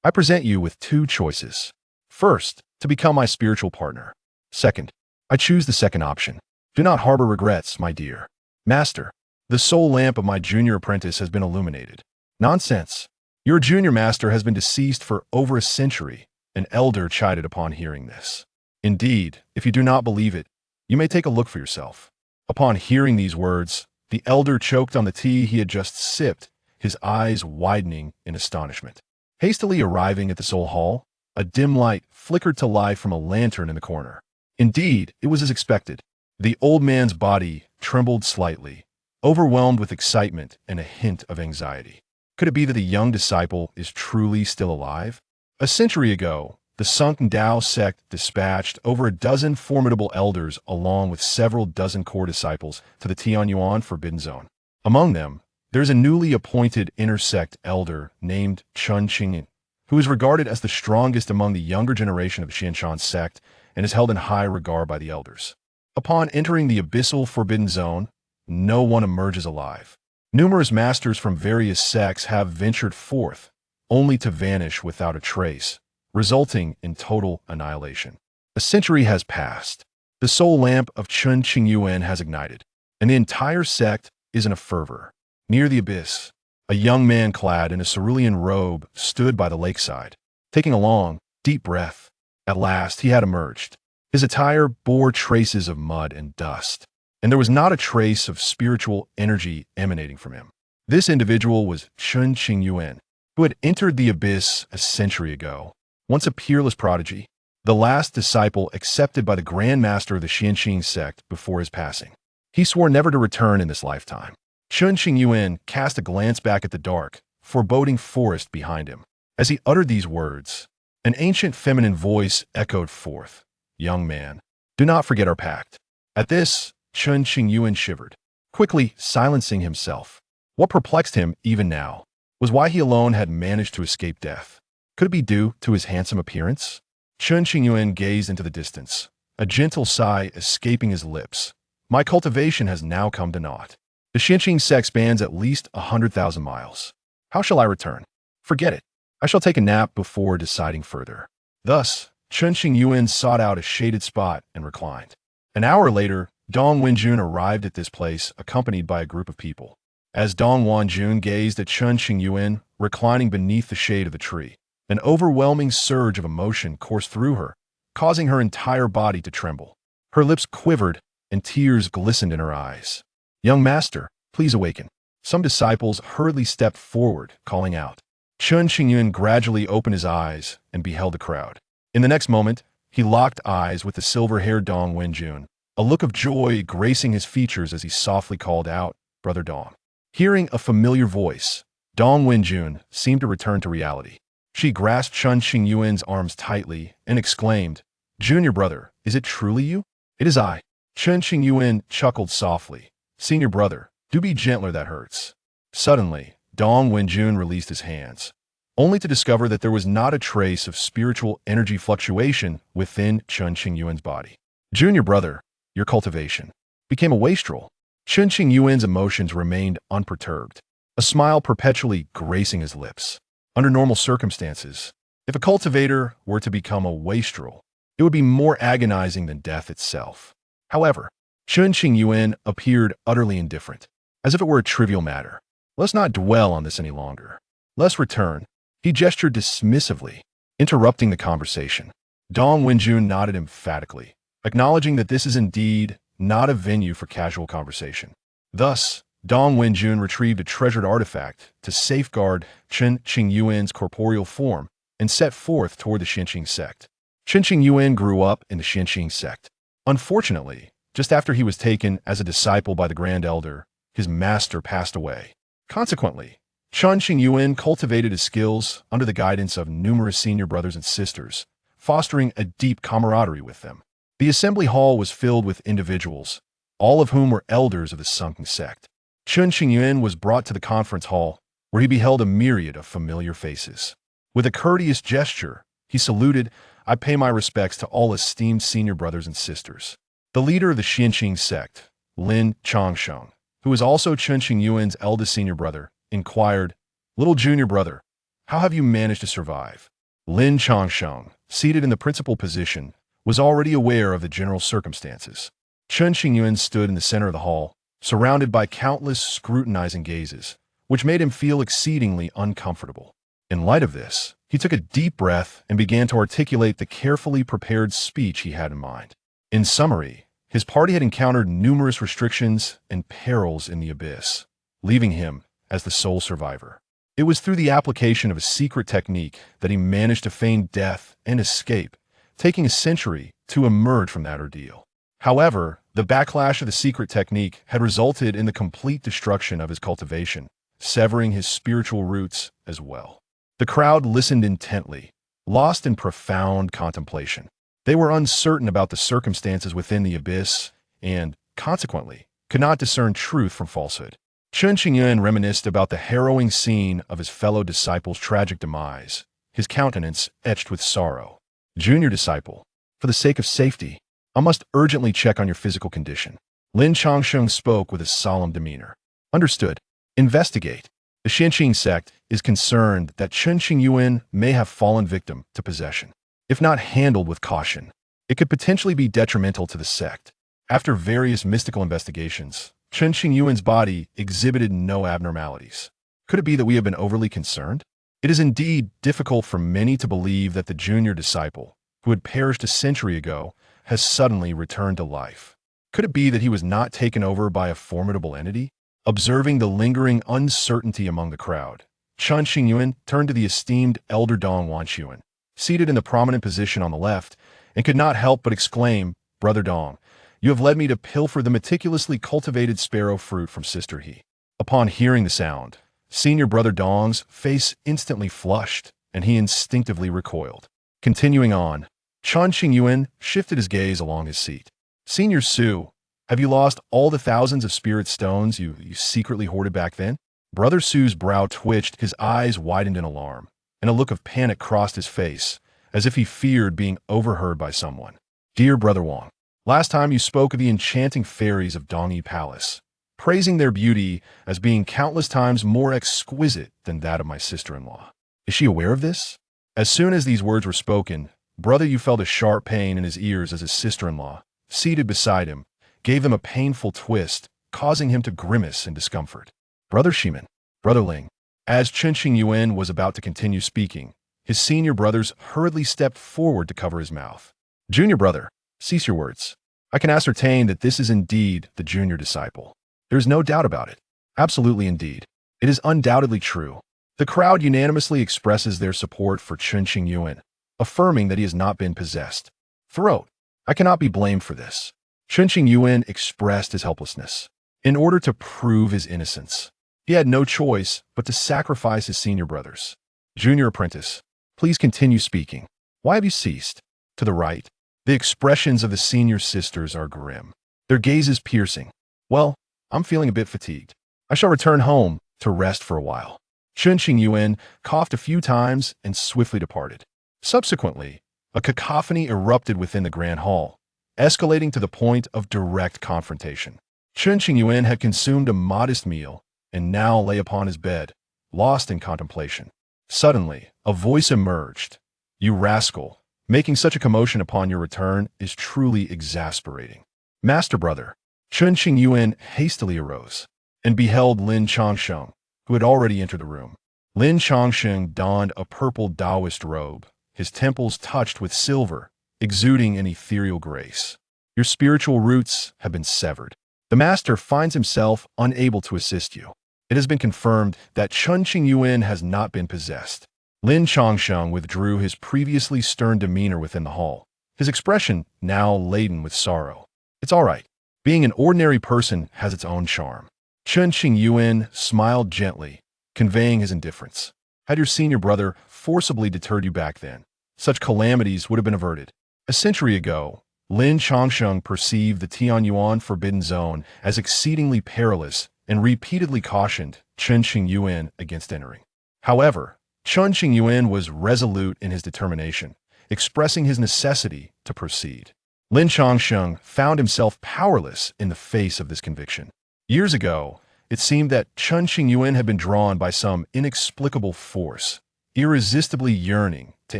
I present you with two choices. First, to become my spiritual partner. Second, I choose the second option. Do not harbor regrets, my dear master. The soul lamp of my junior apprentice has been illuminated. Nonsense. Your junior master has been deceased for over a century. An elder chided upon hearing this. Indeed, if you do not believe it, you may take a look for yourself. Upon hearing these words, the elder choked on the tea he had just sipped, his eyes widening in astonishment. Hastily arriving at the soul hall, a dim light flickered to life from a lantern in the corner. Indeed, it was as expected. The old man's body trembled slightly, overwhelmed with excitement and a hint of anxiety. Could it be that the young disciple is truly still alive? A century ago, the sunken Tao sect dispatched over a dozen formidable elders along with several dozen core disciples to the Tianyuan Forbidden Zone. Among them, there's a newly appointed intersect elder named Chen Qingyuan, who is regarded as the strongest among the younger generation of the Xianshan sect and is held in high regard by the elders. Upon entering the abyssal Forbidden Zone, no one emerges alive. Numerous masters from various sects have ventured forth, only to vanish without a trace, resulting in total annihilation. A century has passed. The soul lamp of Chen Qingyuan has ignited, and the entire sect is in a fervor. Near the abyss, a young man clad in a cerulean robe stood by the lakeside, taking a long, deep breath. At last, he had emerged. His attire bore traces of mud and dust, and there was not a trace of spiritual energy emanating from him. This individual was Chen Qingyuan, who had entered the abyss a century ago. Once a peerless prodigy, the last disciple accepted by the Grand Master of the Xianqing sect before his passing. He swore never to return in this lifetime. Chen Qingyuan cast a glance back at the dark, foreboding forest behind him. As he uttered these words, an ancient feminine voice echoed forth. Young man, do not forget our pact. At this, Chen Qingyuan shivered, quickly silencing himself. What perplexed him even now was why he alone had managed to escape death. Could it be due to his handsome appearance? Chen Qingyuan gazed into the distance, a gentle sigh escaping his lips. My cultivation has now come to naught. The Xianqing sect spans at least 100,000 miles. How shall I return? Forget it. I shall take a nap before deciding further. Thus, Chen Qingyuan sought out a shaded spot and reclined. An hour later, Dong Wenjun arrived at this place accompanied by a group of people. As Dong Wenjun gazed at Chen Qingyuan reclining beneath the shade of the tree, an overwhelming surge of emotion coursed through her, causing her entire body to tremble. Her lips quivered and tears glistened in her eyes. Young master, please awaken. Some disciples hurriedly stepped forward, calling out. Chen Qingyuan gradually opened his eyes and beheld the crowd. In the next moment, he locked eyes with the silver-haired Dong Wenjun, a look of joy gracing his features as he softly called out, Brother Dong. Hearing a familiar voice, Dong Wenjun seemed to return to reality. She grasped Chen Qingyuan's arms tightly and exclaimed, Junior brother, is it truly you? It is I. Chen Qingyuan chuckled softly. Senior brother, do be gentler, that hurts. Suddenly, Dong Wenjun released his hands, only to discover that there was not a trace of spiritual energy fluctuation within Chen Qingyuan's body. Junior brother, your cultivation became a wastrel. Chen Qingyuan's emotions remained unperturbed, a smile perpetually gracing his lips. Under normal circumstances, if a cultivator were to become a wastrel, it would be more agonizing than death itself. However, Chen Qingyuan appeared utterly indifferent, as if it were a trivial matter. Let's not dwell on this any longer. Let's return. He gestured dismissively, interrupting the conversation. Dong Wenjun nodded emphatically, acknowledging that this is indeed not a venue for casual conversation. Thus, Dong Wenjun retrieved a treasured artifact to safeguard Chen Qingyuan's corporeal form and set forth toward the Xianqing sect. Chen Qingyuan grew up in the Xianqing sect. Unfortunately, just after he was taken as a disciple by the Grand Elder, his master passed away. Consequently, Chen Qingyuan cultivated his skills under the guidance of numerous senior brothers and sisters, fostering a deep camaraderie with them. The assembly hall was filled with individuals, all of whom were elders of the sunken sect. Chen Qingyuan was brought to the conference hall, where he beheld a myriad of familiar faces. With a courteous gesture, he saluted, I pay my respects to all esteemed senior brothers and sisters. The leader of the Xianqing sect, Lin Changsheng, who was also Chen Qingyuan's eldest senior brother, inquired, Little junior brother, How have you managed to survive? Lin Changsheng, seated in the principal position, was already aware of the general circumstances. Chen Qingyuan stood in the center of the hall, surrounded by countless scrutinizing gazes, which made him feel exceedingly uncomfortable. In light of this, he took a deep breath and began to articulate the carefully prepared speech he had in mind. In summary, his party had encountered numerous restrictions and perils in the abyss, leaving him as the sole survivor. It was through the application of a secret technique that he managed to feign death and escape, taking a century to emerge from that ordeal. However, the backlash of the secret technique had resulted in the complete destruction of his cultivation, severing his spiritual roots as well. The crowd listened intently, lost in profound contemplation. They were uncertain about the circumstances within the abyss and, consequently, could not discern truth from falsehood. Chen Qingyuan reminisced about the harrowing scene of his fellow disciple's tragic demise, his countenance etched with sorrow. Junior disciple, for the sake of safety, I must urgently check on your physical condition. Lin Changsheng spoke with a solemn demeanor. Understood. Investigate. The Xianqing sect is concerned that Chen Qingyuan may have fallen victim to possession. If not handled with caution, it could potentially be detrimental to the sect. After various mystical investigations, Chen Qingyuan's body exhibited no abnormalities. Could it be that we have been overly concerned? It is indeed difficult for many to believe that the junior disciple, who had perished a century ago, has suddenly returned to life. Could it be that he was not taken over by a formidable entity? Observing the lingering uncertainty among the crowd, Chen Qingyuan turned to the esteemed elder Dong Wanquan, seated in the prominent position on the left, and could not help but exclaim, "Brother Dong, you have led me to pilfer the meticulously cultivated sparrow fruit from Sister He." Upon hearing the sound, senior brother Dong's face instantly flushed, and he instinctively recoiled. Continuing on, Chen Qingyuan shifted his gaze along his seat. "Senior Su, have you lost all the thousands of spirit stones you secretly hoarded back then?" Brother Su's brow twitched, his eyes widened in alarm, and a look of panic crossed his face, as if he feared being overheard by someone. "Dear Brother Wang, last time you spoke of the enchanting fairies of Dongyi Palace, praising their beauty as being countless times more exquisite than that of my sister-in-law. Is she aware of this?" As soon as these words were spoken, Brother Yu felt a sharp pain in his ears as his sister-in-law, seated beside him, gave them a painful twist, causing him to grimace in discomfort. "Brother Shiman, Brother Ling." As Chen Qingyuan was about to continue speaking, his senior brothers hurriedly stepped forward to cover his mouth. "Junior brother, cease your words. I can ascertain that this is indeed the junior disciple. There is no doubt about it. Absolutely indeed. It is undoubtedly true." The crowd unanimously expresses their support for Chen Qingyuan, affirming that he has not been possessed. "Throat, I cannot be blamed for this." Chen Qingyuan expressed his helplessness. In order to prove his innocence, he had no choice but to sacrifice his senior brothers. "Junior apprentice, please continue speaking. Why have you ceased?" To the right, the expressions of the senior sisters are grim, their gazes piercing. "Well, I'm feeling a bit fatigued. I shall return home to rest for a while." Chen Qingyuan coughed a few times and swiftly departed. Subsequently, a cacophony erupted within the grand hall, escalating to the point of direct confrontation. Chen Qingyuan had consumed a modest meal and now lay upon his bed, lost in contemplation. Suddenly, a voice emerged. "You rascal, making such a commotion upon your return is truly exasperating." "Master brother." Chen Qingyuan hastily arose and beheld Lin Changsheng, who had already entered the room. Lin Changsheng donned a purple Taoist robe, his temples touched with silver, exuding an ethereal grace. "Your spiritual roots have been severed. The master finds himself unable to assist you. It has been confirmed that Chen Qingyuan has not been possessed." Lin Changsheng withdrew his previously stern demeanor within the hall, his expression now laden with sorrow. "It's all right. Being an ordinary person has its own charm." Chen Qingyuan smiled gently, conveying his indifference. "Had your senior brother forcibly deterred you back then, such calamities would have been averted." A century ago, Lin Changsheng perceived the Tianyuan Forbidden Zone as exceedingly perilous and repeatedly cautioned Chen Qingyuan against entering. However, Chen Qingyuan was resolute in his determination, expressing his necessity to proceed. Lin Changsheng found himself powerless in the face of this conviction. Years ago, it seemed that Chen Qingyuan had been drawn by some inexplicable force, irresistibly yearning to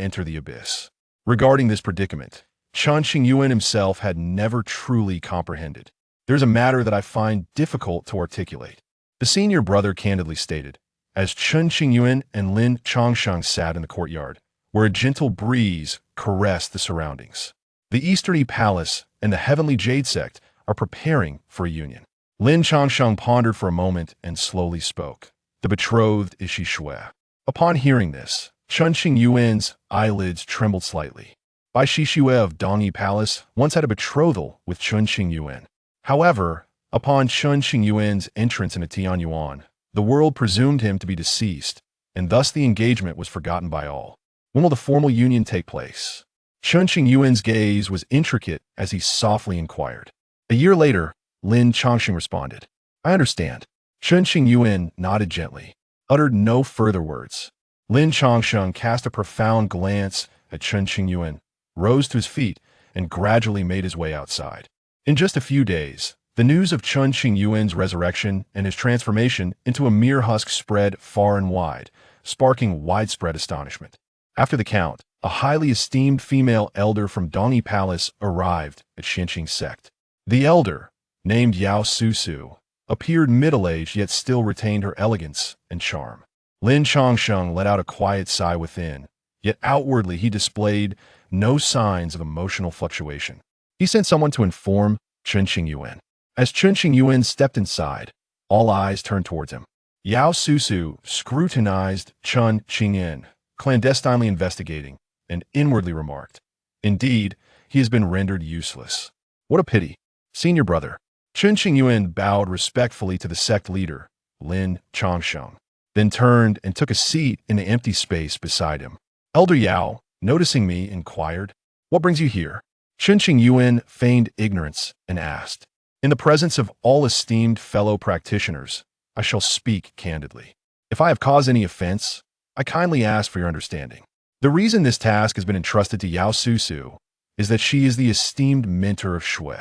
enter the abyss. Regarding this predicament, Chen Qingyuan himself had never truly comprehended. There's a matter that I find difficult to articulate. The senior brother candidly stated, as Chen Qingyuan and Lin Chongsheng sat in the courtyard, where a gentle breeze caressed the surroundings. The Easterly Palace and the Heavenly Jade Sect are preparing for a union. Lin Chongsheng pondered for a moment and slowly spoke. The betrothed is Xishui. Upon hearing this, Chen Qingyuan's eyelids trembled slightly. Bai Xishui of Dongyi Palace once had a betrothal with Chen Qingyuan. However, upon Chen Qingyuan's entrance into Tianyuan, the world presumed him to be deceased, and thus the engagement was forgotten by all. When will the formal union take place? Chen Qingyuan's gaze was intricate as he softly inquired. A year later, Lin Chongsheng responded, I understand. Chen Qingyuan nodded gently, uttered no further words. Lin Chongsheng cast a profound glance at Chen Qingyuan, rose to his feet, and gradually made his way outside. In just a few days, the news of Chen Qingyuan's resurrection and his transformation into a mere husk spread far and wide, sparking widespread astonishment. After the count, a highly esteemed female elder from Dongyi Palace arrived at Xinqing's sect. The elder, named Yao Susu, appeared middle-aged yet still retained her elegance and charm. Lin Chongsheng let out a quiet sigh within, yet outwardly he displayed no signs of emotional fluctuation. He sent someone to inform Chen Qingyuan. As Chen Qingyuan stepped inside, all eyes turned towards him. Yao Susu scrutinized Chen Qingyuan, clandestinely investigating, and inwardly remarked, Indeed, he has been rendered useless. What a pity. Senior brother. Chen Qingyuan bowed respectfully to the sect leader, Lin Chongsheng, then turned and took a seat in the empty space beside him. Elder Yao, noticing me, inquired, What brings you here? Chen Qingyuan feigned ignorance and asked, In the presence of all esteemed fellow practitioners, I shall speak candidly. If I have caused any offense, I kindly ask for your understanding. The reason this task has been entrusted to Yao Susu is that she is the esteemed mentor of Shui.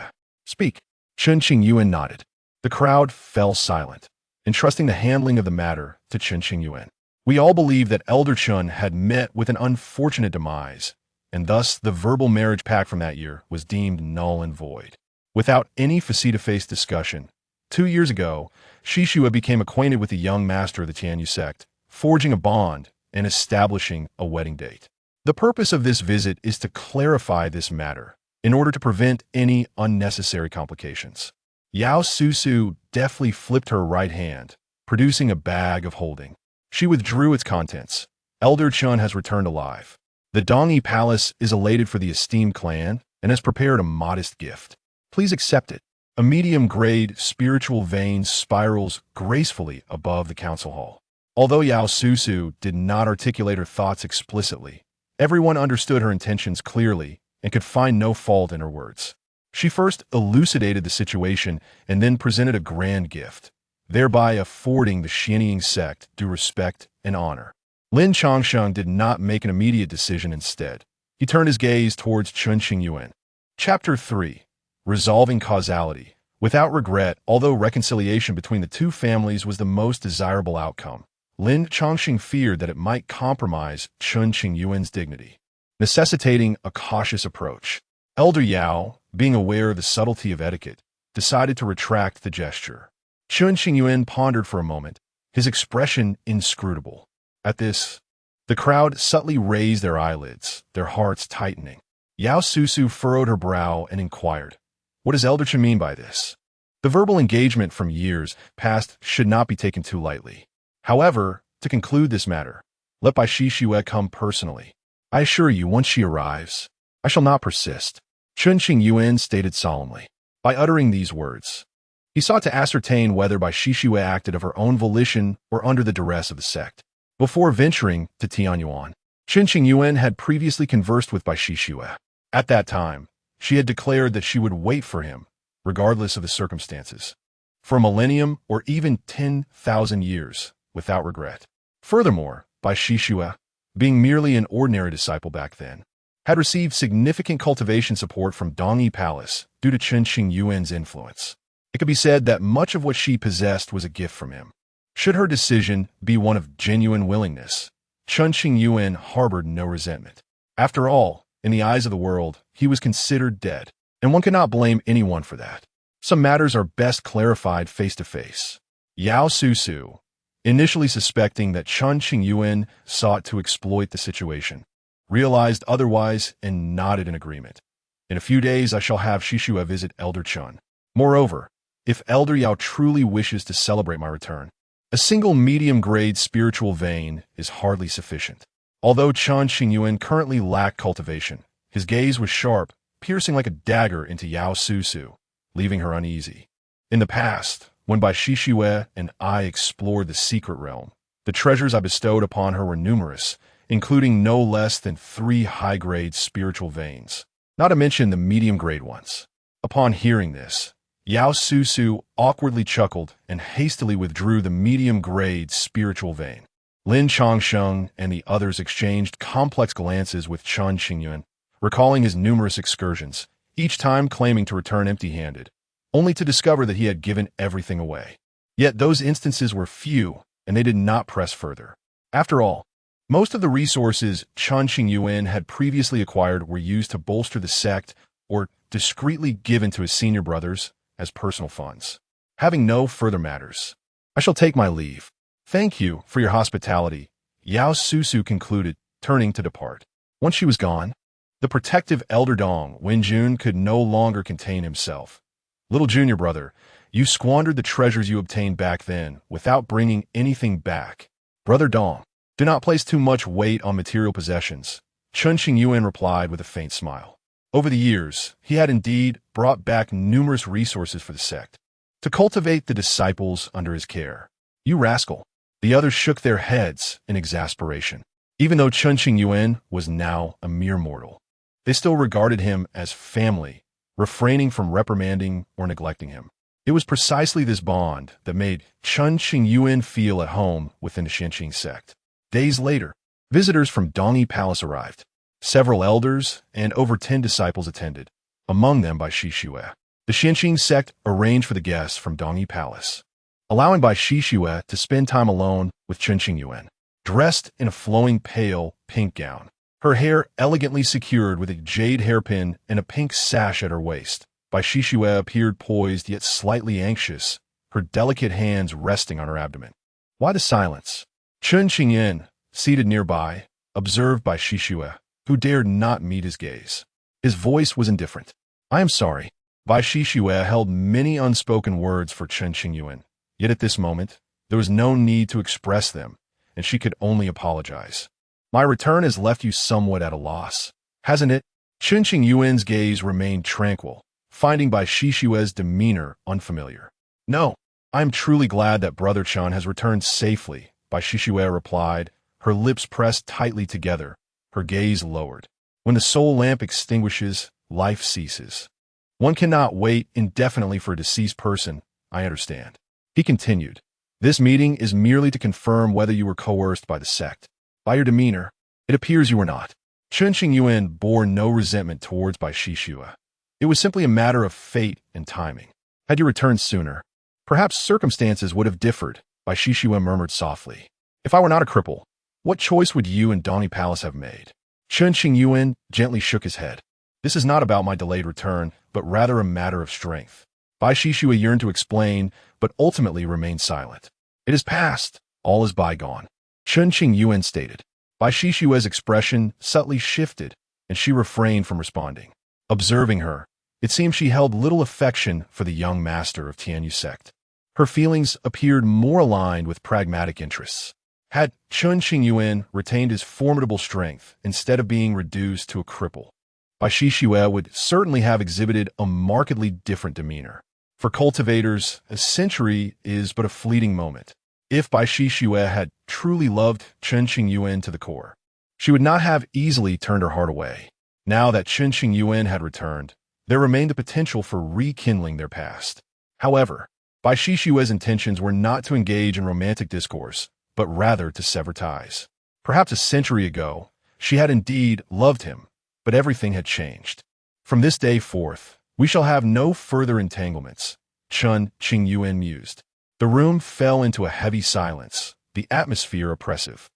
Speak. Chen Qingyuan nodded. The crowd fell silent, entrusting the handling of the matter to Chen Qingyuan. We all believe that Elder Chen had met with an unfortunate demise, and thus the verbal marriage pact from that year was deemed null and void. Without any face-to-face discussion, 2 years ago, Xishui became acquainted with the young master of the Tianyu sect, forging a bond and establishing a wedding date. The purpose of this visit is to clarify this matter in order to prevent any unnecessary complications. Yao Susu deftly flipped her right hand, producing a bag of holding. She withdrew its contents. Elder Chen has returned alive. The Dongyi Palace is elated for the esteemed clan and has prepared a modest gift. Please accept it. A medium-grade spiritual vein spirals gracefully above the council hall. Although Yao Susu did not articulate her thoughts explicitly, everyone understood her intentions clearly and could find no fault in her words. She first elucidated the situation and then presented a grand gift, thereby affording the Xingyuan sect due respect and honor. Lin Chongsheng did not make an immediate decision instead. He turned his gaze towards Chen Qingyuan. Chapter 3. Resolving Causality. Without regret, although reconciliation between the two families was the most desirable outcome, Lin Chongsheng feared that it might compromise Chen Qingyuan's dignity, necessitating a cautious approach. Elder Yao, being aware of the subtlety of etiquette, decided to retract the gesture. Chen Qingyuan pondered for a moment, his expression inscrutable. At this, the crowd subtly raised their eyelids, their hearts tightening. Yao Susu furrowed her brow and inquired, What does Elder Chen mean by this? The verbal engagement from years past should not be taken too lightly. However, to conclude this matter, let Bai Xishui come personally. I assure you, once she arrives, I shall not persist. Chen Qingyuan stated solemnly. By uttering these words, he sought to ascertain whether Bai Xishui acted of her own volition or under the duress of the sect. Before venturing to Tianyuan, Chen Qingyuan had previously conversed with Bai Xishui. At that time, she had declared that she would wait for him, regardless of the circumstances, for a millennium or even 10,000 years, without regret. Furthermore, Bai Xishui, being merely an ordinary disciple back then, had received significant cultivation support from Dongyi Palace due to Chen Qingyuan's influence. It could be said that much of what she possessed was a gift from him. Should her decision be one of genuine willingness, Chen Qingyuan harbored no resentment. After all, in the eyes of the world, he was considered dead, and one cannot blame anyone for that. Some matters are best clarified face to face. Yao Susu, initially suspecting that Chen Qingyuan sought to exploit the situation, realized otherwise and nodded in agreement. In a few days I shall have Shishua visit Elder Chen. Moreover, if Elder Yao truly wishes to celebrate my return, a single medium-grade spiritual vein is hardly sufficient. Although Chen Qingyuan currently lacked cultivation, his gaze was sharp, piercing like a dagger into Yao Susu, leaving her uneasy. In the past, when Bai Shishue and I explored the secret realm, the treasures I bestowed upon her were numerous, including no less than 3 high-grade spiritual veins, not to mention the medium-grade ones. Upon hearing this, Yao Susu awkwardly chuckled and hastily withdrew the medium-grade spiritual vein. Lin Changsheng and the others exchanged complex glances with Chen Qingyuan, recalling his numerous excursions, each time claiming to return empty-handed, only to discover that he had given everything away. Yet those instances were few, and they did not press further. After all, most of the resources Chen Qingyuan had previously acquired were used to bolster the sect or discreetly given to his senior brothers as personal funds. Having no further matters, I shall take my leave. Thank you for your hospitality, Yao Susu concluded, turning to depart. Once she was gone, the protective elder Dong Wenjun could no longer contain himself. Little junior brother, you squandered the treasures you obtained back then without bringing anything back. Brother Dong, do not place too much weight on material possessions, Chen Qingyuan replied with a faint smile. Over the years, he had indeed brought back numerous resources for the sect, to cultivate the disciples under his care. You rascal! The others shook their heads in exasperation. Even though Chen Qingyuan was now a mere mortal, they still regarded him as family, refraining from reprimanding or neglecting him. It was precisely this bond that made Chen Qingyuan feel at home within the Xianqing sect. Days later, visitors from Dongyi Palace arrived. Several elders and over 10 disciples attended, among them Bai Shishue. The Xianqing sect arranged for the guests from Dongyi Palace, allowing Bai Shishue to spend time alone with Chen Qingyuan, dressed in a flowing pale pink gown, her hair elegantly secured with a jade hairpin and a pink sash at her waist. Bai Shishue appeared poised yet slightly anxious, her delicate hands resting on her abdomen. Why the silence? Chen Qingyuan, seated nearby, observed Bai Shishue, who dared not meet his gaze. His voice was indifferent. I am sorry. Bai Shishue held many unspoken words for Chen Qingyuan, yet at this moment, there was no need to express them, and she could only apologize. My return has left you somewhat at a loss, hasn't it? Chen Qingyuan's gaze remained tranquil, finding Bai Shishue's demeanor unfamiliar. No, I am truly glad that Brother Chen has returned safely, Bai Shishue replied, her lips pressed tightly together, her gaze lowered. When the soul lamp extinguishes, life ceases. One cannot wait indefinitely for a deceased person, I understand. He continued, this meeting is merely to confirm whether you were coerced by the sect. By your demeanor, it appears you were not. Chen Qingyuan bore no resentment towards Bai Shishue. It was simply a matter of fate and timing. Had you returned sooner, perhaps circumstances would have differed, Bai Shishue murmured softly. If I were not a cripple, what choice would you and Dongyi Palace have made? Chen Qingyuan gently shook his head. This is not about my delayed return, but rather a matter of strength. Bai Shishue yearned to explain, but ultimately remained silent. It is past. All is bygone. Chen Qingyuan stated. Bai Shishue's expression subtly shifted, and she refrained from responding. Observing her, it seemed she held little affection for the young master of Tianyu sect. Her feelings appeared more aligned with pragmatic interests. Had Chen Qingyuan retained his formidable strength instead of being reduced to a cripple, Bai Shishue would certainly have exhibited a markedly different demeanor. For cultivators, a century is but a fleeting moment. If Bai Shishue had truly loved Chen Qingyuan to the core, she would not have easily turned her heart away. Now that Chen Qingyuan had returned, there remained the potential for rekindling their past. However, Bai Shishue's intentions were not to engage in romantic discourse, but rather to sever ties. Perhaps a century ago, she had indeed loved him, but everything had changed. From this day forth, we shall have no further entanglements, Chen Qingyuan mused. The room fell into a heavy silence, the atmosphere oppressive.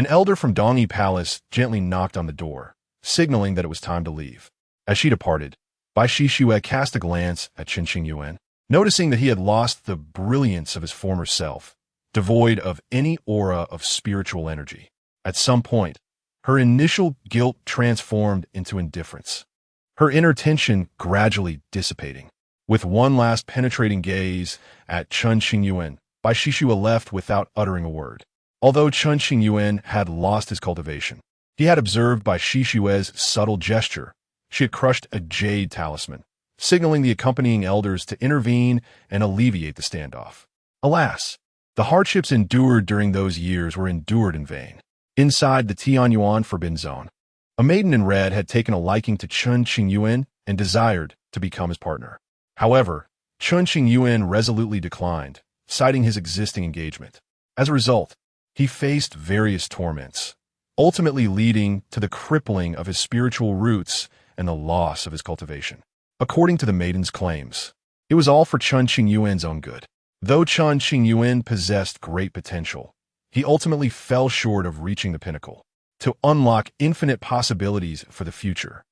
An elder from Dongyi Palace gently knocked on the door, signaling that it was time to leave. As she departed, Bai Shishue cast a glance at Chen Qingyuan, noticing that he had lost the brilliance of his former self, devoid of any aura of spiritual energy. At some point, her initial guilt transformed into indifference, her inner tension gradually dissipating. With one last penetrating gaze at Chen Qingyuan, Bai Shishue left without uttering a word. Although Chen Qingyuan had lost his cultivation, he had observed Bai Shishue's subtle gesture. She had crushed a jade talisman, signaling the accompanying elders to intervene and alleviate the standoff. Alas, the hardships endured during those years were endured in vain. Inside the Tianyuan Forbidden Zone, a maiden in red had taken a liking to Chen Qingyuan and desired to become his partner. However, Chen Qingyuan resolutely declined, citing his existing engagement. As a result, he faced various torments, ultimately leading to the crippling of his spiritual roots and the loss of his cultivation. According to the maiden's claims, it was all for Chen Qingyuan's own good. Though Chen Qingyuan possessed great potential, he ultimately fell short of reaching the pinnacle. To unlock infinite possibilities for the future,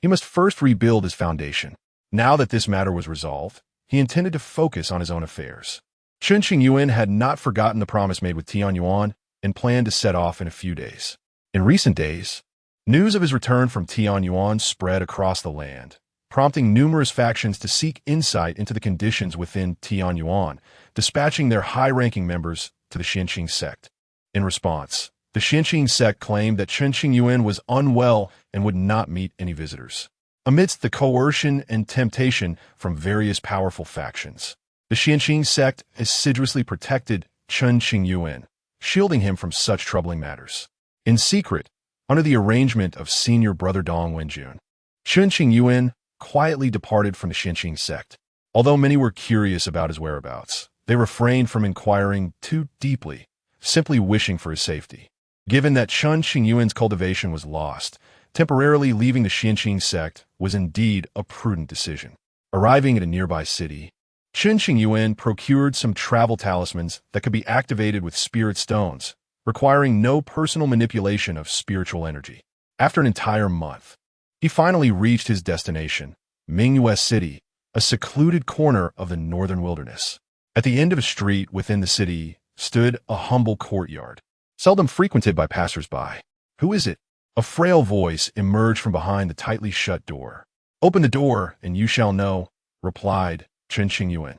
he must first rebuild his foundation. Now that this matter was resolved, he intended to focus on his own affairs. Chen Qingyuan had not forgotten the promise made with Tianyuan and planned to set off in a few days. In recent days, news of his return from Tianyuan spread across the land, prompting numerous factions to seek insight into the conditions within Tianyuan, dispatching their high-ranking members to the Xianqing sect. In response, the Xianqing sect claimed that Chen Qingyuan was unwell and would not meet any visitors. Amidst the coercion and temptation from various powerful factions, the Xianqing sect assiduously protected Chen Qingyuan, shielding him from such troubling matters. In secret, under the arrangement of senior brother Dong Wenjun, Chen Qingyuan quietly departed from the Xianqing sect. Although many were curious about his whereabouts, they refrained from inquiring too deeply, simply wishing for his safety. Given that Chen Qingyuan's cultivation was lost, temporarily leaving the Xianqing sect was indeed a prudent decision. Arriving at a nearby city, Chen Qingyuan procured some travel talismans that could be activated with spirit stones, requiring no personal manipulation of spiritual energy. After an entire month, he finally reached his destination, Mingyue City, a secluded corner of the northern wilderness. At the end of a street within the city stood a humble courtyard, seldom frequented by passers-by. "Who is it?" A frail voice emerged from behind the tightly shut door. "Open the door, and you shall know," replied Chen Qingyuan.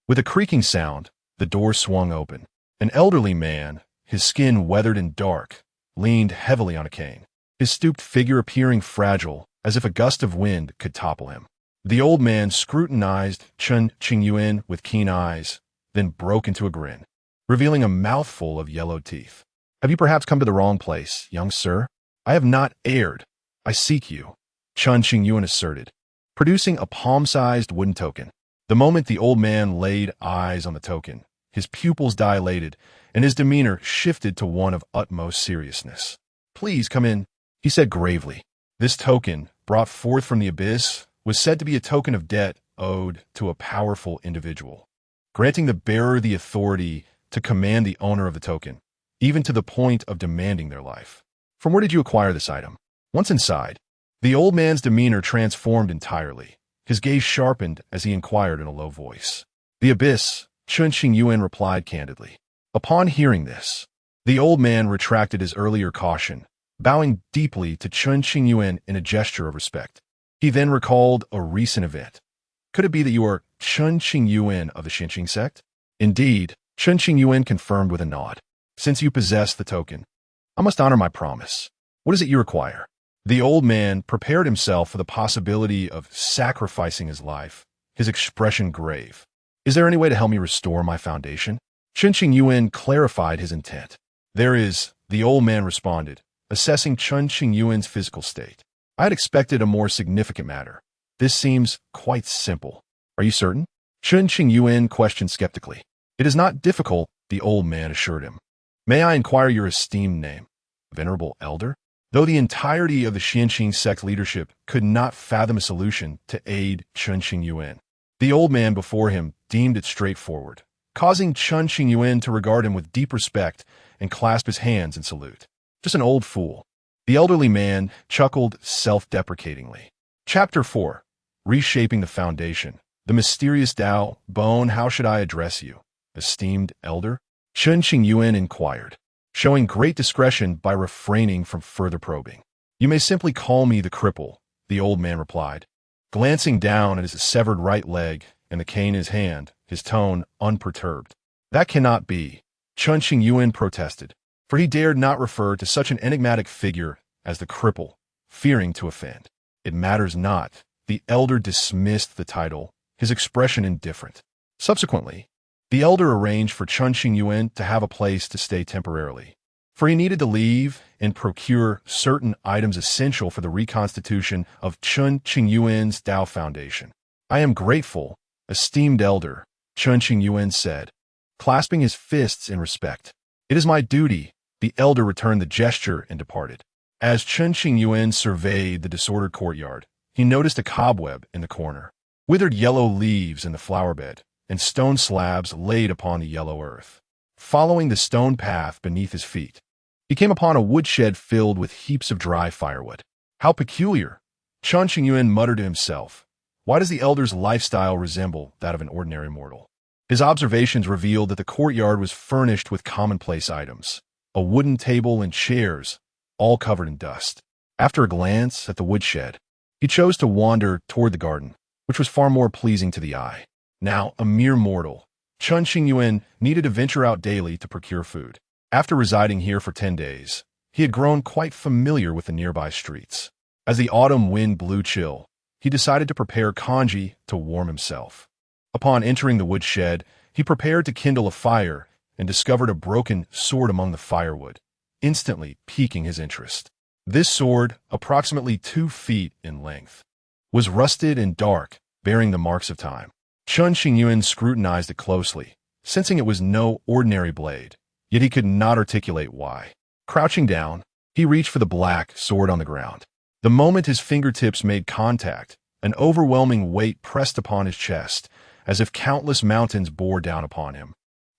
With a creaking sound, the door swung open. An elderly man, his skin weathered and dark, leaned heavily on a cane, his stooped figure appearing fragile, as if a gust of wind could topple him. The old man scrutinized Chen Qingyuan with keen eyes, then broke into a grin, revealing a mouthful of yellow teeth. "Have you perhaps come to the wrong place, young sir? I have not erred. I seek you," Chen Qingyuan asserted, producing a palm-sized wooden token. The moment the old man laid eyes on the token, his pupils dilated, and his demeanor shifted to one of utmost seriousness. "Please come in," he said gravely. This token, brought forth from the abyss, was said to be a token of debt owed to a powerful individual, granting the bearer the authority to command the owner of the token, even to the point of demanding their life. "From where did you acquire this item?" Once inside, the old man's demeanor transformed entirely. His gaze sharpened as he inquired in a low voice. "The abyss," Chen Qingyuan replied candidly. Upon hearing this, the old man retracted his earlier caution, bowing deeply to Chen Qingyuan in a gesture of respect. He then recalled a recent event. "Could it be that you are Chen Qingyuan of the Xianqing sect?" "Indeed," Chen Qingyuan confirmed with a nod. "Since you possess the token, I must honor my promise. What is it you require?" The old man prepared himself for the possibility of sacrificing his life, his expression grave. "Is there any way to help me restore my foundation?" Chen Qingyuan clarified his intent. "There is," the old man responded, assessing Chen Qingyuan's physical state. "I had expected a more significant matter. This seems quite simple." "Are you certain?" Chen Qingyuan questioned skeptically. "It is not difficult," the old man assured him. "May I inquire your esteemed name?" "Venerable Elder?" Though the entirety of the Xianqing sect leadership could not fathom a solution to aid Chen Qingyuan, the old man before him deemed it straightforward, causing Chen Qingyuan to regard him with deep respect and clasp his hands in salute. Just an old fool. The elderly man chuckled self-deprecatingly. Chapter 4. Reshaping the Foundation. The mysterious Tao. Bone, how should I address you? Esteemed elder? Chen Qingyuan inquired, showing great discretion by refraining from further probing. You may simply call me the cripple, the old man replied, glancing down at his severed right leg and the cane in his hand, his tone unperturbed. That cannot be, Chen Qingyuan protested, for he dared not refer to such an enigmatic figure as the cripple, fearing to offend. It matters not. The elder dismissed the title, his expression indifferent. Subsequently, the elder arranged for Chen Qingyuan to have a place to stay temporarily, for he needed to leave and procure certain items essential for the reconstitution of Chen Qingyuan's Tao Foundation. I am grateful, esteemed elder, Chen Qingyuan said, clasping his fists in respect. It is my duty, the elder returned the gesture and departed. As Chen Qingyuan surveyed the disordered courtyard, he noticed a cobweb in the corner, withered yellow leaves in the flower bed, and stone slabs laid upon the yellow earth. Following the stone path beneath his feet, he came upon a woodshed filled with heaps of dry firewood. How peculiar! Chen Qingyuan muttered to himself. Why does the elder's lifestyle resemble that of an ordinary mortal? His observations revealed that the courtyard was furnished with commonplace items, a wooden table and chairs, all covered in dust. After a glance at the woodshed, he chose to wander toward the garden, which was far more pleasing to the eye. Now, a mere mortal, Chen Qingyuan needed to venture out daily to procure food. After residing here for 10 days, he had grown quite familiar with the nearby streets. As the autumn wind blew chill, he decided to prepare congee to warm himself. Upon entering the woodshed, he prepared to kindle a fire and discovered a broken sword among the firewood, instantly piquing his interest. This sword, approximately 2 feet in length, was rusted and dark, bearing the marks of time. Chen Qingyuan scrutinized it closely, sensing it was no ordinary blade, yet he could not articulate why. Crouching down, he reached for the black sword on the ground. The moment his fingertips made contact, an overwhelming weight pressed upon his chest, as if countless mountains bore down upon him,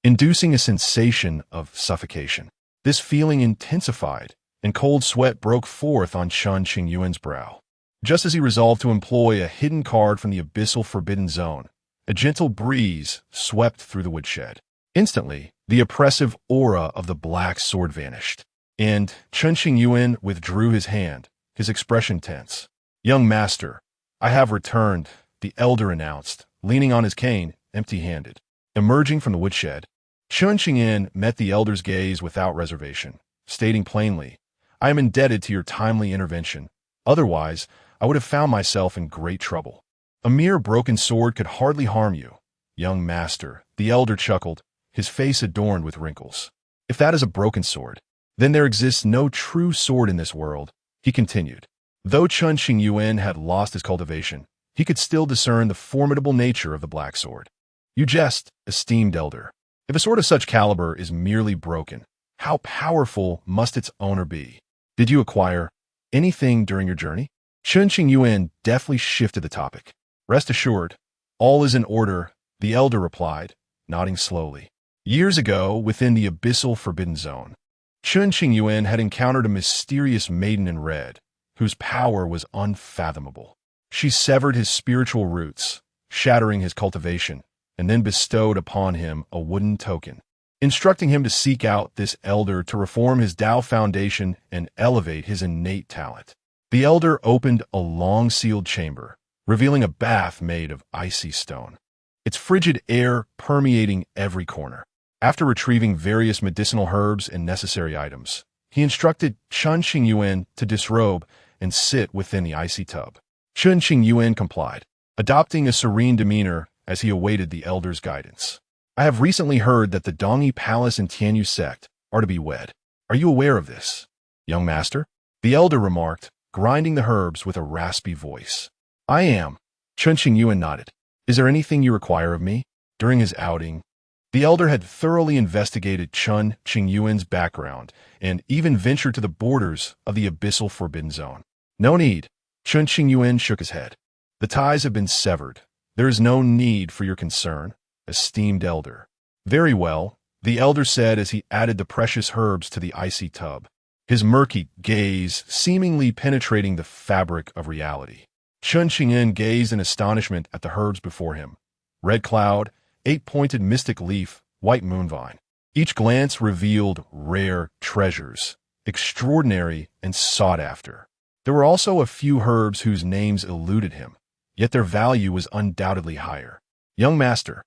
inducing a sensation of suffocation. This feeling intensified, and cold sweat broke forth on Chen Qingyuan's brow. Just as he resolved to employ a hidden card from the abyssal forbidden zone, a gentle breeze swept through the woodshed. Instantly, the oppressive aura of the black sword vanished, and Chen Qingyuan withdrew his hand, his expression tense. Young master, I have returned, the elder announced, leaning on his cane, empty-handed. Emerging from the woodshed, Chen Qingyuan met the elder's gaze without reservation, stating plainly, I am indebted to your timely intervention. Otherwise, I would have found myself in great trouble. A mere broken sword could hardly harm you, young master, the elder chuckled, his face adorned with wrinkles. If that is a broken sword, then there exists no true sword in this world, he continued. Though Chen Qingyuan had lost his cultivation, he could still discern the formidable nature of the black sword. You jest, esteemed elder. If a sword of such caliber is merely broken, how powerful must its owner be? Did you acquire anything during your journey? Chen Qingyuan deftly shifted the topic. Rest assured, all is in order, the elder replied, nodding slowly. Years ago, within the abyssal forbidden zone, Chen Qingyuan had encountered a mysterious maiden in red, whose power was unfathomable. She severed his spiritual roots, shattering his cultivation, and then bestowed upon him a wooden token, instructing him to seek out this elder to reform his Tao foundation and elevate his innate talent. The elder opened a long-sealed chamber, revealing a bath made of icy stone, its frigid air permeating every corner. After retrieving various medicinal herbs and necessary items, he instructed Chen Qingyuan to disrobe and sit within the icy tub. Chen Qingyuan complied, adopting a serene demeanor as he awaited the elder's guidance. I have recently heard that the Dongyi Palace and Tianyu sect are to be wed. Are you aware of this, young master? The elder remarked, grinding the herbs with a raspy voice. I am. Chen Qingyuan nodded. Is there anything you require of me? During his outing, the elder had thoroughly investigated Chen Qingyuan's background and even ventured to the borders of the abyssal forbidden zone. No need. Chen Qingyuan shook his head. The ties have been severed. There is no need for your concern, esteemed elder. Very well, the elder said as he added the precious herbs to the icy tub. his murky gaze seemingly penetrating the fabric of reality. Chen Qingyuan gazed in astonishment at the herbs before him. Red cloud, eight-pointed mystic leaf, white moonvine. Each glance revealed rare treasures, extraordinary and sought after. There were also a few herbs whose names eluded him, yet their value was undoubtedly higher. Young master,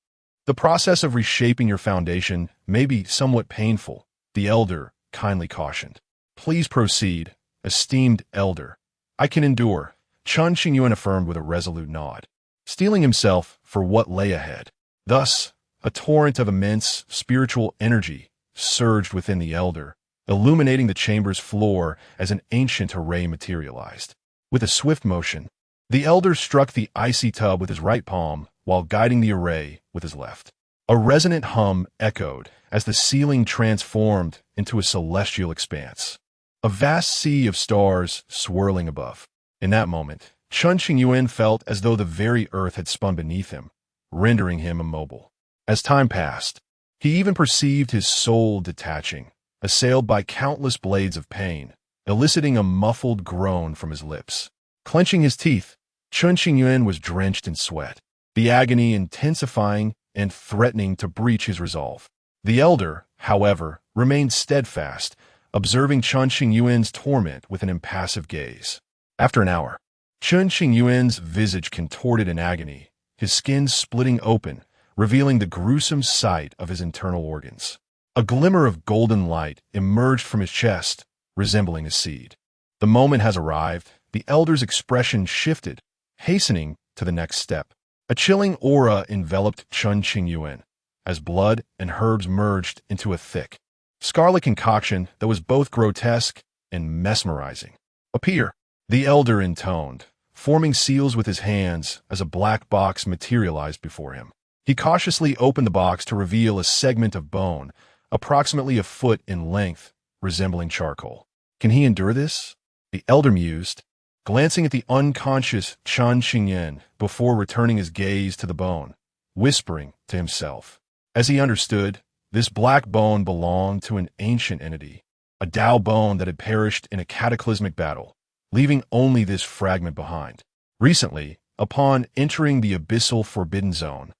the process of reshaping your foundation may be somewhat painful, the elder kindly cautioned. Please proceed, esteemed elder. I can endure, Chen Qingyuan affirmed with a resolute nod, steeling himself for what lay ahead. Thus, a torrent of immense spiritual energy surged within the elder, illuminating the chamber's floor as an ancient array materialized. With a swift motion, the elder struck the icy tub with his right palm while guiding the array with his left. A resonant hum echoed as the ceiling transformed into a celestial expanse, a vast sea of stars swirling above. In that moment, Chen Qingyuan felt as though the very earth had spun beneath him, rendering him immobile. As time passed, he even perceived his soul detaching, assailed by countless blades of pain, eliciting a muffled groan from his lips. Clenching his teeth, Chen Qingyuan was drenched in sweat, the agony intensifying and threatening to breach his resolve. The elder, however, remained steadfast, observing Chen Qingyuan's torment with an impassive gaze. After an hour, Chen Qingyuan's visage contorted in agony, his skin splitting open, revealing the gruesome sight of his internal organs. A glimmer of golden light emerged from his chest, resembling a seed. The moment has arrived, the elder's expression shifted, hastening to the next step. A chilling aura enveloped Chen Qingyuan, as blood and herbs merged into a thick, scarlet concoction that was both grotesque and mesmerizing. Appear, the elder intoned, forming seals with his hands as a black box materialized before him. He cautiously opened the box to reveal a segment of bone, approximately a foot in length, resembling charcoal. Can he endure this? The elder mused, glancing at the unconscious Chen Qingyuan before returning his gaze to the bone, whispering to himself. As he understood, this black bone belonged to an ancient entity, a Tao bone that had perished in a cataclysmic battle, leaving only this fragment behind. Recently, upon entering the abyssal forbidden zone,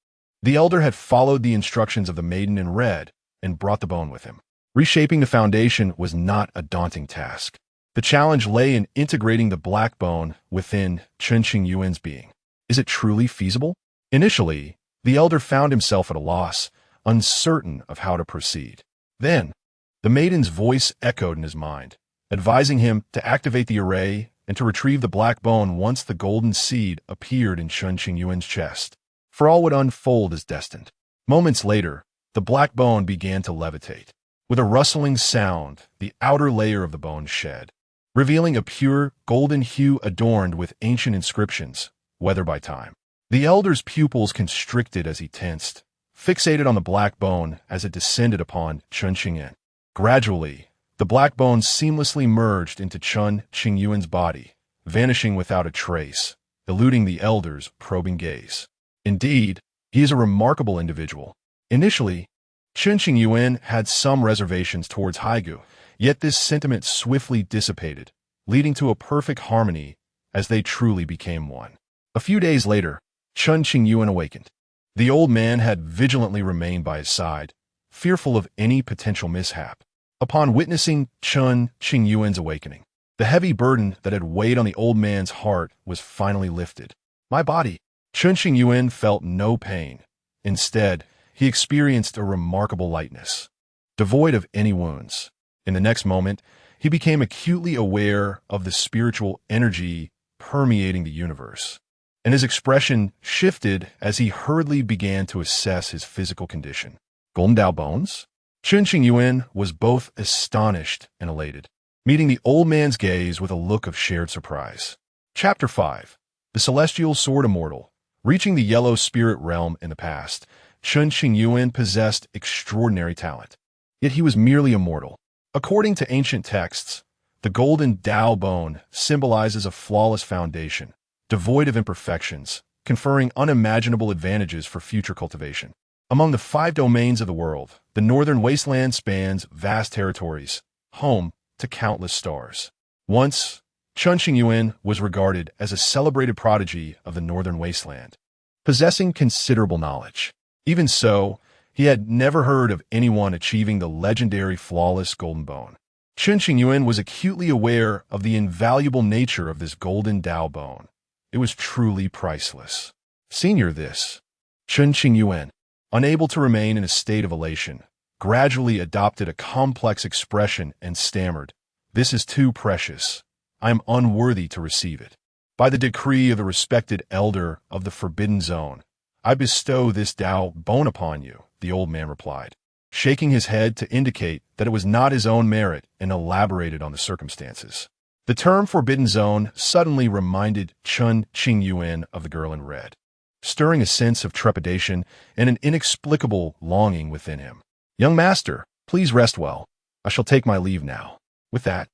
the elder had followed the instructions of the maiden in red and brought the bone with him. Reshaping the foundation was not a daunting task. The challenge lay in integrating the black bone within Chen Qingyuan's being. Is it truly feasible? Initially, the elder found himself at a loss, uncertain of how to proceed. Then, the maiden's voice echoed in his mind, advising him to activate the array and to retrieve the black bone once the golden seed appeared in Chen Qingyuan's chest. For all would unfold as destined. Moments later, the black bone began to levitate. With a rustling sound, the outer layer of the bone shed, revealing a pure, golden hue adorned with ancient inscriptions, weathered by time. The elder's pupils constricted as he tensed, fixated on the black bone as it descended upon Chen Qingyuan. Gradually, the black bone seamlessly merged into Chen Qingyuan's body, vanishing without a trace, eluding the elder's probing gaze. Indeed, he is a remarkable individual. Initially, Chen Qingyuan had some reservations towards Haigu, yet this sentiment swiftly dissipated, leading to a perfect harmony as they truly became one. A few days later, Chen Qingyuan awakened. The old man had vigilantly remained by his side, fearful of any potential mishap. Upon witnessing Chen Qingyuan's awakening, the heavy burden that had weighed on the old man's heart was finally lifted. My body. Chen Qingyuan felt no pain. Instead, he experienced a remarkable lightness, devoid of any wounds. In the next moment, he became acutely aware of the spiritual energy permeating the universe, and his expression shifted as he hurriedly began to assess his physical condition. Golden Tao bones? Chen Qingyuan was both astonished and elated, meeting the old man's gaze with a look of shared surprise. Chapter 5. The Celestial Sword Immortal. Reaching the yellow spirit realm in the past, Chen Qingyuan possessed extraordinary talent. Yet he was merely immortal. According to ancient texts, the golden Tao bone symbolizes a flawless foundation, devoid of imperfections, conferring unimaginable advantages for future cultivation. Among the 5 domains of the world, the northern wasteland spans vast territories, home to countless stars. Once, Chen Qingyuan was regarded as a celebrated prodigy of the northern wasteland, possessing considerable knowledge. Even so, he had never heard of anyone achieving the legendary flawless golden bone. Chen Qingyuan was acutely aware of the invaluable nature of this golden Dao bone. It was truly priceless. Senior, this. Chen Qingyuan, unable to remain in a state of elation, gradually adopted a complex expression and stammered, "This is too precious. I am unworthy to receive it. By the decree of the respected elder of the Forbidden Zone, I bestow this Dao bone upon you," the old man replied, shaking his head to indicate that it was not his own merit and elaborated on the circumstances. The term Forbidden Zone suddenly reminded Chen Qingyuan of the girl in red, stirring a sense of trepidation and an inexplicable longing within him. "Young master, please rest well. I shall take my leave now." With that,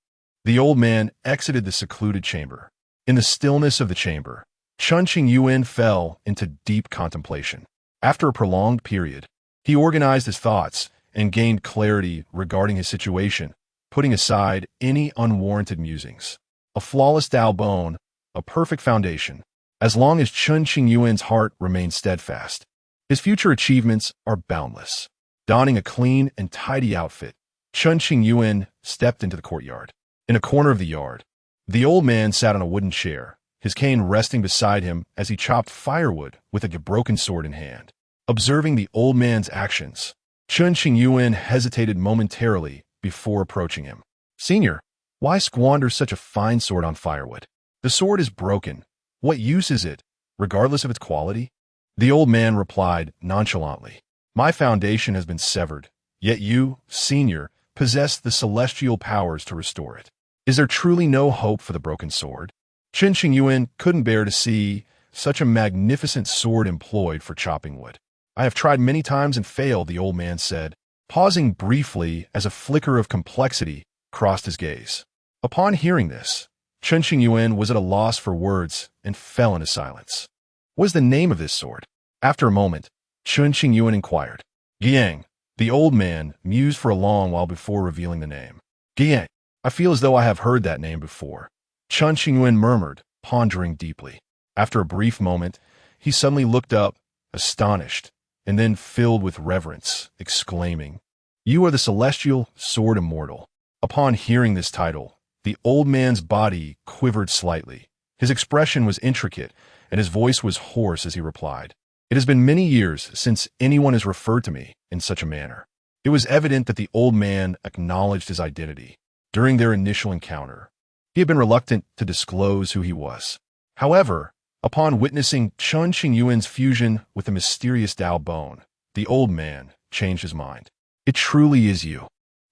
the old man exited the secluded chamber. In the stillness of the chamber, Chen Qingyuan fell into deep contemplation. After a prolonged period, he organized his thoughts and gained clarity regarding his situation, putting aside any unwarranted musings. A flawless Dao bone, a perfect foundation. As long as Chen Qingyuan's heart remains steadfast, his future achievements are boundless. Donning a clean and tidy outfit, Chen Qingyuan stepped into the courtyard. In a corner of the yard, the old man sat on a wooden chair, his cane resting beside him as he chopped firewood with a broken sword in hand. Observing the old man's actions, Chen Qingyuan hesitated momentarily before approaching him. "Senior, why squander such a fine sword on firewood? The sword is broken. What use is it, regardless of its quality?" The old man replied nonchalantly, "My foundation has been severed, yet you, senior, possess the celestial powers to restore it. Is there truly no hope for the broken sword?" Chen Qingyuan couldn't bear to see such a magnificent sword employed for chopping wood. "I have tried many times and failed," the old man said, pausing briefly as a flicker of complexity crossed his gaze. Upon hearing this, Chen Qingyuan was at a loss for words and fell into silence. "What is the name of this sword?" After a moment, Chen Qingyuan inquired. "Giang." The old man mused for a long while before revealing the name. "Giang. I feel as though I have heard that name before," Chen Qingyuan murmured, pondering deeply. After a brief moment, he suddenly looked up, astonished, and then filled with reverence, exclaiming, "You are the celestial sword immortal." Upon hearing this title, the old man's body quivered slightly. His expression was intricate, and his voice was hoarse as he replied, "It has been many years since anyone has referred to me in such a manner." It was evident that the old man acknowledged his identity. During their initial encounter, he had been reluctant to disclose who he was. However, upon witnessing Chen Qingyuan's fusion with the mysterious Dao bone, the old man changed his mind. "It truly is you."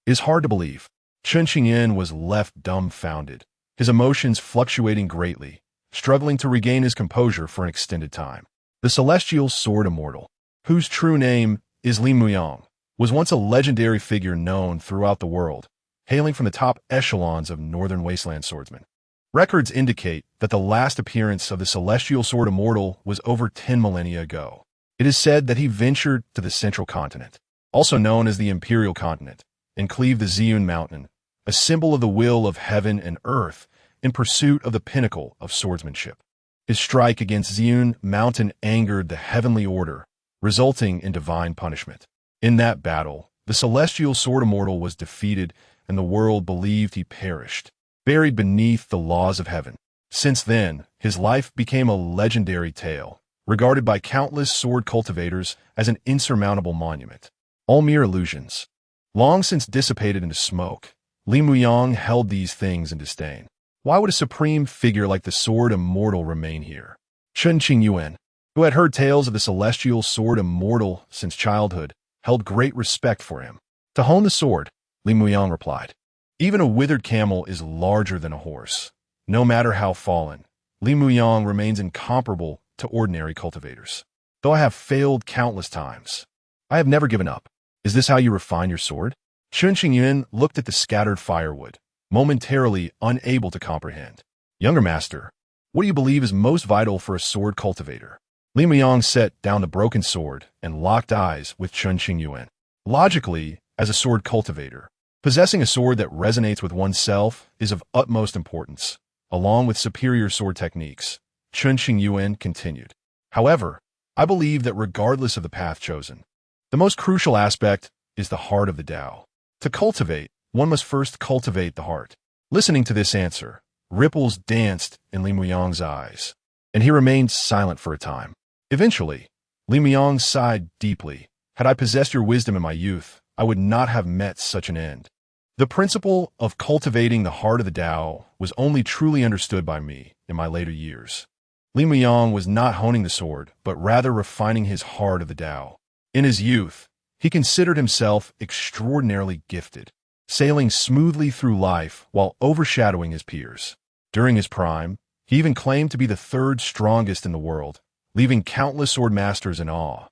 It is hard to believe. Chen Qingyuan was left dumbfounded, his emotions fluctuating greatly, struggling to regain his composure for an extended time. The celestial sword immortal, whose true name is Li Muyang, was once a legendary figure known throughout the world, hailing from the top echelons of northern wasteland swordsmen. Records indicate that the last appearance of the celestial sword immortal was over 10 millennia ago. It is said that he ventured to the central continent, also known as the Imperial Continent, and cleaved the Ziyun Mountain, a symbol of the will of heaven and earth, in pursuit of the pinnacle of swordsmanship. His strike against Ziyun Mountain angered the heavenly order, resulting in divine punishment. In that battle, the celestial sword immortal was defeated, and the world believed he perished, buried beneath the laws of heaven. Since then, his life became a legendary tale, regarded by countless sword cultivators as an insurmountable monument. All mere illusions. Long since dissipated into smoke, Li Muyang held these things in disdain. Why would a supreme figure like the sword immortal remain here? Chen Qingyuan, who had heard tales of the celestial sword immortal since childhood, held great respect for him. "To hone the sword," Li Muyang replied, "even a withered camel is larger than a horse." No matter how fallen, Li Muyang remains incomparable to ordinary cultivators. "Though I have failed countless times, I have never given up. Is this how you refine your sword?" Chen Qingyuan looked at the scattered firewood, momentarily unable to comprehend. "Younger master, what do you believe is most vital for a sword cultivator?" Li Muyang set down the broken sword and locked eyes with Chen Qingyuan. "Logically, as a sword cultivator, Possessing a sword that resonates with oneself is of utmost importance, along with superior sword techniques, Chen Qingyuan continued. However, I believe that regardless of the path chosen, the most crucial aspect is the heart of the Tao. To cultivate, one must first cultivate the heart. Listening to this answer, ripples danced in Li Muyang's eyes, and he remained silent for a time. Eventually, Li Muyang sighed deeply. Had I possessed your wisdom in my youth, I would not have met such an end. The principle of cultivating the heart of the Tao was only truly understood by me in my later years. Li Muyang was not honing the sword, but rather refining his heart of the Tao. In his youth, he considered himself extraordinarily gifted, sailing smoothly through life while overshadowing his peers. During his prime, he even claimed to be the third strongest in the world, leaving countless sword masters in awe.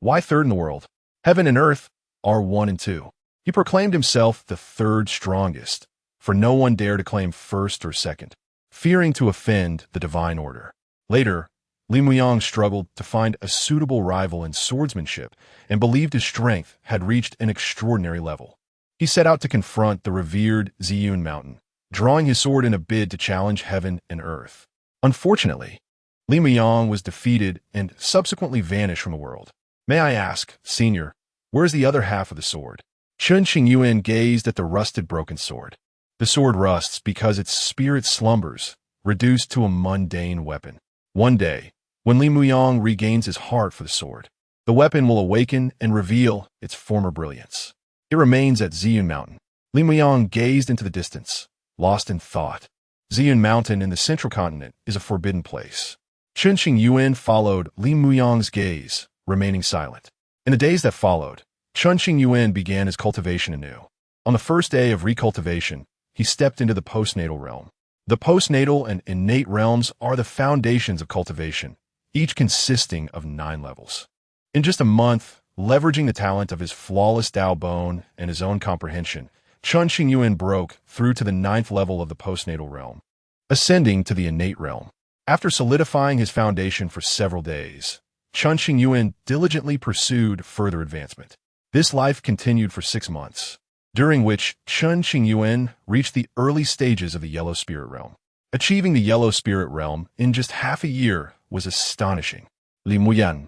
Why third in the world? Heaven and earth are one and two. He proclaimed himself the third strongest, for no one dared to claim first or second, fearing to offend the divine order. Later, Li Muyang struggled to find a suitable rival in swordsmanship and believed his strength had reached an extraordinary level. He set out to confront the revered Ziyun mountain, drawing his sword in a bid to challenge heaven and earth. Unfortunately, Li Muyang was defeated and subsequently vanished from the world. May I ask, Senior, where is the other half of the sword? Chen Qingyuan gazed at the rusted broken sword. The sword rusts because its spirit slumbers, reduced to a mundane weapon. One day, when Li Muyang regains his heart for the sword, the weapon will awaken and reveal its former brilliance. It remains at Ziyun Mountain. Li Muyang gazed into the distance, lost in thought. Ziyun Mountain in the central continent is a forbidden place. Chen Qingyuan followed Li Muyang's gaze, remaining silent. In the days that followed, Chen Qingyuan began his cultivation anew. On the first day of recultivation, he stepped into the postnatal realm. The postnatal and innate realms are the foundations of cultivation, each consisting of 9 levels. In just a month, leveraging the talent of his flawless Tao bone and his own comprehension, Chen Qingyuan broke through to the 9th level of the postnatal realm, ascending to the innate realm. After solidifying his foundation for several days, Chen Qingyuan diligently pursued further advancement. This life continued for 6 months, during which Chen Qingyuan reached the early stages of the Yellow Spirit Realm. Achieving the Yellow Spirit Realm in just half a year was astonishing. Li Muyang,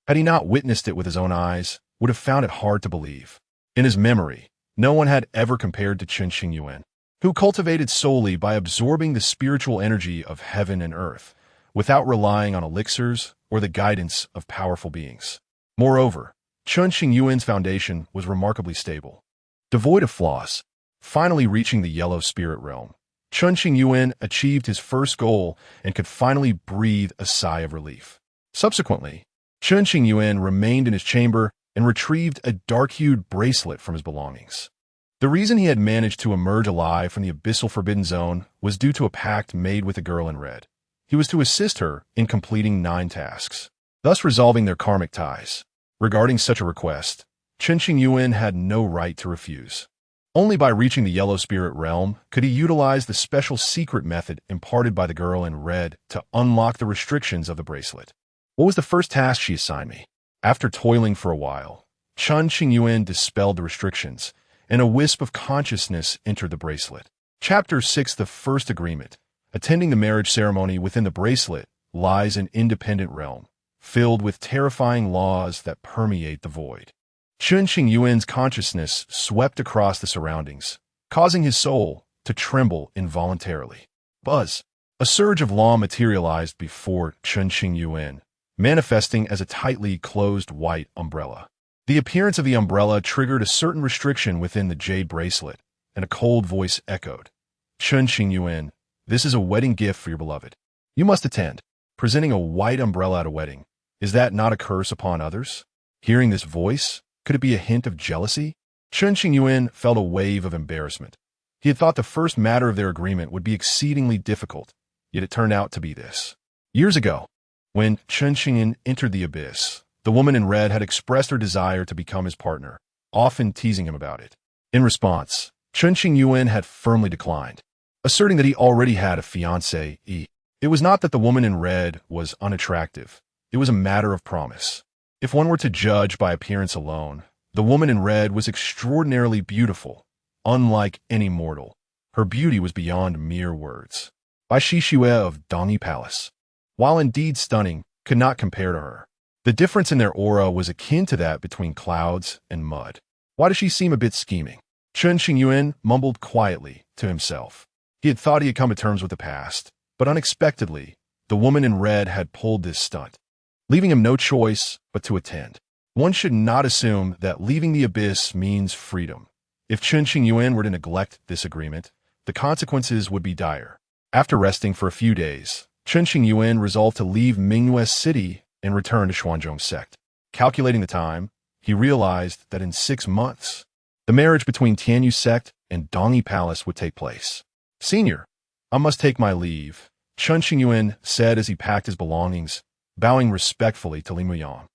had he not witnessed it with his own eyes, would have found it hard to believe. In his memory, no one had ever compared to Chen Qingyuan, who cultivated solely by absorbing the spiritual energy of heaven and earth, without relying on elixirs or the guidance of powerful beings. Moreover, Chen Qingyuan's foundation was remarkably stable, devoid of flaws. Finally reaching the Yellow Spirit Realm, Chen Qingyuan achieved his first goal and could finally breathe a sigh of relief. Subsequently, Chen Qingyuan remained in his chamber and retrieved a dark-hued bracelet from his belongings. The reason he had managed to emerge alive from the abyssal forbidden zone was due to a pact made with the girl in red. He was to assist her in completing 9 tasks, thus resolving their karmic ties. Regarding such a request, Chen Qingyuan had no right to refuse. Only by reaching the Yellow Spirit Realm could he utilize the special secret method imparted by the girl in red to unlock the restrictions of the bracelet. What was the first task she assigned me? After toiling for a while, Chen Qingyuan dispelled the restrictions, and a wisp of consciousness entered the bracelet. Chapter 6: The First Agreement. Attending the marriage ceremony within the bracelet lies an independent realm, filled with terrifying laws that permeate the void. Chen Qingyuan's consciousness swept across the surroundings, causing his soul to tremble involuntarily. Buzz! A surge of law materialized before Chen Qingyuan, manifesting as a tightly closed white umbrella. The appearance of the umbrella triggered a certain restriction within the jade bracelet, and a cold voice echoed. Chen Qingyuan, this is a wedding gift for your beloved. You must attend. Presenting a white umbrella at a wedding, is that not a curse upon others? Hearing this voice, could it be a hint of jealousy? Chen Qingyuan felt a wave of embarrassment. He had thought the first matter of their agreement would be exceedingly difficult, yet it turned out to be this. Years ago, when Chen Qingyuan entered the abyss, the woman in red had expressed her desire to become his partner, often teasing him about it. In response, Chen Qingyuan had firmly declined, asserting that he already had a fiancée. It was not that the woman in red was unattractive. It was a matter of promise. If one were to judge by appearance alone, the woman in red was extraordinarily beautiful, unlike any mortal. Her beauty was beyond mere words. Bai Shixue of Dongyi Palace, while indeed stunning, could not compare to her. The difference in their aura was akin to that between clouds and mud. Why does she seem a bit scheming? Chen Qingyuan mumbled quietly to himself. He had thought he had come to terms with the past, but unexpectedly, the woman in red had pulled this stunt, leaving him no choice but to attend. One should not assume that leaving the abyss means freedom. If Chen Qingyuan were to neglect this agreement, the consequences would be dire. After resting for a few days, Chen Qingyuan resolved to leave Mingyue City and return to Xuanzhong sect. Calculating the time, he realized that in 6 months, the marriage between Tianyu sect and Dongyi Palace would take place. "Senior, I must take my leave," Chen Qingyuan said as he packed his belongings, bowing respectfully to Li Muyang,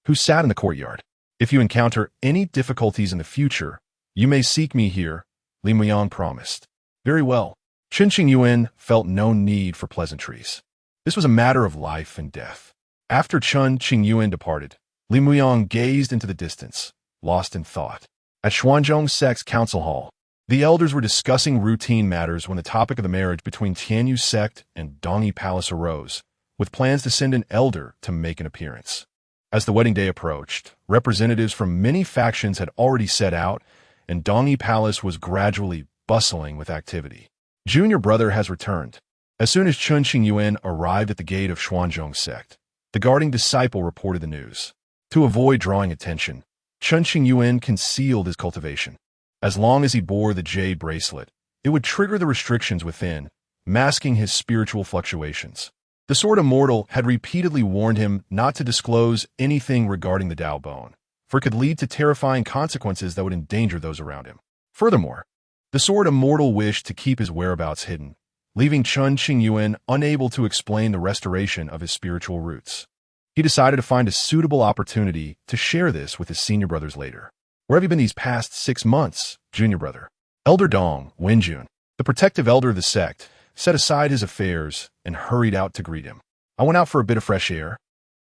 who sat in the courtyard. "If you encounter any difficulties in the future, you may seek me here," Li Muyang promised. "Very well." Chen Qingyuan felt no need for pleasantries. This was a matter of life and death. After Chen Qingyuan departed, Li Muyang gazed into the distance, lost in thought. At Xuanzhong sect's council hall, the elders were discussing routine matters when the topic of the marriage between Tianyu sect and Dongyi Palace arose, with plans to send an elder to make an appearance. As the wedding day approached, representatives from many factions had already set out, and Dongyi Palace was gradually bustling with activity. "Junior brother has returned." As soon as Chen Qingyuan arrived at the gate of Xuanzhong sect, the guarding disciple reported the news. To avoid drawing attention, Chen Qingyuan concealed his cultivation. As long as he bore the jade bracelet, it would trigger the restrictions within, masking his spiritual fluctuations. The Sword Immortal had repeatedly warned him not to disclose anything regarding the Dao Bone, for it could lead to terrifying consequences that would endanger those around him. Furthermore, the Sword Immortal wished to keep his whereabouts hidden, leaving Chen Qingyuan unable to explain the restoration of his spiritual roots. He decided to find a suitable opportunity to share this with his senior brothers later. "Where have you been these past 6 months, junior brother?" Elder Dong, Wenjun, the protective elder of the sect, set aside his affairs and hurried out to greet him. "I went out for a bit of fresh air,"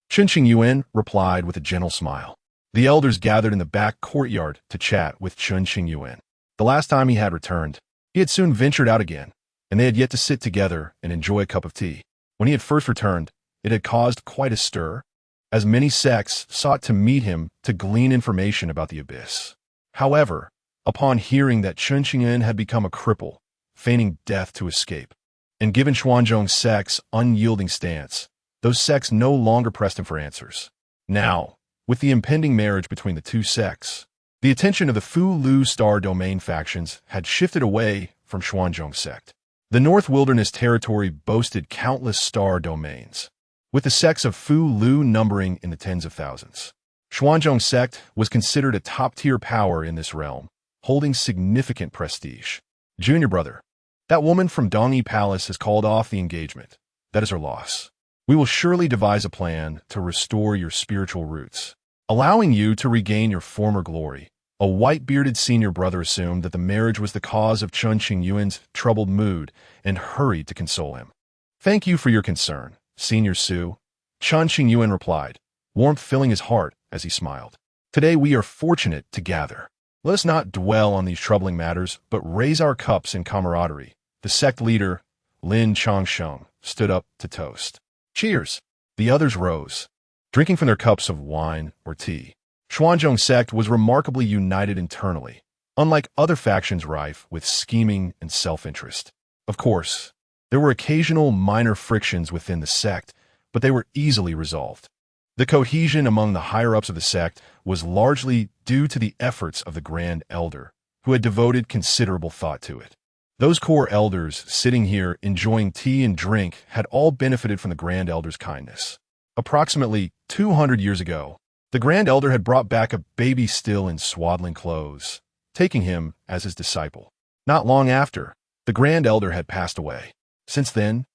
Chen Qingyuan replied with a gentle smile. The elders gathered in the back courtyard to chat with Chen Qingyuan. The last time he had returned, he had soon ventured out again, and they had yet to sit together and enjoy a cup of tea. When he had first returned, it had caused quite a stir, as many sects sought to meet him to glean information about the abyss. However, upon hearing that Chen Qingyuan had become a cripple, feigning death to escape, and given Xuanzhong sect's unyielding stance, those sects no longer pressed him for answers. Now, with the impending marriage between the two sects, the attention of the Fu Lu Star Domain factions had shifted away from Xuanzhong sect. The North Wilderness territory boasted countless star domains, with the sects of Fu Lu numbering in the tens of thousands. Xuanzhong sect was considered a top-tier power in this realm, holding significant prestige. "Junior brother, that woman from Dongyi Palace has called off the engagement. That is her loss. We will surely devise a plan to restore your spiritual roots, allowing you to regain your former glory." A white-bearded senior brother assumed that the marriage was the cause of Chen Qingyuan's troubled mood and hurried to console him. "Thank you for your concern, Senior Su," Chen Qingyuan replied, warmth filling his heart as he smiled. "Today we are fortunate to gather. Let us not dwell on these troubling matters, but raise our cups in camaraderie." The sect leader, Lin Changsheng, stood up to toast. "Cheers!" The others rose, drinking from their cups of wine or tea. Xuanzhong sect was remarkably united internally, unlike other factions rife with scheming and self-interest. Of course, there were occasional minor frictions within the sect, but they were easily resolved. The cohesion among the higher-ups of the sect was largely due to the efforts of the Grand Elder, who had devoted considerable thought to it. Those core elders sitting here enjoying tea and drink had all benefited from the Grand Elder's kindness. Approximately 200 years ago, the Grand Elder had brought back a baby still in swaddling clothes, taking him as his disciple. Not long after, the Grand Elder had passed away. Since then,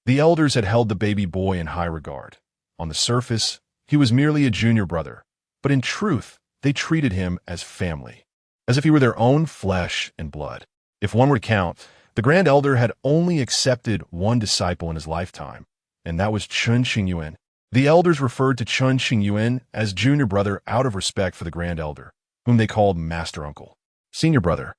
the elders had held the baby boy in high regard. On the surface, he was merely a junior brother, but in truth, they treated him as family, as if he were their own flesh and blood. If one were to count, the Grand Elder had only accepted one disciple in his lifetime, and that was Chen Qingyuan. The elders referred to Chen Qingyuan as junior brother out of respect for the Grand Elder, whom they called Master Uncle. "Senior brother,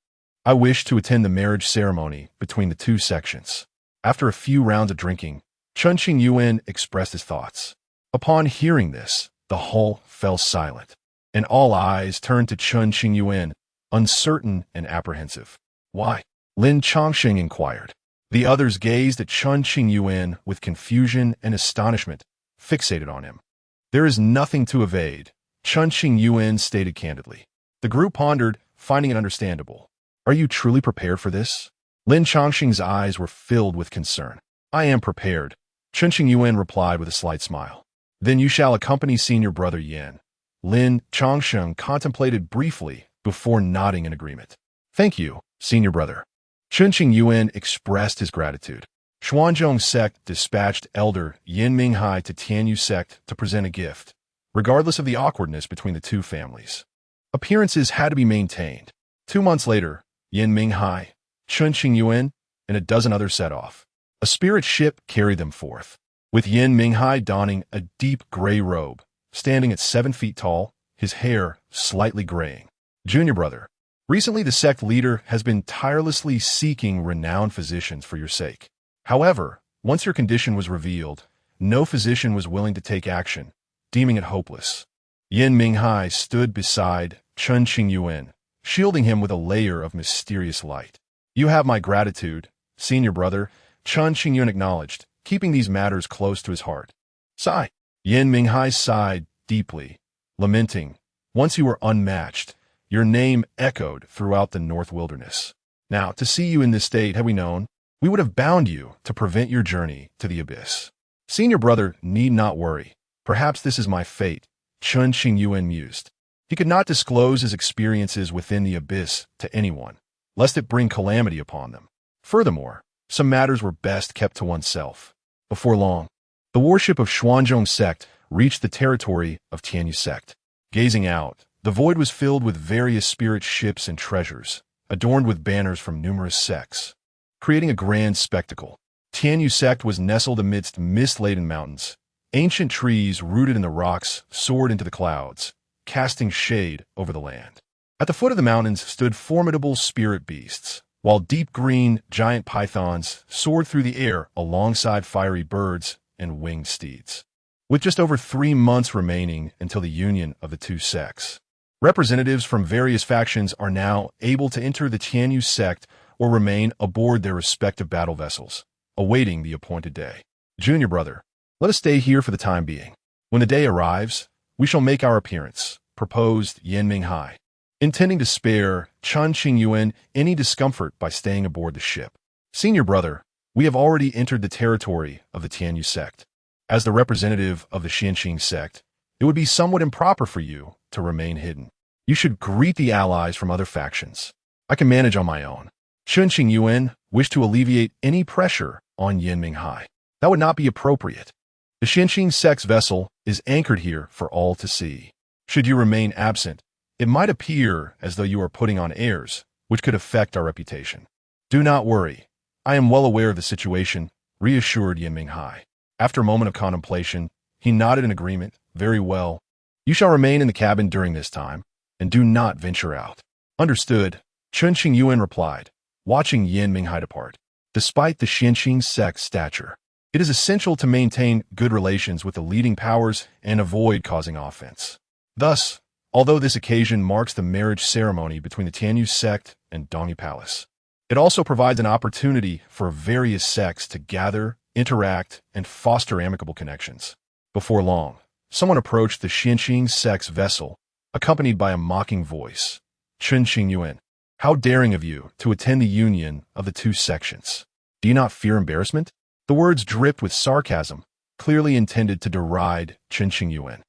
I wish to attend the marriage ceremony between the two sections. After a few rounds of drinking, Chen Qingyuan expressed his thoughts. Upon hearing this, the hall fell silent, and all eyes turned to Chen Qingyuan, uncertain and apprehensive. Why? Lin Chongsheng inquired. The others gazed at Chen Qingyuan with confusion and astonishment, fixated on him. There is nothing to evade, Chen Qingyuan stated candidly. The group pondered, finding it understandable. Are you truly prepared for this? Lin Chongsheng's eyes were filled with concern. I am prepared, Chen Qingyuan replied with a slight smile. Then you shall accompany senior brother Yan. Lin Chongsheng contemplated briefly before nodding in agreement. Thank you, senior brother. Chen Qingyuan expressed his gratitude. Xuanzhong sect dispatched elder Yin Minghai to Tianyu sect to present a gift, regardless of the awkwardness between the two families. Appearances had to be maintained. 2 months later, Yin Minghai, Chen Qingyuan, and a dozen others set off. A spirit ship carried them forth, with Yin Minghai donning a deep gray robe, standing at 7 feet tall, his hair slightly graying. Junior brother, recently the sect leader has been tirelessly seeking renowned physicians for your sake. However, once your condition was revealed, no physician was willing to take action, deeming it hopeless. Yin Minghai stood beside Chen Qingyuan, shielding him with a layer of mysterious light. You have my gratitude, senior brother, Chen Qingyuan acknowledged, keeping these matters close to his heart. Sigh. Yin Minghai sighed deeply, lamenting, once you were unmatched, your name echoed throughout the North Wilderness. Now, to see you in this state, had we known, we would have bound you to prevent your journey to the abyss. Senior brother need not worry. Perhaps this is my fate, Chen Qingyuan mused. He could not disclose his experiences within the abyss to anyone, lest it bring calamity upon them. Furthermore, some matters were best kept to oneself. Before long, the warship of Xuanzhong sect reached the territory of Tianyu sect. Gazing out, the void was filled with various spirit ships and treasures, adorned with banners from numerous sects, creating a grand spectacle. Tianyu sect was nestled amidst mist-laden mountains. Ancient trees rooted in the rocks soared into the clouds, casting shade over the land. At the foot of the mountains stood formidable spirit beasts, while deep green giant pythons soared through the air alongside fiery birds and winged steeds. With just over 3 months remaining until the union of the two sects, representatives from various factions are now able to enter the Tianyu sect or remain aboard their respective battle vessels, awaiting the appointed day. Junior brother, let us stay here for the time being. When the day arrives, we shall make our appearance, proposed Yin Minghai, intending to spare Chen Qingyuan any discomfort by staying aboard the ship. Senior brother, we have already entered the territory of the Tianyu sect. As the representative of the Xianqing sect, it would be somewhat improper for you to remain hidden. You should greet the allies from other factions. I can manage on my own. Chen Qingyuan wished to alleviate any pressure on Yin Minghai. That would not be appropriate. The Xianqing sect's vessel is anchored here for all to see. Should you remain absent, it might appear as though you are putting on airs, which could affect our reputation. Do not worry. I am well aware of the situation, reassured Yin Minghai. After a moment of contemplation, he nodded in agreement. Very well. You shall remain in the cabin during this time, and do not venture out. Understood, Chen Qingyuan replied, watching Yin Minghai depart. Despite the Xianqing sect's stature, it is essential to maintain good relations with the leading powers and avoid causing offense. Thus, although this occasion marks the marriage ceremony between the Tianyu sect and Dongyi Palace, it also provides an opportunity for various sects to gather, interact, and foster amicable connections. Before long, someone approached the Xianqing sect's vessel, accompanied by a mocking voice. Chen Qingyuan, how daring of you to attend the union of the two sections. Do you not fear embarrassment? The words dripped with sarcasm, clearly intended to deride Chen Qingyuan.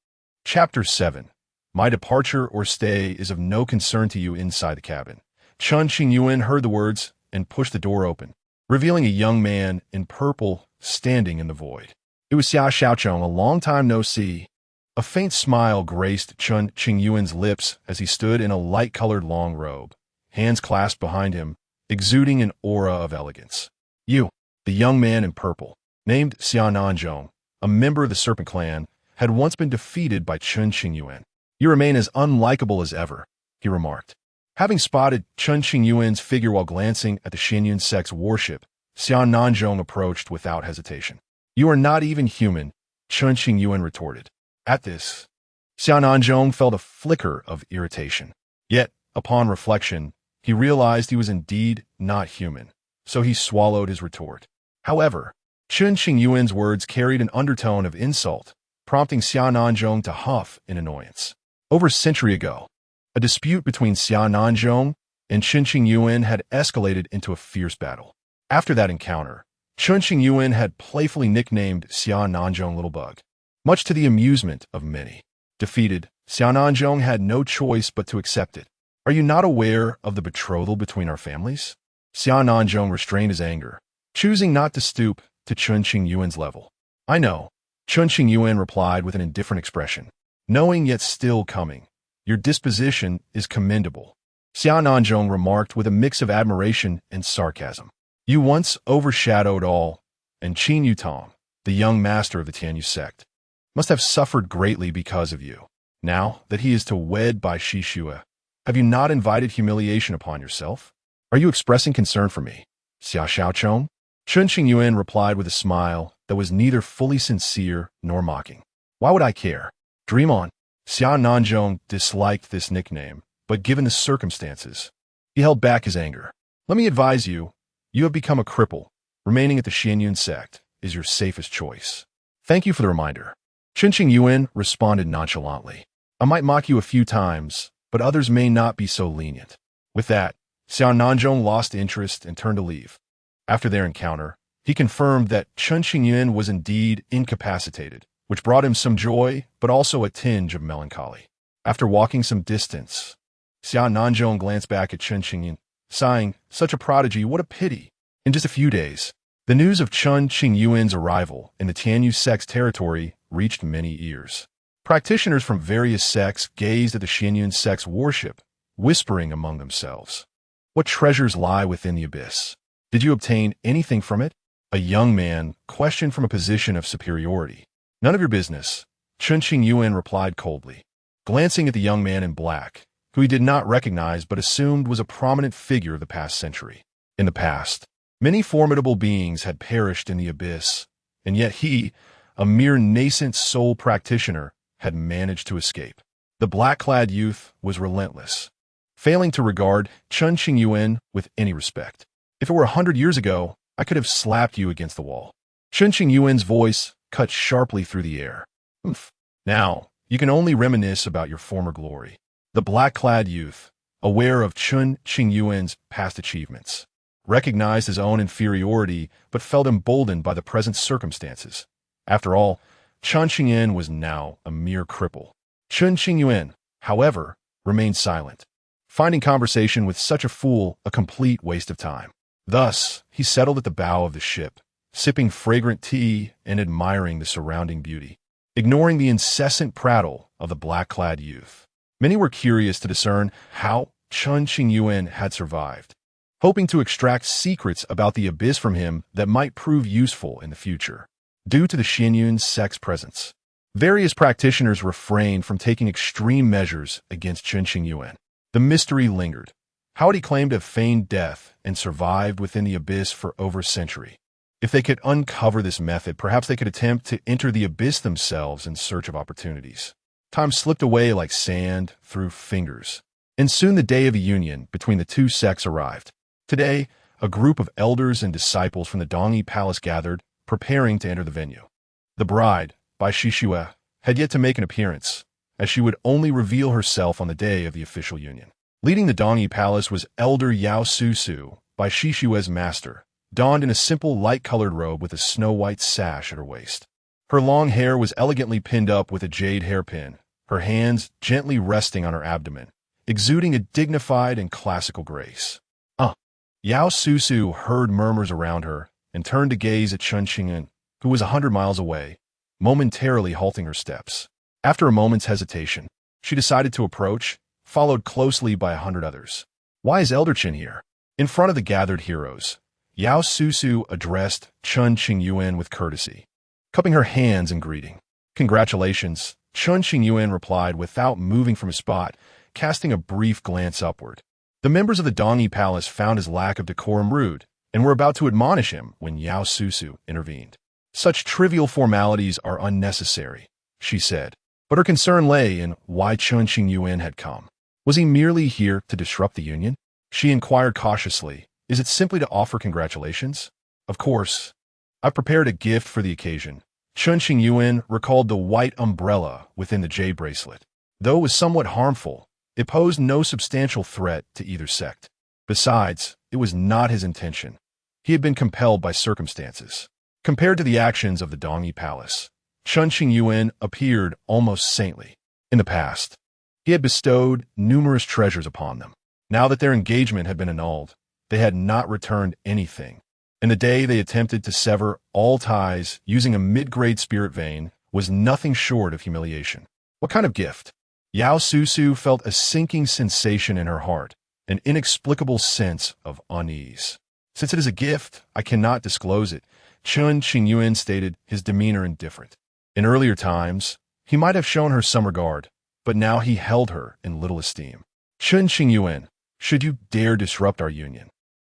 Chapter 7. My departure or stay is of no concern to you inside the cabin. Chen Qingyuan heard the words and pushed the door open, revealing a young man in purple standing in the void. It was Xia Xiaochong, a long time no see. A faint smile graced Chen Qingyuan's lips as he stood in a light-colored long robe, hands clasped behind him, exuding an aura of elegance. You, the young man in purple, named Xia Nanzhong, a member of the Serpent Clan, had once been defeated by Chen Qingyuan. You remain as unlikable as ever, he remarked. Having spotted Chen Qingyuan's figure while glancing at the Xianyun sect's warship, Xiao Nanzhong approached without hesitation. "You are not even human," Chen Qingyuan retorted. At this, Xiao Nanzhong felt a flicker of irritation. Yet, upon reflection, he realized he was indeed not human, so he swallowed his retort. However, Chen Qingyuan's words carried an undertone of insult, prompting Xiao Nanzhong to huff in annoyance. Over a century ago, a dispute between Xiao Nanzhong and Chen Qingyuan had escalated into a fierce battle. After that encounter, Chen Qingyuan had playfully nicknamed Xiao Nanzhong Little Bug, much to the amusement of many. Defeated, Xiao Nanzhong had no choice but to accept it. "Are you not aware of the betrothal between our families?" Xiao Nanzhong restrained his anger, choosing not to stoop to Chen Qingyuan's level. "I know," Chen Qingyuan replied with an indifferent expression, knowing yet still coming. "Your disposition is commendable," Xiao Nanzhong remarked with a mix of admiration and sarcasm. "You once overshadowed all, and Qin Yutom, the young master of the Tianyu sect, must have suffered greatly because of you. Now that he is to wed by Shishua, have you not invited humiliation upon yourself? Are you expressing concern for me, Xiao Xiaochong?" Chen Qingyuan replied with a smile that was neither fully sincere nor mocking. "Why would I care? Dream on." Xiao Nanzhong disliked this nickname, but given the circumstances, he held back his anger. "Let me advise you, you have become a cripple. Remaining at the Xianyun sect is your safest choice." "Thank you for the reminder," Chen Qingyuan responded nonchalantly. "I might mock you a few times, but others may not be so lenient." With that, Xiao Nanzhong lost interest and turned to leave. After their encounter, he confirmed that Chen Qingyuan was indeed incapacitated, which brought him some joy, but also a tinge of melancholy. After walking some distance, Xiao Nanzhong glanced back at Chen Qingyuan, sighing, "Such a prodigy, what a pity." In just a few days, the news of Chen Qingyuan's arrival in the Tianyu sect's territory reached many ears. Practitioners from various sects gazed at the Xianyun sect's warship, whispering among themselves, "What treasures lie within the abyss? Did you obtain anything from it?" A young man questioned from a position of superiority. "None of your business," Chen Qingyuan replied coldly, glancing at the young man in black, who he did not recognize but assumed was a prominent figure of the past century. In the past, many formidable beings had perished in the abyss, and yet he, a mere nascent soul practitioner, had managed to escape. The black-clad youth was relentless, failing to regard Chen Qingyuan with any respect. "If it were 100 years ago, I could have slapped you against the wall." Chen Qingyuan's voice cut sharply through the air. "Humph. Now, you can only reminisce about your former glory." The black-clad youth, aware of Chen Qingyuan's past achievements, recognized his own inferiority but felt emboldened by the present circumstances. After all, Chen Qingyuan was now a mere cripple. Chen Qingyuan, however, remained silent, finding conversation with such a fool a complete waste of time. Thus, he settled at the bow of the ship, sipping fragrant tea and admiring the surrounding beauty, ignoring the incessant prattle of the black-clad youth. Many were curious to discern how Chen Qingyuan had survived, hoping to extract secrets about the abyss from him that might prove useful in the future. Due to the Xianyun sect's presence, various practitioners refrained from taking extreme measures against Chen Qingyuan. The mystery lingered. How had he claimed to have feigned death and survived within the abyss for over a century? If they could uncover this method, perhaps they could attempt to enter the abyss themselves in search of opportunities. Time slipped away like sand through fingers, and soon the day of the union between the two sects arrived. Today, a group of elders and disciples from the Dongyi Palace gathered, preparing to enter the venue. The bride, by Shishua, had yet to make an appearance, as she would only reveal herself on the day of the official union. Leading the Dongyi Palace was Elder Yao Susu, by Shishua's master, donned in a simple light-colored robe with a snow-white sash at her waist. Her long hair was elegantly pinned up with a jade hairpin, her hands gently resting on her abdomen, exuding a dignified and classical grace. Yao Susu heard murmurs around her and turned to gaze at Chen Qingyuan, who was 100 miles away, momentarily halting her steps. After a moment's hesitation, she decided to approach, followed closely by 100 others. "Why is Elder Chen here?" In front of the gathered heroes, Yao Susu addressed Chen Qingyuan with courtesy, cupping her hands in greeting. "Congratulations," Chen Qingyuan replied without moving from his spot, casting a brief glance upward. The members of the Dongyi Palace found his lack of decorum rude and were about to admonish him when Yao Susu intervened. Such trivial formalities are unnecessary, she said, but her concern lay in why Chen Qingyuan had come. Was he merely here to disrupt the union? She inquired cautiously, is it simply to offer congratulations? Of course. I've prepared a gift for the occasion. Chen Qingyuan recalled the white umbrella within the jade bracelet. Though it was somewhat harmful, it posed no substantial threat to either sect. Besides, it was not his intention. He had been compelled by circumstances. Compared to the actions of the Dongyi Palace, Chen Qingyuan appeared almost saintly. In the past, he had bestowed numerous treasures upon them. Now that their engagement had been annulled, they had not returned anything. And the day they attempted to sever all ties using a mid-grade spirit vein was nothing short of humiliation. What kind of gift? Yao Susu felt a sinking sensation in her heart, an inexplicable sense of unease. Since it is a gift, I cannot disclose it, Chen Qingyuan stated, his demeanor indifferent. In earlier times, he might have shown her some regard, but now he held her in little esteem. Chen Qingyuan, should you dare disrupt our union,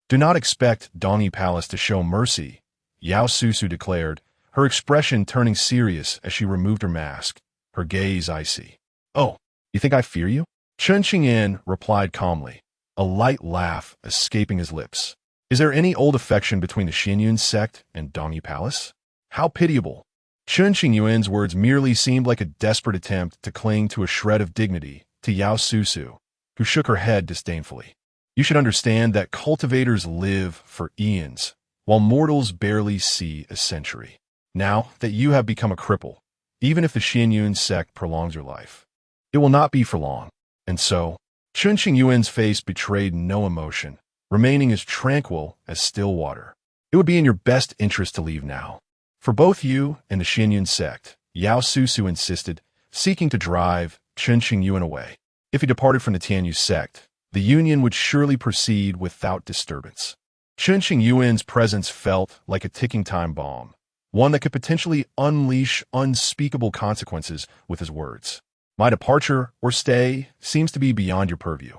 do not expect Dongyi Palace to show mercy, Yao Susu declared, her expression turning serious as she removed her mask, her gaze icy. Oh, you think I fear you? Chen Qingyuan replied calmly, a light laugh escaping his lips. Is there any old affection between the Xianyun sect and Dongyi Palace? How pitiable. Chen Qingyuan's words merely seemed like a desperate attempt to cling to a shred of dignity to Yao Susu, who shook her head disdainfully. You should understand that cultivators live for eons, while mortals barely see a century. Now that you have become a cripple, even if the Xianyun sect prolongs your life, it will not be for long. And so, Chen Qingyuan's face betrayed no emotion, remaining as tranquil as still water. It would be in your best interest to leave now. For both you and the Xianyun sect, Yao Susu insisted, seeking to drive Chen Qingyuan away. If he departed from the Tianyu sect, the union would surely proceed without disturbance. Chen Qingyuan's presence felt like a ticking time bomb, one that could potentially unleash unspeakable consequences with his words. My departure or stay seems to be beyond your purview.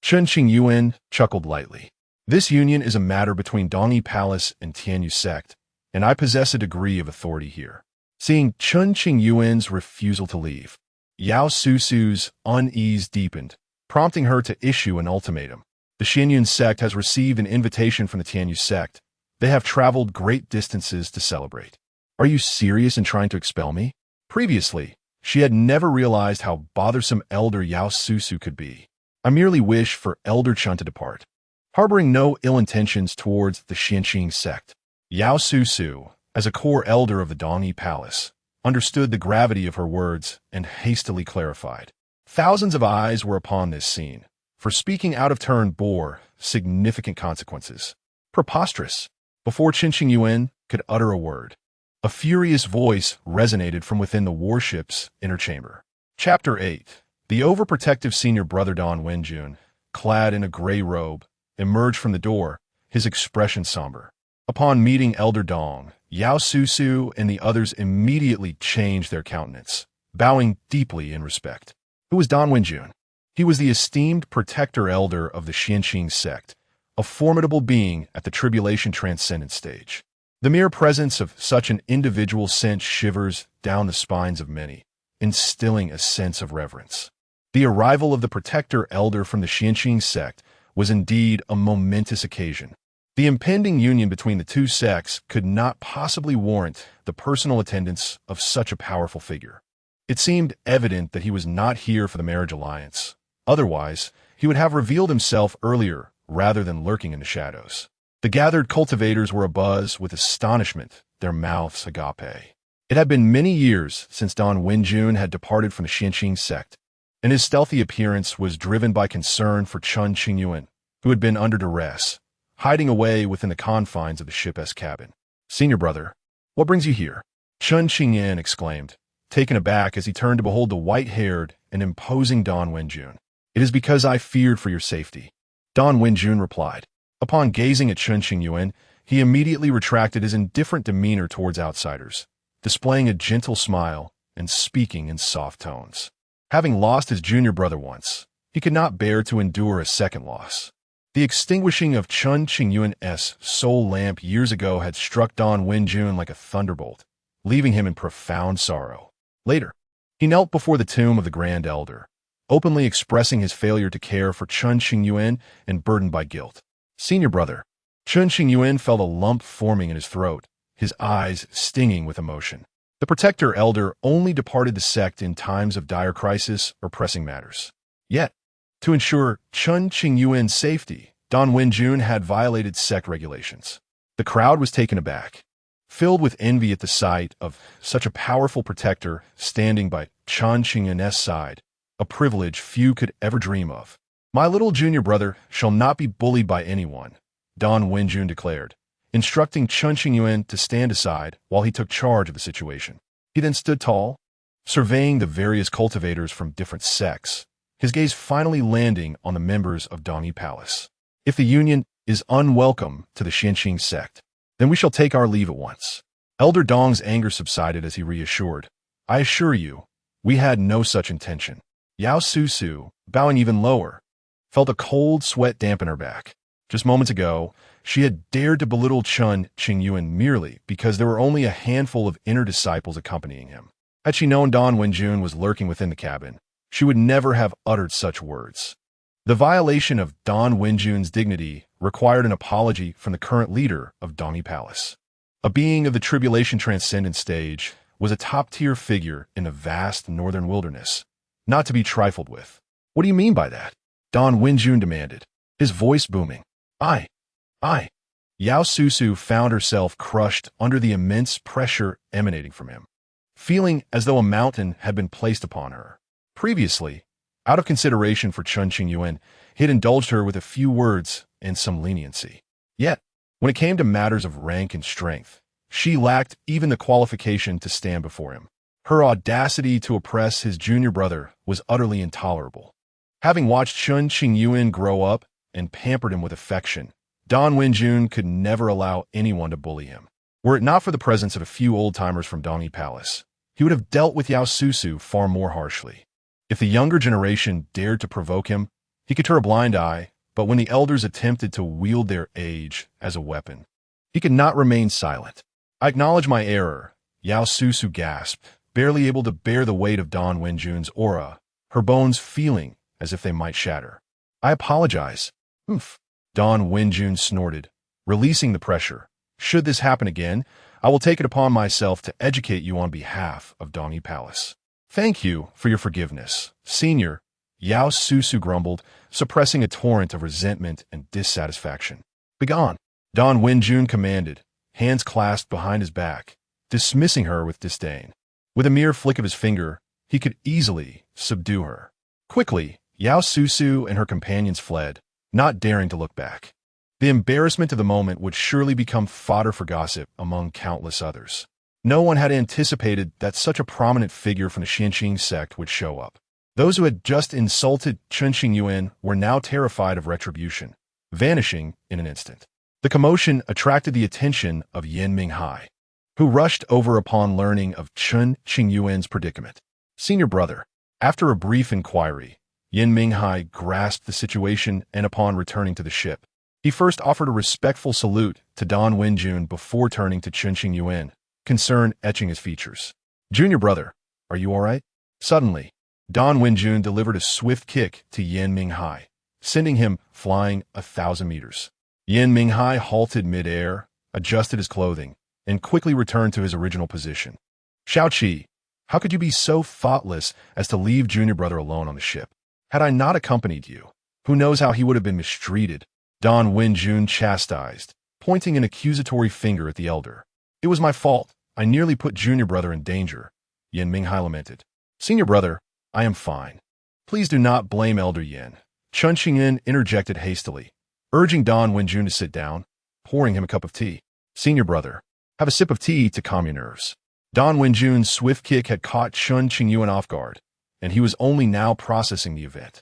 Chen Qingyuan chuckled lightly. This union is a matter between Dongyi Palace and Tianyu sect, and I possess a degree of authority here. Seeing Chen Qingyuan's refusal to leave, Yao Susu's unease deepened, prompting her to issue an ultimatum. The Xianyun sect has received an invitation from the Tianyu sect. They have traveled great distances to celebrate. Are you serious in trying to expel me? Previously, she had never realized how bothersome Elder Yao Susu could be. I merely wish for Elder Chen to depart, harboring no ill intentions towards the Xianqing sect. Yao Susu, as a core elder of the Dongyi Palace, understood the gravity of her words and hastily clarified. Thousands of eyes were upon this scene, for speaking out of turn bore significant consequences. Preposterous. Before Chen Qingyuan could utter a word, a furious voice resonated from within the warship's inner chamber. Chapter 8. The overprotective senior brother Don Wenjun, clad in a gray robe, emerged from the door, his expression somber. Upon meeting Elder Dong, Yao Susu and the others immediately changed their countenance, bowing deeply in respect. Who was Don Wenjun? He was the esteemed protector elder of the Xianqing sect, a formidable being at the tribulation transcendent stage. The mere presence of such an individual sent shivers down the spines of many, instilling a sense of reverence. The arrival of the protector elder from the Xianqing sect was indeed a momentous occasion. The impending union between the two sects could not possibly warrant the personal attendance of such a powerful figure. It seemed evident that he was not here for the marriage alliance. Otherwise, he would have revealed himself earlier rather than lurking in the shadows. The gathered cultivators were abuzz with astonishment, their mouths agape. It had been many years since Don Wenjun had departed from the Xianqing sect, and his stealthy appearance was driven by concern for Chen Qingyuan, who had been under duress, hiding away within the confines of the ship's cabin. Senior brother, what brings you here? Chen Qingyuan exclaimed, taken aback as he turned to behold the white-haired and imposing Don Wenjun. It is because I feared for your safety. Don Wenjun replied. Upon gazing at Chen Qingyuan, he immediately retracted his indifferent demeanor towards outsiders, displaying a gentle smile and speaking in soft tones. Having lost his junior brother once, He could not bear to endure a second loss. The extinguishing of Chen Qingyuan's soul lamp years ago had struck Don Wenjun like a thunderbolt, leaving him in profound sorrow. Later, he knelt before the tomb of the Grand Elder, openly expressing his failure to care for Chen Qingyuan and burdened by guilt. Senior brother, Chen Qingyuan felt a lump forming in his throat, his eyes stinging with emotion. The protector elder only departed the sect in times of dire crisis or pressing matters. Yet, to ensure Chen Qingyuan's safety, Don Wenjun had violated sect regulations. The crowd was taken aback, filled with envy at the sight of such a powerful protector standing by Chen Qingyuan's side, a privilege few could ever dream of. My little junior brother shall not be bullied by anyone, Don Wenjun declared, instructing Chen Qingyuan to stand aside while he took charge of the situation. He then stood tall, surveying the various cultivators from different sects, his gaze finally landing on the members of Dongyi Palace. If the union is unwelcome to the Xianqing sect, then we shall take our leave at once. Elder Dong's anger subsided as he reassured, I assure you, we had no such intention. Yao Susu, bowing even lower, felt a cold sweat dampen her back. Just moments ago, she had dared to belittle Chen Qingyuan merely because there were only a handful of inner disciples accompanying him. Had she known Don Wenjun was lurking within the cabin, she would never have uttered such words. The violation of Don Wenjun's dignity required an apology from the current leader of Dongyi Palace. A being of the tribulation transcendent stage, was a top-tier figure in the vast northern wilderness, not to be trifled with. What do you mean by that? Don Wenjun demanded, his voice booming. I. Yao Susu found herself crushed under the immense pressure emanating from him, feeling as though a mountain had been placed upon her. Previously, out of consideration for Chen Qingyuan, he had indulged her with a few words and some leniency. Yet, when it came to matters of rank and strength, she lacked even the qualification to stand before him. Her audacity to oppress his junior brother was utterly intolerable. Having watched Chen Qingyuan grow up and pampered him with affection, Don Wenjun could never allow anyone to bully him. Were it not for the presence of a few old-timers from Dongyi Palace, he would have dealt with Yao Susu far more harshly. If the younger generation dared to provoke him, he could turn a blind eye, but when the elders attempted to wield their age as a weapon, he could not remain silent. I acknowledge my error, Yao Susu gasped, barely able to bear the weight of Don Wenjun's aura, her bones feeling as if they might shatter. I apologize. Oomph. Don Wenjun snorted, releasing the pressure. Should this happen again, I will take it upon myself to educate you on behalf of Dongyi Palace. Thank you for your forgiveness, Senior, Yao Susu grumbled, suppressing a torrent of resentment and dissatisfaction. Begone, Don Wenjun commanded, hands clasped behind his back, dismissing her with disdain. With a mere flick of his finger, he could easily subdue her. Quickly, Yao Susu and her companions fled, not daring to look back. The embarrassment of the moment would surely become fodder for gossip among countless others. No one had anticipated that such a prominent figure from the Xianqing sect would show up. Those who had just insulted Chen Qingyuan were now terrified of retribution, vanishing in an instant. The commotion attracted the attention of Yan Minghai, who rushed over upon learning of Chen Qingyuan's predicament. Senior brother, after a brief inquiry, Yan Minghai grasped the situation and upon returning to the ship, he first offered a respectful salute to Don Wenjun before turning to Chen Qingyuan, concern etching his features. Junior brother, are you all right? Suddenly, Don Wenjun delivered a swift kick to Yan Minghai, sending him flying 1,000 meters. Yan Minghai halted mid-air, adjusted his clothing, and quickly returned to his original position. Xiaoqi, how could you be so thoughtless as to leave junior brother alone on the ship? Had I not accompanied you, who knows how he would have been mistreated? Don Wenjun chastised, pointing an accusatory finger at the elder. It was my fault. I nearly put junior brother in danger, Yan Minghai lamented. Senior brother, I am fine. Please do not blame Elder Yan. Chen Qingyuan interjected hastily, urging Don Wenjun to sit down, pouring him a cup of tea. Senior brother, have a sip of tea to calm your nerves. Don Wenjun's swift kick had caught Chen Qingyuan off guard, and he was only now processing the event.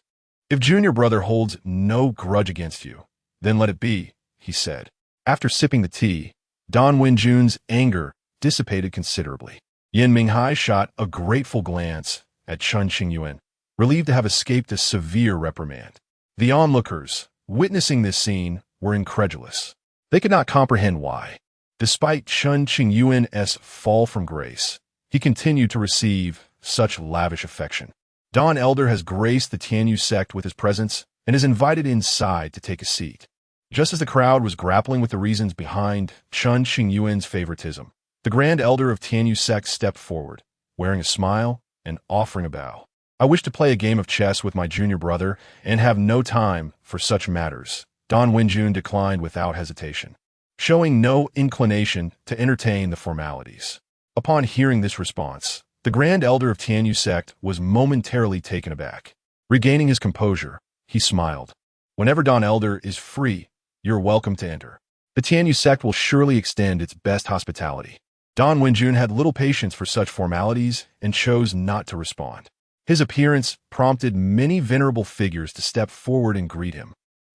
If junior brother holds no grudge against you, then let it be, he said. After sipping the tea, Don Wenjun's anger dissipated considerably. Yan Minghai shot a grateful glance at Chen Qingyuan, relieved to have escaped a severe reprimand. The onlookers, witnessing this scene, were incredulous. They could not comprehend why. Despite Chen Qingyuan's fall from grace, he continued to receive such lavish affection. Don Elder has graced the Tianyu sect with his presence and is invited inside to take a seat. Just as the crowd was grappling with the reasons behind Chen Qingyuan's favoritism, the Grand Elder of Tianyu sect stepped forward, wearing a smile and offering a bow. I wish to play a game of chess with my junior brother and have no time for such matters. Don Wenjun declined without hesitation, showing no inclination to entertain the formalities. Upon hearing this response, the Grand Elder of Tianyu sect was momentarily taken aback. Regaining his composure, he smiled. Whenever Don Elder is free, you're welcome to enter. The Tianyu sect will surely extend its best hospitality. Don Wenjun had little patience for such formalities and chose not to respond. His appearance prompted many venerable figures to step forward and greet him,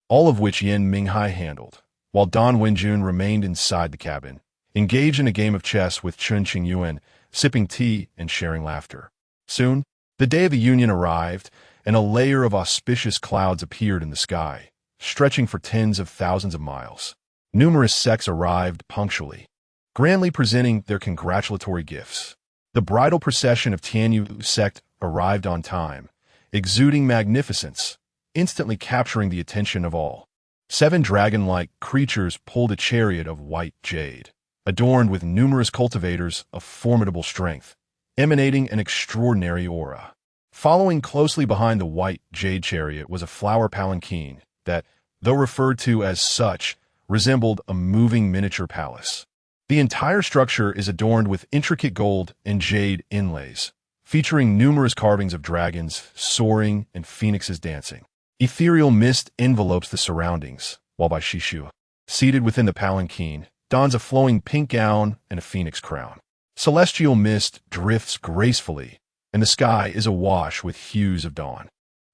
all of which Yen Minghai handled, while Don Wenjun remained inside the cabin, engaged in a game of chess with Chen Qingyuan, sipping tea and sharing laughter. Soon, the day of the union arrived, and a layer of auspicious clouds appeared in the sky, stretching for tens of thousands of miles. Numerous sects arrived punctually, grandly presenting their congratulatory gifts. The bridal procession of Tianyu sect arrived on time, exuding magnificence, instantly capturing the attention of all. 7 dragon-like creatures pulled a chariot of white jade, adorned with numerous cultivators of formidable strength, emanating an extraordinary aura. Following closely behind the white jade chariot was a flower palanquin that, though referred to as such, resembled a moving miniature palace. The entire structure is adorned with intricate gold and jade inlays, featuring numerous carvings of dragons soaring and phoenixes dancing. Ethereal mist envelopes the surroundings, while Bai Shishu, seated within the palanquin, dons a flowing pink gown and a phoenix crown. Celestial mist drifts gracefully, and the sky is awash with hues of dawn.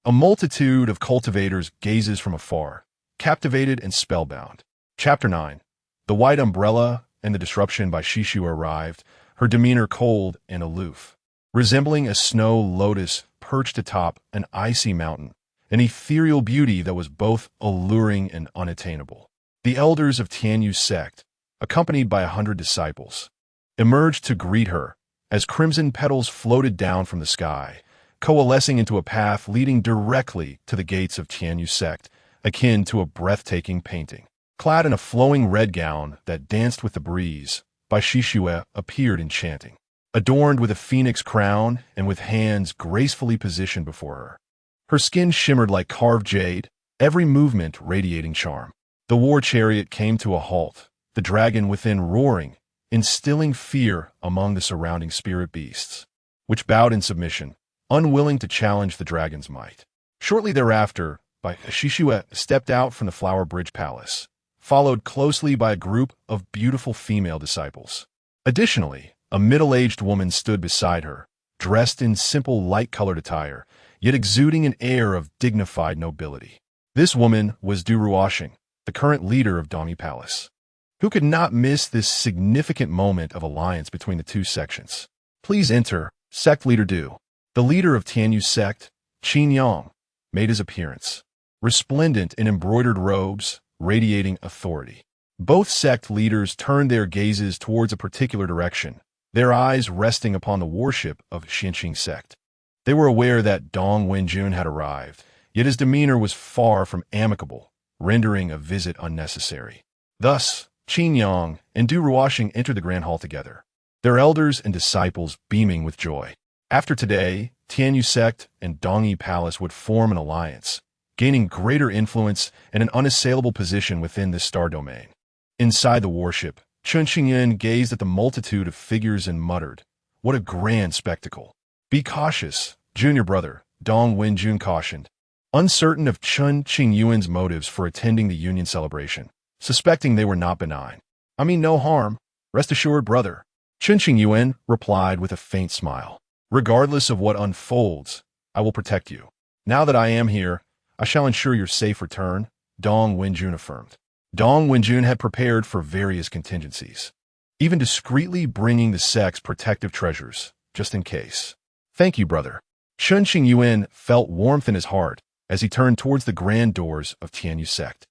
A multitude of cultivators gazes from afar, captivated and spellbound. Chapter 9. The white umbrella and the disruption by Shishu arrived, her demeanor cold and aloof. Resembling a snow lotus perched atop an icy mountain, an ethereal beauty that was both alluring and unattainable. The elders of Tianyu sect, accompanied by 100 disciples, emerged to greet her as crimson petals floated down from the sky, coalescing into a path leading directly to the gates of Tianyu sect, akin to a breathtaking painting. Clad in a flowing red gown that danced with the breeze, Bai Shishue appeared enchanting, adorned with a phoenix crown and with hands gracefully positioned before her. Her skin shimmered like carved jade, every movement radiating charm. The war chariot came to a halt, the dragon within roaring, instilling fear among the surrounding spirit beasts, which bowed in submission, unwilling to challenge the dragon's might. Shortly thereafter, Bai Shishue stepped out from the Flower Bridge Palace, followed closely by a group of beautiful female disciples. Additionally, a middle-aged woman stood beside her, dressed in simple light-colored attire, yet exuding an air of dignified nobility. This woman was Du Ruoxing, the current leader of Dongyi Palace. Who could not miss this significant moment of alliance between the two sections? Please enter, sect leader Du. The leader of Tianyu sect, Qingyuan, made his appearance, resplendent in embroidered robes, radiating authority. Both sect leaders turned their gazes towards a particular direction, their eyes resting upon the worship of Xinqing sect. They were aware that Dong Wenjun had arrived, yet his demeanor was far from amicable, rendering a visit unnecessary. Thus, Qingyuan and Du Ruoxing entered the grand hall together, their elders and disciples beaming with joy. After today, Tianyu sect and Dongyi Palace would form an alliance, gaining greater influence and an unassailable position within this star domain. Inside the warship, Chen Qingyuan gazed at the multitude of figures and muttered, "What a grand spectacle!" "Be cautious, junior brother," Dong Wenjun cautioned, uncertain of Chen Qingyuan's motives for attending the union celebration, suspecting they were not benign. "I mean no harm. Rest assured, brother," Chen Qingyuan replied with a faint smile. "Regardless of what unfolds, I will protect you. Now that I am here, I shall ensure your safe return," Dong Wenjun affirmed. Dong Wenjun had prepared for various contingencies, even discreetly bringing the sect's protective treasures, just in case. "Thank you, brother." Chen Qingyuan felt warmth in his heart as he turned towards the grand doors of Tianyu sect.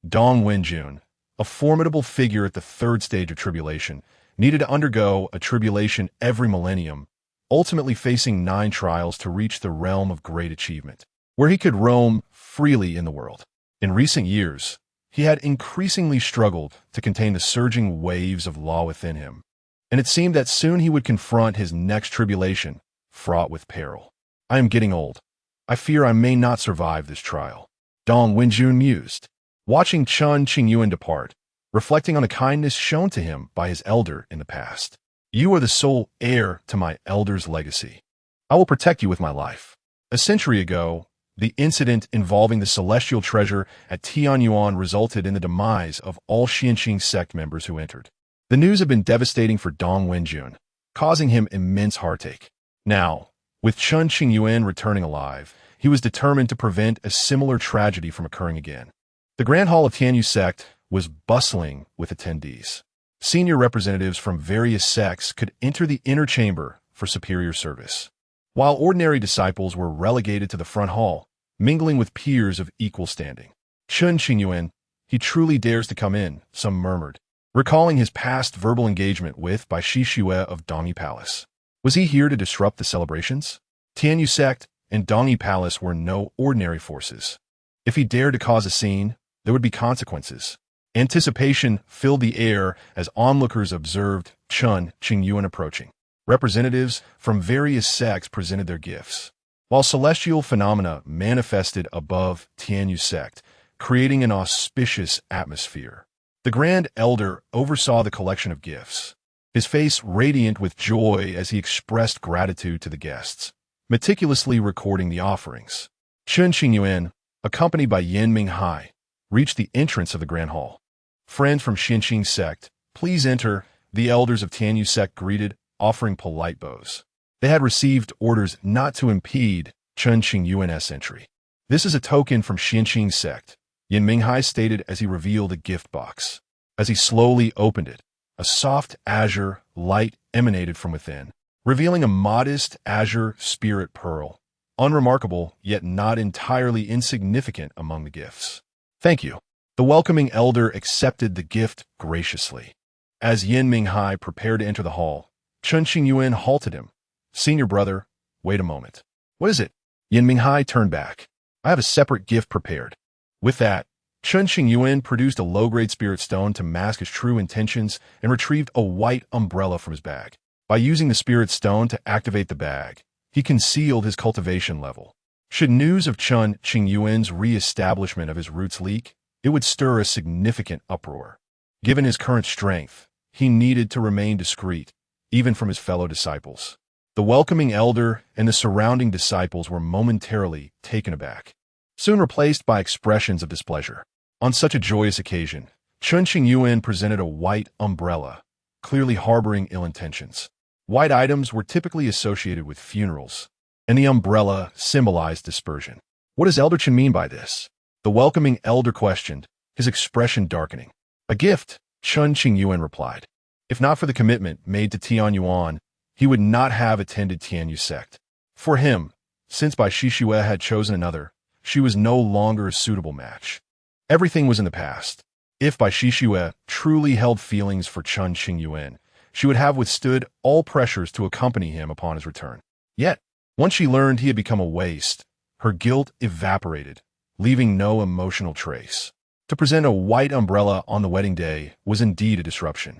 Dong Wenjun, a formidable figure at the third stage of tribulation, needed to undergo a tribulation every millennium, ultimately facing 9 trials to reach the realm of great achievement, where he could roam freely in the world. In recent years, he had increasingly struggled to contain the surging waves of law within him, and it seemed that soon he would confront his next tribulation, fraught with peril. I am getting old. I fear I may not survive this trial, Dong Wenjun mused, watching Chen Qingyuan depart, reflecting on the kindness shown to him by his elder in the past. You are the sole heir to my elder's legacy. I will protect you with my life. A century ago, the incident involving the celestial treasure at Tianyuan resulted in the demise of all Xianqing sect members who entered. The news had been devastating for Dong Wenjun, causing him immense heartache. Now, with Chen Qingyuan returning alive, he was determined to prevent a similar tragedy from occurring again. The Grand Hall of Tianyu sect was bustling with attendees. Senior representatives from various sects could enter the inner chamber for superior service, while ordinary disciples were relegated to the front hall, mingling with peers of equal standing. Chen Qingyuan, he truly dares to come in, some murmured, recalling his past verbal engagement with Bai Shixue of Dongyi Palace. Was he here to disrupt the celebrations? Tianyu sect and Dongyi Palace were no ordinary forces. If he dared to cause a scene, there would be consequences. Anticipation filled the air as onlookers observed Chen Qingyuan approaching. Representatives from various sects presented their gifts, while celestial phenomena manifested above Tianyu sect, creating an auspicious atmosphere. The Grand Elder oversaw the collection of gifts, his face radiant with joy as he expressed gratitude to the guests, meticulously recording the offerings. Chen Qingyuan, accompanied by Yan Minghai, reached the entrance of the Grand Hall. Friends from Xianqing sect, please enter, the elders of Tianyu sect greeted, offering polite bows. They had received orders not to impede Chen Qingyuan's entry. This is a token from Xianqing sect, Yan Minghai stated as he revealed a gift box. As he slowly opened it, a soft azure light emanated from within, revealing a modest azure spirit pearl, unremarkable yet not entirely insignificant among the gifts. Thank you. The welcoming elder accepted the gift graciously. As Yan Minghai prepared to enter the hall, Chen Qingyuan halted him. Senior brother, wait a moment. What is it? Yan Minghai turned back. I have a separate gift prepared. With that, Chen Qingyuan produced a low-grade spirit stone to mask his true intentions and retrieved a white umbrella from his bag. By using the spirit stone to activate the bag, he concealed his cultivation level. Should news of Chen Qingyuan's re-establishment of his roots leak, it would stir a significant uproar. Given his current strength, he needed to remain discreet, even from his fellow disciples. The welcoming elder and the surrounding disciples were momentarily taken aback, soon replaced by expressions of displeasure. On such a joyous occasion, Chen Qingyuan presented a white umbrella, clearly harboring ill intentions. White items were typically associated with funerals, and the umbrella symbolized dispersion. What does Elder Chen mean by this? The welcoming elder questioned, his expression darkening. A gift, Chen Qingyuan replied. If not for the commitment made to Tianyuan, he would not have attended Tianyu sect. For him, since Bai Shixue had chosen another, she was no longer a suitable match. Everything was in the past. If Bai Shixue truly held feelings for Chen Qingyuan, she would have withstood all pressures to accompany him upon his return. Yet, once she learned he had become a waste, her guilt evaporated, leaving no emotional trace. To present a white umbrella on the wedding day was indeed a disruption.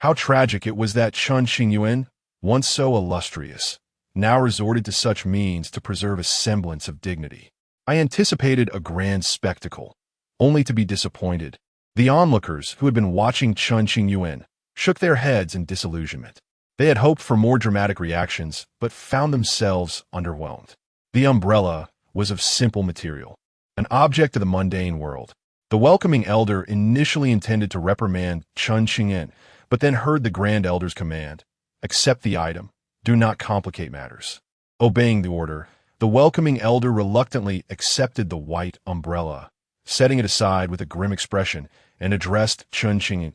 How tragic it was that Chen Qingyuan, once so illustrious, now resorted to such means to preserve a semblance of dignity. I anticipated a grand spectacle, only to be disappointed. The onlookers who had been watching Chen Qingyuan shook their heads in disillusionment. They had hoped for more dramatic reactions, but found themselves underwhelmed. The umbrella was of simple material, an object of the mundane world. The welcoming elder initially intended to reprimand Chen Qingyuan, but then heard the Grand Elder's command, accept the item, do not complicate matters. Obeying the order, the welcoming elder reluctantly accepted the white umbrella, setting it aside with a grim expression, and addressed Chen Qingyuan.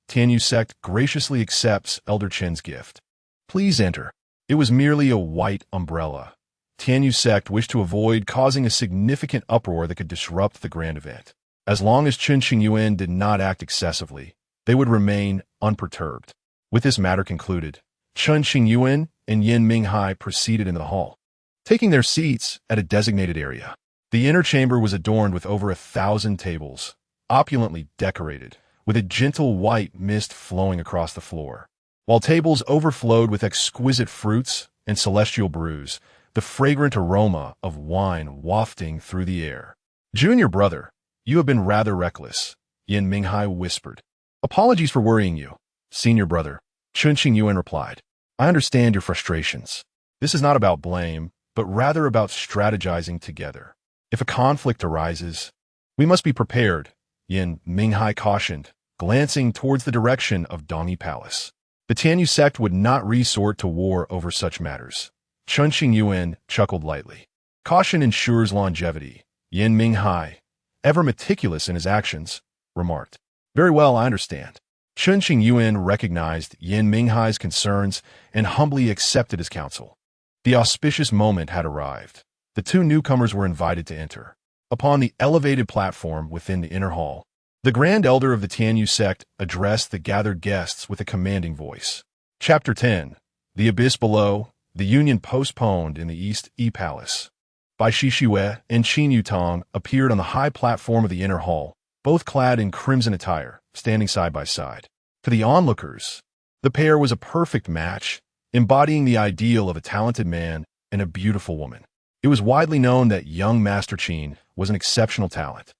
Tianyu sect graciously accepts Elder Chen's gift. Please enter. It was merely a white umbrella. Tianyu sect wished to avoid causing a significant uproar that could disrupt the grand event. As long as Chen Qingyuan did not act excessively, they would remain unperturbed. With this matter concluded, Chen Qingyuan and Yin Minghai proceeded into the hall, taking their seats at a designated area. The inner chamber was adorned with over 1,000 tables, opulently decorated, with a gentle white mist flowing across the floor. While tables overflowed with exquisite fruits and celestial brews, the fragrant aroma of wine wafting through the air. "Junior brother, you have been rather reckless," Yin Minghai whispered. "Apologies for worrying you." "Senior brother," Chen Qingyuan replied. "I understand your frustrations. This is not about blame, but rather about strategizing together. If a conflict arises, we must be prepared," Yin Minghai cautioned, glancing towards the direction of Dongyi Palace. The Tianyu sect would not resort to war over such matters. Chen Qingyuan chuckled lightly. "Caution ensures longevity," Yin Minghai, ever meticulous in his actions, remarked. "Very well, I understand." Chen Qingyuan recognized Yin Minghai's concerns and humbly accepted his counsel. The auspicious moment had arrived. The two newcomers were invited to enter. Upon the elevated platform within the inner hall, the Grand Elder of the Tianyu sect addressed the gathered guests with a commanding voice. Chapter 10. The Abyss Below, the Union Postponed in the East Palace. Bai Shixue and Qin Yutong appeared on the high platform of the inner hall, both clad in crimson attire, standing side by side. To the onlookers, the pair was a perfect match, embodying the ideal of a talented man and a beautiful woman. It was widely known that young Master Qin was an exceptional talent,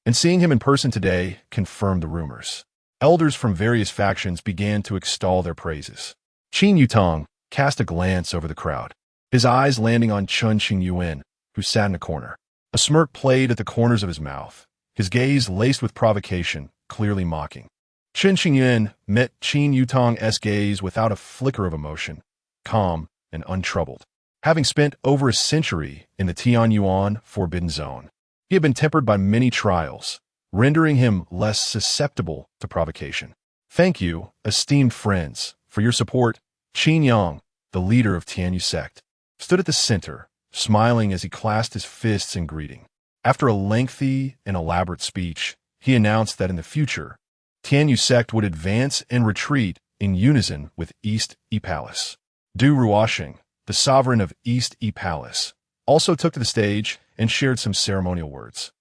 and seeing him in person today confirmed the rumors. Elders from various factions began to extol their praises. Qin Yutong cast a glance over the crowd, his eyes landing on Chen Qingyuan, who sat in a corner. A smirk played at the corners of his mouth, his gaze laced with provocation, clearly mocking. Chen Qingyuan met Qin Yutong's gaze without a flicker of emotion, calm and untroubled. Having spent over a century in the Tianyuan Forbidden Zone, he had been tempered by many trials, rendering him less susceptible to provocation. "Thank you, esteemed friends, for your support." Qin Yang, the leader of Tianyu sect, stood at the center, smiling as he clasped his fists in greeting. After a lengthy and elaborate speech, he announced that in the future, Tianyu sect would advance and retreat in unison with East Palace. Du Ruoxing, the sovereign of East Palace, also took to the stage and shared some ceremonial words.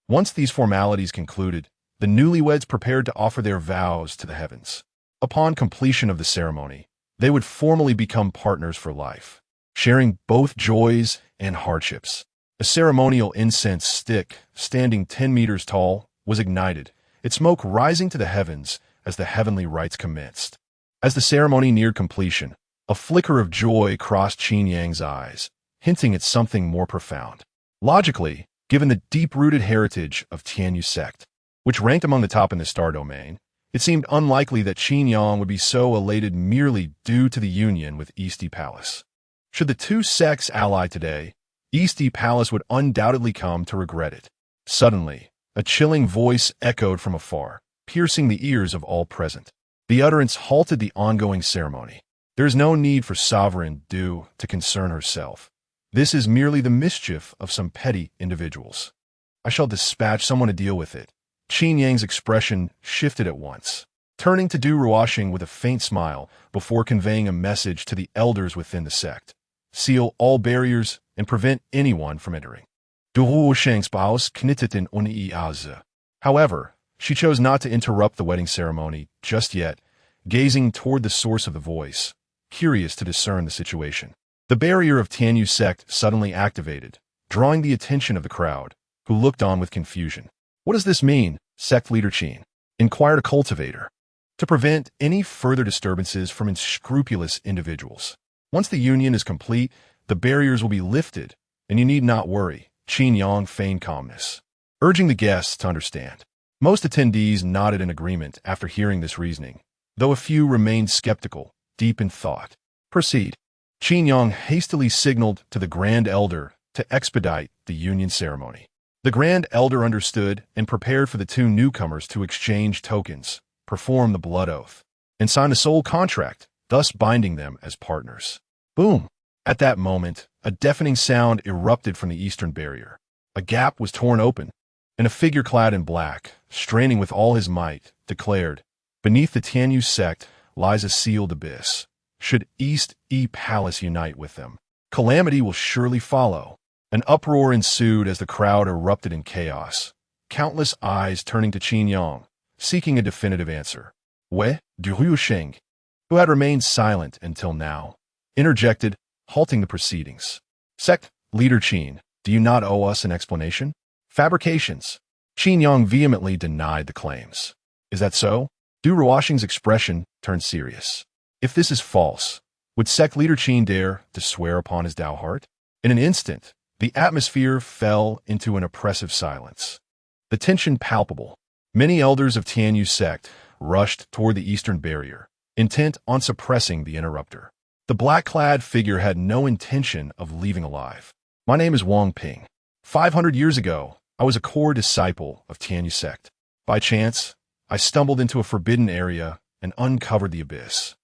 Once these formalities concluded, the newlyweds prepared to offer their vows to the heavens. Upon completion of the ceremony, they would formally become partners for life, sharing both joys and hardships. A ceremonial incense stick, standing 10 meters tall, was ignited, its smoke rising to the heavens as the heavenly rites commenced. As the ceremony neared completion, a flicker of joy crossed Qin Yang's eyes, hinting at something more profound. Logically, given the deep-rooted heritage of Tianyu sect, which ranked among the top in the star domain, it seemed unlikely that Qin Yang would be so elated merely due to the union with East Palace. Should the two sects ally today, East Palace would undoubtedly come to regret it. Suddenly, a chilling voice echoed from afar, piercing the ears of all present. The utterance halted the ongoing ceremony. "There is no need for Sovereign Du to concern herself. This is merely the mischief of some petty individuals. I shall dispatch someone to deal with it." Qin Yang's expression shifted at once, turning to Du Ruoxing with a faint smile before conveying a message to the elders within the sect. "Seal all barriers and prevent anyone from entering." Du Ruoxing's spouse knitted in Oni. However, she chose not to interrupt the wedding ceremony just yet, gazing toward the source of the voice, curious to discern the situation. The barrier of Tianyu sect suddenly activated, drawing the attention of the crowd, who looked on with confusion. "What does this mean, sect leader Qin?" inquired a cultivator. "To prevent any further disturbances from unscrupulous individuals. Once the union is complete, the barriers will be lifted, and you need not worry." Qin Yang feigned calmness, urging the guests to understand. Most attendees nodded in agreement after hearing this reasoning, though a few remained skeptical, deep in thought. "Proceed." Qin Yang hastily signaled to the Grand Elder to expedite the union ceremony. The Grand Elder understood and prepared for the two newcomers to exchange tokens, perform the blood oath, and sign a soul contract, thus binding them as partners. Boom! At that moment, a deafening sound erupted from the eastern barrier. A gap was torn open, and a figure clad in black, straining with all his might, declared, "Beneath the Tianyu sect lies a sealed abyss. Should East E Palace unite with them, calamity will surely follow." An uproar ensued as the crowd erupted in chaos, countless eyes turning to Qingyuan, seeking a definitive answer. Wei Duhusheng, who had remained silent until now, interjected, halting the proceedings. "Sect leader Qin, do you not owe us an explanation?" "Fabrications." Qingyuan vehemently denied the claims. "Is that so?" Du Ruoxing's expression turned serious. "If this is false, would sect leader Qin dare to swear upon his Dao heart?" In an instant, the atmosphere fell into an oppressive silence. The tension palpable. Many elders of Tianyu sect rushed toward the eastern barrier, intent on suppressing the interrupter. The black-clad figure had no intention of leaving alive. "My name is Wang Ping. 500 years ago, I was a core disciple of Tianyu sect. By chance, I stumbled into a forbidden area and uncovered the abyss,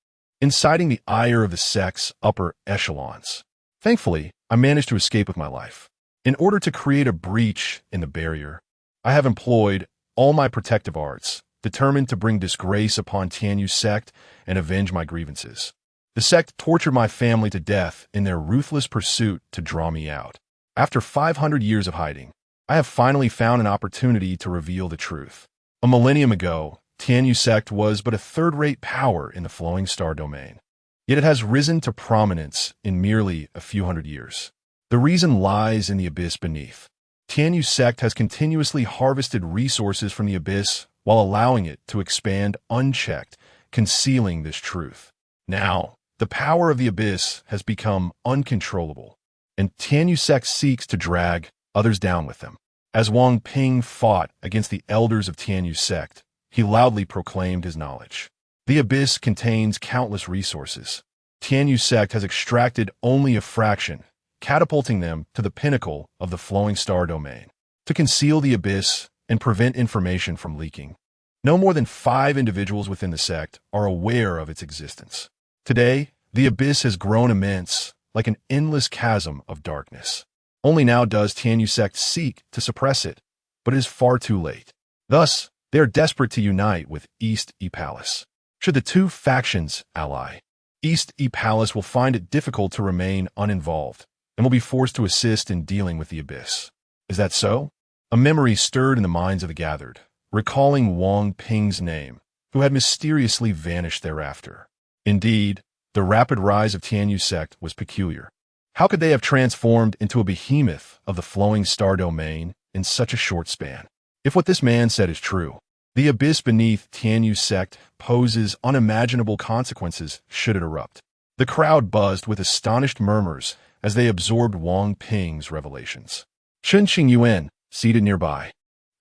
inciting the ire of the sect's upper echelons. Thankfully, I managed to escape with my life. In order to create a breach in the barrier, I have employed all my protective arts, determined to bring disgrace upon Tianyu sect and avenge my grievances. The sect tortured my family to death in their ruthless pursuit to draw me out. After 500 years of hiding, I have finally found an opportunity to reveal the truth. A millennium ago, Tianyu sect was but a third-rate power in the flowing star domain. Yet it has risen to prominence in merely a few hundred years. The reason lies in the abyss beneath. Tianyu sect has continuously harvested resources from the abyss while allowing it to expand unchecked, concealing this truth. Now, the power of the abyss has become uncontrollable, and Tianyu sect seeks to drag others down with them. As Wang Ping fought against the elders of Tianyu sect, he loudly proclaimed his knowledge. The abyss contains countless resources. Tianyu sect has extracted only a fraction, catapulting them to the pinnacle of the flowing star domain. To conceal the abyss and prevent information from leaking, no more than 5 individuals within the sect are aware of its existence. Today, the abyss has grown immense, like an endless chasm of darkness. Only now does Tianyu sect seek to suppress it, but it is far too late. Thus, they are desperate to unite with East E Palace. Should the two factions ally, East E Palace will find it difficult to remain uninvolved and will be forced to assist in dealing with the abyss. Is that so? A memory stirred in the minds of the gathered, recalling Wang Ping's name, who had mysteriously vanished thereafter. Indeed, the rapid rise of Tianyu sect was peculiar. How could they have transformed into a behemoth of the flowing star domain in such a short span? If what this man said is true, the abyss beneath Tianyu sect poses unimaginable consequences should it erupt. The crowd buzzed with astonished murmurs as they absorbed Wang Ping's revelations. Chen Qingyuan, seated nearby,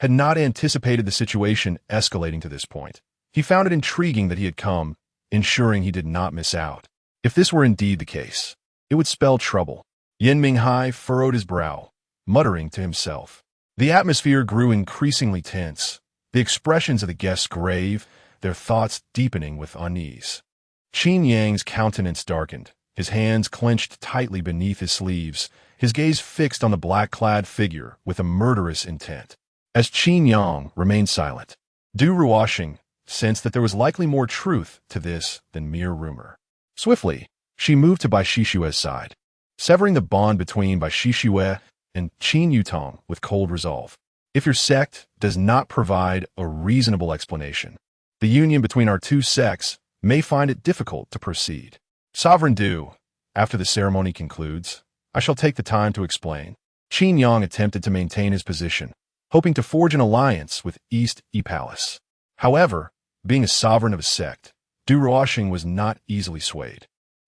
had not anticipated the situation escalating to this point. He found it intriguing that he had come, ensuring he did not miss out. If this were indeed the case, it would spell trouble. Yen Minghai furrowed his brow, muttering to himself. The atmosphere grew increasingly tense, the expressions of the guests grave, their thoughts deepening with unease. Qin Yang's countenance darkened, his hands clenched tightly beneath his sleeves, his gaze fixed on the black-clad figure with a murderous intent. As Qin Yang remained silent, Du Ruoxing sensed that there was likely more truth to this than mere rumor. Swiftly, she moved to Bai Shishue's side, severing the bond between Bai Shishue and Qin Yutong with cold resolve. If your sect does not provide a reasonable explanation, the union between our two sects may find it difficult to proceed. Sovereign Du, after the ceremony concludes, I shall take the time to explain. Qin Yang attempted to maintain his position, hoping to forge an alliance with East E Palace. However, being a sovereign of a sect, Du Ruoxing was not easily swayed.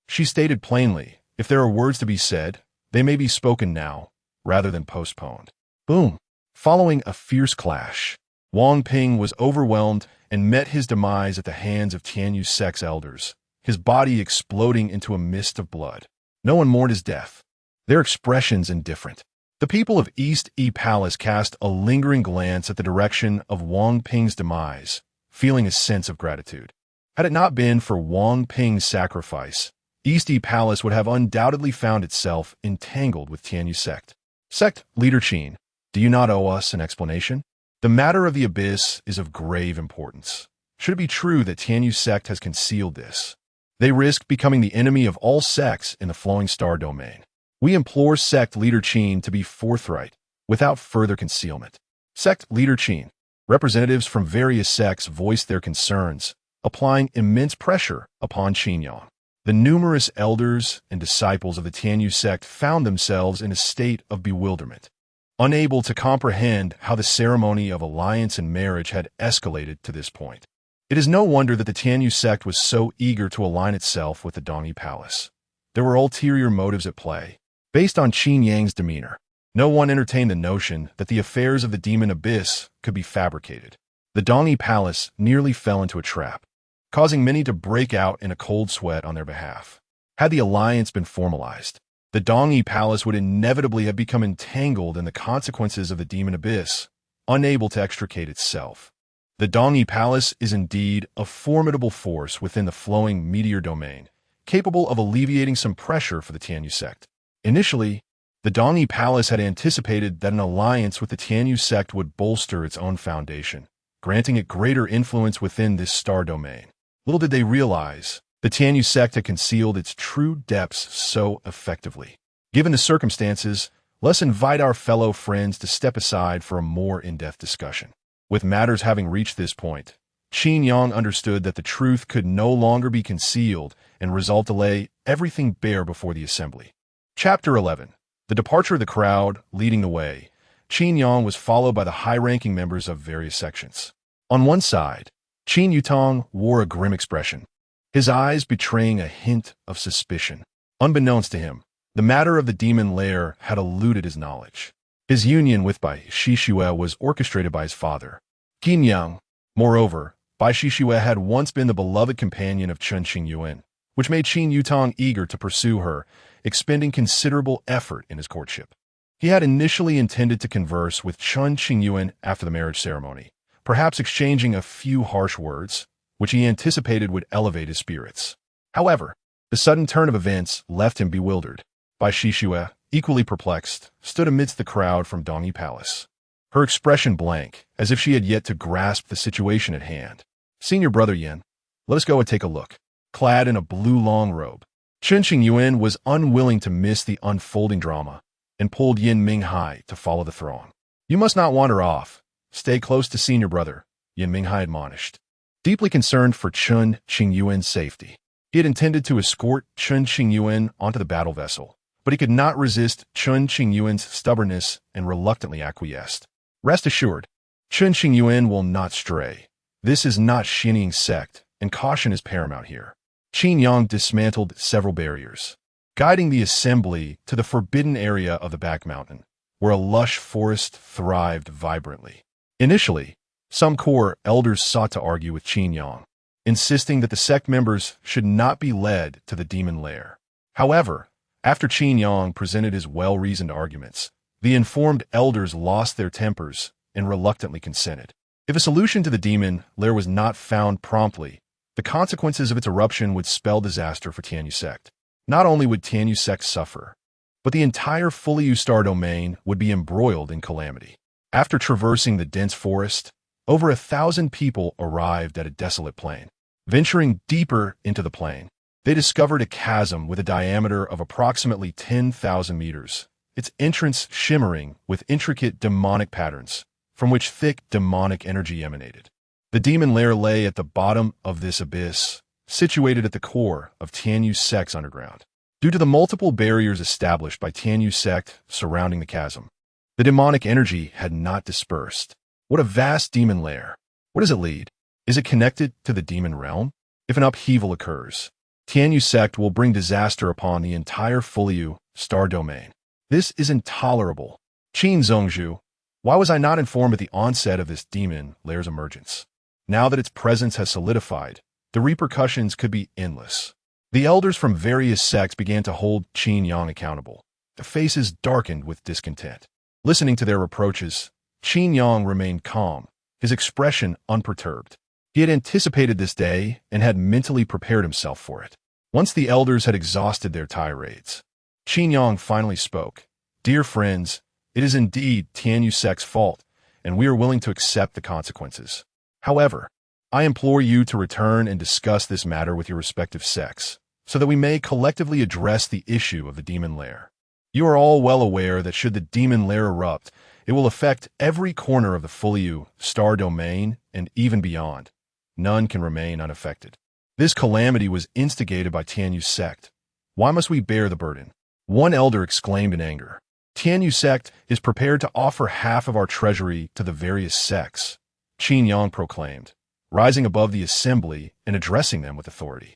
She stated plainly, if there are words to be said, they may be spoken now, rather than postponed. Boom! Following a fierce clash, Wang Ping was overwhelmed and met his demise at the hands of Tianyu sect's elders, his body exploding into a mist of blood. No one mourned his death, their expressions indifferent. The people of East E Palace cast a lingering glance at the direction of Wang Ping's demise, feeling a sense of gratitude. Had it not been for Wang Ping's sacrifice, East Palace would have undoubtedly found itself entangled with Tianyu sect. Sect leader Qin, do you not owe us an explanation? The matter of the abyss is of grave importance. Should it be true that Tianyu sect has concealed this, they risk becoming the enemy of all sects in the flowing star domain. We implore sect leader Qin to be forthright, without further concealment. Sect leader Qin, representatives from various sects voiced their concerns, applying immense pressure upon Qingyuan. The numerous elders and disciples of the Tianyu sect found themselves in a state of bewilderment, unable to comprehend how the ceremony of alliance and marriage had escalated to this point. It is no wonder that the Tianyu sect was so eager to align itself with the Dongyi Palace. There were ulterior motives at play. Based on Qin Yang's demeanor, no one entertained the notion that the affairs of the demon abyss could be fabricated. The Dongyi Palace nearly fell into a trap, causing many to break out in a cold sweat on their behalf. Had the alliance been formalized, the Dongyi Palace would inevitably have become entangled in the consequences of the demon abyss, unable to extricate itself. The Dongyi Palace is indeed a formidable force within the flowing meteor domain, capable of alleviating some pressure for the Tianyu sect. Initially, the Dongyi Palace had anticipated that an alliance with the Tianyu sect would bolster its own foundation, granting it greater influence within this star domain. Little did they realize, the Tianyu sect had concealed its true depths so effectively. Given the circumstances, let's invite our fellow friends to step aside for a more in-depth discussion. With matters having reached this point, Qingyuan understood that the truth could no longer be concealed and resolved to lay everything bare before the assembly. Chapter 11. The departure of the crowd leading the way. Qingyuan was followed by the high-ranking members of various sections. On one side, Qin Yutong wore a grim expression, his eyes betraying a hint of suspicion. Unbeknownst to him, the matter of the demon lair had eluded his knowledge. His union with Bai Shishue was orchestrated by his father, Qin Yang. Moreover, Bai Shishue had once been the beloved companion of Chen Qingyuan, which made Qin Yutong eager to pursue her, expending considerable effort in his courtship. He had initially intended to converse with Chen Qingyuan after the marriage ceremony, perhaps exchanging a few harsh words, which he anticipated would elevate his spirits. However, the sudden turn of events left him bewildered. Bai Shishue, equally perplexed, stood amidst the crowd from Dongyi Palace, her expression blank, as if she had yet to grasp the situation at hand. Senior brother Yin, let us go and take a look. Clad in a blue long robe, Chen Qingyuan was unwilling to miss the unfolding drama and pulled Yin Minghai to follow the throng. You must not wander off. Stay close to senior brother, Yin Minghai admonished. Deeply concerned for Chen Qingyuan's safety, he had intended to escort Chen Qingyuan onto the battle vessel, but he could not resist Chen Qingyuan's stubbornness and reluctantly acquiesced. Rest assured, Chen Qingyuan will not stray. This is not Xinying sect, and caution is paramount here. Qingyuan dismantled several barriers, guiding the assembly to the forbidden area of the back mountain, where a lush forest thrived vibrantly. Initially, some core elders sought to argue with Qingyuan, insisting that the sect members should not be led to the demon lair. However, after Qingyuan presented his well-reasoned arguments, the informed elders lost their tempers and reluctantly consented. If a solution to the demon lair was not found promptly, the consequences of its eruption would spell disaster for Tianyu sect. Not only would Tianyu sect suffer, but the entire Fulyu star domain would be embroiled in calamity. After traversing the dense forest, over 1,000 people arrived at a desolate plain. Venturing deeper into the plain, they discovered a chasm with a diameter of approximately 10,000 meters, its entrance shimmering with intricate demonic patterns, from which thick demonic energy emanated. The demon lair lay at the bottom of this abyss, situated at the core of Tianyu sect's underground. Due to the multiple barriers established by Tianyu sect surrounding the chasm, the demonic energy had not dispersed. What a vast demon lair! Where does it lead? Is it connected to the demon realm? If an upheaval occurs, Tianyu sect will bring disaster upon the entire Fulyu star domain. This is intolerable. Qin Zongzhu, why was I not informed at the onset of this demon lair's emergence? Now that its presence has solidified, the repercussions could be endless. The elders from various sects began to hold Qingyuan accountable. Their faces darkened with discontent. Listening to their reproaches, Qingyuan remained calm, his expression unperturbed. He had anticipated this day and had mentally prepared himself for it. Once the elders had exhausted their tirades, Qingyuan finally spoke. Dear friends, it is indeed Tianyu sect's fault, and we are willing to accept the consequences. However, I implore you to return and discuss this matter with your respective sects, so that we may collectively address the issue of the demon lair. You are all well aware that should the demon lair erupt, it will affect every corner of the Fuliu star domain and even beyond. None can remain unaffected. This calamity was instigated by Tianyu sect. Why must we bear the burden? One elder exclaimed in anger. Tianyu sect is prepared to offer half of our treasury to the various sects, Qingyuan proclaimed, rising above the assembly and addressing them with authority.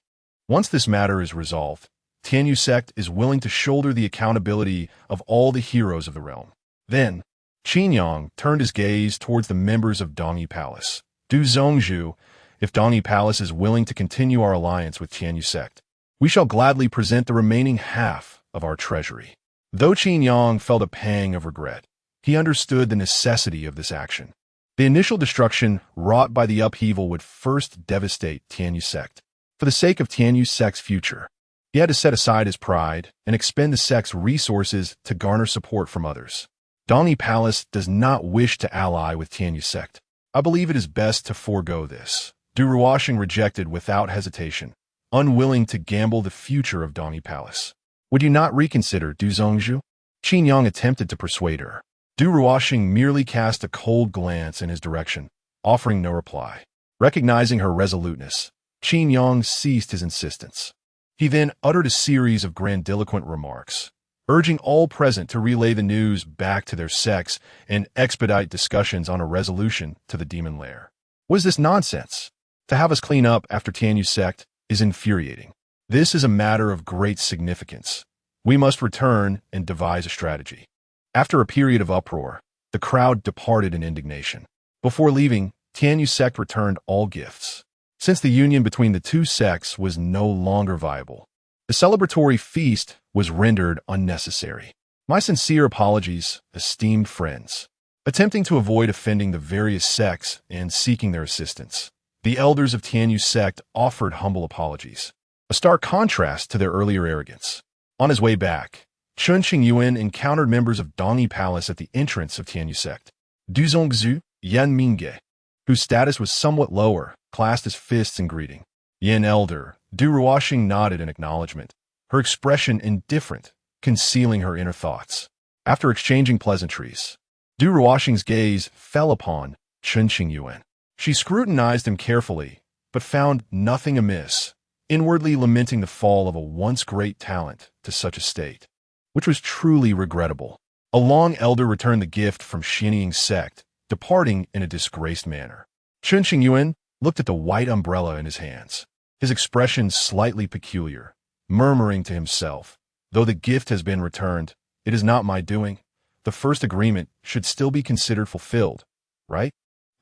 Once this matter is resolved, Tianyu sect is willing to shoulder the accountability of all the heroes of the realm. Then, Qingyuan turned his gaze towards the members of Dongyi Palace. Du Zhongzhu, if Dongyi Palace is willing to continue our alliance with Tianyu sect, we shall gladly present the remaining half of our treasury. Though Qingyuan felt a pang of regret, he understood the necessity of this action. The initial destruction wrought by the upheaval would first devastate Tianyu sect. For the sake of Tianyu sect's future, he had to set aside his pride and expend the sect's resources to garner support from others. Dongyi Palace does not wish to ally with Tianyu sect. I believe it is best to forego this. Du Ruoxing rejected without hesitation, unwilling to gamble the future of Dongyi Palace. Would you not reconsider, Du Zhongzhu? Qingyuan attempted to persuade her. Du Ruoxing merely cast a cold glance in his direction, offering no reply. Recognizing her resoluteness, Qingyuan ceased his insistence. He then uttered a series of grandiloquent remarks, urging all present to relay the news back to their sects and expedite discussions on a resolution to the demon lair. What is this nonsense? To have us clean up after Tianyu sect is infuriating. This is a matter of great significance. We must return and devise a strategy. After a period of uproar, the crowd departed in indignation. Before leaving, Tianyu sect returned all gifts. Since the union between the two sects was no longer viable, the celebratory feast was rendered unnecessary. My sincere apologies, esteemed friends. Attempting to avoid offending the various sects and seeking their assistance, the elders of Tianyu sect offered humble apologies, a stark contrast to their earlier arrogance. On his way back, Chen Qingyuan encountered members of Dongyi Palace at the entrance of Tianyu sect. Du Zhongzhu, Yan Mingge, whose status was somewhat lower, clasped his fists in greeting. Yan elder, Du Ruoxing nodded in acknowledgement, her expression indifferent, concealing her inner thoughts. After exchanging pleasantries, Du Ruoxing's gaze fell upon Chen Qingyuan. She scrutinized him carefully, but found nothing amiss, inwardly lamenting the fall of a once great talent to such a state, which was truly regrettable. A long elder returned the gift from Xianying's sect, departing in a disgraced manner. Chen Qingyuan looked at the white umbrella in his hands, his expression slightly peculiar, murmuring to himself, though the gift has been returned, it is not my doing. The first agreement should still be considered fulfilled, right?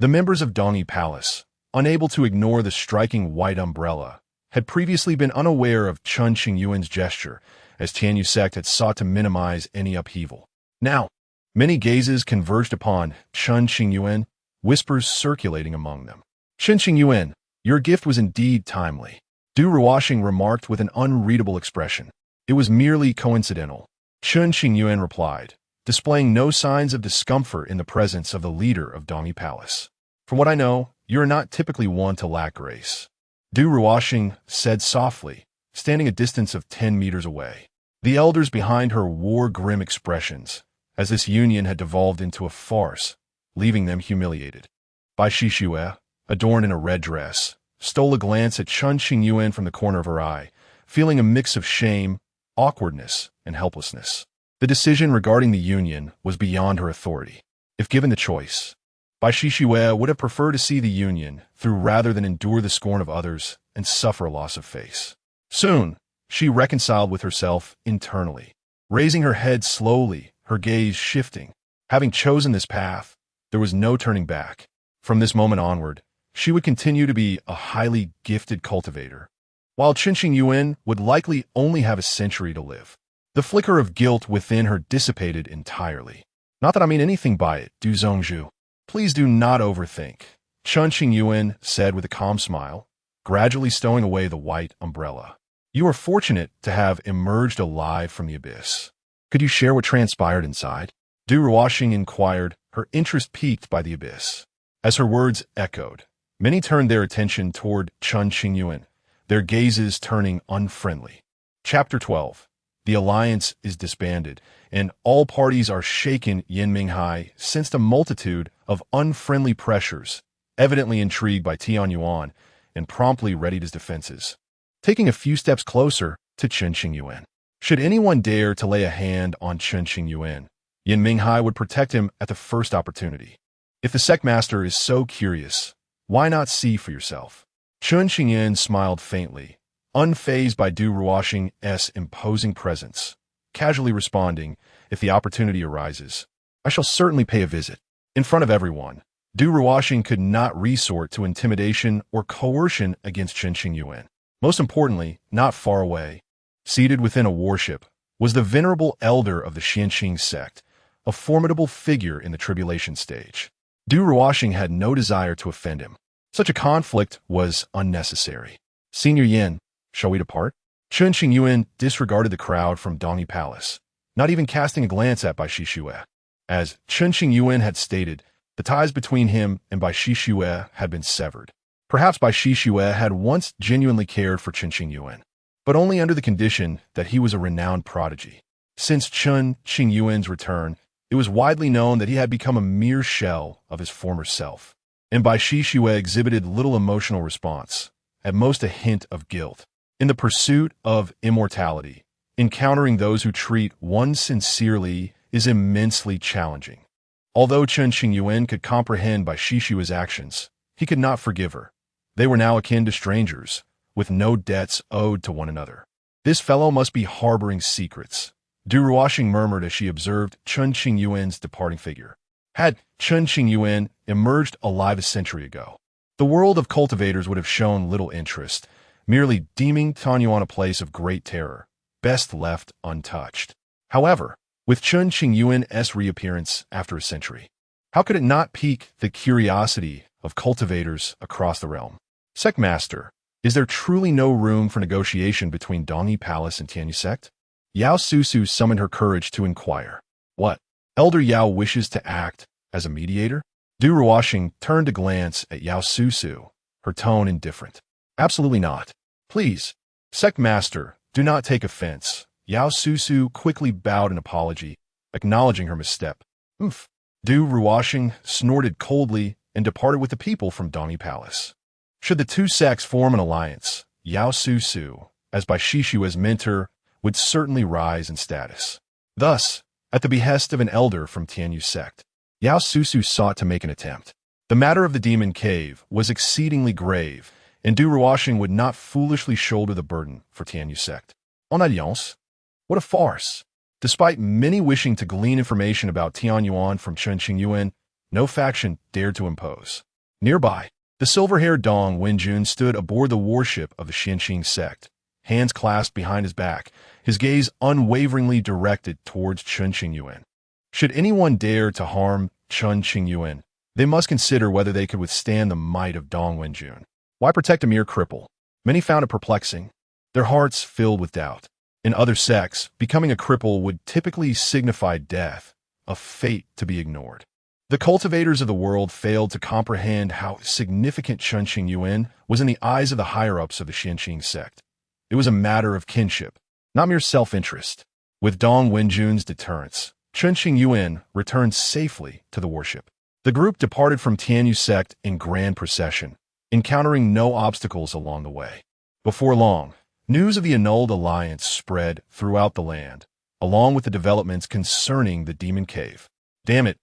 The members of Dongyi Palace, unable to ignore the striking white umbrella, had previously been unaware of Chen Qingyuan's gesture, as Tianyu sect had sought to minimize any upheaval. Now, many gazes converged upon Chen Qingyuan, whispers circulating among them. Chen Qingyuan, your gift was indeed timely. Du Ruoxing remarked with an unreadable expression. It was merely coincidental. Chen Qingyuan replied, displaying no signs of discomfort in the presence of the leader of Dongyi Palace. From what I know, you are not typically one to lack grace. Du Ruoxing said softly, standing a distance of 10 meters away. The elders behind her wore grim expressions, as this union had devolved into a farce, leaving them humiliated. Bai Shixue, adorned in a red dress, stole a glance at Chen Qingyuan from the corner of her eye, feeling a mix of shame, awkwardness, and helplessness. The decision regarding the union was beyond her authority. If given the choice, Bai Shixue would have preferred to see the union through rather than endure the scorn of others and suffer a loss of face. Soon, she reconciled with herself internally, raising her head slowly, her gaze shifting. Having chosen this path, there was no turning back. From this moment onward, she would continue to be a highly gifted cultivator, while Chen Qingyuan would likely only have a century to live. The flicker of guilt within her dissipated entirely. Not that I mean anything by it, Du Zhongzhu. Please do not overthink, Chen Qingyuan said with a calm smile, gradually stowing away the white umbrella. You are fortunate to have emerged alive from the abyss. Could you share what transpired inside? Du Ruoxing inquired, her interest piqued by the abyss. As her words echoed, many turned their attention toward Chen Qingyuan, their gazes turning unfriendly. Chapter 12. The alliance is disbanded, and all parties are shaken. Yin Minghai sensed a multitude of unfriendly pressures, evidently intrigued by Tianyuan, and promptly readied his defenses. Taking a few steps closer to Chen Qingyuan. Should anyone dare to lay a hand on Chen Qingyuan, Yin Minghai would protect him at the first opportunity. If the sect master is so curious, why not see for yourself? Chen Qingyuan smiled faintly, unfazed by Du Ruoxing's imposing presence, casually responding, if the opportunity arises, I shall certainly pay a visit. In front of everyone, Du Ruoxing could not resort to intimidation or coercion against Chen Qingyuan. Most importantly, not far away, seated within a warship, was the venerable elder of the Xianqing sect, a formidable figure in the tribulation stage. Du Ruoxing had no desire to offend him. Such a conflict was unnecessary. Senior Yin, shall we depart? Chen Qingyuan disregarded the crowd from Dongyi Palace, not even casting a glance at Bai Shixue. As Chen Qingyuan had stated, the ties between him and Bai Shixue had been severed. Perhaps Bai Shixue had once genuinely cared for Chen Qingyuan, but only under the condition that he was a renowned prodigy. Since Chen Qingyuan's return, it was widely known that he had become a mere shell of his former self, and Bai Shixue exhibited little emotional response, at most a hint of guilt. In the pursuit of immortality, encountering those who treat one sincerely is immensely challenging. Although Chen Qingyuan could comprehend Bai Shixue's actions, he could not forgive her. They were now akin to strangers, with no debts owed to one another. This fellow must be harboring secrets, Du Ruoxing murmured as she observed Chen Qingyuan's departing figure. Had Chen Qingyuan emerged alive a century ago, the world of cultivators would have shown little interest, merely deeming Tianyuan a place of great terror, best left untouched. However, with Chen Qingyuan's reappearance after a century, how could it not pique the curiosity of cultivators across the realm? Sect Master, is there truly no room for negotiation between Dongyi Palace and Tianyu sect? Yao Susu summoned her courage to inquire. What? Elder Yao wishes to act as a mediator? Du Ruoxing turned to glance at Yao Susu, her tone indifferent. Absolutely not. Please, Sect Master, do not take offense. Yao Susu quickly bowed in apology, acknowledging her misstep. Du Ruoxing snorted coldly and departed with the people from Dongyi Palace. Should the two sects form an alliance, Yao Susu, as Bai Shixue's mentor, would certainly rise in status. Thus, at the behest of an elder from Tianyu sect, Yao Susu sought to make an attempt. The matter of the demon cave was exceedingly grave, and Du Ruoxing would not foolishly shoulder the burden for Tianyu sect. En alliance? What a farce! Despite many wishing to glean information about Tianyuan from Chen Qingyuan, no faction dared to impose. Nearby, the silver-haired Dong Wenjun stood aboard the warship of the Xianqing sect, hands clasped behind his back, his gaze unwaveringly directed towards Chen Qingyuan. Should anyone dare to harm Chen Qingyuan, they must consider whether they could withstand the might of Dong Wenjun. Why protect a mere cripple? Many found it perplexing, their hearts filled with doubt. In other sects, becoming a cripple would typically signify death, a fate to be ignored. The cultivators of the world failed to comprehend how significant Chen Qingyuan was in the eyes of the higher-ups of the Xianqing sect. It was a matter of kinship, not mere self-interest. With Dong Wenjun's deterrence, Chen Qingyuan returned safely to the warship. The group departed from Tianyu sect in grand procession, encountering no obstacles along the way. Before long, news of the annulled alliance spread throughout the land, along with the developments concerning the demon cave. Damn it,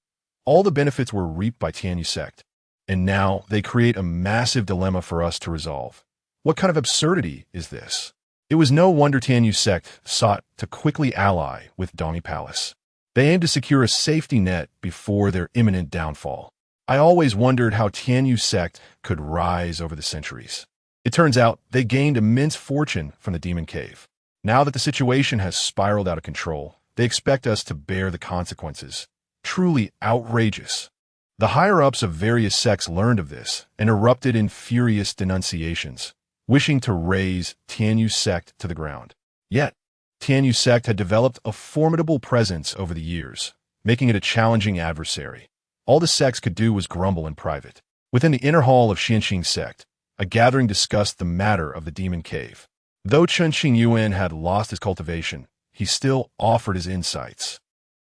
all the benefits were reaped by Tianyu sect, and now they create a massive dilemma for us to resolve. What kind of absurdity is this? It was no wonder Tianyu sect sought to quickly ally with Dongyi Palace. They aimed to secure a safety net before their imminent downfall. I always wondered how Tianyu sect could rise over the centuries. It turns out they gained immense fortune from the demon cave. Now that the situation has spiraled out of control, they expect us to bear the consequences. Truly outrageous. The higher-ups of various sects learned of this and erupted in furious denunciations, wishing to raze Tianyu's sect to the ground. Yet, Tianyu's sect had developed a formidable presence over the years, making it a challenging adversary. All the sects could do was grumble in private. Within the inner hall of Xianqing sect, a gathering discussed the matter of the demon cave. Though Chen Qingyuan had lost his cultivation, he still offered his insights.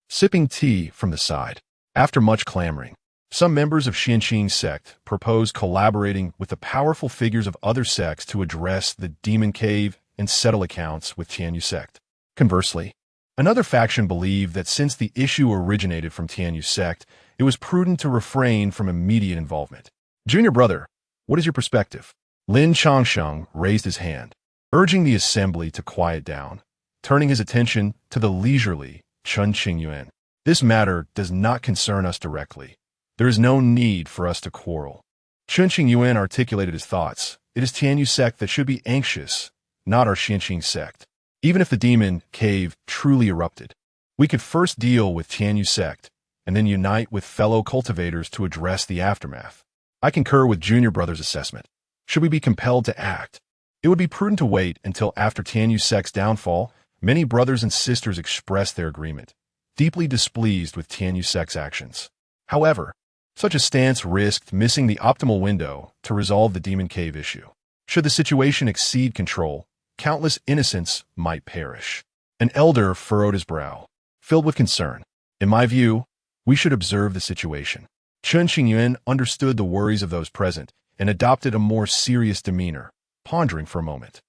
Sipping tea from the side. After much clamoring, some members of Xianqing sect proposed collaborating with the powerful figures of other sects to address the demon cave and settle accounts with Tianyu sect. Conversely, another faction believed that since the issue originated from Tianyu sect, it was prudent to refrain from immediate involvement. Junior brother, what is your perspective? Lin Changsheng raised his hand, urging the assembly to quiet down, turning his attention to the leisurely Chen Qingyuan. This matter does not concern us directly. There is no need for us to quarrel. Chen Qingyuan articulated his thoughts. It is Tianyu sect that should be anxious, not our Xianqing sect. Even if the demon cave truly erupted, we could first deal with Tianyu sect and then unite with fellow cultivators to address the aftermath. I concur with Junior Brother's assessment. Should we be compelled to act, it would be prudent to wait until after Tianyu sect's downfall. Many brothers and sisters expressed their agreement, deeply displeased with Tianyu sect's actions. However, such a stance risked missing the optimal window to resolve the demon cave issue. Should the situation exceed control, countless innocents might perish. An elder furrowed his brow, filled with concern. In my view, we should observe the situation. Chen Qingyuan understood the worries of those present and adopted a more serious demeanor, pondering for a moment.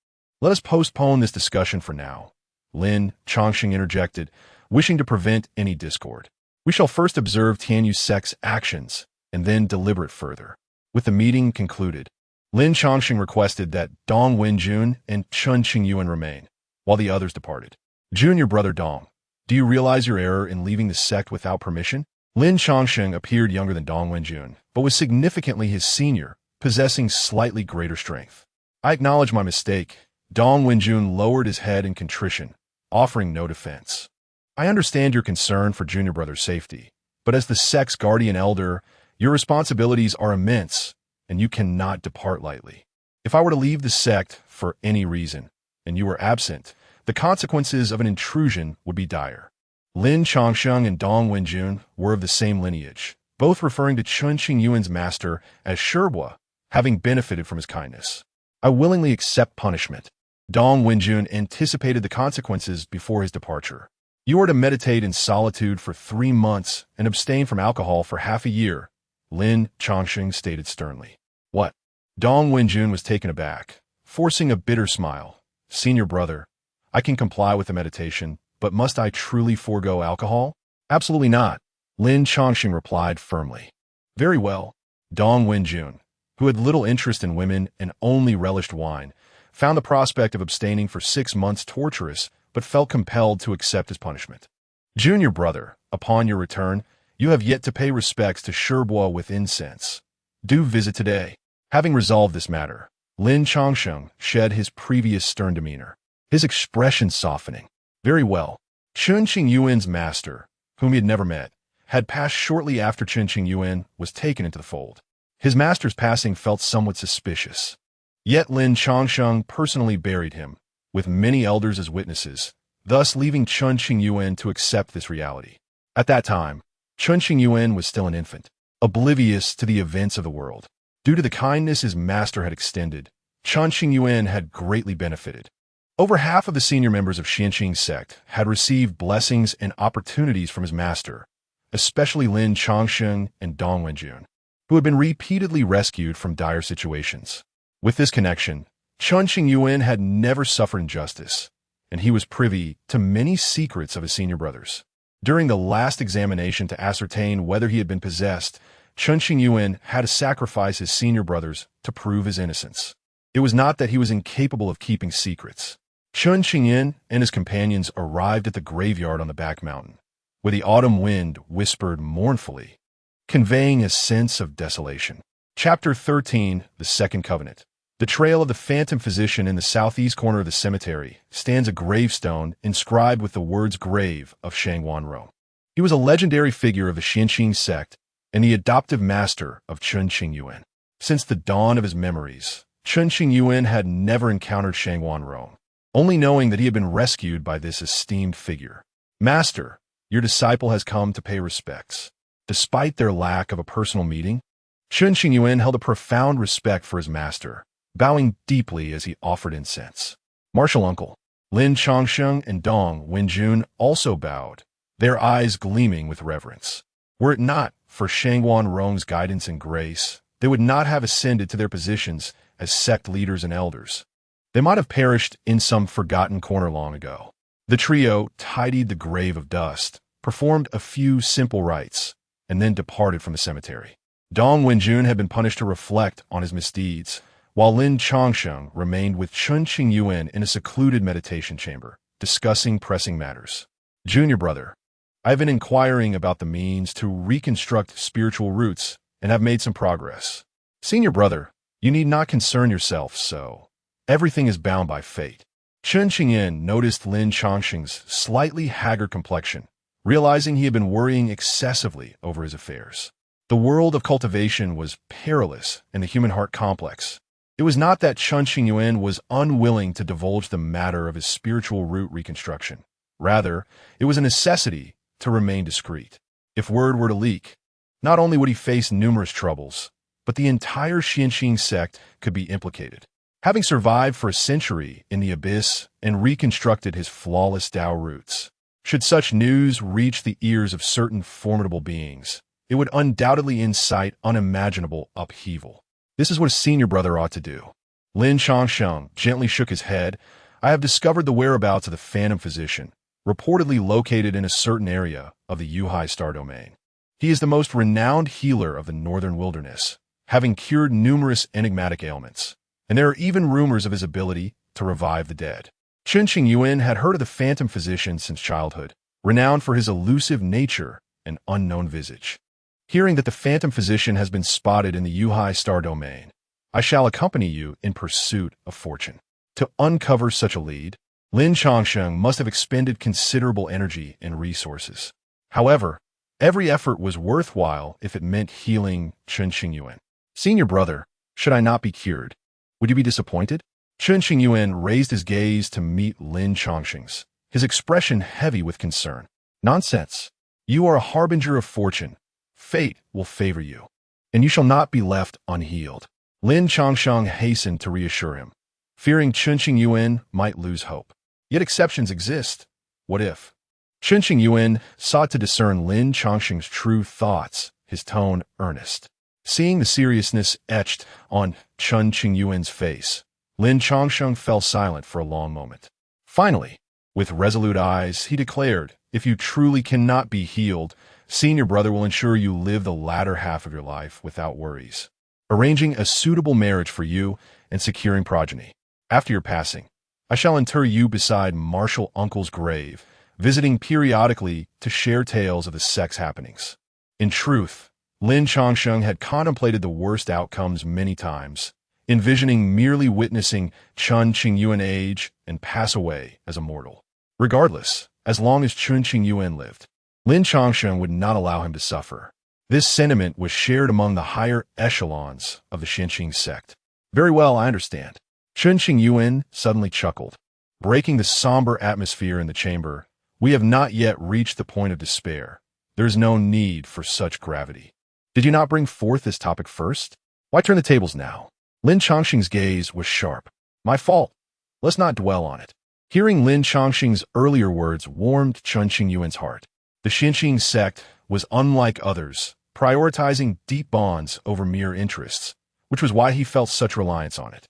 Let us postpone this discussion for now, Lin Changsheng interjected, wishing to prevent any discord. We shall first observe Tianyu sect's actions and then deliberate further. With the meeting concluded, Lin Changsheng requested that Dong Wenjun and Chen Qingyuan remain, while the others departed. Junior brother Dong, do you realize your error in leaving the sect without permission? Lin Changsheng appeared younger than Dong Wenjun, but was significantly his senior, possessing slightly greater strength. I acknowledge my mistake. Dong Wenjun lowered his head in contrition, offering no defense. I understand your concern for Junior Brother's safety, but as the sect's guardian elder, your responsibilities are immense, and you cannot depart lightly. If I were to leave the sect for any reason, and you were absent, the consequences of an intrusion would be dire. Lin Changsheng and Dong Wenjun were of the same lineage, both referring to Chen Qingyuan's master as Shibua, having benefited from his kindness. I willingly accept punishment. Dong Wenjun anticipated the consequences before his departure. You are to meditate in solitude for 3 months and abstain from alcohol for half a year, Lin Changsheng stated sternly. What? Dong Wenjun was taken aback, forcing a bitter smile. Senior brother, I can comply with the meditation, but must I truly forego alcohol? Absolutely not, Lin Changsheng replied firmly. Very well. Dong Wenjun, who had little interest in women and only relished wine, found the prospect of abstaining for 6 months torturous, but felt compelled to accept his punishment. Junior brother, upon your return, you have yet to pay respects to Shibua with incense. Do visit today. Having resolved this matter, Lin Changsheng shed his previous stern demeanor, his expression softening. Very well. Chen Qingyuan's master, whom he had never met, had passed shortly after Chen Qingyuan was taken into the fold. His master's passing felt somewhat suspicious. Yet Lin Changsheng personally buried him, with many elders as witnesses, thus leaving Chen Qingyuan to accept this reality. At that time, Chen Qingyuan was still an infant, oblivious to the events of the world. Due to the kindness his master had extended, Chen Qingyuan had greatly benefited. Over half of the senior members of Xianqing sect had received blessings and opportunities from his master, especially Lin Changsheng and Dong Wenjun, who had been repeatedly rescued from dire situations. With this connection, Chen Qingyuan had never suffered injustice, and he was privy to many secrets of his senior brothers. During the last examination to ascertain whether he had been possessed, Chen Qingyuan had to sacrifice his senior brothers to prove his innocence. It was not that he was incapable of keeping secrets. Chen Qingyuan and his companions arrived at the graveyard on the back mountain, where the autumn wind whispered mournfully, conveying a sense of desolation. Chapter 13, The Second Covenant. The trail of the phantom physician in the southeast corner of the cemetery stands a gravestone inscribed with the words grave of Shang Wanro. He was a legendary figure of the Xianqing sect and the adoptive master of Chen Qingyuan. Since the dawn of his memories, Chen Qingyuan had never encountered Shangguan Rong, only knowing that he had been rescued by this esteemed figure. Master, your disciple has come to pay respects. Despite their lack of a personal meeting, Chen Qingyuan held a profound respect for his master, bowing deeply as he offered incense. Martial uncle, Lin Changsheng and Dong Wenjun also bowed, their eyes gleaming with reverence. Were it not for Shangguan Rong's guidance and grace, they would not have ascended to their positions as sect leaders and elders. They might have perished in some forgotten corner long ago. The trio tidied the grave of dust, performed a few simple rites, and then departed from the cemetery. Dong Wenjun had been punished to reflect on his misdeeds, while Lin Changsheng remained with Chen Qingyuan in a secluded meditation chamber, discussing pressing matters. Junior brother, I have been inquiring about the means to reconstruct spiritual roots and have made some progress. Senior brother, you need not concern yourself so. Everything is bound by fate. Chen Qingyuan noticed Lin Changsheng's slightly haggard complexion, realizing he had been worrying excessively over his affairs. The world of cultivation was perilous and the human heart complex. It was not that Chen Qingyuan was unwilling to divulge the matter of his spiritual root reconstruction. Rather, it was a necessity to remain discreet. If word were to leak, not only would he face numerous troubles, but the entire Xianxing sect could be implicated. Having survived for a century in the abyss and reconstructed his flawless Tao roots, should such news reach the ears of certain formidable beings, it would undoubtedly incite unimaginable upheaval. This is what a senior brother ought to do. Lin Changsheng gently shook his head. I have discovered the whereabouts of the phantom physician, reportedly located in a certain area of the Yuhai star domain. He is the most renowned healer of the northern wilderness, having cured numerous enigmatic ailments, and there are even rumors of his ability to revive the dead. Chen Qingyuan had heard of the phantom physician since childhood, renowned for his elusive nature and unknown visage. Hearing that the phantom physician has been spotted in the Yuhai star domain, I shall accompany you in pursuit of fortune. To uncover such a lead, Lin Changsheng must have expended considerable energy and resources. However, every effort was worthwhile if it meant healing Chen Qingyuan. Senior brother, should I not be cured, would you be disappointed? Chen Qingyuan raised his gaze to meet Lin Changsheng's, his expression heavy with concern. Nonsense. You are a harbinger of fortune. Fate will favor you, and you shall not be left unhealed. Lin Changsheng hastened to reassure him, fearing Chen Qingyuan might lose hope. Yet exceptions exist. What if? Chen Qingyuan sought to discern Lin Changsheng's true thoughts, his tone earnest. Seeing the seriousness etched on Chen Qingyuan's face, Lin Changsheng fell silent for a long moment. Finally, with resolute eyes, he declared, if you truly cannot be healed, senior brother will ensure you live the latter half of your life without worries, arranging a suitable marriage for you and securing progeny. After your passing, I shall inter you beside martial uncle's grave, visiting periodically to share tales of the sect's happenings. In truth, Lin Changsheng had contemplated the worst outcomes many times, envisioning merely witnessing Chen Qingyuan age and pass away as a mortal. Regardless, as long as Chen Qingyuan lived, Lin Changsheng would not allow him to suffer. This sentiment was shared among the higher echelons of the Xianxing sect. Very well, I understand. Chen Qingyuan suddenly chuckled, breaking the somber atmosphere in the chamber. We have not yet reached the point of despair. There is no need for such gravity. Did you not bring forth this topic first? Why turn the tables now? Lin Changsheng's gaze was sharp. My fault. Let's not dwell on it. Hearing Lin Changsheng's earlier words warmed Chen Qingyuan's heart. The Xianxing sect was unlike others, prioritizing deep bonds over mere interests, which was why he felt such reliance on it.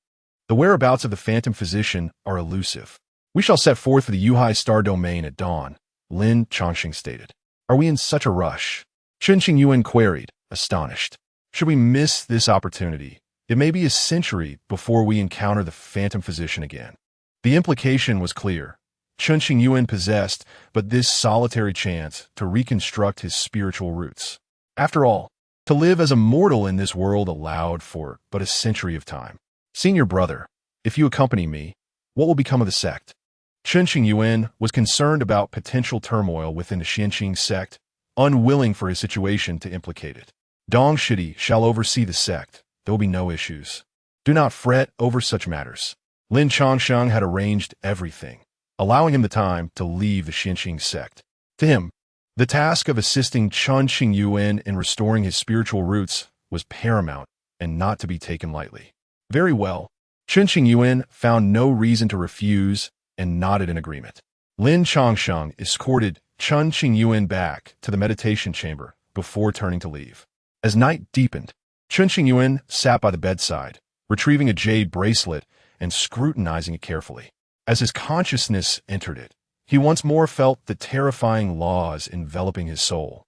The whereabouts of the phantom physician are elusive. We shall set forth for the Yuhai star domain at dawn, Lin Changsheng stated. Are we in such a rush? Chen Qingyuan queried, astonished. Should we miss this opportunity, it may be a century before we encounter the phantom physician again. The implication was clear. Chen Qingyuan possessed but this solitary chance to reconstruct his spiritual roots. After all, to live as a mortal in this world allowed for but a century of time. Senior brother, if you accompany me, what will become of the sect? Chen Qingyuan was concerned about potential turmoil within the Xianxing sect, unwilling for his situation to implicate it. Dong Shidi shall oversee the sect. There will be no issues. Do not fret over such matters. Lin Changsheng had arranged everything, allowing him the time to leave the Xinqing sect. To him, the task of assisting Chen Qingyuan in restoring his spiritual roots was paramount and not to be taken lightly. Very well. Chen Qingyuan found no reason to refuse and nodded in agreement. Lin Changsheng escorted Chen Qingyuan back to the meditation chamber before turning to leave. As night deepened, Chen Qingyuan sat by the bedside, retrieving a jade bracelet and scrutinizing it carefully. As his consciousness entered it, he once more felt the terrifying laws enveloping his soul.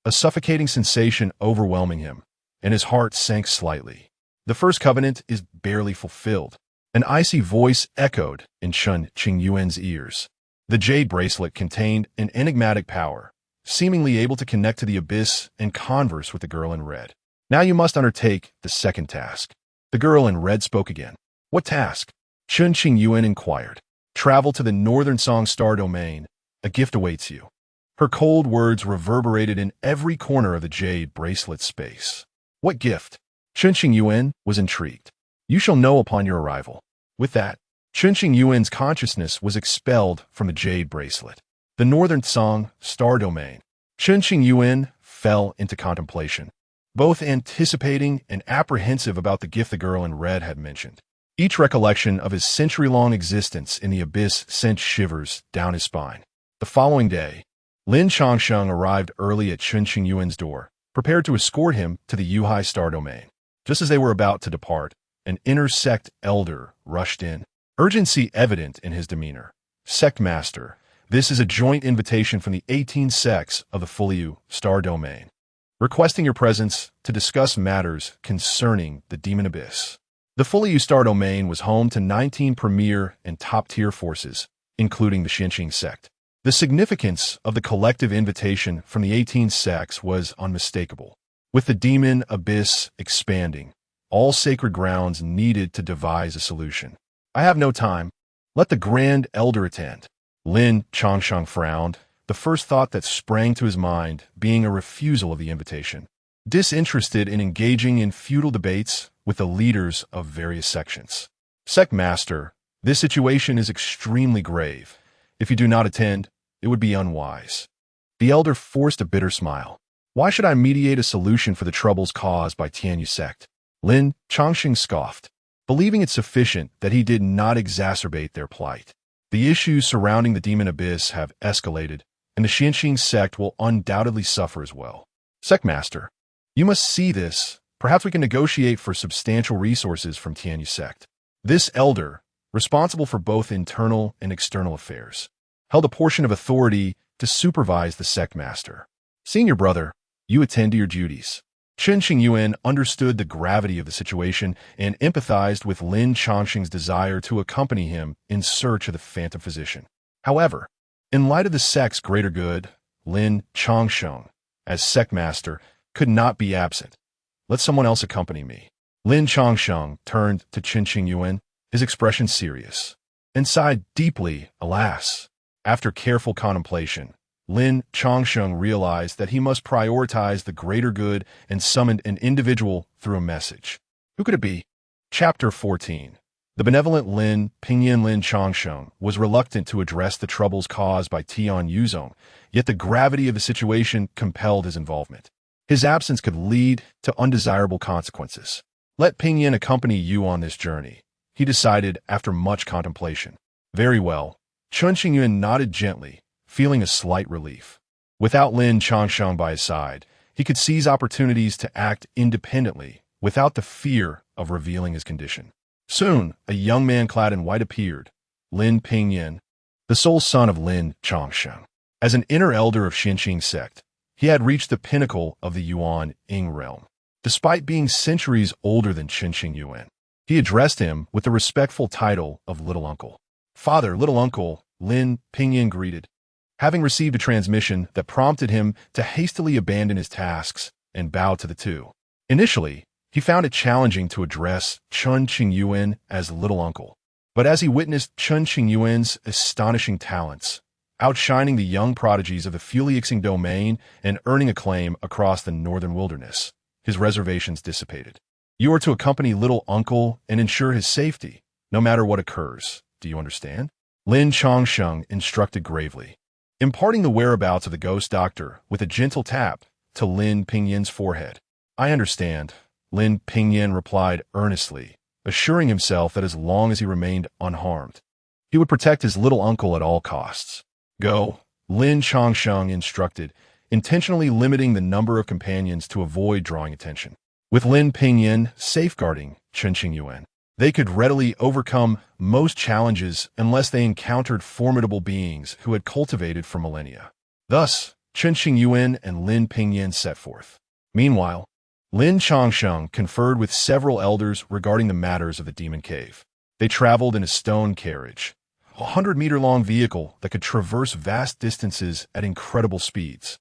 A suffocating sensation overwhelming him, and his heart sank slightly. The first covenant is barely fulfilled. An icy voice echoed in Chen Qingyuan's ears. The jade bracelet contained an enigmatic power, seemingly able to connect to the abyss and converse with the girl in red. Now you must undertake the second task. The girl in red spoke again. What task? Chen Qingyuan inquired. Travel to the northern Song Star domain. A gift awaits you. Her cold words reverberated in every corner of the jade bracelet space. What gift? Chen Qingyuan was intrigued. You shall know upon your arrival. With that, Chen Qingyuan's consciousness was expelled from the jade bracelet. The northern Song Star domain. Chen Qingyuan fell into contemplation, both anticipating and apprehensive about the gift the girl in red had mentioned. Each recollection of his century-long existence in the abyss sent shivers down his spine. The following day, Lin Changsheng arrived early at Chen Qingyuan's door, prepared to escort him to the Yuhai Star domain. Just as they were about to depart, an inner sect elder rushed in, urgency evident in his demeanor. Sect Master, this is a joint invitation from the 18 sects of the Fuliu Star domain, requesting your presence to discuss matters concerning the demon abyss. The Fuliu Star domain was home to 19 premier and top-tier forces, including the Xinqing sect. The significance of the collective invitation from the 18 sects was unmistakable. With the demon abyss expanding, all sacred grounds needed to devise a solution. I have no time. Let the Grand Elder attend. Lin Changsheng frowned, the first thought that sprang to his mind being a refusal of the invitation. Disinterested in engaging in futile debates with the leaders of various sections. Sect Master, this situation is extremely grave. If you do not attend, it would be unwise. The elder forced a bitter smile. Why should I mediate a solution for the troubles caused by Tianyu sect? Lin Changsheng scoffed, believing it sufficient that he did not exacerbate their plight. The issues surrounding the demon abyss have escalated, and the Xinqing sect will undoubtedly suffer as well. Sect Master, you must see this. Perhaps we can negotiate for substantial resources from Tianyu sect. This elder, responsible for both internal and external affairs, held a portion of authority to supervise the sect master. Senior brother, you attend to your duties. Chen Qingyuan understood the gravity of the situation and empathized with Lin Changsheng's desire to accompany him in search of the phantom physician. However, in light of the sect's greater good, Lin Changsheng, as sect master, could not be absent. Let someone else accompany me. Lin Changsheng turned to Chen Qingyuan, his expression serious, and sighed deeply, alas. After careful contemplation, Lin Changsheng realized that he must prioritize the greater good and summoned an individual through a message. Who could it be? Chapter 14. The benevolent Lin Changsheng was reluctant to address the troubles caused by Tian Yuzong, yet the gravity of the situation compelled his involvement. His absence could lead to undesirable consequences. Let Pingyan accompany you on this journey, he decided after much contemplation. Very well. Chen Qingyuan nodded gently, feeling a slight relief. Without Lin Changsheng by his side, he could seize opportunities to act independently without the fear of revealing his condition. Soon, a young man clad in white appeared, Lin Pingyan, the sole son of Lin Changsheng. As an inner elder of Xinqing sect, he had reached the pinnacle of the Yuan-Ying realm. Despite being centuries older than Chen Qingyuan, he addressed him with the respectful title of Little Uncle. Father, Little Uncle, Lin Pingyan greeted, having received a transmission that prompted him to hastily abandon his tasks and bow to the two. Initially, he found it challenging to address Chen Qingyuan as Little Uncle, but as he witnessed Chen Qingyuan's astonishing talents, outshining the young prodigies of the Fuliu domain and earning acclaim across the northern wilderness, his reservations dissipated. You are to accompany little uncle and ensure his safety, no matter what occurs. Do you understand? Lin Chongsheng instructed gravely, imparting the whereabouts of the ghost doctor with a gentle tap to Lin Pingyan's forehead. I understand, Lin Pingyan replied earnestly, assuring himself that as long as he remained unharmed, he would protect his little uncle at all costs. Go, Lin Chongsheng instructed, intentionally limiting the number of companions to avoid drawing attention. With Lin Pingyan safeguarding Chen Qingyuan, they could readily overcome most challenges unless they encountered formidable beings who had cultivated for millennia. Thus, Chen Qingyuan and Lin Pingyan set forth. Meanwhile, Lin Chongsheng conferred with several elders regarding the matters of the demon cave. They traveled in a stone carriage, a 100-meter-long vehicle that could traverse vast distances at incredible speeds,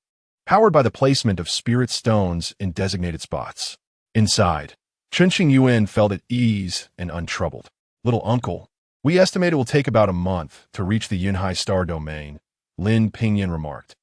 powered by the placement of spirit stones in designated spots. Inside, Chen Qingyuan felt at ease and untroubled. Little uncle, we estimate it will take about a month to reach the Yunhai Star domain, Lin Pingyan remarked.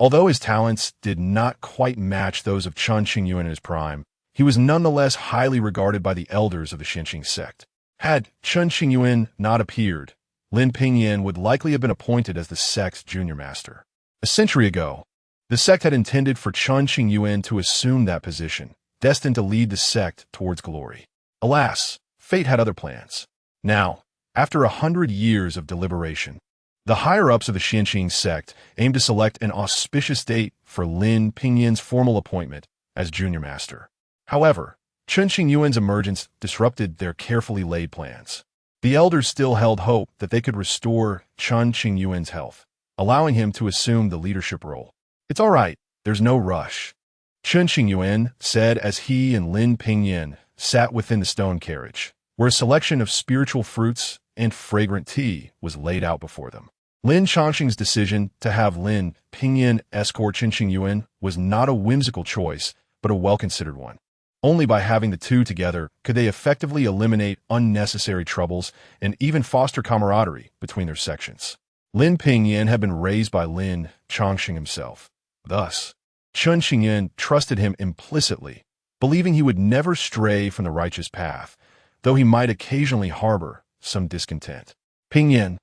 Although his talents did not quite match those of Chen Qingyuan in his prime, he was nonetheless highly regarded by the elders of the Xinqing sect. Had Chen Qingyuan not appeared, Lin Pingyan would likely have been appointed as the sect's junior master. A century ago, the sect had intended for Chen Qingyuan to assume that position, destined to lead the sect towards glory. Alas, fate had other plans. Now, after 100 years of deliberation, the higher-ups of the Xinqing sect aimed to select an auspicious date for Lin Pingyan's formal appointment as junior master. However, Chen Qingyuan's emergence disrupted their carefully laid plans. The elders still held hope that they could restore Chen Qingyuan's health, allowing him to assume the leadership role. It's all right, there's no rush, Chen Qingyuan said as he and Lin Pingyan sat within the stone carriage, where a selection of spiritual fruits and fragrant tea was laid out before them. Lin Chongsheng's decision to have Lin Pingyan escort Chen Qingyuan was not a whimsical choice, but a well-considered one. Only by having the two together could they effectively eliminate unnecessary troubles and even foster camaraderie between their sections. Lin Pingyan had been raised by Lin Chongsheng himself. Thus, Chen Qingyuan trusted him implicitly, believing he would never stray from the righteous path, though he might occasionally harbor some discontent. Pingyan,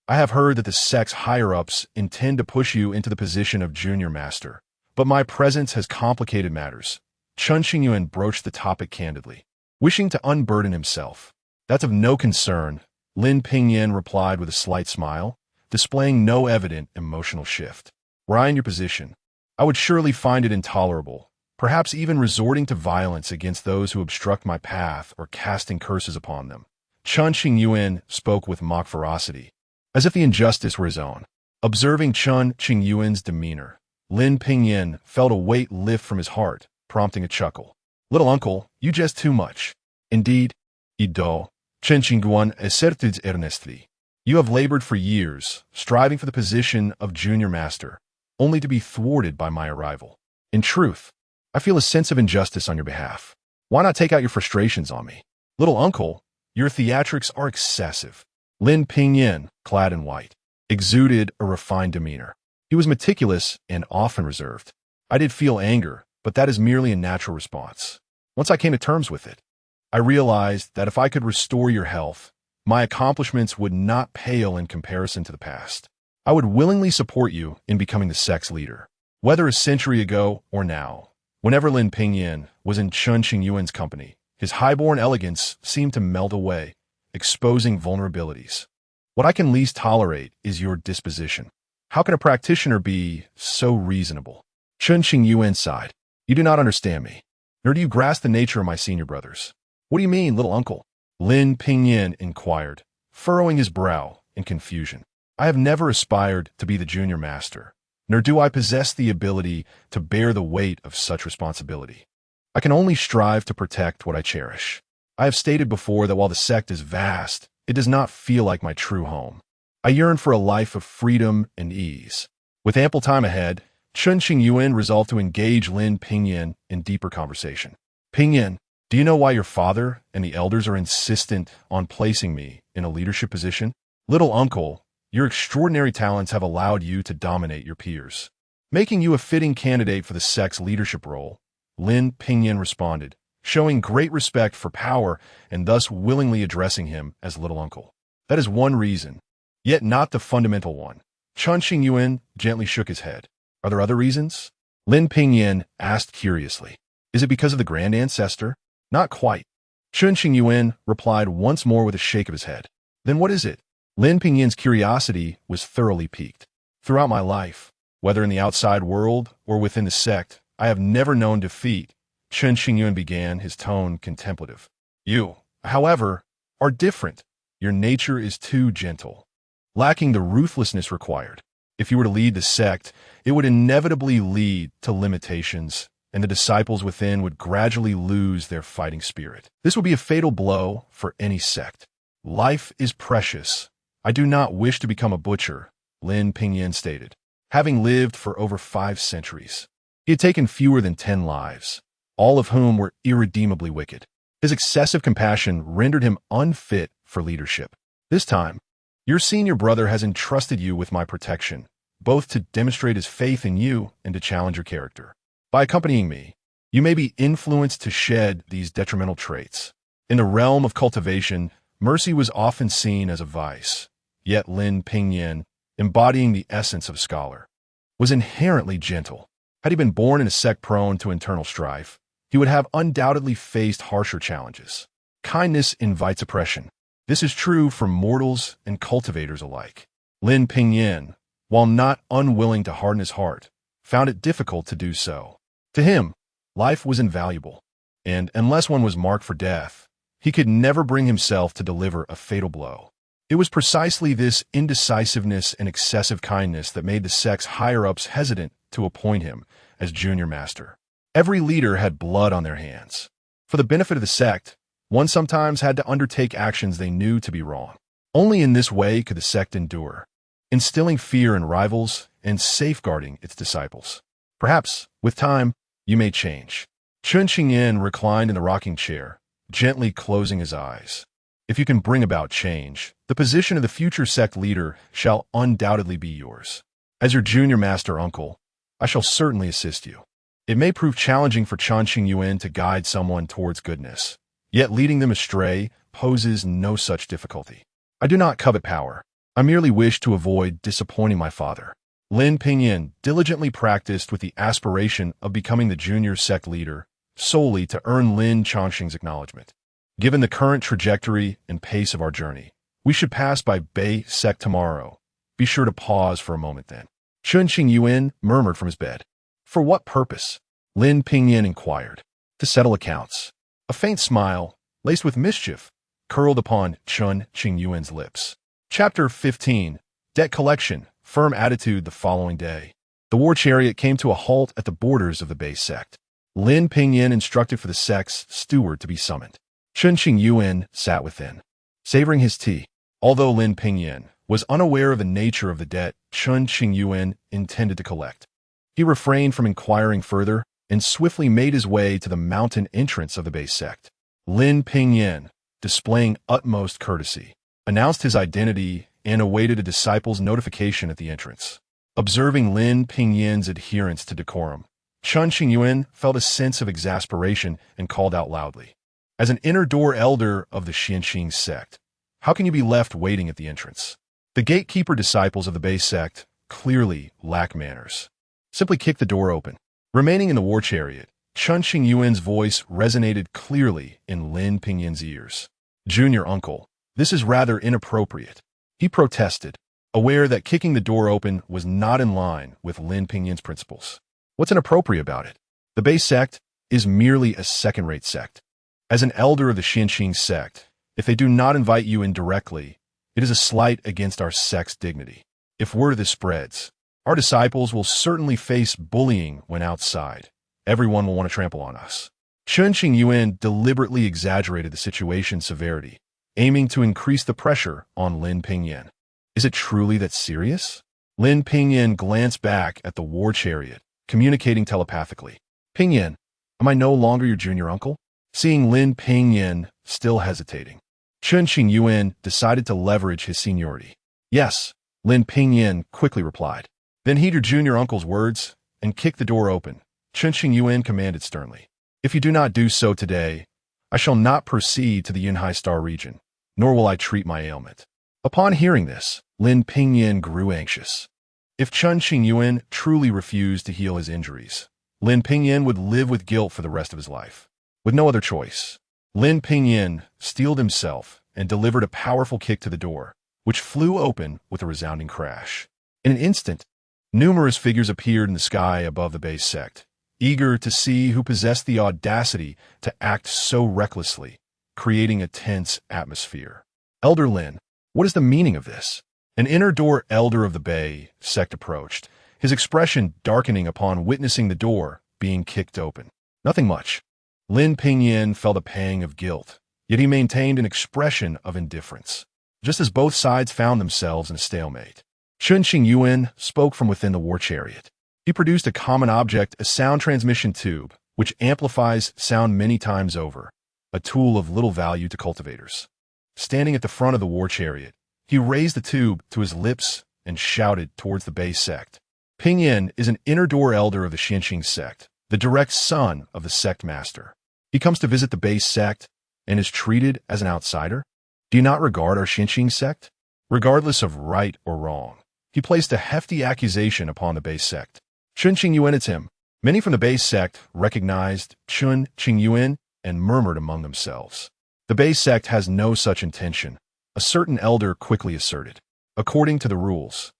I have heard that the sect's higher-ups intend to push you into the position of junior master, but my presence has complicated matters. Chen Qingyuan broached the topic candidly, wishing to unburden himself. That's of no concern, Lin Pingyan replied with a slight smile, displaying no evident emotional shift. Were I in your position, I would surely find it intolerable, perhaps even resorting to violence against those who obstruct my path or casting curses upon them. Chen Qingyuan spoke with mock ferocity, as if the injustice were his own. Observing Chen Qingyuan's demeanor, Lin Pingyan felt a weight lift from his heart, prompting a chuckle. Little uncle, you jest too much. Indeed, Ido, Chen Qingyuan asserted earnestly. You have labored for years, striving for the position of junior master, only to be thwarted by my arrival. In truth, I feel a sense of injustice on your behalf. Why not take out your frustrations on me? Little uncle, your theatrics are excessive. Lin Pingyan, clad in white, exuded a refined demeanor. He was meticulous and often reserved. I did feel anger, but that is merely a natural response. Once I came to terms with it, I realized that if I could restore your health, my accomplishments would not pale in comparison to the past. I would willingly support you in becoming the sect's leader. Whether a century ago or now, whenever Lin Pingyan was in Chen Qingyuan's company, his highborn elegance seemed to melt away, exposing vulnerabilities. What I can least tolerate is your disposition. How can a practitioner be so reasonable? Chen Qingyuan sighed. You do not understand me, nor do you grasp the nature of my senior brothers. What do you mean, little uncle? Lin Pingyan inquired, furrowing his brow in confusion. I have never aspired to be the junior master, nor do I possess the ability to bear the weight of such responsibility. I can only strive to protect what I cherish. I have stated before that while the sect is vast, it does not feel like my true home. I yearn for a life of freedom and ease. With ample time ahead, Chen Qingyuan resolved to engage Lin Pingyan in deeper conversation. Pingyan, do you know why your father and the elders are insistent on placing me in a leadership position? Little uncle, your extraordinary talents have allowed you to dominate your peers, making you a fitting candidate for the sect's leadership role, Lin Pingyan responded, showing great respect for power and thus willingly addressing him as little uncle. That is one reason, yet not the fundamental one. Chen Qingyuan gently shook his head. Are there other reasons? Lin Pingyan asked curiously. Is it because of the grand ancestor? Not quite. Chen Qingyuan replied once more with a shake of his head. Then what is it? Lin Pingyan's curiosity was thoroughly piqued. Throughout my life, whether in the outside world or within the sect, I have never known defeat. Chen Qingyuan began, his tone contemplative. You, however, are different. Your nature is too gentle, lacking the ruthlessness required. If you were to lead the sect, it would inevitably lead to limitations, and the disciples within would gradually lose their fighting spirit. This would be a fatal blow for any sect. Life is precious. I do not wish to become a butcher, Lin Pingyan stated. Having lived for over 5 centuries, he had taken fewer than 10 lives, all of whom were irredeemably wicked. His excessive compassion rendered him unfit for leadership. This time, your senior brother has entrusted you with my protection, both to demonstrate his faith in you and to challenge your character. By accompanying me, you may be influenced to shed these detrimental traits. In the realm of cultivation, mercy was often seen as a vice, yet Lin Pingyan, embodying the essence of a scholar, was inherently gentle. Had he been born in a sect prone to internal strife, he would have undoubtedly faced harsher challenges. Kindness invites oppression. This is true for mortals and cultivators alike. Lin Pingyan, while not unwilling to harden his heart, found it difficult to do so. To him, life was invaluable, and unless one was marked for death, he could never bring himself to deliver a fatal blow. It was precisely this indecisiveness and excessive kindness that made the sect's higher-ups hesitant to appoint him as junior master. Every leader had blood on their hands. For the benefit of the sect, one sometimes had to undertake actions they knew to be wrong. Only in this way could the sect endure, instilling fear in rivals and safeguarding its disciples. Perhaps, with time, you may change. Chen Qingyuan reclined in the rocking chair, gently closing his eyes. If you can bring about change, the position of the future sect leader shall undoubtedly be yours. As your junior master uncle, I shall certainly assist you. It may prove challenging for Chen Qingyuan to guide someone towards goodness, yet leading them astray poses no such difficulty. I do not covet power. I merely wish to avoid disappointing my father. Lin Pingyan diligently practiced with the aspiration of becoming the junior sect leader solely to earn Lin Chongqing's acknowledgement. Given the current trajectory and pace of our journey, we should pass by Bei sect tomorrow. Be sure to pause for a moment then. Chen Qingyuan murmured from his bed. For what purpose? Lin Pingyan inquired. To settle accounts. A faint smile, laced with mischief, curled upon Chen Qingyuan's lips. Chapter 15. Debt Collection. Firm attitude the following day. The war chariot came to a halt at the borders of the Bei sect. Lin Pingyan instructed for the sect's steward to be summoned. Chen Qingyuan sat within, savoring his tea. Although Lin Pingyan was unaware of the nature of the debt Chen Qingyuan intended to collect, he refrained from inquiring further and swiftly made his way to the mountain entrance of the Bei sect. Lin Pingyan, displaying utmost courtesy, announced his identity and awaited a disciple's notification at the entrance. Observing Lin Pingyan's adherence to decorum, Chen Qingyuan felt a sense of exasperation and called out loudly. As an inner door elder of the Xianxing sect, how can you be left waiting at the entrance? The gatekeeper disciples of the Bei sect clearly lack manners. Simply kick the door open. Remaining in the war chariot, Chen Qingyuan's voice resonated clearly in Lin Pingyan's ears. Junior uncle, this is rather inappropriate. He protested, aware that kicking the door open was not in line with Lin Pingyan's principles. What's inappropriate about it? The Bei sect is merely a second-rate sect. As an elder of the Xianxing sect, if they do not invite you in directly, it is a slight against our sect's dignity. If word of this spreads, our disciples will certainly face bullying when outside. Everyone will want to trample on us. Chen Qingyuan deliberately exaggerated the situation's severity, aiming to increase the pressure on Lin Pingyan. Is it truly that serious? Lin Pingyan glanced back at the war chariot, communicating telepathically. Pingyan, am I no longer your junior uncle? Seeing Lin Pingyan still hesitating, Chen Qingyuan decided to leverage his seniority. Yes, Lin Pingyan quickly replied. Then heed your junior uncle's words and kick the door open, Chen Qingyuan commanded sternly. If you do not do so today, I shall not proceed to the Yunhai Star region, nor will I treat my ailment. Upon hearing this, Lin Pingyan grew anxious. If Chen Qingyuan truly refused to heal his injuries, Lin Pingyan would live with guilt for the rest of his life. With no other choice, Lin Pingyan steeled himself and delivered a powerful kick to the door, which flew open with a resounding crash. In an instant, numerous figures appeared in the sky above the base sect, eager to see who possessed the audacity to act so recklessly, creating a tense atmosphere. Elder Lin, what is the meaning of this? An inner door elder of the Bay sect approached, his expression darkening upon witnessing the door being kicked open. Nothing much. Lin Pingyan felt a pang of guilt, yet he maintained an expression of indifference, just as both sides found themselves in a stalemate. Chen Qingyuan spoke from within the war chariot. He produced a common object, a sound transmission tube, which amplifies sound many times over, a tool of little value to cultivators. Standing at the front of the war chariot, he raised the tube to his lips and shouted towards the Bay sect. Pingyan is an inner door elder of the Xianxing sect, the direct son of the sect master. He comes to visit the Bay sect and is treated as an outsider? Do you not regard our Xianxing sect? Regardless of right or wrong, he placed a hefty accusation upon the Bay sect. Chen Qingyuan, it's him. Many from the Bay sect recognized Chen Qingyuan and murmured among themselves. The Bay sect has no such intention, a certain elder quickly asserted. According to the rules,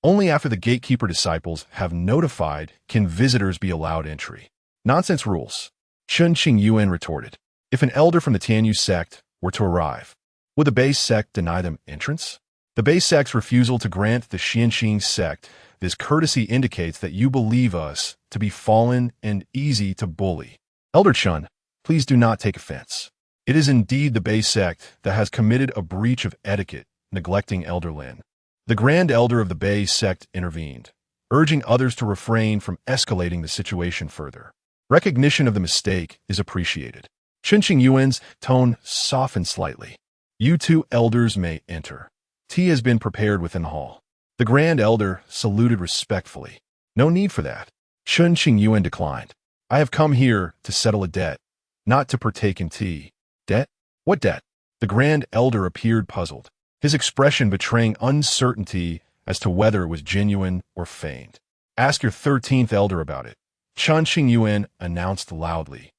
only after the gatekeeper disciples have notified can visitors be allowed entry. Nonsense rules. Chen Qingyuan retorted. If an elder from the Tianyu sect were to arrive, would the Bay sect deny them entrance? The Bay sect's refusal to grant the Xianxing sect this courtesy indicates that you believe us to be fallen and easy to bully. Elder Chen, please do not take offense. It is indeed the Bay sect that has committed a breach of etiquette, neglecting Elder Lin. The Grand Elder of the Bay sect intervened, urging others to refrain from escalating the situation further. Recognition of the mistake is appreciated. Chen Qingyuan's tone softened slightly. You two elders may enter. Tea has been prepared within the hall. The Grand Elder saluted respectfully. No need for that. Chen Qingyuan declined. I have come here to settle a debt, not to partake in tea. Debt? What debt? The Grand Elder appeared puzzled, his expression betraying uncertainty as to whether it was genuine or feigned. Ask your 13th Elder about it, Chen Qingyuan announced loudly,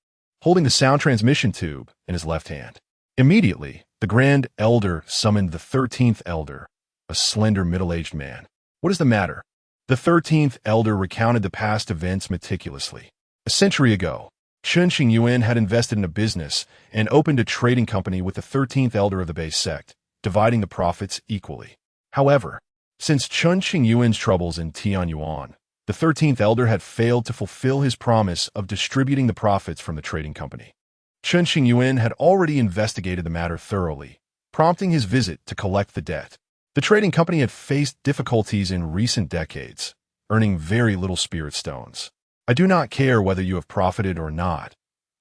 holding the sound transmission tube in his left hand. Immediately, the Grand Elder summoned the 13th Elder, a slender middle-aged man. What is the matter? The 13th Elder recounted the past events meticulously. A century ago, Chen Qingyuan had invested in a business and opened a trading company with the 13th Elder of the Bay sect, dividing the profits equally. However, since Chen Qingyuan's troubles in Tianyuan, the 13th Elder had failed to fulfill his promise of distributing the profits from the trading company. Chen Qingyuan had already investigated the matter thoroughly, prompting his visit to collect the debt. The trading company had faced difficulties in recent decades, earning very little spirit stones. I do not care whether you have profited or not.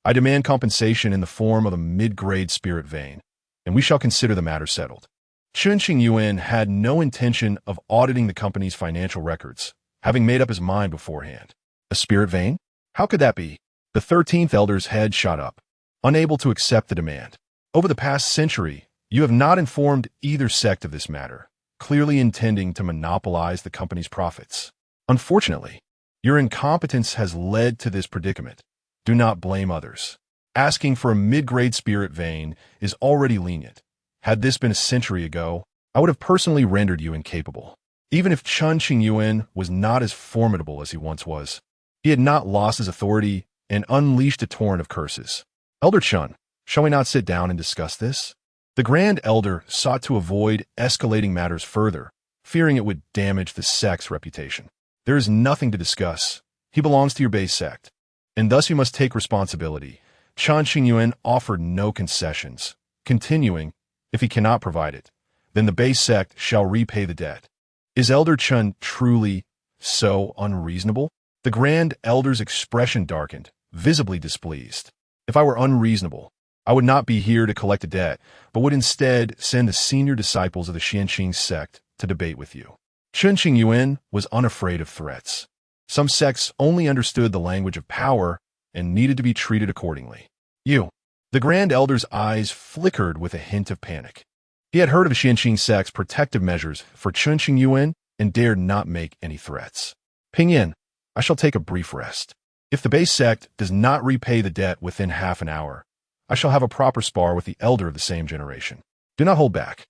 I demand compensation in the form of a mid-grade spirit vein, and we shall consider the matter settled. Chen Qingyuan had no intention of auditing the company's financial records, having made up his mind beforehand. A spirit vein? How could that be? The 13th Elder's head shot up, unable to accept the demand. Over the past century, you have not informed either sect of this matter, clearly intending to monopolize the company's profits. Unfortunately, your incompetence has led to this predicament. Do not blame others. Asking for a mid-grade spirit vein is already lenient. Had this been a century ago, I would have personally rendered you incapable. Even if Chen Qingyuan was not as formidable as he once was, he had not lost his authority and unleashed a torrent of curses. Elder Chen, shall we not sit down and discuss this? The Grand Elder sought to avoid escalating matters further, fearing it would damage the sect's reputation. There is nothing to discuss. He belongs to your Bay sect, and thus you must take responsibility. Chen Qingyuan offered no concessions, continuing, if he cannot provide it, then the Bay sect shall repay the debt. Is Elder Chen truly so unreasonable? The Grand Elder's expression darkened, visibly displeased. If I were unreasonable, I would not be here to collect a debt, but would instead send the senior disciples of the Xianxing sect to debate with you. Chen Qingyuan was unafraid of threats. Some sects only understood the language of power, and needed to be treated accordingly. You. The Grand Elder's eyes flickered with a hint of panic. He had heard of Xianqing sect's protective measures for Chen Qingyuan and dared not make any threats. Pingyan, I shall take a brief rest. If the base sect does not repay the debt within half an hour, I shall have a proper spar with the elder of the same generation. Do not hold back.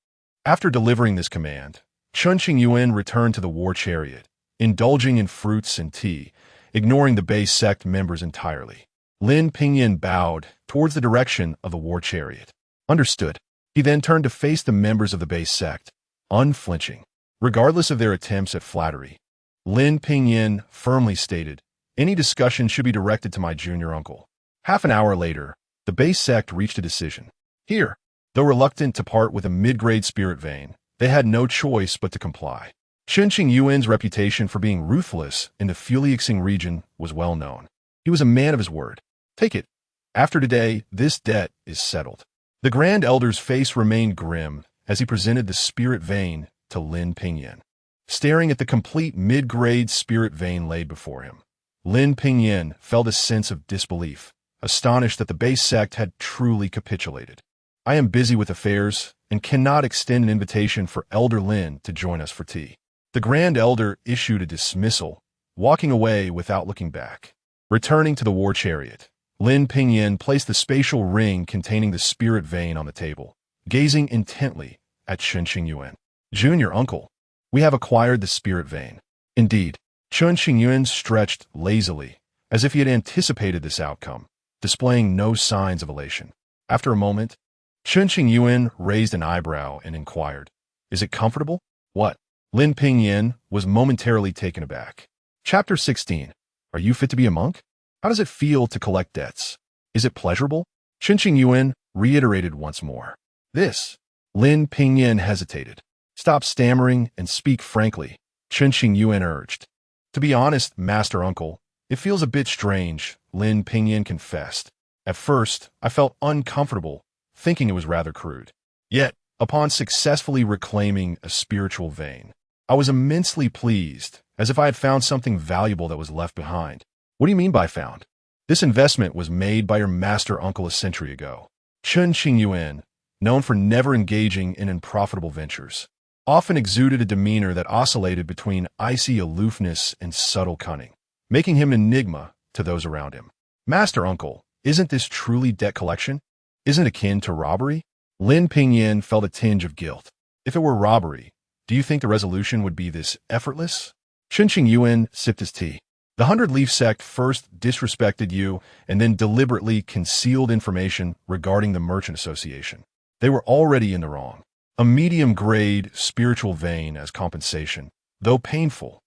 After delivering this command, Chen Qingyuan returned to the war chariot, indulging in fruits and tea, ignoring the base sect members entirely. Lin Pingyan bowed towards the direction of the war chariot. Understood. He then turned to face the members of the base sect, unflinching. Regardless of their attempts at flattery, Lin Pingyan firmly stated, any discussion should be directed to my junior uncle. Half an hour later, the base sect reached a decision. Here, though reluctant to part with a mid-grade spirit vein, they had no choice but to comply. Chen Qingyuan's reputation for being ruthless in the Fuliexing region was well known. He was a man of his word. Take it. After today, this debt is settled. The Grand Elder's face remained grim as he presented the spirit vein to Lin Pingyan. Staring at the complete mid-grade spirit vein laid before him, Lin Pingyan felt a sense of disbelief, astonished that the base sect had truly capitulated. I am busy with affairs and cannot extend an invitation for Elder Lin to join us for tea. The Grand Elder issued a dismissal, walking away without looking back. Returning to the war chariot, Lin Pingyan placed the spatial ring containing the spirit vein on the table, gazing intently at Chen Qingyuan. Junior uncle, we have acquired the spirit vein. Indeed, Chen Qingyuan stretched lazily, as if he had anticipated this outcome, displaying no signs of elation. After a moment, Chen Qingyuan raised an eyebrow and inquired, is it comfortable? What? Lin Pingyan was momentarily taken aback. Chapter 16. Are you fit to be a monk? How does it feel to collect debts? Is it pleasurable? Chen Qingyuan reiterated once more. This. Lin Pingyan hesitated. Stop stammering and speak frankly, Chen Qingyuan urged. To be honest, Master Uncle, it feels a bit strange, Lin Pingyan confessed. At first, I felt uncomfortable, thinking it was rather crude. Yet, upon successfully reclaiming a spiritual vein, I was immensely pleased, as if I had found something valuable that was left behind. What do you mean by found? This investment was made by your master uncle a century ago. Chen Qingyuan, known for never engaging in unprofitable ventures, often exuded a demeanor that oscillated between icy aloofness and subtle cunning, making him an enigma to those around him. Master uncle, isn't this truly debt collection? Isn't it akin to robbery? Lin Pingyan felt a tinge of guilt. If it were robbery, do you think the resolution would be this effortless? Chen Qingyuan sipped his tea. The 100-Leaf sect first disrespected you and then deliberately concealed information regarding the Merchant Association. They were already in the wrong. A medium-grade spiritual vein as compensation, though painful,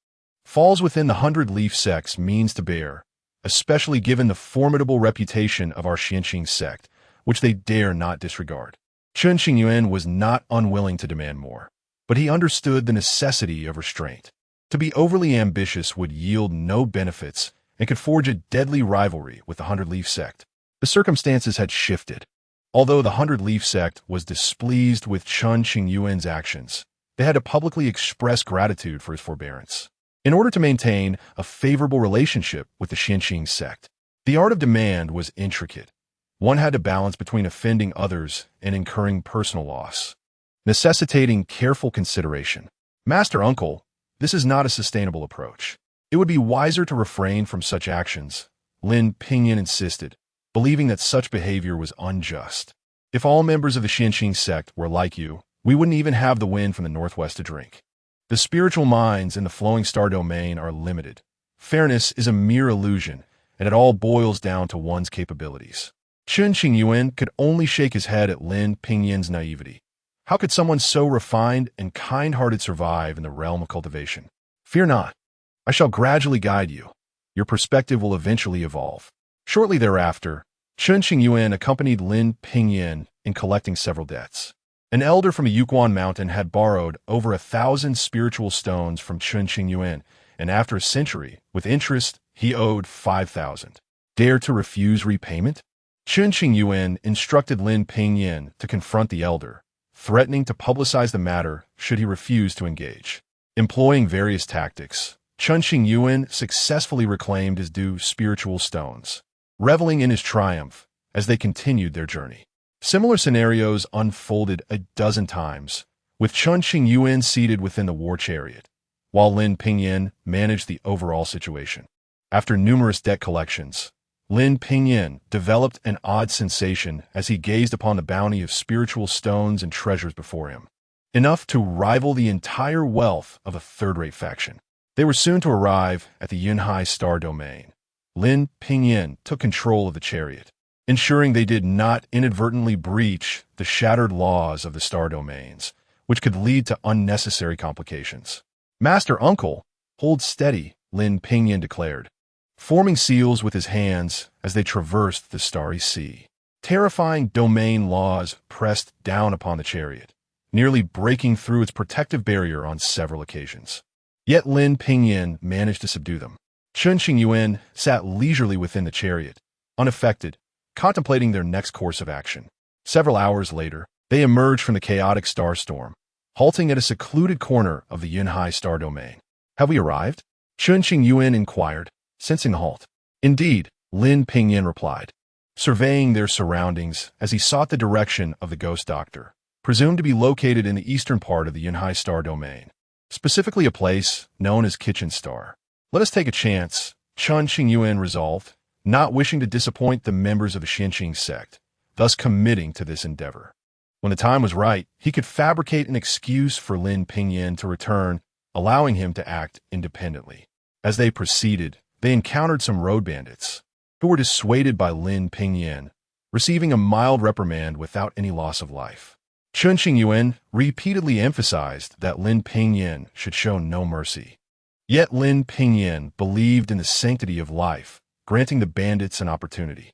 falls within the 100-Leaf sect's means to bear, especially given the formidable reputation of our Xianqing sect, which they dare not disregard. Chen Qingyuan was not unwilling to demand more, but he understood the necessity of restraint. To be overly ambitious would yield no benefits and could forge a deadly rivalry with the 100-Leaf sect. The circumstances had shifted. Although the 100-Leaf sect was displeased with Chen Qingyuan's actions, they had to publicly express gratitude for his forbearance. In order to maintain a favorable relationship with the Xianqing sect, the art of demand was intricate. One had to balance between offending others and incurring personal loss, necessitating careful consideration. Master Uncle, this is not a sustainable approach. It would be wiser to refrain from such actions, Lin Pingyan insisted, believing that such behavior was unjust. If all members of the Xianqing sect were like you, we wouldn't even have the wind from the northwest to drink. The spiritual minds in the flowing star domain are limited. Fairness is a mere illusion, and it all boils down to one's capabilities. Chen Qingyuan could only shake his head at Lin Pingyan's naivety. How could someone so refined and kind-hearted survive in the realm of cultivation? Fear not. I shall gradually guide you. Your perspective will eventually evolve. Shortly thereafter, Chen Qingyuan accompanied Lin Pingyan in collecting several debts. An elder from a Yukon mountain had borrowed over 1,000 spiritual stones from Chen Qingyuan, and after a century, with interest, he owed 5,000. Dare to refuse repayment? Chen Qingyuan instructed Lin Pingyan to confront the elder, threatening to publicize the matter should he refuse to engage. Employing various tactics, Chen Qingyuan successfully reclaimed his due spiritual stones. reveling in his triumph as they continued their journey. Similar scenarios unfolded a dozen times, with Chen Qingyuan seated within the war chariot, while Lin Pingyan managed the overall situation. After numerous debt collections, Lin Pingyan developed an odd sensation as he gazed upon the bounty of spiritual stones and treasures before him, enough to rival the entire wealth of a third-rate faction. They were soon to arrive at the Yunhai Star Domain. Lin Pingyan took control of the chariot, ensuring they did not inadvertently breach the shattered laws of the star domains, which could lead to unnecessary complications. "Master Uncle, hold steady," Lin Pingyan declared, forming seals with his hands as they traversed the starry sea. Terrifying domain laws pressed down upon the chariot, nearly breaking through its protective barrier on several occasions. Yet Lin Pingyan managed to subdue them. Chen Qingyuan sat leisurely within the chariot, unaffected, contemplating their next course of action. Several hours later, they emerged from the chaotic star storm, halting at a secluded corner of the Yunhai Star Domain. "Have we arrived?" Chen Qingyuan inquired, sensing the halt. "Indeed," Lin Pingyan replied, surveying their surroundings as he sought the direction of the Ghost Doctor, presumed to be located in the eastern part of the Yunhai Star Domain, specifically a place known as Kitchen Star. "Let us take a chance," Chen Qingyuan resolved, not wishing to disappoint the members of the Xianqing sect, thus committing to this endeavor. When the time was right, he could fabricate an excuse for Lin Pingyan to return, allowing him to act independently. As they proceeded, they encountered some road bandits, who were dissuaded by Lin Pingyan, receiving a mild reprimand without any loss of life. Chen Qingyuan repeatedly emphasized that Lin Pingyan should show no mercy. Yet Lin Pingyan believed in the sanctity of life, granting the bandits an opportunity.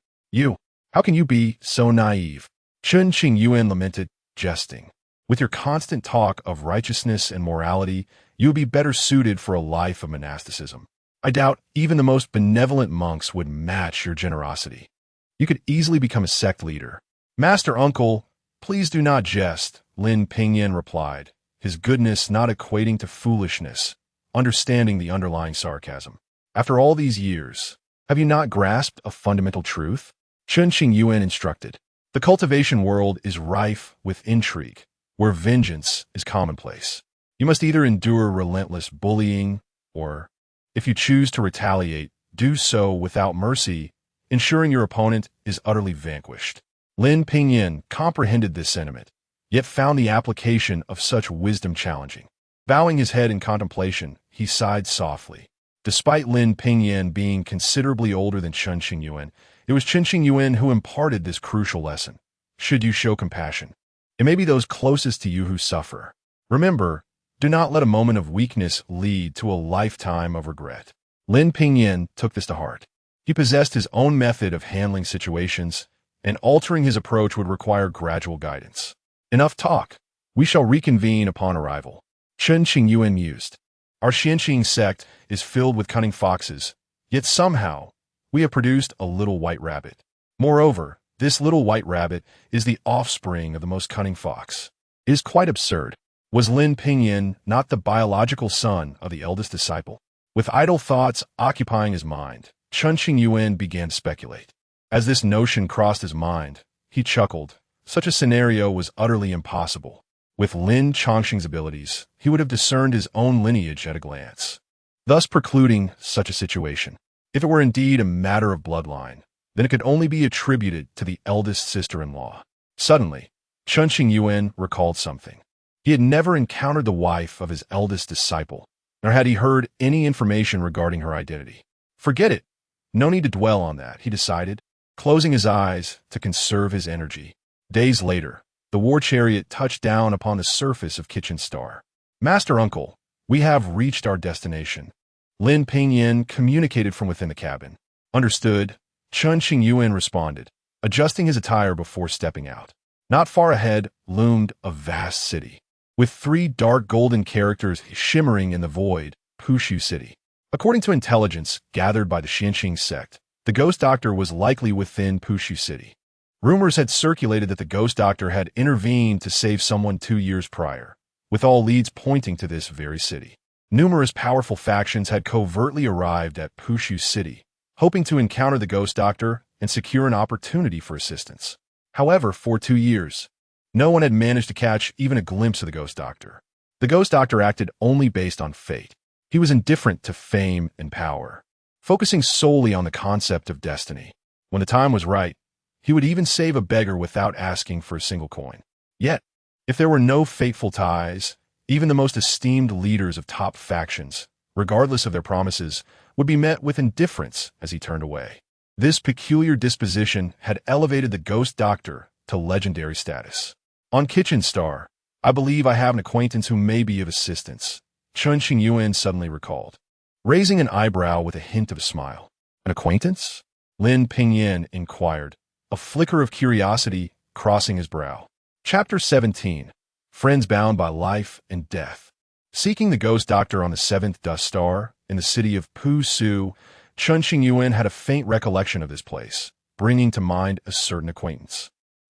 How can you be so naive?" Chen Qingyuan lamented, jesting. "With your constant talk of righteousness and morality, you would be better suited for a life of monasticism. I doubt even the most benevolent monks would match your generosity. You could easily become a sect leader." "Master Uncle, please do not jest," Lin Pingyan replied, his goodness not equating to foolishness, understanding the underlying sarcasm. "After all these years, have you not grasped a fundamental truth?" Chen Qingyuan instructed. "The cultivation world is rife with intrigue, where vengeance is commonplace. You must either endure relentless bullying, or, if you choose to retaliate, do so without mercy, ensuring your opponent is utterly vanquished." Lin Pingyan comprehended this sentiment, yet found the application of such wisdom challenging. Bowing his head in contemplation, he sighed softly. Despite Lin Pingyan being considerably older than Chen Qingyuan, it was Chen Qingyuan who imparted this crucial lesson. Should you show compassion, it may be those closest to you who suffer. Remember, do not let a moment of weakness lead to a lifetime of regret. Lin Pingyan took this to heart. He possessed his own method of handling situations, and altering his approach would require gradual guidance. "Enough talk. We shall reconvene upon arrival." Chen Qingyuan mused. "Our Xianqing sect is filled with cunning foxes, yet somehow we have produced a little white rabbit. Moreover, this little white rabbit is the offspring of the most cunning fox. It is quite absurd. Was Lin Pingyan not the biological son of the eldest disciple?" With idle thoughts occupying his mind, Chen Qingyuan began to speculate. As this notion crossed his mind, he chuckled. Such a scenario was utterly impossible. With Lin Chongqing's abilities, he would have discerned his own lineage at a glance, thus precluding such a situation. If it were indeed a matter of bloodline, then it could only be attributed to the eldest sister-in-law. Suddenly, Chen Qingyuan recalled something. He had never encountered the wife of his eldest disciple, nor had he heard any information regarding her identity. Forget it. No need to dwell on that, he decided, closing his eyes to conserve his energy. Days later, the war chariot touched down upon the surface of Kitchen Star. "Master Uncle, we have reached our destination," Lin Pingyan communicated from within the cabin. "Understood," Chen Qingyuan responded, adjusting his attire before stepping out. Not far ahead loomed a vast city, with 3 dark golden characters shimmering in the void, Pushu City. According to intelligence gathered by the Xianqing sect, the Ghost Doctor was likely within Pushu City. Rumors had circulated that the Ghost Doctor had intervened to save someone 2 years prior, with all leads pointing to this very city. Numerous powerful factions had covertly arrived at Pushu City, hoping to encounter the Ghost Doctor and secure an opportunity for assistance. However, for 2 years, no one had managed to catch even a glimpse of the ghost doctor. The ghost doctor acted only based on fate. He was indifferent to fame and power, focusing solely on the concept of destiny. When the time was right, he would even save a beggar without asking for a single coin. Yet, if there were no fateful ties, even the most esteemed leaders of top factions, regardless of their promises, would be met with indifference as he turned away. This peculiar disposition had elevated the ghost doctor to legendary status. On Kitchen Star, I believe I have an acquaintance who may be of assistance, Chen Qingyuan suddenly recalled, raising an eyebrow with a hint of a smile. An acquaintance? Lin Pingyan inquired, a flicker of curiosity crossing his brow. Chapter 17. Friends Bound by Life and Death. Seeking the ghost doctor on the 7th dust star in the city of Pusu, Chen Qingyuan had a faint recollection of this place, bringing to mind a certain acquaintance.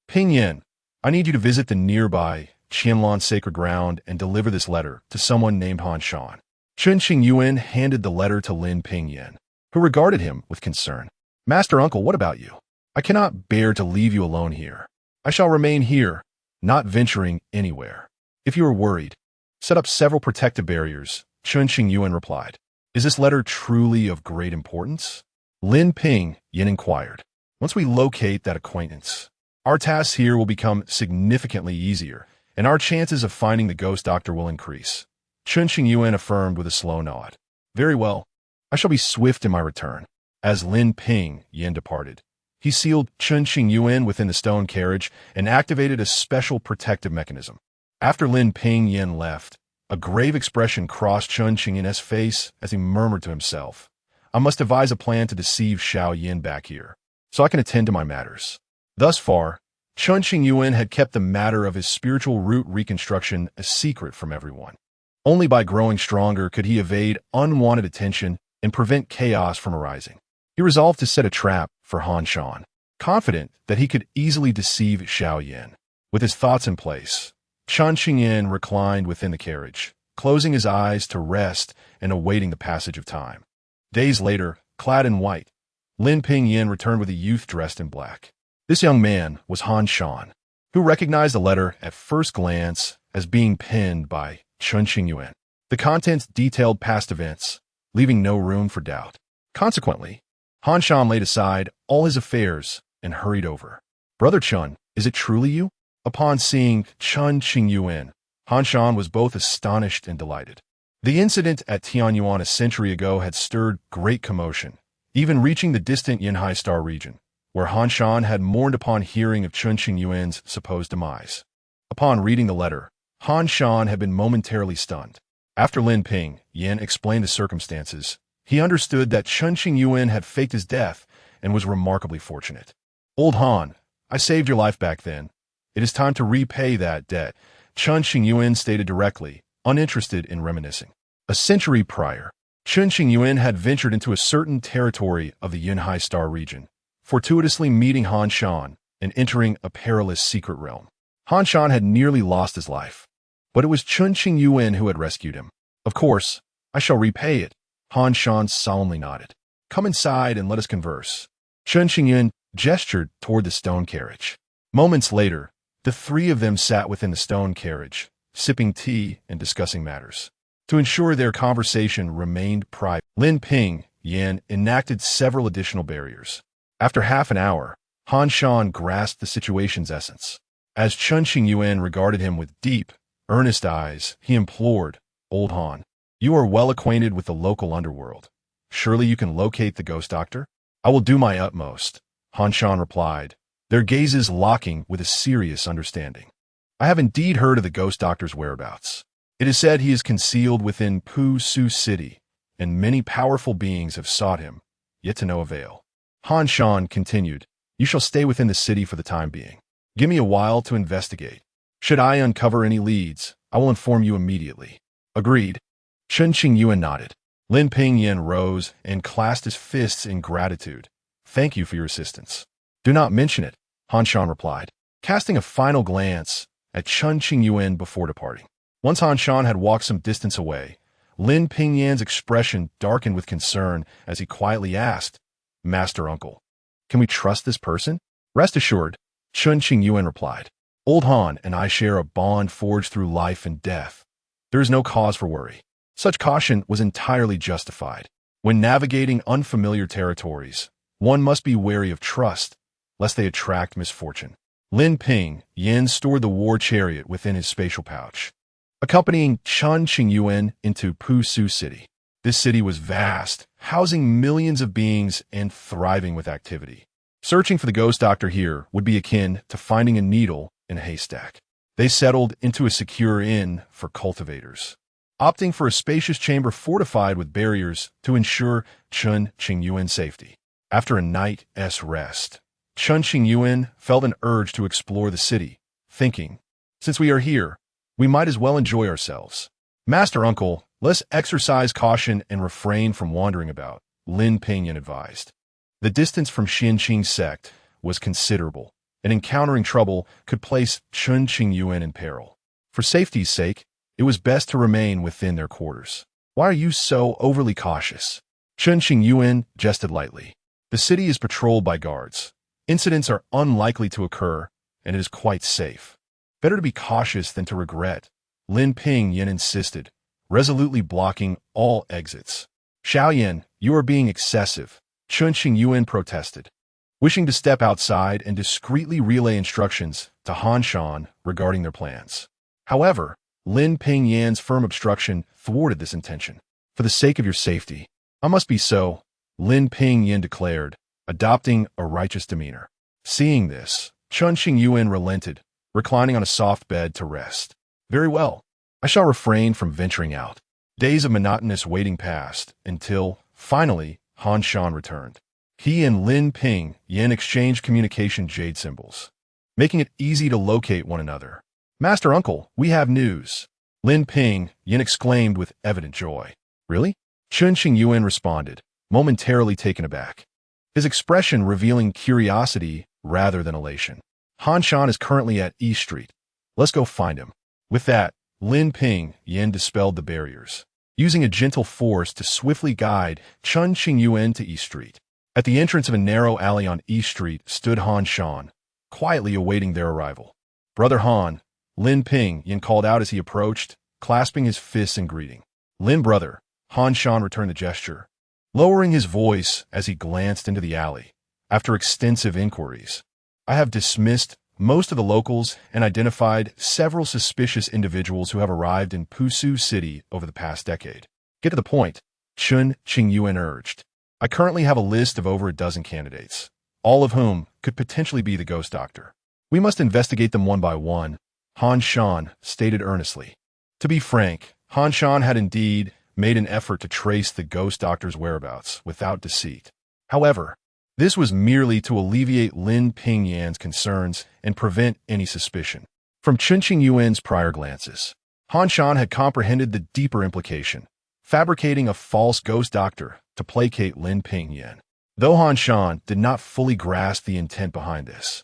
Pingyan, I need you to visit the nearby Qianlan sacred ground and deliver this letter to someone named Han Shan. Chen Qingyuan handed the letter to Lin Pingyan, who regarded him with concern. Master Uncle, what about you? I cannot bear to leave you alone here. I shall remain here, not venturing anywhere. If you are worried, set up several protective barriers, Chen Qingyuan replied. Is this letter truly of great importance? Lin Pingyan inquired. Once we locate that acquaintance, our tasks here will become significantly easier, and our chances of finding the ghost doctor will increase. Chen Qingyuan affirmed with a slow nod. Very well. I shall be swift in my return. As Lin Pingyan departed, he sealed Chen Qingyuan within the stone carriage and activated a special protective mechanism. After Lin Pingyan left, a grave expression crossed Chen Qingyuan's face as he murmured to himself, I must devise a plan to deceive Xiao Yin back here, so I can attend to my matters. Thus far, Chen Qingyuan had kept the matter of his spiritual root reconstruction a secret from everyone. Only by growing stronger could he evade unwanted attention and prevent chaos from arising. He resolved to set a trap for Han Shan, confident that he could easily deceive Xiao Yin. With his thoughts in place, Chen Qingyuan reclined within the carriage, closing his eyes to rest and awaiting the passage of time. Days later, clad in white, Lin Pingyan returned with a youth dressed in black. This young man was Han Shan, who recognized the letter at first glance as being penned by Chen Qingyuan. The contents detailed past events, leaving no room for doubt. Consequently, Han Shan laid aside all his affairs and hurried over. Brother Chen, is it truly you? Upon seeing Chen Qingyuan, Han Shan was both astonished and delighted. The incident at Tianyuan a century ago had stirred great commotion, even reaching the distant Yinhai Star region, where Han Shan had mourned upon hearing of Chen Qingyuan's supposed demise. Upon reading the letter, Han Shan had been momentarily stunned. After Lin Pingyan explained the circumstances, he understood that Chen Qingyuan had faked his death and was remarkably fortunate. Old Han, I saved your life back then. It is time to repay that debt, Chen Qingyuan stated directly, uninterested in reminiscing. A century prior, Chen Qingyuan had ventured into a certain territory of the Yinhai Star region, fortuitously meeting Han Shan and entering a perilous secret realm. Han Shan had nearly lost his life, but it was Chen Qingyuan who had rescued him. Of course, I shall repay it, Han Shan solemnly nodded. Come inside and let us converse. Chen Qingyuan gestured toward the stone carriage. Moments later, the three of them sat within the stone carriage, sipping tea and discussing matters. To ensure their conversation remained private, Lin Pingyan enacted several additional barriers. After half an hour, Han Shan grasped the situation's essence. As Chen Qingyuan regarded him with deep, earnest eyes, he implored, Old Han, you are well acquainted with the local underworld. Surely you can locate the ghost doctor? I will do my utmost, Han Shan replied, their gazes locking with a serious understanding. I have indeed heard of the ghost doctor's whereabouts. It is said he is concealed within Pusu City, and many powerful beings have sought him, yet to no avail. Han Shan continued, you shall stay within the city for the time being. Give me a while to investigate. Should I uncover any leads, I will inform you immediately. Agreed. Chen Qingyuan nodded. Lin Pingyan rose and clasped his fists in gratitude. Thank you for your assistance. Do not mention it, Han Shan replied, casting a final glance at Chen Qingyuan before departing. Once Han Shan had walked some distance away, Lin Pingyan's expression darkened with concern as he quietly asked, Master Uncle, Can we trust this person? Rest assured, Chen Qingyuan replied. Old Han and I share a bond forged through life and death. There is no cause for worry. Such caution was entirely justified. When navigating unfamiliar territories, one must be wary of trust, lest they attract misfortune. Lin Ping Yin stored the war chariot within his spatial pouch, accompanying Chen Qingyuan into Pusu City. This city was vast, housing millions of beings and thriving with activity. Searching for the ghost doctor here would be akin to finding a needle in a haystack. They settled into a secure inn for cultivators, opting for a spacious chamber fortified with barriers to ensure Chen Qingyuan's safety. After a night's rest, Chen Qingyuan felt an urge to explore the city, thinking, since we are here, we might as well enjoy ourselves. Master Uncle, let's exercise caution and refrain from wandering about, Lin Pingyan advised. The distance from Xianqing's sect was considerable, and encountering trouble could place Chen Qingyuan in peril. For safety's sake, it was best to remain within their quarters. Why are you so overly cautious? Chen Qingyuan jested lightly. The city is patrolled by guards. Incidents are unlikely to occur, and it is quite safe. Better to be cautious than to regret, Lin Pingyan insisted, resolutely blocking all exits. Xiaoyan, you are being excessive, Chen Qingyuan protested, wishing to step outside and discreetly relay instructions to Han Shan regarding their plans. However, Lin Pingyan's firm obstruction thwarted this intention. For the sake of your safety, I must be so, Lin Pingyan declared, adopting a righteous demeanor. Seeing this, Chen Qingyuan relented, reclining on a soft bed to rest. Very well. I shall refrain from venturing out. Days of monotonous waiting passed until, finally, Han Shan returned. He and Lin Pingyan exchanged communication jade symbols, making it easy to locate one another. Master Uncle, we have news, Lin Pingyan exclaimed with evident joy. Really? Chen Qingyuan responded, momentarily taken aback, his expression revealing curiosity rather than elation. Han Shan is currently at East Street. Let's go find him. With that, Lin Pingyan dispelled the barriers, using a gentle force to swiftly guide Chen Qingyuan to East Street. At the entrance of a narrow alley on East Street stood Han Shan, quietly awaiting their arrival. Brother Han, Lin Pingyan called out as he approached, clasping his fists in greeting. Lin brother, Han Shan returned the gesture, lowering his voice as he glanced into the alley. After extensive inquiries, I have dismissed most of the locals and identified several suspicious individuals who have arrived in Pusu City over the past decade. Get to the point, Chen Qingyuan urged. I currently have a list of over a dozen candidates, all of whom could potentially be the ghost doctor. We must investigate them one by one, Han Shan stated earnestly. To be frank, Han Shan had indeed made an effort to trace the ghost doctor's whereabouts without deceit. However, this was merely to alleviate Lin Pingyan's concerns and prevent any suspicion. From Chen Qingyuan's prior glances, Han Shan had comprehended the deeper implication, fabricating a false ghost doctor to placate Lin Pingyan. Though Han Shan did not fully grasp the intent behind this,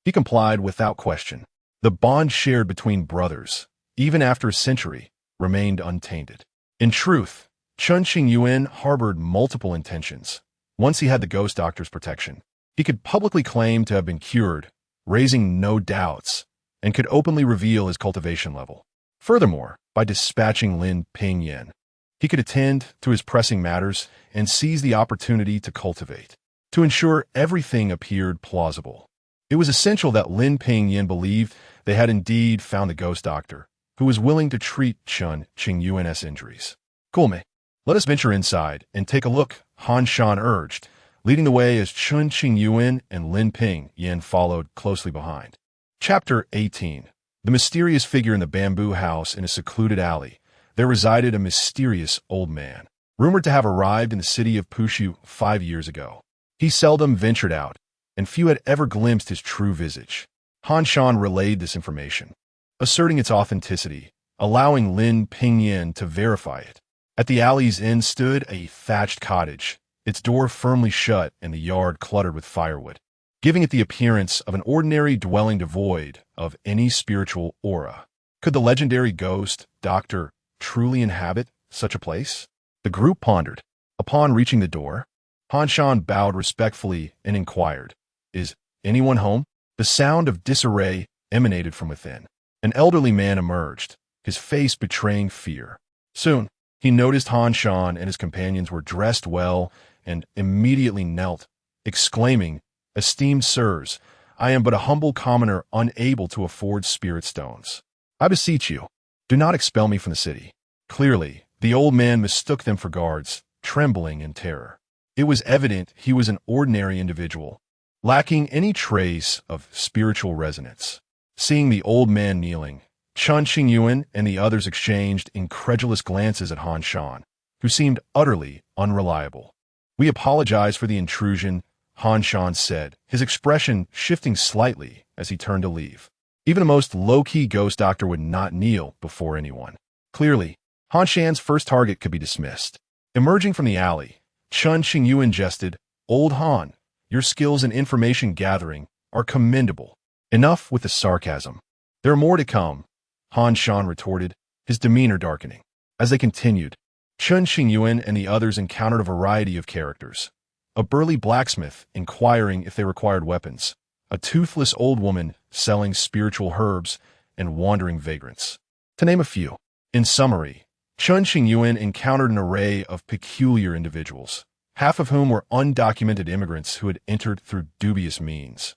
he complied without question. The bond shared between brothers, even after a century, remained untainted. In truth, Chen Qingyuan harbored multiple intentions. Once he had the ghost doctor's protection, he could publicly claim to have been cured, raising no doubts, and could openly reveal his cultivation level. Furthermore, by dispatching Lin Pingyan, he could attend to his pressing matters and seize the opportunity to cultivate. To ensure everything appeared plausible, it was essential that Lin Pingyan believed they had indeed found the ghost doctor, who was willing to treat Chen Qingyuan's injuries. Kulme, let us venture inside and take a look, Han Shan urged, leading the way as Chen Qingyuan and Lin Pingyan followed closely behind. Chapter 18. The mysterious figure in the bamboo house in a secluded alley. There resided a mysterious old man, rumored to have arrived in the city of Pushu 5 years ago. He seldom ventured out, and few had ever glimpsed his true visage. Han Shan relayed this information, asserting its authenticity, allowing Lin Pingyan to verify it. At the alley's end stood a thatched cottage, its door firmly shut and the yard cluttered with firewood, giving it the appearance of an ordinary dwelling devoid of any spiritual aura. Could the legendary ghost doctor truly inhabit such a place? The group pondered. Upon reaching the door, Han Shan bowed respectfully and inquired, "Is anyone home?" The sound of disarray emanated from within. An elderly man emerged, his face betraying fear. Soon, he noticed Han Shan and his companions were dressed well and immediately knelt, exclaiming, "Esteemed sirs, I am but a humble commoner unable to afford spirit stones. I beseech you, do not expel me from the city." Clearly, the old man mistook them for guards, trembling in terror. It was evident he was an ordinary individual, lacking any trace of spiritual resonance. Seeing the old man kneeling, Chen Qingyuan and the others exchanged incredulous glances at Han Shan, who seemed utterly unreliable. "We apologize for the intrusion," Han Shan said, his expression shifting slightly as he turned to leave. Even the most low-key ghost doctor would not kneel before anyone. Clearly, Han Shan's first target could be dismissed. Emerging from the alley, Chen Qingyuan jested, "Old Han, your skills in information gathering are commendable. Enough with the sarcasm. There are more to come," Han Shan retorted, his demeanor darkening. As they continued, Chen Qingyuan and the others encountered a variety of characters. A burly blacksmith inquiring if they required weapons, a toothless old woman selling spiritual herbs, and wandering vagrants, to name a few. In summary, Chen Qingyuan encountered an array of peculiar individuals, half of whom were undocumented immigrants who had entered through dubious means,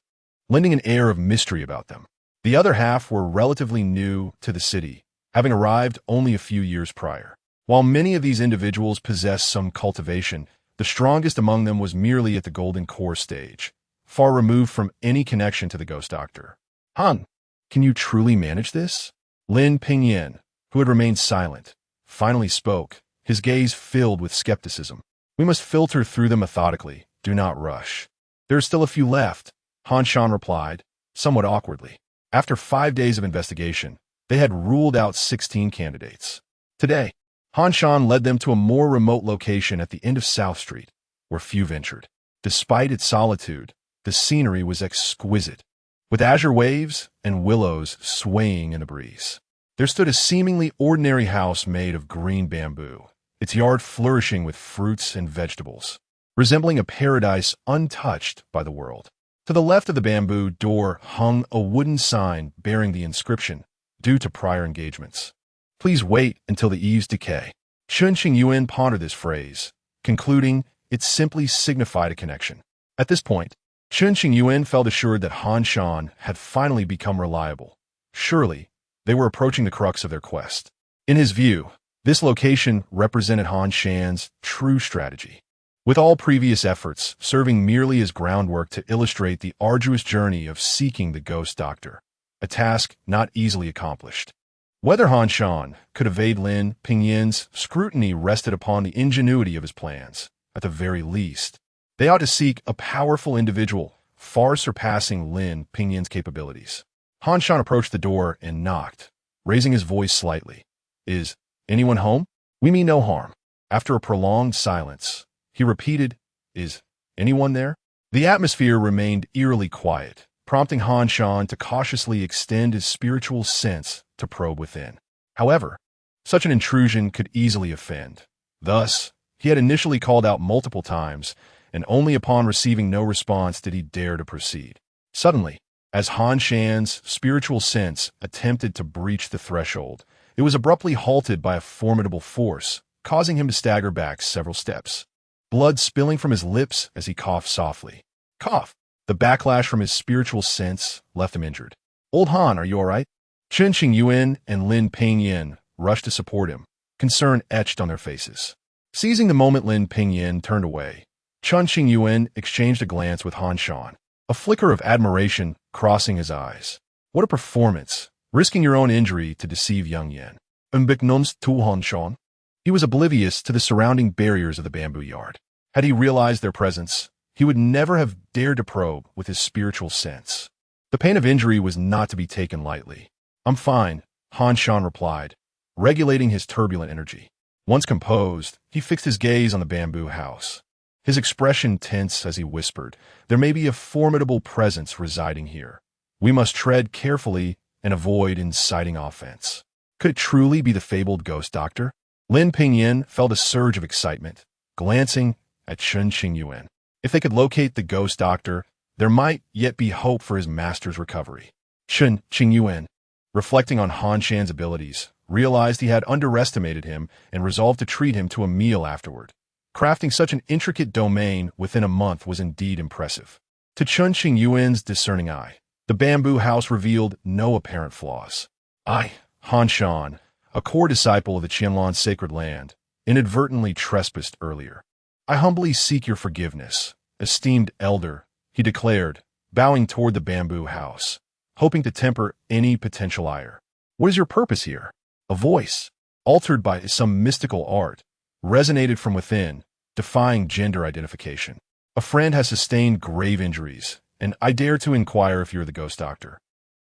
lending an air of mystery about them. The other half were relatively new to the city, having arrived only a few years prior. While many of these individuals possessed some cultivation, the strongest among them was merely at the golden core stage, far removed from any connection to the ghost doctor. "Han, can you truly manage this?" Lin Pingyan, who had remained silent, finally spoke, his gaze filled with skepticism. "We must filter through them methodically. Do not rush." "There are still a few left," Han Shan replied, somewhat awkwardly. After 5 days of investigation, they had ruled out 16 candidates. Today, Han Shan led them to a more remote location at the end of South Street, where few ventured. Despite its solitude, the scenery was exquisite, with azure waves and willows swaying in the breeze. There stood a seemingly ordinary house made of green bamboo, its yard flourishing with fruits and vegetables, resembling a paradise untouched by the world. To the left of the bamboo door hung a wooden sign bearing the inscription, "Due to prior engagements, please wait until the eaves decay." Chen Qingyuan pondered this phrase, concluding it simply signified a connection. At this point, Chen Qingyuan felt assured that Han Shan had finally become reliable. Surely, they were approaching the crux of their quest. In his view, this location represented Han Shan's true strategy, with all previous efforts serving merely as groundwork to illustrate the arduous journey of seeking the ghost doctor, a task not easily accomplished. Whether Han Shan could evade Lin Pingyan's scrutiny rested upon the ingenuity of his plans. At the very least, they ought to seek a powerful individual far surpassing Lin Pingyan's capabilities. Han Shan approached the door and knocked, raising his voice slightly. "Is anyone home? We mean no harm." After a prolonged silence, he repeated, "Is anyone there?" The atmosphere remained eerily quiet, prompting Han Shan to cautiously extend his spiritual sense to probe within. However, such an intrusion could easily offend. Thus, he had initially called out multiple times, and only upon receiving no response did he dare to proceed. Suddenly, as Han Shan's spiritual sense attempted to breach the threshold, it was abruptly halted by a formidable force, causing him to stagger back several steps, blood spilling from his lips as he coughed softly. Cough! The backlash from his spiritual sense left him injured. "Old Han, are you all right?" Chen Qingyuan and Lin Pingyan rushed to support him, concern etched on their faces. Seizing the moment Lin Pingyan turned away, Chen Qingyuan exchanged a glance with Han Shan, a flicker of admiration crossing his eyes. "What a performance, risking your own injury to deceive young Yen." Unbeknownst to Han Shan, he was oblivious to the surrounding barriers of the bamboo yard. Had he realized their presence, he would never have dared to probe with his spiritual sense. The pain of injury was not to be taken lightly. "I'm fine," Han Shan replied, regulating his turbulent energy. Once composed, he fixed his gaze on the bamboo house, his expression tense as he whispered, "There may be a formidable presence residing here. We must tread carefully and avoid inciting offense." Could it truly be the fabled ghost doctor? Lin Pingyan felt a surge of excitement, glancing at Chen Qingyuan. If they could locate the ghost doctor, there might yet be hope for his master's recovery. Chen Qingyuan, reflecting on Han Shan's abilities, realized he had underestimated him and resolved to treat him to a meal afterward. Crafting such an intricate domain within a month was indeed impressive. To Chen Qingyuan's discerning eye, the bamboo house revealed no apparent flaws. Han Shan, a core disciple of the Qianlong sacred land, inadvertently trespassed earlier. I humbly seek your forgiveness, esteemed elder, he declared, bowing toward the bamboo house, hoping to temper any potential ire. What is your purpose here? A voice, altered by some mystical art, resonated from within, defying gender identification. A friend has sustained grave injuries, and I dare to inquire if you're the ghost doctor.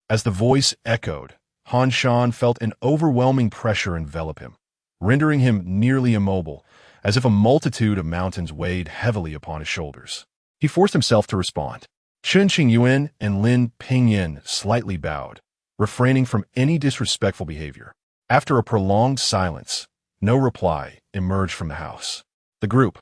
As the voice echoed, Han Shan felt an overwhelming pressure envelop him, rendering him nearly immobile, as if a multitude of mountains weighed heavily upon his shoulders. He forced himself to respond. Chen Qingyuan and Lin Pingyin slightly bowed, refraining from any disrespectful behavior. After a prolonged silence, no reply emerged from the house. The group,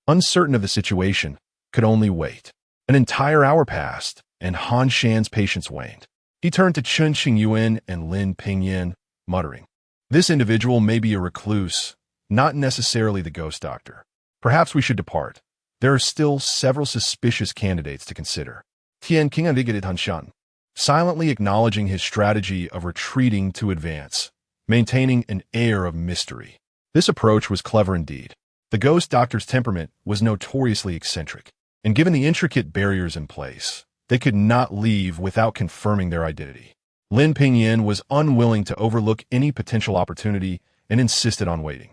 uncertain of the situation, could only wait. An entire hour passed, and Han Shan's patience waned. He turned to Chen Qingyuan and Lin Pingyin, muttering, "This individual may be a recluse, not necessarily the ghost doctor. Perhaps we should depart. There are still several suspicious candidates to consider." Chen Qingyuan Han Shan, silently acknowledging his strategy of retreating to advance, maintaining an air of mystery. This approach was clever indeed. The ghost doctor's temperament was notoriously eccentric, and given the intricate barriers in place, they could not leave without confirming their identity. Lin Pingyin was unwilling to overlook any potential opportunity and insisted on waiting.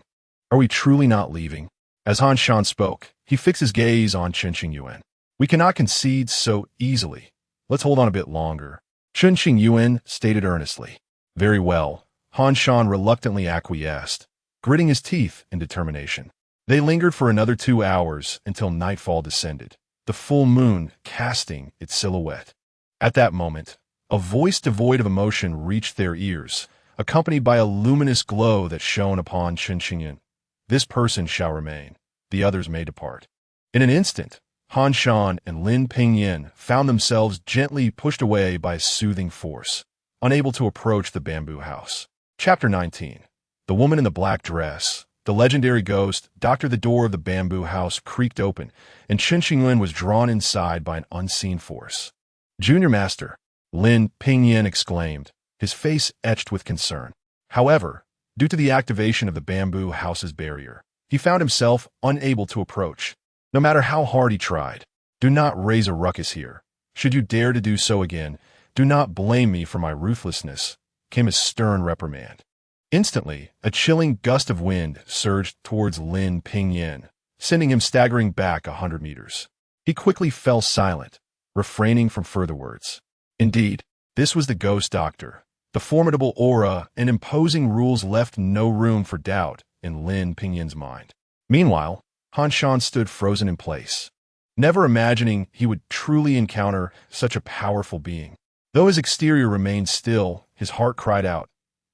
"Are we truly not leaving?" As Han Shan spoke, he fixed his gaze on Chen Qingyuan. "We cannot concede so easily. Let's hold on a bit longer." Chen Qingyuan stated earnestly. "Very well." Han Shan reluctantly acquiesced, gritting his teeth in determination. They lingered for another 2 hours until nightfall descended, the full moon casting its silhouette. At that moment, a voice devoid of emotion reached their ears, accompanied by a luminous glow that shone upon Chen Qingyuan. "This person shall remain. The others may depart." In an instant, Han Shan and Lin Pingyin found themselves gently pushed away by a soothing force, unable to approach the bamboo house. Chapter 19. The Woman in the Black Dress. The legendary ghost doctor. The door of the bamboo house creaked open, and Chen Qingyuan was drawn inside by an unseen force. "Junior Master," Lin Pingyin exclaimed, his face etched with concern. However, due to the activation of the bamboo house's barrier, he found himself unable to approach, no matter how hard he tried. "Do not raise a ruckus here. Should you dare to do so again, do not blame me for my ruthlessness," came his stern reprimand. Instantly, a chilling gust of wind surged towards Lin Pingyin, sending him staggering back 100 meters. He quickly fell silent, refraining from further words. Indeed, this was the ghost doctor. The formidable aura and imposing rules left no room for doubt in Lin Pingyin's mind. Meanwhile, Han Shan stood frozen in place, never imagining he would truly encounter such a powerful being. Though his exterior remained still, his heart cried out,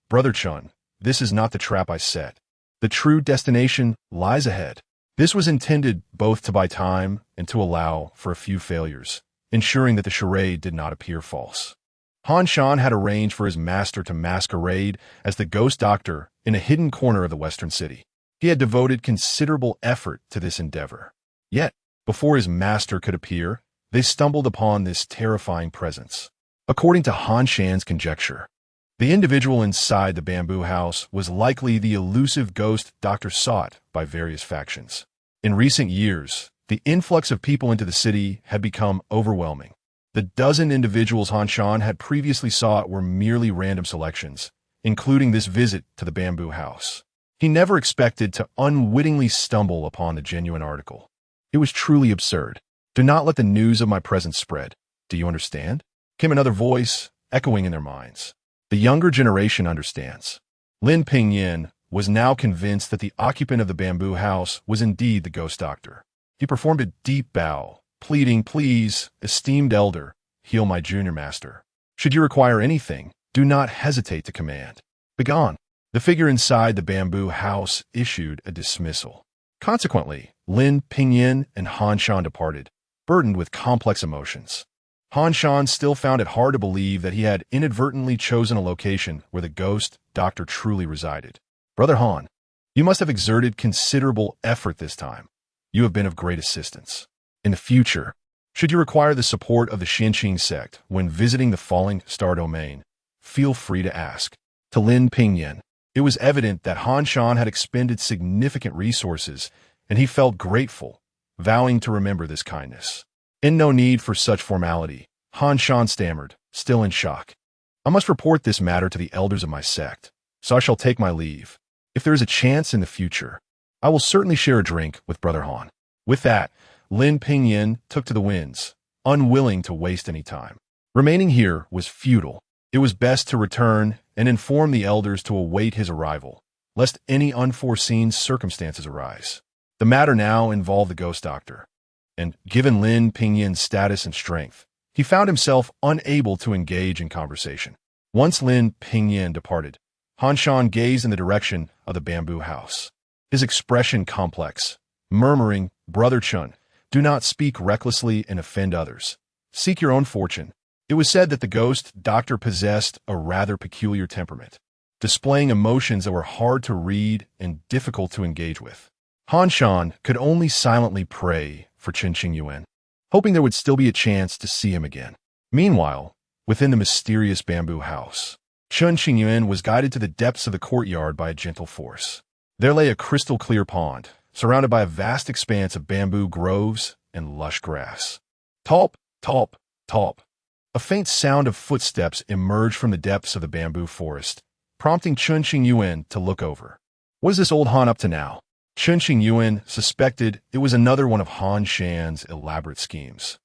"Brother Chen, this is not the trap I set. The true destination lies ahead." This was intended both to buy time and to allow for a few failures, ensuring that the charade did not appear false. Han Shan had arranged for his master to masquerade as the ghost doctor in a hidden corner of the western city. He had devoted considerable effort to this endeavor. Yet, before his master could appear, they stumbled upon this terrifying presence. According to Han Shan's conjecture, the individual inside the bamboo house was likely the elusive ghost doctor sought by various factions. In recent years, the influx of people into the city had become overwhelming. The dozen individuals Han Shan had previously sought were merely random selections, including this visit to the bamboo house. He never expected to unwittingly stumble upon the genuine article. It was truly absurd. "Do not let the news of my presence spread. Do you understand?" came another voice, echoing in their minds. The younger generation understands. Lin Pingyin was now convinced that the occupant of the bamboo house was indeed the ghost doctor. He performed a deep bow, pleading, "Please, esteemed elder, heal my junior master. Should you require anything, do not hesitate to command." "Begone." The figure inside the bamboo house issued a dismissal. Consequently, Lin Pingyin and Han Shan departed, burdened with complex emotions. Han Shan still found it hard to believe that he had inadvertently chosen a location where the ghost doctor truly resided. Brother Han, you must have exerted considerable effort this time. You have been of great assistance. In the future, should you require the support of the Xinqing sect when visiting the falling star domain, feel free to ask. To Lin Pingyin, it was evident that Han Shan had expended significant resources, and he felt grateful, vowing to remember this kindness. In no need for such formality, Han Shan stammered, still in shock. I must report this matter to the elders of my sect, so I shall take my leave. If there is a chance in the future, I will certainly share a drink with Brother Han. With that, Lin Pingyin took to the winds, unwilling to waste any time. Remaining here was futile. It was best to return and inform the elders to await his arrival, lest any unforeseen circumstances arise. The matter now involved the ghost doctor, and given Lin Pingyin's status and strength, he found himself unable to engage in conversation. Once Lin Pingyin departed, Han Shan gazed in the direction of the bamboo house. His expression complex, murmuring, "Brother Chen, do not speak recklessly and offend others. Seek your own fortune." It was said that the ghost doctor possessed a rather peculiar temperament, displaying emotions that were hard to read and difficult to engage with. Han Shan could only silently pray for Chen Qingyuan, hoping there would still be a chance to see him again. Meanwhile, within the mysterious bamboo house, Chen Qingyuan was guided to the depths of the courtyard by a gentle force. There lay a crystal-clear pond, surrounded by a vast expanse of bamboo groves and lush grass. Talp, talp, talp. A faint sound of footsteps emerged from the depths of the bamboo forest, prompting Chen Qingyuan to look over. What is this old Han up to now? Chen Qingyuan suspected it was another one of Han Shan's elaborate schemes,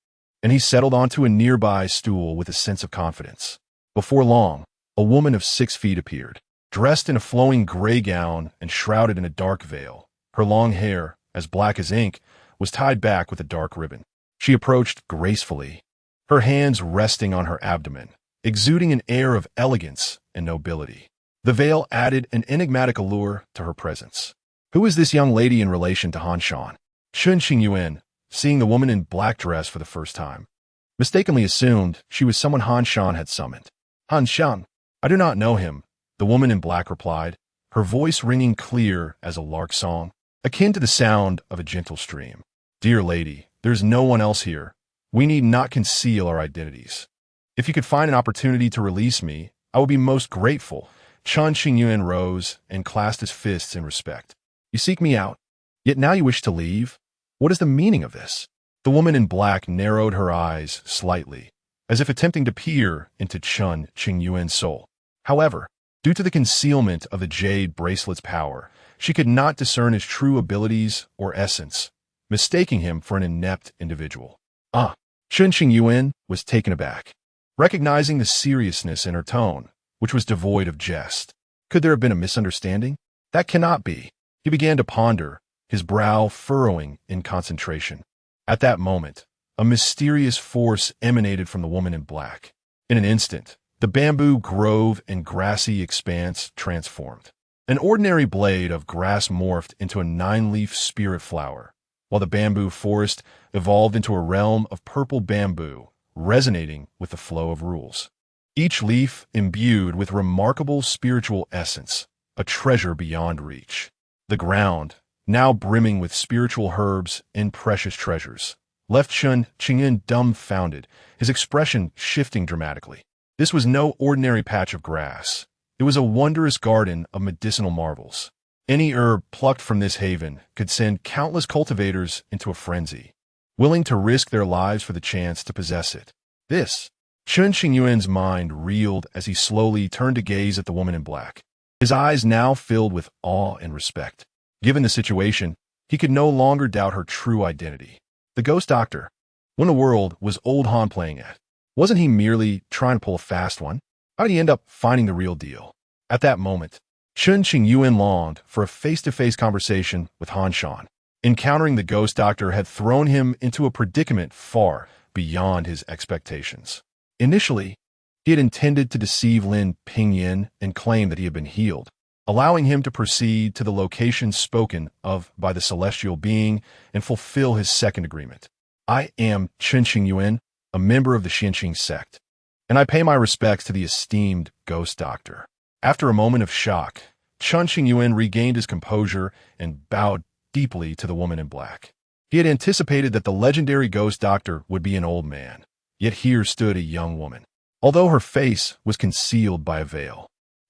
and he settled onto a nearby stool with a sense of confidence. Before long, a woman of 6 feet appeared, dressed in a flowing gray gown and shrouded in a dark veil. Her long hair, as black as ink, was tied back with a dark ribbon. She approached gracefully, her hands resting on her abdomen, exuding an air of elegance and nobility. The veil added an enigmatic allure to her presence. Who is this young lady in relation to Han Shan? Chen Qingyuan, seeing the woman in black dress for the first time, mistakenly assumed she was someone Han Shan had summoned. Han Shan, I do not know him, the woman in black replied, her voice ringing clear as a lark song, akin to the sound of a gentle stream. Dear lady, there's no one else here. We need not conceal our identities. If you could find an opportunity to release me, I would be most grateful. Chen Qingyuan rose and clasped his fists in respect. You seek me out, yet now you wish to leave? What is the meaning of this? The woman in black narrowed her eyes slightly, as if attempting to peer into Chen Qingyuan's soul. However, due to the concealment of the jade bracelet's power, she could not discern his true abilities or essence, mistaking him for an inept individual. Chen Qingyuan was taken aback, recognizing the seriousness in her tone, which was devoid of jest. Could there have been a misunderstanding? That cannot be. He began to ponder, his brow furrowing in concentration. At that moment, a mysterious force emanated from the woman in black. In an instant, the bamboo grove and grassy expanse transformed. An ordinary blade of grass morphed into a 9-leaf spirit flower, while the bamboo forest evolved into a realm of purple bamboo, resonating with the flow of rules. Each leaf imbued with remarkable spiritual essence, a treasure beyond reach. The ground, now brimming with spiritual herbs and precious treasures, left Chen Qingyuan dumbfounded, his expression shifting dramatically. This was no ordinary patch of grass. It was a wondrous garden of medicinal marvels. Any herb plucked from this haven could send countless cultivators into a frenzy, willing to risk their lives for the chance to possess it. Chen Qingyuan's mind reeled as he slowly turned to gaze at the woman in black. His eyes now filled with awe and respect. Given the situation, he could no longer doubt her true identity. The ghost doctor. What in the world was old Han playing at? Wasn't he merely trying to pull a fast one? How did he end up finding the real deal? At that moment, Chen Qingyuan longed for a face-to-face conversation with Han Shan. Encountering the ghost doctor had thrown him into a predicament far beyond his expectations. Initially, he had intended to deceive Lin Pingyin and claim that he had been healed. allowing him to proceed to the location spoken of by the celestial being and fulfill his second agreement. I am Chen Qingyuan, a member of the Xianqing sect, and I pay my respects to the esteemed ghost doctor. After a moment of shock, Chen Qingyuan regained his composure and bowed deeply to the woman in black. He had anticipated that the legendary ghost doctor would be an old man, yet here stood a young woman. Although her face was concealed by a veil,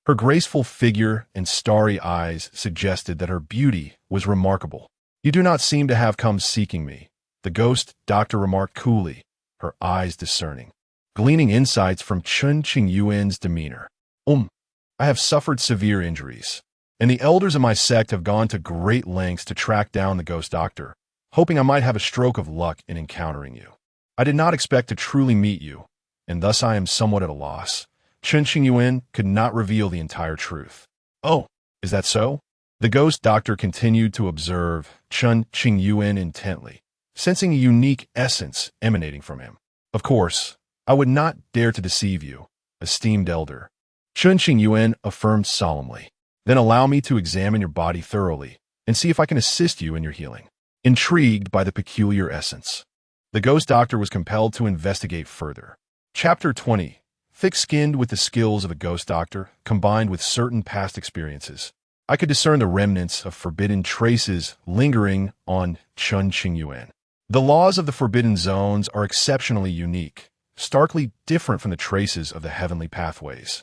her graceful figure and starry eyes suggested that her beauty was remarkable. You do not seem to have come seeking me, the ghost doctor remarked coolly, her eyes discerning, gleaning insights from Chen Qingyuan's demeanor. I have suffered severe injuries, and the elders of my sect have gone to great lengths to track down the ghost doctor, hoping I might have a stroke of luck in encountering you. I did not expect to truly meet you, and thus I am somewhat at a loss. Chen Qingyuan could not reveal the entire truth. Oh, is that so? The ghost doctor continued to observe Chen Qingyuan intently, sensing a unique essence emanating from him. Of course, I would not dare to deceive you, esteemed elder, Chen Qingyuan affirmed solemnly. Then allow me to examine your body thoroughly and see if I can assist you in your healing. Intrigued by the peculiar essence, the ghost doctor was compelled to investigate further. Chapter 20. Thick-skinned with the skills of a ghost doctor, combined with certain past experiences, I could discern the remnants of forbidden traces lingering on Chen Qingyuan. The laws of the forbidden zones are exceptionally unique, starkly different from the traces of the heavenly pathways.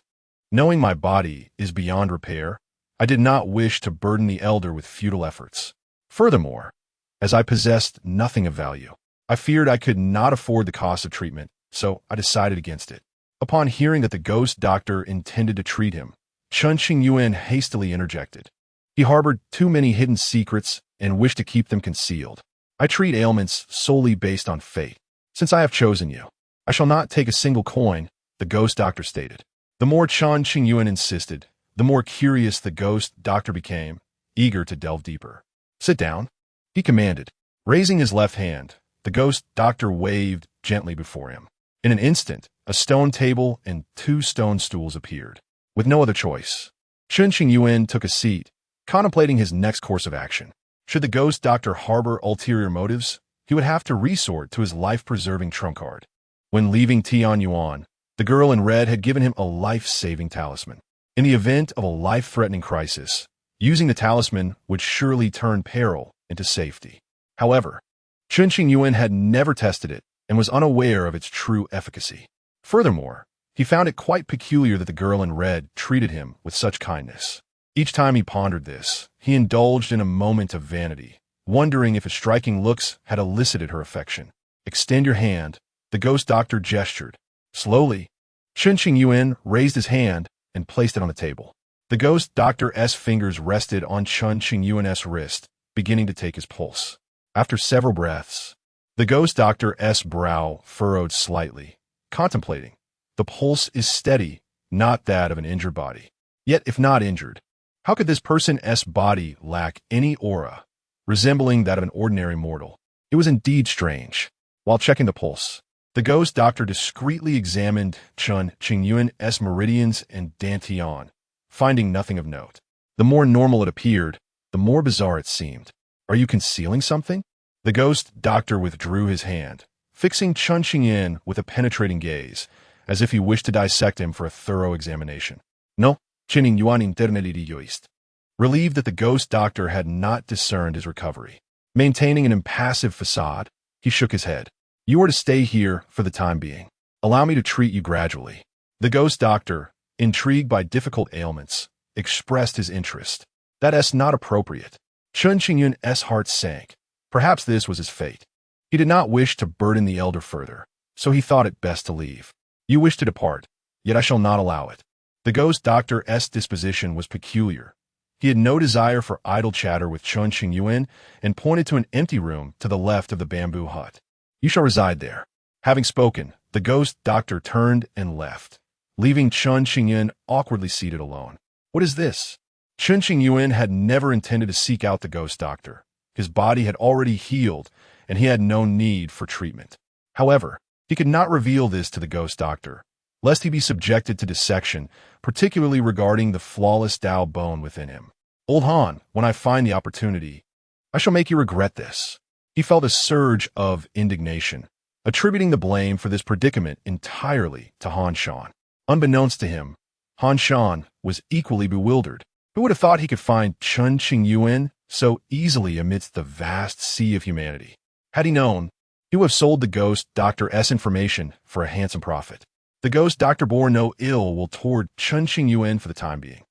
Knowing my body is beyond repair, I did not wish to burden the elder with futile efforts. Furthermore, as I possessed nothing of value, I feared I could not afford the cost of treatment, so I decided against it. Upon hearing that the ghost doctor intended to treat him, Chen Qingyuan hastily interjected. He harbored too many hidden secrets and wished to keep them concealed. I treat ailments solely based on fate. Since I have chosen you, I shall not take a single coin, the ghost doctor stated. The more Chen Qingyuan insisted, the more curious the ghost doctor became, eager to delve deeper. Sit down, he commanded. Raising his left hand, the ghost doctor waved gently before him. In an instant, a stone table and 2 stone stools appeared. With no other choice, Chen Qingyuan took a seat, contemplating his next course of action. Should the ghost doctor harbor ulterior motives, he would have to resort to his life-preserving trump card. When leaving Tianyuan, the girl in red had given him a life-saving talisman. In the event of a life-threatening crisis, using the talisman would surely turn peril into safety. However, Chen Qingyuan had never tested it and was unaware of its true efficacy. Furthermore, he found it quite peculiar that the girl in red treated him with such kindness. Each time he pondered this, he indulged in a moment of vanity, wondering if his striking looks had elicited her affection. Extend your hand, the ghost doctor gestured. Slowly, Chen Qingyuan raised his hand and placed it on the table. The ghost doctor's fingers rested on Chen Qingyuan's wrist, beginning to take his pulse. After several breaths, the ghost doctor's brow furrowed slightly, contemplating. The pulse is steady, not that of an injured body. Yet, if not injured, how could this person's body lack any aura, resembling that of an ordinary mortal? It was indeed strange. While checking the pulse, the ghost doctor discreetly examined Chen Qingyuan's meridians and dantian, finding nothing of note. The more normal it appeared, the more bizarre it seemed. Are you concealing something? The ghost doctor withdrew his hand, fixing Chen Qingyuan with a penetrating gaze, as if he wished to dissect him for a thorough examination. No, Chen Qingyuan internally. Relieved that the ghost doctor had not discerned his recovery. Maintaining an impassive facade, he shook his head. You are to stay here for the time being. Allow me to treat you gradually. The ghost doctor, intrigued by difficult ailments, expressed his interest. That's not appropriate. Chen Qingyuan's heart sank. Perhaps this was his fate. He did not wish to burden the elder further, so he thought it best to leave. You wish to depart, yet I shall not allow it. The ghost doctor's disposition was peculiar. He had no desire for idle chatter with Chen Qingyuan and pointed to an empty room to the left of the bamboo hut. You shall reside there. Having spoken, the ghost doctor turned and left, leaving Chen Qingyuan awkwardly seated alone. What is this? Chen Qingyuan had never intended to seek out the ghost doctor. His body had already healed, and he had no need for treatment. However, he could not reveal this to the ghost doctor, lest he be subjected to dissection, particularly regarding the flawless Tao bone within him. Old Han, when I find the opportunity, I shall make you regret this. He felt a surge of indignation, attributing the blame for this predicament entirely to Han Shan. Unbeknownst to him, Han Shan was equally bewildered. Who would have thought he could find Chen Qingyuan so easily amidst the vast sea of humanity? Had he known, he would have sold the ghost Dr.'s information for a handsome profit. The ghost doctor bore no ill will toward Chen Qingyuan for the time being.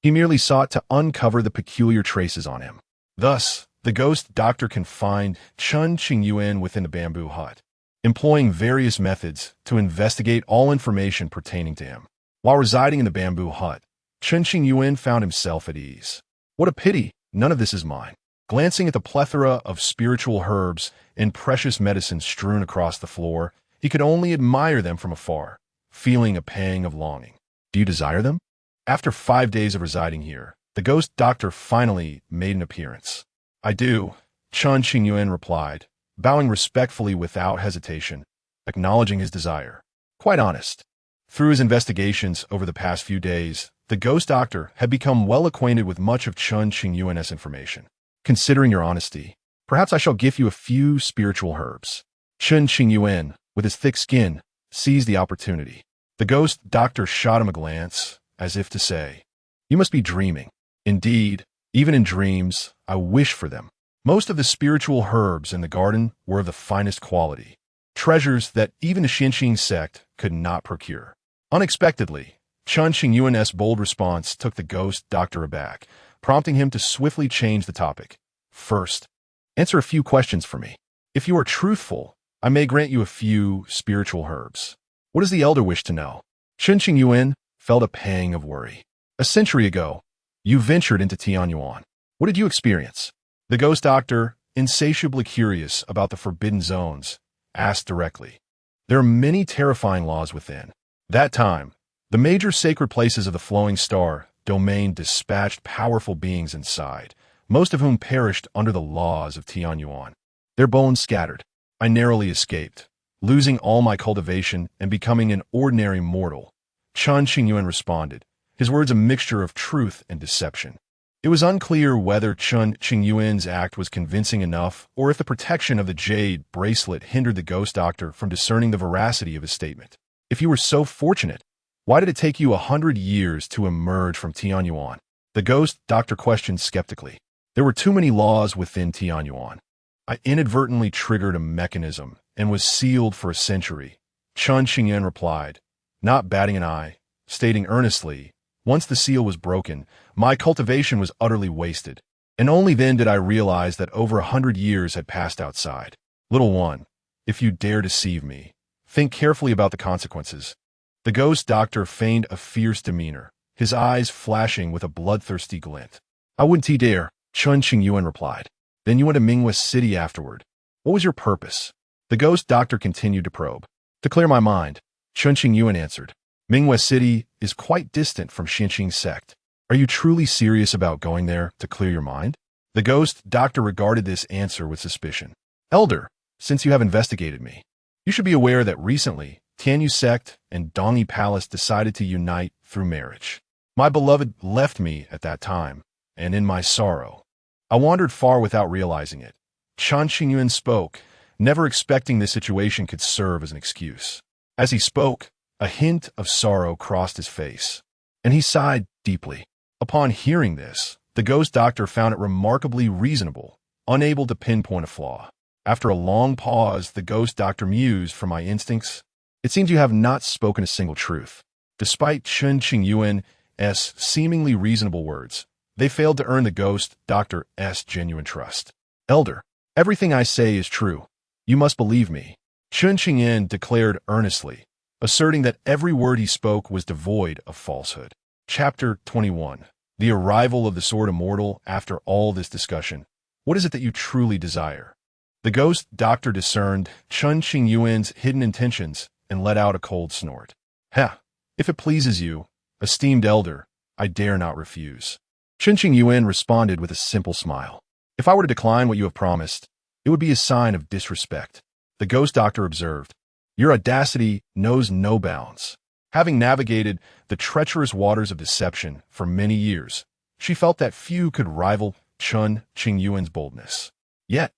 He merely sought to uncover the peculiar traces on him. Thus, the ghost doctor confined Chen Qingyuan within the bamboo hut, employing various methods to investigate all information pertaining to him. While residing in the bamboo hut, Chen Qingyuan found himself at ease. What a pity, none of this is mine. Glancing at the plethora of spiritual herbs and precious medicines strewn across the floor, he could only admire them from afar, feeling a pang of longing. Do you desire them? After 5 days of residing here, the ghost doctor finally made an appearance. I do, Chen Qingyuan replied, bowing respectfully without hesitation, acknowledging his desire. Quite honest. Through his investigations over the past few days, the ghost doctor had become well acquainted with much of Chen Qingyuan's information. Considering your honesty, perhaps I shall give you a few spiritual herbs. Chen Qingyuan, with his thick skin, seized the opportunity. The ghost doctor shot him a glance, as if to say, "You must be dreaming. Indeed, even in dreams, I wish for them." Most of the spiritual herbs in the garden were of the finest quality, treasures that even the Xinqing sect could not procure. Unexpectedly, Chen Qingyuan's bold response took the ghost doctor aback, prompting him to swiftly change the topic. First, answer a few questions for me. If you are truthful, I may grant you a few spiritual herbs. What does the elder wish to know? Chen Qingyuan felt a pang of worry. A century ago, you ventured into Tianyuan. What did you experience? The ghost doctor, insatiably curious about the forbidden zones, asked directly. There are many terrifying laws within. That time, the major sacred places of the flowing star domain dispatched powerful beings inside, most of whom perished under the laws of Tianyuan. Their bones scattered. I narrowly escaped, losing all my cultivation and becoming an ordinary mortal. Chen Qingyuan responded, his words a mixture of truth and deception. It was unclear whether Chen Qingyuan's act was convincing enough or if the protection of the jade bracelet hindered the ghost doctor from discerning the veracity of his statement. If you were so fortunate, why did it take you 100 years to emerge from Tianyuan? The ghost doctor questioned skeptically. There were too many laws within Tianyuan. I inadvertently triggered a mechanism and was sealed for a century. Chen Qingyuan replied, not batting an eye, stating earnestly, once the seal was broken, my cultivation was utterly wasted, and only then did I realize that over 100 years had passed outside. Little one, if you dare deceive me, think carefully about the consequences. The ghost doctor feigned a fierce demeanor, his eyes flashing with a bloodthirsty glint. I wouldn't dare, Chen Qingyuan replied. Then you went to Mingwa City afterward. What was your purpose? The ghost doctor continued to probe. To clear my mind, Chen Qingyuan answered. Mingwa City is quite distant from Xinqing sect. Are you truly serious about going there to clear your mind? The ghost doctor regarded this answer with suspicion. Elder, since you have investigated me, you should be aware that recently, Tianyu sect and Dongyi Palace decided to unite through marriage. My beloved left me at that time, and in my sorrow, I wandered far without realizing it. Chen Qingyuan spoke, never expecting this situation could serve as an excuse. As he spoke, a hint of sorrow crossed his face, and he sighed deeply. Upon hearing this, the ghost doctor found it remarkably reasonable, unable to pinpoint a flaw. After a long pause, the ghost doctor mused, for my instincts, it seems you have not spoken a single truth. Despite Chen Qingyuan's seemingly reasonable words, they failed to earn the ghost doctor's genuine trust. Elder, everything I say is true. You must believe me. Chen Qingyuan declared earnestly, asserting that every word he spoke was devoid of falsehood. Chapter 21. The arrival of the sword immortal. After all this discussion, what is it that you truly desire? The ghost doctor discerned Chen Qingyuan's hidden intentions and let out a cold snort. Ha! If it pleases you, esteemed elder, I dare not refuse. Chen Qingyuan responded with a simple smile. If I were to decline what you have promised, it would be a sign of disrespect. The ghost doctor observed, your audacity knows no bounds. Having navigated the treacherous waters of deception for many years, she felt that few could rival Chen Qingyuan's boldness. Yet,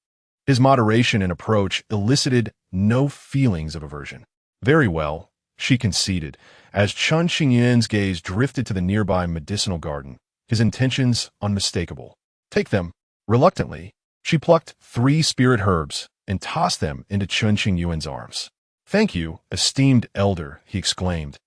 his moderation and approach elicited no feelings of aversion. Very well, she conceded, as Chen Qingyuan's gaze drifted to the nearby medicinal garden, his intentions unmistakable. Take them. Reluctantly, she plucked 3 spirit herbs and tossed them into Chen Qingyuan's arms. "Thank you, esteemed elder," he exclaimed,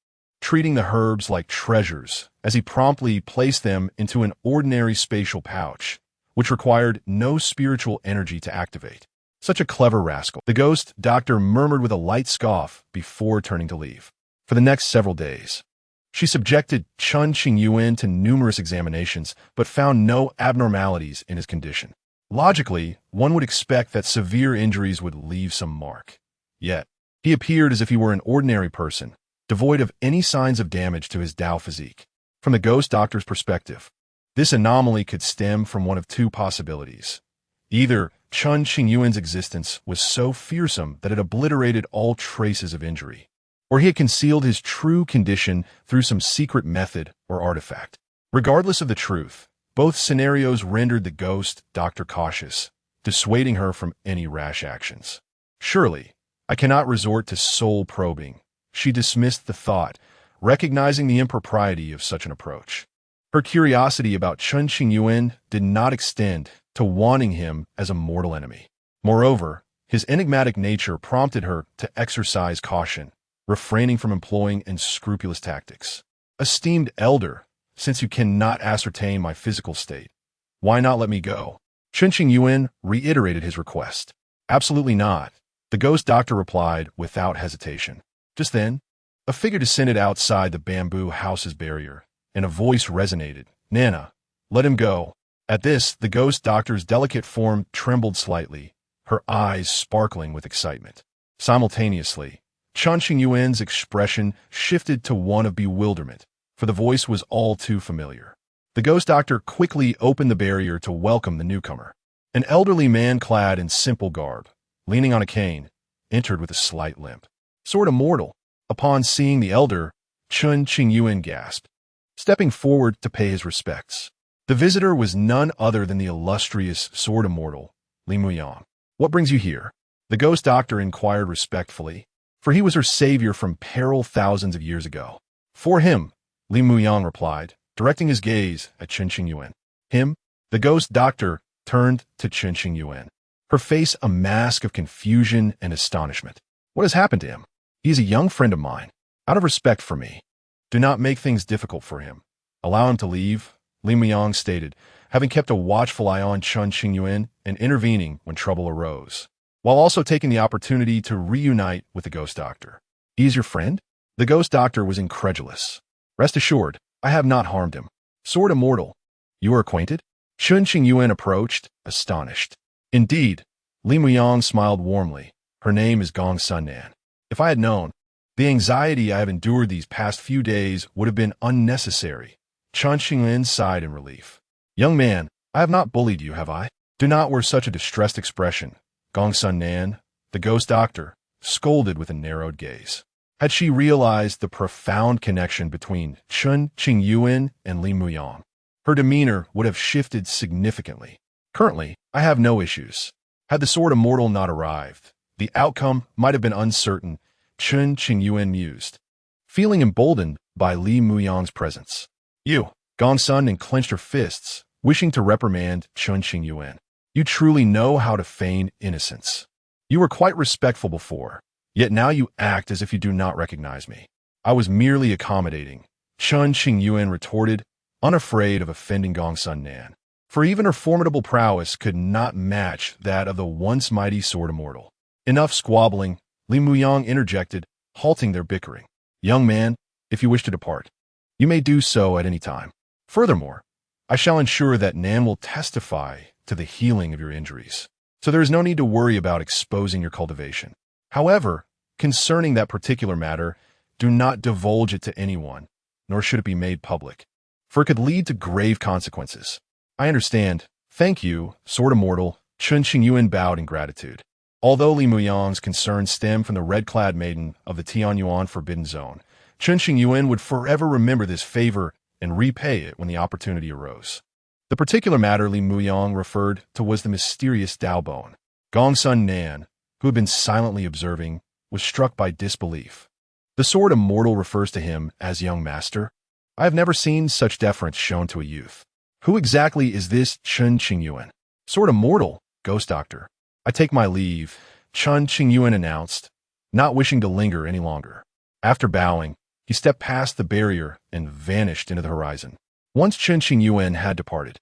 treating the herbs like treasures as he promptly placed them into an ordinary spatial pouch, which required no spiritual energy to activate. Such a clever rascal, the ghost doctor murmured with a light scoff before turning to leave. For the next several days, she subjected Chen Qingyuan to numerous examinations, but found no abnormalities in his condition. Logically, one would expect that severe injuries would leave some mark. Yet, he appeared as if he were an ordinary person, devoid of any signs of damage to his Tao physique. From the ghost doctor's perspective, this anomaly could stem from one of 2 possibilities. Either Chen Qingyuan's existence was so fearsome that it obliterated all traces of injury, or he had concealed his true condition through some secret method or artifact. Regardless of the truth, both scenarios rendered the ghost doctor cautious, dissuading her from any rash actions. "Surely, I cannot resort to soul probing." She dismissed the thought, recognizing the impropriety of such an approach. Her curiosity about Chen Qingyuan did not extend to wanting him as a mortal enemy. Moreover, his enigmatic nature prompted her to exercise caution, refraining from employing unscrupulous tactics. "Esteemed elder, since you cannot ascertain my physical state, why not let me go?" Chen Qingyuan reiterated his request. "Absolutely not," the ghost doctor replied without hesitation. Just then, a figure descended outside the bamboo house's barrier, and a voice resonated. "Nana, let him go." At this, the ghost doctor's delicate form trembled slightly, her eyes sparkling with excitement. Simultaneously, Chen Qingyuan's expression shifted to one of bewilderment, for the voice was all too familiar. The ghost doctor quickly opened the barrier to welcome the newcomer. An elderly man clad in simple garb, leaning on a cane, entered with a slight limp. "Sword immortal." Upon seeing the elder, Chen Qingyuan gasped, stepping forward to pay his respects. The visitor was none other than the illustrious sword immortal, Li Muyang. "What brings you here?" the ghost doctor inquired respectfully, for he was her savior from peril thousands of years ago. "For him," Li Muyang replied, directing his gaze at Chen Qingyuan. "Him?" The ghost doctor turned to Chen Qingyuan, her face a mask of confusion and astonishment. "What has happened to him?" "He is a young friend of mine. Out of respect for me, do not make things difficult for him. Allow him to leave," Li Muyang stated, having kept a watchful eye on Chen Qingyuan and intervening when trouble arose, while also taking the opportunity to reunite with the ghost doctor. "He is your friend?" The ghost doctor was incredulous. "Rest assured, I have not harmed him." "Sword immortal, you are acquainted?" Chen Qingyuan approached, astonished. "Indeed," Li Muyang smiled warmly. "Her name is Gong Sunnan. If I had known, the anxiety I have endured these past few days would have been unnecessary." Chen Qingyuan sighed in relief. "Young man, I have not bullied you, have I?" "Do not wear such a distressed expression," Gong Sunnan, the ghost doctor, scolded with a narrowed gaze. Had she realized the profound connection between Chen Qingyuan and Li Muyang, her demeanor would have shifted significantly. "Currently, I have no issues. Had the sword immortal not arrived, the outcome might have been uncertain," Chen Qingyuan mused, feeling emboldened by Li Muyang's presence. "You," Gong Sun clenched her fists, wishing to reprimand Chen Qingyuan. "You truly know how to feign innocence. You were quite respectful before, yet now you act as if you do not recognize me." "I was merely accommodating," Chen Qingyuan retorted, unafraid of offending Gong Sunnan, for even her formidable prowess could not match that of the once mighty sword immortal. "Enough squabbling," Li Muyang interjected, halting their bickering. "Young man, if you wish to depart, you may do so at any time. Furthermore, I shall ensure that Nan will testify to the healing of your injuries, so there is no need to worry about exposing your cultivation. However, concerning that particular matter, do not divulge it to anyone, nor should it be made public, for it could lead to grave consequences." "I understand. Thank you, sword immortal," Chen Qingyuan bowed in gratitude. Although Li Muyang's concerns stemmed from the red-clad maiden of the Tianyuan Forbidden Zone, Chen Qingyuan would forever remember this favor and repay it when the opportunity arose. The particular matter Li Muyang referred to was the mysterious Dao bone. Gongsun Nan, who had been silently observing, was struck by disbelief. The sword immortal refers to him as young master. I have never seen such deference shown to a youth. Who exactly is this Chen Qingyuan? Sword immortal, ghost doctor. I take my leave, Chen Qingyuan announced, not wishing to linger any longer. After bowing, he stepped past the barrier and vanished into the horizon. Once Chen Qingyuan had departed,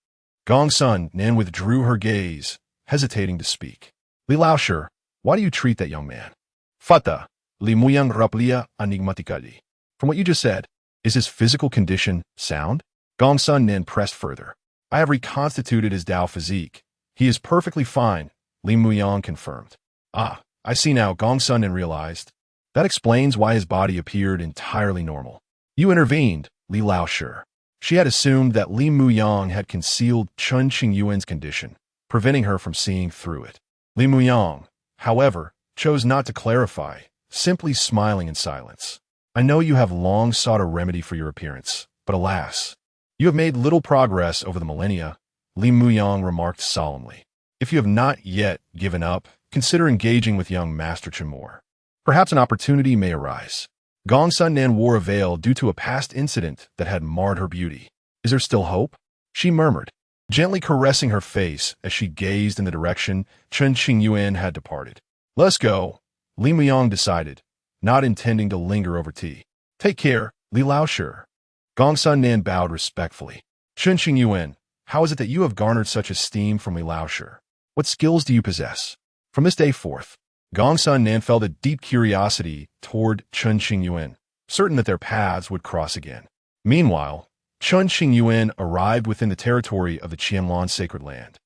Gongsun Nan withdrew her gaze, hesitating to speak. Li Laoshi, why do you treat that young man? Fata, Li Muyang raplia enigmatically. From what you just said, is his physical condition sound? Gongsun Nan pressed further. I have reconstituted his Dao physique. He is perfectly fine, Li Muyang confirmed. Ah, I see now, Gongsun Nan realized. That explains why his body appeared entirely normal. You intervened, Li Laoshi. She had assumed that Li Muyang had concealed Chen Qingyuan's condition, preventing her from seeing through it. Li Muyang, however, chose not to clarify, simply smiling in silence. I know you have long sought a remedy for your appearance, but alas, you have made little progress over the millennia, Li Muyang remarked solemnly. If you have not yet given up, consider engaging with young Master Chen more. Perhaps an opportunity may arise. Gongsun Nan wore a veil due to a past incident that had marred her beauty. Is there still hope? She murmured, gently caressing her face as she gazed in the direction Chen Qingyuan had departed. Let's go, Li Muyang decided, not intending to linger over tea. Take care, Li Laoshi. Gongsun Nan bowed respectfully. Chen Qingyuan, how is it that you have garnered such esteem from Li Laoshi? What skills do you possess? From this day forth, Gongsun Nan felt a deep curiosity toward Chen Qingyuan, certain that their paths would cross again. Meanwhile, Chen Qingyuan arrived within the territory of the Qianlan sacred land,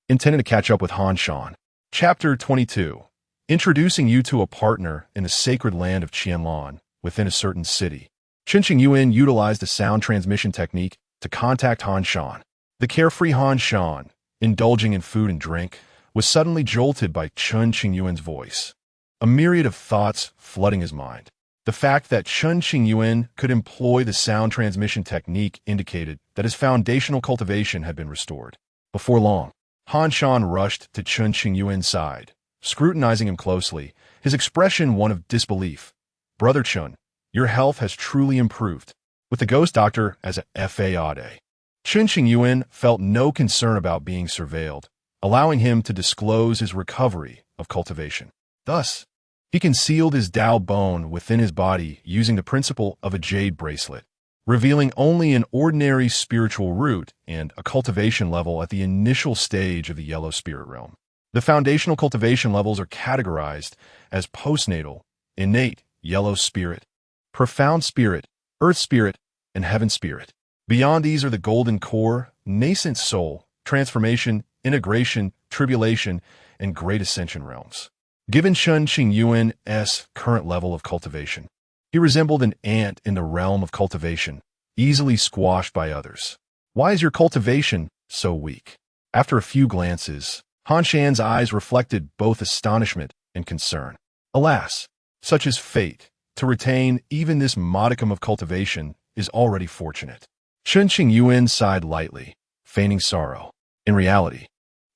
intending to catch up with Han Shan. Chapter 22. Introducing you to a partner in the sacred land of Qianlan within a certain city. Chen Qingyuan utilized a sound transmission technique to contact Han Shan. The carefree Han Shan, indulging in food and drink, was suddenly jolted by Chen Qingyuan's voice. A myriad of thoughts flooding his mind. The fact that Chen Qingyuan could employ the sound transmission technique indicated that his foundational cultivation had been restored. Before long, Han Shan rushed to Chen Qingyuan's side, scrutinizing him closely, his expression one of disbelief. Brother Chen, your health has truly improved. With the ghost doctor as a FAAD. Chen Qingyuan felt no concern about being surveilled, allowing him to disclose his recovery of cultivation. Thus, he concealed his Dao bone within his body using the principle of a jade bracelet, revealing only an ordinary spiritual root and a cultivation level at the initial stage of the yellow spirit realm. The foundational cultivation levels are categorized as postnatal, innate, yellow spirit, profound spirit, earth spirit, and heaven spirit. Beyond these are the golden core, nascent soul, transformation, integration, tribulation, and great ascension realms. Given Chen Qingyuan's current level of cultivation, he resembled an ant in the realm of cultivation, easily squashed by others. Why is your cultivation so weak? After a few glances, Han Shan's eyes reflected both astonishment and concern. Alas, such is fate. To retain even this modicum of cultivation is already fortunate. Chen Qingyuan sighed lightly, feigning sorrow. In reality,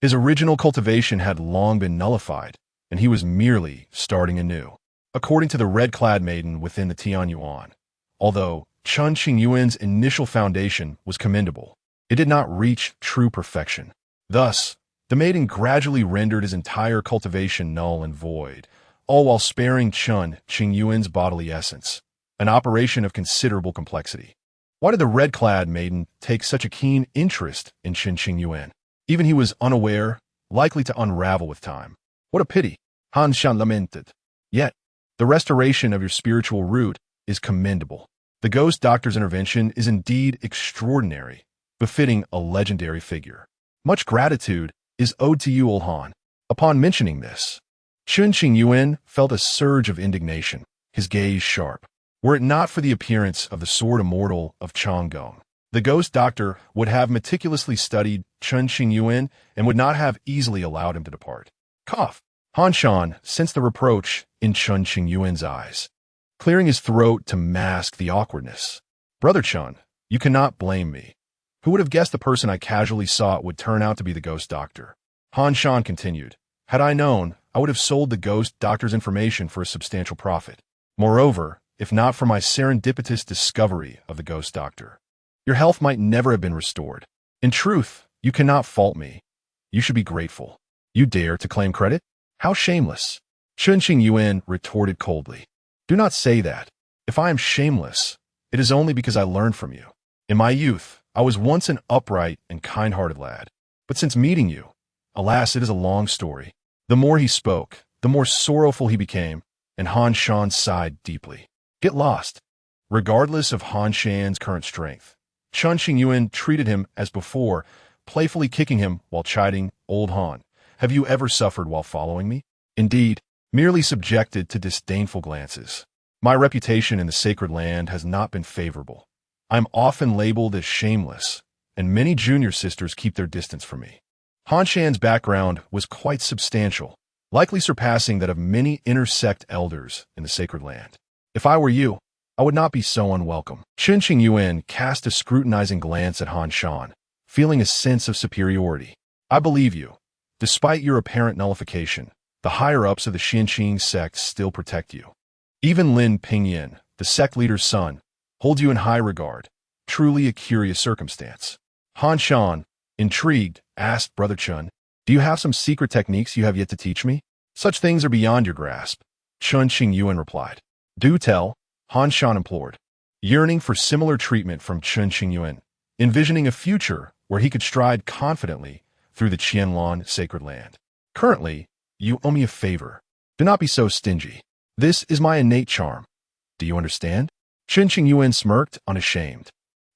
his original cultivation had long been nullified, and he was merely starting anew. According to the red-clad maiden within the Tianyuan, although Chen Qingyuan's initial foundation was commendable, it did not reach true perfection. Thus, the maiden gradually rendered his entire cultivation null and void, all while sparing Chen Qingyuan's bodily essence, an operation of considerable complexity. Why did the red-clad maiden take such a keen interest in Chen Qingyuan? Even he was unaware, likely to unravel with time. What a pity, Han Shan lamented. Yet, the restoration of your spiritual root is commendable. The ghost doctor's intervention is indeed extraordinary, befitting a legendary figure. Much gratitude is owed to you, old Han. Upon mentioning this, Chen Qingyuan felt a surge of indignation, his gaze sharp. Were it not for the appearance of the sword immortal of Chang'an, the ghost doctor would have meticulously studied Chen Qingyuan and would not have easily allowed him to depart. Cough. Han Shan sensed the reproach in Chen Qingyuan's eyes. clearing his throat to mask the awkwardness. Brother Chen, you cannot blame me. Who would have guessed the person I casually sought would turn out to be the ghost doctor? Han Shan continued. Had I known, I would have sold the ghost doctor's information for a substantial profit. Moreover, if not for my serendipitous discovery of the ghost doctor, your health might never have been restored. In truth, you cannot fault me. You should be grateful. You dare to claim credit? How shameless! Chen Qingyuan retorted coldly. Do not say that. If I am shameless, it is only because I learned from you. In my youth, I was once an upright and kind-hearted lad. But since meeting you, alas, it is a long story. The more he spoke, the more sorrowful he became, and Han Shan sighed deeply. Get lost. Regardless of Han Shan's current strength, Chen Qingyuan treated him as before, playfully kicking him while chiding, Old Han, have you ever suffered while following me? Indeed, merely subjected to disdainful glances. My reputation in the sacred land has not been favorable. I am often labeled as shameless, and many junior sisters keep their distance from me. Han Shan's background was quite substantial, likely surpassing that of many inter-sect elders in the sacred land. If I were you, I would not be so unwelcome. Chen Qingyuan cast a scrutinizing glance at Han Shan, feeling a sense of superiority. I believe you. Despite your apparent nullification, the higher-ups of the Xianqing sect still protect you. Even Lin Pingyan, the sect leader's son, holds you in high regard. Truly a curious circumstance. Han Shan, intrigued, asked Brother Chen, do you have some secret techniques you have yet to teach me? Such things are beyond your grasp. Chen Qingyuan replied. Do tell, Han Shan implored, yearning for similar treatment from Chen Qingyuan, envisioning a future where he could stride confidently through the Qianlan sacred land. Currently, you owe me a favor. Do not be so stingy. This is my innate charm. Do you understand? Chen Qingyuan smirked, unashamed.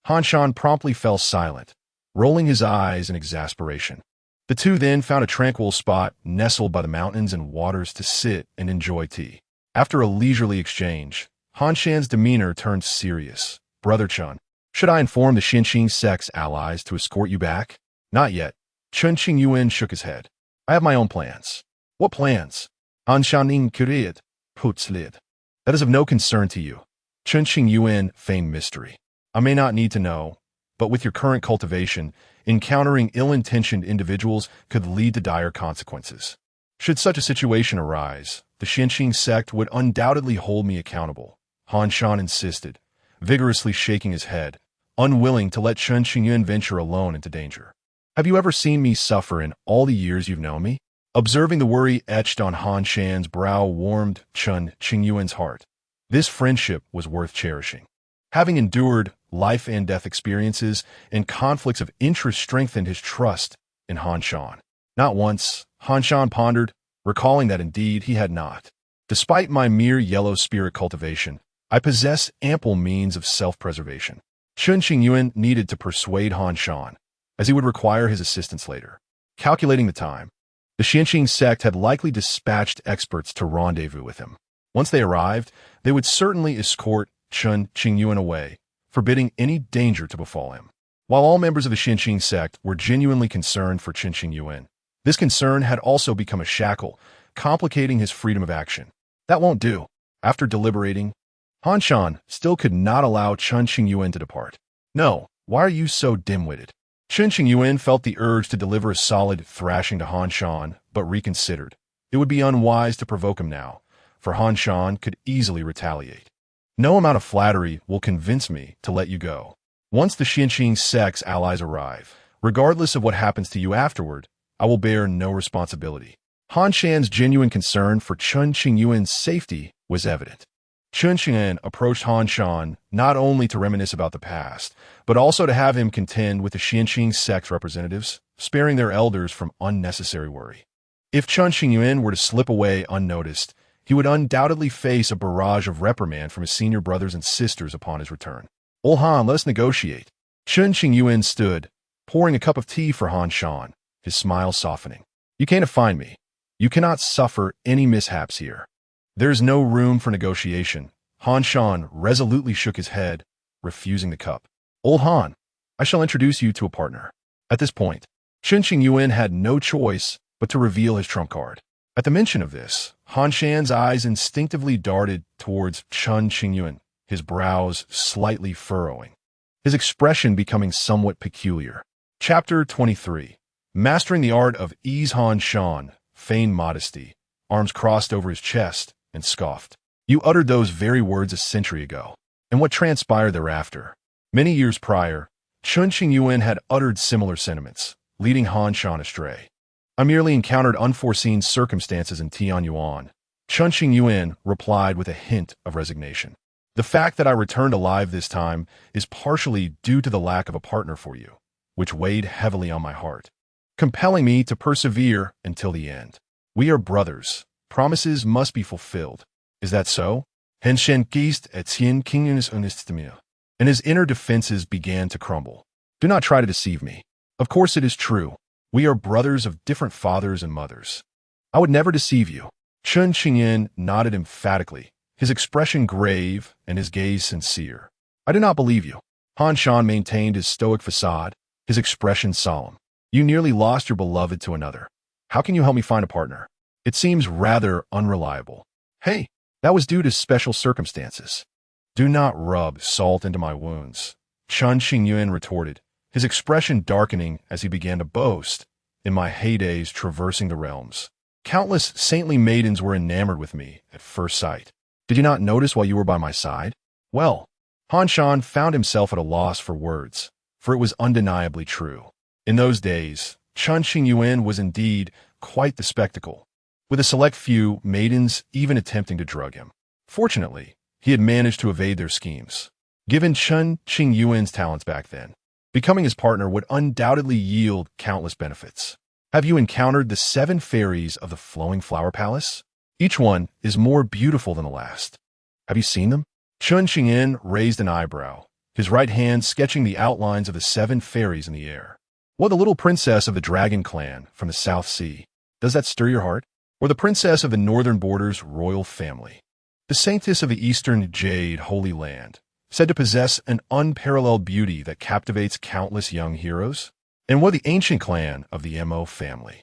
Han Shan promptly fell silent, rolling his eyes in exasperation. The two then found a tranquil spot nestled by the mountains and waters to sit and enjoy tea. After a leisurely exchange, Han Shan's demeanor turned serious. Brother Chen, should I inform the Xianqing sect's allies to escort you back? Not yet. Chen Qingyuan shook his head. I have my own plans. What plans? Han Shaning Kurid, Putzlid. That is of no concern to you. Chen Qingyuan feigned mystery. I may not need to know, but with your current cultivation, encountering ill-intentioned individuals could lead to dire consequences. Should such a situation arise, the Xianqing sect would undoubtedly hold me accountable. Han Shan insisted, vigorously shaking his head, unwilling to let Chen Qingyuan venture alone into danger. Have you ever seen me suffer in all the years you've known me? Observing the worry etched on Han Shan's brow warmed Chen Qingyuan's heart. This friendship was worth cherishing. Having endured life and death experiences and conflicts of interest strengthened his trust in Han Shan. Not once, Han Shan pondered, recalling that indeed he had not. Despite my mere yellow spirit cultivation, I possess ample means of self-preservation. Chen Qingyuan needed to persuade Han Shan, as he would require his assistance later. Calculating the time, the Xianqing sect had likely dispatched experts to rendezvous with him. Once they arrived, they would certainly escort Chen Qingyuan away, forbidding any danger to befall him. While all members of the Xianqing sect were genuinely concerned for Chen Qingyuan, this concern had also become a shackle, complicating his freedom of action. That won't do. After deliberating, Han Shan still could not allow Chen Qingyuan to depart. No, why are you so dim-witted? Chen Qingyuan felt the urge to deliver a solid thrashing to Han Shan, but reconsidered. It would be unwise to provoke him now, for Han Shan could easily retaliate. No amount of flattery will convince me to let you go. Once the Xianqing sect's allies arrive, regardless of what happens to you afterward, I will bear no responsibility. Han Shan's genuine concern for Chen Qingyuan's safety was evident. Chen Qingyuan approached Han Shan not only to reminisce about the past, but also to have him contend with the Xianqing sect's representatives, sparing their elders from unnecessary worry. If Chen Qingyuan were to slip away unnoticed, he would undoubtedly face a barrage of reprimand from his senior brothers and sisters upon his return. Old Han, let us negotiate. Chen Qingyuan stood, pouring a cup of tea for Han Shan, his smile softening. You can't find me. You cannot suffer any mishaps here. There is no room for negotiation. Han Shan resolutely shook his head, refusing the cup. Old Han, I shall introduce you to a partner. At this point, Chen Qingyuan had no choice but to reveal his trump card. At the mention of this, Han Shan's eyes instinctively darted towards Chen Qingyuan, his brows slightly furrowing, his expression becoming somewhat peculiar. Chapter 23. Mastering the art of ease. Han Shan feigned modesty, arms crossed over his chest, and scoffed. You uttered those very words a century ago. And what transpired thereafter? Many years prior, Chen Qingyuan had uttered similar sentiments, leading Han Shan astray. I merely encountered unforeseen circumstances in Tianyuan. Chen Qingyuan replied with a hint of resignation. The fact that I returned alive this time is partially due to the lack of a partner for you, which weighed heavily on my heart, compelling me to persevere until the end. We are brothers. Promises must be fulfilled. Is that so? Geist at Chen Qingyuan's honestimia, and his inner defenses began to crumble. Do not try to deceive me. Of course it is true. We are brothers of different fathers and mothers. I would never deceive you. Chen Qingyuan nodded emphatically, his expression grave and his gaze sincere. I do not believe you. Han Shan maintained his stoic facade, his expression solemn. You nearly lost your beloved to another. How can you help me find a partner? It seems rather unreliable. Hey, that was due to special circumstances. Do not rub salt into my wounds, Chen Qingyuan retorted, his expression darkening as he began to boast. In my heydays traversing the realms, countless saintly maidens were enamored with me at first sight. Did you not notice while you were by my side? Well, Han Shan found himself at a loss for words, for it was undeniably true. In those days, Chen Qingyuan was indeed quite the spectacle, with a select few maidens even attempting to drug him. Fortunately, he had managed to evade their schemes. Given Chen Qingyuan's talents back then, becoming his partner would undoubtedly yield countless benefits. Have you encountered the 7 fairies of the Flowing Flower Palace? Each one is more beautiful than the last. Have you seen them? Chen Qingyuan raised an eyebrow, his right hand sketching the outlines of the 7 fairies in the air. What, the little princess of the Dragon Clan from the South Sea? Does that stir your heart? Or the princess of the Northern Border's royal family? The saintess of the Eastern Jade Holy Land, said to possess an unparalleled beauty that captivates countless young heroes? And what, the ancient clan of the Mo family?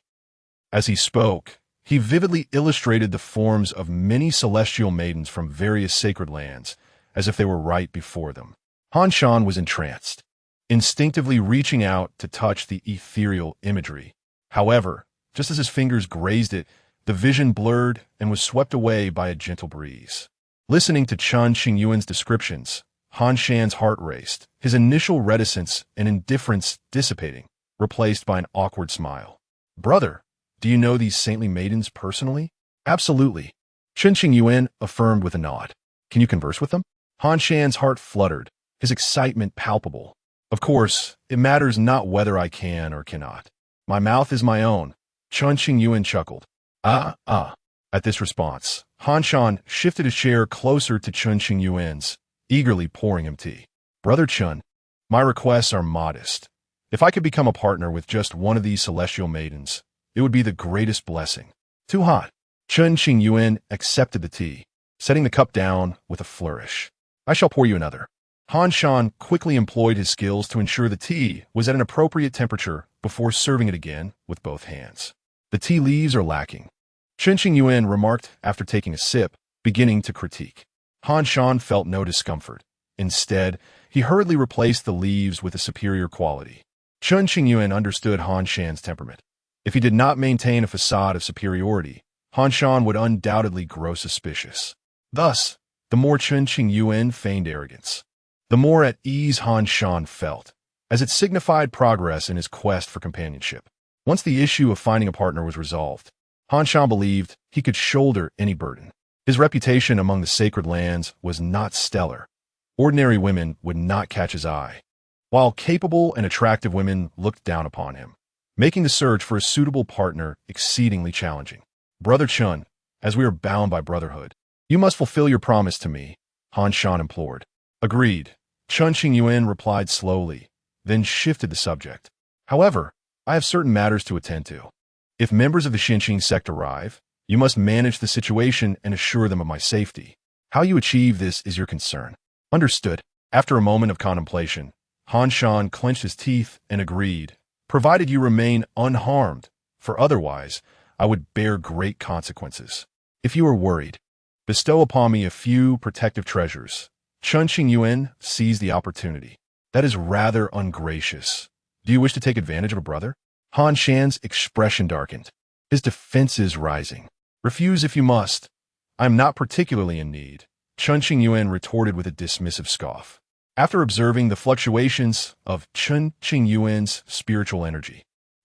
As he spoke, he vividly illustrated the forms of many celestial maidens from various sacred lands, as if they were right before them. Han Shan was entranced, instinctively reaching out to touch the ethereal imagery. However, just as his fingers grazed it, the vision blurred and was swept away by a gentle breeze. Listening to Chen Qingyuan's descriptions, Han Shan's heart raced, his initial reticence and indifference dissipating, replaced by an awkward smile. Brother, do you know these saintly maidens personally? Absolutely, Chen Qingyuan affirmed with a nod. Can you converse with them? Han Shan's heart fluttered, his excitement palpable. Of course, it matters not whether I can or cannot. My mouth is my own, Chen Qingyuan chuckled. At this response, Han Shan shifted his chair closer to Chen Qingyuan's, eagerly pouring him tea. Brother Chen, my requests are modest. If I could become a partner with just one of these celestial maidens, it would be the greatest blessing. Too hot. Chen Qingyuan accepted the tea, setting the cup down with a flourish. I shall pour you another. Han Shan quickly employed his skills to ensure the tea was at an appropriate temperature before serving it again with both hands. The tea leaves are lacking, Chen Qingyuan remarked after taking a sip, beginning to critique. Han Shan felt no discomfort. Instead, he hurriedly replaced the leaves with a superior quality. Chen Qingyuan understood Han Shan's temperament. If he did not maintain a facade of superiority, Han Shan would undoubtedly grow suspicious. Thus, the more Chen Qingyuan feigned arrogance, the more at ease Han Shan felt, as it signified progress in his quest for companionship. Once the issue of finding a partner was resolved, Han Shan believed he could shoulder any burden. His reputation among the sacred lands was not stellar. Ordinary women would not catch his eye, while capable and attractive women looked down upon him, making the search for a suitable partner exceedingly challenging. Brother Chen, as we are bound by brotherhood, you must fulfill your promise to me, Han Shan implored. Agreed, Chen Qingyuan replied slowly, then shifted the subject. However, I have certain matters to attend to. If members of the Xinqing sect arrive, you must manage the situation and assure them of my safety. How you achieve this is your concern. Understood. After a moment of contemplation, Han Shan clenched his teeth and agreed, provided you remain unharmed, for otherwise, I would bear great consequences. If you are worried, bestow upon me a few protective treasures. Chen Qingyuan seized the opportunity. That is rather ungracious. Do you wish to take advantage of a brother? Han Shan's expression darkened, his defenses rising. Refuse if you must. I am not particularly in need, Chen Qingyuan retorted with a dismissive scoff. After observing the fluctuations of Chen Qingyuan's spiritual energy,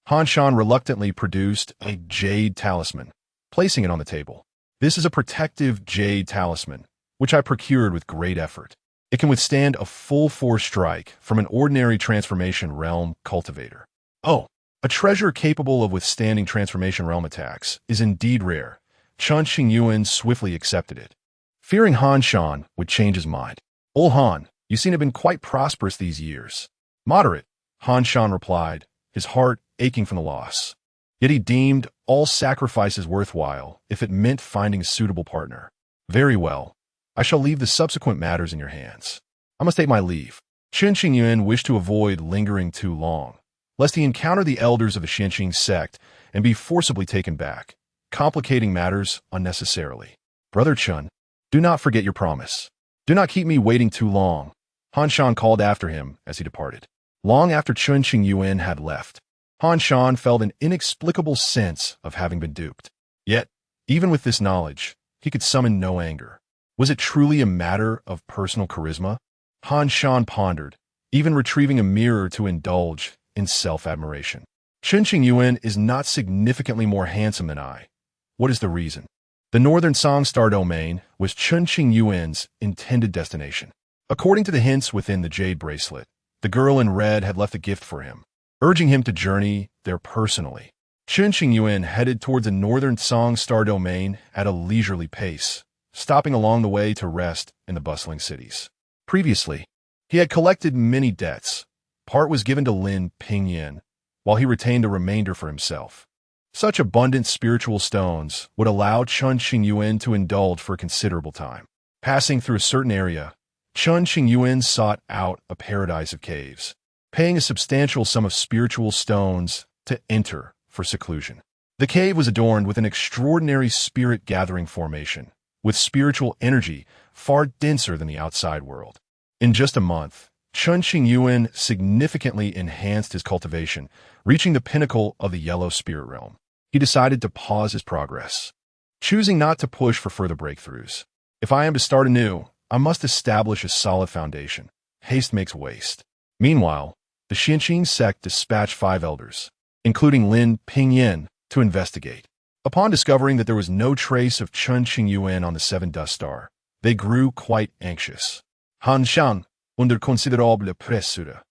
Han Shan reluctantly produced a jade talisman, placing it on the table. This is a protective jade talisman, which I procured with great effort. It can withstand a full-force strike from an ordinary transformation realm cultivator. Oh, a treasure capable of withstanding transformation realm attacks is indeed rare. Chen Qingyuan swiftly accepted it, fearing Han Shan would change his mind. Old Han, you seem to have been quite prosperous these years. Moderate, Han Shan replied, his heart aching from the loss. Yet he deemed all sacrifices worthwhile if it meant finding a suitable partner. Very well. I shall leave the subsequent matters in your hands. I must take my leave. Chen Qingyuan wished to avoid lingering too long, lest he encounter the elders of the Xianqing sect and be forcibly taken back, complicating matters unnecessarily. Brother Chen, do not forget your promise. Do not keep me waiting too long, Han Shan called after him as he departed. Long after Chen Qingyuan had left, Han Shan felt an inexplicable sense of having been duped. Yet, even with this knowledge, he could summon no anger. Was it truly a matter of personal charisma? Han Shan pondered, even retrieving a mirror to indulge in self-admiration. Chen Qingyuan is not significantly more handsome than I. What is the reason? The northern Song Star domain was Chen Qingyuan's intended destination. According to the hints within the jade bracelet, the girl in red had left a gift for him, urging him to journey there personally. Chen Qingyuan headed towards the northern Song Star domain at a leisurely pace, stopping along the way to rest in the bustling cities. Previously, he had collected many debts. Part was given to Lin Pingyan, while he retained the remainder for himself. Such abundant spiritual stones would allow Chen Qingyuan to indulge for a considerable time. Passing through a certain area, Chen Qingyuan sought out a paradise of caves, paying a substantial sum of spiritual stones to enter for seclusion. The cave was adorned with an extraordinary spirit-gathering formation, with spiritual energy far denser than the outside world. In just a month, Chen Qingyuan significantly enhanced his cultivation, reaching the pinnacle of the yellow spirit realm. He decided to pause his progress, choosing not to push for further breakthroughs. If I am to start anew, I must establish a solid foundation. Haste makes waste. Meanwhile, the Xianqing sect dispatched 5 elders, including Lin Pingyan, to investigate. Upon discovering that there was no trace of Chen Qingyuan on the 7 dust star, they grew quite anxious. Han Shan, under considerable pressure,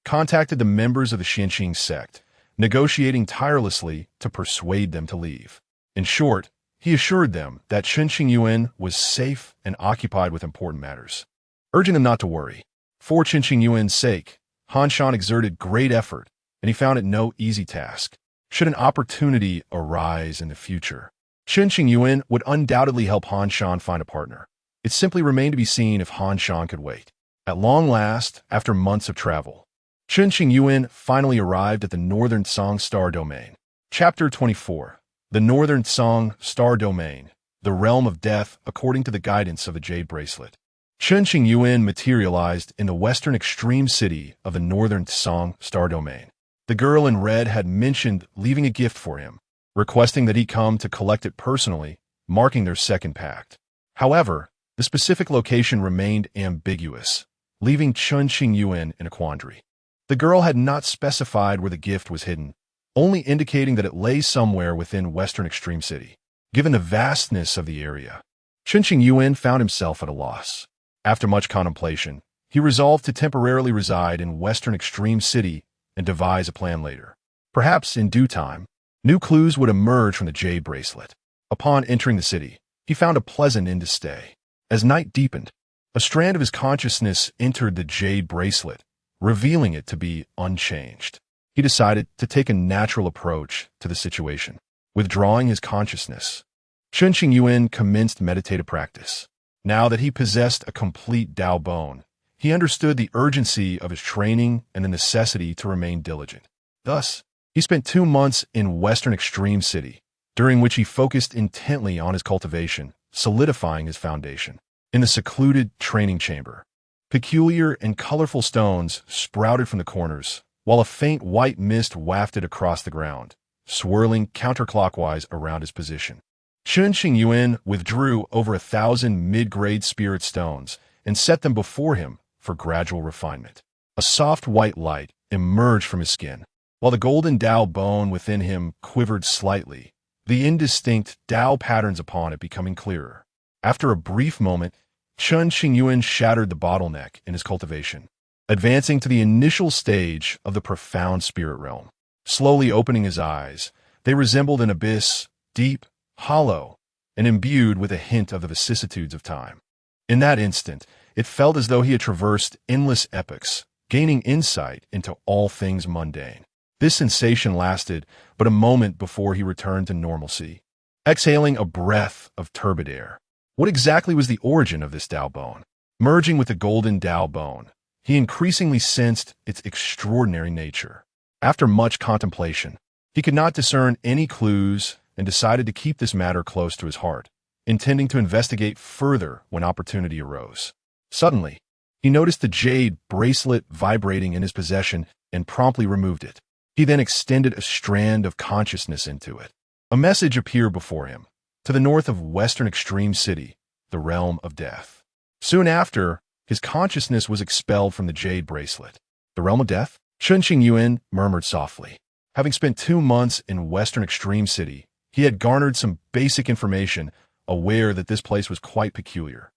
contacted the members of the Xianqing sect, negotiating tirelessly to persuade them to leave. In short, he assured them that Chen Qingyuan was safe and occupied with important matters, urging them not to worry. For Chen Qingyuan's sake, Han Shan exerted great effort, and he found it no easy task. Should an opportunity arise in the future, Chen Qingyuan would undoubtedly help Han Shan find a partner. It simply remained to be seen if Han Shan could wait. At long last, after months of travel, Chen Qingyuan finally arrived at the Northern Song Star Domain. Chapter 24. The Northern Song Star Domain, the realm of death according to the guidance of the Jade Bracelet. Chen Qingyuan materialized in the western extreme city of the Northern Song Star Domain. The girl in red had mentioned leaving a gift for him, requesting that he come to collect it personally, marking their second pact. However, the specific location remained ambiguous, leaving Chen Qingyuan in a quandary. The girl had not specified where the gift was hidden, only indicating that it lay somewhere within Western Extreme City. Given the vastness of the area, Chen Qingyuan found himself at a loss. After much contemplation, he resolved to temporarily reside in Western Extreme City and devise a plan later. Perhaps in due time, new clues would emerge from the Jade Bracelet. Upon entering the city, he found a pleasant inn to stay. As night deepened, a strand of his consciousness entered the Jade Bracelet, revealing it to be unchanged. He decided to take a natural approach to the situation. Withdrawing his consciousness, Chen Qingyuan commenced meditative practice. Now that he possessed a complete Dao bone, he understood the urgency of his training and the necessity to remain diligent. Thus, he spent 2 months in Western Extreme City, during which he focused intently on his cultivation, solidifying his foundation. In the secluded training chamber, peculiar and colorful stones sprouted from the corners, while a faint white mist wafted across the ground, swirling counterclockwise around his position. Chen Qingyuan withdrew over 1,000 mid-grade spirit stones and set them before him for gradual refinement. A soft white light emerged from his skin, while the golden Tao bone within him quivered slightly, the indistinct Tao patterns upon it becoming clearer. After a brief moment, Chen Qingyuan shattered the bottleneck in his cultivation, advancing to the initial stage of the profound spirit realm. Slowly opening his eyes, they resembled an abyss, deep, hollow, and imbued with a hint of the vicissitudes of time. In that instant, it felt as though he had traversed endless epochs, gaining insight into all things mundane. This sensation lasted but a moment before he returned to normalcy, exhaling a breath of turbid air. What exactly was the origin of this Tao bone? Merging with the golden Tao bone, he increasingly sensed its extraordinary nature. After much contemplation, he could not discern any clues and decided to keep this matter close to his heart, intending to investigate further when opportunity arose. Suddenly, he noticed the jade bracelet vibrating in his possession and promptly removed it. He then extended a strand of consciousness into it. A message appeared before him, to the north of Western Extreme City, the realm of death. Soon after, his consciousness was expelled from the jade bracelet. The realm of death? Chen Qingyuan murmured softly. Having spent 2 months in Western Extreme City, he had garnered some basic information, aware that this place was quite peculiar.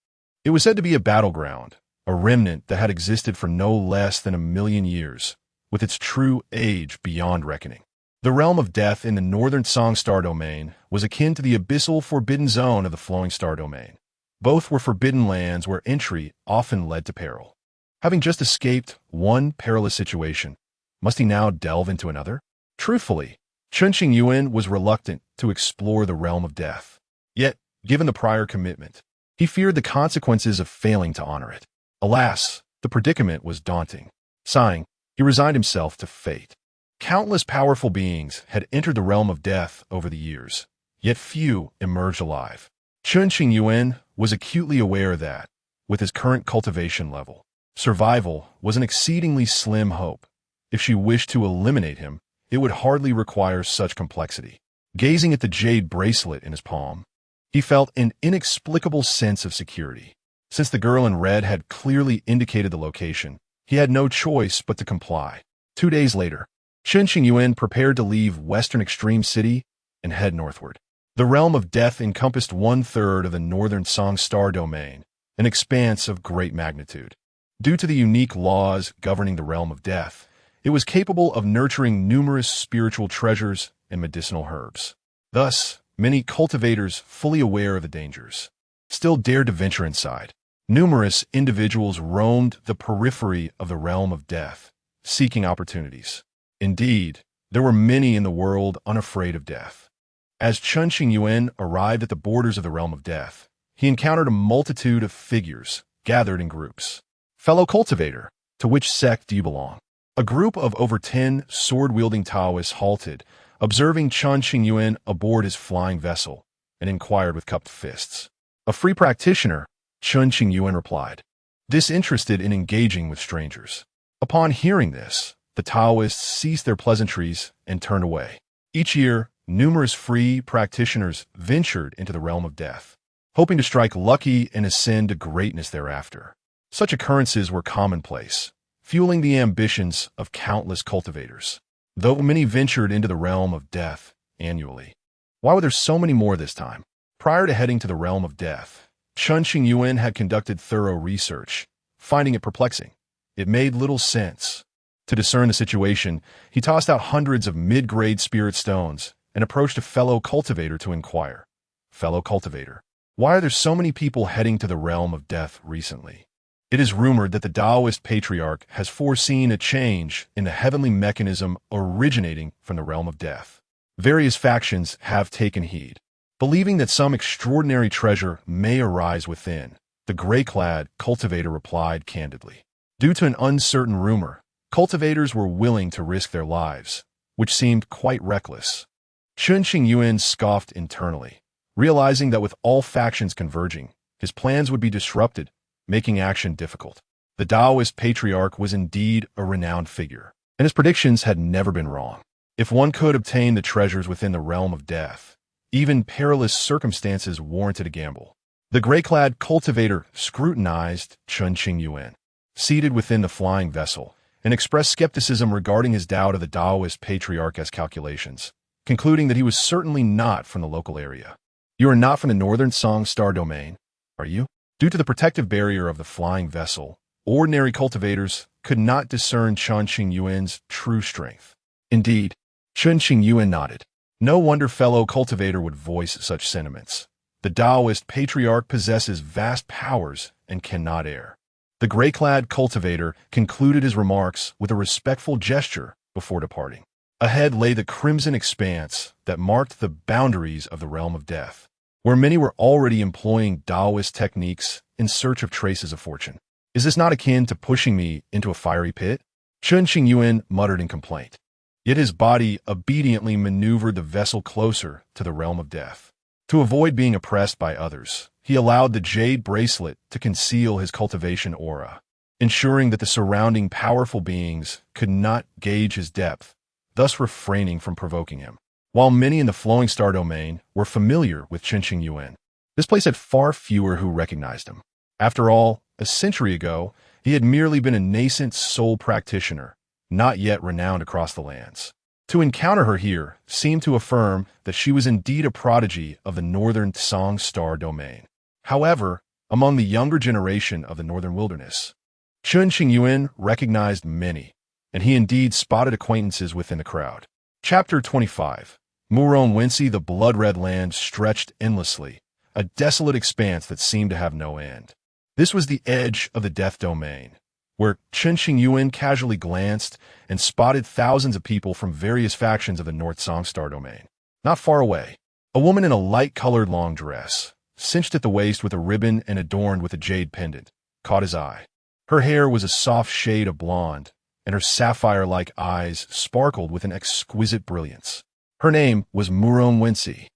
It was said to be a battleground, a remnant that had existed for no less than 1,000,000 years, with its true age beyond reckoning. The realm of death in the northern Song Star domain was akin to the abyssal forbidden zone of the flowing star domain. Both were forbidden lands where entry often led to peril. Having just escaped one perilous situation, must he now delve into another? Truthfully, Chen Qingyuan was reluctant to explore the realm of death. Yet, given the prior commitment, he feared the consequences of failing to honor it. Alas, the predicament was daunting. Sighing, he resigned himself to fate. Countless powerful beings had entered the realm of death over the years, yet few emerged alive. Chen Qingyuan was acutely aware that, with his current cultivation level, survival was an exceedingly slim hope. If she wished to eliminate him, it would hardly require such complexity. Gazing at the jade bracelet in his palm, he felt an inexplicable sense of security. Since the girl in red had clearly indicated the location, he had no choice but to comply. 2 days later, Chen Qingyuan prepared to leave Western Extreme City and head northward. The realm of death encompassed 1/3 of the northern Song Star domain, an expanse of great magnitude. Due to the unique laws governing the realm of death, it was capable of nurturing numerous spiritual treasures and medicinal herbs. Thus, many cultivators, fully aware of the dangers, still dared to venture inside. Numerous individuals roamed the periphery of the realm of death, seeking opportunities. Indeed, there were many in the world unafraid of death. As Chen Qingyuan arrived at the borders of the realm of death, he encountered a multitude of figures gathered in groups. Fellow cultivator, to which sect do you belong? A group of over 10 sword-wielding Taoists halted, observing Chen Qingyuan aboard his flying vessel, and inquired with cupped fists. A free practitioner, Chen Qingyuan replied, disinterested in engaging with strangers. Upon hearing this, the Taoists ceased their pleasantries and turned away. Each year, numerous free practitioners ventured into the realm of death, hoping to strike lucky and ascend to greatness thereafter. Such occurrences were commonplace, fueling the ambitions of countless cultivators, though many ventured into the realm of death annually. Why were there so many more this time? Prior to heading to the realm of death, Chen Qingyuan had conducted thorough research, finding it perplexing. It made little sense. To discern the situation, he tossed out hundreds of mid-grade spirit stones and approached a fellow cultivator to inquire. Fellow cultivator, why are there so many people heading to the realm of death recently? It is rumored that the Taoist patriarch has foreseen a change in the heavenly mechanism originating from the realm of death. Various factions have taken heed, believing that some extraordinary treasure may arise within. The gray-clad cultivator replied candidly. Due to an uncertain rumor, cultivators were willing to risk their lives, which seemed quite reckless. Chen Qingyuan scoffed internally, realizing that with all factions converging, his plans would be disrupted, making action difficult. The Taoist patriarch was indeed a renowned figure, and his predictions had never been wrong. If one could obtain the treasures within the realm of death, even perilous circumstances warranted a gamble. The gray-clad cultivator scrutinized Chen Qingyuan, seated within the flying vessel, and expressed skepticism regarding his doubt of the Taoist patriarch's calculations, concluding that he was certainly not from the local area. You are not from the northern Song Star domain, are you? Due to the protective barrier of the flying vessel, ordinary cultivators could not discern Chen Qingyuan's true strength. Indeed, Chen Qingyuan nodded. No wonder fellow cultivator would voice such sentiments. The Taoist patriarch possesses vast powers and cannot err. The gray-clad cultivator concluded his remarks with a respectful gesture before departing. Ahead lay the crimson expanse that marked the boundaries of the realm of death, where many were already employing Taoist techniques in search of traces of fortune. Is this not akin to pushing me into a fiery pit? Chen Qingyuan muttered in complaint. Yet his body obediently maneuvered the vessel closer to the realm of death. To avoid being oppressed by others, he allowed the jade bracelet to conceal his cultivation aura, ensuring that the surrounding powerful beings could not gauge his depth, thus refraining from provoking him. While many in the Flowing Star domain were familiar with Chen Qingyuan, this place had far fewer who recognized him. After all, a century ago, he had merely been a nascent soul practitioner, not yet renowned across the lands. To encounter her here seemed to affirm that she was indeed a prodigy of the northern Song Star domain. However, among the younger generation of the northern wilderness, Chen Qingyuan recognized many, and he indeed spotted acquaintances within the crowd. Chapter 25. Murong Wensi. The blood-red land stretched endlessly, a desolate expanse that seemed to have no end. This was the edge of the death domain, where Chen Qingyuan casually glanced and spotted thousands of people from various factions of the North Song Star domain. Not far away, a woman in a light-colored long dress, cinched at the waist with a ribbon and adorned with a jade pendant, caught his eye. Her hair was a soft shade of blonde, and her sapphire-like eyes sparkled with an exquisite brilliance. Her name was Murong Wensi,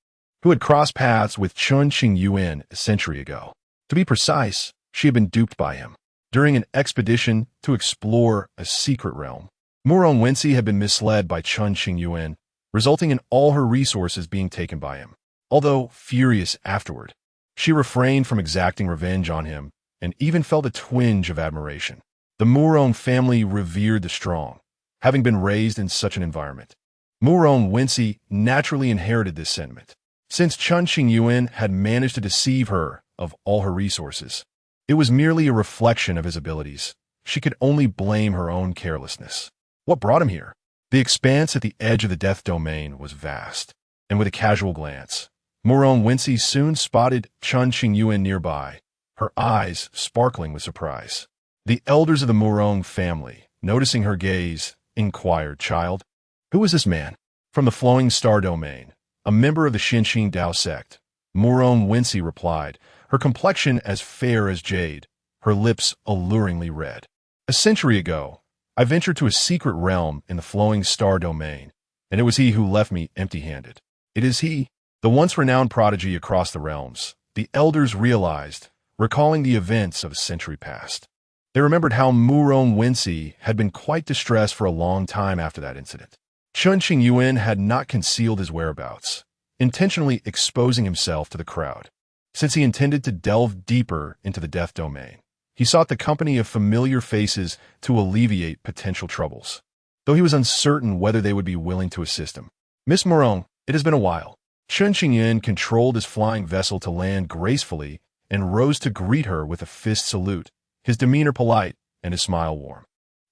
who had crossed paths with Chen Qingyuan a century ago. To be precise, she had been duped by him. During an expedition to explore a secret realm, Murong Wensi had been misled by Chen Qingyuan, resulting in all her resources being taken by him. Although furious afterward, she refrained from exacting revenge on him and even felt a twinge of admiration. The Murong family revered the strong, having been raised in such an environment. Murong Wensi naturally inherited this sentiment. Since Chen Qingyuan had managed to deceive her of all her resources, it was merely a reflection of his abilities. She could only blame her own carelessness. What brought him here? The expanse at the edge of the death domain was vast, and with a casual glance, Murong Wensi soon spotted Chen Qingyuan nearby, her eyes sparkling with surprise. The elders of the Murong family, noticing her gaze, inquired, "Child, who is this man?" From the Flowing Star domain, a member of the Xinqing Dao sect, Murong Wensi replied, her complexion as fair as jade, her lips alluringly red. "A century ago, I ventured to a secret realm in the Flowing Star domain, and it was he who left me empty-handed." It is he, the once renowned prodigy across the realms, the elders realized, recalling the events of a century past. They remembered how Murong Wensi had been quite distressed for a long time after that incident. Chen Qingyuan had not concealed his whereabouts, intentionally exposing himself to the crowd. Since he intended to delve deeper into the death domain, he sought the company of familiar faces to alleviate potential troubles, though he was uncertain whether they would be willing to assist him. "Miss Murong, it has been a while." Chen Qingyuan controlled his flying vessel to land gracefully and rose to greet her with a fist salute, his demeanor polite and his smile warm.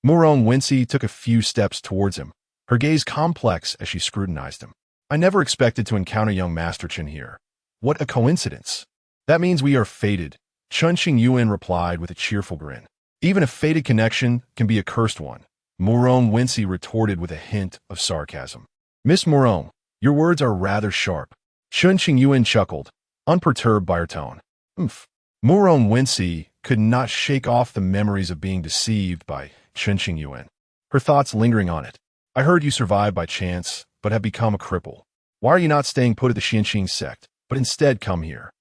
Murong Wensi took a few steps towards him, her gaze complex as she scrutinized him. "I never expected to encounter young Master Chen here. What a coincidence." "That means we are fated," Chen Qingyuan replied with a cheerful grin. "Even a fated connection can be a cursed one," Murong Wensi retorted with a hint of sarcasm. "Miss Murong, your words are rather sharp." Chen Qingyuan chuckled, unperturbed by her tone. Murong Wensi could not shake off the memories of being deceived by Chen Qingyuan, her thoughts lingering on it. "I heard you survived by chance, but have become a cripple. Why are you not staying put at the Xinqing sect, but instead come here?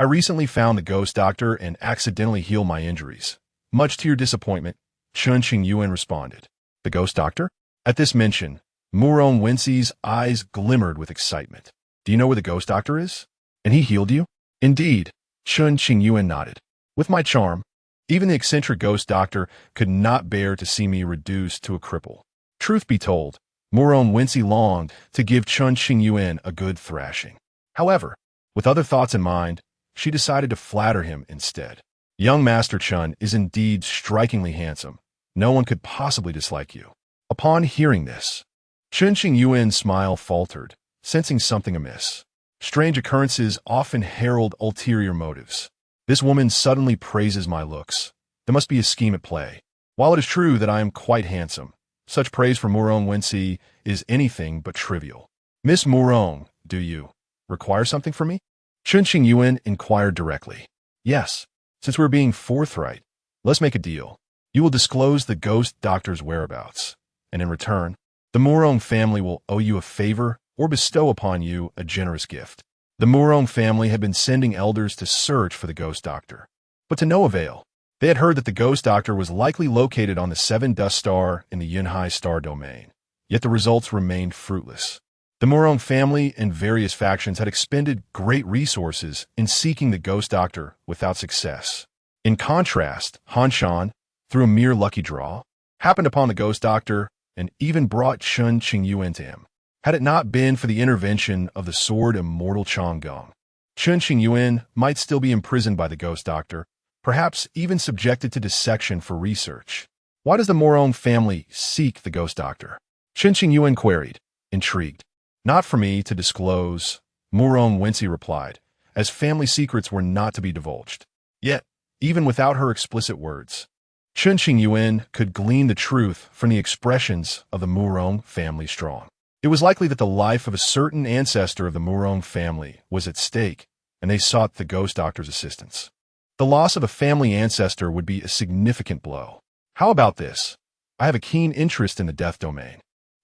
I recently found the ghost doctor and accidentally healed my injuries. Much to your disappointment, Chen Qingyuan responded. The ghost doctor? At this mention, Murong Wenxi's eyes glimmered with excitement. Do you know where the ghost doctor is? And he healed you? Indeed, Chen Qingyuan nodded. With my charm, even the eccentric ghost doctor could not bear to see me reduced to a cripple. Truth be told, Murong Wenxi longed to give Chen Qingyuan a good thrashing. However, with other thoughts in mind, she decided to flatter him instead. Young Master Chen is indeed strikingly handsome. No one could possibly dislike you. Upon hearing this, Chen Qingyuan's smile faltered, sensing something amiss. Strange occurrences often herald ulterior motives. This woman suddenly praises my looks. There must be a scheme at play. While it is true that I am quite handsome, such praise from Murong Wenxi is anything but trivial. Miss Murong, do you require something from me? Chen Qingyuan inquired directly. Yes, since we're being forthright, let's make a deal. You will disclose the ghost doctor's whereabouts, and in return, the Murong family will owe you a favor or bestow upon you a generous gift. The Murong family had been sending elders to search for the ghost doctor, but to no avail. They had heard that the ghost doctor was likely located on the 7 dust star in the Yunhai star domain, yet the results remained fruitless. The Murong family and various factions had expended great resources in seeking the ghost doctor without success. In contrast, Han Shan, through a mere lucky draw, happened upon the ghost doctor and even brought Chen Qingyuan to him. Had it not been for the intervention of the sword immortal Chang'Geng, Chen Qingyuan might still be imprisoned by the ghost doctor, perhaps even subjected to dissection for research. Why does the Murong family seek the ghost doctor? Chen Qingyuan queried, intrigued. Not for me to disclose, Murong Wenxi replied, as family secrets were not to be divulged. Yet, even without her explicit words, Chen Qingyuan could glean the truth from the expressions of the Murong family strong. It was likely that the life of a certain ancestor of the Murong family was at stake, and they sought the ghost doctor's assistance. The loss of a family ancestor would be a significant blow. How about this? I have a keen interest in the death domain.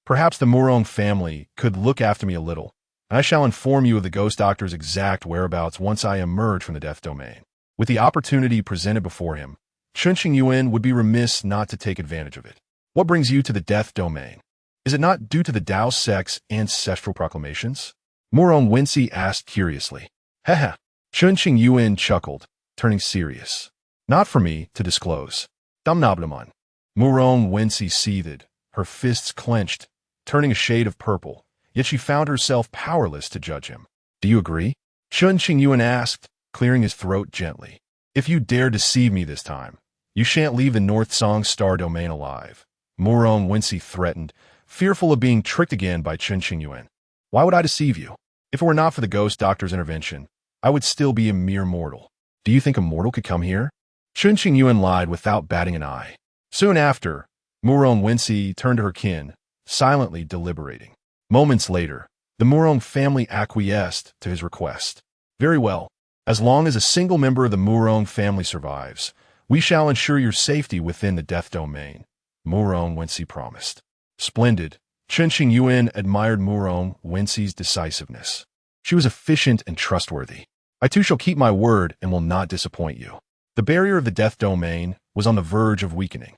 Perhaps the Murong family could look after me a little, and I shall inform you of the ghost doctor's exact whereabouts once I emerge from the death domain. With the opportunity presented before him, Chen Qingyuan would be remiss not to take advantage of it. What brings you to the death domain? Is it not due to the Tao sect's ancestral proclamations? Murong Wenxi asked curiously. Haha. Chen Qingyuan chuckled, turning serious. Not for me to disclose. Dumnabdaman. Murong Wenxi seethed, her fists clenched, turning a shade of purple, yet she found herself powerless to judge him. Do you agree? Chen Qingyuan asked, clearing his throat gently. If you dare deceive me this time, you shan't leave the North Song star domain alive. Murong Wenxi threatened, fearful of being tricked again by Chen Qingyuan. Why would I deceive you? If it were not for the ghost doctor's intervention, I would still be a mere mortal. Do you think a mortal could come here? Chen Qingyuan lied without batting an eye. Soon after, Murong Wenxi turned to her kin, silently deliberating. Moments later, the Murong family acquiesced to his request. Very well. As long as a single member of the Murong family survives, we shall ensure your safety within the death domain, Murong Wenxi promised. Splendid. Chen Qingyuan admired Murong Wenxi's decisiveness. She was efficient and trustworthy. I too shall keep my word and will not disappoint you. The barrier of the death domain was on the verge of weakening.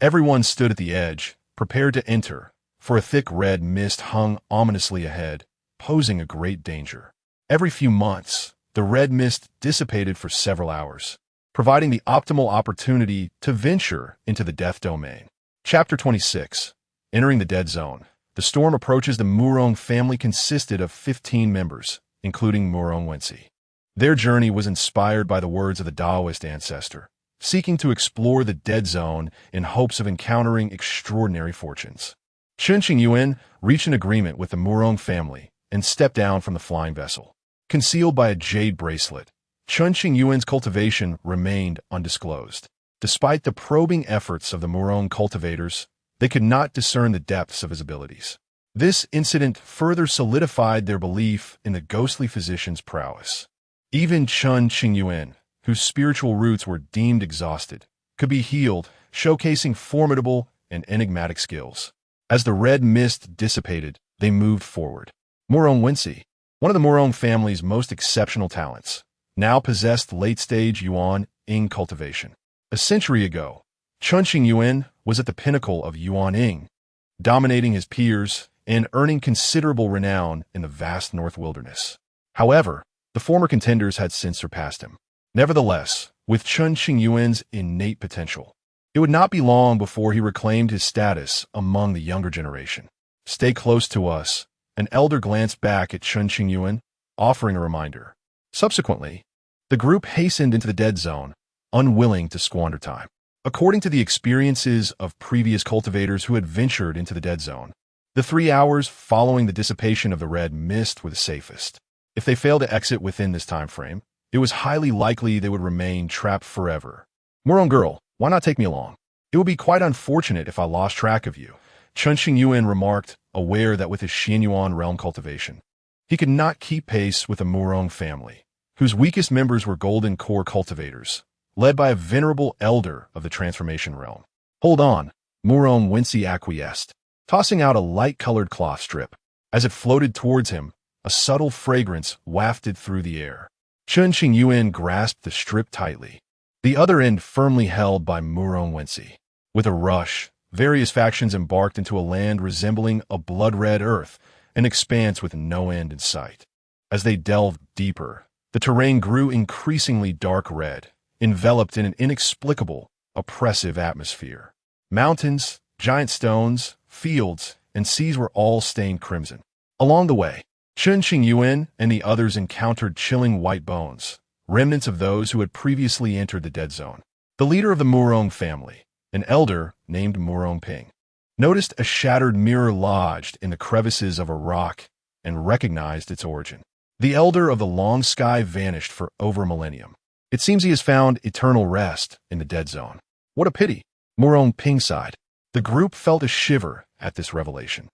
Everyone stood at the edge, prepared to enter, for a thick red mist hung ominously ahead, posing a great danger. Every few months, the red mist dissipated for several hours, providing the optimal opportunity to venture into the death domain. Chapter 26. Entering the dead zone. The storm approaches. The Murong family consisted of 15 members, including Murong Wenxi. Their journey was inspired by the words of the Taoist ancestor, seeking to explore the dead zone in hopes of encountering extraordinary fortunes. Chen Qingyuan reached an agreement with the Murong family and stepped down from the flying vessel. Concealed by a jade bracelet, Chen Qingyuan's cultivation remained undisclosed. Despite the probing efforts of the Murong cultivators, they could not discern the depths of his abilities. This incident further solidified their belief in the ghostly physician's prowess. Even Chen Qingyuan, whose spiritual roots were deemed exhausted, could be healed, showcasing formidable and enigmatic skills. As the red mist dissipated, they moved forward. Murong Wensi, one of the Murong family's most exceptional talents, now possessed late-stage Yuan Ying cultivation. A century ago, Chen Qingyuan was at the pinnacle of Yuan Ying, dominating his peers and earning considerable renown in the vast North Wilderness. However, the former contenders had since surpassed him. Nevertheless, with Chen Qingyuan's innate potential, it would not be long before he reclaimed his status among the younger generation. Stay close to us. An elder glanced back at Chen Qingyuan, offering a reminder. Subsequently, the group hastened into the dead zone, unwilling to squander time. According to the experiences of previous cultivators who had ventured into the dead zone, the 3 hours following the dissipation of the red mist were the safest. If they failed to exit within this time frame, it was highly likely they would remain trapped forever. Murong girl, why not take me along? It would be quite unfortunate if I lost track of you, Chen Qingyuan remarked, aware that with his Xianyuan realm cultivation, he could not keep pace with the Murong family, whose weakest members were golden core cultivators, led by a venerable elder of the transformation realm. Hold on, Murong Wensi acquiesced, tossing out a light-colored cloth strip. As it floated towards him, a subtle fragrance wafted through the air. Chen Qingyuan grasped the strip tightly, the other end firmly held by Murong Wensi. With a rush, various factions embarked into a land resembling a blood-red earth, an expanse with no end in sight. As they delved deeper, the terrain grew increasingly dark red, enveloped in an inexplicable, oppressive atmosphere. Mountains, giant stones, fields, and seas were all stained crimson. Along the way, Chen Qingyuan and the others encountered chilling white bones, remnants of those who had previously entered the dead zone. The leader of the Murong family, an elder named Murong Ping, noticed a shattered mirror lodged in the crevices of a rock and recognized its origin. The elder of the long sky vanished for over a millennium. It seems he has found eternal rest in the dead zone. What a pity, Murong Ping sighed. The group felt a shiver at this revelation.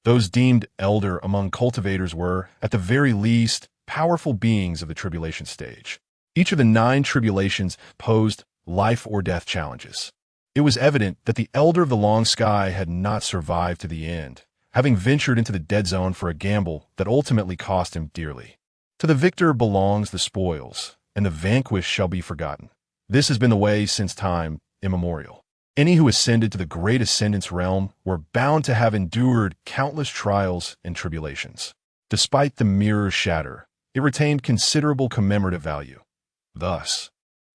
Those deemed elder among cultivators were, at the very least, powerful beings of the tribulation stage. Each of the 9 tribulations posed life or death challenges. It was evident that the elder of the long sky had not survived to the end, having ventured into the dead zone for a gamble that ultimately cost him dearly. To the victor belongs the spoils, and the vanquished shall be forgotten. This has been the way since time immemorial. Any who ascended to the great ascendance realm were bound to have endured countless trials and tribulations. Despite the mirror's shatter, it retained considerable commemorative value. Thus,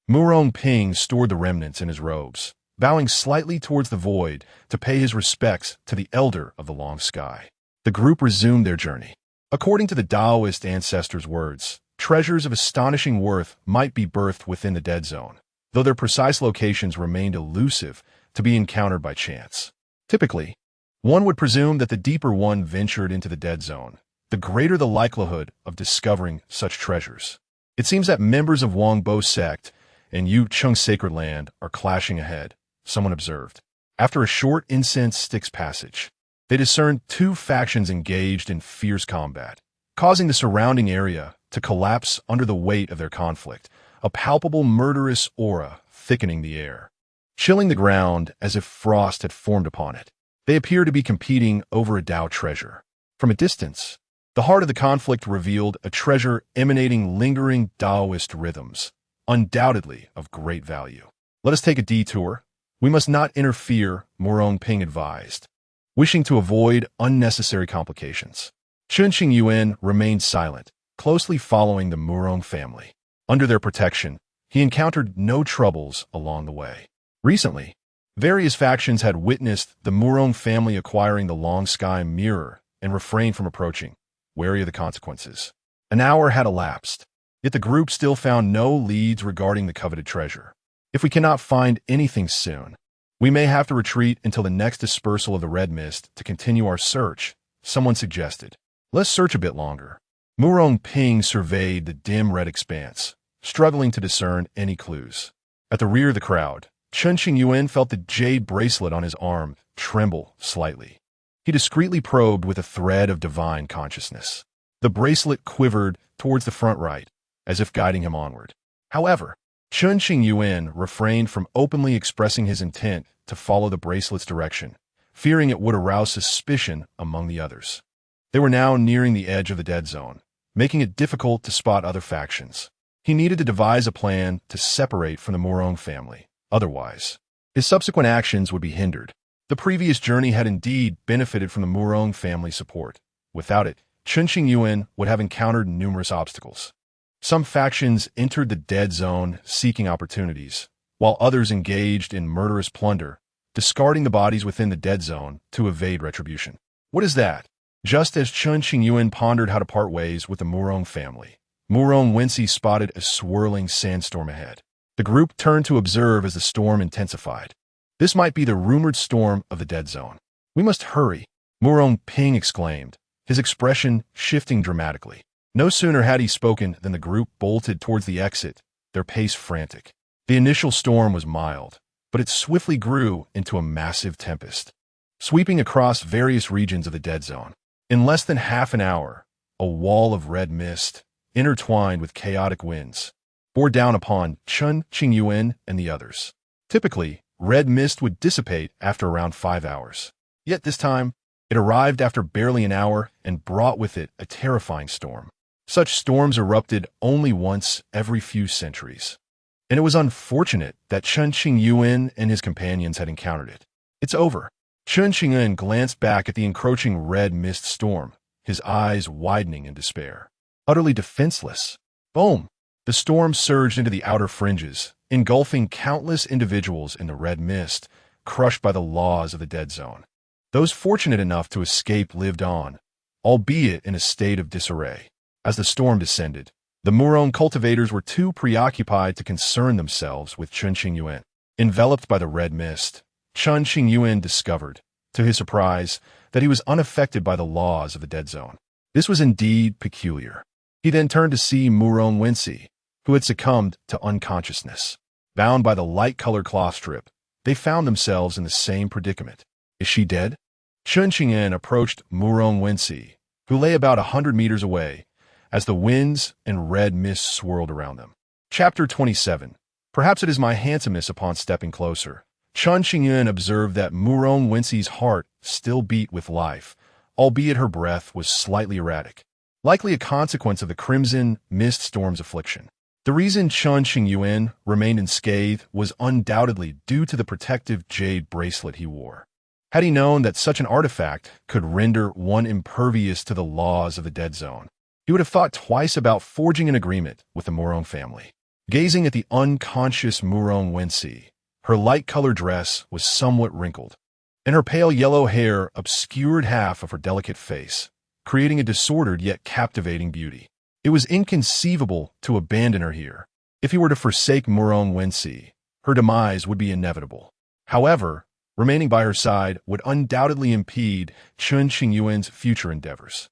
Murong Ping stored the remnants in his robes, bowing slightly towards the void to pay his respects to the elder of the long sky. The group resumed their journey. According to the Taoist ancestors' words, treasures of astonishing worth might be birthed within the dead zone, though their precise locations remained elusive to be encountered by chance. Typically, one would presume that the deeper one ventured into the dead zone, the greater the likelihood of discovering such treasures. It seems that members of Wangbo sect and Yu Cheng's sacred land are clashing ahead, someone observed. After a short incense sticks passage, they discerned 2 factions engaged in fierce combat, causing the surrounding area to collapse under the weight of their conflict, a palpable murderous aura thickening the air, chilling the ground as if frost had formed upon it. They appear to be competing over a Tao treasure. From a distance, the heart of the conflict revealed a treasure emanating lingering Taoist rhythms, undoubtedly of great value. Let us take a detour. We must not interfere, Murong Ping advised, wishing to avoid unnecessary complications. Chen Qingyuan remained silent, closely following the Murong family. Under their protection, he encountered no troubles along the way. Recently, various factions had witnessed the Murong family acquiring the long sky mirror and refrained from approaching, wary of the consequences. An hour had elapsed, yet the group still found no leads regarding the coveted treasure. If we cannot find anything soon, we may have to retreat until the next dispersal of the red mist to continue our search, someone suggested. Let's search a bit longer. Murong Ping surveyed the dim red expanse, struggling to discern any clues. At the rear of the crowd, Chen Qingyuan felt the jade bracelet on his arm tremble slightly. He discreetly probed with a thread of divine consciousness. The bracelet quivered towards the front right, as if guiding him onward. However, Chen Qingyuan refrained from openly expressing his intent to follow the bracelet's direction, fearing it would arouse suspicion among the others. They were now nearing the edge of the dead zone, making it difficult to spot other factions. He needed to devise a plan to separate from the Murong family. Otherwise, his subsequent actions would be hindered. The previous journey had indeed benefited from the Murong family support. Without it, Chen Qingyuan would have encountered numerous obstacles. Some factions entered the dead zone seeking opportunities, while others engaged in murderous plunder, discarding the bodies within the dead zone to evade retribution. What is that? Just as Chen Qingyuan pondered how to part ways with the Murong family, Murong Wensi spotted a swirling sandstorm ahead. The group turned to observe as the storm intensified. This might be the rumored storm of the dead zone. We must hurry, Murong Ping exclaimed, his expression shifting dramatically. No sooner had he spoken than the group bolted towards the exit, their pace frantic. The initial storm was mild, but it swiftly grew into a massive tempest, sweeping across various regions of the dead zone. In less than half an hour, a wall of red mist, intertwined with chaotic winds, bore down upon Chen Qingyuan and the others. Typically, red mist would dissipate after around 5 hours. Yet this time, it arrived after barely an hour and brought with it a terrifying storm. Such storms erupted only once every few centuries, and it was unfortunate that Chen Qingyuan and his companions had encountered it. It's over. Chen Qingyuan glanced back at the encroaching red mist storm, his eyes widening in despair. Utterly defenseless. Boom! The storm surged into the outer fringes, engulfing countless individuals in the red mist, crushed by the laws of the dead zone. Those fortunate enough to escape lived on, albeit in a state of disarray. As the storm descended, the Murong cultivators were too preoccupied to concern themselves with Chen Qingyuan. Enveloped by the red mist, Chen Qingyuan discovered, to his surprise, that he was unaffected by the laws of the dead zone. This was indeed peculiar. He then turned to see Murong Wensi, who had succumbed to unconsciousness. Bound by the light-colored cloth strip, they found themselves in the same predicament. Is she dead? Chen Qingyuan approached Murong Wensi, who lay about 100 meters away, as the winds and red mist swirled around them. Chapter 27. Perhaps it is my handsomeness upon stepping closer. Chen Qingyuan observed that Murong Wensi's heart still beat with life, albeit her breath was slightly erratic, likely a consequence of the crimson mist storm's affliction. The reason Chen Qingyuan remained unscathed was undoubtedly due to the protective jade bracelet he wore. Had he known that such an artifact could render one impervious to the laws of the dead zone, he would have thought twice about forging an agreement with the Murong family. Gazing at the unconscious Murong Wensi, her light-colored dress was somewhat wrinkled, and her pale yellow hair obscured half of her delicate face, creating a disordered yet captivating beauty. It was inconceivable to abandon her here. If he were to forsake Murong Wensi, her demise would be inevitable. However, remaining by her side would undoubtedly impede Chen Qingyuan's future endeavors.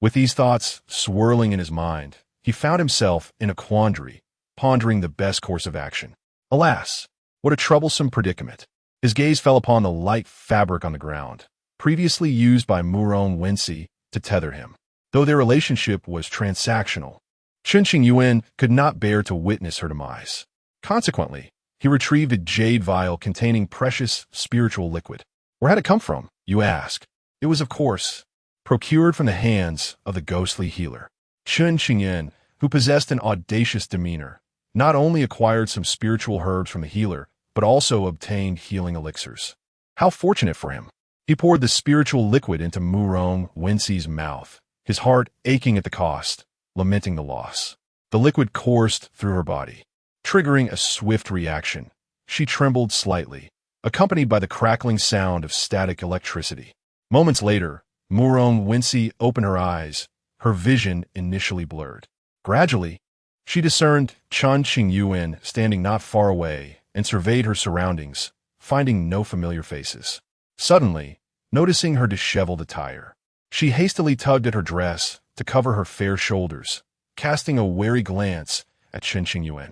With these thoughts swirling in his mind, he found himself in a quandary, pondering the best course of action. Alas, what a troublesome predicament. His gaze fell upon the light fabric on the ground, previously used by Murong Wensi to tether him. Though their relationship was transactional, Chen Qingyuan could not bear to witness her demise. Consequently, he retrieved a jade vial containing precious spiritual liquid. Where had it come from, you ask? It was, of course, procured from the hands of the ghostly healer. Chen Qingyuan, who possessed an audacious demeanor, not only acquired some spiritual herbs from the healer, but also obtained healing elixirs. How fortunate for him! He poured the spiritual liquid into Murong Wensi's mouth, his heart aching at the cost, lamenting the loss. The liquid coursed through her body, triggering a swift reaction. She trembled slightly, accompanied by the crackling sound of static electricity. Moments later, Murong Wensi opened her eyes, her vision initially blurred. Gradually, she discerned Chen Qingyuan standing not far away and surveyed her surroundings, finding no familiar faces. Suddenly, noticing her disheveled attire, she hastily tugged at her dress to cover her fair shoulders, casting a wary glance at Chen Qingyuan.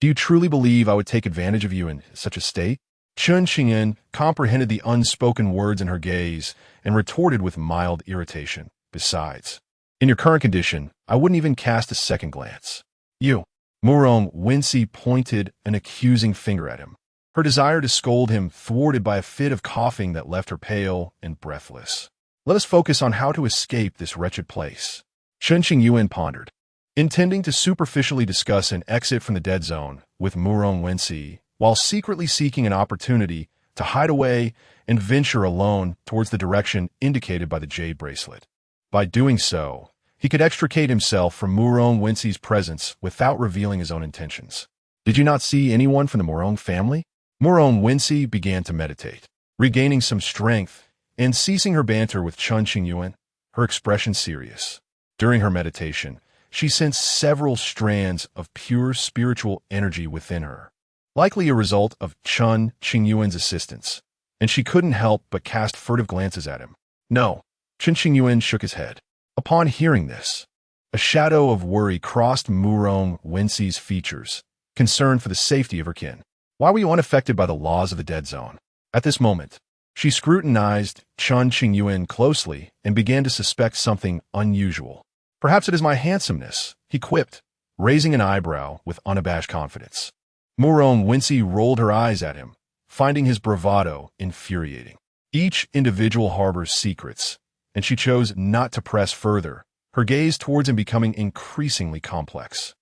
Do you truly believe I would take advantage of you in such a state? Chen Qingyuan comprehended the unspoken words in her gaze and retorted with mild irritation. Besides, in your current condition, I wouldn't even cast a second glance. You. Murong Wensi pointed an accusing finger at him, her desire to scold him thwarted by a fit of coughing that left her pale and breathless. Let us focus on how to escape this wretched place. Chen Qingyuan pondered, intending to superficially discuss an exit from the dead zone with Murong Wensi, while secretly seeking an opportunity to hide away and venture alone towards the direction indicated by the jade bracelet. By doing so, he could extricate himself from Murong Wensi's presence without revealing his own intentions. Did you not see anyone from the Murong family? Murong Wensi began to meditate, regaining some strength and ceasing her banter with Chen Qingyuan, her expression serious. During her meditation, she sensed several strands of pure spiritual energy within her, likely a result of Chen Qingyuan's assistance, and she couldn't help but cast furtive glances at him. No, Chen Qingyuan shook his head. Upon hearing this, a shadow of worry crossed Murong Wensi's features, concerned for the safety of her kin. Why were you unaffected by the laws of the dead zone? At this moment, she scrutinized Chen Qingyuan closely and began to suspect something unusual. Perhaps it is my handsomeness, he quipped, raising an eyebrow with unabashed confidence. Murong Wensi rolled her eyes at him, finding his bravado infuriating. Each individual harbors secrets, and she chose not to press further, her gaze towards him becoming increasingly complex.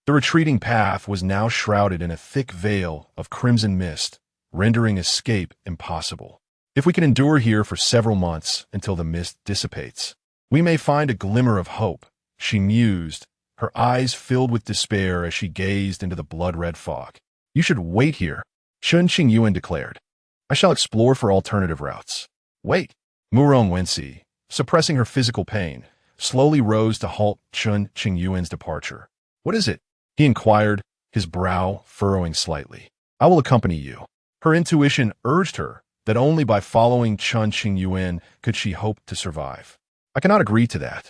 The retreating path was now shrouded in a thick veil of crimson mist, rendering escape impossible. If we can endure here for several months until the mist dissipates, we may find a glimmer of hope, she mused, her eyes filled with despair as she gazed into the blood-red fog. You should wait here, Chen Qingyuan declared. I shall explore for alternative routes. Wait. Murong Wensi, suppressing her physical pain, slowly rose to halt Chen Qingyuan's departure. What is it? He inquired, his brow furrowing slightly. I will accompany you. Her intuition urged her that only by following Chen Qingyuan could she hope to survive. I cannot agree to that.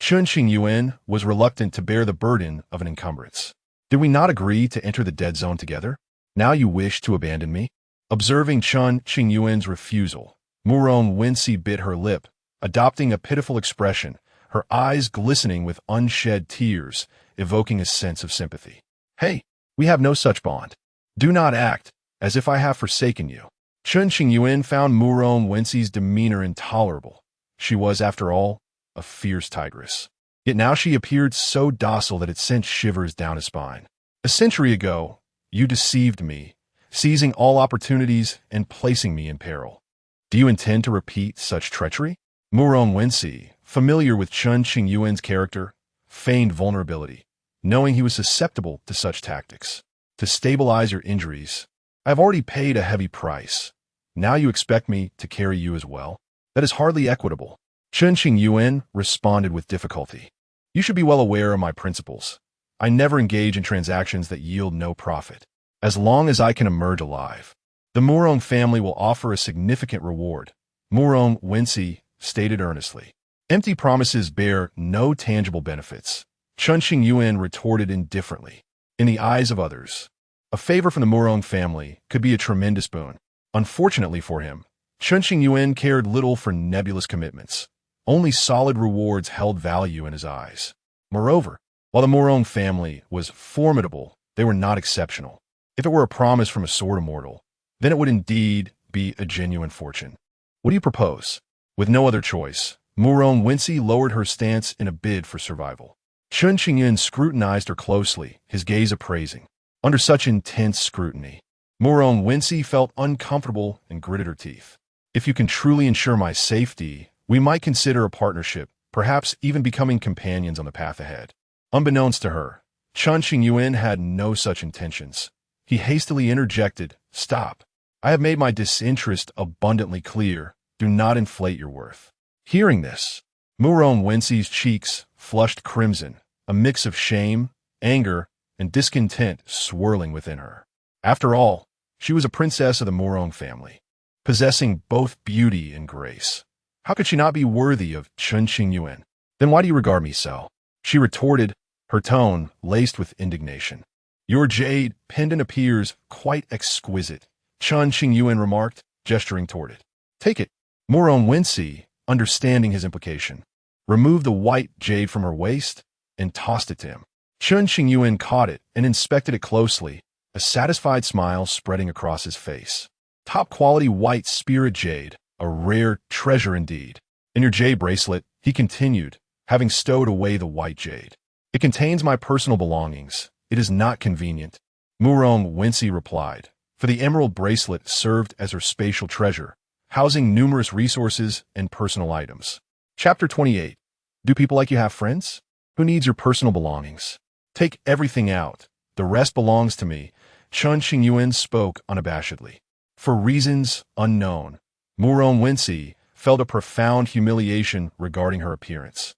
Chen Qingyuan was reluctant to bear the burden of an encumbrance. Did we not agree to enter the dead zone together? Now you wish to abandon me? Observing Chen Qingyuan's refusal, Murong Wensi bit her lip, adopting a pitiful expression, her eyes glistening with unshed tears, evoking a sense of sympathy. Hey, we have no such bond. Do not act as if I have forsaken you. Chen Qingyuan found Murong Wensi's demeanor intolerable. She was, after all, a fierce tigress. Yet now she appeared so docile that it sent shivers down his spine. A century ago, you deceived me, seizing all opportunities and placing me in peril. Do you intend to repeat such treachery? Murong Wensi, familiar with Chen Qingyuan's character, feigned vulnerability, knowing he was susceptible to such tactics. To stabilize your injuries, I have already paid a heavy price. Now you expect me to carry you as well? That is hardly equitable. Chen Qingyuan responded with difficulty. You should be well aware of my principles. I never engage in transactions that yield no profit. As long as I can emerge alive, the Murong family will offer a significant reward, Murong Wensi stated earnestly. Empty promises bear no tangible benefits, Chen Qingyuan retorted indifferently. In the eyes of others, a favor from the Murong family could be a tremendous boon. Unfortunately for him, Chen Qingyuan cared little for nebulous commitments. Only solid rewards held value in his eyes. Moreover, while the Murong family was formidable, they were not exceptional. If it were a promise from a sword immortal, then it would indeed be a genuine fortune. What do you propose? With no other choice, Murong Wensi lowered her stance in a bid for survival. Chen Qingyuan scrutinized her closely, his gaze appraising. Under such intense scrutiny, Murong Wensi felt uncomfortable and gritted her teeth. If you can truly ensure my safety, we might consider a partnership, perhaps even becoming companions on the path ahead. Unbeknownst to her, Chen Qingyuan had no such intentions. He hastily interjected, Stop. I have made my disinterest abundantly clear. Do not inflate your worth. Hearing this, Murong Wensi's cheeks flushed crimson, a mix of shame, anger, and discontent swirling within her. After all, she was a princess of the Murong family, possessing both beauty and grace. How could she not be worthy of Chen Qingyuan? Then why do you regard me so? She retorted, her tone laced with indignation. Your jade pendant appears quite exquisite, Chen Qingyuan remarked, gesturing toward it. Take it. Murong Wensi, understanding his implication, removed the white jade from her waist and tossed it to him. Chen Qingyuan caught it and inspected it closely, a satisfied smile spreading across his face. Top-quality white spirit jade, a rare treasure indeed. In your jade bracelet, he continued, having stowed away the white jade. It contains my personal belongings. It is not convenient. Murong Wincy replied, for the emerald bracelet served as her spatial treasure, housing numerous resources and personal items. Chapter 28. Do people like you have friends? Who needs your personal belongings? Take everything out. The rest belongs to me. Chen Qingyuan spoke unabashedly. For reasons unknown, Murong Wincy felt a profound humiliation regarding her appearance.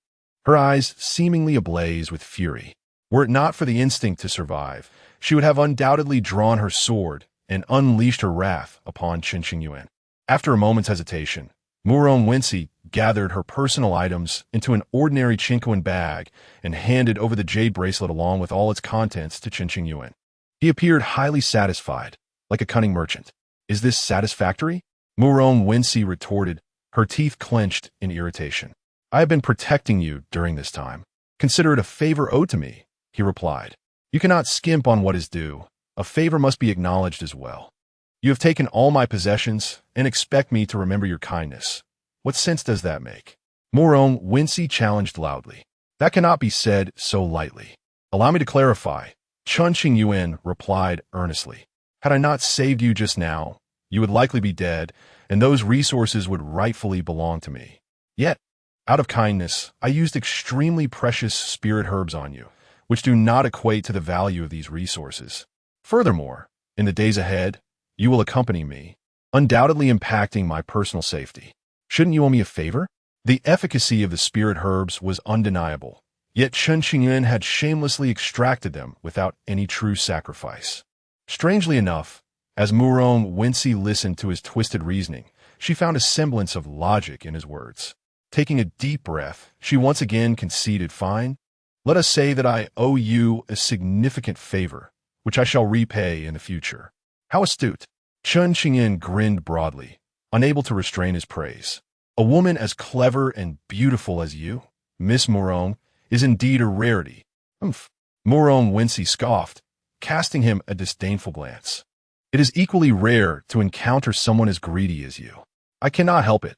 Her eyes seemingly ablaze with fury. Were it not for the instinct to survive, she would have undoubtedly drawn her sword and unleashed her wrath upon Chen Qingyuan. After a moment's hesitation, Murong Wincy gathered her personal items into an ordinary Qingyuan bag and handed over the jade bracelet along with all its contents to Chen Qingyuan. He appeared highly satisfied, like a cunning merchant. Is this satisfactory? Murong Wincy retorted, her teeth clenched in irritation. I have been protecting you during this time. Consider it a favor owed to me, he replied. You cannot skimp on what is due. A favor must be acknowledged as well. You have taken all my possessions and expect me to remember your kindness. What sense does that make? Murong Wincy challenged loudly. That cannot be said so lightly. Allow me to clarify. Chen Qingyuan replied earnestly. Had I not saved you just now, you would likely be dead, and those resources would rightfully belong to me. Yet, out of kindness, I used extremely precious spirit herbs on you, which do not equate to the value of these resources. Furthermore, in the days ahead, you will accompany me, undoubtedly impacting my personal safety. Shouldn't you owe me a favor? The efficacy of the spirit herbs was undeniable, yet Chen Qingyuan had shamelessly extracted them without any true sacrifice. Strangely enough, as Murong Wincy listened to his twisted reasoning, she found a semblance of logic in his words. Taking a deep breath, she once again conceded, fine. Let us say that I owe you a significant favor, which I shall repay in the future. How astute. Chen Qingyuan grinned broadly, unable to restrain his praise. A woman as clever and beautiful as you, Miss Murong, is indeed a rarity. Humph. Murong Wincy scoffed, casting him a disdainful glance. It is equally rare to encounter someone as greedy as you. I cannot help it.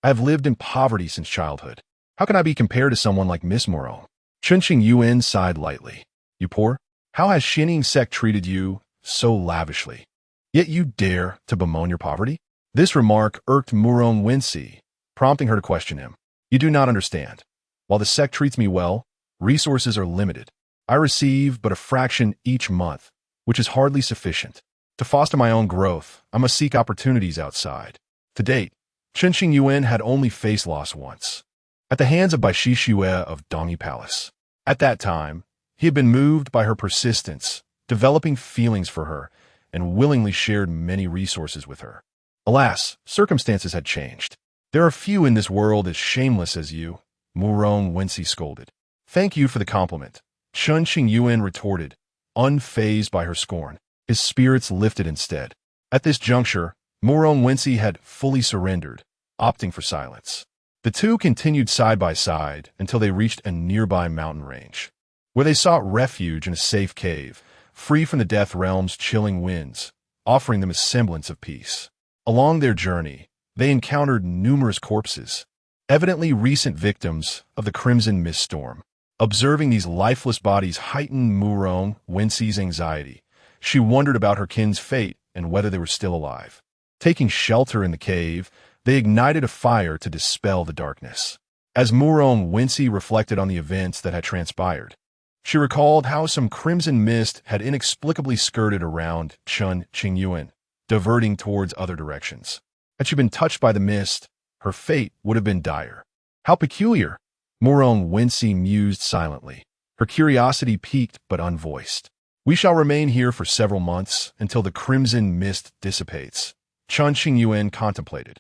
I have lived in poverty since childhood. How can I be compared to someone like Miss Murong? Chen Qingyuan sighed lightly. You poor? How has Xinying sect treated you so lavishly? Yet you dare to bemoan your poverty? This remark irked Murong Wincy, prompting her to question him. You do not understand. While the sect treats me well, resources are limited. I receive but a fraction each month, which is hardly sufficient. To foster my own growth, I must seek opportunities outside. To date, Chen Qingyuan had only faced loss once, at the hands of Bai Shixue of Dongyi Palace. At that time, he had been moved by her persistence, developing feelings for her, and willingly shared many resources with her. Alas, circumstances had changed. There are few in this world as shameless as you, Murong Wincy scolded. Thank you for the compliment, Chen Qingyuan retorted, unfazed by her scorn. His spirits lifted instead. At this juncture, Murong Wincy had fully surrendered, opting for silence. The two continued side by side until they reached a nearby mountain range, where they sought refuge in a safe cave, free from the Death Realm's chilling winds, offering them a semblance of peace. Along their journey, they encountered numerous corpses, evidently recent victims of the Crimson Mist Storm. Observing these lifeless bodies heightened Murong Wincy's anxiety. She wondered about her kin's fate and whether they were still alive. Taking shelter in the cave, they ignited a fire to dispel the darkness. As Murong Wincy reflected on the events that had transpired, she recalled how some crimson mist had inexplicably skirted around Chen Qingyuan, diverting towards other directions. Had she been touched by the mist, her fate would have been dire. How peculiar! Murong Wincy mused silently, her curiosity piqued but unvoiced. We shall remain here for several months until the crimson mist dissipates, Chen Qingyuan contemplated,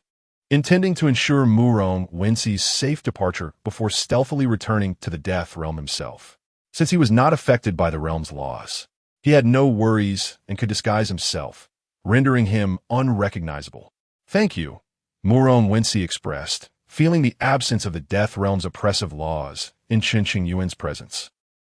intending to ensure Murong Wincy's safe departure before stealthily returning to the Death Realm himself. Since he was not affected by the realm's laws, he had no worries and could disguise himself, rendering him unrecognizable. Thank you, Murong Wincy expressed, feeling the absence of the Death Realm's oppressive laws in Chen Qingyuan's presence,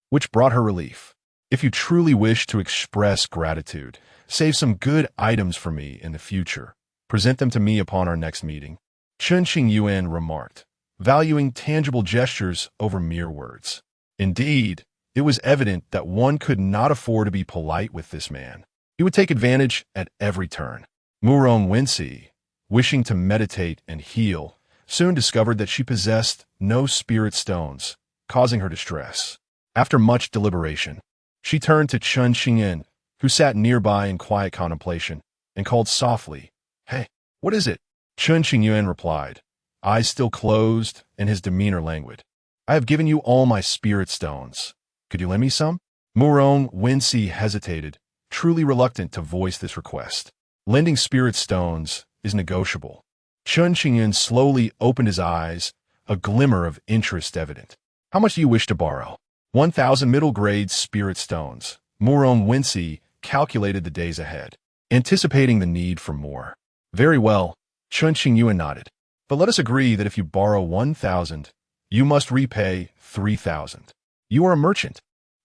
which brought her relief. If you truly wish to express gratitude, save some good items for me in the future. Present them to me upon our next meeting, Chen Qingyuan remarked, valuing tangible gestures over mere words. Indeed, it was evident that one could not afford to be polite with this man. He would take advantage at every turn. Murong Wensi, wishing to meditate and heal, soon discovered that she possessed no spirit stones, causing her distress. After much deliberation, she turned to Chen Qingyuan, who sat nearby in quiet contemplation, and called softly, "Hey, what is it?" Chen Qingyuan replied, eyes still closed and his demeanor languid. "I have given you all my spirit stones. Could you lend me some?" Murong Wensi hesitated, truly reluctant to voice this request. Lending spirit stones is negotiable. Chen Qingyuan slowly opened his eyes, a glimmer of interest evident. "How much do you wish to borrow?" 1,000 middle-grade spirit stones. Murong Wensi calculated the days ahead, anticipating the need for more. "Very well," Chen Qingyuan nodded. "But let us agree that if you borrow 1,000, you must repay 3,000. You are a merchant."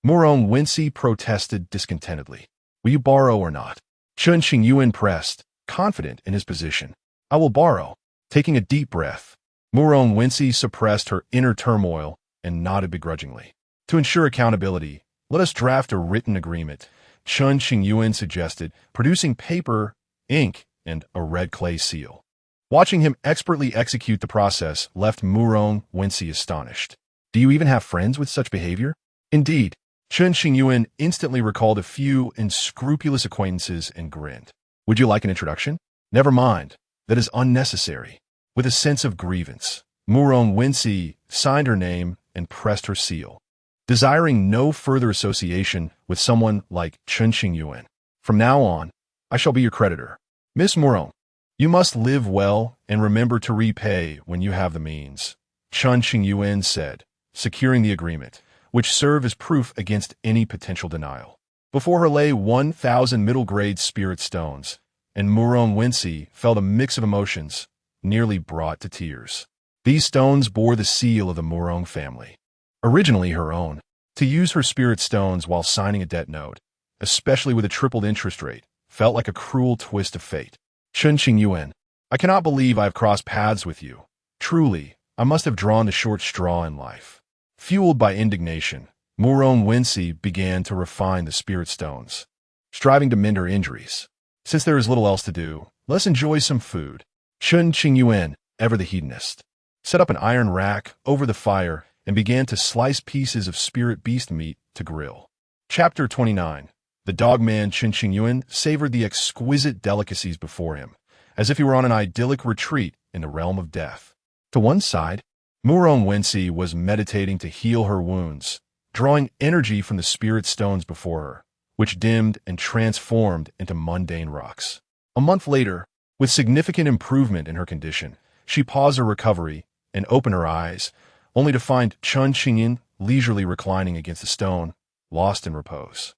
Murong Wensi protested discontentedly. "Will you borrow or not?" Chen Qingyuan pressed, confident in his position. "I will borrow." Taking a deep breath, Murong Wensi suppressed her inner turmoil and nodded begrudgingly. "To ensure accountability, let us draft a written agreement," Chen Qingyuan suggested, producing paper, ink, and a red clay seal. Watching him expertly execute the process left Murong Wensi astonished. "Do you even have friends with such behavior?" Indeed, Chen Qingyuan instantly recalled a few unscrupulous acquaintances and grinned. "Would you like an introduction?" "Never mind. That is unnecessary." With a sense of grievance, Murong Wensi signed her name and pressed her seal, desiring no further association with someone like Chen Qingyuan. "From now on, I shall be your creditor. Miss Murong, you must live well and remember to repay when you have the means," Chen Qingyuan said, securing the agreement, which served as proof against any potential denial. Before her lay 1,000 middle-grade spirit stones, and Murong Wensi felt a mix of emotions, nearly brought to tears. These stones bore the seal of the Murong family, originally her own. To use her spirit stones while signing a debt note, especially with a tripled interest rate, felt like a cruel twist of fate. "Chen Qingyuan, I cannot believe I have crossed paths with you. Truly, I must have drawn the short straw in life." Fueled by indignation, Murong Wensi began to refine the spirit stones, striving to mend her injuries. "Since there is little else to do, let's enjoy some food." Chen Qingyuan, ever the hedonist, set up an iron rack over the fire and began to slice pieces of spirit beast meat to grill. Chapter 29. The dogman Chen Qingyuan savored the exquisite delicacies before him, as if he were on an idyllic retreat in the realm of death. To one side, Murong Wensi was meditating to heal her wounds, drawing energy from the spirit stones before her, which dimmed and transformed into mundane rocks. A month later, with significant improvement in her condition, she paused her recovery and opened her eyes, only to find Chen Qingyuan leisurely reclining against a stone, lost in repose.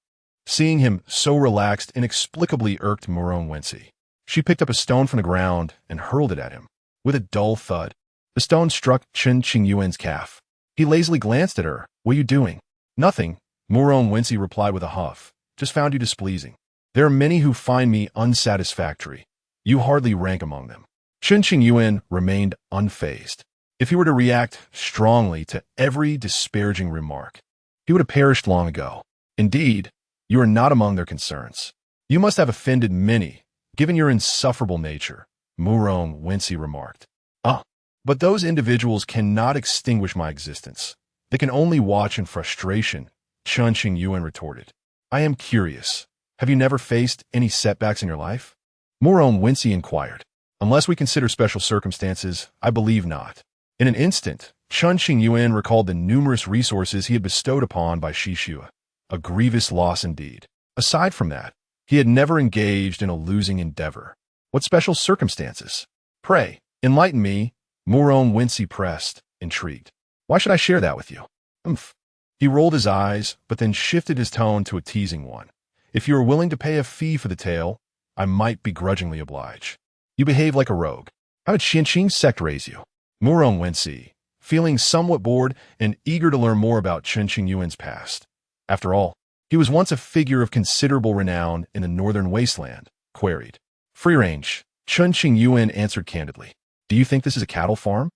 Seeing him so relaxed inexplicably irked Murong Wensi. She picked up a stone from the ground and hurled it at him. With a dull thud, the stone struck Chen Qingyuan's calf. He lazily glanced at her. "What are you doing?" "Nothing," Murong Wensi replied with a huff. "Just found you displeasing. There are many who find me unsatisfactory. You hardly rank among them." Chen Qingyuan remained unfazed. If he were to react strongly to every disparaging remark, he would have perished long ago. "Indeed, you are not among their concerns. You must have offended many, given your insufferable nature," Murong Wensi remarked. But those individuals cannot extinguish my existence. They can only watch in frustration," Chen Qingyuan retorted. "I am curious. Have you never faced any setbacks in your life?" Murong Wensi inquired. "Unless we consider special circumstances, I believe not." In an instant, Chen Qingyuan recalled the numerous resources he had bestowed upon by Shishua, a grievous loss indeed. Aside from that, he had never engaged in a losing endeavor. "What special circumstances? Pray, enlighten me," Murong Wensi pressed, intrigued. "Why should I share that with you?" He rolled his eyes, but then shifted his tone to a teasing one. "If you are willing to pay a fee for the tale, I might begrudgingly oblige. You behave like a rogue. How did Xianqing sect raise you?" Murong Wensi, feeling somewhat bored and eager to learn more about Chen Qingyuan's past. After all, he was once a figure of considerable renown in the northern wasteland, queried. "Free range," Chen Qingyuan answered candidly. "Do you think this is a cattle farm?"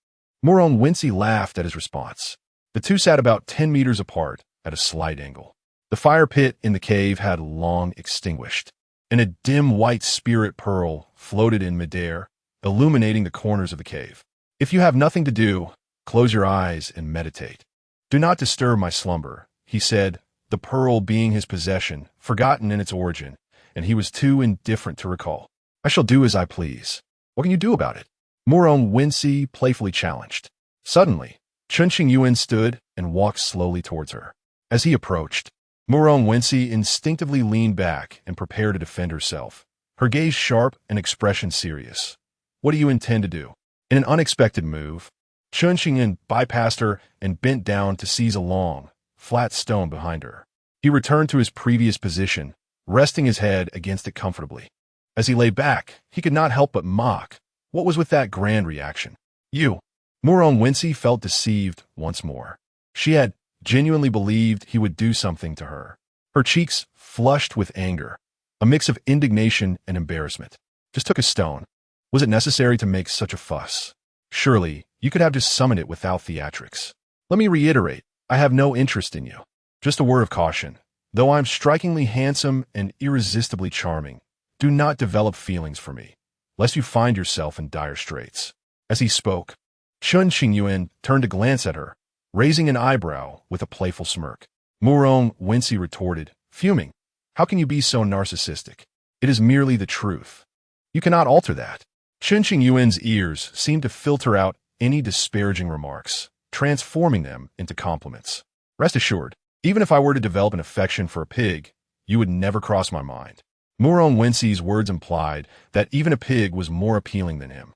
Murong Wincy laughed at his response. The two sat about 10 meters apart at a slight angle. The fire pit in the cave had long extinguished, and a dim white spirit pearl floated in midair, illuminating the corners of the cave. If you have nothing to do, close your eyes and meditate. Do not disturb my slumber, he said, the pearl being his possession, forgotten in its origin, and he was too indifferent to recall. I shall do as I please. What can you do about it? Murong Wincy playfully challenged. Suddenly, Chen Qingyuan stood and walked slowly towards her. As he approached, Murong Wincy instinctively leaned back and prepared to defend herself, her gaze sharp and expression serious. What do you intend to do? In an unexpected move, Chen Qingyuan bypassed her and bent down to seize a long, flat stone behind her. He returned to his previous position, resting his head against it comfortably. As he lay back, he could not help but mock. What was with that grand reaction? You. Murong Wincy felt deceived once more. She had genuinely believed he would do something to her. Her cheeks flushed with anger, a mix of indignation and embarrassment. Just took a stone. Was it necessary to make such a fuss? Surely, you could have just summoned it without theatrics. Let me reiterate, I have no interest in you. Just a word of caution. Though I'm strikingly handsome and irresistibly charming, do not develop feelings for me, lest you find yourself in dire straits. As he spoke, Chen Qingyuan turned to glance at her, raising an eyebrow with a playful smirk. Murong Wincy retorted, fuming. How can you be so narcissistic? It is merely the truth. You cannot alter that. Chen Qingyuan's ears seemed to filter out any disparaging remarks, transforming them into compliments. Rest assured, even if I were to develop an affection for a pig, you would never cross my mind. Murong Wincy's words implied that even a pig was more appealing than him.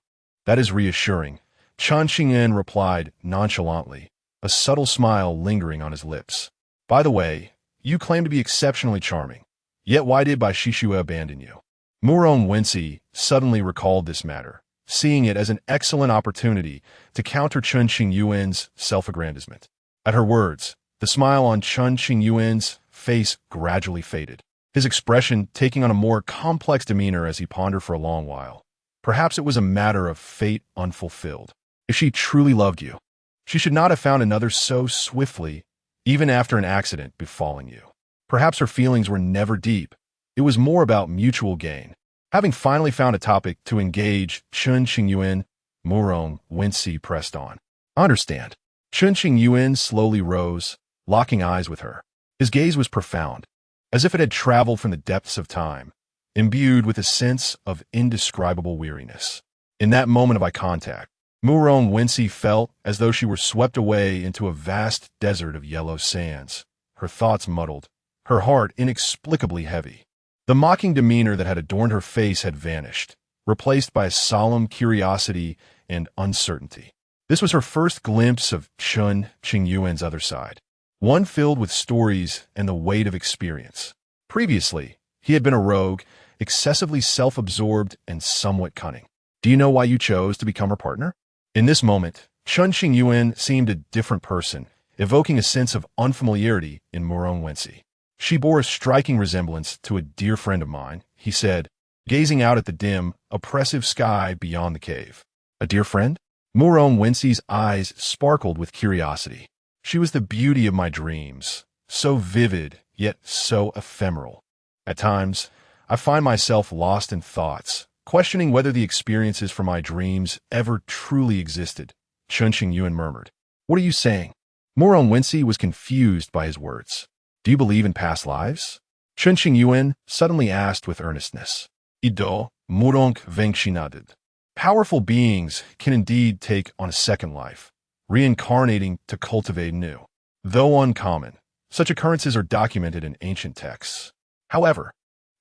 That is reassuring, Chen Qingyuan replied nonchalantly, a subtle smile lingering on his lips. By the way, you claim to be exceptionally charming. Yet why did Bai Shishue abandon you? Murong Wincy suddenly recalled this matter, seeing it as an excellent opportunity to counter Chen Qingyuan's self-aggrandizement. At her words, the smile on Chen Qingyuan's face gradually faded, his expression taking on a more complex demeanor as he pondered for a long while. Perhaps it was a matter of fate unfulfilled. If she truly loved you, she should not have found another so swiftly, even after an accident befalling you. Perhaps her feelings were never deep. It was more about mutual gain. Having finally found a topic to engage Chen Qingyuan, Murong Wincy pressed on. I understand. Chen Qingyuan slowly rose, locking eyes with her. His gaze was profound, as if it had traveled from the depths of time, imbued with a sense of indescribable weariness. In that moment of eye contact, Murong Wincy felt as though she were swept away into a vast desert of yellow sands, her thoughts muddled, her heart inexplicably heavy. The mocking demeanor that had adorned her face had vanished, replaced by a solemn curiosity and uncertainty. This was her first glimpse of Chen Qingyuan's other side, one filled with stories and the weight of experience. Previously, he had been a rogue, excessively self-absorbed and somewhat cunning. Do you know why you chose to become her partner? In this moment, Chen Qingyuan seemed a different person, evoking a sense of unfamiliarity in Murong Wincy. She bore a striking resemblance to a dear friend of mine, he said, gazing out at the dim, oppressive sky beyond the cave. A dear friend? Murong Wincy's eyes sparkled with curiosity. She was the beauty of my dreams, so vivid, yet so ephemeral. At times, I find myself lost in thoughts, questioning whether the experiences from my dreams ever truly existed, Chen Qingyuan murmured. What are you saying? Murong Wincy was confused by his words. Do you believe in past lives? Chen Qingyuan suddenly asked with earnestness. Ido, Murong Vengxi nodded. Powerful beings can indeed take on a second life, reincarnating to cultivate new. Though uncommon, such occurrences are documented in ancient texts. However,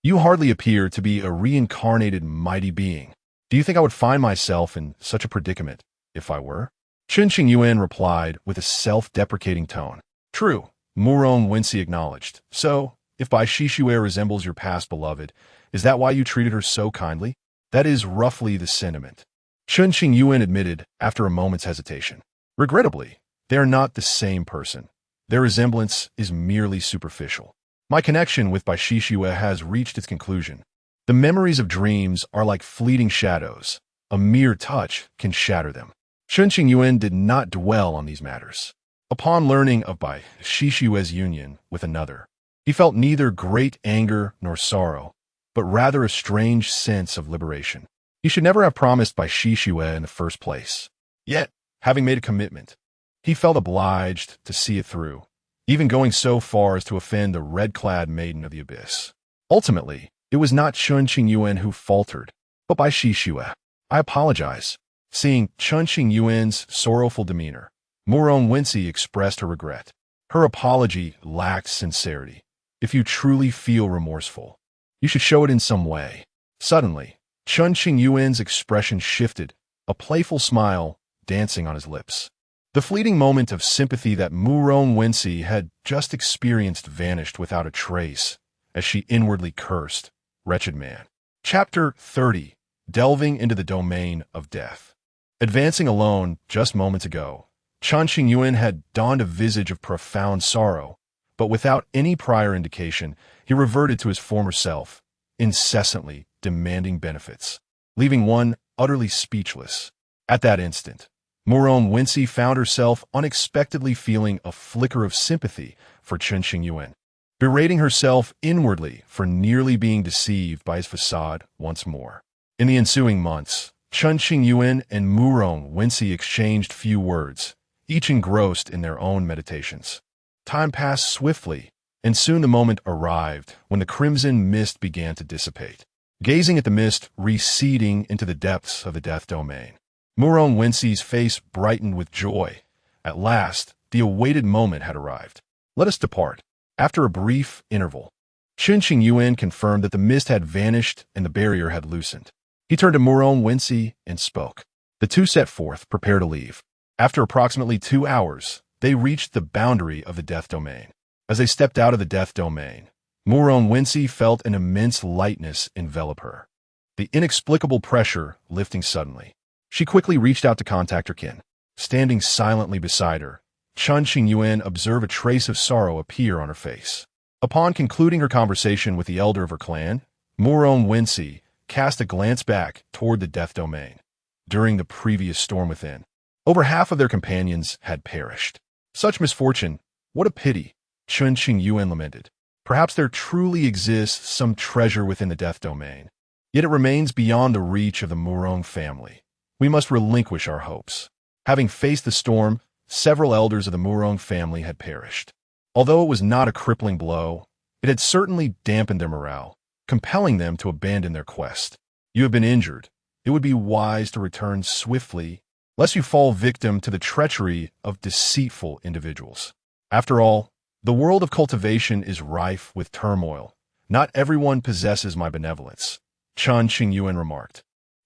you hardly appear to be a reincarnated mighty being. Do you think I would find myself in such a predicament if I were? Chen Qingyuan replied with a self-deprecating tone. True, Murong Wincy acknowledged. So, if Bai Shishue resembles your past beloved, is that why you treated her so kindly? That is roughly the sentiment. Chen Qingyuan admitted after a moment's hesitation. Regrettably, they are not the same person. Their resemblance is merely superficial. My connection with Bai Shishue has reached its conclusion. The memories of dreams are like fleeting shadows. A mere touch can shatter them. Chen Qingyuan did not dwell on these matters. Upon learning of Bai Shishue's union with another, he felt neither great anger nor sorrow, but rather a strange sense of liberation. He should never have promised Bai Shishue in the first place. Yet, having made a commitment, he felt obliged to see it through, even going so far as to offend the red-clad maiden of the abyss. Ultimately, it was not Chen Qingyuan who faltered, but Bai Shishue. I apologize. Seeing Chen Qingyuan's sorrowful demeanor, Murong Wensi expressed her regret. Her apology lacked sincerity. If you truly feel remorseful, you should show it in some way. Suddenly, Chen Qingyuan's expression shifted, a playful smile dancing on his lips. The fleeting moment of sympathy that Murong Wensi had just experienced vanished without a trace, as she inwardly cursed, "Wretched man." Chapter 30. Delving into the domain of death. Advancing alone just moments ago, Chen Qingyuan had donned a visage of profound sorrow, but without any prior indication, he reverted to his former self, incessantly demanding benefits, leaving one utterly speechless. At that instant, Murong Wensi found herself unexpectedly feeling a flicker of sympathy for Chen Qingyuan, berating herself inwardly for nearly being deceived by his facade once more. In the ensuing months, Chen Qingyuan and Murong Wensi exchanged few words, each engrossed in their own meditations. Time passed swiftly, and soon the moment arrived when the crimson mist began to dissipate. Gazing at the mist receding into the depths of the death domain, Murong Wensi's face brightened with joy. At last, the awaited moment had arrived. Let us depart. After a brief interval, Chen Qingyuan confirmed that the mist had vanished and the barrier had loosened. He turned to Murong Wensi and spoke. The two set forth, prepared to leave. After approximately 2 hours, they reached the boundary of the death domain. As they stepped out of the death domain, Murong Wensi felt an immense lightness envelop her, the inexplicable pressure lifting suddenly. She quickly reached out to contact her kin. Standing silently beside her, Chen Qingyuan observed a trace of sorrow appear on her face. Upon concluding her conversation with the elder of her clan, Murong Wensi cast a glance back toward the death domain. During the previous storm within, over half of their companions had perished. Such misfortune, what a pity, Chen Qingyuan lamented. Perhaps there truly exists some treasure within the death domain, yet it remains beyond the reach of the Murong family. We must relinquish our hopes. Having faced the storm, several elders of the Murong family had perished. Although it was not a crippling blow, it had certainly dampened their morale, compelling them to abandon their quest. You have been injured. It would be wise to return swiftly, lest you fall victim to the treachery of deceitful individuals. After all, the world of cultivation is rife with turmoil. Not everyone possesses my benevolence, Chen Qingyuan remarked.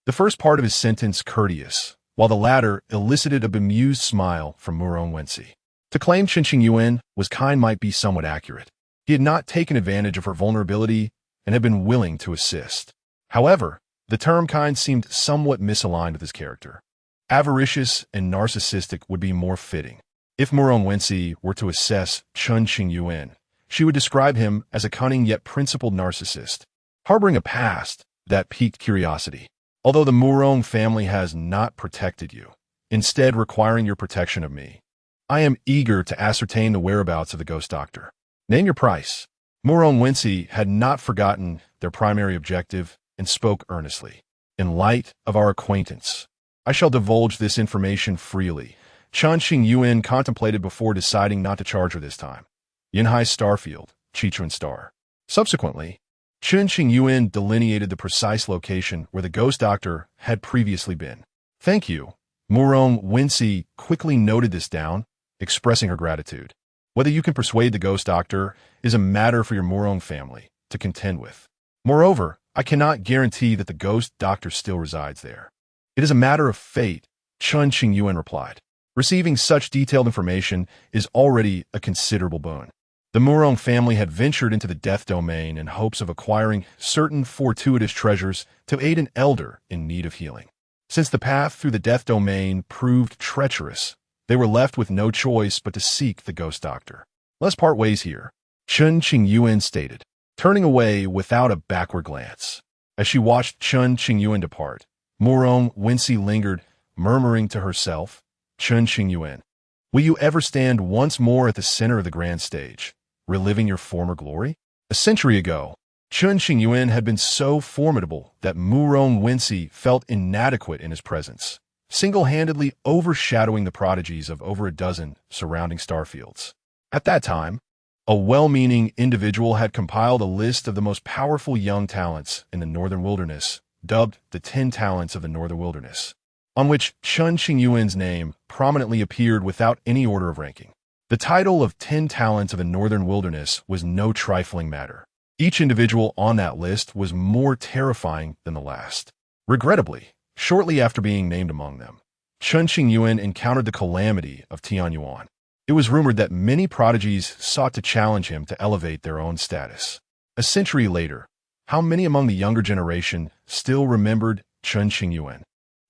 The first part of his sentence courteous, while the latter elicited a bemused smile from Murong Wensi. To claim Chen Qingyuan was kind might be somewhat accurate. He had not taken advantage of her vulnerability and had been willing to assist. However, the term kind seemed somewhat misaligned with his character. Avaricious and narcissistic would be more fitting. If Murong Wensi were to assess Chen Qingyuan, she would describe him as a cunning yet principled narcissist, harboring a past that piqued curiosity. Although the Murong family has not protected you, instead requiring your protection of me, I am eager to ascertain the whereabouts of the ghost doctor. Name your price. Murong Wensi had not forgotten their primary objective and spoke earnestly. In light of our acquaintance, I shall divulge this information freely. Chen Qingyuan contemplated before deciding not to charge her this time. Yinhai Starfield, Chichuan Star. Subsequently, Chen Qingyuan delineated the precise location where the ghost doctor had previously been. Thank you. Murong Wensi quickly noted this down, expressing her gratitude. Whether you can persuade the ghost doctor is a matter for your Murong family to contend with. Moreover, I cannot guarantee that the ghost doctor still resides there. It is a matter of fate, Chen Qingyuan replied. Receiving such detailed information is already a considerable boon. The Murong family had ventured into the death domain in hopes of acquiring certain fortuitous treasures to aid an elder in need of healing. Since the path through the death domain proved treacherous, they were left with no choice but to seek the ghost doctor. Let's part ways here, Chen Qingyuan stated, turning away without a backward glance. As she watched Chen Qingyuan depart, Murong Wensi lingered, murmuring to herself, Chen Qingyuan, will you ever stand once more at the center of the grand stage, reliving your former glory? A century ago, Chen Qingyuan had been so formidable that Murong Wensi felt inadequate in his presence, single-handedly overshadowing the prodigies of over a dozen surrounding starfields. At that time, a well-meaning individual had compiled a list of the most powerful young talents in the Northern Wilderness, dubbed the 10 Talents of the Northern Wilderness, on which Chen Qingyuan's name prominently appeared without any order of ranking. The title of 10 Talents of the Northern Wilderness was no trifling matter. Each individual on that list was more terrifying than the last. Regrettably, shortly after being named among them, Chen Qingyuan encountered the calamity of Tianyuan. It was rumored that many prodigies sought to challenge him to elevate their own status. A century later, how many among the younger generation still remembered Chen Qingyuan?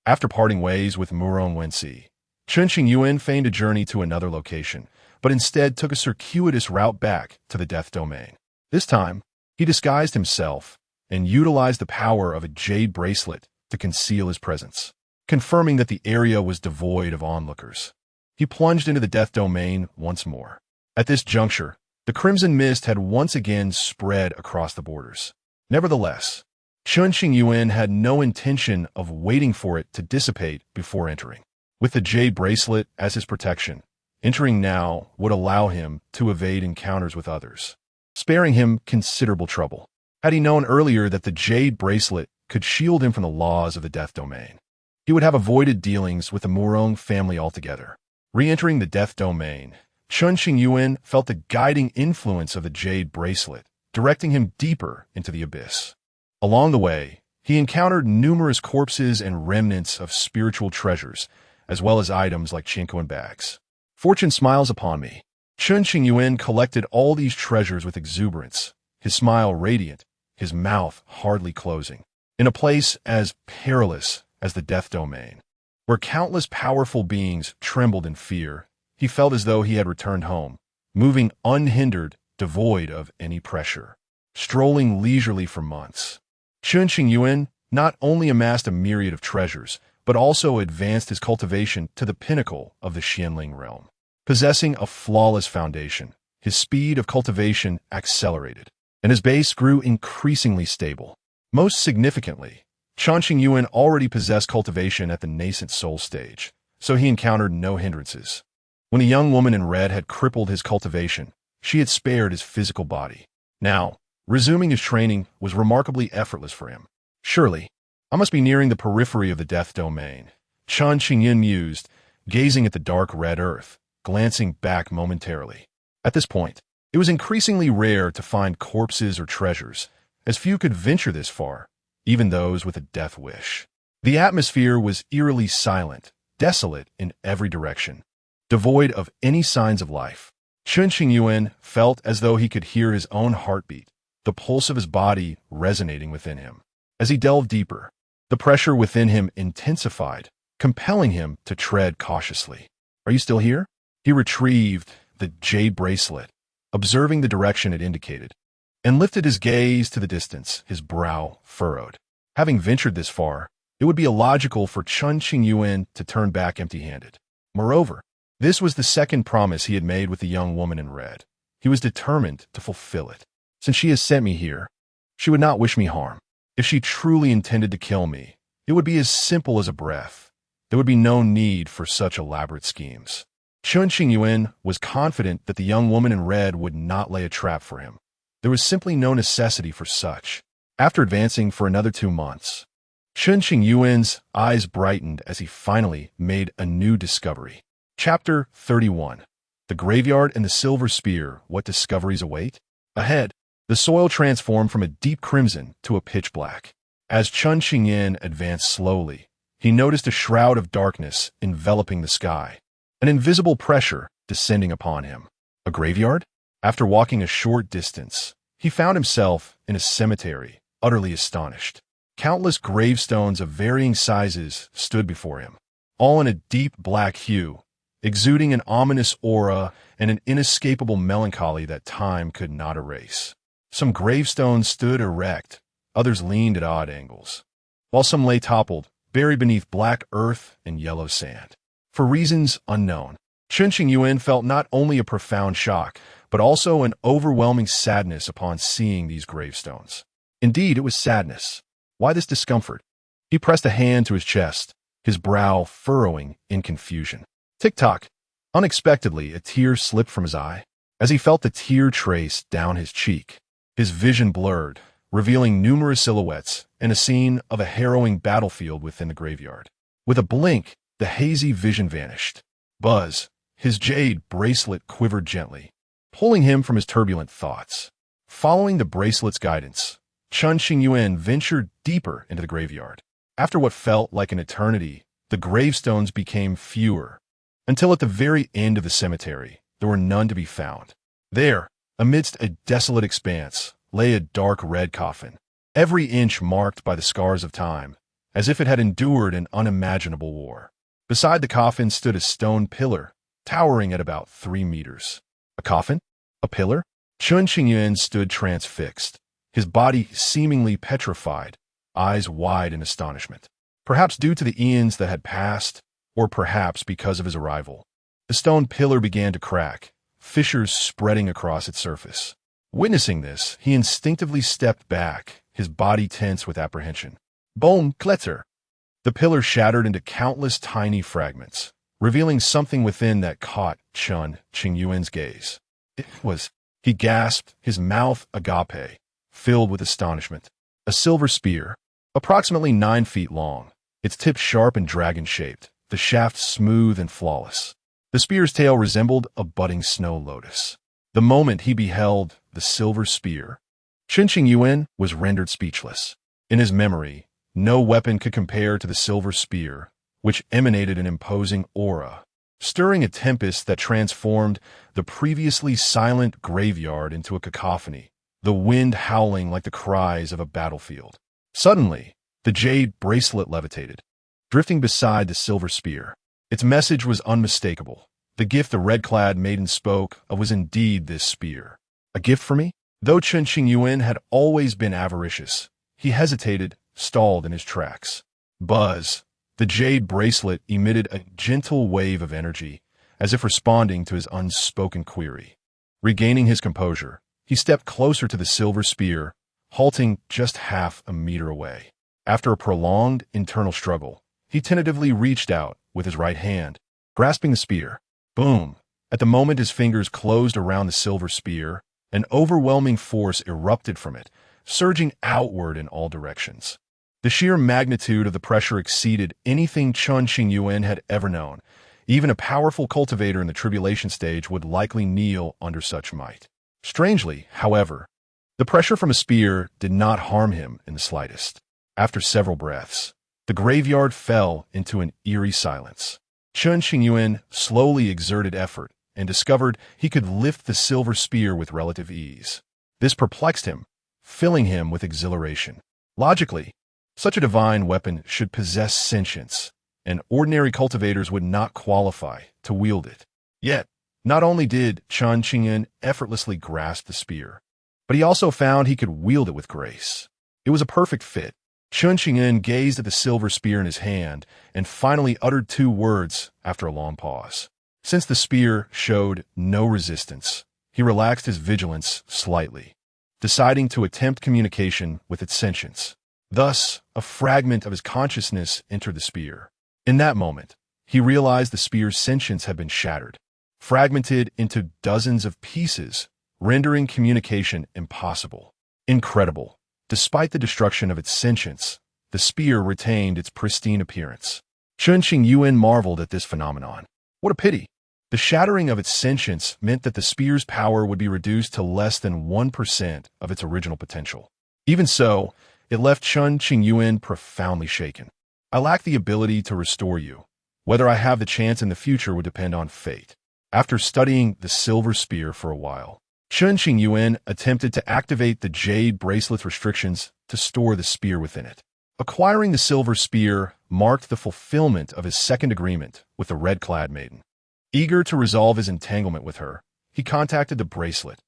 After parting ways with Murong Wensi, Chen Qingyuan feigned a journey to another location, but instead took a circuitous route back to the Death Domain. This time, he disguised himself and utilized the power of a jade bracelet to conceal his presence, confirming that the area was devoid of onlookers. He plunged into the Death Domain once more. At this juncture, the crimson mist had once again spread across the borders. Nevertheless, Chen Qingyuan had no intention of waiting for it to dissipate before entering. With the jade bracelet as his protection, entering now would allow him to evade encounters with others, sparing him considerable trouble. Had he known earlier that the jade bracelet could shield him from the laws of the Death Domain, he would have avoided dealings with the Murong family altogether. Re-entering the Death Domain, Chen Qingyuan felt the guiding influence of the jade bracelet, directing him deeper into the abyss. Along the way, he encountered numerous corpses and remnants of spiritual treasures, as well as items like Chinko bags. Fortune smiles upon me. Chen Qingyuan collected all these treasures with exuberance, his smile radiant, his mouth hardly closing. In a place as perilous as the Death Domain, where countless powerful beings trembled in fear, he felt as though he had returned home, moving unhindered, devoid of any pressure, strolling leisurely for months. Chen Qingyuan not only amassed a myriad of treasures, but also advanced his cultivation to the pinnacle of the Xianling realm. Possessing a flawless foundation, his speed of cultivation accelerated, and his base grew increasingly stable. Most significantly, Chen Qingyuan already possessed cultivation at the nascent soul stage, so he encountered no hindrances. When a young woman in red had crippled his cultivation, she had spared his physical body. Now, resuming his training was remarkably effortless for him. Surely, I must be nearing the periphery of the Death Domain, Chen Qingyuan mused, gazing at the dark red earth, glancing back momentarily. At this point, it was increasingly rare to find corpses or treasures, as few could venture this far, even those with a death wish. The atmosphere was eerily silent, desolate in every direction, devoid of any signs of life. Chen Qingyuan felt as though he could hear his own heartbeat, the pulse of his body resonating within him. As he delved deeper, the pressure within him intensified, compelling him to tread cautiously. "Are you still here?" He retrieved the jade bracelet, observing the direction it indicated, and lifted his gaze to the distance, his brow furrowed. Having ventured this far, it would be illogical for Chen Qingyuan to turn back empty-handed. Moreover, this was the second promise he had made with the young woman in red. He was determined to fulfill it. Since she has sent me here, she would not wish me harm. If she truly intended to kill me, it would be as simple as a breath. There would be no need for such elaborate schemes. Chen Qingyuan was confident that the young woman in red would not lay a trap for him. There was simply no necessity for such. After advancing for another 2 months, Chen Qingyuan's eyes brightened as he finally made a new discovery. Chapter 31. The Graveyard and the Silver Spear, What Discoveries Await? Ahead, the soil transformed from a deep crimson to a pitch black. As Chen Qingyuan advanced slowly, he noticed a shroud of darkness enveloping the sky, an invisible pressure descending upon him. A graveyard? After walking a short distance, he found himself in a cemetery, utterly astonished. Countless gravestones of varying sizes stood before him, all in a deep black hue, exuding an ominous aura and an inescapable melancholy that time could not erase. Some gravestones stood erect, others leaned at odd angles, while some lay toppled, buried beneath black earth and yellow sand. For reasons unknown, Chen Qingyuan felt not only a profound shock, but also an overwhelming sadness upon seeing these gravestones. Indeed, it was sadness. Why this discomfort? He pressed a hand to his chest, his brow furrowing in confusion. Tick-tock. Unexpectedly, a tear slipped from his eye. As he felt the tear trace down his cheek, his vision blurred, revealing numerous silhouettes and a scene of a harrowing battlefield within the graveyard. With a blink, the hazy vision vanished. Buzz, his jade bracelet quivered gently, pulling him from his turbulent thoughts. Following the bracelet's guidance, Chen Qingyuan ventured deeper into the graveyard. After what felt like an eternity, the gravestones became fewer, until at the very end of the cemetery, there were none to be found. There, amidst a desolate expanse, lay a dark red coffin, every inch marked by the scars of time, as if it had endured an unimaginable war. Beside the coffin stood a stone pillar, towering at about 3 meters. A coffin? A pillar? Chen Qingyuan stood transfixed, his body seemingly petrified, eyes wide in astonishment. Perhaps due to the eons that had passed, or perhaps because of his arrival. The stone pillar began to crack, fissures spreading across its surface. Witnessing this, he instinctively stepped back, his body tense with apprehension. Boom, kletter! The pillar shattered into countless tiny fragments, revealing something within that caught Chen Qingyuan's gaze. It was, he gasped, his mouth agape, filled with astonishment. A silver spear, approximately 9 feet long, its tip sharp and dragon-shaped, the shaft smooth and flawless. The spear's tail resembled a budding snow lotus. The moment he beheld the silver spear, Chen Qingyuan was rendered speechless. In his memory, no weapon could compare to the silver spear, which emanated an imposing aura, stirring a tempest that transformed the previously silent graveyard into a cacophony, the wind howling like the cries of a battlefield. Suddenly, the jade bracelet levitated, drifting beside the silver spear. Its message was unmistakable. The gift the red-clad maiden spoke of was indeed this spear. A gift for me? Though Chen Qingyuan had always been avaricious, he hesitated, stalled in his tracks. Buzz. The jade bracelet emitted a gentle wave of energy, as if responding to his unspoken query. Regaining his composure, he stepped closer to the silver spear, halting just half a meter away. After a prolonged internal struggle, he tentatively reached out with his right hand, grasping the spear. Boom! At the moment his fingers closed around the silver spear, an overwhelming force erupted from it, surging outward in all directions. The sheer magnitude of the pressure exceeded anything Chen Qingyuan had ever known. Even a powerful cultivator in the tribulation stage would likely kneel under such might. Strangely, however, the pressure from a spear did not harm him in the slightest. After several breaths, the graveyard fell into an eerie silence. Chen Qingyuan slowly exerted effort and discovered he could lift the silver spear with relative ease. This perplexed him, filling him with exhilaration. Logically, such a divine weapon should possess sentience, and ordinary cultivators would not qualify to wield it. Yet, not only did Chen Qingyuan effortlessly grasp the spear, but he also found he could wield it with grace. It was a perfect fit. Chen Qingyuan gazed at the silver spear in his hand and finally uttered 2 words after a long pause. Since the spear showed no resistance, he relaxed his vigilance slightly, deciding to attempt communication with its sentience. Thus, a fragment of his consciousness entered the spear. In that moment, he realized the spear's sentience had been shattered, fragmented into dozens of pieces, rendering communication impossible. Incredible. Despite the destruction of its sentience, the spear retained its pristine appearance. Chen Qingyuan marveled at this phenomenon. What a pity! The shattering of its sentience meant that the spear's power would be reduced to less than 1% of its original potential. Even so, it left Chen Qingyuan profoundly shaken. I lack the ability to restore you. Whether I have the chance in the future would depend on fate. After studying the silver spear for a while, Chen Qingyuan attempted to activate the jade bracelet's restrictions to store the spear within it. Acquiring the silver spear marked the fulfillment of his second agreement with the red-clad maiden. Eager to resolve his entanglement with her, he contacted the bracelet.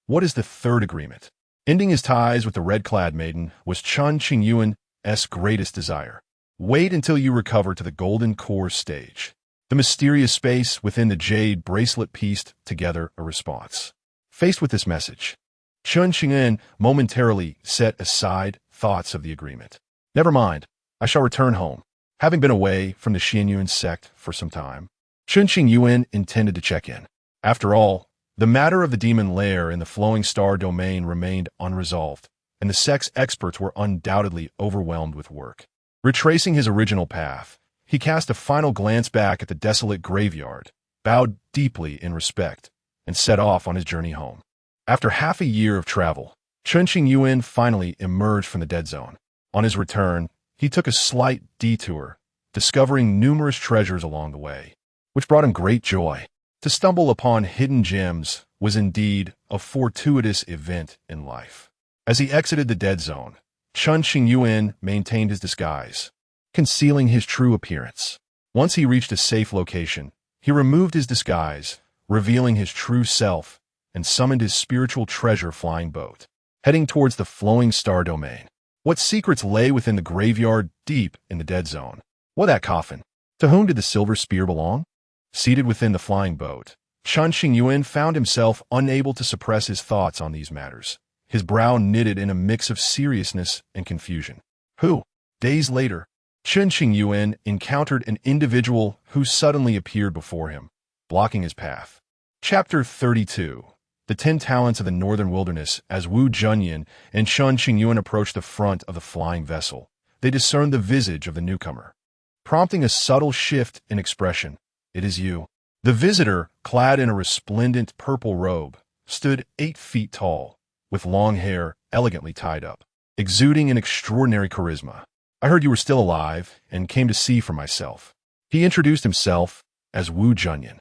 What is the third agreement? Ending his ties with the red-clad maiden was Chen Qingyuan's greatest desire. Wait until you recover to the golden core stage. The mysterious space within the jade bracelet pieced together a response. Faced with this message, Chen Qingyuan momentarily set aside thoughts of the agreement. Never mind, I shall return home. Having been away from the Xianyuan sect for some time, Chen Qingyuan intended to check in. After all, the matter of the demon lair in the flowing star domain remained unresolved, and the sect's experts were undoubtedly overwhelmed with work. Retracing his original path, he cast a final glance back at the desolate graveyard, bowed deeply in respect, and set off on his journey home. After half a year of travel, Chen Qingyuan finally emerged from the dead zone. On his return, he took a slight detour, discovering numerous treasures along the way, which brought him great joy. To stumble upon hidden gems was indeed a fortuitous event in life. As he exited the dead zone, Chen Qingyuan maintained his disguise, concealing his true appearance. Once he reached a safe location, he removed his disguise, revealing his true self, and summoned his spiritual treasure flying boat, heading towards the flowing star domain. What secrets lay within the graveyard deep in the dead zone? What that coffin? To whom did the silver spear belong? Seated within the flying boat, Chen Qingyuan found himself unable to suppress his thoughts on these matters, his brow knitted in a mix of seriousness and confusion. Who? Days later, Chen Qingyuan encountered an individual who suddenly appeared before him, blocking his path. Chapter 32. The 10 Talents of the Northern Wilderness. As Wu Junyan and Chen Qingyuan approached the front of the flying vessel, they discerned the visage of the newcomer, prompting a subtle shift in expression. It is you. The visitor, clad in a resplendent purple robe, stood 8 feet tall, with long hair elegantly tied up, exuding an extraordinary charisma. I heard you were still alive and came to see for myself. He introduced himself as Wu Junyan,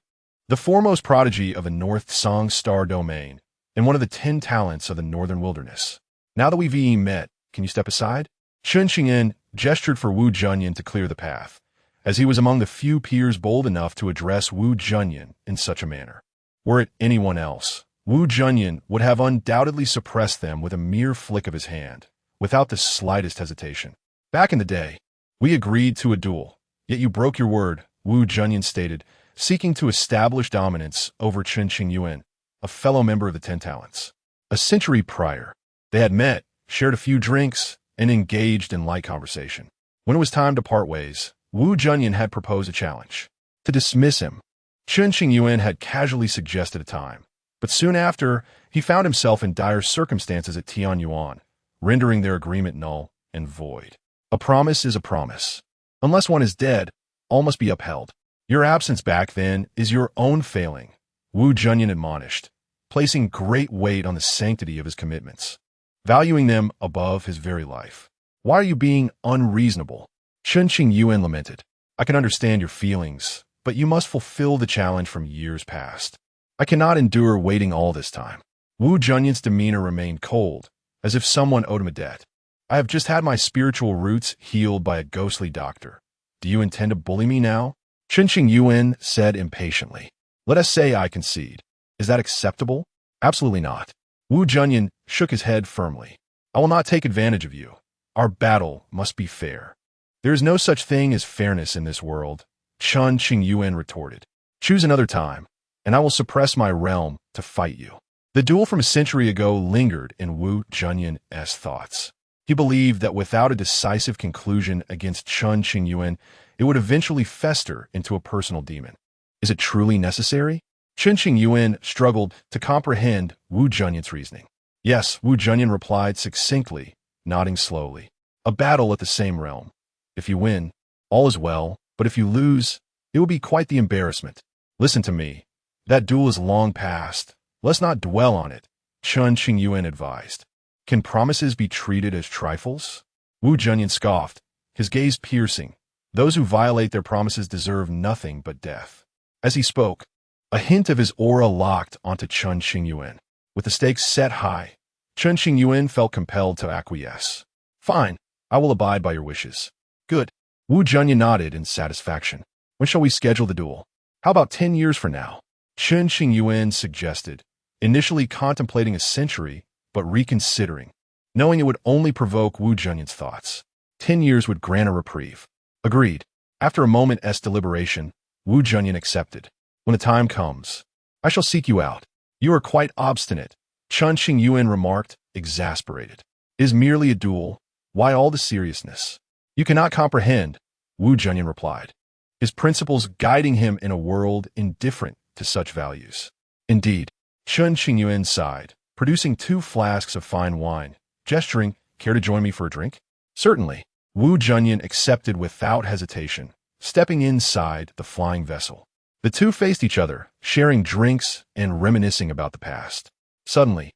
the foremost prodigy of the North Song Star Domain and one of the 10 Talents of the Northern Wilderness. Now that we've met, can you step aside? Chen Qingyuan gestured for Wu Junyan to clear the path, as he was among the few peers bold enough to address Wu Junyan in such a manner. Were it anyone else, Wu Junyan would have undoubtedly suppressed them with a mere flick of his hand, without the slightest hesitation. Back in the day, we agreed to a duel, yet you broke your word, Wu Junyan stated, seeking to establish dominance over Chen Qingyuan, a fellow member of the 10 Talents. A century prior, they had met, shared a few drinks, and engaged in light conversation. When it was time to part ways, Wu Junyan had proposed a challenge. To dismiss him, Chen Qingyuan had casually suggested a time, but soon after, he found himself in dire circumstances at Tianyuan, rendering their agreement null and void. A promise is a promise. Unless one is dead, all must be upheld. Your absence back then is your own failing, Wu Junyan admonished, placing great weight on the sanctity of his commitments, valuing them above his very life. Why are you being unreasonable? Chen Qingyuan lamented. I can understand your feelings, but you must fulfill the challenge from years past. I cannot endure waiting all this time. Wu Junyan's demeanor remained cold, as if someone owed him a debt. I have just had my spiritual roots healed by a ghostly doctor. Do you intend to bully me now? Chen Qingyuan said impatiently. Let us say I concede. Is that acceptable? Absolutely not. Wu Junyan shook his head firmly. I will not take advantage of you. Our battle must be fair. There is no such thing as fairness in this world, Chen Qingyuan retorted. Choose another time, and I will suppress my realm to fight you. The duel from a century ago lingered in Wu Junyan's thoughts. He believed that without a decisive conclusion against Chen Qingyuan, it would eventually fester into a personal demon. Is it truly necessary? Chen Qingyuan struggled to comprehend Wu Junyan's reasoning. Yes, Wu Junyan replied succinctly, nodding slowly. A battle at the same realm. If you win, all is well, but if you lose, it will be quite the embarrassment. Listen to me. That duel is long past. Let's not dwell on it, Chen Qingyuan advised. Can promises be treated as trifles? Wu Junyan scoffed, his gaze piercing. Those who violate their promises deserve nothing but death. As he spoke, a hint of his aura locked onto Chen Qingyuan. With the stakes set high, Chen Qingyuan felt compelled to acquiesce. Fine, I will abide by your wishes. Good. Wu Junyan nodded in satisfaction. When shall we schedule the duel? How about 10 years from now? Chen Qingyuan suggested, initially contemplating a century, but reconsidering, knowing it would only provoke Wu Junyan's thoughts. 10 years would grant a reprieve. Agreed. After a moment's deliberation, Wu Junyan accepted. When the time comes, I shall seek you out. You are quite obstinate, Chen Qingyuan remarked, exasperated. It is merely a duel. Why all the seriousness? You cannot comprehend, Wu Junyan replied, his principles guiding him in a world indifferent to such values. Indeed, Chen Qingyuan sighed, producing 2 flasks of fine wine, gesturing, care to join me for a drink? Certainly. Wu Junyan accepted without hesitation, stepping inside the flying vessel. The two faced each other, sharing drinks and reminiscing about the past. Suddenly,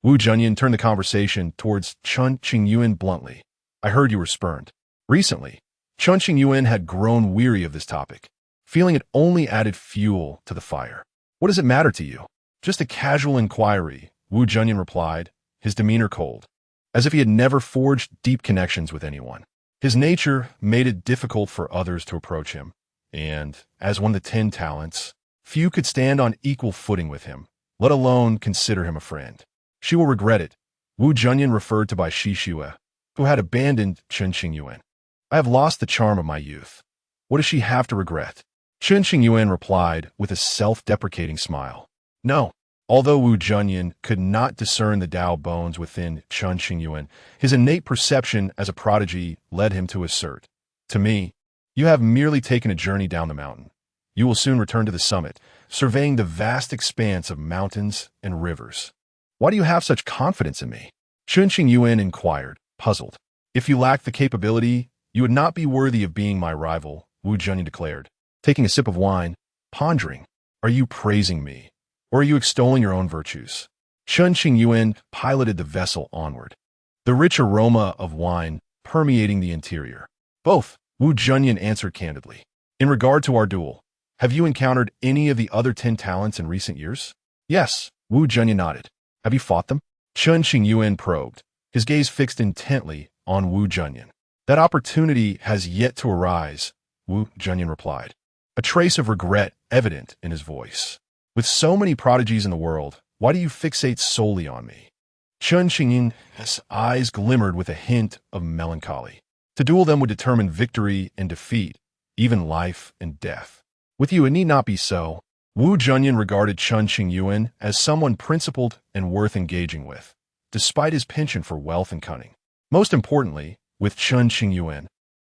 Wu Junyan turned the conversation towards Chen Qingyuan bluntly. I heard you were spurned. Recently, Chen Qingyuan had grown weary of this topic, feeling it only added fuel to the fire. What does it matter to you? Just a casual inquiry, Wu Junyan replied, his demeanor cold, as if he had never forged deep connections with anyone. His nature made it difficult for others to approach him, and, as one of the 10 talents, few could stand on equal footing with him, let alone consider him a friend. She will regret it, Wu Junyan referred to by Shi Shue, who had abandoned Chen Qingyuan. I have lost the charm of my youth. What does she have to regret? Chen Qingyuan replied with a self-deprecating smile. No. Although Wu Junyan could not discern the Dao bones within Chen Qingyuan, his innate perception as a prodigy led him to assert, to me, you have merely taken a journey down the mountain. You will soon return to the summit, surveying the vast expanse of mountains and rivers. Why do you have such confidence in me? Chen Qingyuan inquired, puzzled. If you lack the capability, you would not be worthy of being my rival, Wu Junyan declared, taking a sip of wine, pondering. Are you praising me? Or are you extolling your own virtues? Chen Qingyuan piloted the vessel onward, the rich aroma of wine permeating the interior. Both, Wu Junyan answered candidly. In regard to our duel, have you encountered any of the other 10 talents in recent years? Yes, Wu Junyan nodded. Have you fought them? Chen Qingyuan probed, his gaze fixed intently on Wu Junyan. That opportunity has yet to arise, Wu Junyan replied, a trace of regret evident in his voice. With so many prodigies in the world, why do you fixate solely on me? Chen Qingyuan's eyes glimmered with a hint of melancholy. To duel them would determine victory and defeat, even life and death. With you, it need not be so. Wu Junyan regarded Chen Qingyuan as someone principled and worth engaging with, despite his penchant for wealth and cunning. Most importantly, with Chen Qingyuan,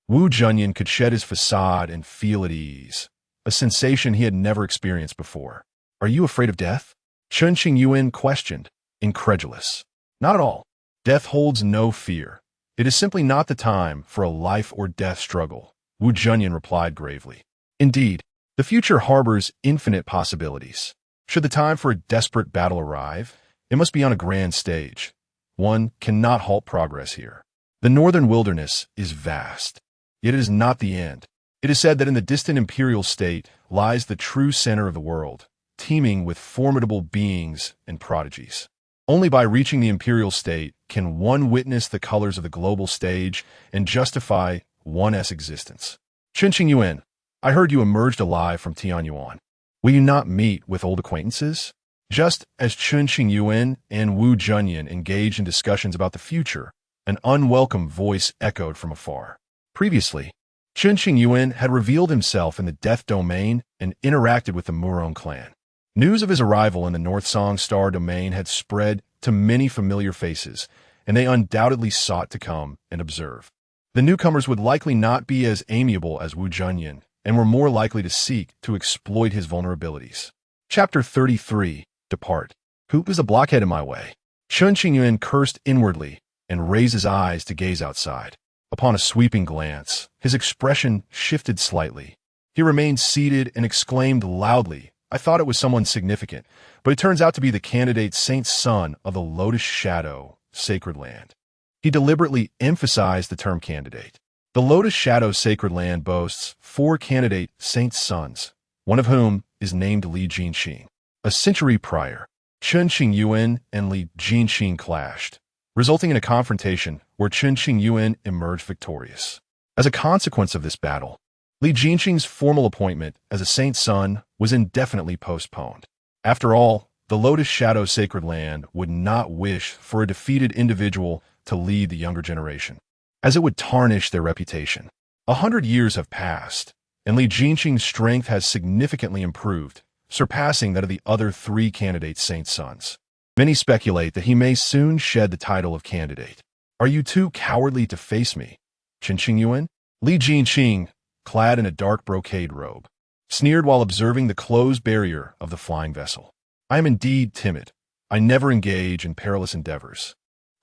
Wu Junyan could shed his facade and feel at ease, a sensation he had never experienced before. Are you afraid of death? Chen Qingyuan questioned, incredulous. Not at all. Death holds no fear. It is simply not the time for a life or death struggle, Wu Junyan replied gravely. Indeed, the future harbors infinite possibilities. Should the time for a desperate battle arrive, it must be on a grand stage. One cannot halt progress here. The northern wilderness is vast, yet it is not the end. It is said that in the distant imperial state lies the true center of the world, teeming with formidable beings and prodigies. Only by reaching the imperial state can one witness the colors of the global stage and justify one's existence. Chen Qingyuan, I heard you emerged alive from Tianyuan. Will you not meet with old acquaintances? Just as Chen Qingyuan and Wu Junyan engaged in discussions about the future, an unwelcome voice echoed from afar. Previously, Chen Qingyuan had revealed himself in the Death Domain and interacted with the Murong clan. News of his arrival in the North Song Star domain had spread to many familiar faces, and they undoubtedly sought to come and observe. The newcomers would likely not be as amiable as Wu Junyan, and were more likely to seek to exploit his vulnerabilities. Chapter 33, Depart. Who is a blockhead in my way? Chen Qingyuan cursed inwardly and raised his eyes to gaze outside. Upon a sweeping glance, his expression shifted slightly. He remained seated and exclaimed loudly, I thought it was someone significant, but it turns out to be the candidate saint's son of the Lotus Shadow, Sacred Land. He deliberately emphasized the term candidate. The Lotus Shadow Sacred Land boasts 4 candidate saints' sons, one of whom is named Li Jinxing. A century prior, Chen Qingyuan and Li Jinxing clashed, resulting in a confrontation where Chen Qingyuan emerged victorious. As a consequence of this battle, Li Jinxing's formal appointment as a saint's son was indefinitely postponed. After all, the Lotus Shadow Sacred Land would not wish for a defeated individual to lead the younger generation, as it would tarnish their reputation. 100 years have passed, and Li Jinqing's strength has significantly improved, surpassing that of the other 3 candidate saint sons. Many speculate that he may soon shed the title of candidate. Are you too cowardly to face me, Chen Qingyuan? Li Jinqing, clad in a dark brocade robe, sneered while observing the closed barrier of the flying vessel. I am indeed timid. I never engage in perilous endeavors.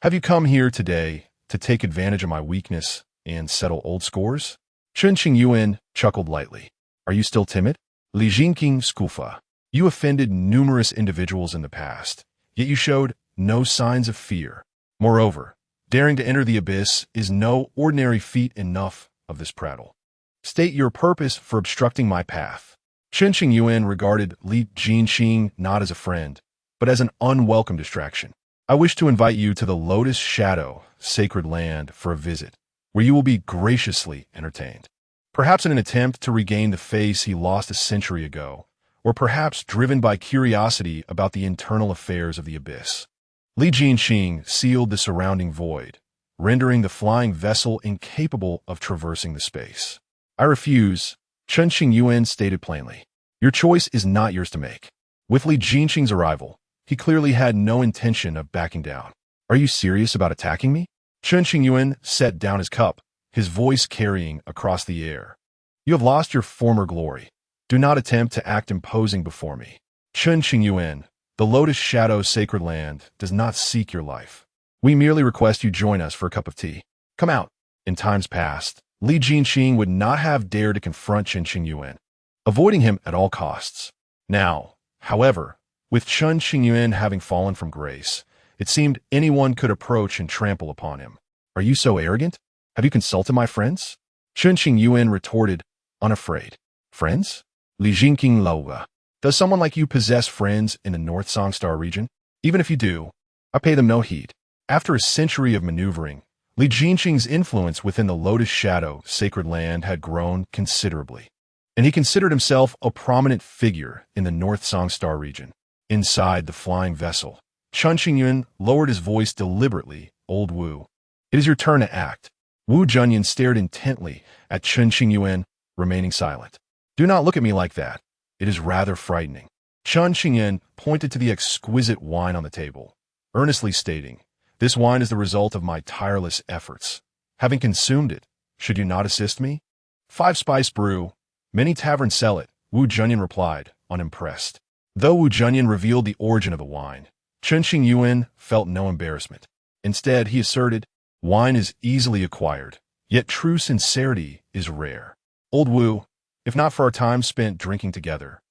Have you come here today to take advantage of my weakness and settle old scores? Chen Qingyuan chuckled lightly. Are you still timid? Li Jinqing scufa. You offended numerous individuals in the past, yet you showed no signs of fear. Moreover, daring to enter the abyss is no ordinary feat. Enough of this prattle. State your purpose for obstructing my path. Chen Qingyuan regarded Li Jinqing not as a friend, but as an unwelcome distraction. I wish to invite you to the Lotus Shadow, sacred land, for a visit, where you will be graciously entertained. Perhaps in an attempt to regain the face he lost a century ago, or perhaps driven by curiosity about the internal affairs of the abyss. Li Jinqing sealed the surrounding void, rendering the flying vessel incapable of traversing the space. I refuse, Chen Qingyuan stated plainly. Your choice is not yours to make. With Li Jinqing's arrival, he clearly had no intention of backing down. Are you serious about attacking me? Chen Qingyuan set down his cup, his voice carrying across the air. You have lost your former glory. Do not attempt to act imposing before me. Chen Qingyuan, the Lotus Shadow sacred land does not seek your life. We merely request you join us for a cup of tea. Come out. In times past, Li Jinqing would not have dared to confront Chen Qingyuan, avoiding him at all costs. Now, however, with Chen Qingyuan having fallen from grace, it seemed anyone could approach and trample upon him. Are you so arrogant? Have you consulted my friends? Chen Qingyuan retorted, unafraid. Friends? Li Jinqing Loga. Does someone like you possess friends in the North Songstar region? Even if you do, I pay them no heed. After a century of maneuvering, Li Jinqing's influence within the Lotus Shadow sacred land had grown considerably, and he considered himself a prominent figure in the North Songstar region. Inside the flying vessel, Chen Qingyuan lowered his voice deliberately. Old Wu, it is your turn to act. Wu Junyan stared intently at Chen Qingyuan, remaining silent. Do not look at me like that. It is rather frightening. Chen Qingyuan pointed to the exquisite wine on the table, earnestly stating, this wine is the result of my tireless efforts. Having consumed it, should you not assist me? 5-spice brew. Many taverns sell it, Wu Junyan replied, unimpressed. Though Wu Junyan revealed the origin of the wine, Chen Qingyuan felt no embarrassment. Instead, he asserted, wine is easily acquired, yet true sincerity is rare. Old Wu, if not for our time spent drinking together,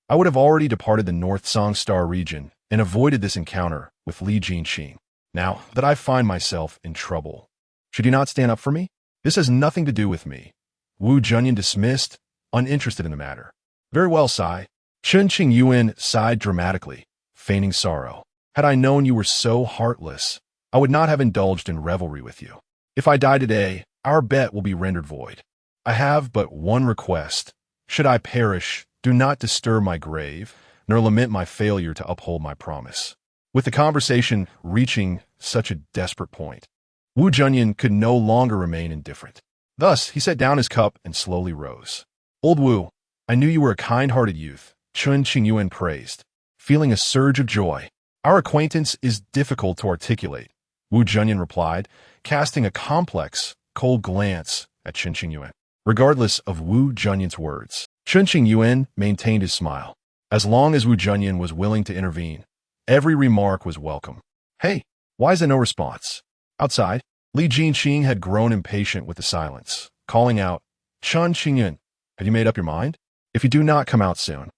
I would have already departed the North Songstar region and avoided this encounter with Li Jinqing. Now that I find myself in trouble, should you not stand up for me? This has nothing to do with me. Wu Junyan dismissed, uninterested in the matter. Very well, Sai. Chen Qingyuan sighed dramatically, feigning sorrow. Had I known you were so heartless, I would not have indulged in revelry with you. If I die today, our bet will be rendered void. I have but one request. Should I perish, do not disturb my grave, nor lament my failure to uphold my promise. With the conversation reaching such a desperate point, Wu Junyan could no longer remain indifferent. Thus, he set down his cup and slowly rose. Old Wu, I knew you were a kind-hearted youth, Chen Qingyuan praised, feeling a surge of joy. Our acquaintance is difficult to articulate, Wu Junyan replied, casting a complex, cold glance at Chen Qingyuan. Regardless of Wu Junyan's words, Chen Qingyuan maintained his smile. As long as Wu Junyan was willing to intervene, every remark was welcome. Hey, why is there no response? Outside, Li Jinqing had grown impatient with the silence, calling out, Chen Qingyuan, have you made up your mind? If you do not come out soon,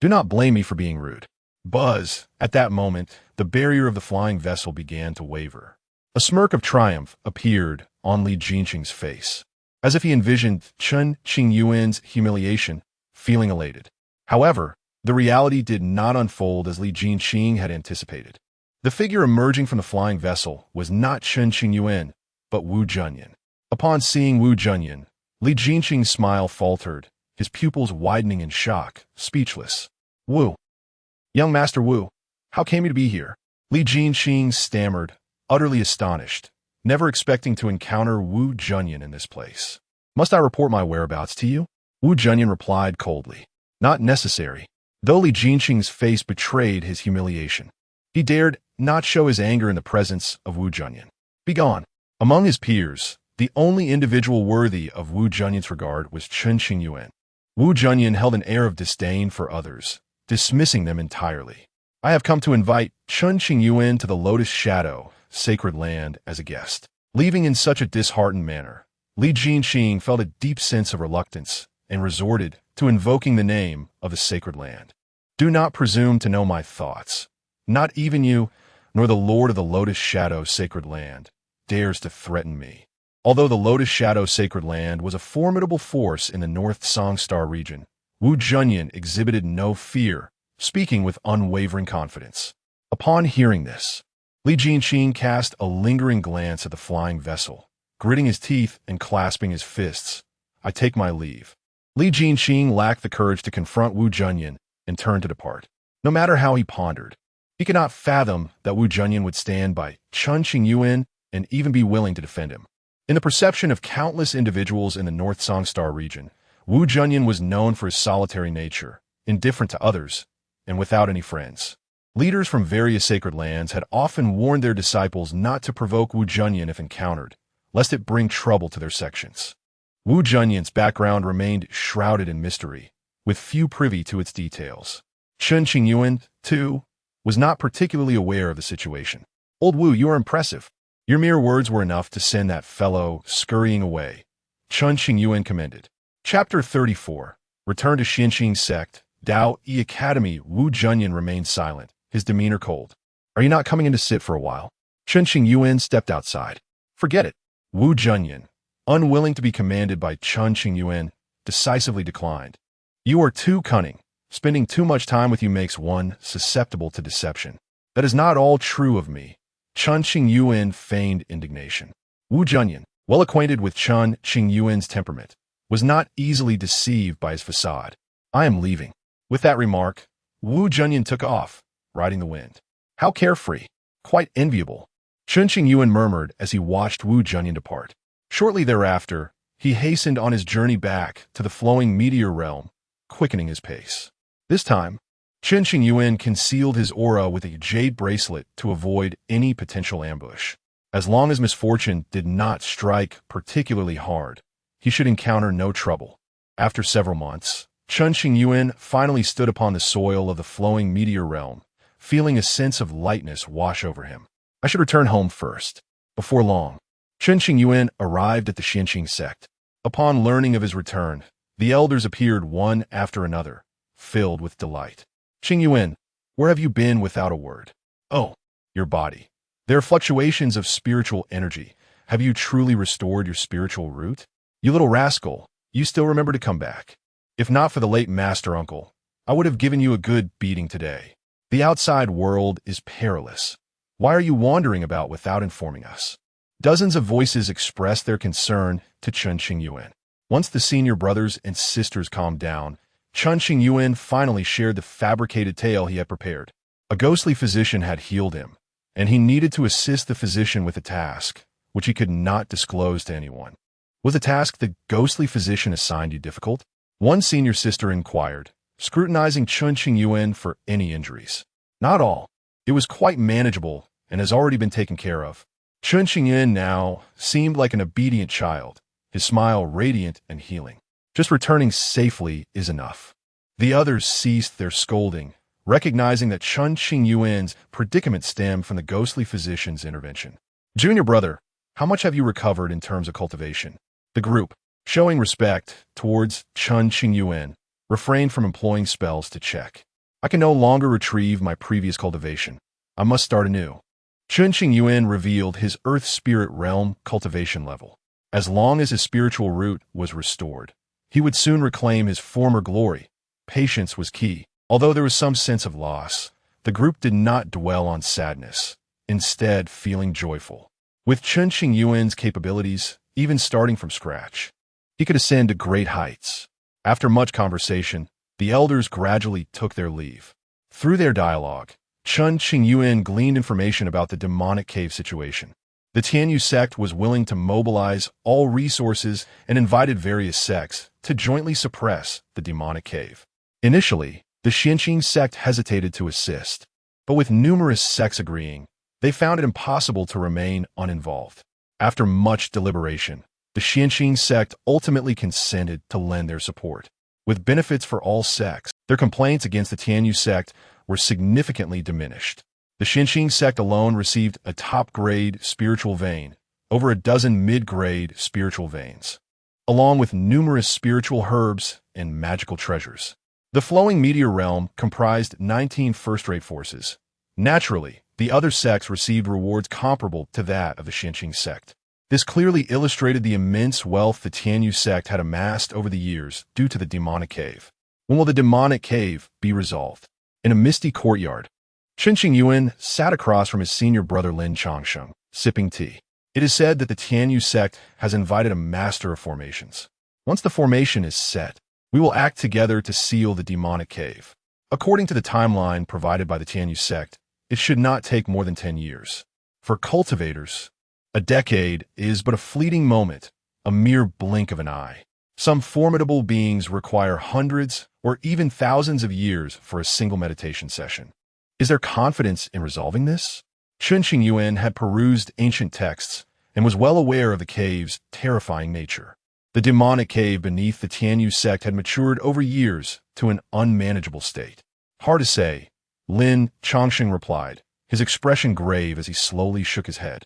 do not blame me for being rude. Buzz. At that moment, the barrier of the flying vessel began to waver. A smirk of triumph appeared on Li Jinqing's face, as if he envisioned Chen Qingyuan's humiliation, feeling elated. However, the reality did not unfold as Li Jinqing had anticipated. The figure emerging from the flying vessel was not Chen Qingyuan, but Wu Junyan. Upon seeing Wu Junyan, Li Jinqing's smile faltered, his pupils widening in shock, speechless. Wu. Young Master Wu, how came you to be here? Li Jinqing stammered, utterly astonished, never expecting to encounter Wu Junyan in this place. Must I report my whereabouts to you? Wu Junyan replied coldly. Not necessary. Though Li Jinxing's face betrayed his humiliation, he dared not show his anger in the presence of Wu Junyan. Begone. Among his peers, the only individual worthy of Wu Junyan's regard was Chen Qingyuan. Wu Junyan held an air of disdain for others, dismissing them entirely. I have come to invite Chen Qingyuan to the Lotus Shadow, sacred land, as a guest. Leaving in such a disheartened manner, Li Jinxing felt a deep sense of reluctance and resorted to invoking the name of the sacred land. Do not presume to know my thoughts. Not even you, nor the Lord of the Lotus Shadow sacred land, dares to threaten me. Although the Lotus Shadow sacred land was a formidable force in the North Songstar region, Wu Junyan exhibited no fear, speaking with unwavering confidence. Upon hearing this, Li Jinxing cast a lingering glance at the flying vessel, gritting his teeth and clasping his fists. I take my leave. Li Jinxing lacked the courage to confront Wu Junyan and turned to depart. No matter how he pondered, he could not fathom that Wu Junyan would stand by Chen Qingyuan and even be willing to defend him. In the perception of countless individuals in the North Songstar region, Wu Junyan was known for his solitary nature, indifferent to others, and without any friends. Leaders from various sacred lands had often warned their disciples not to provoke Wu Junyan if encountered, lest it bring trouble to their sections. Wu Junyan's background remained shrouded in mystery, with few privy to its details. Chen Qingyuan, too, was not particularly aware of the situation. Old Wu, you are impressive. Your mere words were enough to send that fellow scurrying away, Chen Qingyuan commended. Chapter 34. Return to Xinxing's sect. Dao E Academy. Wu Junyan remained silent, his demeanor cold. Are you not coming in to sit for a while? Chen Qingyuan stepped outside. Forget it. Wu Junyan, unwilling to be commanded by Chen Qingyuan, decisively declined. You are too cunning. Spending too much time with you makes one susceptible to deception. That is not all true of me. Chen Qingyuan feigned indignation. Wu Junyan, well acquainted with Chen Qingyuan's temperament, was not easily deceived by his facade. I am leaving. With that remark, Wu Junyan took off, riding the wind. How carefree. Quite enviable. Chen Qingyuan murmured as he watched Wu Junyan depart. Shortly thereafter, he hastened on his journey back to the flowing meteor realm, quickening his pace. This time, Chen Qingyuan concealed his aura with a jade bracelet to avoid any potential ambush. As long as misfortune did not strike particularly hard, he should encounter no trouble. After several months, Chen Qingyuan finally stood upon the soil of the flowing meteor realm, feeling a sense of lightness wash over him. I should return home first. Before long, Chen Qingyuan arrived at the Xinxing sect. Upon learning of his return, the elders appeared one after another, filled with delight. Qingyuan, where have you been without a word? Oh, your body. There are fluctuations of spiritual energy. Have you truly restored your spiritual root? You little rascal, you still remember to come back. If not for the late master uncle, I would have given you a good beating today. The outside world is perilous. Why are you wandering about without informing us? Dozens of voices expressed their concern to Chen Qingyuan. Once the senior brothers and sisters calmed down, Chen Qingyuan finally shared the fabricated tale he had prepared. A ghostly physician had healed him, and he needed to assist the physician with a task, which he could not disclose to anyone. Was the task the ghostly physician assigned you difficult? One senior sister inquired, scrutinizing Chen Qingyuan for any injuries. Not all. It was quite manageable and has already been taken care of. Chen Qingyuan now seemed like an obedient child, his smile radiant and healing. Just returning safely is enough. The others ceased their scolding, recognizing that Chen Qingyuan's predicament stemmed from the ghostly physician's intervention. Junior brother, how much have you recovered in terms of cultivation? The group, showing respect towards Chen Qingyuan, refrained from employing spells to check. I can no longer retrieve my previous cultivation. I must start anew. Chen Qingyuan revealed his earth spirit realm cultivation level. As long as his spiritual root was restored, he would soon reclaim his former glory. Patience was key. Although there was some sense of loss, the group did not dwell on sadness, instead feeling joyful. With Chen Qingyuan's capabilities, even starting from scratch, he could ascend to great heights. After much conversation, the elders gradually took their leave. Through their dialogue, Chen Qingyuan gleaned information about the demonic cave situation. The Tianyu sect was willing to mobilize all resources and invited various sects to jointly suppress the demonic cave. Initially, the Chen sect hesitated to assist, but with numerous sects agreeing, they found it impossible to remain uninvolved. After much deliberation, the Chen sect ultimately consented to lend their support. With benefits for all sects, their complaints against the Tianyu sect were significantly diminished. The Chen sect alone received a top-grade spiritual vein, over a dozen mid-grade spiritual veins, along with numerous spiritual herbs and magical treasures. The flowing meteor realm comprised 19 first-rate forces. Naturally, the other sects received rewards comparable to that of the Chen sect. This clearly illustrated the immense wealth the Tianyu sect had amassed over the years due to the demonic cave. When will the demonic cave be resolved? In a misty courtyard, Chen Qingyuan sat across from his senior brother Lin Changsheng, sipping tea. It is said that the Tianyu sect has invited a master of formations. Once the formation is set, we will act together to seal the demonic cave. According to the timeline provided by the Tianyu sect, it should not take more than 10 years. For cultivators, a decade is but a fleeting moment, a mere blink of an eye. Some formidable beings require hundreds or even thousands of years for a single meditation session. Is there confidence in resolving this? Chen Qingyuan had perused ancient texts and was well aware of the cave's terrifying nature. The demonic cave beneath the Tianyu sect had matured over years to an unmanageable state. Hard to say, Lin Changsheng replied, his expression grave as he slowly shook his head.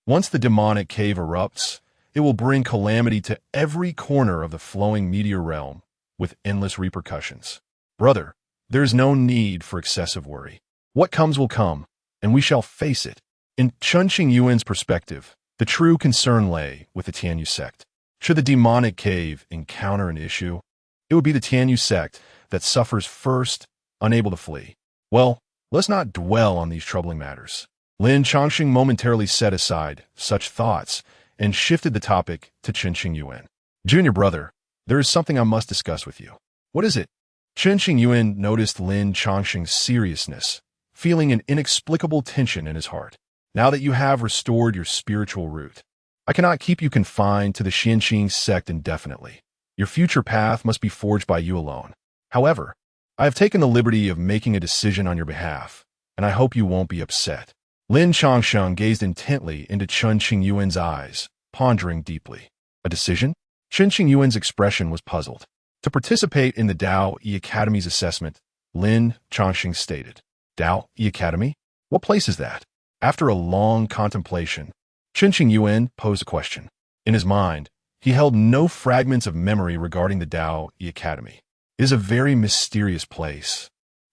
Once the demonic cave erupts, it will bring calamity to every corner of the flowing meteor realm, with endless repercussions. Brother, there is no need for excessive worry. What comes will come, and we shall face it. In Chen Qingyuan's perspective, the true concern lay with the Tianyu sect. Should the demonic cave encounter an issue, it would be the Tianyu sect that suffers first, unable to flee. Well, let's not dwell on these troubling matters. Lin Changsheng momentarily set aside such thoughts and shifted the topic to Chen Qingyuan. Junior brother, there is something I must discuss with you. What is it? Chen Qingyuan noticed Lin Changsheng's seriousness, feeling an inexplicable tension in his heart. Now that you have restored your spiritual root, I cannot keep you confined to the Chen sect indefinitely. Your future path must be forged by you alone. However, I have taken the liberty of making a decision on your behalf, and I hope you won't be upset. Lin Changsheng gazed intently into Chen Qingyuan's eyes, pondering deeply. A decision? Chen Qingyuan's expression was puzzled. To participate in the Dao E Academy's assessment, Lin Changsheng stated, Dao E Academy? What place is that? After a long contemplation, Chen Qingyuan posed a question. In his mind, he held no fragments of memory regarding the Dao E Academy. It is a very mysterious place.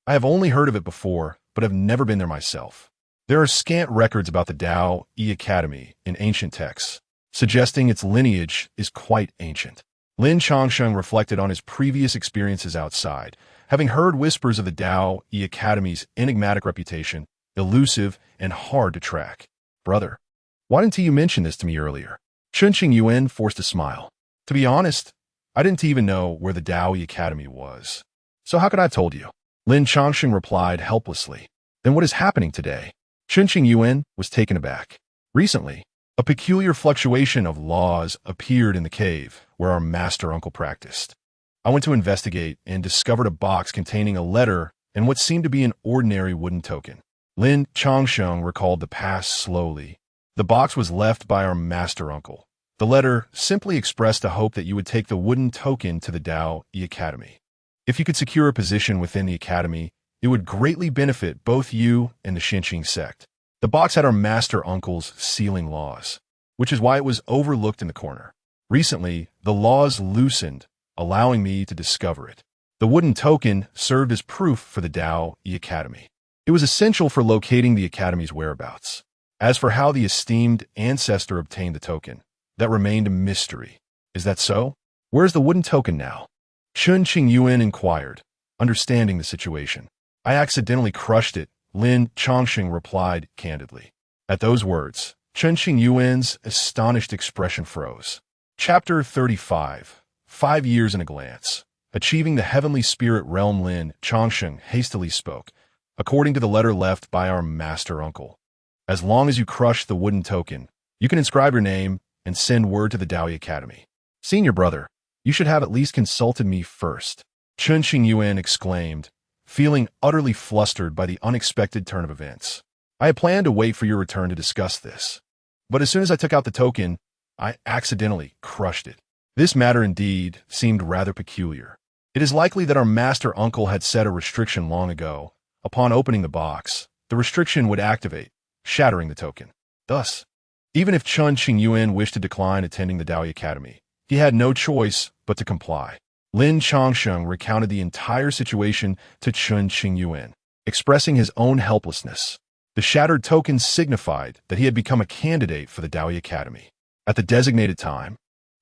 I have only heard of it before, but have never been there myself. There are scant records about the Dao E Academy in ancient texts, suggesting its lineage is quite ancient. Lin Changsheng reflected on his previous experiences outside, having heard whispers of the Dao E Academy's enigmatic reputation, elusive and hard to track. Brother, why didn't you mention this to me earlier? Chen Qingyuan forced a smile. To be honest, I didn't even know where the Dao E Academy was. So how could I have told you? Lin Changsheng replied helplessly. Then what is happening today? Chen Qingyuan was taken aback. Recently, a peculiar fluctuation of laws appeared in the cave where our master uncle practiced. I went to investigate and discovered a box containing a letter and what seemed to be an ordinary wooden token. Lin Changsheng recalled the past slowly. The box was left by our master uncle. The letter simply expressed a hope that you would take the wooden token to the Dao E Academy. If you could secure a position within the academy, it would greatly benefit both you and the Chen sect. The box had our master uncle's sealing laws, which is why it was overlooked in the corner. Recently, the laws loosened, allowing me to discover it. The wooden token served as proof for the Dao E Academy. It was essential for locating the academy's whereabouts. As for how the esteemed ancestor obtained the token, that remained a mystery. Is that so? Where's the wooden token now? Chen Qingyuan inquired, understanding the situation. I accidentally crushed it, Lin Changsheng replied candidly. At those words, Chen Qingyuan's astonished expression froze. Chapter 35. 5 years in a glance. Achieving the heavenly spirit realm. Lin Changsheng hastily spoke, according to the letter left by our master uncle. As long as you crush the wooden token, You can inscribe your name and send word to the Daoi Academy. Senior brother, you should have at least consulted me first, Chen Qingyuan exclaimed, feeling utterly flustered by the unexpected turn of events. I had planned to wait for your return to discuss this. But as soon as I took out the token, I accidentally crushed it. This matter indeed seemed rather peculiar. It is likely that our master uncle had set a restriction long ago. Upon opening the box, the restriction would activate, shattering the token. Thus, even if Chen Qingyuan wished to decline attending the Daoi Academy, he had no choice but to comply. Lin Changsheng recounted the entire situation to Chen Qingyuan, expressing his own helplessness. The shattered token signified that he had become a candidate for the Daoi Academy. At the designated time,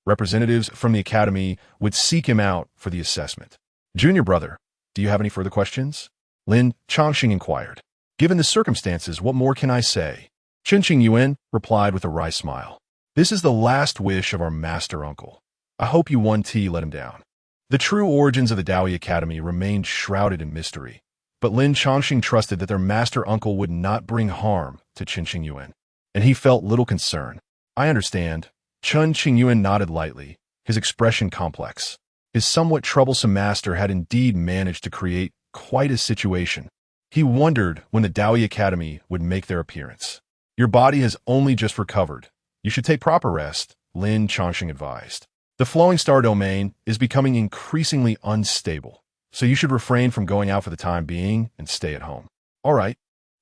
representatives from the academy would seek him out for the assessment. Junior brother, do you have any further questions? Lin Changsheng inquired. Given the circumstances, what more can I say? Chen Qingyuan replied with a wry smile. This is the last wish of our master uncle. I hope you won tea let him down. The true origins of the Daoi Academy remained shrouded in mystery, but Lin Changsheng trusted that their master uncle would not bring harm to Chen Qingyuan, and he felt little concern. I understand. Chen Qingyuan nodded lightly, his expression complex. His somewhat troublesome master had indeed managed to create quite a situation. He wondered when the Daoi Academy would make their appearance. Your body has only just recovered. You should take proper rest, Lin Changsheng advised. The flowing star domain is becoming increasingly unstable, so you should refrain from going out for the time being and stay at home. All right,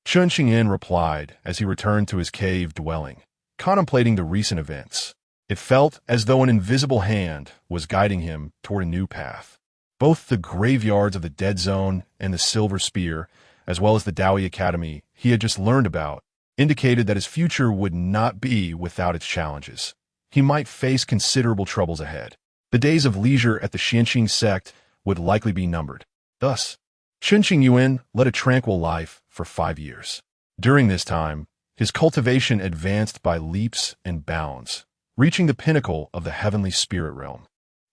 Chen Qingyuan replied as he returned to his cave dwelling, contemplating the recent events. It felt as though an invisible hand was guiding him toward a new path. Both the graveyards of the Dead Zone and the Silver Spear, as well as the Daoi Academy he had just learned about, indicated that his future would not be without its challenges. He might face considerable troubles ahead. The days of leisure at the Xianqing sect would likely be numbered. Thus, Chen Qingyuan led a tranquil life for 5 years. During this time, his cultivation advanced by leaps and bounds, reaching the pinnacle of the heavenly spirit realm.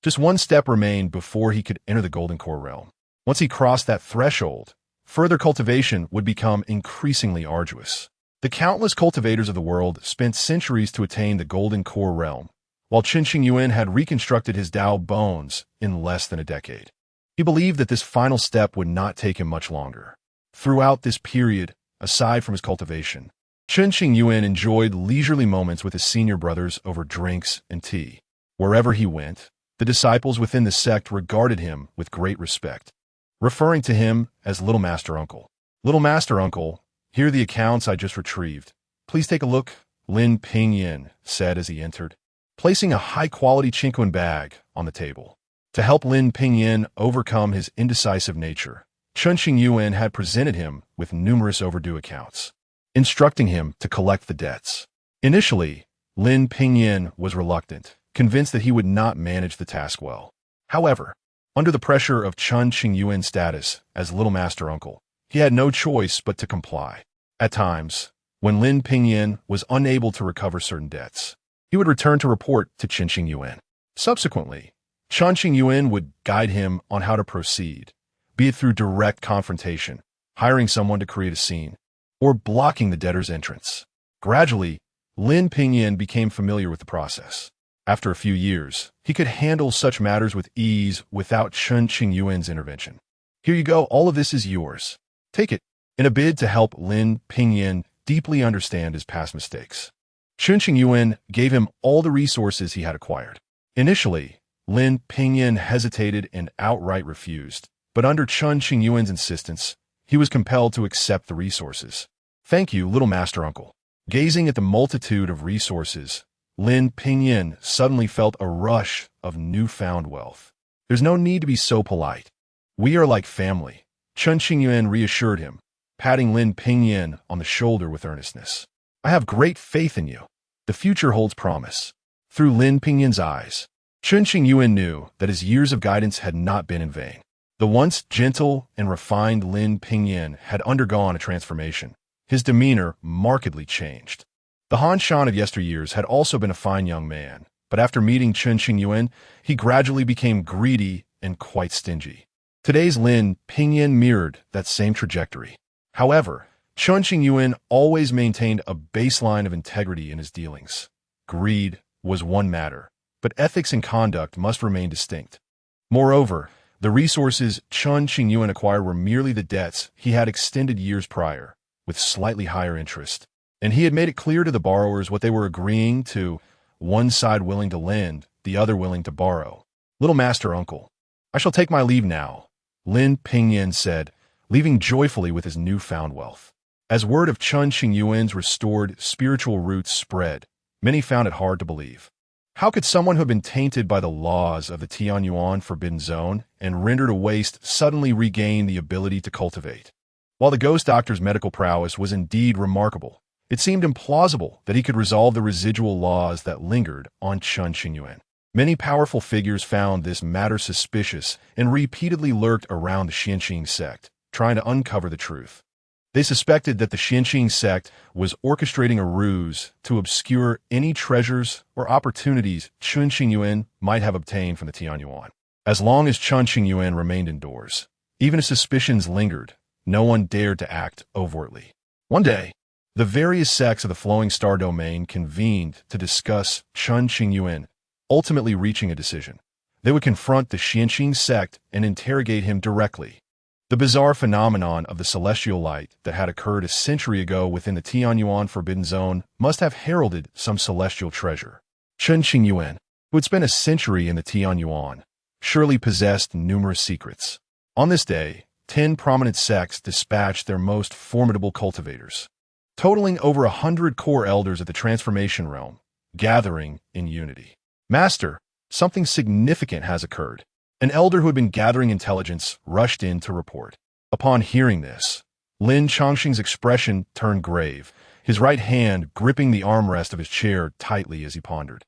Just one step remained before he could enter the Golden Core realm. Once he crossed that threshold, further cultivation would become increasingly arduous. The countless cultivators of the world spent centuries to attain the Golden Core realm, while Chen Qingyuan had reconstructed his Dao bones in less than a decade. He believed that this final step would not take him much longer. Throughout this period, aside from his cultivation, Chen Qingyuan enjoyed leisurely moments with his senior brothers over drinks and tea. Wherever he went, the disciples within the sect regarded him with great respect, referring to him as Little Master Uncle. Little Master Uncle, here are the accounts I just retrieved. Please take a look, Lin Pingyin said as he entered, placing a high-quality Qingyuan bag on the table. To help Lin Pingyin overcome his indecisive nature, Chen Qingyuan had presented him with numerous overdue accounts, instructing him to collect the debts. Initially, Lin Pingyin was reluctant, convinced that he would not manage the task well. However, under the pressure of Chen Qingyuan's status as Little Master Uncle, he had no choice but to comply. At times, when Lin Pingyin was unable to recover certain debts, he would return to report to Chen Qingyuan. Subsequently, Chen Qingyuan would guide him on how to proceed, be it through direct confrontation, hiring someone to create a scene, or blocking the debtor's entrance. Gradually, Lin Pingyin became familiar with the process. After a few years, he could handle such matters with ease without Chen Qingyuan's intervention. Here you go, all of this is yours. Take it. In a bid to help Lin Pingyin deeply understand his past mistakes, Chen Qingyuan gave him all the resources he had acquired. Initially, Lin Pingyin hesitated and outright refused, but under Chen Qingyuan's insistence, he was compelled to accept the resources. Thank you, Little Master Uncle. Gazing at the multitude of resources, Lin Pingyin suddenly felt a rush of newfound wealth. There's no need to be so polite. We are like family, Chen Qingyuan reassured him, patting Lin Pingyin on the shoulder with earnestness. I have great faith in you. The future holds promise. Through Lin Pingyin's eyes, Chen Qingyuan knew that his years of guidance had not been in vain. The once gentle and refined Lin Pingyin had undergone a transformation. His demeanor markedly changed. The Han Shan of yesteryears had also been a fine young man, but after meeting Chen Qingyuan, he gradually became greedy and quite stingy. Today's Lin Pingyin mirrored that same trajectory. However, Chen Qingyuan always maintained a baseline of integrity in his dealings. Greed was one matter, but ethics and conduct must remain distinct. Moreover, the resources Chen Qingyuan acquired were merely the debts he had extended years prior, with slightly higher interest. And he had made it clear to the borrowers what they were agreeing to, one side willing to lend, the other willing to borrow. Little master uncle, I shall take my leave now, Lin Pingyan said, leaving joyfully with his newfound wealth. As word of Chen Qingyuan's restored spiritual roots spread, many found it hard to believe. How could someone who had been tainted by the laws of the Tianyuan Forbidden Zone and rendered a waste suddenly regain the ability to cultivate? While the ghost doctor's medical prowess was indeed remarkable, it seemed implausible that he could resolve the residual laws that lingered on Chen Qingyuan. Many powerful figures found this matter suspicious and repeatedly lurked around the Xianqing sect, trying to uncover the truth. They suspected that the Xianqing sect was orchestrating a ruse to obscure any treasures or opportunities Chen Qingyuan might have obtained from the Tianyuan. As long as Chen Qingyuan remained indoors, even as suspicions lingered, no one dared to act overtly. One day, the various sects of the Flowing Star domain convened to discuss Chen Qingyuan, ultimately reaching a decision. They would confront the Xianqing sect and interrogate him directly. The bizarre phenomenon of the celestial light that had occurred a century ago within the Tianyuan Forbidden Zone must have heralded some celestial treasure. Chen Qingyuan, who had spent a century in the Tianyuan, surely possessed numerous secrets. On this day, 10 prominent sects dispatched their most formidable cultivators, totaling over 100 core elders at the transformation realm, gathering in unity. Master, something significant has occurred. An elder who had been gathering intelligence rushed in to report. Upon hearing this, Lin Chongqing's expression turned grave, his right hand gripping the armrest of his chair tightly as he pondered.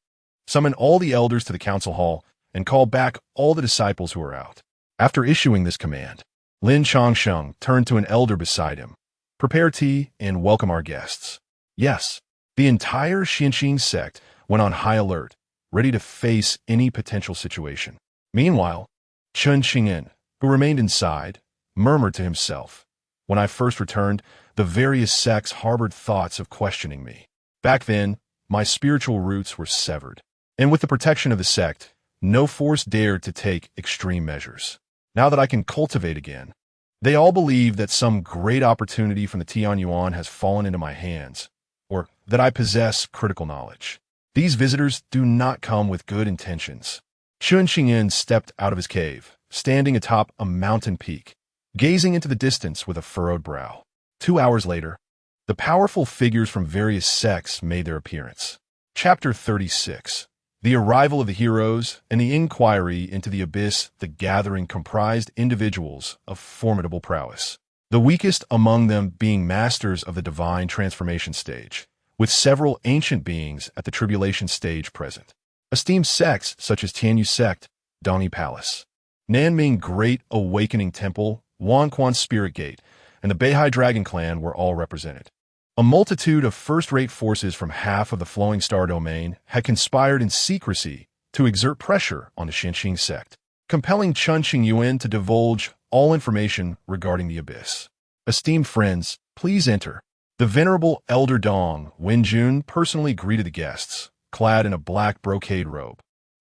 Summon all the elders to the council hall and call back all the disciples who are out. After issuing this command, Lin Chongqing turned to an elder beside him. Prepare tea and welcome our guests. Yes, the entire Xianqing sect went on high alert, ready to face any potential situation. Meanwhile, Chen Qingyuan, who remained inside, murmured to himself, "When I first returned, the various sects harbored thoughts of questioning me. Back then, my spiritual roots were severed, and with the protection of the sect, no force dared to take extreme measures. Now that I can cultivate again, they all believe that some great opportunity from the Tianyuan has fallen into my hands, or that I possess critical knowledge. These visitors do not come with good intentions." Chen Qingyuan stepped out of his cave, standing atop a mountain peak, gazing into the distance with a furrowed brow. 2 hours later, the powerful figures from various sects made their appearance. Chapter 36. The arrival of the heroes and the inquiry into the abyss. The gathering comprised individuals of formidable prowess, the weakest among them being masters of the divine transformation stage, with several ancient beings at the tribulation stage present. Esteemed sects such as Tianyu sect, Dongyi Palace, Nanming Great Awakening Temple, Wanquan Spirit Gate, and the Beihai Dragon Clan were all represented. A multitude of first-rate forces from half of the Flowing Star domain had conspired in secrecy to exert pressure on the Xianqing sect, compelling Chen Qingyuan to divulge all information regarding the abyss. Esteemed friends, please enter. The venerable Elder Dong Wenjun personally greeted the guests, clad in a black brocade robe,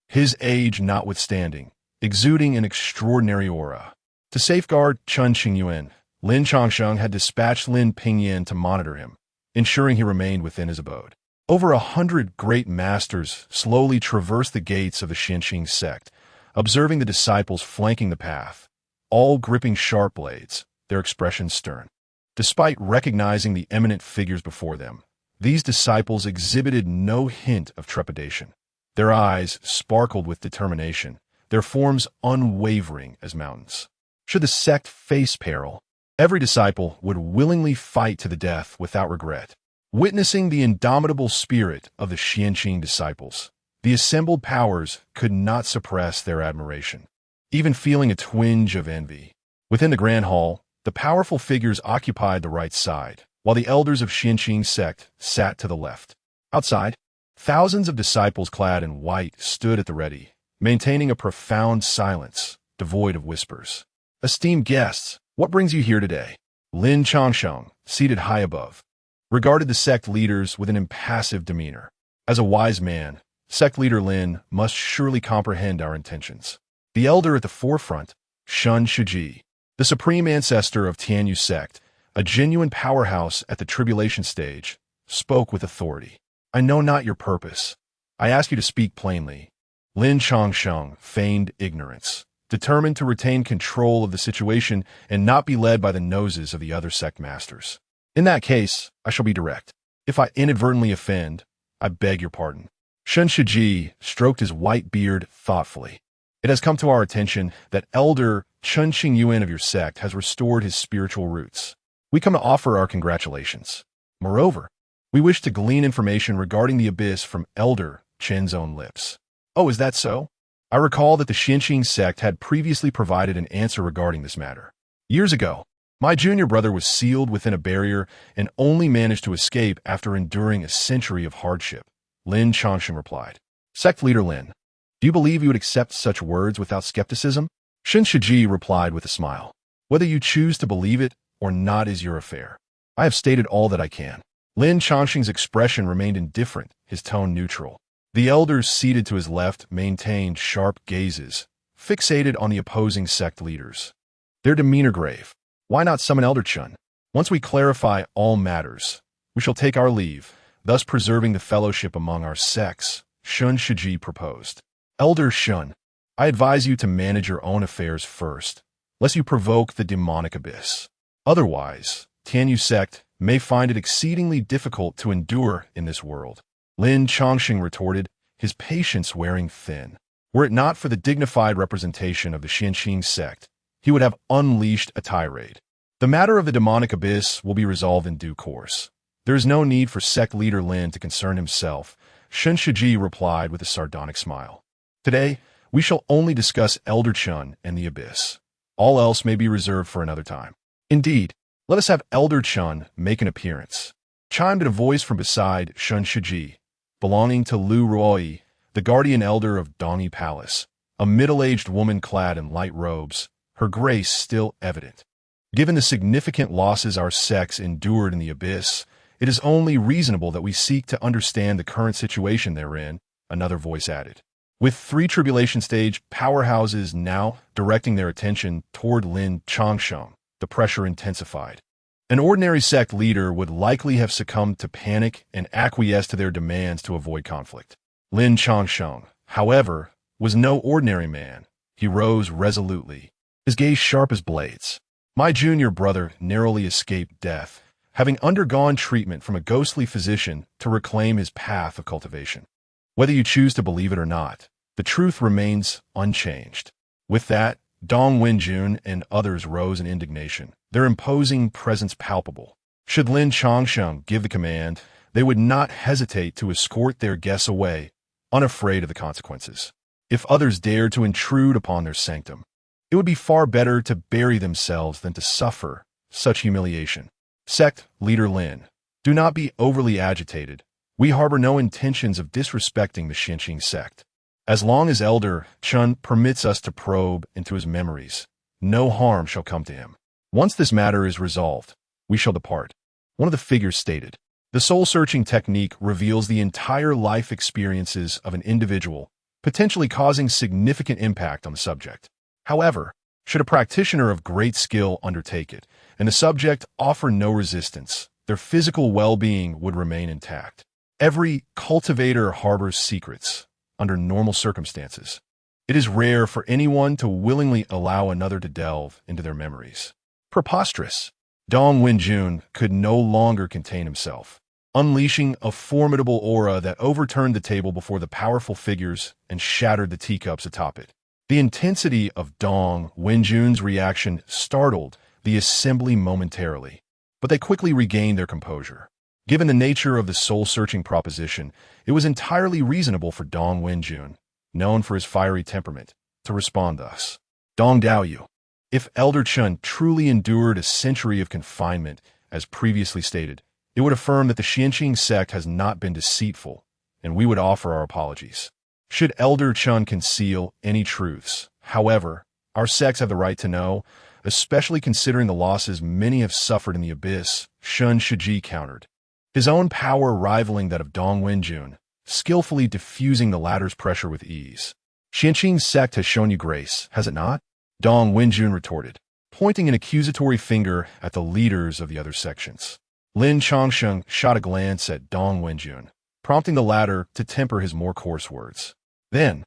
his age notwithstanding, exuding an extraordinary aura. To safeguard Chen Qingyuan, Lin Chongqing had dispatched Lin Pingyan to monitor him, ensuring he remained within his abode. Over 100 great masters slowly traversed the gates of the Xianqing sect, observing the disciples flanking the path, all gripping sharp blades, their expressions stern. Despite recognizing the eminent figures before them, these disciples exhibited no hint of trepidation. Their eyes sparkled with determination, their forms unwavering as mountains. Should the sect face peril, every disciple would willingly fight to the death without regret. Witnessing the indomitable spirit of the Xianqing disciples, the assembled powers could not suppress their admiration, even feeling a twinge of envy. Within the grand hall, the powerful figures occupied the right side, while the elders of Xianqing sect sat to the left. Outside, thousands of disciples clad in white stood at the ready, maintaining a profound silence, devoid of whispers. Esteemed guests, what brings you here today? Lin Chongqing, seated high above, regarded the sect leaders with an impassive demeanor. As a wise man, sect leader Lin must surely comprehend our intentions. The elder at the forefront, Chen Qingyuan, the supreme ancestor of Tianyu sect, a genuine powerhouse at the tribulation stage, spoke with authority. I know not your purpose. I ask you to speak plainly. Lin Chongsheng feigned ignorance, determined to retain control of the situation and not be led by the noses of the other sect masters. In that case, I shall be direct. If I inadvertently offend, I beg your pardon. Chen Qingyuan stroked his white beard thoughtfully. It has come to our attention that Elder Chen Qingyuan of your sect has restored his spiritual roots. We come to offer our congratulations. Moreover, we wish to glean information regarding the abyss from Elder Chen's own lips. Oh, is that so? I recall that the Xianqing sect had previously provided an answer regarding this matter. Years ago, my junior brother was sealed within a barrier and only managed to escape after enduring a century of hardship. Lin Chongsheng replied. Sect leader Lin, do you believe you would accept such words without skepticism? Chen Qingyuan replied with a smile. Whether you choose to believe it or not is your affair. I have stated all that I can. Lin Chongsheng's expression remained indifferent, his tone neutral. The elders seated to his left maintained sharp gazes, fixated on the opposing sect leaders. Their demeanor grave. Why not summon Elder Chen? Once we clarify all matters, we shall take our leave, thus preserving the fellowship among our sects, Chen Qingyuan proposed. Elder Chen, I advise you to manage your own affairs first, lest you provoke the demonic abyss. Otherwise, Tianyu sect may find it exceedingly difficult to endure in this world. Lin Chongsheng retorted, his patience wearing thin. Were it not for the dignified representation of the Xianqing sect, he would have unleashed a tirade. The matter of the demonic abyss will be resolved in due course. There is no need for sect leader Lin to concern himself, Chen Qingyuan replied with a sardonic smile. Today, we shall only discuss Elder Chen and the abyss. All else may be reserved for another time. Indeed, let us have Elder Chen make an appearance. Chimed a voice from beside Chen Qingyuan, belonging to Lu Ruoyi, the guardian elder of Dongyi Palace, a middle-aged woman clad in light robes, her grace still evident. Given the significant losses our sects endured in the abyss, it is only reasonable that we seek to understand the current situation therein, another voice added. With 3 tribulation stage powerhouses now directing their attention toward Lin Chongsheng, the pressure intensified. An ordinary sect leader would likely have succumbed to panic and acquiesced to their demands to avoid conflict. Lin Chongsheng, however, was no ordinary man. He rose resolutely, his gaze sharp as blades. My junior brother narrowly escaped death, having undergone treatment from a ghostly physician to reclaim his path of cultivation. Whether you choose to believe it or not, the truth remains unchanged. With that, Dong Wenjun and others rose in indignation, their imposing presence palpable. Should Lin Chongsheng give the command, they would not hesitate to escort their guests away, unafraid of the consequences. If others dared to intrude upon their sanctum, it would be far better to bury themselves than to suffer such humiliation. Sect leader Lin, do not be overly agitated. We harbor no intentions of disrespecting the Xianqing sect. As long as Elder Chen permits us to probe into his memories, no harm shall come to him. Once this matter is resolved, we shall depart. One of the figures stated, the soul-searching technique reveals the entire life experiences of an individual, potentially causing significant impact on the subject. However, should a practitioner of great skill undertake it, and the subject offer no resistance, their physical well-being would remain intact. Every cultivator harbors secrets under normal circumstances. It is rare for anyone to willingly allow another to delve into their memories. Preposterous. Dong Wenjun could no longer contain himself, unleashing a formidable aura that overturned the table before the powerful figures and shattered the teacups atop it. The intensity of Dong Wenjun's reaction startled the assembly momentarily, but they quickly regained their composure. Given the nature of the soul-searching proposition, it was entirely reasonable for Dong Wenjun, known for his fiery temperament, to respond thus. Dong Daoyu, if Elder Chen truly endured a century of confinement, as previously stated, it would affirm that the Xianqing sect has not been deceitful, and we would offer our apologies. Should Elder Chen conceal any truths, however, our sects have the right to know, especially considering the losses many have suffered in the abyss, Chen Qingyuan countered, his own power rivaling that of Dong Wenjun, skillfully diffusing the latter's pressure with ease. Xianqing's sect has shown you grace, has it not? Dong Wenjun retorted, pointing an accusatory finger at the leaders of the other sections. Lin Chongsheng shot a glance at Dong Wenjun, prompting the latter to temper his more coarse words. Then,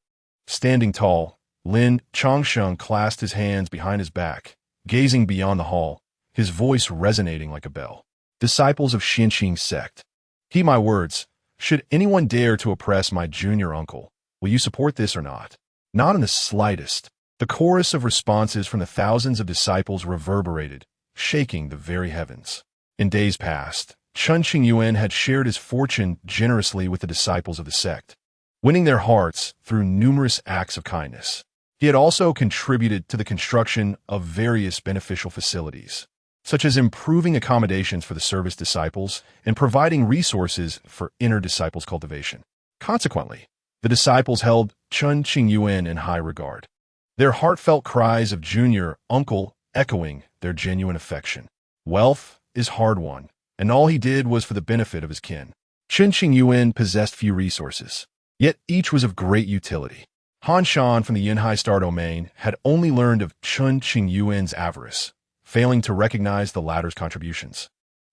standing tall, Lin Chongsheng clasped his hands behind his back, gazing beyond the hall, his voice resonating like a bell. Disciples of Xianqing's sect, heed my words. Should anyone dare to oppress my junior uncle, will you support this or not? Not in the slightest. The chorus of responses from the thousands of disciples reverberated, shaking the very heavens. In days past, Chen Qingyuan had shared his fortune generously with the disciples of the sect, winning their hearts through numerous acts of kindness. He had also contributed to the construction of various beneficial facilities, such as improving accommodations for the service disciples and providing resources for inner disciples' cultivation. Consequently, the disciples held Chen Qingyuan in high regard, their heartfelt cries of junior uncle echoing their genuine affection. Wealth is hard-won, and all he did was for the benefit of his kin. Chen Qingyuan possessed few resources, yet each was of great utility. Han Shan from the Yinhai Star domain had only learned of Chen Qingyuan's avarice, failing to recognize the latter's contributions,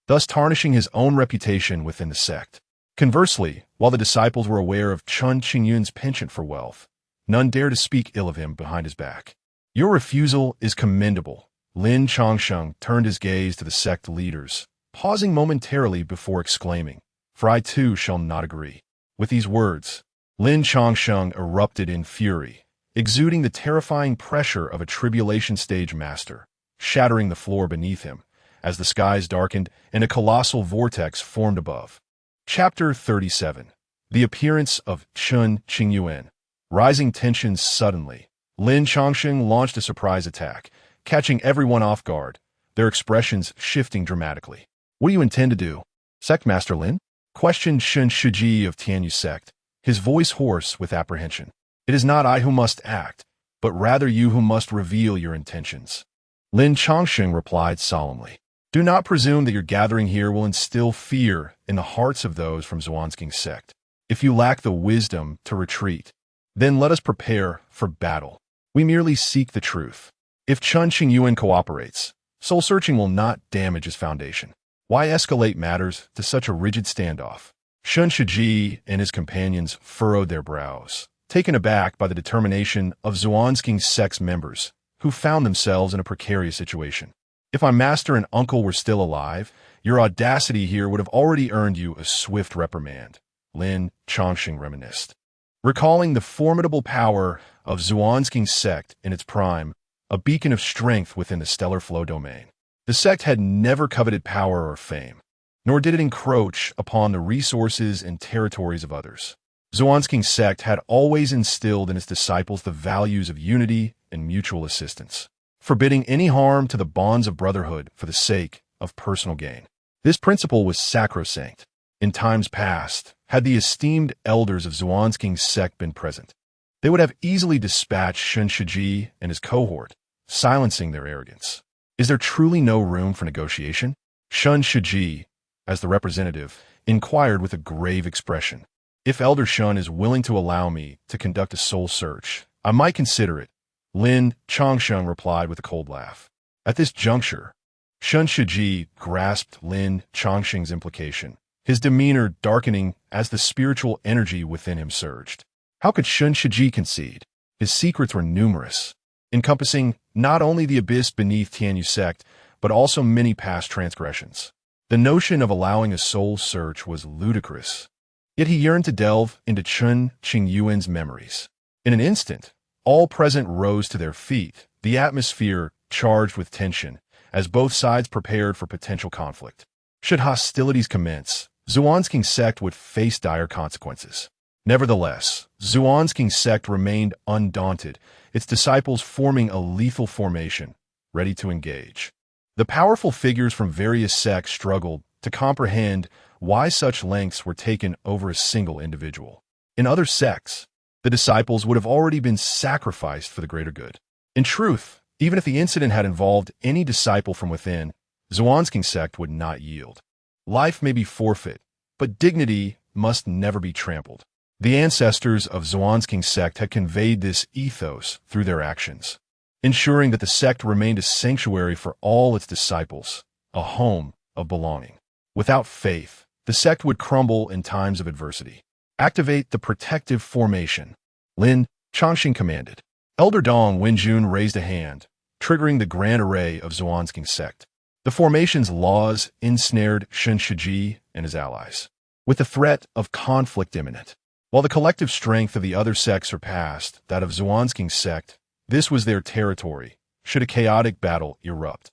thus tarnishing his own reputation within the sect. Conversely, while the disciples were aware of Chen Qingyuan's penchant for wealth, none dared to speak ill of him behind his back. Your refusal is commendable. Lin Chongsheng turned his gaze to the sect leaders, pausing momentarily before exclaiming, "For I too shall not agree." With these words, Lin Chongsheng erupted in fury, exuding the terrifying pressure of a tribulation stage master, shattering the floor beneath him, as the skies darkened and a colossal vortex formed above. Chapter 37. The Appearance of Chen Qingyuan. Rising tensions suddenly, Lin Chongsheng launched a surprise attack, catching everyone off guard, their expressions shifting dramatically. "What do you intend to do, Sect Master Lin?" questioned Chen Shiji of Tianyu sect, his voice hoarse with apprehension. "It is not I who must act, but rather you who must reveal your intentions." Lin Chongsheng replied solemnly, "Do not presume that your gathering here will instill fear in the hearts of those from Xuanzking's sect. If you lack the wisdom to retreat, then let us prepare for battle. We merely seek the truth. If Chen Qingyuan cooperates, soul-searching will not damage his foundation. Why escalate matters to such a rigid standoff?" Chen Shiji and his companions furrowed their brows, taken aback by the determination of Xuanzking's sect's members, who found themselves in a precarious situation. "If my master and uncle were still alive, your audacity here would have already earned you a swift reprimand," Lin Chongsheng reminisced, recalling the formidable power of Xuanzking's sect in its prime, a beacon of strength within the stellar flow domain. The sect had never coveted power or fame, nor did it encroach upon the resources and territories of others. Xuanzking's sect had always instilled in its disciples the values of unity and mutual assistance, forbidding any harm to the bonds of brotherhood for the sake of personal gain. This principle was sacrosanct. In times past, had the esteemed elders of Xuanzking's sect been present, they would have easily dispatched Chen Shiji and his cohort, silencing their arrogance. Is there truly no room for negotiation? Chen Shiji, as the representative, inquired with a grave expression. "If Elder Shun is willing to allow me to conduct a soul search, I might consider it," Lin Chongsheng replied with a cold laugh. At this juncture, Chen Shiji grasped Lin Chongsheng's implication, his demeanor darkening as the spiritual energy within him surged. How could Chen Shiji concede? His secrets were numerous, encompassing not only the abyss beneath Tianyu sect, but also many past transgressions. The notion of allowing a soul search was ludicrous, yet he yearned to delve into Chen Qingyuan's memories. In an instant, all present rose to their feet, the atmosphere charged with tension, as both sides prepared for potential conflict. Should hostilities commence, Xuanzking's sect would face dire consequences. Nevertheless, Xuanzking's sect remained undaunted, its disciples forming a lethal formation, ready to engage. The powerful figures from various sects struggled to comprehend why such lengths were taken over a single individual. In other sects, the disciples would have already been sacrificed for the greater good. In truth, Even if the incident had involved any disciple from within, Zhuang's sect would not yield. Life may be forfeit, but dignity must never be trampled. The ancestors of Zhuang's sect had conveyed this ethos through their actions, ensuring that the sect remained a sanctuary for all its disciples, a home of belonging. Without faith, the sect would crumble in times of adversity. Activate the protective formation, Lin Chongqing commanded. Elder Dong Wenjun raised a hand, triggering the grand array of Zhuang's sect. The formation's laws ensnared Chen Qingyuan and his allies, with the threat of conflict imminent. While the collective strength of the other sects surpassed that of Zhuang's sect, this was their territory, should a chaotic battle erupt.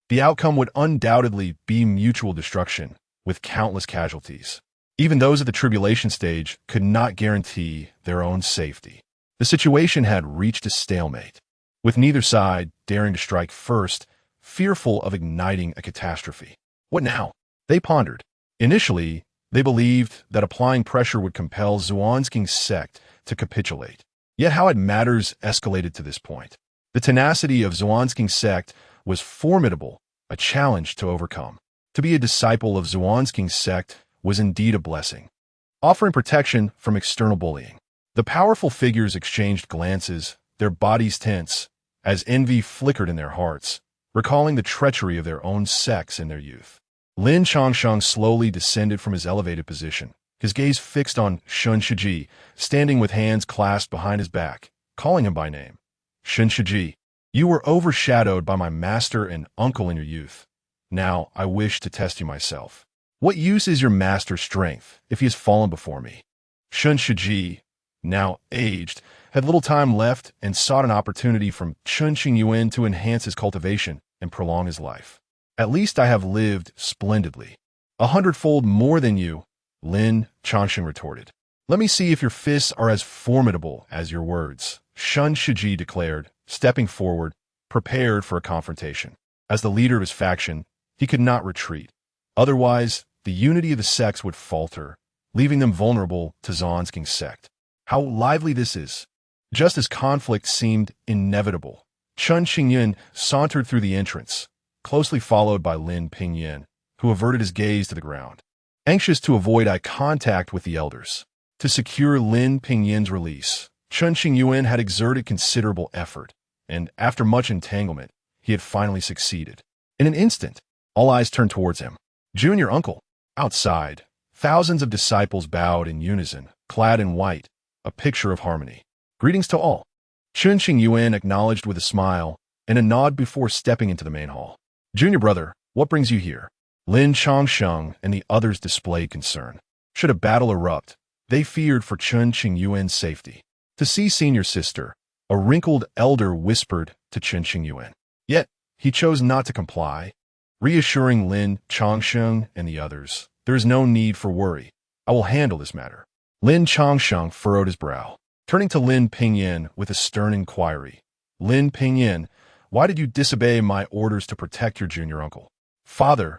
The outcome would undoubtedly be mutual destruction, with countless casualties. Even those at the tribulation stage could not guarantee their own safety. The situation had reached a stalemate, with neither side daring to strike first, fearful of igniting a catastrophe. What now? They pondered. Initially, they believed that applying pressure would compel Zhuang's sect to capitulate. Yet how had matters escalated to this point? The tenacity of Zhuang's sect was formidable, a challenge to overcome. To be a disciple of Zhuang's sect was indeed a blessing, offering protection from external bullying. The powerful figures exchanged glances, their bodies tense, as envy flickered in their hearts, recalling the treachery of their own sects in their youth. Lin Chongsheng slowly descended from his elevated position, his gaze fixed on Chen Qingyuan, standing with hands clasped behind his back, calling him by name. Chen Qingyuan, you were overshadowed by my master and uncle in your youth. Now I wish to test you myself. What use is your master's strength if he has fallen before me? Chen Qingyuan, now aged, had little time left and sought an opportunity from Chen Qingyuan to enhance his cultivation and prolong his life. At least I have lived splendidly. 100-fold more than you, Lin Chongsheng retorted. Let me see if your fists are as formidable as your words, Chen Qingyuan declared, stepping forward, prepared for a confrontation. As the leader of his faction, he could not retreat. Otherwise, the unity of the sects would falter, leaving them vulnerable to Zhuang's sect. How lively this is! Just as conflict seemed inevitable, Chen Qingyuan sauntered through the entrance, closely followed by Lin Pingyan, who averted his gaze to the ground, anxious to avoid eye contact with the elders. To secure Lin Pingyan's release, Chen Qingyuan had exerted considerable effort, and after much entanglement, he had finally succeeded. In an instant, all eyes turned towards him. Junior uncle. Outside, thousands of disciples bowed in unison, clad in white, a picture of harmony. Greetings to all. Chen Qingyuan acknowledged with a smile and a nod before stepping into the main hall. Junior brother, what brings you here? Lin Chongsheng and the others displayed concern. Should a battle erupt, they feared for Chen Qingyuan's safety. To see senior sister, a wrinkled elder whispered to Chen Qingyuan. Yet, he chose not to comply, reassuring Lin Chongsheng and the others. There is no need for worry. I will handle this matter. Lin Chongsheng furrowed his brow, turning to Lin Pingyan with a stern inquiry. Lin Pingyan, why did you disobey my orders to protect your junior uncle? Father,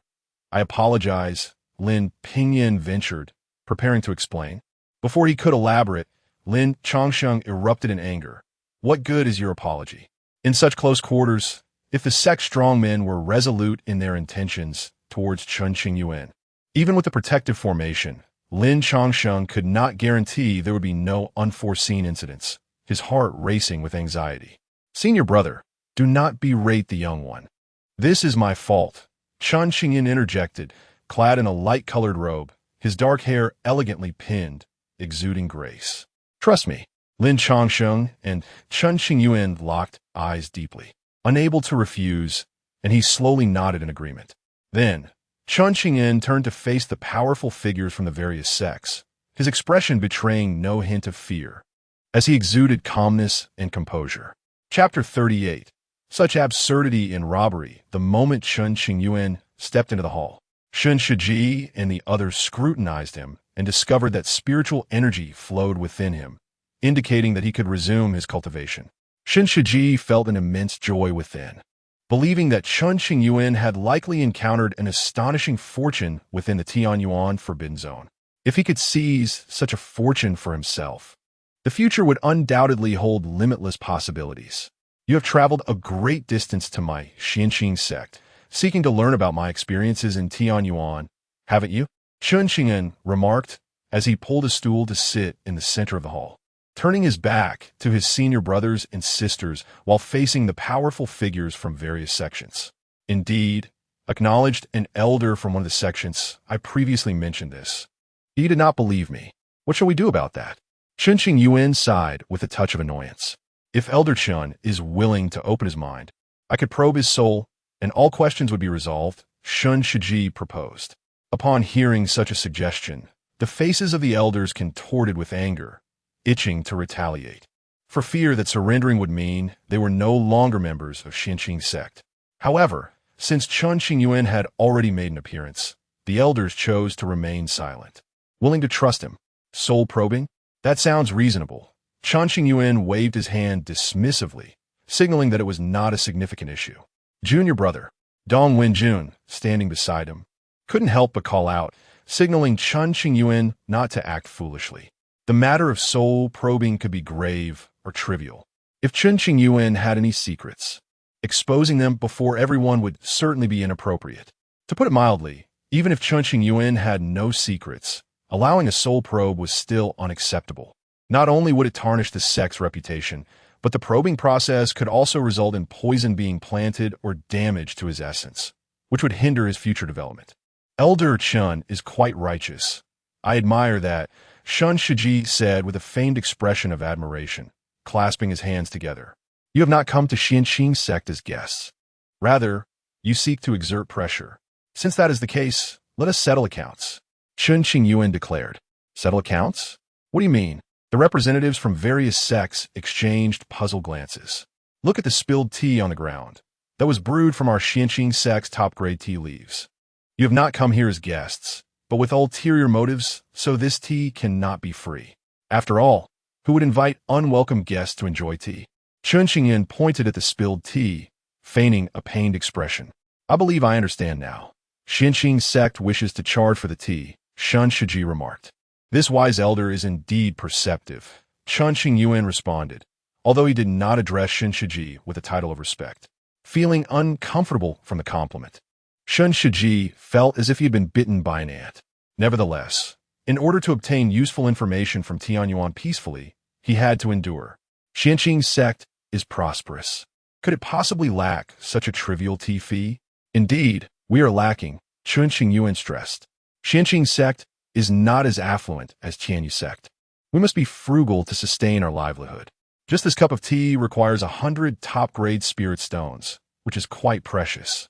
I apologize, Lin Pingyan ventured, preparing to explain. Before he could elaborate, Lin Chongsheng erupted in anger. What good is your apology? In such close quarters, if the sect strongmen were resolute in their intentions towards Chen Qingyuan, even with the protective formation, Lin Chongsheng could not guarantee there would be no unforeseen incidents, his heart racing with anxiety. Senior brother, do not berate the young one. This is my fault, Chen Qingyuan interjected, clad in a light-colored robe, his dark hair elegantly pinned, exuding grace. Trust me. Lin Chongsheng and Chen Qingyuan locked eyes deeply, unable to refuse, and he slowly nodded in agreement. Then, Chen Qingyuan turned to face the powerful figures from the various sects, his expression betraying no hint of fear, as he exuded calmness and composure. Chapter 38. Such absurdity in robbery the moment Chen Qingyuan stepped into the hall. Chen Qingyuan and the others scrutinized him and discovered that spiritual energy flowed within him, indicating that he could resume his cultivation. Chen Qingyuan felt an immense joy within, believing that Chen Qingyuan had likely encountered an astonishing fortune within the Tianyuan Forbidden Zone. If he could seize such a fortune for himself, the future would undoubtedly hold limitless possibilities. You have traveled a great distance to my Xianqing sect, seeking to learn about my experiences in Tianyuan, haven't you? Chen Qingyuan remarked as he pulled a stool to sit in the center of the hall, turning his back to his senior brothers and sisters while facing the powerful figures from various sections. Indeed, acknowledged an elder from one of the sections, I previously mentioned this. He did not believe me. What shall we do about that? Chen Qingyuan sighed with a touch of annoyance. If Elder Chen is willing to open his mind, I could probe his soul, and all questions would be resolved, Shun Shiji proposed. Upon hearing such a suggestion, the faces of the elders contorted with anger, itching to retaliate, for fear that surrendering would mean they were no longer members of Xianqing sect. However, since Chen Qingyuan had already made an appearance, the elders chose to remain silent, willing to trust him. Soul probing? That sounds reasonable. Chen Qingyuan waved his hand dismissively, signaling that it was not a significant issue. Junior brother, Dong Wenjun, standing beside him, couldn't help but call out, signaling Chen Qingyuan not to act foolishly. The matter of soul probing could be grave or trivial. If Chen Qingyuan had any secrets, exposing them before everyone would certainly be inappropriate. To put it mildly, even if Chen Qingyuan had no secrets, allowing a soul probe was still unacceptable. Not only would it tarnish the sect's reputation, but the probing process could also result in poison being planted or damage to his essence, which would hinder his future development. Elder Chen is quite righteous. I admire that, Shun Shiji said with a feigned expression of admiration, clasping his hands together. You have not come to Xianqing sect as guests. Rather, you seek to exert pressure. Since that is the case, let us settle accounts. Chen Qingyuan declared. Settle accounts? What do you mean? The representatives from various sects exchanged puzzled glances. Look at the spilled tea on the ground. That was brewed from our Xianqing sect's top-grade tea leaves. You have not come here as guests, but with ulterior motives, so this tea cannot be free. After all, who would invite unwelcome guests to enjoy tea? Chen Qingyuan pointed at the spilled tea, feigning a pained expression. I believe I understand now. Xianqing sect wishes to charge for the tea, Shun Shiji remarked. This wise elder is indeed perceptive, Chen Qingyuan responded, although he did not address Shin Shiji with a title of respect, feeling uncomfortable from the compliment. Shun Shiji felt as if he had been bitten by an ant. Nevertheless, in order to obtain useful information from Tianyuan peacefully, he had to endure. Xianqing sect is prosperous. Could it possibly lack such a trivial tea fee? Indeed, we are lacking, Chen Qingyuan stressed. Xianqing sect is not as affluent as Tianyu sect. We must be frugal to sustain our livelihood. Just this cup of tea requires 100 top-grade spirit stones, which is quite precious.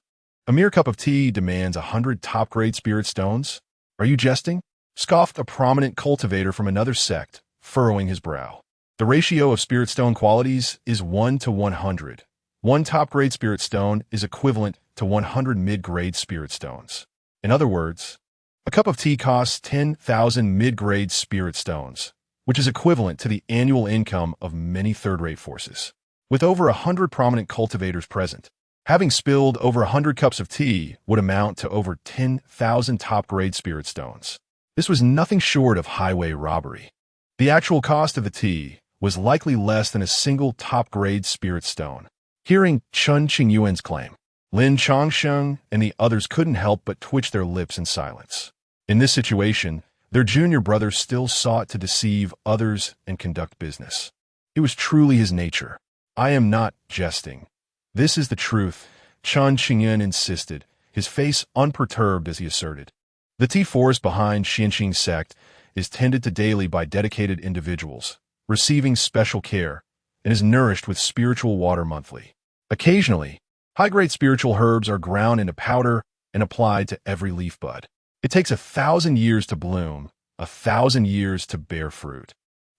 A mere cup of tea demands 100 top-grade spirit stones? Are you jesting? Scoffed a prominent cultivator from another sect, furrowing his brow. The ratio of spirit stone qualities is 1 to 100. One top-grade spirit stone is equivalent to 100 mid-grade spirit stones. In other words, a cup of tea costs 10,000 mid-grade spirit stones, which is equivalent to the annual income of many third-rate forces. With over 100 prominent cultivators present, having spilled over 100 cups of tea would amount to over 10,000 top-grade spirit stones. This was nothing short of highway robbery. The actual cost of the tea was likely less than a single top-grade spirit stone. Hearing Chen Qingyuan's claim, Lin Changsheng and the others couldn't help but twitch their lips in silence. In this situation, their junior brother still sought to deceive others and conduct business. It was truly his nature. I am not jesting. This is the truth, Chen Qingyuan insisted, his face unperturbed as he asserted. The tea forest behind Xianqing sect is tended to daily by dedicated individuals, receiving special care, and is nourished with spiritual water monthly. Occasionally, high-grade spiritual herbs are ground into powder and applied to every leaf bud. It takes 1,000 years to bloom, 1,000 years to bear fruit,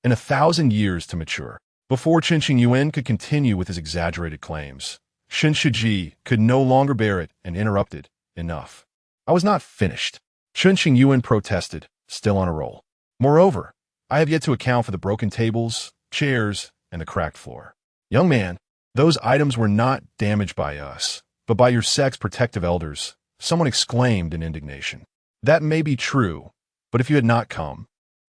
and 1,000 years to mature. Before Chen Qingyuan could continue with his exaggerated claims, Shin Shiji could no longer bear it and interrupted. Enough. I was not finished. Chen Qingyuan protested, still on a roll. Moreover, I have yet to account for the broken tables, chairs, and the cracked floor. Young man, those items were not damaged by us, but by your sect's protective elders, someone exclaimed in indignation. That may be true, but if you had not come,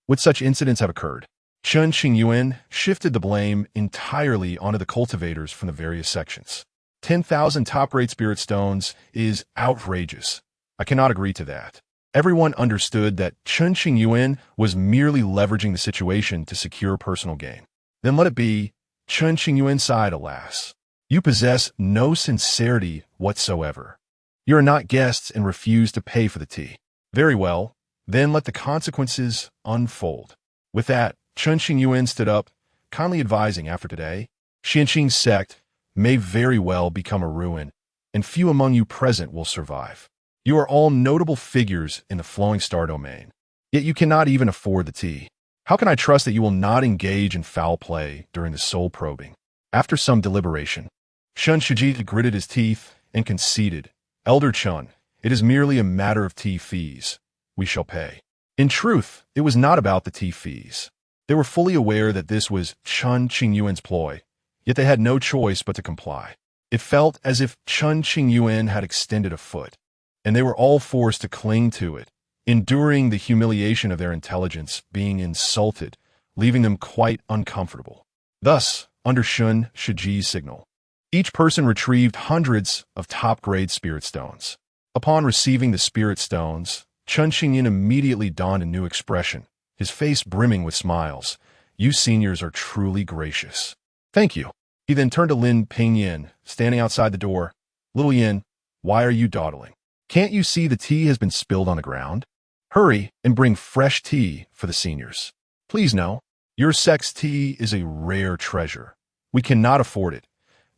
would such incidents have occurred? Chen Qingyuan shifted the blame entirely onto the cultivators from the various sections. 10,000 top-grade spirit stones is outrageous. I cannot agree to that. Everyone understood that Chen Qingyuan was merely leveraging the situation to secure personal gain. Then let it be. Chen Qingyuan sighed, alas. You possess no sincerity whatsoever. You are not guests and refuse to pay for the tea. Very well, then let the consequences unfold. With that, Chen Qingyuan stood up, kindly advising after today, Xianqing's sect may very well become a ruin, and few among you present will survive. You are all notable figures in the flowing star domain, yet you cannot even afford the tea. How can I trust that you will not engage in foul play during the soul probing? After some deliberation, Chen Shiji gritted his teeth and conceded, Elder Chen, it is merely a matter of tea fees. We shall pay. In truth, it was not about the tea fees. They were fully aware that this was Chen Qingyuan's ploy, yet they had no choice but to comply. It felt as if Chen Qingyuan had extended a foot, and they were all forced to cling to it, enduring the humiliation of their intelligence being insulted, leaving them quite uncomfortable. Thus, under Chen Shiji's signal, each person retrieved hundreds of top-grade spirit stones. Upon receiving the spirit stones, Chen Qingyuan immediately donned a new expression, his face brimming with smiles. You seniors are truly gracious. Thank you. He then turned to Lin Pingyin, standing outside the door. Little Yin, why are you dawdling? Can't you see the tea has been spilled on the ground? Hurry and bring fresh tea for the seniors. Please no. Your sect's tea is a rare treasure. We cannot afford it.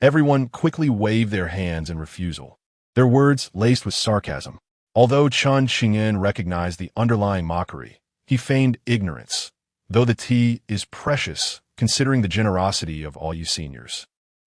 Everyone quickly waved their hands in refusal, their words laced with sarcasm. Although Chen Qingyuan recognized the underlying mockery, he feigned ignorance, though the tea is precious considering the generosity of all you seniors.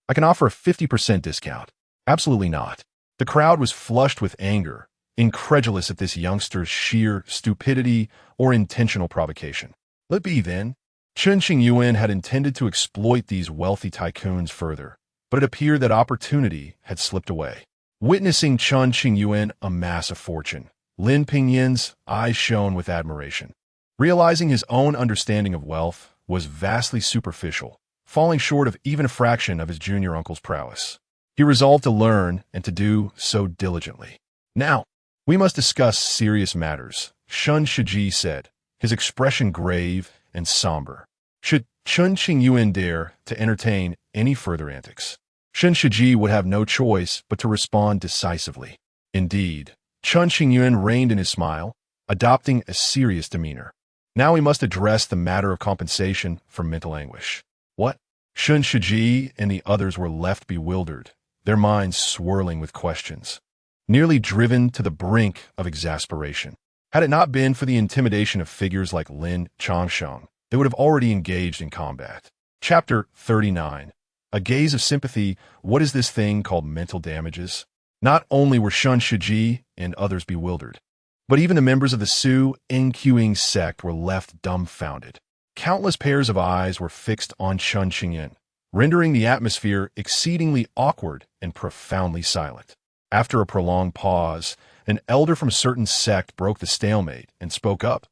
I can offer a 50% discount. Absolutely not. The crowd was flushed with anger, incredulous at this youngster's sheer stupidity or intentional provocation. Let be then. Chen Qingyuan had intended to exploit these wealthy tycoons further, but it appeared that opportunity had slipped away. Witnessing Chen Qingyuan amass a fortune, Lin Pingyin's eyes shone with admiration. Realizing his own understanding of wealth was vastly superficial, falling short of even a fraction of his junior uncle's prowess. He resolved to learn and to do so diligently. Now, we must discuss serious matters, Chen Shiji said, his expression grave and somber. Should Chen Qingyuan dare to entertain any further antics, Chen Shiji would have no choice but to respond decisively. Indeed, Chen Qingyuan reined in his smile, adopting a serious demeanor. Now we must address the matter of compensation for mental anguish. What? Chen Shiji and the others were left bewildered, their minds swirling with questions, nearly driven to the brink of exasperation. Had it not been for the intimidation of figures like Lin Changsheng, they would have already engaged in combat. Chapter 39. A gaze of sympathy. What is this thing called mental damages? Not only were Chen Shiji and others bewildered, but even the members of the Su Enquing sect were left dumbfounded. Countless pairs of eyes were fixed on Chen Qingyuan, rendering the atmosphere exceedingly awkward and profoundly silent. After a prolonged pause, an elder from a certain sect broke the stalemate and spoke up.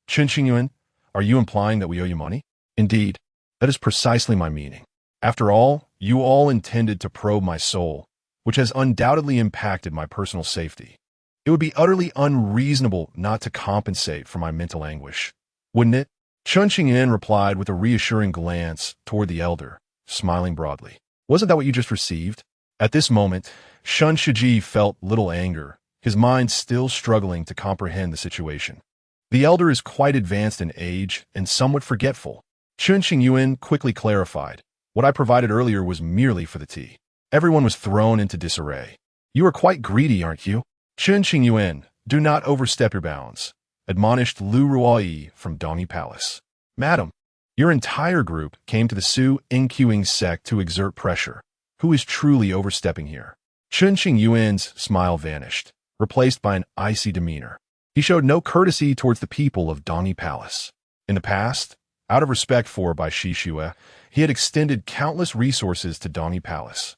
Chen Qingyuan, are you implying that we owe you money? Indeed, that is precisely my meaning. After all, you all intended to probe my soul, which has undoubtedly impacted my personal safety. It would be utterly unreasonable not to compensate for my mental anguish, wouldn't it? Chen Qingyuan replied with a reassuring glance toward the elder, smiling broadly. Wasn't that what you just received? At this moment, Chen Shiji felt little anger, his mind still struggling to comprehend the situation. The elder is quite advanced in age and somewhat forgetful. Chen Qingyuan quickly clarified. What I provided earlier was merely for the tea. Everyone was thrown into disarray. You are quite greedy, aren't you? Chen Qingyuan, do not overstep your bounds, admonished Lu Ruoyi from Dongyi Palace. Madam, your entire group came to the Su Enquing sect to exert pressure. Who is truly overstepping here? Chen Qingyuan's smile vanished, replaced by an icy demeanor. He showed no courtesy towards the people of Dongyi Palace. In the past, out of respect for Bai Shishue, he had extended countless resources to Dongyi Palace.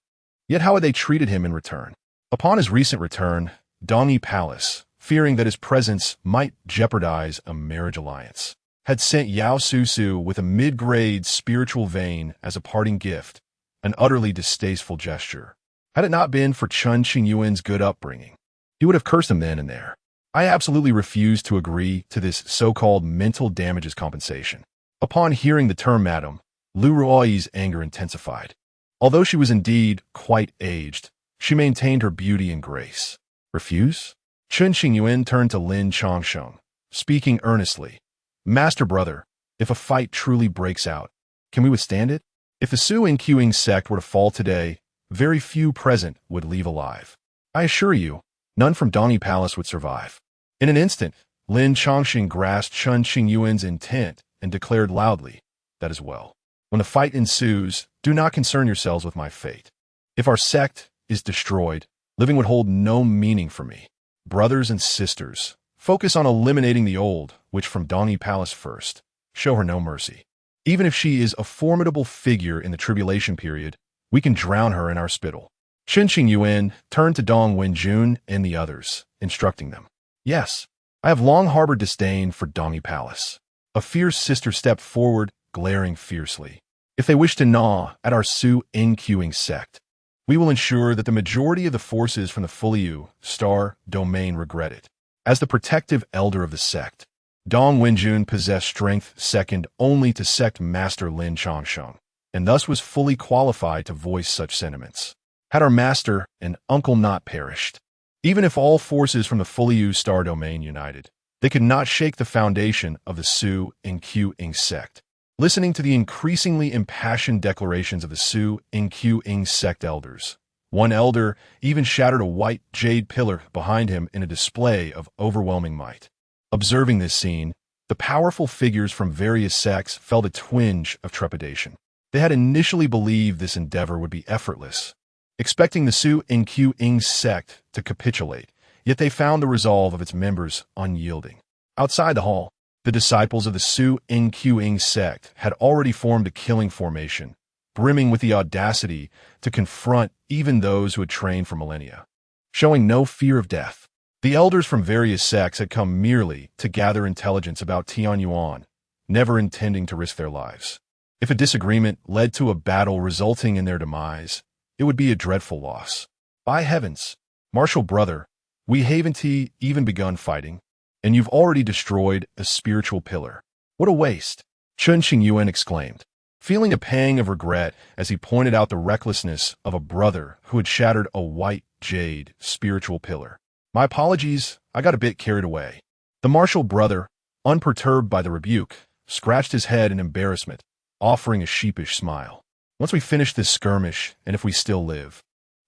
Yet how had they treated him in return? Upon his recent return, Dongyi Palace, fearing that his presence might jeopardize a marriage alliance, had sent Yao Susu with a mid-grade spiritual vein as a parting gift, an utterly distasteful gesture. Had it not been for Chen Qingyuan's good upbringing, he would have cursed him then and there. I absolutely refused to agree to this so-called mental damages compensation. Upon hearing the term madam, Lu Ruoyi's anger intensified. Although she was indeed quite aged, she maintained her beauty and grace. Refuse? Chen Qingyuan turned to Lin Chongsheng, speaking earnestly. Master brother, if a fight truly breaks out, can we withstand it? If the Su Inquing sect were to fall today, very few present would leave alive. I assure you, none from Dongyi Palace would survive. In an instant, Lin Chongsheng grasped Chen Qingyuan's intent and declared loudly, that is well. When the fight ensues, do not concern yourselves with my fate. If our sect is destroyed, living would hold no meaning for me. Brothers and sisters, focus on eliminating the old, which from Dongyi Palace first. Show her no mercy. Even if she is a formidable figure in the tribulation period, we can drown her in our spittle. Chen Qingyuan turned to Dong Wenjun and the others, instructing them. Yes, I have long harbored disdain for Dongyi Palace. A fierce sister stepped forward, glaring fiercely. If they wish to gnaw at our Su Inquing sect, we will ensure that the majority of the forces from the Fuliu Star domain regret it. As the protective elder of the sect, Dong Wenjun possessed strength second only to sect master Lin Chongsheng, and thus was fully qualified to voice such sentiments. Had our master and uncle not perished, even if all forces from the Fuliu Star domain united, they could not shake the foundation of the Su Inquing sect. Listening to the increasingly impassioned declarations of the Su Inquing sect elders, one elder even shattered a white jade pillar behind him in a display of overwhelming might. Observing this scene, the powerful figures from various sects felt a twinge of trepidation. They had initially believed this endeavor would be effortless, expecting the Su Inquing sect to capitulate, yet they found the resolve of its members unyielding. Outside the hall, the disciples of the Su Inquing sect had already formed a killing formation, brimming with the audacity to confront even those who had trained for millennia. Showing no fear of death, the elders from various sects had come merely to gather intelligence about Tianyuan, never intending to risk their lives. If a disagreement led to a battle resulting in their demise, it would be a dreadful loss. By heavens, martial brother, we haven't even begun fighting, and you've already destroyed a spiritual pillar. What a waste! Chen Qingyuan exclaimed, feeling a pang of regret as he pointed out the recklessness of a brother who had shattered a white jade spiritual pillar. My apologies, I got a bit carried away. The martial brother, unperturbed by the rebuke, scratched his head in embarrassment, offering a sheepish smile. Once we finish this skirmish, and if we still live,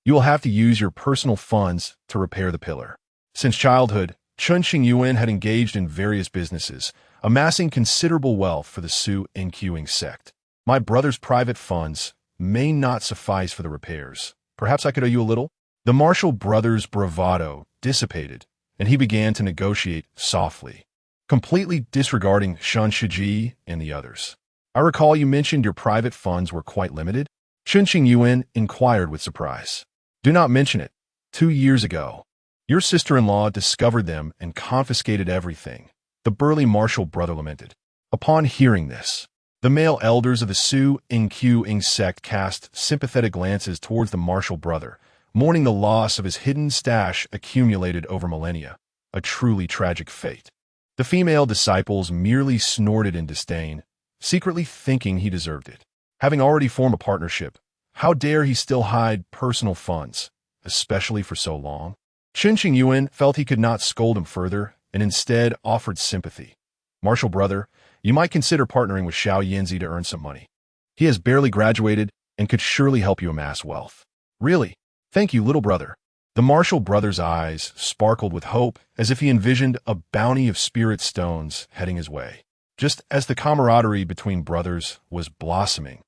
you will have to use your personal funds to repair the pillar. Since childhood, Chen Qingyuan had engaged in various businesses, amassing considerable wealth for the Su Inquing sect. My brother's private funds may not suffice for the repairs. Perhaps I could owe you a little? The martial brother's bravado dissipated, and he began to negotiate softly, completely disregarding Shan Shiji and the others. I recall you mentioned your private funds were quite limited? Chen Qingyuan inquired with surprise. Do not mention it. 2 years ago, your sister-in-law discovered them and confiscated everything, the burly martial brother lamented. Upon hearing this, the male elders of the Su Inquing sect cast sympathetic glances towards the martial brother, mourning the loss of his hidden stash accumulated over millennia, a truly tragic fate. The female disciples merely snorted in disdain, secretly thinking he deserved it. Having already formed a partnership, how dare he still hide personal funds, especially for so long? Chen Qingyuan felt he could not scold him further and instead offered sympathy. Martial brother, you might consider partnering with Xiao Yanzi to earn some money. He has barely graduated and could surely help you amass wealth. Really? Thank you, little brother. The martial brother's eyes sparkled with hope as if he envisioned a bounty of spirit stones heading his way. Just as the camaraderie between brothers was blossoming,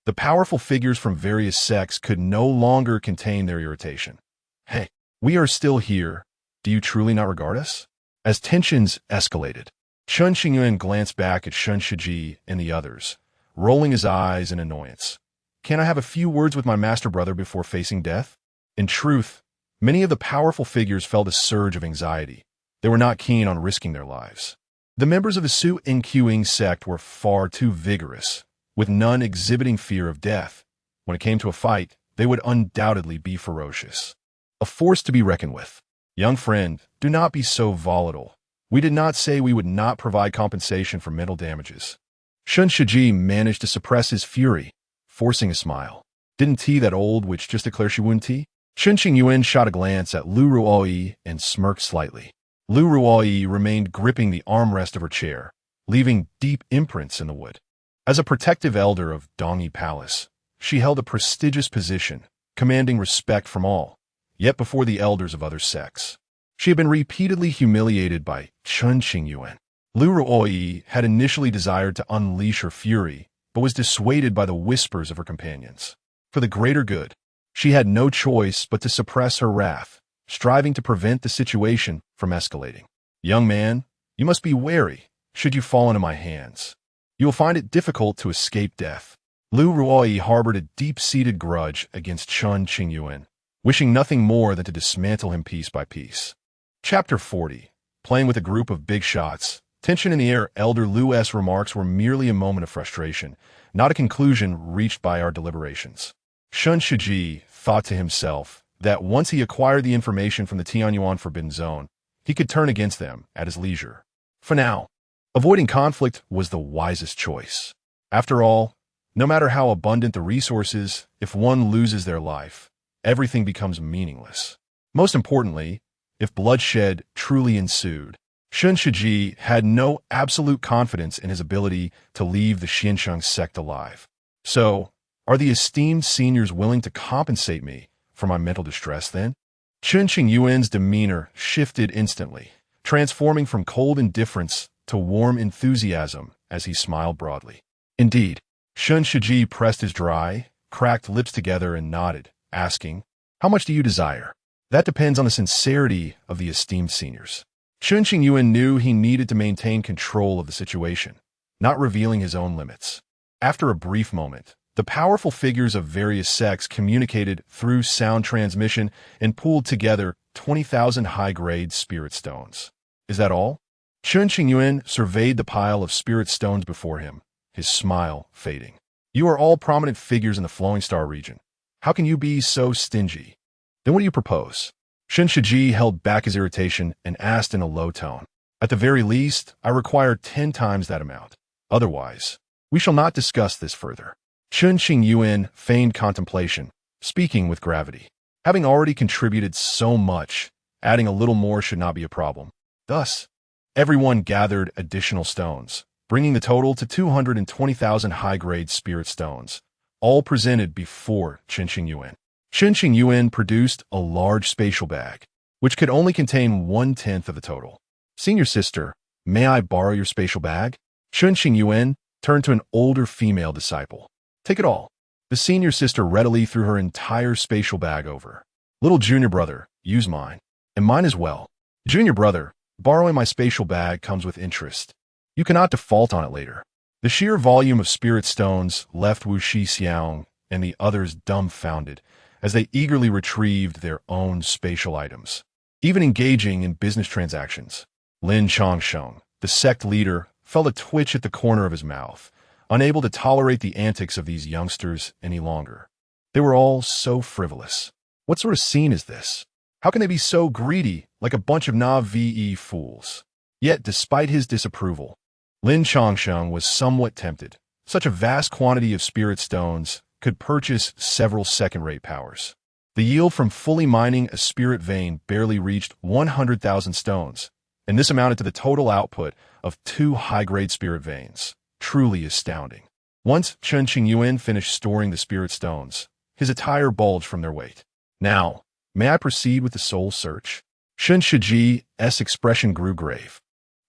the powerful figures from various sects could no longer contain their irritation. Hey, we are still here. Do you truly not regard us? As tensions escalated, Chen Qingyuan glanced back at Shen Shiji and the others, rolling his eyes in annoyance. Can I have a few words with my master brother before facing death? In truth, many of the powerful figures felt a surge of anxiety. They were not keen on risking their lives. The members of the Chen Qingyuan sect were far too vigorous, with none exhibiting fear of death. When it came to a fight, they would undoubtedly be ferocious. A force to be reckoned with. Young friend, do not be so volatile. We did not say we would not provide compensation for mental damages. Chen Shiji managed to suppress his fury, forcing a smile. Didn't tea that old witch just declare she wouldn't tea? Chen Qingyuan shot a glance at Lu Ruoyi and smirked slightly. Lu Ruoyi remained gripping the armrest of her chair, leaving deep imprints in the wood. As a protective elder of Dongyi Palace, she held a prestigious position, commanding respect from all, yet before the elders of other sects. She had been repeatedly humiliated by Chen Qingyuan. Lu Ruoyi had initially desired to unleash her fury, but was dissuaded by the whispers of her companions. For the greater good, she had no choice but to suppress her wrath, striving to prevent the situation from escalating. Young man, you must be wary should you fall into my hands. You will find it difficult to escape death. Lu Ruoyi harbored a deep-seated grudge against Chen Qingyuan, wishing nothing more than to dismantle him piece by piece. Chapter 40. Playing with a group of big shots. Tension in the air. Elder Lu's remarks were merely a moment of frustration, not a conclusion reached by our deliberations. Chen Shiji thought to himself that once he acquired the information from the Tianyuan Forbidden Zone, he could turn against them at his leisure. For now, avoiding conflict was the wisest choice. After all, no matter how abundant the resources, if one loses their life, everything becomes meaningless. Most importantly, if bloodshed truly ensued, Chen Shiji had no absolute confidence in his ability to leave the Xiansheng sect alive. So, are the esteemed seniors willing to compensate me for my mental distress then? Chen Qingyuan's demeanor shifted instantly, transforming from cold indifference to warm enthusiasm as he smiled broadly. Indeed, Chen Shiji pressed his dry, cracked lips together and nodded, asking, "How much do you desire?" That depends on the sincerity of the esteemed seniors. Chen Qingyuan knew he needed to maintain control of the situation, not revealing his own limits. After a brief moment, the powerful figures of various sects communicated through sound transmission and pooled together 20,000 high-grade spirit stones. Is that all? Chen Qingyuan surveyed the pile of spirit stones before him, his smile fading. You are all prominent figures in the Flowing Star region. How can you be so stingy? Then what do you propose? Chen Shiji held back his irritation and asked in a low tone. At the very least, I require 10 times that amount. Otherwise, we shall not discuss this further. Chen Qingyuan feigned contemplation, speaking with gravity. Having already contributed so much, adding a little more should not be a problem. Thus, everyone gathered additional stones, bringing the total to 220,000 high-grade spirit stones, all presented before Chen Qingyuan. Chen Qingyuan produced a large spatial bag, which could only contain 1/10 of the total. Senior sister, may I borrow your spatial bag? Chen Qingyuan turned to an older female disciple. Take it all. The senior sister readily threw her entire spatial bag over. Little junior brother, use mine. And mine as well. Junior brother, borrowing my spatial bag comes with interest. You cannot default on it later. The sheer volume of spirit stones left Wu Shixiang and the others dumbfounded, as they eagerly retrieved their own spatial items, even engaging in business transactions. Lin Chongsheng, the sect leader, felt a twitch at the corner of his mouth, unable to tolerate the antics of these youngsters any longer. They were all so frivolous. What sort of scene is this? How can they be so greedy, like a bunch of na-ve fools? Yet, despite his disapproval, Lin Chongsheng was somewhat tempted. Such a vast quantity of spirit stones could purchase several second-rate powers. The yield from fully mining a spirit vein barely reached 100,000 stones, and this amounted to the total output of 2 high-grade spirit veins. Truly astounding. Once Chen Qingyuan finished storing the spirit stones, his attire bulged from their weight. Now, may I proceed with the soul search? Chen Shiji's expression grew grave,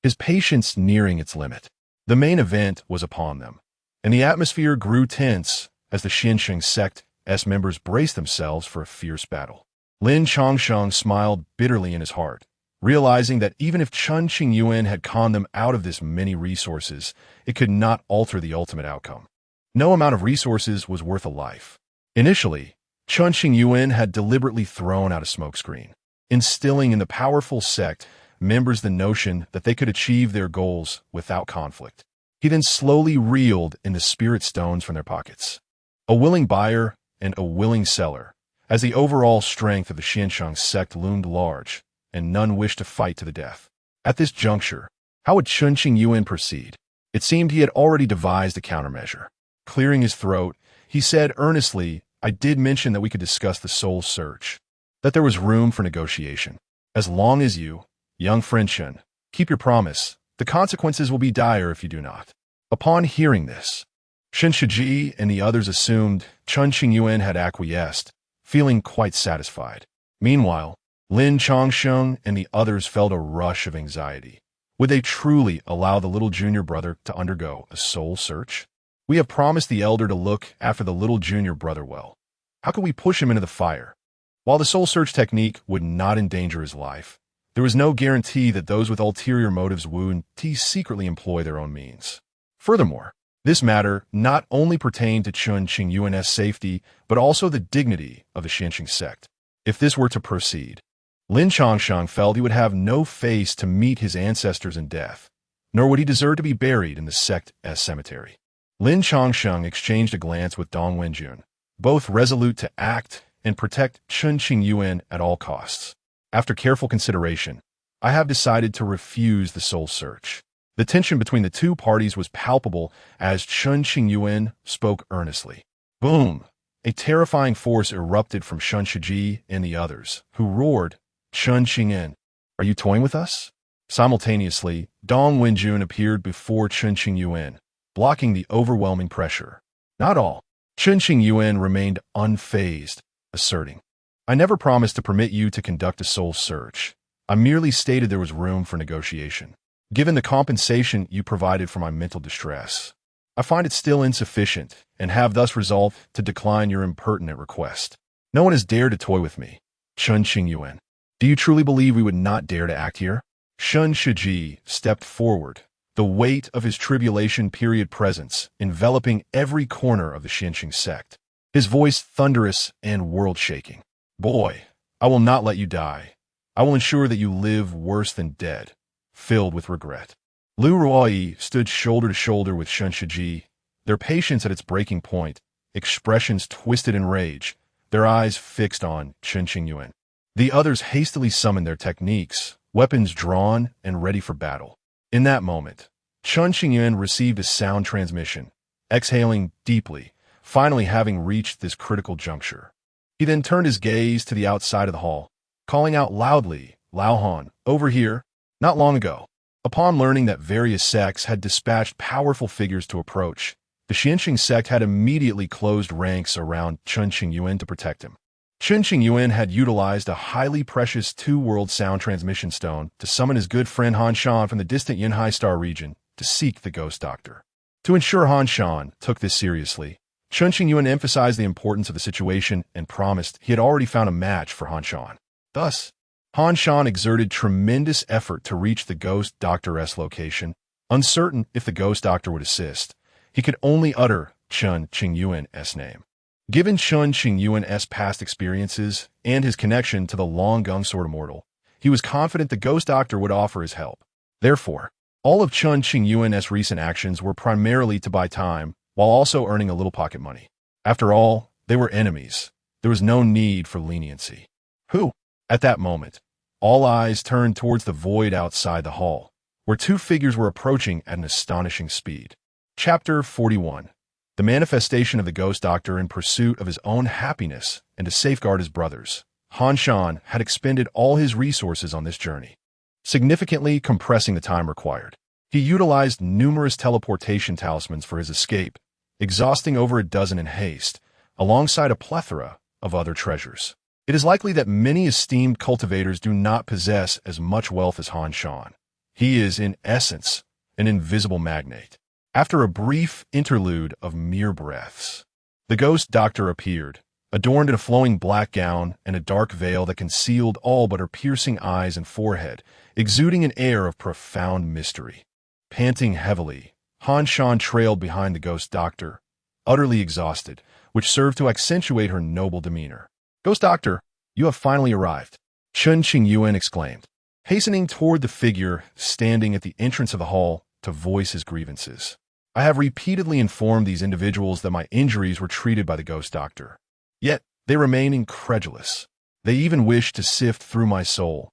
his patience nearing its limit. The main event was upon them, and the atmosphere grew tense as the Xiansheng sect's members braced themselves for a fierce battle. Lin Chongsheng smiled bitterly in his heart, realizing that even if Chen Qingyuan had conned them out of this many resources, it could not alter the ultimate outcome. No amount of resources was worth a life. Initially, Chen Qingyuan had deliberately thrown out a smokescreen, instilling in the powerful sect members the notion that they could achieve their goals without conflict. He then slowly reeled in the spirit stones from their pockets. A willing buyer and a willing seller, as the overall strength of the Xiansheng sect loomed large, and none wished to fight to the death. At this juncture, how would Chen Qingyuan proceed? It seemed he had already devised a countermeasure. Clearing his throat, he said earnestly, "I did mention that we could discuss the soul search, that there was room for negotiation. As long as you, young friend Chen, keep your promise, the consequences will be dire if you do not." Upon hearing this, Shen Shiji and the others assumed Chen Qingyuan had acquiesced, feeling quite satisfied. Meanwhile, Lin Chongsheng and the others felt a rush of anxiety. Would they truly allow the little junior brother to undergo a soul search? We have promised the elder to look after the little junior brother well. How can we push him into the fire? While the soul search technique would not endanger his life, there was no guarantee that those with ulterior motives would secretly employ their own means. Furthermore, this matter not only pertained to Chen Qingyuan's safety, but also the dignity of the Xianqing sect. If this were to proceed, Lin Chongsheng felt he would have no face to meet his ancestors in death, nor would he deserve to be buried in the sect's cemetery. Lin Chongsheng exchanged a glance with Dong Wenjun, both resolute to act and protect Chen Qingyuan at all costs. After careful consideration, I have decided to refuse the soul search. The tension between the two parties was palpable as Chen Qingyuan spoke earnestly. Boom! A terrifying force erupted from Shen Shiji and the others, who roared, "Chen Qingyuan, are you toying with us?" Simultaneously, Dong Wenjun appeared before Chen Qingyuan, blocking the overwhelming pressure. Not all. Chen Qingyuan remained unfazed, asserting, "I never promised to permit you to conduct a soul search. I merely stated there was room for negotiation. Given the compensation you provided for my mental distress, I find it still insufficient and have thus resolved to decline your impertinent request. No one has dared to toy with me." Chen Qingyuan, do you truly believe we would not dare to act here? Shen Shiji stepped forward, the weight of his tribulation period presence enveloping every corner of the Xianqing sect, his voice thunderous and world-shaking. "Boy, I will not let you die. I will ensure that you live worse than dead, filled with regret." Lu Ruoyi stood shoulder to shoulder with Shen Shiji, their patience at its breaking point, expressions twisted in rage, their eyes fixed on Chen Qingyuan. The others hastily summoned their techniques, weapons drawn and ready for battle. In that moment, Chen Qingyuan received a sound transmission, exhaling deeply, finally having reached this critical juncture. He then turned his gaze to the outside of the hall, calling out loudly, "Lao Han, over here." Not long ago, upon learning that various sects had dispatched powerful figures to approach, the Xianqing sect had immediately closed ranks around Chen Qingyuan to protect him. Chen Qingyuan had utilized a highly precious two-world sound transmission stone to summon his good friend Han Shan from the distant Yunhai Star region to seek the ghost doctor. To ensure Han Shan took this seriously, Chen Qingyuan emphasized the importance of the situation and promised he had already found a match for Han Shan. Thus, Han Shan exerted tremendous effort to reach the ghost doctor's location. Uncertain if the ghost doctor would assist, he could only utter Chen Qingyuan's name. Given Chen Qingyuan's past experiences and his connection to the Long Gung Sword Immortal, he was confident the ghost doctor would offer his help. Therefore, all of Chen Qingyuan's recent actions were primarily to buy time, while also earning a little pocket money. After all, they were enemies. There was no need for leniency. Who? At that moment, all eyes turned towards the void outside the hall, where two figures were approaching at an astonishing speed. Chapter 41. The manifestation of the ghost doctor in pursuit of his own happiness and to safeguard his brothers. Han Shan had expended all his resources on this journey, significantly compressing the time required. He utilized numerous teleportation talismans for his escape, exhausting over a dozen in haste, alongside a plethora of other treasures. It is likely that many esteemed cultivators do not possess as much wealth as Han Shan. He is, in essence, an invisible magnate. After a brief interlude of mere breaths, the ghost doctor appeared, adorned in a flowing black gown and a dark veil that concealed all but her piercing eyes and forehead, exuding an air of profound mystery. Panting heavily, Han Shan trailed behind the ghost doctor, utterly exhausted, which served to accentuate her noble demeanor. "Ghost doctor, you have finally arrived," Chen Qingyuan exclaimed. hastening toward the figure standing at the entrance of the hall to voice his grievances. I have repeatedly informed these individuals that my injuries were treated by the ghost doctor. Yet, they remain incredulous. They even wish to sift through my soul.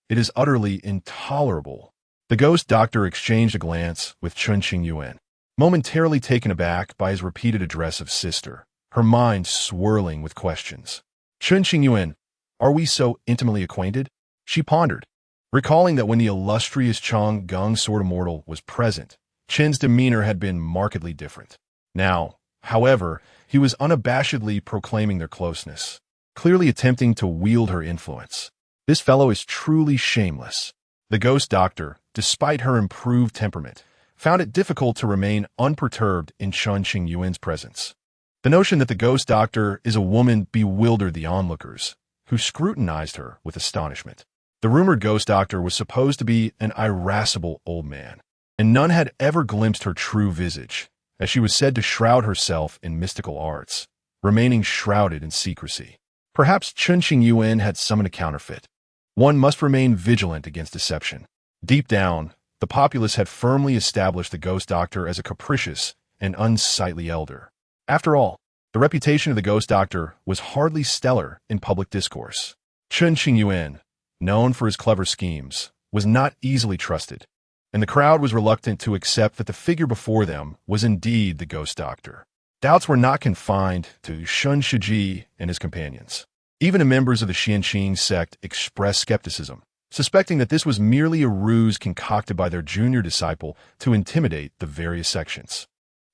It is utterly intolerable. The ghost doctor exchanged a glance with Chen Qingyuan, momentarily taken aback by his repeated address of sister, her mind swirling with questions. Chen Qingyuan, are we so intimately acquainted? She pondered, recalling that when the illustrious Chang Gung Sword Immortal was present, Chen's demeanor had been markedly different. Now, however, he was unabashedly proclaiming their closeness, clearly attempting to wield her influence. This fellow is truly shameless. The ghost doctor, despite her improved temperament, found it difficult to remain unperturbed in Chen Qingyuan's presence. The notion that the ghost doctor is a woman bewildered the onlookers, who scrutinized her with astonishment. The rumored ghost doctor was supposed to be an irascible old man, and none had ever glimpsed her true visage, as she was said to shroud herself in mystical arts, remaining shrouded in secrecy. Perhaps Chen Qingyuan had summoned a counterfeit. One must remain vigilant against deception. Deep down, the populace had firmly established the ghost doctor as a capricious and unsightly elder. After all, the reputation of the ghost doctor was hardly stellar in public discourse. Chen Qingyuan, known for his clever schemes, was not easily trusted, and the crowd was reluctant to accept that the figure before them was indeed the ghost doctor. Doubts were not confined to Shun Shiji and his companions. Even the members of the Xianqing sect expressed skepticism, suspecting that this was merely a ruse concocted by their junior disciple to intimidate the various sections.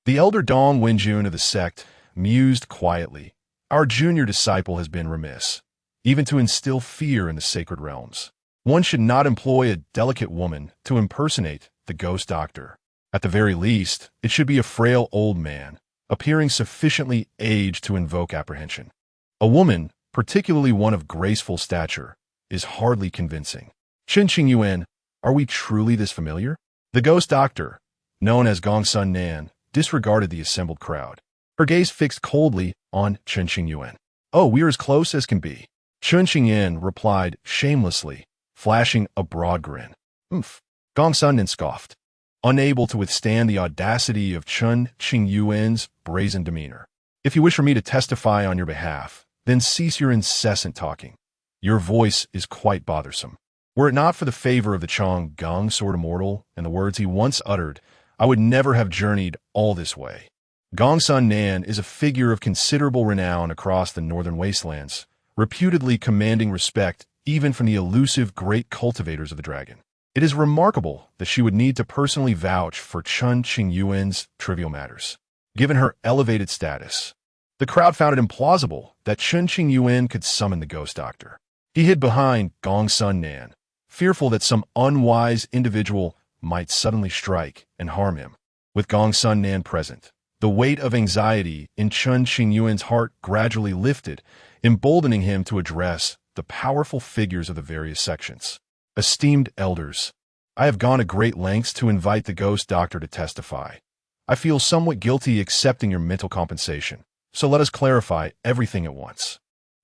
The elder Dong Wenjun of the sect mused quietly, "Our junior disciple has been remiss, even to instill fear in the sacred realms. One should not employ a delicate woman to impersonate the ghost doctor. At the very least, it should be a frail old man, appearing sufficiently aged to invoke apprehension. A woman, particularly one of graceful stature, is hardly convincing. Chen Qingyuan, are we truly this familiar?" The ghost doctor, known as Gongsun Nan, disregarded the assembled crowd, her gaze fixed coldly on Chen Qingyuan. "Oh, we are as close as can be." Chen Qingyuan replied shamelessly, flashing a broad grin. "Oomph." Gongsun Nan scoffed, unable to withstand the audacity of Chen Qingyuan's brazen demeanor. "If you wish for me to testify on your behalf, then cease your incessant talking. Your voice is quite bothersome. Were it not for the favor of the Chang Gung Sword Immortal and the words he once uttered, I would never have journeyed all this way." Gongsun Nan is a figure of considerable renown across the northern wastelands, reputedly commanding respect even from the elusive great cultivators of the dragon. It is remarkable that she would need to personally vouch for Chen Qingyuan's trivial matters, given her elevated status. The crowd found it implausible that Chen Qingyuan could summon the ghost doctor. He hid behind Gongsun Nan, fearful that some unwise individual might suddenly strike and harm him. With Gongsun Nan present, the weight of anxiety in Chen Qingyuan's heart gradually lifted, emboldening him to address the powerful figures of the various sections. "Esteemed elders, I have gone to great lengths to invite the ghost doctor to testify. I feel somewhat guilty accepting your mental compensation, so let us clarify everything at once.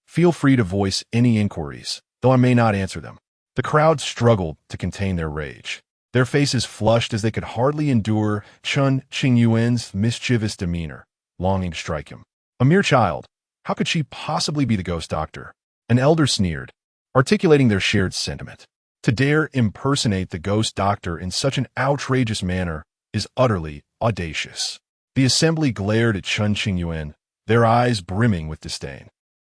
Feel free to voice any inquiries, though I may not answer them." The crowd struggled to contain their rage. Their faces flushed as they could hardly endure Chen Qingyuan's mischievous demeanor, longing to strike him. A mere child, how could she possibly be the ghost doctor? An elder sneered, articulating their shared sentiment. To dare impersonate the ghost doctor in such an outrageous manner is utterly audacious. The assembly glared at Chen Qingyuan, their eyes brimming with disdain.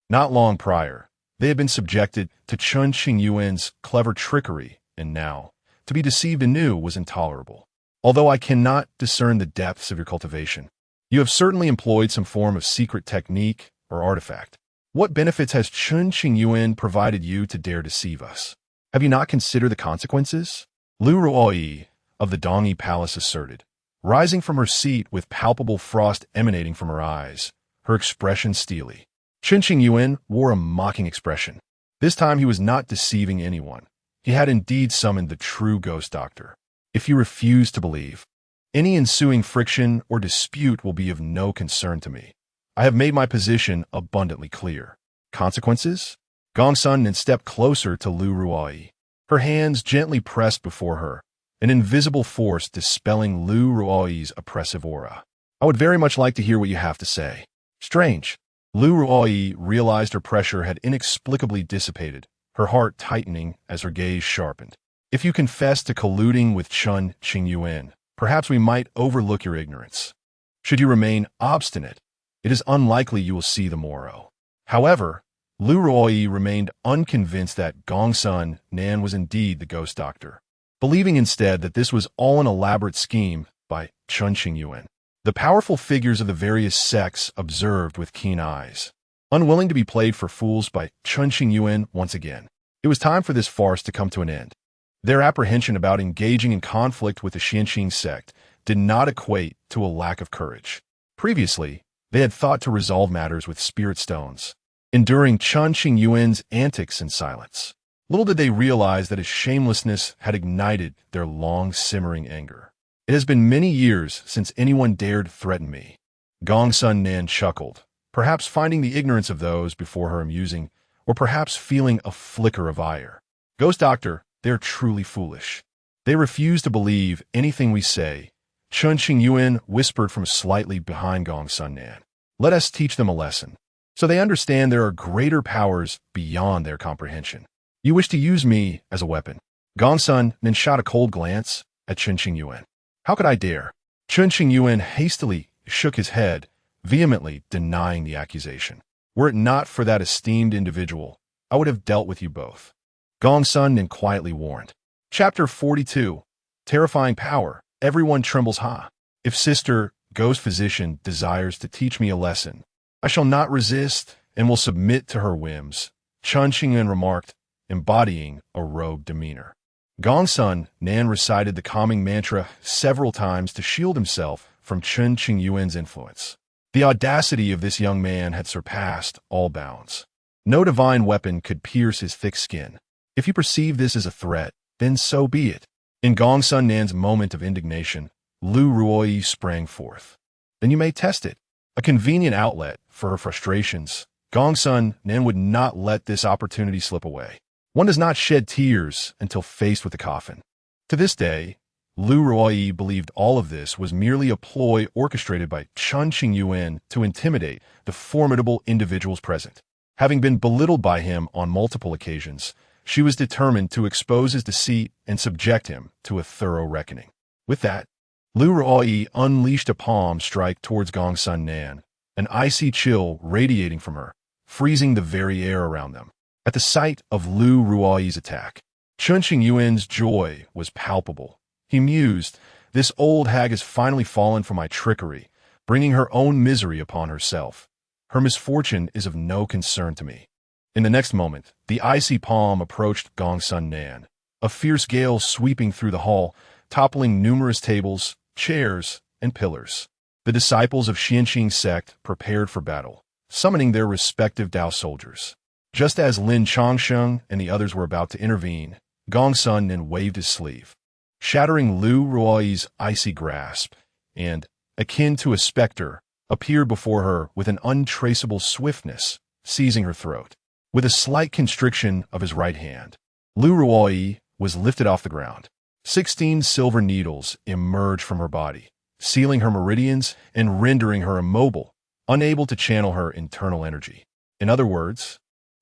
Not long prior, they had been subjected to Chen Qingyuan's clever trickery, and now, to be deceived anew was intolerable. "Although I cannot discern the depths of your cultivation, you have certainly employed some form of secret technique or artifact. What benefits has Chen Qingyuan provided you to dare deceive us? Have you not considered the consequences?" Lu Ruoyi of the Dongyi Palace asserted, rising from her seat with palpable frost emanating from her eyes, her expression steely. Chen Qingyuan wore a mocking expression. This time he was not deceiving anyone. He had indeed summoned the true ghost doctor. "If you refuse to believe, any ensuing friction or dispute will be of no concern to me. I have made my position abundantly clear." "Consequences?" Gongsun Nan stepped closer to Lu Ruoyi. her hands gently pressed before her, an invisible force dispelling Lu Ruoyi's oppressive aura. I would very much like to hear what you have to say. Strange. Lu Ruoyi realized her pressure had inexplicably dissipated, her heart tightening as her gaze sharpened. If you confess to colluding with Chen Qingyuan, perhaps we might overlook your ignorance. Should you remain obstinate, it is unlikely you will see the morrow. However, Lu Ruoyi remained unconvinced that Gongsun Nan was indeed the ghost doctor, believing instead that this was all an elaborate scheme by Chen Qingyuan. The powerful figures of the various sects observed with keen eyes, unwilling to be played for fools by Chen Qingyuan once again. It was time for this farce to come to an end. Their apprehension about engaging in conflict with the Xianqing sect did not equate to a lack of courage. Previously, they had thought to resolve matters with spirit stones, enduring Chen Qingyuan's antics in silence. Little did they realize that his shamelessness had ignited their long-simmering anger. It has been many years since anyone dared threaten me. Gongsun Nan chuckled, perhaps finding the ignorance of those before her amusing, or perhaps feeling a flicker of ire. Ghost Doctor, they are truly foolish. They refuse to believe anything we say. Chen Qingyuan whispered from slightly behind Gongsun Nan. Let us teach them a lesson, so they understand there are greater powers beyond their comprehension. You wish to use me as a weapon. Gongsun Nan shot a cold glance at Chen Qingyuan. How could I dare? Chen Qingyuan hastily shook his head, vehemently denying the accusation. Were it not for that esteemed individual, I would have dealt with you both. Gongsun Nan quietly warned. Chapter 42. Terrifying Power. Everyone trembles ha. If Sister, Ghost Physician, desires to teach me a lesson, I shall not resist and will submit to her whims, Chen Qingyuan remarked, embodying a rogue demeanor. Gongsun Nan recited the calming mantra several times to shield himself from Chen Qingyuan's influence. The audacity of this young man had surpassed all bounds. No divine weapon could pierce his thick skin. If you perceive this as a threat, then so be it. In Gongsun Nan's moment of indignation, Lu Ruoyi sprang forth. Then you may test it. A convenient outlet for her frustrations, Gongsun Nan would not let this opportunity slip away. One does not shed tears until faced with a coffin. To this day, Lu Ruoyi believed all of this was merely a ploy orchestrated by Chen Qingyuan to intimidate the formidable individuals present. Having been belittled by him on multiple occasions, she was determined to expose his deceit and subject him to a thorough reckoning. With that, Lu Ruoyi unleashed a palm strike towards Gongsun Nan, an icy chill radiating from her, freezing the very air around them. At the sight of Lu Ruoyi's attack, Chen Qingyuan's joy was palpable. He mused, this old hag has finally fallen for my trickery, bringing her own misery upon herself. Her misfortune is of no concern to me. In the next moment, the icy palm approached Gongsun Nan, a fierce gale sweeping through the hall, toppling numerous tables, chairs, and pillars. The disciples of Xianqing sect prepared for battle, summoning their respective Dao soldiers. Just as Lin Changsheng and the others were about to intervene, Gongsun Nan waved his sleeve, shattering Lu Ruoyi's icy grasp, and, akin to a specter, appeared before her with an untraceable swiftness, seizing her throat. With a slight constriction of his right hand, Lu Ruoyi was lifted off the ground. 16 silver needles emerged from her body, sealing her meridians and rendering her immobile, unable to channel her internal energy. In other words,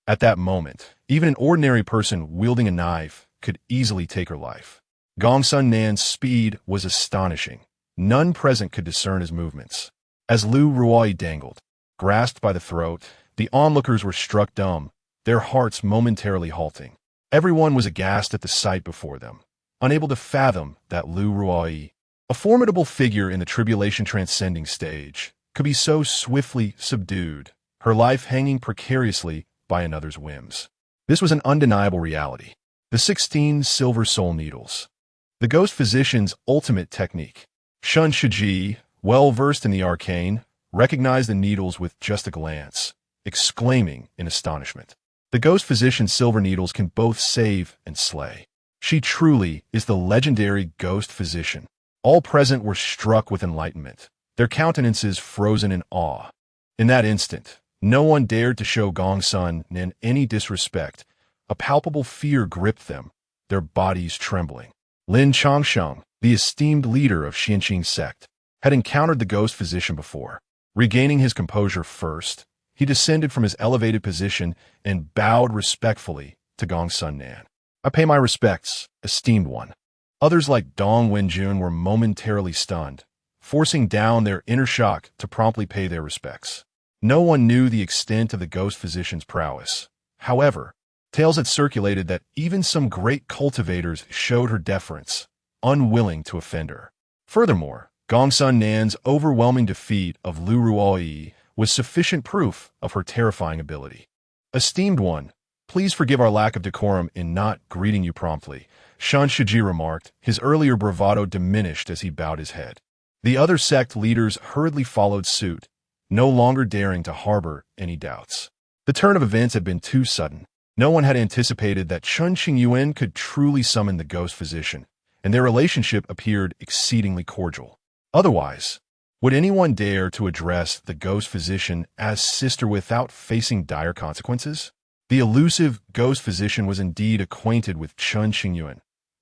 at that moment, even an ordinary person wielding a knife could easily take her life. Gongsun Nan's speed was astonishing. None present could discern his movements. As Lu Ruoyi dangled, grasped by the throat, the onlookers were struck dumb, their hearts momentarily halting. Everyone was aghast at the sight before them, unable to fathom that Lu Ruoyi, a formidable figure in the tribulation transcending stage, could be so swiftly subdued, her life hanging precariously by another's whims. This was an undeniable reality. The 16 silver soul needles. The ghost physician's ultimate technique. Shun Shiji, well versed in the arcane, recognized the needles with just a glance, exclaiming in astonishment. The ghost physician's silver needles can both save and slay. She truly is the legendary ghost physician. All present were struck with enlightenment, their countenances frozen in awe. In that instant, no one dared to show Gongsun Nan any disrespect. A palpable fear gripped them, their bodies trembling. Lin Changsheng, the esteemed leader of Xianqing sect, had encountered the ghost physician before. Regaining his composure first, he descended from his elevated position and bowed respectfully to Gongsun Nan. "I pay my respects, esteemed one." Others like Dong Wenjun were momentarily stunned, forcing down their inner shock to promptly pay their respects. No one knew the extent of the ghost physician's prowess. However, tales had circulated that even some great cultivators showed her deference, unwilling to offend her. Furthermore, Gongsun Nan's overwhelming defeat of Lu Ruoyi was sufficient proof of her terrifying ability. "Esteemed one, please forgive our lack of decorum in not greeting you promptly," Chen Qingyuan remarked, his earlier bravado diminished as he bowed his head. The other sect leaders hurriedly followed suit, no longer daring to harbor any doubts. The turn of events had been too sudden. No one had anticipated that Chen Qingyuan could truly summon the ghost physician, and their relationship appeared exceedingly cordial. Otherwise, would anyone dare to address the ghost physician as sister without facing dire consequences? The elusive ghost physician was indeed acquainted with Chen Qingyuan.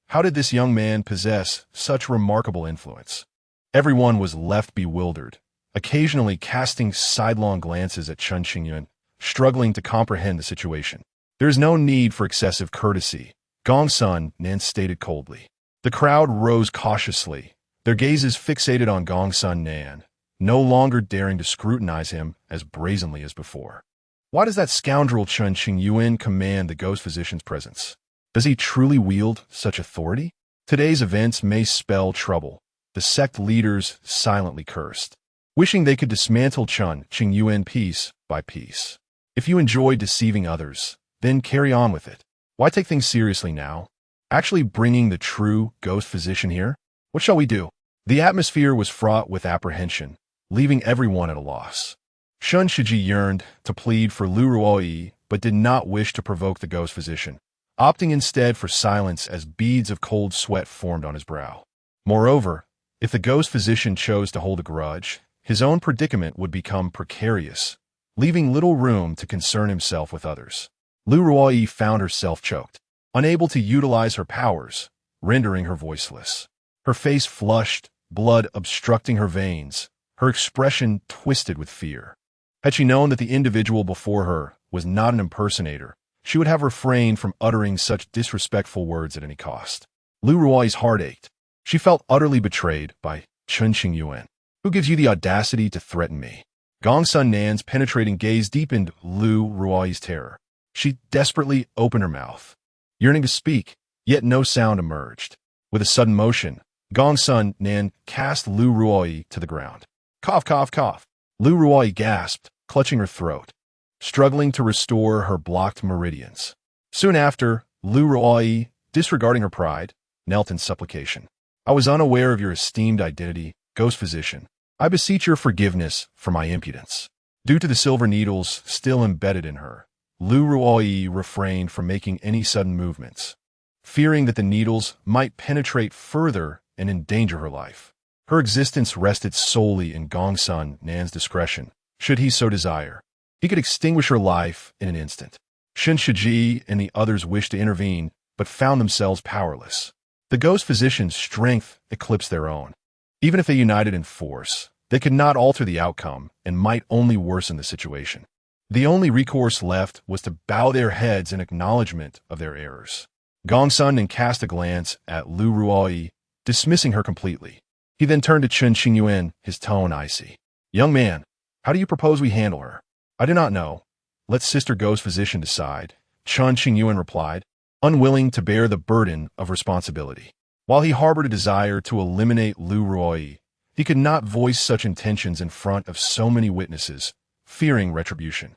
How did this young man possess such remarkable influence? Everyone was left bewildered, occasionally casting sidelong glances at Chen Qingyuan, struggling to comprehend the situation. "There is no need for excessive courtesy," Gongsun Nan stated coldly. The crowd rose cautiously, their gazes fixated on Gongsun Nan, no longer daring to scrutinize him as brazenly as before. Why does that scoundrel Chen Qingyuan command the ghost physician's presence? Does he truly wield such authority? Today's events may spell trouble, the sect leaders silently cursed, wishing they could dismantle Chen Qingyuan piece by piece. If you enjoy deceiving others, then carry on with it. Why take things seriously now? Actually bringing the true ghost physician here? What shall we do? The atmosphere was fraught with apprehension, leaving everyone at a loss. Chen Shiji yearned to plead for Lu Ruoyi, but did not wish to provoke the ghost physician, opting instead for silence as beads of cold sweat formed on his brow. Moreover, if the ghost physician chose to hold a grudge, his own predicament would become precarious, leaving little room to concern himself with others. Lu Ruoyi found herself choked, unable to utilize her powers, rendering her voiceless. Her face flushed, blood obstructing her veins, her expression twisted with fear. Had she known that the individual before her was not an impersonator, she would have refrained from uttering such disrespectful words at any cost. Lu Ruoyi's heart ached. She felt utterly betrayed by Chen Qingyuan. "Who gives you the audacity to threaten me?" Gongsun Nan's penetrating gaze deepened Lu Ruoyi's terror. She desperately opened her mouth, yearning to speak, yet no sound emerged. With a sudden motion, Gongsun Nan cast Lu Ruoyi to the ground. "Cough, cough, cough." Lu Ruoyi gasped, clutching her throat, struggling to restore her blocked meridians. Soon after, Lu Ruoyi, disregarding her pride, knelt in supplication. "I was unaware of your esteemed identity, ghost physician. I beseech your forgiveness for my impudence." Due to the silver needles still embedded in her, Lu Ruoyi refrained from making any sudden movements, fearing that the needles might penetrate further and endanger her life. Her existence rested solely in Gongsun Nan's discretion. Should he so desire, he could extinguish her life in an instant. Shen Shiji and the others wished to intervene, but found themselves powerless. The ghost physician's strength eclipsed their own. Even if they united in force, they could not alter the outcome and might only worsen the situation. The only recourse left was to bow their heads in acknowledgement of their errors. Gongsun Nan cast a glance at Lu Ruoyi, dismissing her completely. He then turned to Chen Qingyuan, his tone icy. "Young man, how do you propose we handle her?" "I do not know. Let Sister Ghost Physician decide," Chen Qingyuan replied, unwilling to bear the burden of responsibility. While he harbored a desire to eliminate Lu Ruoyi, he could not voice such intentions in front of so many witnesses, fearing retribution.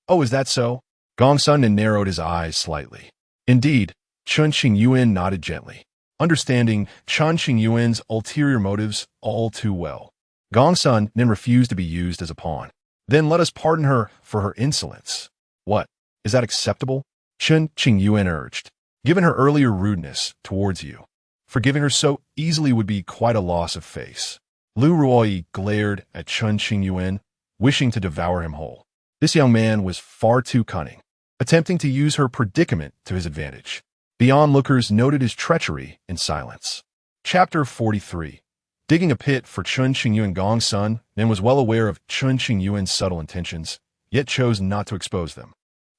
"Oh, is that so?" Gongsun Nan narrowed his eyes slightly. Indeed, Chen Qingyuan nodded gently, understanding Chen Qingyuan's ulterior motives all too well. Gongsun Nan refused to be used as a pawn. "Then let us pardon her for her insolence." "What? Is that acceptable?" Chen Qingyuan urged. "Given her earlier rudeness towards you, forgiving her so easily would be quite a loss of face." Lu Ruoyi glared at Chen Qingyuan, wishing to devour him whole. This young man was far too cunning, attempting to use her predicament to his advantage. The onlookers noted his treachery in silence. Chapter 43. Digging a pit for Chen Qingyuan. Gong Sun then was well aware of Chen Qingyuan's subtle intentions, yet chose not to expose them.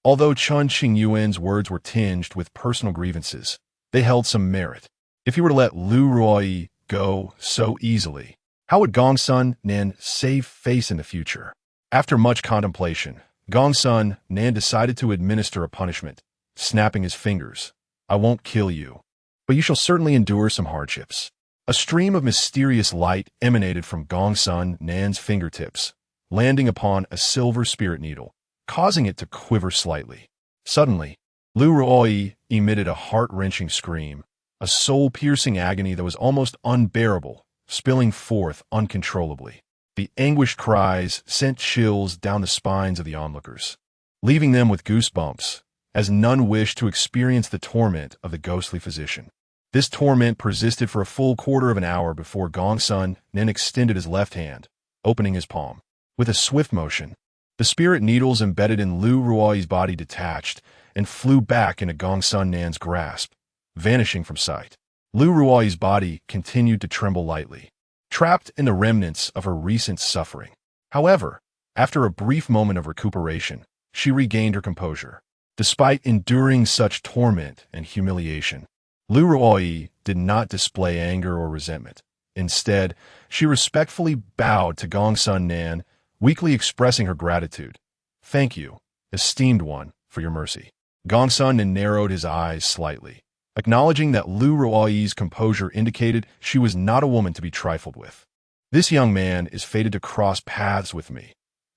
Although Chen Qingyuan's words were tinged with personal grievances, they held some merit. If he were to let Lu Ruoyi go so easily, how would Gong Sun Nan save face in the future? After much contemplation, Gong Sun Nan decided to administer a punishment, snapping his fingers. I won't kill you, but you shall certainly endure some hardships. A stream of mysterious light emanated from Gong Sun Nan's fingertips, landing upon a silver spirit needle, causing it to quiver slightly. Suddenly, Lu Ruoyi emitted a heart-wrenching scream, a soul-piercing agony that was almost unbearable, spilling forth uncontrollably. The anguished cries sent chills down the spines of the onlookers, leaving them with goosebumps, as none wished to experience the torment of the ghostly physician. This torment persisted for a full quarter of an hour before Gong Sun then extended his left hand, opening his palm. With a swift motion, the spirit needles embedded in Lu Ruoyi's body detached and flew back into Gong Sun Nan's grasp, vanishing from sight. Lu Ruoyi's body continued to tremble lightly, trapped in the remnants of her recent suffering. However, after a brief moment of recuperation, she regained her composure. Despite enduring such torment and humiliation, Lu Ruoyi did not display anger or resentment. Instead, she respectfully bowed to Gong Sun Nan, weakly expressing her gratitude. Thank you, esteemed one, for your mercy. Gong Sun Nan narrowed his eyes slightly, acknowledging that Lu Ruoyi's composure indicated she was not a woman to be trifled with. This young man is fated to cross paths with me.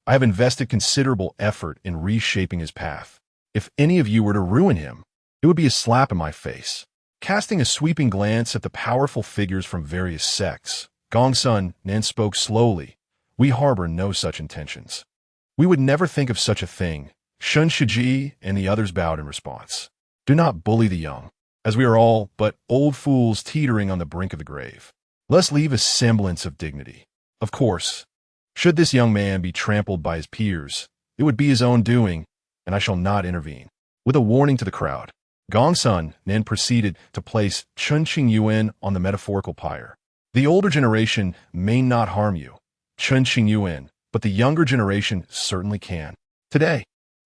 I have invested considerable effort in reshaping his path. If any of you were to ruin him, it would be a slap in my face. Casting a sweeping glance at the powerful figures from various sects, Gong Sun Nan spoke slowly. We harbor no such intentions. We would never think of such a thing. Shun Shiji and the others bowed in response. Do not bully the young, as we are all but old fools teetering on the brink of the grave. Let's leave a semblance of dignity. Of course, should this young man be trampled by his peers, it would be his own doing, and I shall not intervene. With a warning to the crowd, Gong Sun then proceeded to place Chen Qingyuan on the metaphorical pyre. The older generation may not harm you, Chen Qingyuan, but the younger generation certainly can. Today,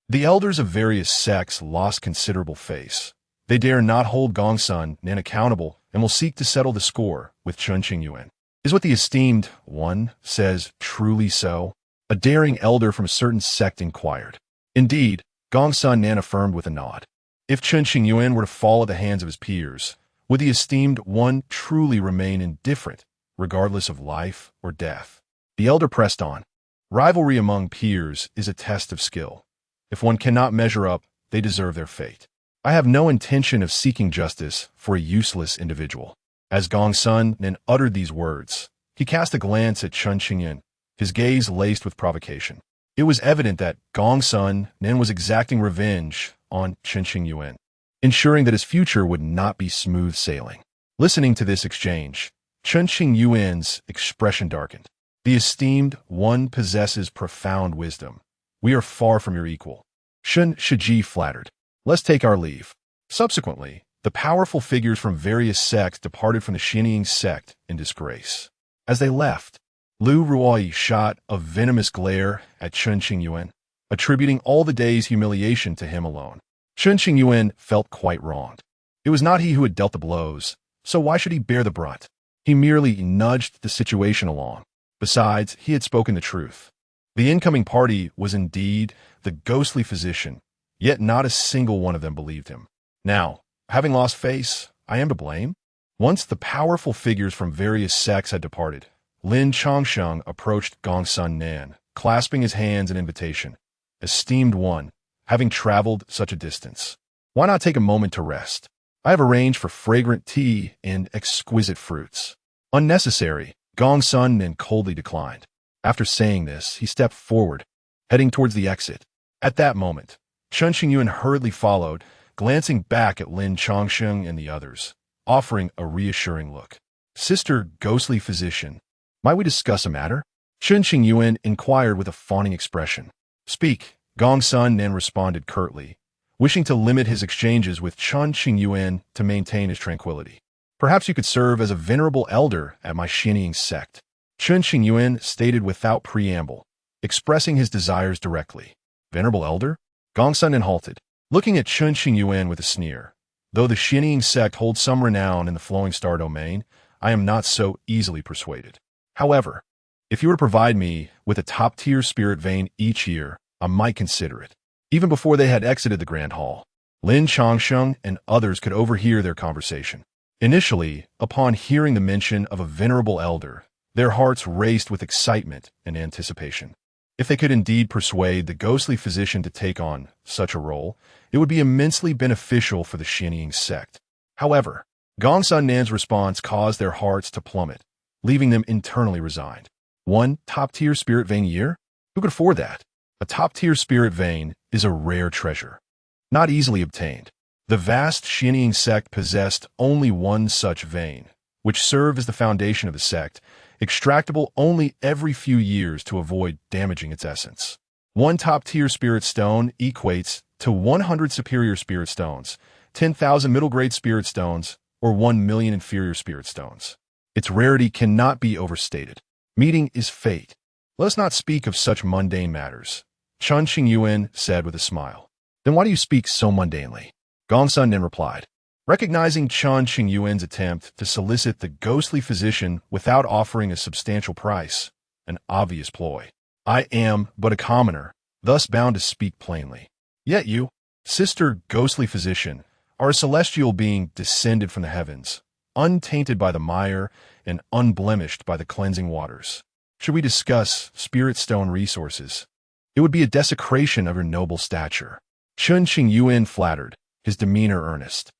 the elders of various sects lost considerable face. They dare not hold Gong Sun Nan accountable and will seek to settle the score with Chen Qingyuan. Is what the esteemed one says truly so? A daring elder from a certain sect inquired. Indeed, Gong Sun Nan affirmed with a nod. If Chen Qingyuan were to fall at the hands of his peers, would the esteemed one truly remain indifferent, regardless of life or death? The elder pressed on. Rivalry among peers is a test of skill. If one cannot measure up, they deserve their fate. I have no intention of seeking justice for a useless individual. As Gong Sun then uttered these words, he cast a glance at Chen Qingyuan, his gaze laced with provocation. It was evident that Gong Sun then was exacting revenge on Chen Qingyuan, ensuring that his future would not be smooth sailing. Listening to this exchange, Chen Qingyuan's expression darkened. The esteemed one possesses profound wisdom. We are far from your equal. Shun Shiji flattered. Let's take our leave. Subsequently, the powerful figures from various sects departed from the Xinjiang sect in disgrace. As they left, Lu Ruoyi shot a venomous glare at Chen Qingyuan, attributing all the day's humiliation to him alone. Chen Qingyuan felt quite wronged. It was not he who had dealt the blows, so why should he bear the brunt? He merely nudged the situation along. Besides, he had spoken the truth. The incoming party was indeed the ghostly physician, yet not a single one of them believed him. Now, having lost face, I am to blame? Once the powerful figures from various sects had departed, Lin Changsheng approached Gong Sun Nan, clasping his hands in invitation. Esteemed one, having traveled such a distance, why not take a moment to rest? I have arranged for fragrant tea and exquisite fruits. Unnecessary, Gong Sun Nan coldly declined. After saying this, he stepped forward, heading towards the exit. At that moment, Chen Qingyuan hurriedly followed, glancing back at Lin Changsheng and the others, offering a reassuring look. Sister ghostly physician, might we discuss a matter? Chen Qingyuan inquired with a fawning expression. Speak, Gong Sun Nan responded curtly, wishing to limit his exchanges with Chen Qingyuan to maintain his tranquility. Perhaps you could serve as a venerable elder at my Xianying sect, Chen Qingyuan stated without preamble, expressing his desires directly. Venerable elder? Gongsun then halted, looking at Chen Qingyuan with a sneer. Though the Xianying sect holds some renown in the Flowing Star domain, I am not so easily persuaded. However, if you were to provide me with a top-tier spirit vein each year, I might consider it. Even before they had exited the Grand Hall, Lin Changsheng and others could overhear their conversation. Initially, upon hearing the mention of a venerable elder, their hearts raced with excitement and anticipation. If they could indeed persuade the ghostly physician to take on such a role, it would be immensely beneficial for the Xianying sect. However, Gongsun Nan's response caused their hearts to plummet, leaving them internally resigned. One top-tier spirit vein a year? Who could afford that? A top-tier spirit vein is a rare treasure, not easily obtained. The vast Xianying sect possessed only one such vein, which served as the foundation of the sect, extractable only every few years to avoid damaging its essence. One top-tier spirit stone equates to 100 superior spirit stones, 10,000 middle-grade spirit stones, or 1 million inferior spirit stones. Its rarity cannot be overstated. Meeting is fate. Let us not speak of such mundane matters, Chen Qingyuan said with a smile. Then why do you speak so mundanely? Gongsun then replied, recognizing Chen Qingyuan's attempt to solicit the ghostly physician without offering a substantial price, an obvious ploy. I am but a commoner, thus bound to speak plainly. Yet you, sister ghostly physician, are a celestial being descended from the heavens, untainted by the mire and unblemished by the cleansing waters. Should we discuss spirit stone resources, it would be a desecration of your noble stature. Chen Qingyuan flattered, his demeanor earnest.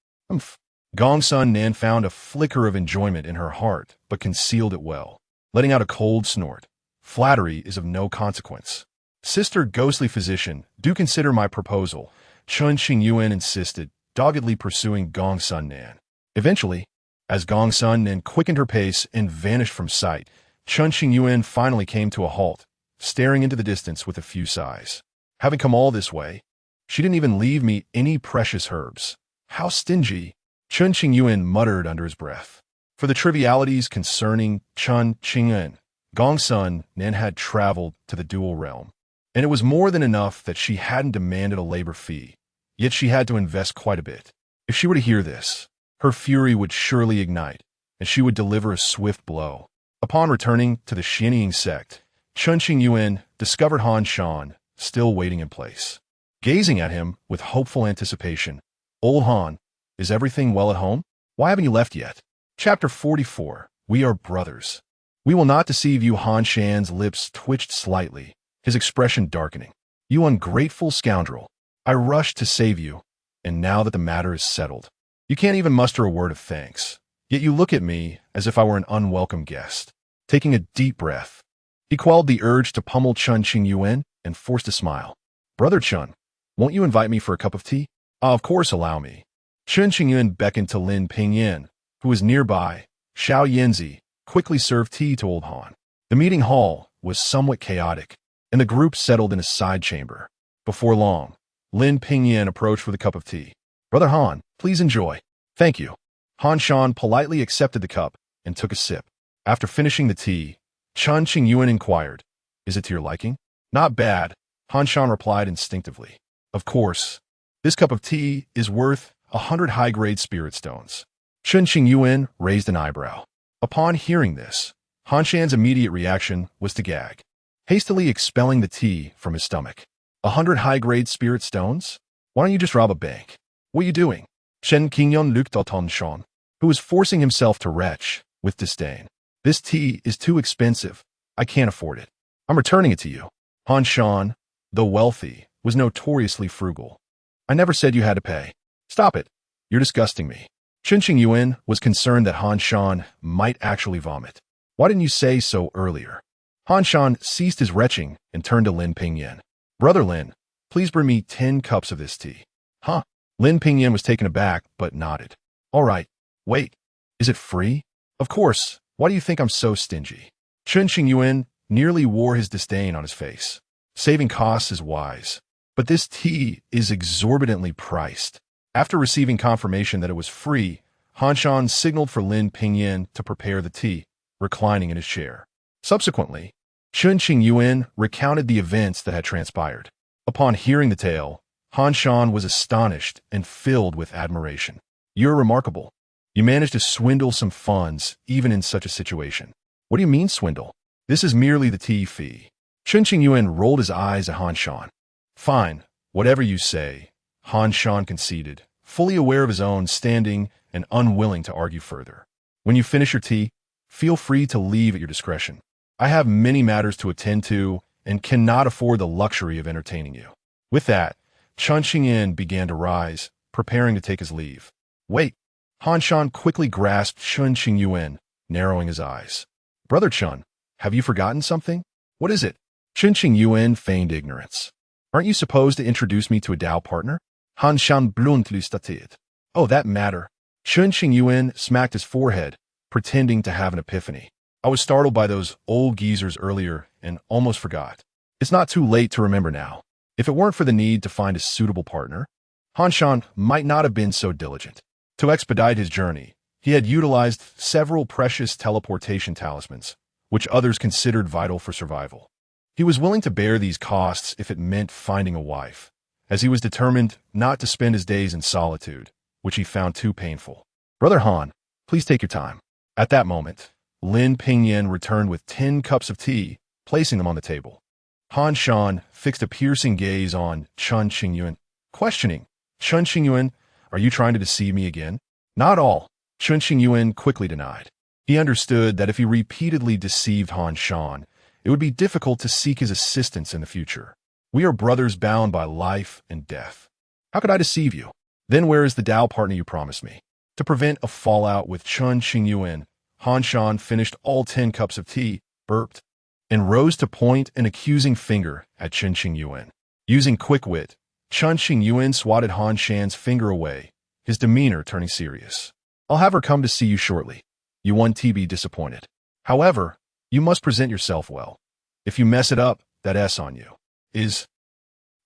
Gongsun Nan found a flicker of enjoyment in her heart, but concealed it well, letting out a cold snort. Flattery is of no consequence. Sister ghostly physician, do consider my proposal, Chen Qingyuan insisted, doggedly pursuing Gongsun Nan. Eventually, as Gongsun Nan quickened her pace and vanished from sight, Chen Qingyuan finally came to a halt, staring into the distance with a few sighs. Having come all this way, she didn't even leave me any precious herbs. How stingy, Chen Qingyuan muttered under his breath. For the trivialities concerning Chen Qingyuan, Gongsun Nan had traveled to the dual realm, and it was more than enough that she hadn't demanded a labor fee, yet she had to invest quite a bit. If she were to hear this, her fury would surely ignite, and she would deliver a swift blow. Upon returning to the Xianying sect, Chen Qingyuan discovered Han Shan still waiting in place. Gazing at him with hopeful anticipation, Old Han, is everything well at home? Why haven't you left yet? Chapter 44. We are brothers. We will not deceive you. Han Shan's lips twitched slightly, his expression darkening. You ungrateful scoundrel. I rushed to save you, and now that the matter is settled, you can't even muster a word of thanks. Yet you look at me as if I were an unwelcome guest. Taking a deep breath, he quelled the urge to pummel Chen Qingyuan and forced a smile. Brother Chen, won't you invite me for a cup of tea? Of course, allow me. Chen Qingyuan beckoned to Lin Pingyan, who was nearby. Xiao Yanzi quickly served tea to Old Han. The meeting hall was somewhat chaotic, and the group settled in a side chamber. Before long, Lin Pingyan approached with a cup of tea. Brother Han, please enjoy. Thank you. Han Shan politely accepted the cup and took a sip. After finishing the tea, Chen Qingyuan inquired, is it to your liking? Not bad, Han Shan replied instinctively. Of course, this cup of tea is worth 100 high-grade spirit stones. Chen Qingyuan raised an eyebrow. Upon hearing this, Han Shan's immediate reaction was to gag, hastily expelling the tea from his stomach. 100 high-grade spirit stones? Why don't you just rob a bank? What are you doing? Chen Qingyuan looked at Han Shan, who was forcing himself to retch, with disdain. This tea is too expensive. I can't afford it. I'm returning it to you. Han Shan, though wealthy, was notoriously frugal. I never said you had to pay. Stop it. You're disgusting me. Chen Qingyuan was concerned that Han Shan might actually vomit. Why didn't you say so earlier? Han Shan ceased his retching and turned to Lin Pingyan. Brother Lin, please bring me 10 cups of this tea. Huh? Lin Pingyan was taken aback, but nodded. All right. Wait. Is it free? Of course. Why do you think I'm so stingy? Chen Qingyuan nearly wore his disdain on his face. Saving costs is wise. But this tea is exorbitantly priced. After receiving confirmation that it was free, Han Shan signaled for Lin Pingyan to prepare the tea, reclining in his chair. Subsequently, Chen Qingyuan recounted the events that had transpired. Upon hearing the tale, Han Shan was astonished and filled with admiration. "You're remarkable. You managed to swindle some funds, even in such a situation." "What do you mean, swindle? This is merely the tea fee." Chen Qingyuan rolled his eyes at Han Shan. "Fine, whatever you say," Han Shan conceded, fully aware of his own standing and unwilling to argue further. "When you finish your tea, feel free to leave at your discretion. I have many matters to attend to and cannot afford the luxury of entertaining you." With that, Chen Qingyuan began to rise, preparing to take his leave. "Wait." Han Shan quickly grasped Chen Qingyuan, narrowing his eyes. "Brother Chen, have you forgotten something?" "What is it?" Chen Qingyuan feigned ignorance. "Aren't you supposed to introduce me to a Tao partner?" Han Shan bluntly stated. "Oh, that matter." Chen Qingyuan smacked his forehead, pretending to have an epiphany. "I was startled by those old geezers earlier and almost forgot. It's not too late to remember now. If it weren't for the need to find a suitable partner, Han Shan might not have been so diligent. To expedite his journey, he had utilized several precious teleportation talismans, which others considered vital for survival. He was willing to bear these costs if it meant finding a wife, as he was determined not to spend his days in solitude, which he found too painful. "Brother Han, please take your time." At that moment, Lin Pingyan returned with 10 cups of tea, placing them on the table. Han Shan fixed a piercing gaze on Chen Qingyuan, questioning, "Chen Qingyuan, are you trying to deceive me again?" "Not all," Chen Qingyuan quickly denied. He understood that if he repeatedly deceived Han Shan, it would be difficult to seek his assistance in the future. "We are brothers bound by life and death. How could I deceive you? Then where is the Tao partner you promised me?" To prevent a fallout with Chen Qingyuan, Han Shan finished all 10 cups of tea, burped, and rose to point an accusing finger at Chen Qingyuan. Using quick wit, Chen Qingyuan swatted Han Shan's finger away, his demeanor turning serious. "I'll have her come to see you shortly. You won't be disappointed. However, you must present yourself well. If you mess it up, that S on you." Is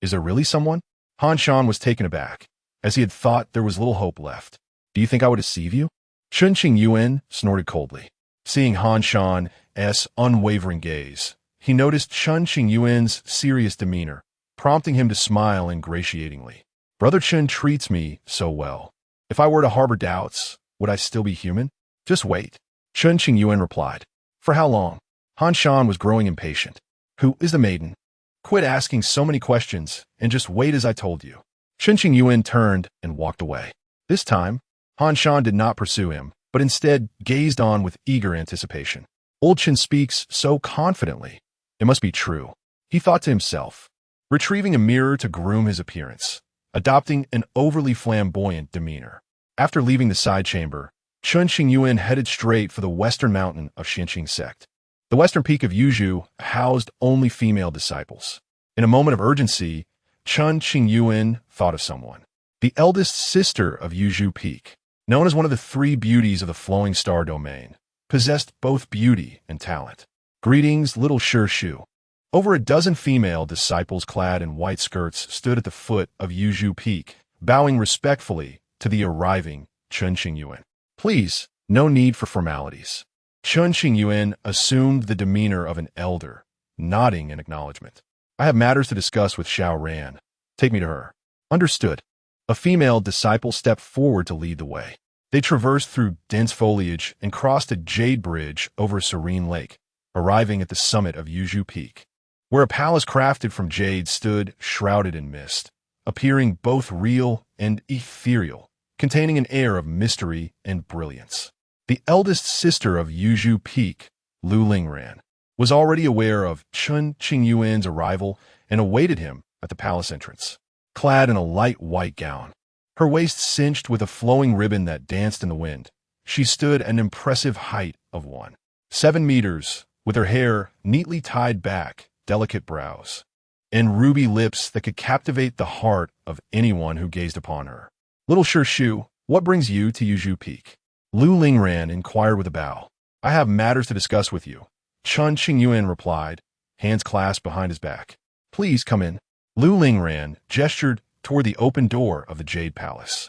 there really someone?" Han Shan was taken aback, as he had thought there was little hope left. "Do you think I would deceive you?" Chen Qingyuan snorted coldly. Seeing Han Shan's unwavering gaze, he noticed Chen Qingyuan's serious demeanor, prompting him to smile ingratiatingly. "Brother Chen treats me so well. If I were to harbor doubts, would I still be human?" "Just wait," Chen Qingyuan replied. "For how long?" Han Shan was growing impatient. "Who is the maiden? Quit asking so many questions and just wait as I told you." Chen Qingyuan turned and walked away. This time, Han Shan did not pursue him, but instead gazed on with eager anticipation. "Old Chen speaks so confidently. It must be true," he thought to himself, retrieving a mirror to groom his appearance, adopting an overly flamboyant demeanor. After leaving the side chamber, Chen Qingyuan headed straight for the western mountain of Xinqing sect. The western peak of Yuzhou housed only female disciples. In a moment of urgency, Chen Qingyuan thought of someone. The eldest sister of Yuzhou Peak, known as one of the 3 beauties of the flowing star domain, possessed both beauty and talent. "Greetings, little Shu." Over a dozen female disciples clad in white skirts stood at the foot of Yuzhou Peak, bowing respectfully to the arriving Chen Qingyuan. "Please, no need for formalities." Chen Qingyuan assumed the demeanor of an elder, nodding in acknowledgement. "I have matters to discuss with Xiao Ran. Take me to her." "Understood." A female disciple stepped forward to lead the way. They traversed through dense foliage and crossed a jade bridge over a serene lake, arriving at the summit of Yuzhou Peak, where a palace crafted from jade stood shrouded in mist, appearing both real and ethereal, containing an air of mystery and brilliance. The eldest sister of Yuzhou Peak, Lu Lingran, was already aware of Chen Qingyuan's arrival and awaited him at the palace entrance. Clad in a light white gown, her waist cinched with a flowing ribbon that danced in the wind, she stood at an impressive height of 1.7 meters, with her hair neatly tied back, delicate brows, and ruby lips that could captivate the heart of anyone who gazed upon her. "Little Shu, what brings you to Yuzhou Peak?" Lu Lingran inquired with a bow. "I have matters to discuss with you," Chen Qingyuan replied, hands clasped behind his back. "Please come in." Lu Lingran gestured toward the open door of the Jade Palace.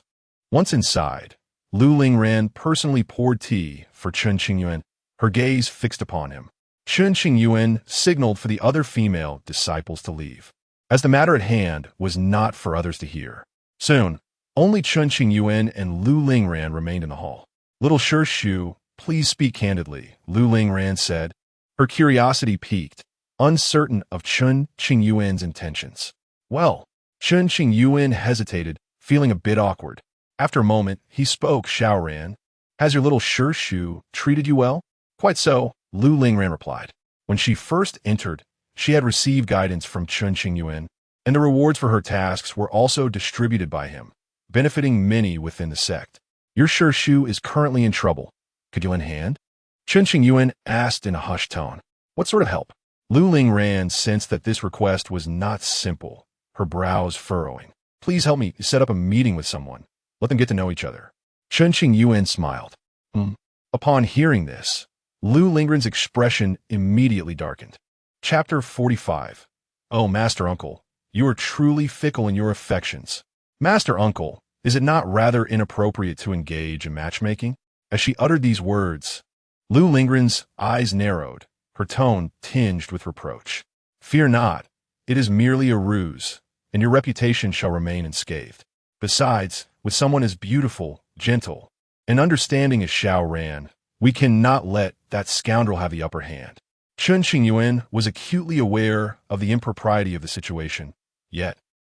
Once inside, Lu Lingran personally poured tea for Chen Qingyuan, her gaze fixed upon him. Chen Qingyuan signaled for the other female disciples to leave, as the matter at hand was not for others to hear. Soon, only Chen Qingyuan and Lu Lingran remained in the hall. "Little Shu, please speak candidly," Lu Lingran said, her curiosity piqued, uncertain of Chen Qingyuan's intentions. "Well," Chen Qingyuan hesitated, feeling a bit awkward. After a moment, he spoke. "Xiaoran, has your little Shu treated you well?" "Quite so," Lu Lingran replied. When she first entered, she had received guidance from Chen Qingyuan, and the rewards for her tasks were also distributed by him, benefiting many within the sect. "Your Shu is currently in trouble. Could you lend a hand?" Chen Qingyuan asked in a hushed tone. "What sort of help?" Lu Lingran sensed that this request was not simple, her brows furrowing. "Please help me set up a meeting with someone. Let them get to know each other." Chen Qingyuan smiled. Upon hearing this, Lu Lingran's expression immediately darkened. Chapter 45. "Oh, Master Uncle, you are truly fickle in your affections." "Master Uncle, is it not rather inappropriate to engage in matchmaking?" As she uttered these words, Lu Lingran's eyes narrowed, her tone tinged with reproach. "Fear not, it is merely a ruse, and your reputation shall remain unscathed. Besides, with someone as beautiful, gentle, and understanding as Xiaoran, we cannot let that scoundrel have the upper hand." Chen Qingyuan was acutely aware of the impropriety of the situation, yet,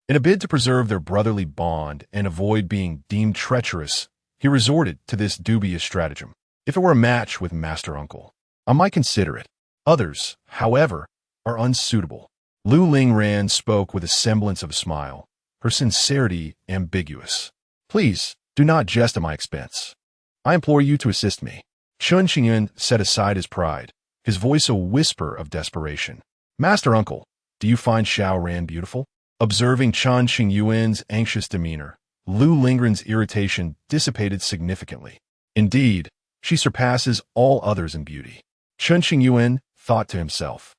in a bid to preserve their brotherly bond and avoid being deemed treacherous, he resorted to this dubious stratagem. "If it were a match with Master Uncle, I might consider it. Others, however, are unsuitable." Lu Lingran spoke with a semblance of a smile, her sincerity ambiguous. "Please, do not jest at my expense. I implore you to assist me." Chen Qingyuan set aside his pride, his voice a whisper of desperation. "Master Uncle, do you find Xiaoran beautiful?" Observing Chen Qingyuan's anxious demeanor, Lu Lingran's irritation dissipated significantly. "Indeed, she surpasses all others in beauty." Chen Qingyuan thought to himself,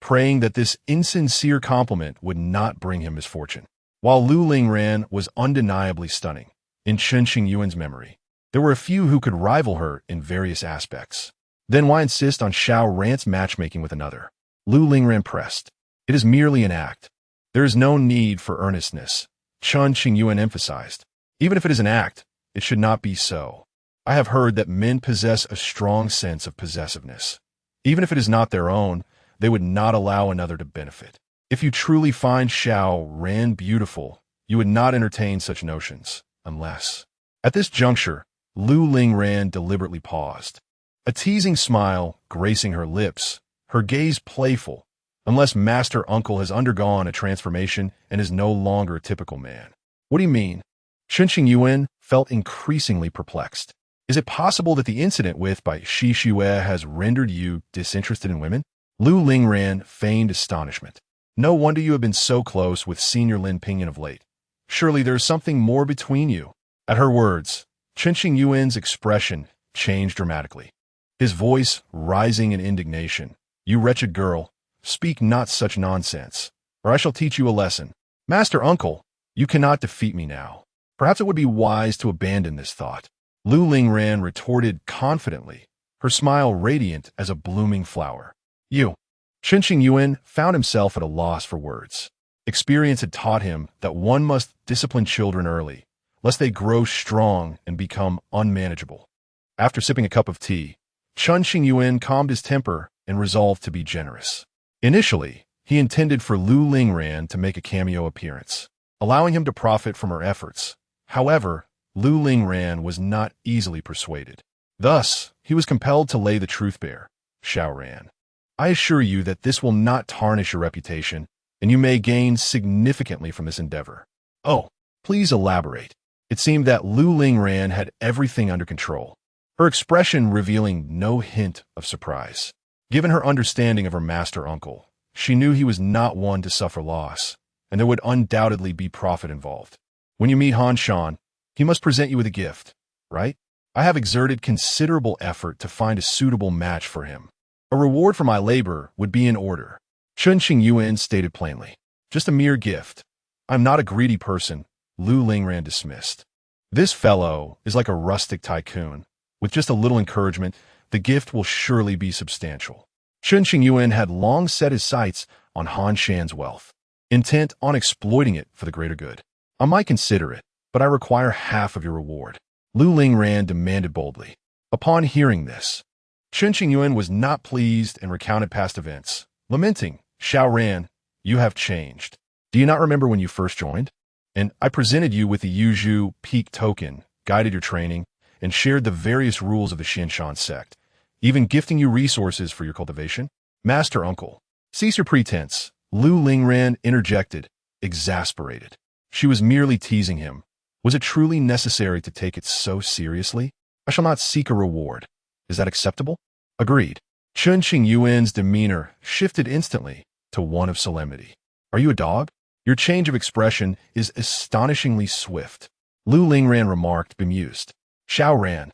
praying that this insincere compliment would not bring him misfortune. While Lu Lingran was undeniably stunning, in Chen Qingyuan's memory, there were a few who could rival her in various aspects. Then why insist on Xiaoran's matchmaking with another? Lu Lingran pressed. "It is merely an act. There is no need for earnestness," Chen Qingyuan emphasized. "Even if it is an act, it should not be so. I have heard that men possess a strong sense of possessiveness. Even if it is not their own, they would not allow another to benefit. If you truly find Xiaoran beautiful, you would not entertain such notions, unless—" At this juncture, Lu Lingran deliberately paused, a teasing smile gracing her lips, her gaze playful, "unless Master Uncle has undergone a transformation and is no longer a typical man." "What do you mean?" Chen Qingyuan felt increasingly perplexed. "Is it possible that the incident with by Shi Xue has rendered you disinterested in women?" Lu Lingran feigned astonishment. "No wonder you have been so close with Senior Lin Pingyan of late. Surely there is something more between you." At her words, Chen Qingyuan's expression changed dramatically, his voice rising in indignation. "You wretched girl, speak not such nonsense, or I shall teach you a lesson." "Master Uncle, you cannot defeat me now. Perhaps it would be wise to abandon this thought." Lu Lingran retorted confidently, her smile radiant as a blooming flower. "You." Chen Qingyuan found himself at a loss for words. Experience had taught him that one must discipline children early, lest they grow strong and become unmanageable. After sipping a cup of tea, Chen Qingyuan calmed his temper and resolved to be generous. Initially, he intended for Lu Lingran to make a cameo appearance, allowing him to profit from her efforts. However, Lu Lingran was not easily persuaded. Thus, he was compelled to lay the truth bare. "Xiaoran, I assure you that this will not tarnish your reputation, and you may gain significantly from this endeavor." "Oh, please elaborate." It seemed that Lu Lingran had everything under control, her expression revealing no hint of surprise. Given her understanding of her master uncle, she knew he was not one to suffer loss, and there would undoubtedly be profit involved. "When you meet Han Shan, he must present you with a gift, right? I have exerted considerable effort to find a suitable match for him. A reward for my labor would be in order," Chen Qingyuan stated plainly. Just a mere gift. I'm not a greedy person, Lu Lingran dismissed. This fellow is like a rustic tycoon. With just a little encouragement, the gift will surely be substantial. Chen Qingyuan had long set his sights on Han Shan's wealth, intent on exploiting it for the greater good. I might consider it, but I require half of your reward, Lu Lingran demanded boldly. Upon hearing this, Chen Qingyuan was not pleased and recounted past events, lamenting, Xiao Ran, you have changed. Do you not remember when you first joined? And I presented you with the Yuzhu Peak token, guided your training, and shared the various rules of the Xianshan sect, even gifting you resources for your cultivation? Master Uncle, cease your pretense, Lu Lingran interjected, exasperated. She was merely teasing him. Was it truly necessary to take it so seriously? I shall not seek a reward. Is that acceptable? Agreed. Chen Qingyuan's demeanor shifted instantly to one of solemnity. Are you a dog? Your change of expression is astonishingly swift, Lu Lingran remarked, bemused. Xiao Ran,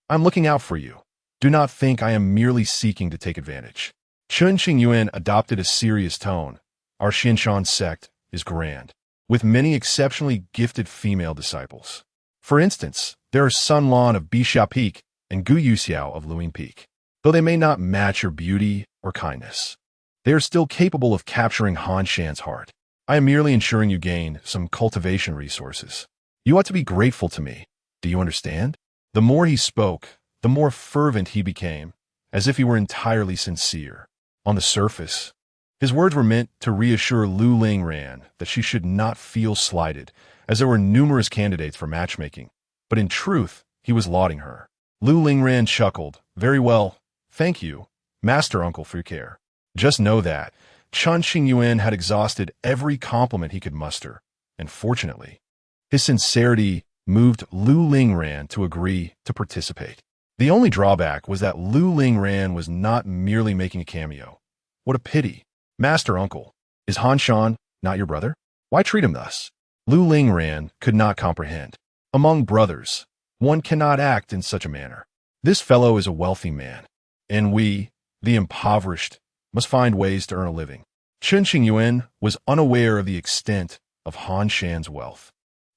I'm looking out for you. Do not think I am merely seeking to take advantage. Chen Qingyuan adopted a serious tone. Our Xianshan sect is grand, with many exceptionally gifted female disciples. For instance, there are Sun Lan of Bixia Peak and Gu Yuxiao of Luing Peak. Though they may not match your beauty or kindness, they are still capable of capturing Han Shan's heart. I am merely ensuring you gain some cultivation resources. You ought to be grateful to me. Do you understand? The more he spoke, the more fervent he became, as if he were entirely sincere. On the surface, his words were meant to reassure Lu Lingran that she should not feel slighted, as there were numerous candidates for matchmaking. But in truth, he was lauding her. Lu Lingran chuckled. Very well, thank you, Master Uncle, for your care. Just know that Chen Qingyuan had exhausted every compliment he could muster, and fortunately, his sincerity moved Lu Lingran to agree to participate. The only drawback was that Lu Lingran was not merely making a cameo. What a pity. Master Uncle, is Han Shan not your brother? Why treat him thus? Lu Lingran could not comprehend. Among brothers, one cannot act in such a manner. This fellow is a wealthy man, and we, the impoverished, must find ways to earn a living. Chen Qingyuan was unaware of the extent of Han Shan's wealth,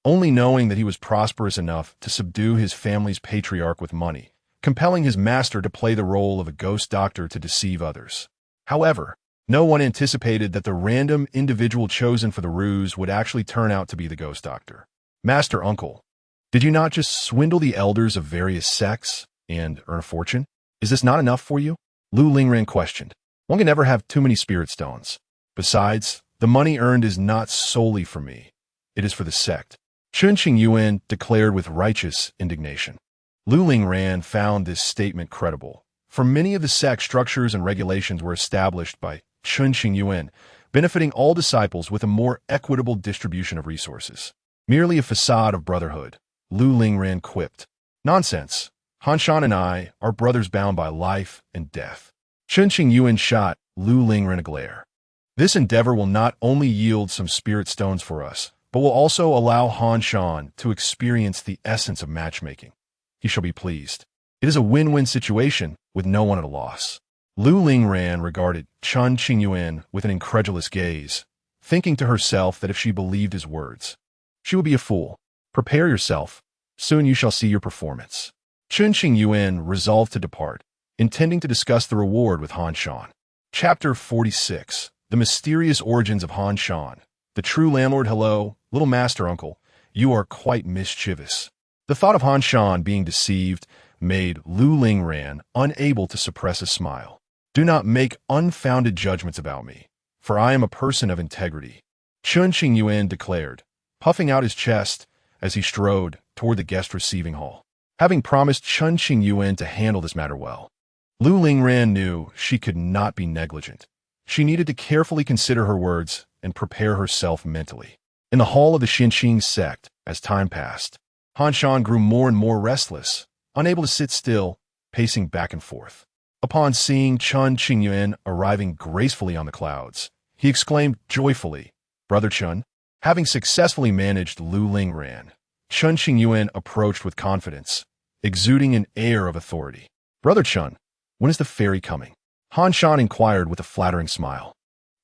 only knowing that he was prosperous enough to subdue his family's patriarch with money, compelling his master to play the role of a ghost doctor to deceive others. However, no one anticipated that the random individual chosen for the ruse would actually turn out to be the ghost doctor. Master Uncle, did you not just swindle the elders of various sects and earn a fortune? Is this not enough for you? Lu Lingran questioned. One can never have too many spirit stones. Besides, the money earned is not solely for me. It is for the sect, Chen Qingyuan declared with righteous indignation. Lu Lingran found this statement credible, for many of the sect structures and regulations were established by Chen Qingyuan, benefiting all disciples with a more equitable distribution of resources. Merely a facade of brotherhood, Lu Lingran quipped. Nonsense. Han Shan and I are brothers bound by life and death. Chen Qingyuan shot Lu Lingran a glare. This endeavor will not only yield some spirit stones for us, but will also allow Han Shan to experience the essence of matchmaking. He shall be pleased. It is a win-win situation with no one at a loss. Lu Lingran regarded Chen Qingyuan with an incredulous gaze, thinking to herself that if she believed his words, she would be a fool. Prepare yourself. Soon you shall see your performance. Chen Qingyuan resolved to depart, intending to discuss the reward with Han Shan. Chapter 46. The Mysterious Origins of Han Shan. The True Landlord. Hello, little Master Uncle. You are quite mischievous. The thought of Han Shan being deceived made Lu Lingran unable to suppress a smile. Do not make unfounded judgments about me, for I am a person of integrity, Chen Qingyuan declared, puffing out his chest as he strode toward the guest receiving hall. Having promised Chen Qingyuan to handle this matter well, Lu Lingran knew she could not be negligent. She needed to carefully consider her words and prepare herself mentally. In the hall of the Xianxing sect, as time passed, Han Shan grew more and more restless, unable to sit still, pacing back and forth. Upon seeing Chen Qingyuan arriving gracefully on the clouds, he exclaimed joyfully, Brother Chen. Having successfully managed Lu Lingran, Chen Qingyuan approached with confidence, exuding an air of authority. Brother Chen, when is the fairy coming? Han Shan inquired with a flattering smile.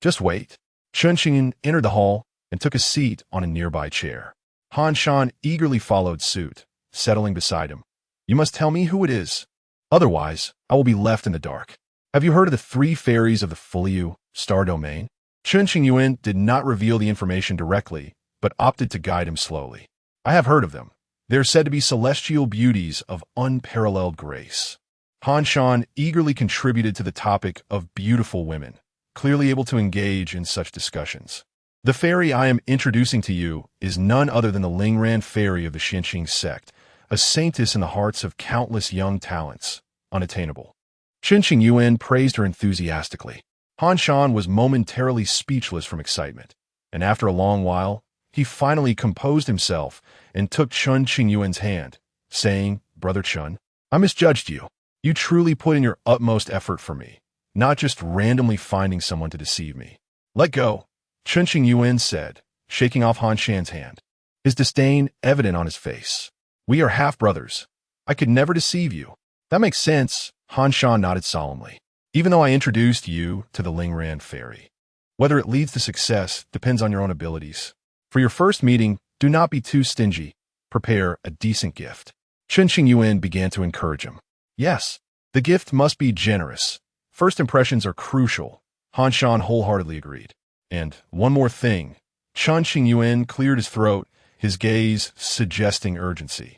Just wait. Chen Qingyuan entered the hall and took a seat on a nearby chair. Han Shan eagerly followed suit, settling beside him. You must tell me who it is. Otherwise, I will be left in the dark. Have you heard of the three fairies of the Fuliu star domain? Chen Qingyuan did not reveal the information directly, but opted to guide him slowly. I have heard of them. They are said to be celestial beauties of unparalleled grace. Han Shan eagerly contributed to the topic of beautiful women, clearly able to engage in such discussions. The fairy I am introducing to you is none other than the Lingran fairy of the Xinqing sect, a saintess in the hearts of countless young talents, unattainable. Chen Qingyuan praised her enthusiastically. Han Shan was momentarily speechless from excitement, and after a long while, he finally composed himself and took Chen Qingyuan's hand, saying, Brother Chen, I misjudged you. You truly put in your utmost effort for me, not just randomly finding someone to deceive me. Let go, Chen Qingyuan said, shaking off Han Shan's hand, his disdain evident on his face. We are half-brothers. I could never deceive you. That makes sense, Han Shan nodded solemnly. Even though I introduced you to the Lingran fairy. Whether it leads to success depends on your own abilities. For your first meeting, do not be too stingy. Prepare a decent gift. Chen Qingyuan began to encourage him. Yes, the gift must be generous. First impressions are crucial. Han Shan wholeheartedly agreed. And one more thing. Chen Qingyuan cleared his throat, his gaze suggesting urgency.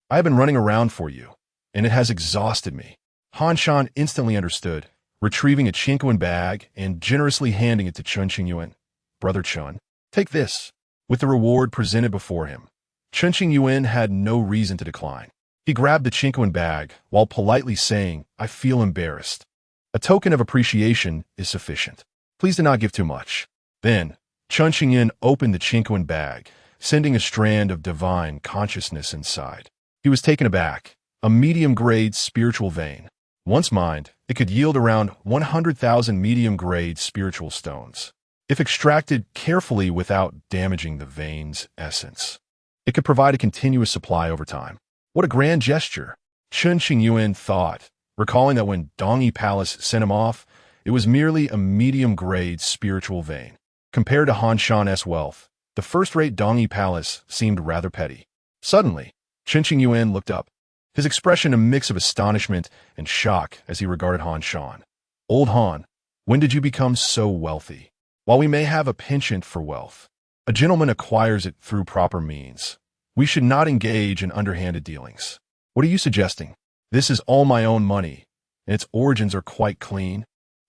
I have been running around for you, and it has exhausted me. Han Shan instantly understood, retrieving a Qingyuan bag and generously handing it to Chen Qingyuan. Brother Chen, take this. With the reward presented before him, Chen Qingyuan had no reason to decline. He grabbed the Qingyuan bag while politely saying, I feel embarrassed. A token of appreciation is sufficient. Please do not give too much. Then, Chen Qingyuan opened the Qingyuan bag, sending a strand of divine consciousness inside. He was taken aback. A medium-grade spiritual vein. Once mined, it could yield around 100,000 medium-grade spiritual stones. If extracted carefully without damaging the vein's essence, it could provide a continuous supply over time. What a grand gesture, Chen Qingyuan thought, recalling that when Dongyi Palace sent him off, it was merely a medium-grade spiritual vein. Compared to Han Shan's wealth, the first-rate Dongyi Palace seemed rather petty. Suddenly, Chen Qingyuan looked up, his expression a mix of astonishment and shock as he regarded Han Shan. Old Han, when did you become so wealthy? While we may have a penchant for wealth, a gentleman acquires it through proper means. We should not engage in underhanded dealings. What are you suggesting? This is all my own money, and its origins are quite clean.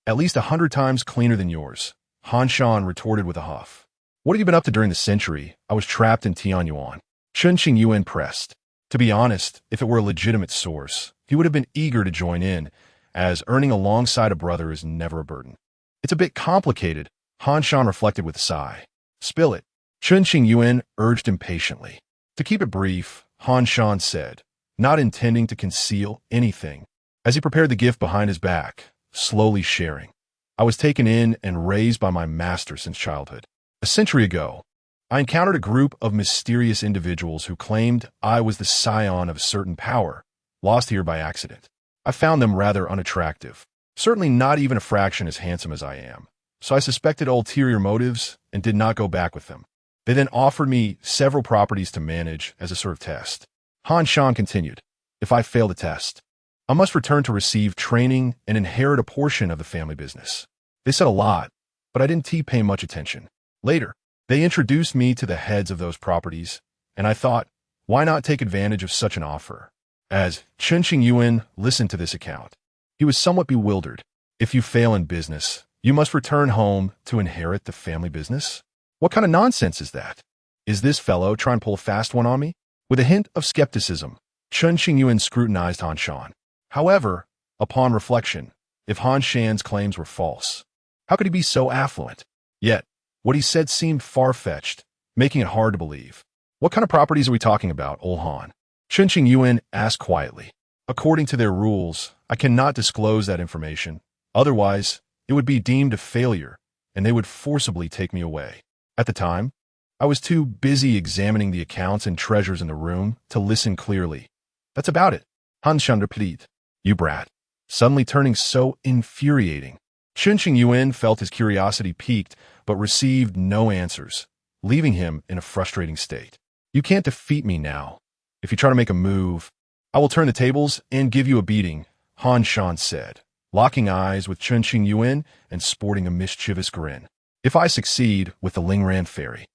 At least 100 times cleaner than yours, Han Shan retorted with a huff. What have you been up to during the century I was trapped in Tianyuan? Chen Qingyuan pressed. To be honest, if it were a legitimate source, he would have been eager to join in, as earning alongside a brother is never a burden. It's a bit complicated, Han Shan reflected with a sigh. Spill it. Chen Qingyuan urged impatiently. To keep it brief, Han Shan said, not intending to conceal anything, as he prepared the gift behind his back, slowly sharing. I was taken in and raised by my master since childhood. A century ago, I encountered a group of mysterious individuals who claimed I was the scion of a certain power, lost here by accident. I found them rather unattractive, certainly not even a fraction as handsome as I am, so I suspected ulterior motives and did not go back with them. They then offered me several properties to manage as a sort of test. Han Shan continued, if I fail the test, I must return to receive training and inherit a portion of the family business. They said a lot, but I didn't pay much attention. Later, they introduced me to the heads of those properties, and I thought, why not take advantage of such an offer? As Chen Qingyuan listened to this account, he was somewhat bewildered. If you fail in business, you must return home to inherit the family business? What kind of nonsense is that? Is this fellow trying to pull a fast one on me? With a hint of skepticism, Chen Qingyuan scrutinized Han Shan. However, upon reflection, if Han Shan's claims were false, how could he be so affluent? Yet, what he said seemed far-fetched, making it hard to believe. What kind of properties are we talking about, old Han? Chen Qingyuan asked quietly. According to their rules, I cannot disclose that information. Otherwise, it would be deemed a failure, and they would forcibly take me away. At the time, I was too busy examining the accounts and treasures in the room to listen clearly. That's about it. Han Shan repeated. You brat. Suddenly turning so infuriating. Chen Qingyuan felt his curiosity piqued, but received no answers, leaving him in a frustrating state. You can't defeat me now. If you try to make a move, I will turn the tables and give you a beating, Han Shan said, locking eyes with Chen Qingyuan and sporting a mischievous grin. If I succeed with the Lingran fairy,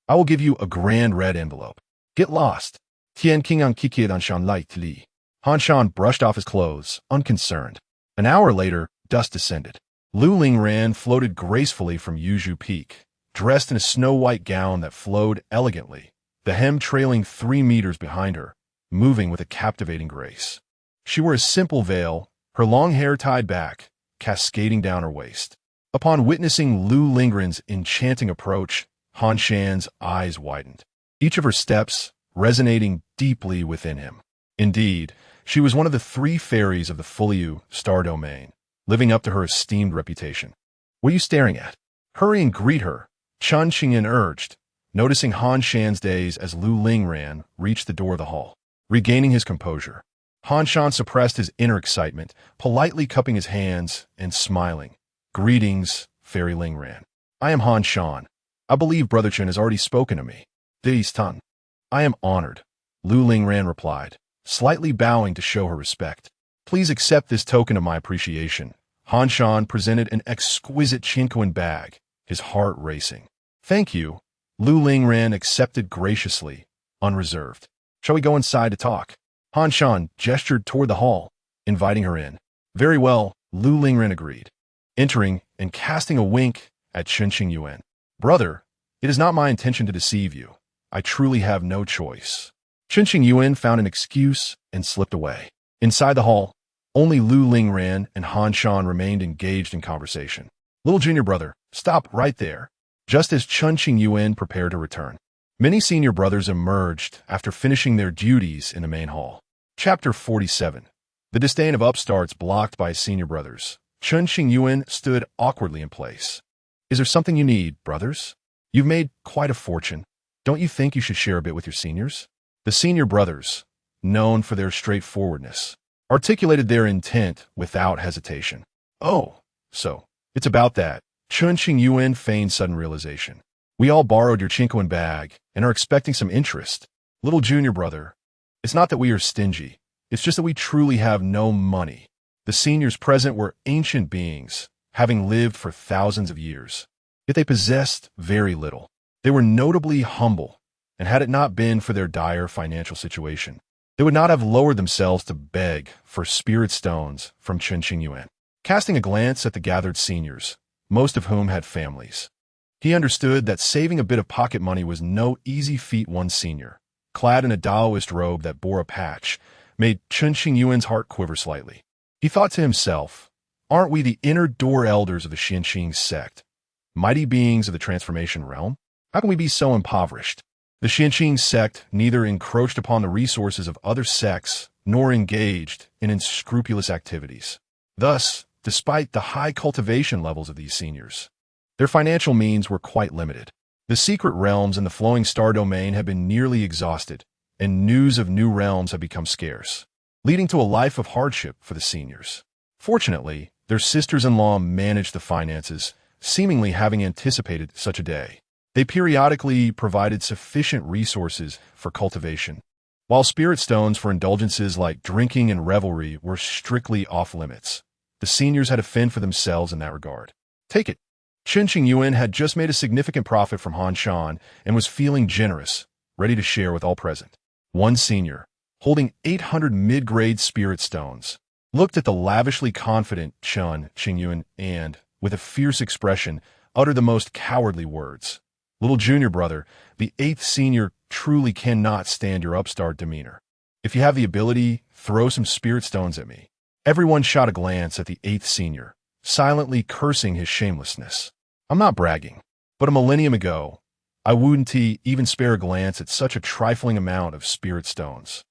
I will give you a grand red envelope. Get lost. Tian Qingyuan kikied on Shan Lai Li. Han Shan brushed off his clothes, unconcerned. An hour later, dust descended. Lu Lingran floated gracefully from Yuzhu Peak, dressed in a snow-white gown that flowed elegantly, the hem trailing 3 meters behind her, moving with a captivating grace. She wore a simple veil, her long hair tied back, cascading down her waist. Upon witnessing Lu Lingran's enchanting approach, Han Shan's eyes widened, each of her steps resonating deeply within him. Indeed, she was one of the 3 fairies of the Fuliu star domain, living up to her esteemed reputation. What are you staring at? Hurry and greet her, Chen Qingyuan urged, noticing Han Shan's daze as Lu Lingran reached the door of the hall. Regaining his composure, Han Shan suppressed his inner excitement, politely cupping his hands and smiling. Greetings, Fairy Lingran. I am Han Shan. I believe Brother Chen has already spoken to me. This tongue. I am honored, Lu Lingran replied, slightly bowing to show her respect. Please accept this token of my appreciation. Han Shan presented an exquisite Chen Qingyuan bag, his heart racing. Thank you, Lu Lingran accepted graciously, unreserved. Shall we go inside to talk? Han Shan gestured toward the hall, inviting her in. Very well, Lu Lingran agreed, entering and casting a wink at Chen Qingyuan. Brother, it is not my intention to deceive you. I truly have no choice. Chen Qingyuan found an excuse and slipped away. Inside the hall, only Lu Lingran and Han Shan remained engaged in conversation. Little junior brother, stop right there. Just as Chen Qingyuan prepared to return, many senior brothers emerged after finishing their duties in the main hall. Chapter 47. The disdain of upstarts blocked by his senior brothers. Chen Qingyuan stood awkwardly in place. Is there something you need, brothers? You've made quite a fortune. Don't you think you should share a bit with your seniors? The senior brothers, known for their straightforwardness, articulated their intent without hesitation. Oh, so, it's about that. Chen Qingyuan feigned sudden realization. We all borrowed your Chen Qingyuan bag and are expecting some interest. Little junior brother, it's not that we are stingy. It's just that we truly have no money. The seniors present were ancient beings, having lived for thousands of years. Yet they possessed very little. They were notably humble, and had it not been for their dire financial situation, they would not have lowered themselves to beg for spirit stones from Chen Qingyuan. Casting a glance at the gathered seniors, most of whom had families, he understood that saving a bit of pocket money was no easy feat. One senior, clad in a Taoist robe that bore a patch, made Chen Qingyuan's heart quiver slightly. He thought to himself, aren't we the inner door elders of the Xianqing sect, mighty beings of the transformation realm? How can we be so impoverished? The Xianqing sect neither encroached upon the resources of other sects nor engaged in unscrupulous activities. Thus, despite the high cultivation levels of these seniors, their financial means were quite limited. The secret realms in the flowing star domain had been nearly exhausted, and news of new realms had become scarce, leading to a life of hardship for the seniors. Fortunately, their sisters-in-law managed the finances, seemingly having anticipated such a day. They periodically provided sufficient resources for cultivation, while spirit stones for indulgences like drinking and revelry were strictly off-limits. The seniors had to fend for themselves in that regard. Take it. Chen Qingyuan had just made a significant profit from Han Shan and was feeling generous, ready to share with all present. One senior, holding 800 mid-grade spirit stones, looked at the lavishly confident Chen Qingyuan and, with a fierce expression, uttered the most cowardly words. Little junior brother, the 8th senior truly cannot stand your upstart demeanor. If you have the ability, throw some spirit stones at me. Everyone shot a glance at the 8th senior, silently cursing his shamelessness. I'm not bragging, but a millennium ago, I wouldn't even spare a glance at such a trifling amount of spirit stones.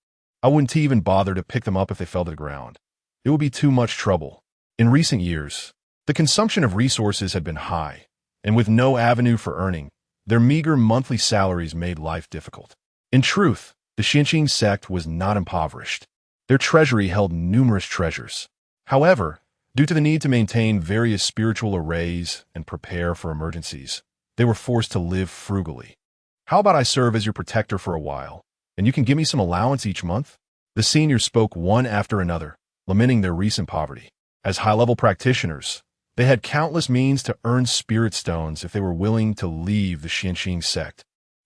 I wouldn't even bother to pick them up if they fell to the ground. It would be too much trouble. In recent years, the consumption of resources had been high, and with no avenue for earning, their meager monthly salaries made life difficult. In truth, the Xianqing sect was not impoverished. Their treasury held numerous treasures. However, Due to the need to maintain various spiritual arrays and prepare for emergencies, they were forced to live frugally. How about I serve as your protector for a while, and you can give me some allowance each month? The seniors spoke one after another, lamenting their recent poverty. As high-level practitioners, they had countless means to earn spirit stones if they were willing to leave the Chen sect.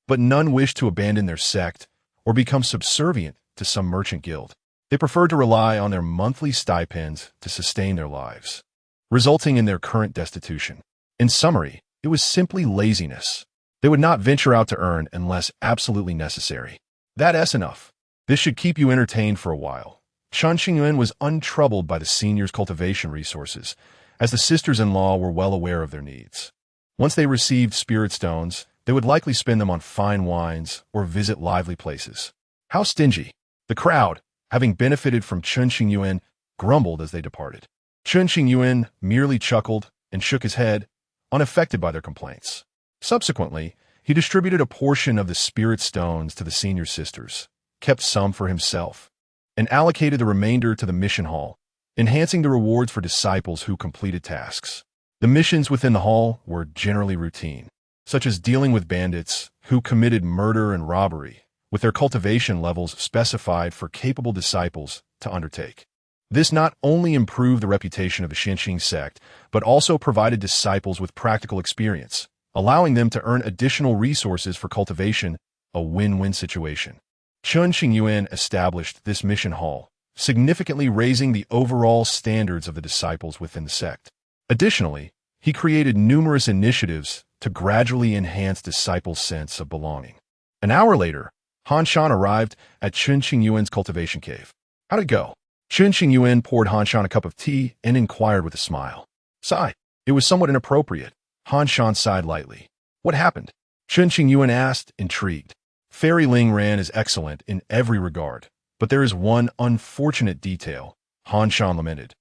But none wished to abandon their sect or become subservient to some merchant guild. They preferred to rely on their monthly stipends to sustain their lives, resulting in their current destitution. In summary, it was simply laziness. They would not venture out to earn unless absolutely necessary. That's enough. This should keep you entertained for a while. Chen Qingyuan was untroubled by the seniors' cultivation resources, as the sisters-in-law were well aware of their needs. Once they received spirit stones, they would likely spend them on fine wines or visit lively places. How stingy! The crowd, having benefited from Chen Qingyuan, grumbled as they departed. Chen Qingyuan merely chuckled and shook his head, unaffected by their complaints. Subsequently, he distributed a portion of the spirit stones to the senior sisters, kept some for himself, and allocated the remainder to the mission hall, enhancing the rewards for disciples who completed tasks. The missions within the hall were generally routine, such as dealing with bandits who committed murder and robbery, with their cultivation levels specified for capable disciples to undertake. This not only improved the reputation of the Chen sect, but also provided disciples with practical experience, allowing them to earn additional resources for cultivation, a win-win situation. Chen Qingyuan established this mission hall, significantly raising the overall standards of the disciples within the sect. Additionally, he created numerous initiatives to gradually enhance disciples' sense of belonging. An hour later, Han Shan arrived at Chen Qingyuan's cultivation cave. How'd it go? Chen Qingyuan poured Han Shan a cup of tea and inquired with a smile. Sigh. It was somewhat inappropriate. Han Shan sighed lightly. What happened? Chen Qingyuan asked, intrigued. Fairy Ling Ran is excellent in every regard, but there is one unfortunate detail, Han Shan lamented.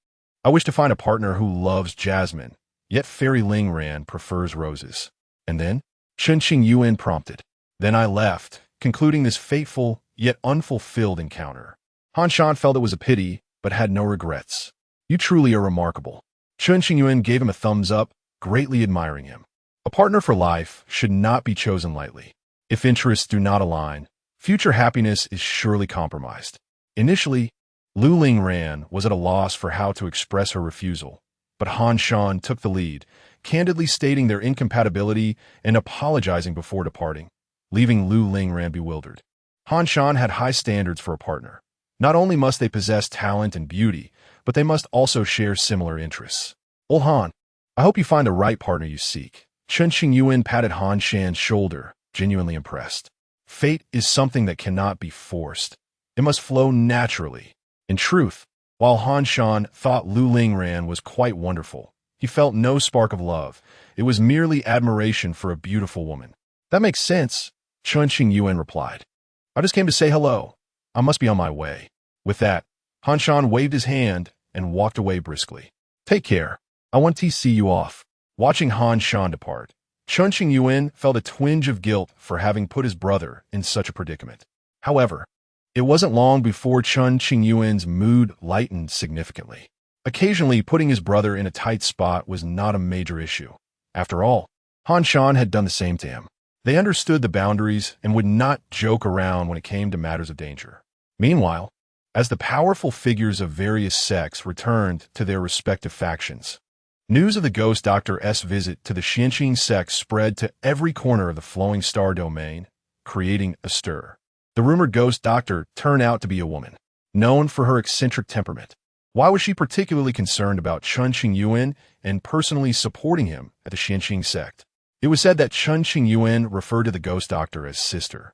I wish to find a partner who loves jasmine, yet Fairy Ling Ran prefers roses. And then? Chen Qingyuan prompted. Then I left, concluding this fateful, yet unfulfilled encounter. Han Shan felt it was a pity, but had no regrets. You truly are remarkable. Chen Qingyuan gave him a thumbs up, greatly admiring him. A partner for life should not be chosen lightly. If interests do not align, future happiness is surely compromised. Initially, Lu Ling Ran was at a loss for how to express her refusal, but Han Shan took the lead, candidly stating their incompatibility and apologizing before departing, leaving Lu Ling Ran bewildered. Han Shan had high standards for a partner. Not only must they possess talent and beauty, but they must also share similar interests. Old Han, I hope you find the right partner you seek. Chen Qingyuan patted Han Shan's shoulder, genuinely impressed. Fate is something that cannot be forced. It must flow naturally. In truth, while Han Shan thought Lu Ling Ran was quite wonderful, he felt no spark of love. It was merely admiration for a beautiful woman. That makes sense, Chen Qingyuan replied. I just came to say hello. I must be on my way. With that, Han Shan waved his hand and walked away briskly. Take care. I want to see you off. Watching Han Shan depart, Chen Qingyuan felt a twinge of guilt for having put his brother in such a predicament. However, it wasn't long before Chen Qingyuan's mood lightened significantly. Occasionally, putting his brother in a tight spot was not a major issue. After all, Han Shan had done the same to him. They understood the boundaries and would not joke around when it came to matters of danger. Meanwhile, as the powerful figures of various sects returned to their respective factions, news of the Ghost Doctor's visit to the Chen sect spread to every corner of the Flowing Star domain, creating a stir. The rumored Ghost Doctor turned out to be a woman, known for her eccentric temperament. Why was she particularly concerned about Chen Qingyuan and personally supporting him at the Chen sect? It was said that Chen Qingyuan referred to the Ghost Doctor as sister.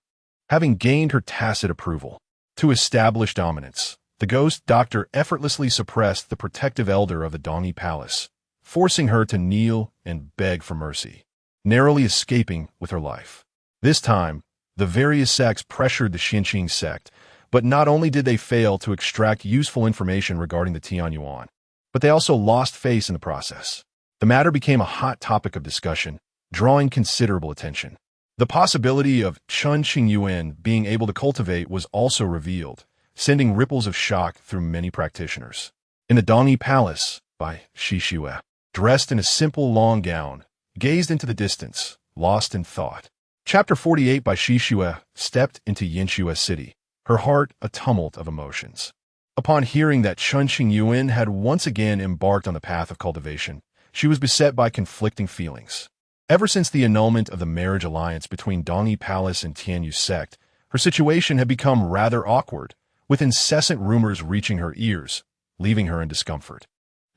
Having gained her tacit approval, to establish dominance, the Ghost Doctor effortlessly suppressed the protective elder of the Dongi Palace, forcing her to kneel and beg for mercy, narrowly escaping with her life. This time, the various sects pressured the Chen sect, but not only did they fail to extract useful information regarding the Tianyuan, but they also lost face in the process. The matter became a hot topic of discussion, drawing considerable attention. The possibility of Chen Qingyuan being able to cultivate was also revealed, sending ripples of shock through many practitioners. In the Dongi Palace, by Shishue, dressed in a simple long gown, gazed into the distance, lost in thought. Chapter 48 by Shishue stepped into Yinshue City, her heart a tumult of emotions. Upon hearing that Chen Qingyuan had once again embarked on the path of cultivation, she was beset by conflicting feelings. Ever since the annulment of the marriage alliance between Dongyi Palace and Tianyu sect, her situation had become rather awkward, with incessant rumors reaching her ears, leaving her in discomfort.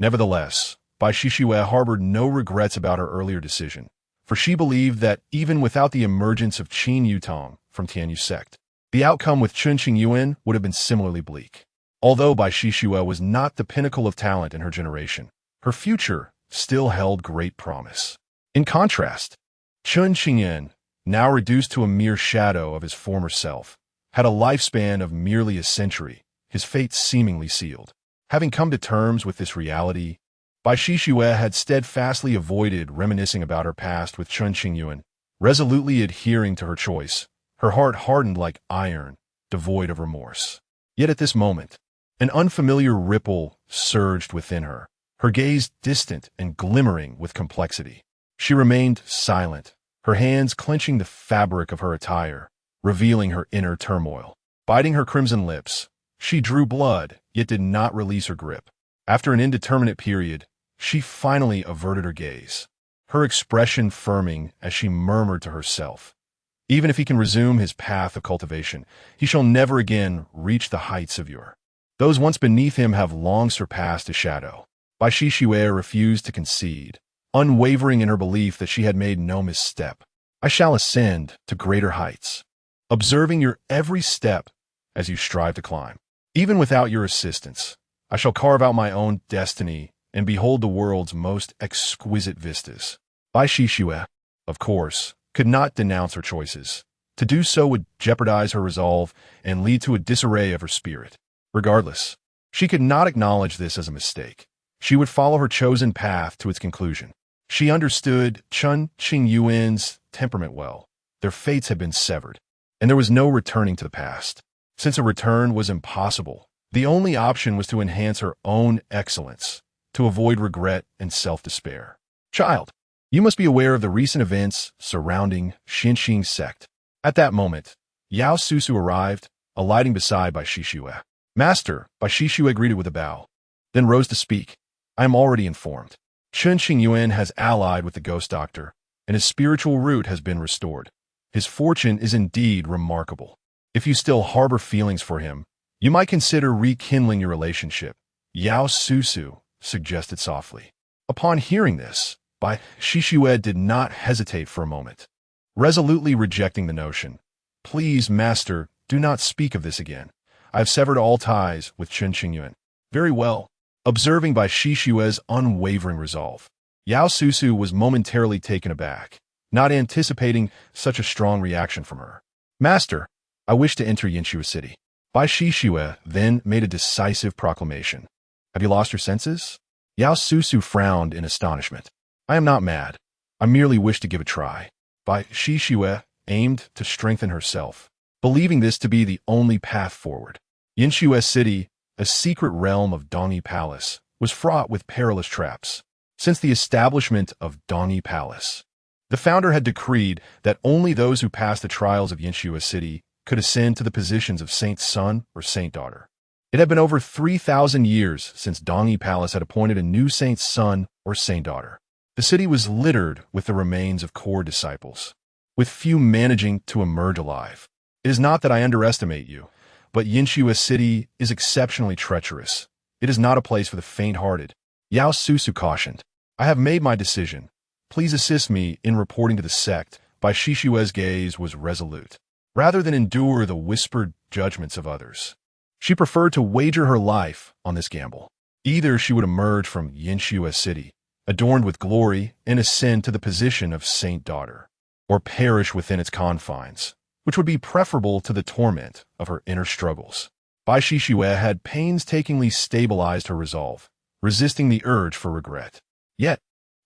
Nevertheless, Bai Shishue harbored no regrets about her earlier decision, for she believed that even without the emergence of Qin Yutong from Tianyu sect, the outcome with Chen Qingyuan would have been similarly bleak. Although Bai Shishue was not the pinnacle of talent in her generation, her future still held great promise. In contrast, Chen Qingyuan, now reduced to a mere shadow of his former self, had a lifespan of merely a century, his fate seemingly sealed. Having come to terms with this reality, Bai Shishue had steadfastly avoided reminiscing about her past with Chen Qingyuan, resolutely adhering to her choice, her heart hardened like iron, devoid of remorse. Yet at this moment, an unfamiliar ripple surged within her, her gaze distant and glimmering with complexity. She remained silent, her hands clenching the fabric of her attire, revealing her inner turmoil. Biting her crimson lips, she drew blood, yet did not release her grip. After an indeterminate period, she finally averted her gaze, her expression firming as she murmured to herself, "Even if he can resume his path of cultivation, he shall never again reach the heights of yore. Those once beneath him have long surpassed his shadow." Bai Shishue refused to concede, unwavering in her belief that she had made no misstep. "I shall ascend to greater heights, observing your every step as you strive to climb. Even without your assistance, I shall carve out my own destiny and behold the world's most exquisite vistas." Bai Shishue, of course, could not denounce her choices. To do so would jeopardize her resolve and lead to a disarray of her spirit. Regardless, she could not acknowledge this as a mistake. She would follow her chosen path to its conclusion. She understood Chen Qingyuan's temperament well. Their fates had been severed, and there was no returning to the past. Since a return was impossible, the only option was to enhance her own excellence, to avoid regret and self-despair. "Child, you must be aware of the recent events surrounding Xinxing sect." At that moment, Yao Susu arrived, alighting beside Bai Shishue. "Master," Bai Shishue greeted with a bow, then rose to speak. "I am already informed. Chen Qingyuan has allied with the ghost doctor, and his spiritual root has been restored. His fortune is indeed remarkable. If you still harbor feelings for him, you might consider rekindling your relationship," Yao Susu suggested softly. Upon hearing this, Bai Shishue did not hesitate for a moment, resolutely rejecting the notion. "Please, master, do not speak of this again. I have severed all ties with Chen Qingyuan." "Very well." Observing Bai Shishue's unwavering resolve, Yao Susu was momentarily taken aback, not anticipating such a strong reaction from her. "Master, I wish to enter Yinshue City." Bai Shishue then made a decisive proclamation. "Have you lost your senses?" Yao Susu frowned in astonishment. "I am not mad. I merely wish to give a try." Bai Shishue aimed to strengthen herself, believing this to be the only path forward. Yinshue City, a secret realm of Dongyi Palace, was fraught with perilous traps. Since the establishment of Dongyi Palace, the founder had decreed that only those who passed the trials of Yinshue City could ascend to the positions of Saint Son or Saint Daughter. It had been over 3,000 years since Dongyi Palace had appointed a new Saint Son or Saint Daughter. The city was littered with the remains of core disciples, with few managing to emerge alive. It is not that I underestimate you, but Yinshue City is exceptionally treacherous. It is not a place for the faint-hearted. Yao Susu cautioned. "I have made my decision. Please assist me in reporting to the sect." Bai Shishue's gaze was resolute. Rather than endure the whispered judgments of others, she preferred to wager her life on this gamble. Either she would emerge from Yinshue City, adorned with glory, and ascend to the position of Saint Daughter, or perish within its confines, which would be preferable to the torment of her inner struggles. Bai Shishue had painstakingly stabilized her resolve, resisting the urge for regret. Yet,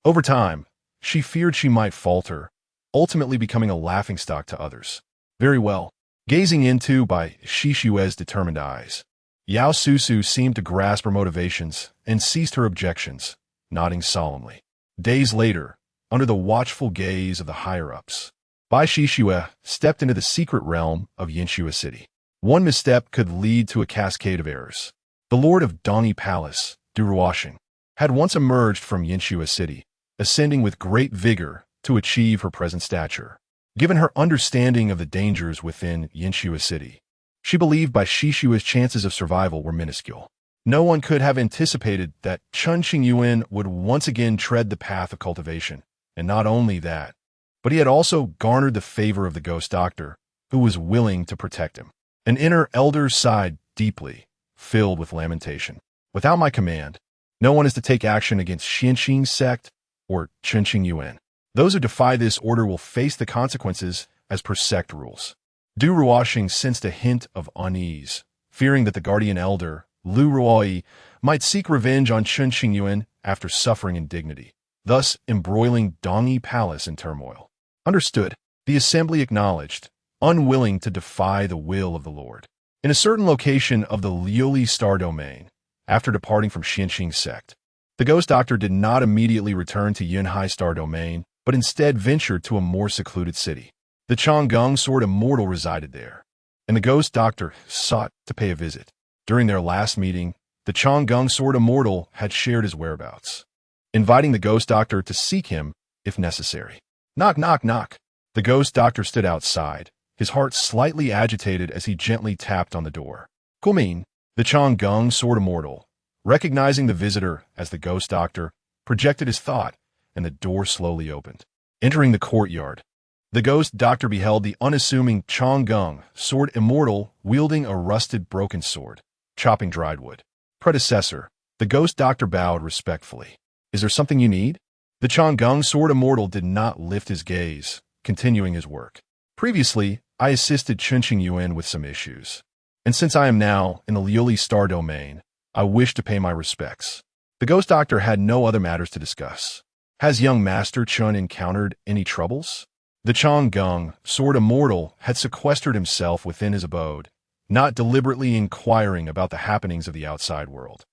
over time, she feared she might falter, ultimately becoming a laughingstock to others. "Very well." Gazing into Bai Shishue's determined eyes, Yao Susu seemed to grasp her motivations and ceased her objections, nodding solemnly. Days later, under the watchful gaze of the higher-ups, Bai Shishue stepped into the secret realm of Yinshua City. One misstep could lead to a cascade of errors. The Lord of Dongyi Palace, Du Ruoxing, had once emerged from Yinshua City, ascending with great vigor to achieve her present stature. Given her understanding of the dangers within Yinshua City, she believed Bai Shishua's chances of survival were minuscule. No one could have anticipated that Chen Qingyuan would once again tread the path of cultivation, and not only that, but he had also garnered the favor of the ghost doctor, who was willing to protect him. An inner elder sighed deeply, filled with lamentation. Without my command, no one is to take action against Xianxing's sect or Chen Qingyuan. Those who defy this order will face the consequences as per sect rules. Du Ruoxing sensed a hint of unease, fearing that the guardian elder, Lu Ruoyi, might seek revenge on Chen Qingyuan after suffering indignity, thus embroiling Dongyi Palace in turmoil. Understood, the assembly acknowledged, unwilling to defy the will of the Lord. In a certain location of the Liuli star domain, after departing from Xianxing's sect, the ghost doctor did not immediately return to Yunhai star domain, but instead ventured to a more secluded city. The Chang'eng sword immortal resided there, and the ghost doctor sought to pay a visit. During their last meeting, the Chang'eng sword immortal had shared his whereabouts, inviting the ghost doctor to seek him if necessary. Knock, knock, knock. The ghost doctor stood outside, his heart slightly agitated as he gently tapped on the door. Kumin, the Chang'eng sword immortal, recognizing the visitor as the ghost doctor, projected his thought, and the door slowly opened. Entering the courtyard, the ghost doctor beheld the unassuming Chang'eng sword immortal wielding a rusted broken sword, chopping dried wood. Predecessor, the ghost doctor bowed respectfully. Is there something you need? The Chang'eng sword immortal did not lift his gaze, continuing his work. Previously, I assisted Chen Qingyuan with some issues, and since I am now in the Liuli star domain, I wish to pay my respects. The ghost doctor had no other matters to discuss. Has young Master Chen encountered any troubles? The Chang'eng sword immortal had sequestered himself within his abode, not deliberately inquiring about the happenings of the outside world.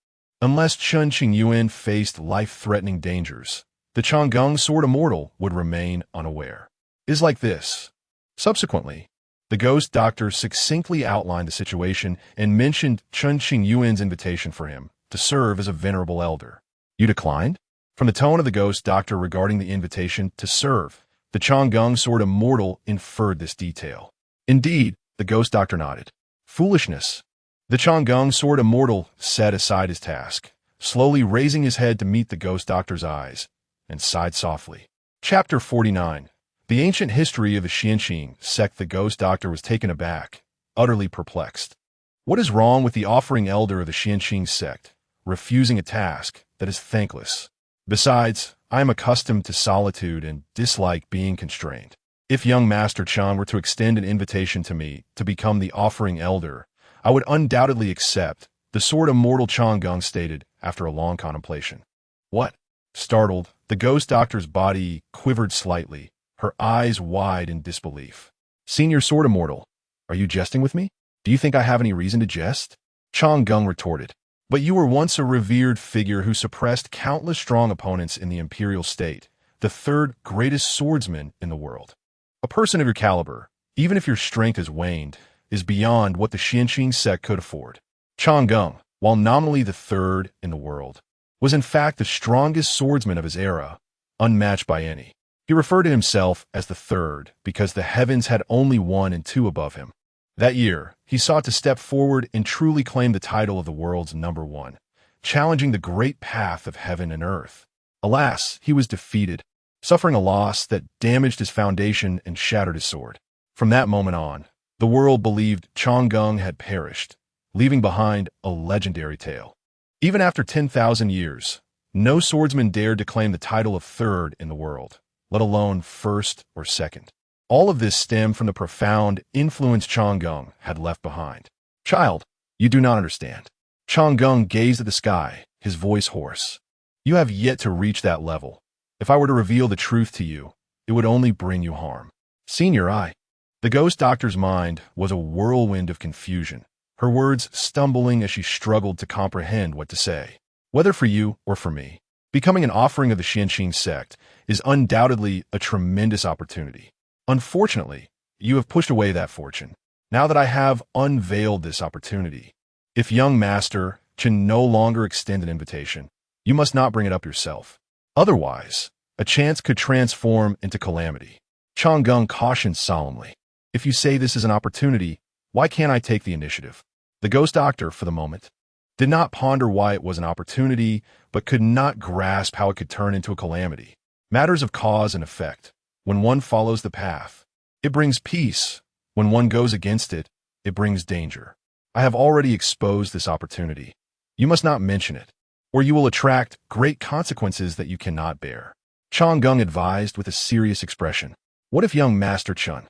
Unless Chen Qingyuan faced life-threatening dangers, the Chang'eng sword immortal would remain unaware. Is like this. Subsequently, the ghost doctor succinctly outlined the situation and mentioned Chen Qingyuan's invitation for him to serve as a venerable elder. You declined? From the tone of the ghost doctor regarding the invitation to serve, the Chang'eng sword immortal inferred this detail. Indeed, the ghost doctor nodded. Foolishness. The Chang'eng sword immortal set aside his task, slowly raising his head to meet the ghost doctor's eyes, and sighed softly. Chapter 49. The ancient history of the Xianxing sect. The ghost doctor was taken aback, utterly perplexed. What is wrong with the offering elder of the Xianxing sect, refusing a task that is thankless? Besides, I am accustomed to solitude and dislike being constrained. If young Master Chen were to extend an invitation to me to become the offering elder, I would undoubtedly accept, the sword immortal Chang'eng stated after a long contemplation. What? Startled, the ghost doctor's body quivered slightly, her eyes wide in disbelief. Senior sword immortal, are you jesting with me? Do you think I have any reason to jest? Chang'eng retorted. But you were once a revered figure who suppressed countless strong opponents in the imperial state, the third greatest swordsman in the world. A person of your caliber, even if your strength has waned, is beyond what the Xianxing sect could afford. Chang'eng, while nominally the third in the world, was in fact the strongest swordsman of his era, unmatched by any. He referred to himself as the third because the heavens had only one and two above him. That year, he sought to step forward and truly claim the title of the world's number one, challenging the great path of heaven and earth. Alas, he was defeated, suffering a loss that damaged his foundation and shattered his sword. From that moment on, the world believed Chang'eng had perished, leaving behind a legendary tale. Even after 10,000 years, no swordsman dared to claim the title of third in the world, let alone first or second. All of this stemmed from the profound influence Chang'eng had left behind. Child, you do not understand. Chang'eng gazed at the sky, his voice hoarse. You have yet to reach that level. If I were to reveal the truth to you, it would only bring you harm. Senior, the ghost doctor's mind was a whirlwind of confusion, her words stumbling as she struggled to comprehend what to say. Whether for you or for me, becoming an offering of the Xianqing sect is undoubtedly a tremendous opportunity. Unfortunately, you have pushed away that fortune. Now that I have unveiled this opportunity, if young master can no longer extend an invitation, you must not bring it up yourself. Otherwise, a chance could transform into calamity. Chen Qingyuan cautioned solemnly. If you say this is an opportunity, why can't I take the initiative? The ghost doctor, for the moment, did not ponder why it was an opportunity, but could not grasp how it could turn into a calamity. Matters of cause and effect. When one follows the path, it brings peace. When one goes against it, it brings danger. I have already exposed this opportunity. You must not mention it, or you will attract great consequences that you cannot bear. Chen Qingyuan advised with a serious expression. What if young Master Chen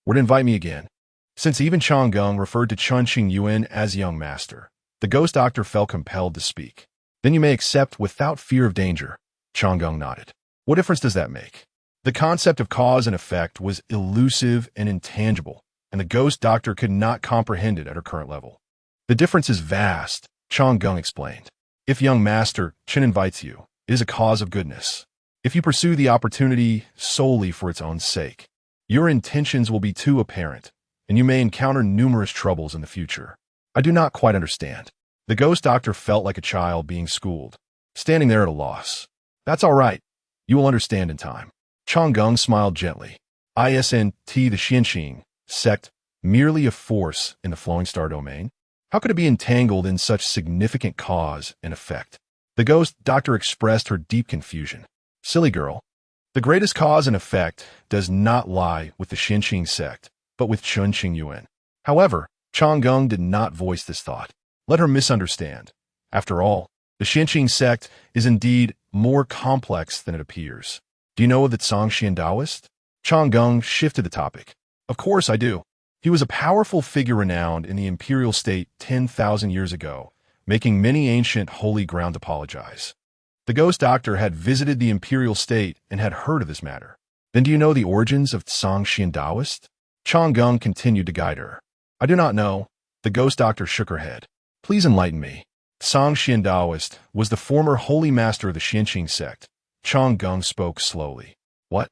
were to invite me again? Since even Chen Qingyuan referred to Chen Qingyuan as young master, the ghost doctor felt compelled to speak. Then you may accept without fear of danger. Chen Qingyuan nodded. What difference does that make? The concept of cause and effect was elusive and intangible, and the ghost doctor could not comprehend it at her current level. The difference is vast, Chen Qingyuan explained. If young master Chen invites you, it is a cause of goodness. If you pursue the opportunity solely for its own sake, your intentions will be too apparent, and you may encounter numerous troubles in the future. I do not quite understand. The ghost doctor felt like a child being schooled, standing there at a loss. That's all right. You will understand in time. Chen Qingyuan smiled gently. Isn't the Xianqing sect merely a force in the flowing star domain? How could it be entangled in such significant cause and effect? The ghost doctor expressed her deep confusion. Silly girl. The greatest cause and effect does not lie with the Xianqing sect, but with Chen Qingyuan. However, Chen Qingyuan did not voice this thought. Let her misunderstand. After all, the Xianqing sect is indeed more complex than it appears. Do you know of the Zongxian Taoist? Chen Qingyuan shifted the topic. Of course I do. He was a powerful figure renowned in the imperial state 10,000 years ago, making many ancient holy ground apologize. The ghost doctor had visited the imperial state and had heard of this matter. Then do you know the origins of Zongxian Taoist? Chen Qingyuan continued to guide her. I do not know. The ghost doctor shook her head. Please enlighten me. Zongxian Taoist was the former holy master of the Xianqing sect. Chen Qingyuan spoke slowly. What?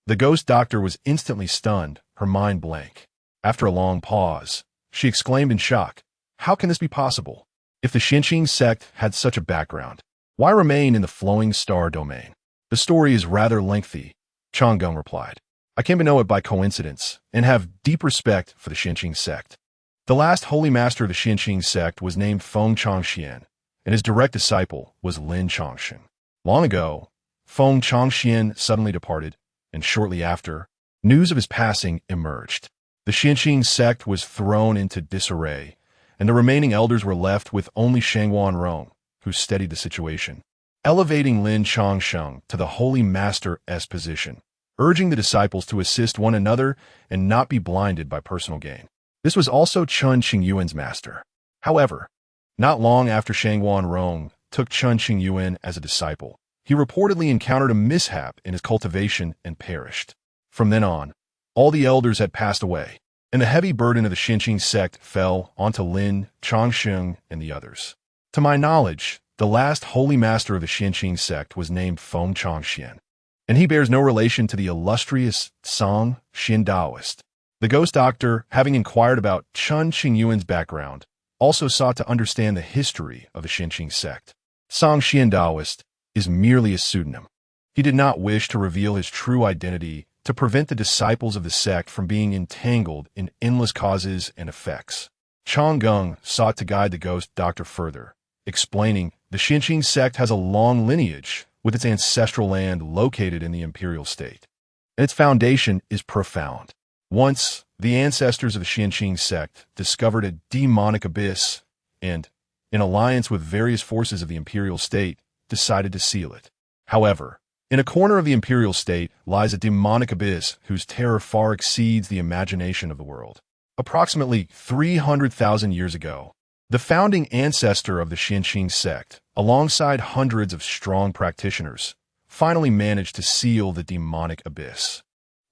The ghost doctor was instantly stunned, her mind blank. After a long pause, she exclaimed in shock. How can this be possible? If the Xianqing sect had such a background, why remain in the flowing star domain? The story is rather lengthy, Chen Qingyuan replied. I came to know it by coincidence and have deep respect for the Xianqing sect. The last holy master of the Xianqing sect was named Feng Changxian, and his direct disciple was Lin Changsheng. Long ago, Feng Changxian suddenly departed, and shortly after, news of his passing emerged. The Xianqing sect was thrown into disarray, and the remaining elders were left with only Shangguan Rong, who steadied the situation, elevating Lin Changsheng to the holy master's position, urging the disciples to assist one another and not be blinded by personal gain. This was also Chen Qingyuan's master. However, not long after Shangguan Rong took Chen Qingyuan as a disciple, he reportedly encountered a mishap in his cultivation and perished. From then on, all the elders had passed away, and the heavy burden of the Xianqing sect fell onto Lin, Changsheng, and the others. To my knowledge, the last holy master of the Xianqing sect was named Feng Changxian, and he bears no relation to the illustrious Zongxian Taoist. The ghost doctor, having inquired about Chen Qingyuan's background, also sought to understand the history of the Xianqing sect. Zongxian Taoist is merely a pseudonym. He did not wish to reveal his true identity to prevent the disciples of the sect from being entangled in endless causes and effects. Chen Qingyuan sought to guide the ghost doctor further, explaining the Xianqing sect has a long lineage with its ancestral land located in the imperial state, and its foundation is profound. Once, the ancestors of the Xianqing sect discovered a demonic abyss and, in alliance with various forces of the imperial state, decided to seal it. However, in a corner of the imperial state lies a demonic abyss whose terror far exceeds the imagination of the world. Approximately 300,000 years ago, the founding ancestor of the Xianqing sect, alongside hundreds of strong practitioners, finally managed to seal the demonic abyss.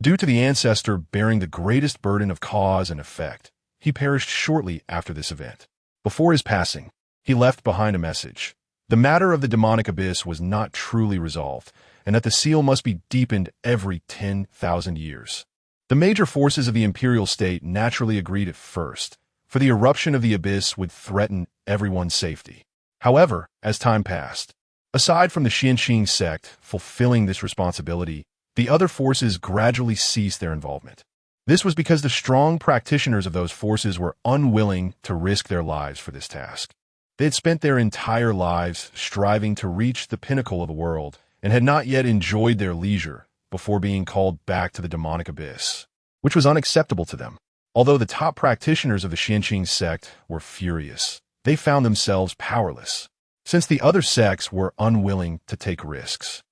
Due to the ancestor bearing the greatest burden of cause and effect, he perished shortly after this event. Before his passing, he left behind a message. The matter of the demonic abyss was not truly resolved, and that the seal must be deepened every 10,000 years. The major forces of the imperial state naturally agreed at first, for the eruption of the abyss would threaten everyone's safety. However, as time passed, aside from the Chen sect fulfilling this responsibility, the other forces gradually ceased their involvement. This was because the strong practitioners of those forces were unwilling to risk their lives for this task. They had spent their entire lives striving to reach the pinnacle of the world and had not yet enjoyed their leisure before being called back to the demonic abyss, which was unacceptable to them. Although the top practitioners of the Chen sect were furious, they found themselves powerless, since the other sects were unwilling to take risks.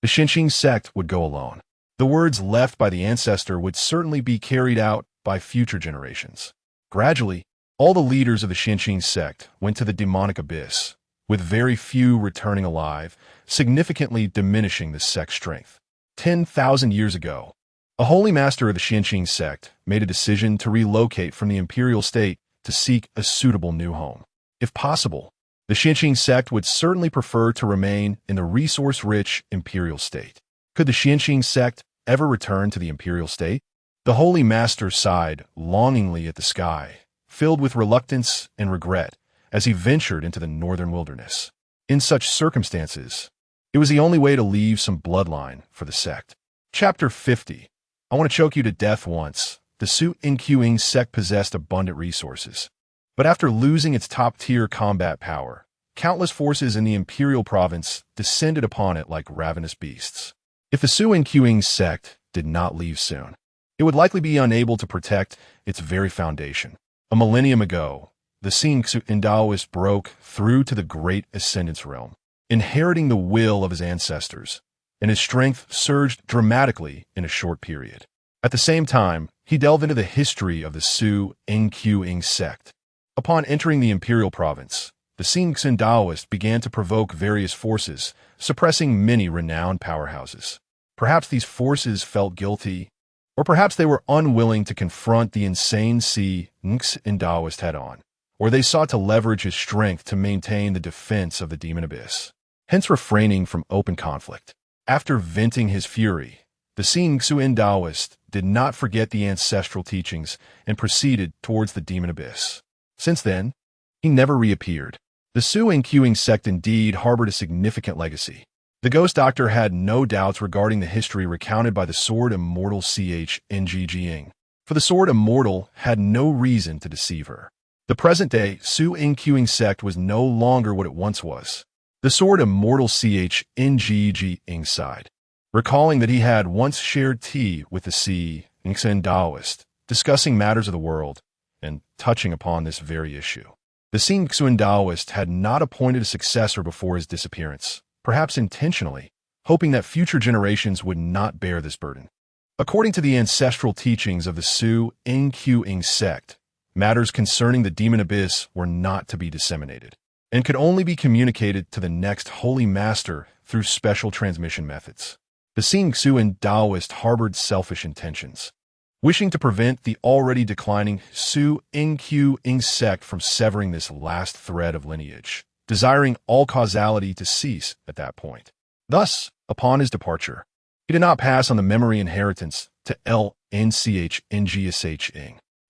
The Chen sect would go alone. The words left by the ancestor would certainly be carried out by future generations. Gradually, all the leaders of the Chen sect went to the demonic abyss, with very few returning alive, significantly diminishing the sect's strength. 10,000 years ago, a holy master of the Chen sect made a decision to relocate from the imperial state to seek a suitable new home. If possible, the Chen sect would certainly prefer to remain in the resource-rich imperial state. Could the Chen sect ever return to the imperial state? The holy master sighed longingly at the sky, filled with reluctance and regret as he ventured into the northern wilderness. In such circumstances, it was the only way to leave some bloodline for the sect. Chapter 50. I want to choke you to death once. The Chen Qingyuan sect possessed abundant resources, but after losing its top-tier combat power, countless forces in the imperial province descended upon it like ravenous beasts. If the Chen Qingyuan sect did not leave soon, it would likely be unable to protect its very foundation. A millennium ago, the sects in Taoist broke through to the great ascendance realm, inheriting the will of his ancestors, and his strength surged dramatically in a short period. At the same time, he delved into the history of the Chen Qingyuan sect. Upon entering the imperial province, the sects in Taoist began to provoke various forces, suppressing many renowned powerhouses. Perhaps these forces felt guilty, or perhaps they were unwilling to confront the insane sects in Taoist head-on, or they sought to leverage his strength to maintain the defense of the demon abyss, hence refraining from open conflict. After venting his fury, the sects in Taoist did not forget the ancestral teachings and proceeded towards the demon abyss. Since then, he never reappeared. The Chen Qingyuan sect indeed harbored a significant legacy. The ghost doctor had no doubts regarding the history recounted by the sword immortal Chen, for the sword immortal had no reason to deceive her. The present-day Chen Qingyuan sect was no longer what it once was. The sword immortal Chen sighed, recalling that he had once shared tea with the sects in Taoist, discussing matters of the world, and touching upon this very issue. The sects in Taoist had not appointed a successor before his disappearance, perhaps intentionally, hoping that future generations would not bear this burden. According to the ancestral teachings of the Chen Qingyuan sect, matters concerning the demon abyss were not to be disseminated, and could only be communicated to the next holy master through special transmission methods. The sects in Taoist harbored selfish intentions, wishing to prevent the already declining Chen Qingyuan sect from severing this last thread of lineage, desiring all causality to cease at that point. Thus, upon his departure, he did not pass on the memory inheritance to Chen.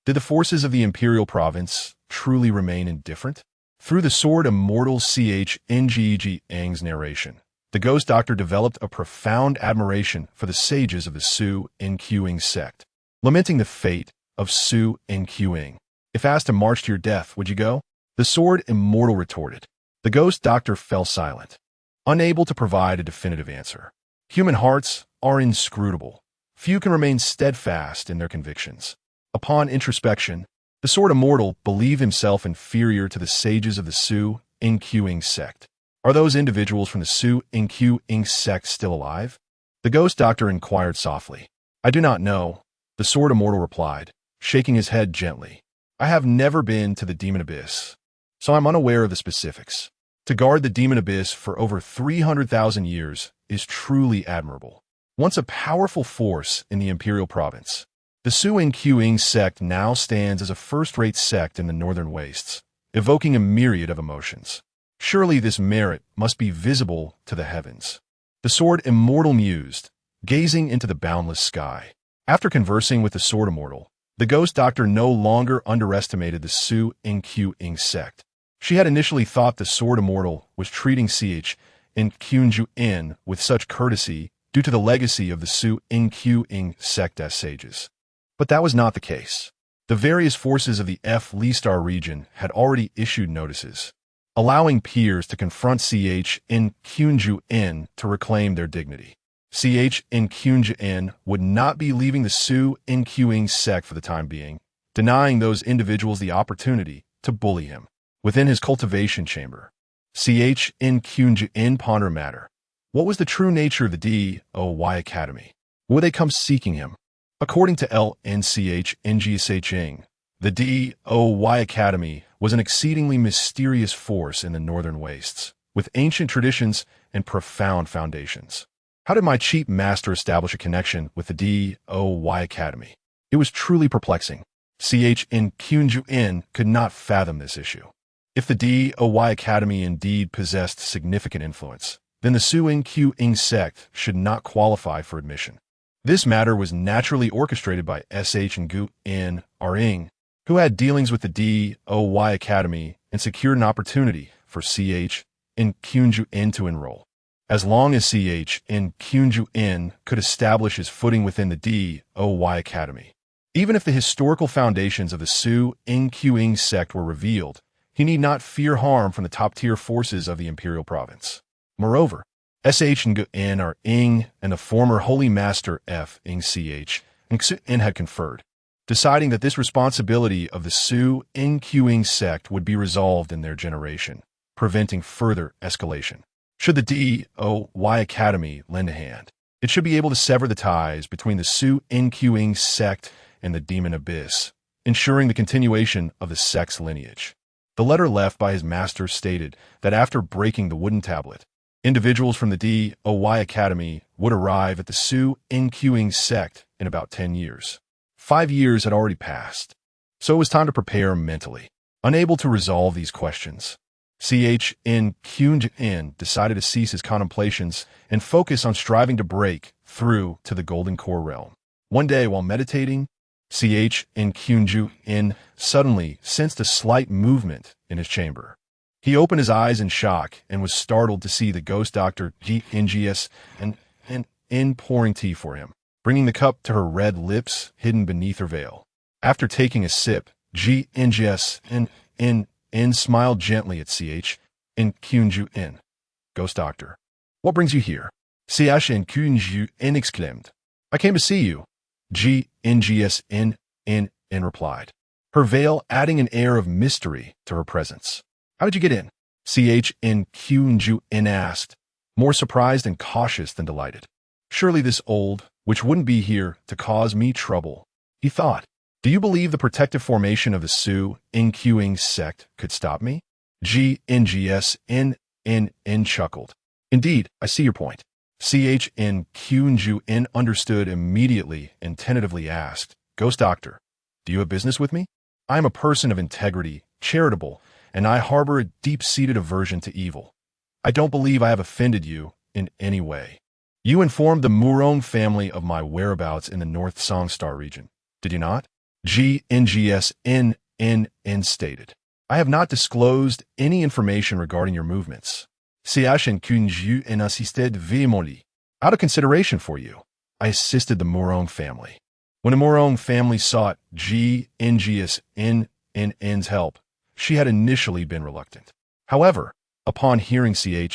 Did the forces of the imperial province truly remain indifferent? Through the sword immortal Chen narration, the ghost doctor developed a profound admiration for the sages of the Chen Qingyuan sect, lamenting the fate of Chen Qingyuan. If asked to march to your death, would you go? The sword immortal retorted. The ghost doctor fell silent, unable to provide a definitive answer. Human hearts are inscrutable. Few can remain steadfast in their convictions. Upon introspection, the sword immortal believed himself inferior to the sages of the Chen Qingyuan sect. Are those individuals from the Chen Qingyuan sect still alive? The ghost doctor inquired softly. I do not know, the sword immortal replied, shaking his head gently. I have never been to the demon abyss, so I'm unaware of the specifics. To guard the demon abyss for over 300,000 years is truly admirable. Once a powerful force in the imperial province, The Su Qing sect now stands as a first-rate sect in the northern wastes, evoking a myriad of emotions. Surely this merit must be visible to the heavens. The sword immortal mused, gazing into the boundless sky. After conversing with the sword immortal, the ghost doctor no longer underestimated the Su Qing sect. She had initially thought the sword immortal was treating Chen Qingyuan with such courtesy due to the legacy of the Su Qing sect as sages. But that was not the case. The various forces of the Listar region had already issued notices, allowing peers to confront Chen Qingyuan to reclaim their dignity. Chen Qingyuan would not be leaving the Su Qing sect for the time being, denying those individuals the opportunity to bully him. Within his cultivation chamber, Chen Qingyuan pondered matter. What was the true nature of the DOY Academy? Would they come seeking him? According to LNCH the DOY Academy was an exceedingly mysterious force in the northern wastes, with ancient traditions and profound foundations. How did my cheap master establish a connection with the DOY Academy? It was truly perplexing. Chen Qingyuan could not fathom this issue. If the DOY Academy indeed possessed significant influence, then the Su Qing sect should not qualify for admission. This matter was naturally orchestrated by Chen Qingyuan, who had dealings with the DOY Academy and secured an opportunity for Chen Qingyuan to enroll. As long as Chen Qingyuan could establish his footing within the DOY Academy, even if the historical foundations of the Su Qing sect were revealed, he need not fear harm from the top-tier forces of the imperial province. Moreover, Chen Qingyuan and the former Holy Master Chen had conferred, deciding that this responsibility of the Su Qing sect would be resolved in their generation, preventing further escalation. Should the DOY Academy lend a hand, it should be able to sever the ties between the Su Qing sect and the Demon Abyss, ensuring the continuation of the sect's lineage. The letter left by his master stated that after breaking the wooden tablet, individuals from the DOY Academy would arrive at the Su Qing sect in about 10 years. 5 years had already passed, so it was time to prepare mentally. Unable to resolve these questions, Chen Qingyuan decided to cease his contemplations and focus on striving to break through to the Golden Core realm. One day, while meditating, Chen Qingyuan suddenly sensed a slight movement in his chamber. He opened his eyes in shock and was startled to see the ghost doctor and pouring tea for him, bringing the cup to her red lips hidden beneath her veil. After taking a sip, and smiled gently at Chen Qingyuan. Ghost doctor, what brings you here? Chen Qingyuan exclaimed. I came to see you. Chen replied, her veil adding an air of mystery to her presence. How did you get in? Chen Qingyuan asked, more surprised and cautious than delighted. Surely this old witch wouldn't be here to cause me trouble, he thought. Do you believe the protective formation of the Su Qing sect could stop me? Chen chuckled. Indeed, I see your point. Chen Qingyuan understood immediately and tentatively asked, Ghost Doctor, do you have business with me? I am a person of integrity, charitable, and I harbor a deep-seated aversion to evil. I don't believe I have offended you in any way. You informed the Murong family of my whereabouts in the North Songstar region, did you not? Chen stated. I have not disclosed any information regarding your movements. Chen Qingyuan assisted vehemently. Out of consideration for you, I assisted the Murong family. When the Murong family sought N's help, she had initially been reluctant. However, upon hearing Chen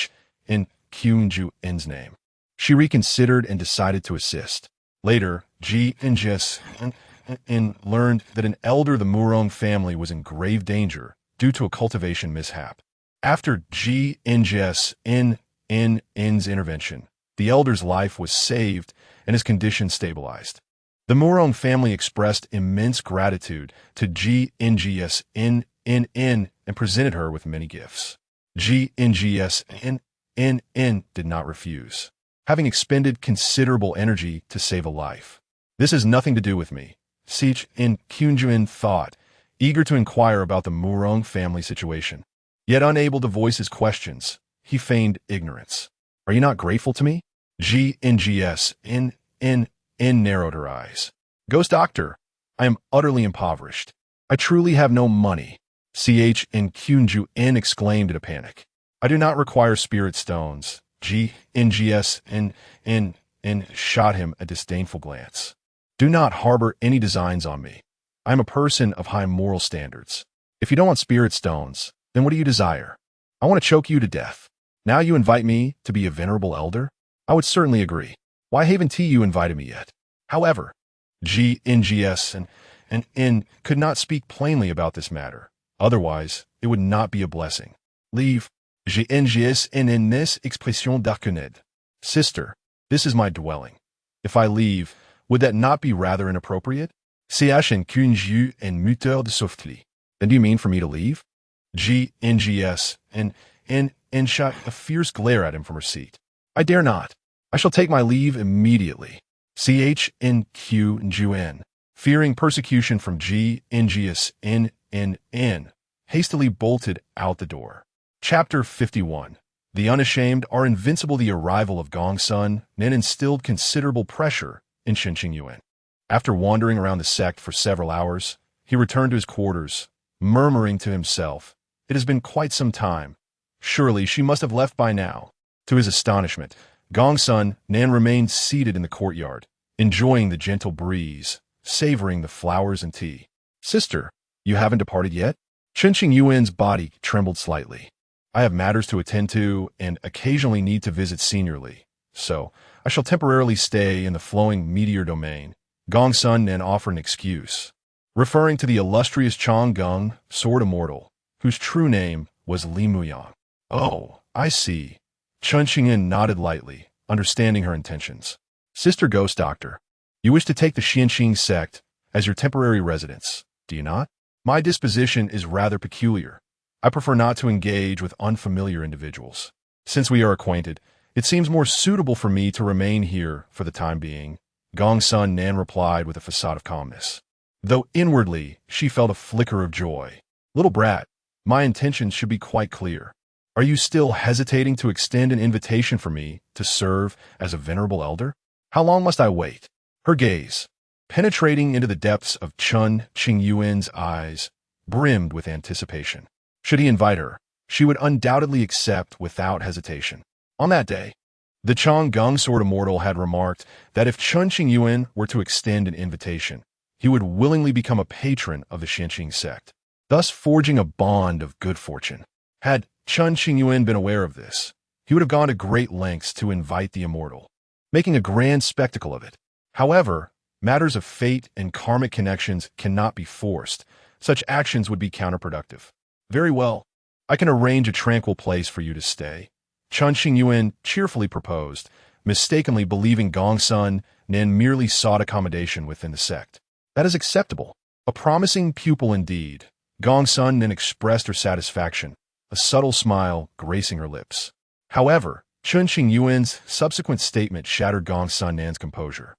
Qingyuan's name, she reconsidered and decided to assist. Later, and learned that an elder of the Murong family was in grave danger due to a cultivation mishap. After N's intervention, the elder's life was saved and his condition stabilized. The Murong family expressed immense gratitude to N's and presented her with many gifts. N's did not refuse, having expended considerable energy to save a life. This has nothing to do with me, Chen Qingyuan thought, eager to inquire about the Murong family situation. Yet unable to voice his questions, he feigned ignorance. Are you not grateful to me? GNGS narrowed her eyes. Ghost Doctor, I am utterly impoverished. I truly have no money. Qingyuan exclaimed in a panic. I do not require spirit stones. GNGS shot him a disdainful glance. Do not harbor any designs on me. I am a person of high moral standards. If you don't want spirit stones, then what do you desire? I want to choke you to death. Now you invite me to be a venerable elder? I would certainly agree. Why haven't you invited me yet? However, GNGS could not speak plainly about this matter. Otherwise, it would not be a blessing. Leave. GNGS in this expression d'arconed. Sister, this is my dwelling. If I leave, would that not be rather inappropriate? Chen Qingyuan muteur de softly. Then do you mean for me to leave? GNGS shot a fierce glare at him from her seat. I dare not. I shall take my leave immediately. Chen Qingyuan, fearing persecution from GNGS hastily bolted out the door. Chapter 51. The unashamed are invincible. The arrival of Gongsun then instilled considerable pressure in Chen Qingyuan. After wandering around the sect for several hours, he returned to his quarters, murmuring to himself, "It has been quite some time. Surely she must have left by now." To his astonishment, Gongsun Nan remained seated in the courtyard, enjoying the gentle breeze, savoring the flowers and tea. "Sister, you haven't departed yet?" Chen Qingyuan's body trembled slightly. "I have matters to attend to and occasionally need to visit seniorly, so I shall temporarily stay in the flowing meteor domain." Gongsun Nan offered an excuse, referring to the illustrious Chong Gung, sword immortal, whose true name was Li Muyang. "Oh, I see." Chen Qingyuan nodded lightly, understanding her intentions. "Sister Ghost Doctor, you wish to take the Xianqing sect as your temporary residence, do you not? My disposition is rather peculiar. I prefer not to engage with unfamiliar individuals. Since we are acquainted, it seems more suitable for me to remain here for the time being." Gongsun Nan replied with a facade of calmness, though inwardly she felt a flicker of joy. "Little brat, my intentions should be quite clear. Are you still hesitating to extend an invitation for me to serve as a venerable elder? How long must I wait?" Her gaze, penetrating into the depths of Chen Qingyuan's eyes, brimmed with anticipation. Should he invite her, she would undoubtedly accept without hesitation. On that day, the Chong Gung sword immortal had remarked that if Chen Qingyuan were to extend an invitation, he would willingly become a patron of the Xianqing sect, thus forging a bond of good fortune. Had Chen Qingyuan been aware of this, he would have gone to great lengths to invite the immortal, making a grand spectacle of it. However, matters of fate and karmic connections cannot be forced. Such actions would be counterproductive. "Very well. I can arrange a tranquil place for you to stay," Chen Qingyuan cheerfully proposed, mistakenly believing Gongsun Nan merely sought accommodation within the sect. "That is acceptable. A promising pupil indeed." Gongsun Nan expressed her satisfaction, a subtle smile gracing her lips. However, Chen Qingyuan's subsequent statement shattered Gongsun Nan's composure,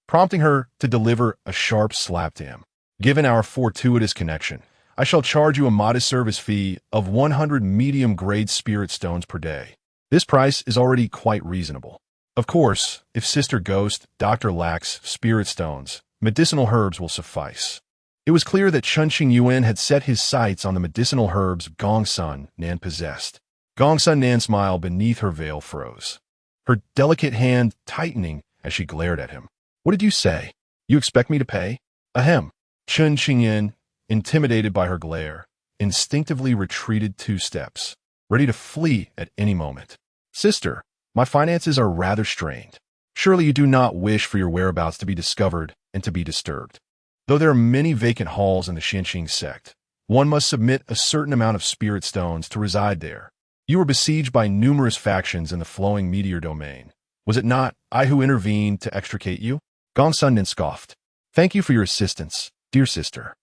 prompting her to deliver a sharp slap to him. "Given our fortuitous connection, I shall charge you a modest service fee of 100 medium-grade spirit stones per day. This price is already quite reasonable. Of course, if Sister Ghost Doctor lacks spirit stones, medicinal herbs will suffice." It was clear that Chen Qingyuan had set his sights on the medicinal herbs Gongsun Nan possessed. Gongsun Nan's smile beneath her veil froze, her delicate hand tightening as she glared at him. "What did you say? You expect me to pay?" "Ahem." Chen Qingyuan, intimidated by her glare, instinctively retreated 2 steps, ready to flee at any moment. "Sister, my finances are rather strained. Surely you do not wish for your whereabouts to be discovered and to be disturbed. Though there are many vacant halls in the Xianqing sect, one must submit a certain amount of spirit stones to reside there. You were besieged by numerous factions in the flowing meteor domain. Was it not I who intervened to extricate you?" Gongsun Nin scoffed. "Thank you for your assistance, dear sister.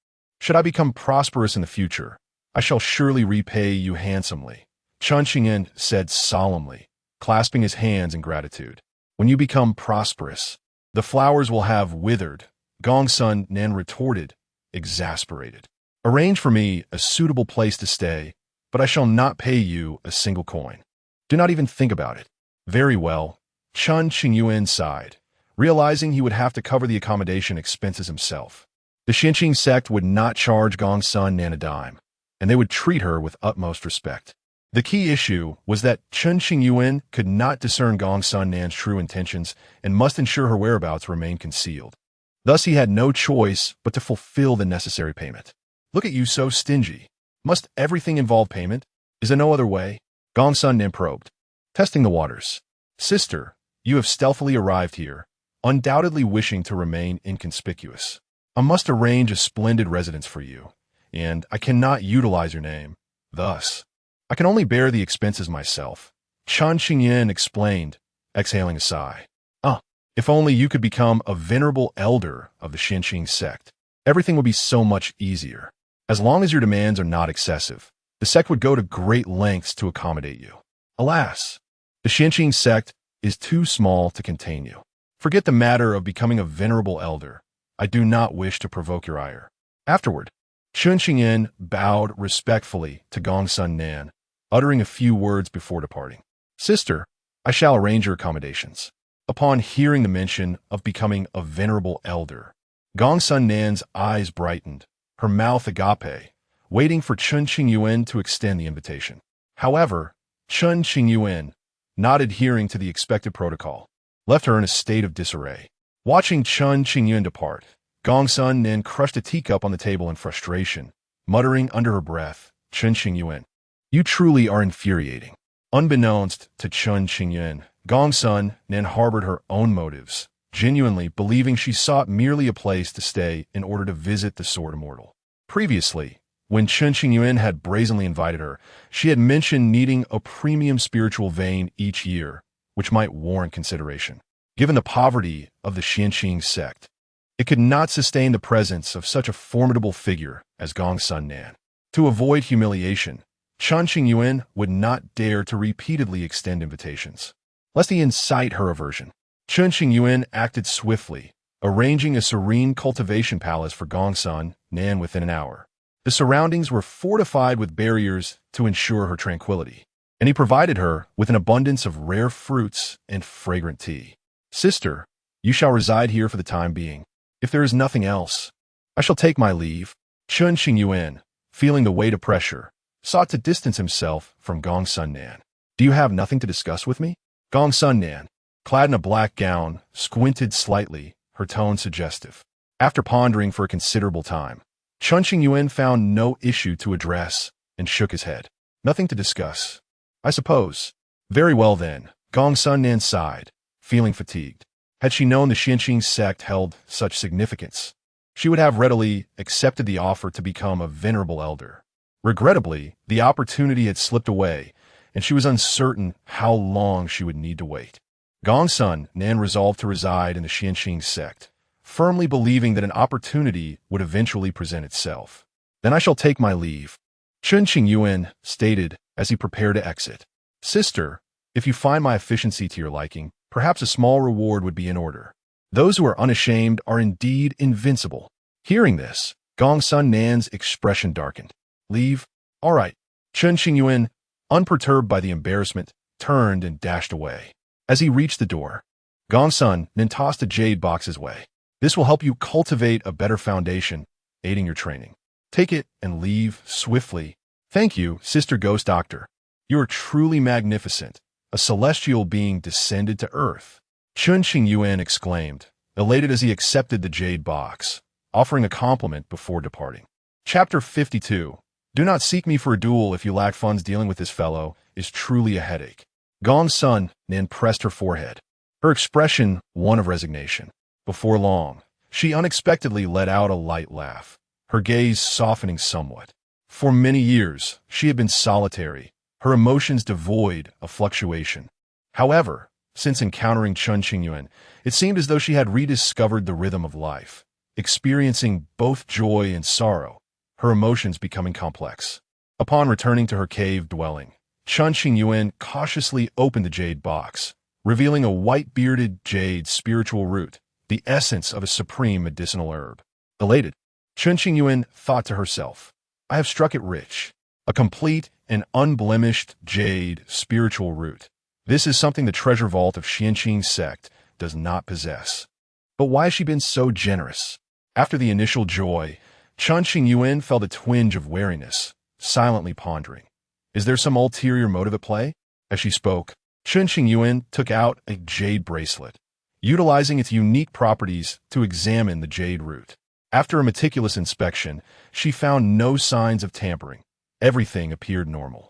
Should I become prosperous in the future, I shall surely repay you handsomely," Chen Qingyuan said solemnly, clasping his hands in gratitude. "When you become prosperous, the flowers will have withered, Gongsun Nan retorted, exasperated. Arrange for me a suitable place to stay, but I shall not pay you a single coin. Do not even think about it. Very well. Chen Qingyuan sighed, realizing he would have to cover the accommodation expenses himself. The Xianqing sect would not charge Gongsun Nan a dime, and they would treat her with utmost respect. The key issue was that Chen Qingyuan could not discern Gongsun Nan's true intentions and must ensure her whereabouts remained concealed. Thus he had no choice but to fulfill the necessary payment. Look at you so stingy. Must everything involve payment? Is there no other way? Gongsun Nan probed. Testing the waters. Sister, you have stealthily arrived here, undoubtedly wishing to remain inconspicuous. I must arrange a splendid residence for you, and I cannot utilize your name. Thus, I can only bear the expenses myself. Chen Qingyuan explained, exhaling a sigh. If only you could become a venerable elder of the Xianqing sect. Everything would be so much easier. As long as your demands are not excessive, the sect would go to great lengths to accommodate you. Alas, the Xianqing sect is too small to contain you. Forget the matter of becoming a venerable elder. I do not wish to provoke your ire. Afterward, Chen Qingyuan bowed respectfully to Gongsun Nan, uttering a few words before departing. Sister, I shall arrange your accommodations. Upon hearing the mention of becoming a venerable elder, Gongsun Nan's eyes brightened, her mouth agape, waiting for Chen Qingyuan to extend the invitation. However, Chen Qingyuan, not adhering to the expected protocol, left her in a state of disarray. Watching Chen Qingyuan depart, Gongsun Nan crushed a teacup on the table in frustration, muttering under her breath, Chen Qingyuan, you truly are infuriating. Unbeknownst to Chen Qingyuan, Gongsun Nan harbored her own motives, genuinely believing she sought merely a place to stay in order to visit the Sword Immortal. Previously, when Chen Qingyuan had brazenly invited her, she had mentioned needing a premium spiritual vein each year, which might warrant consideration. Given the poverty of the Xianqing sect, it could not sustain the presence of such a formidable figure as Gongsun Nan. To avoid humiliation, Chen Qingyuan would not dare to repeatedly extend invitations, lest he incite her aversion. Chen Qingyuan acted swiftly, arranging a serene cultivation palace for Gongsun Nan within an hour. The surroundings were fortified with barriers to ensure her tranquility, and he provided her with an abundance of rare fruits and fragrant tea. Sister, you shall reside here for the time being. If there is nothing else, I shall take my leave. Chen Qingyuan, feeling the weight of pressure, sought to distance himself from Gongsun Nan. Do you have nothing to discuss with me? Gongsun Nan, clad in a black gown, squinted slightly, her tone suggestive. After pondering for a considerable time, Chen Qingyuan found no issue to address and shook his head. Nothing to discuss, I suppose. Very well then, Gongsun Nan sighed, feeling fatigued. Had she known the Xianqing sect held such significance, she would have readily accepted the offer to become a venerable elder. Regrettably, the opportunity had slipped away, and she was uncertain how long she would need to wait. Gongsun Nan resolved to reside in the Xianqing sect, firmly believing that an opportunity would eventually present itself. Then I shall take my leave, Chen Qingyuan stated as he prepared to exit. Sister, if you find my efficiency to your liking, perhaps a small reward would be in order. Those who are unashamed are indeed invincible. Hearing this, Gongsun Nan's expression darkened. Leave? All right. Chen Qingyuan, unperturbed by the embarrassment, turned and dashed away. As he reached the door, Gongsun Nan tossed a jade box his way. This will help you cultivate a better foundation, aiding your training. Take it and leave swiftly. Thank you, Sister Ghost Doctor. You are truly magnificent, a celestial being descended to earth. Chen Qingyuan exclaimed, elated as he accepted the jade box, offering a compliment before departing. Chapter 52. Do not seek me for a duel if you lack funds. Dealing with this fellow is truly a headache. Gongsun Nan pressed her forehead, her expression one of resignation. Before long, she unexpectedly let out a light laugh, her gaze softening somewhat. For many years, she had been solitary, her emotions devoid of fluctuation. However, since encountering Chen Qingyuan, it seemed as though she had rediscovered the rhythm of life, experiencing both joy and sorrow, her emotions becoming complex. Upon returning to her cave dwelling, Chen Qingyuan cautiously opened the jade box, revealing a white-bearded jade spiritual root, the essence of a supreme medicinal herb. Elated, Chen Qingyuan thought to herself, I have struck it rich. A complete and unblemished jade spiritual root. This is something the treasure vault of Xianqing sect does not possess. But why has she been so generous? After the initial joy, Chen Qingyuan felt a twinge of wariness, silently pondering. Is there some ulterior motive at play? As she spoke, Chen Qingyuan took out a jade bracelet, utilizing its unique properties to examine the jade root. After a meticulous inspection, she found no signs of tampering. Everything appeared normal.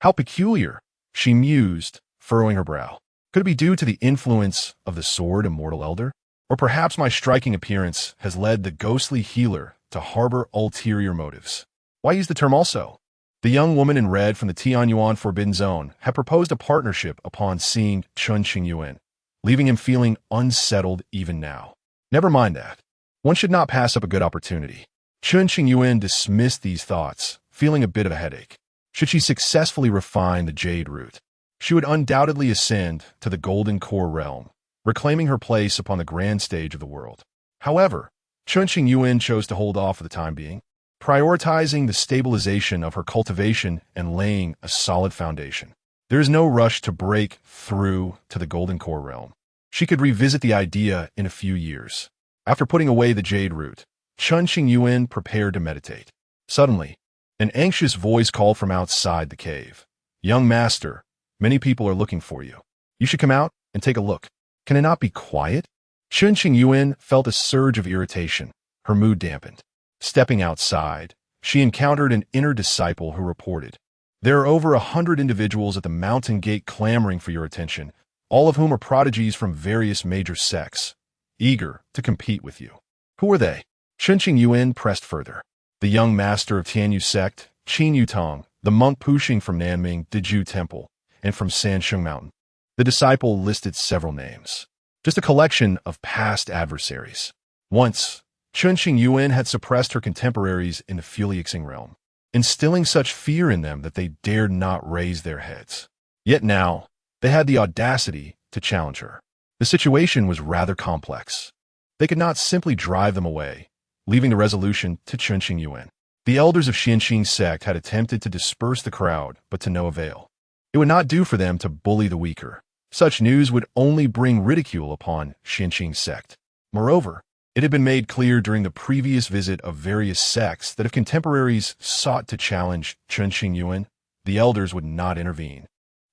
How peculiar, she mused, furrowing her brow. Could it be due to the influence of the sword immortal elder? Or perhaps my striking appearance has led the ghostly healer to harbor ulterior motives. Why use the term also? The young woman in red from the Tianyuan Forbidden Zone had proposed a partnership upon seeing Chen Qingyuan, leaving him feeling unsettled even now. Never mind that. One should not pass up a good opportunity. Chen Qingyuan dismissed these thoughts, feeling a bit of a headache. Should she successfully refine the jade root, she would undoubtedly ascend to the golden core realm, reclaiming her place upon the grand stage of the world. However, Chen Qingyuan chose to hold off for the time being, prioritizing the stabilization of her cultivation and laying a solid foundation. There is no rush to break through to the golden core realm. She could revisit the idea in a few years. After putting away the jade root, Chen Qingyuan prepared to meditate. Suddenly, an anxious voice called from outside the cave. Young master, many people are looking for you. You should come out and take a look. Can it not be quiet? Chen Qingyuan felt a surge of irritation. Her mood dampened. Stepping outside, she encountered an inner disciple who reported, there are over 100 individuals at the mountain gate clamoring for your attention, all of whom are prodigies from various major sects, eager to compete with you. Who are they? Chen Qingyuan pressed further. The young master of Tianyu sect, Qin Yutong, the monk Pushing from Nanming Diju Temple, and from Sansheng Mountain. The disciple listed several names. Just a collection of past adversaries. Once, Chen Qingyuan had suppressed her contemporaries in the Fuliexing realm, instilling such fear in them that they dared not raise their heads. Yet now, they had the audacity to challenge her. The situation was rather complex. They could not simply drive them away, leaving the resolution to Chen Qingyuan. The elders of Xianqing sect had attempted to disperse the crowd, but to no avail. It would not do for them to bully the weaker. Such news would only bring ridicule upon Xianqing sect. Moreover, it had been made clear during the previous visit of various sects that if contemporaries sought to challenge Chen Qingyuan, the elders would not intervene,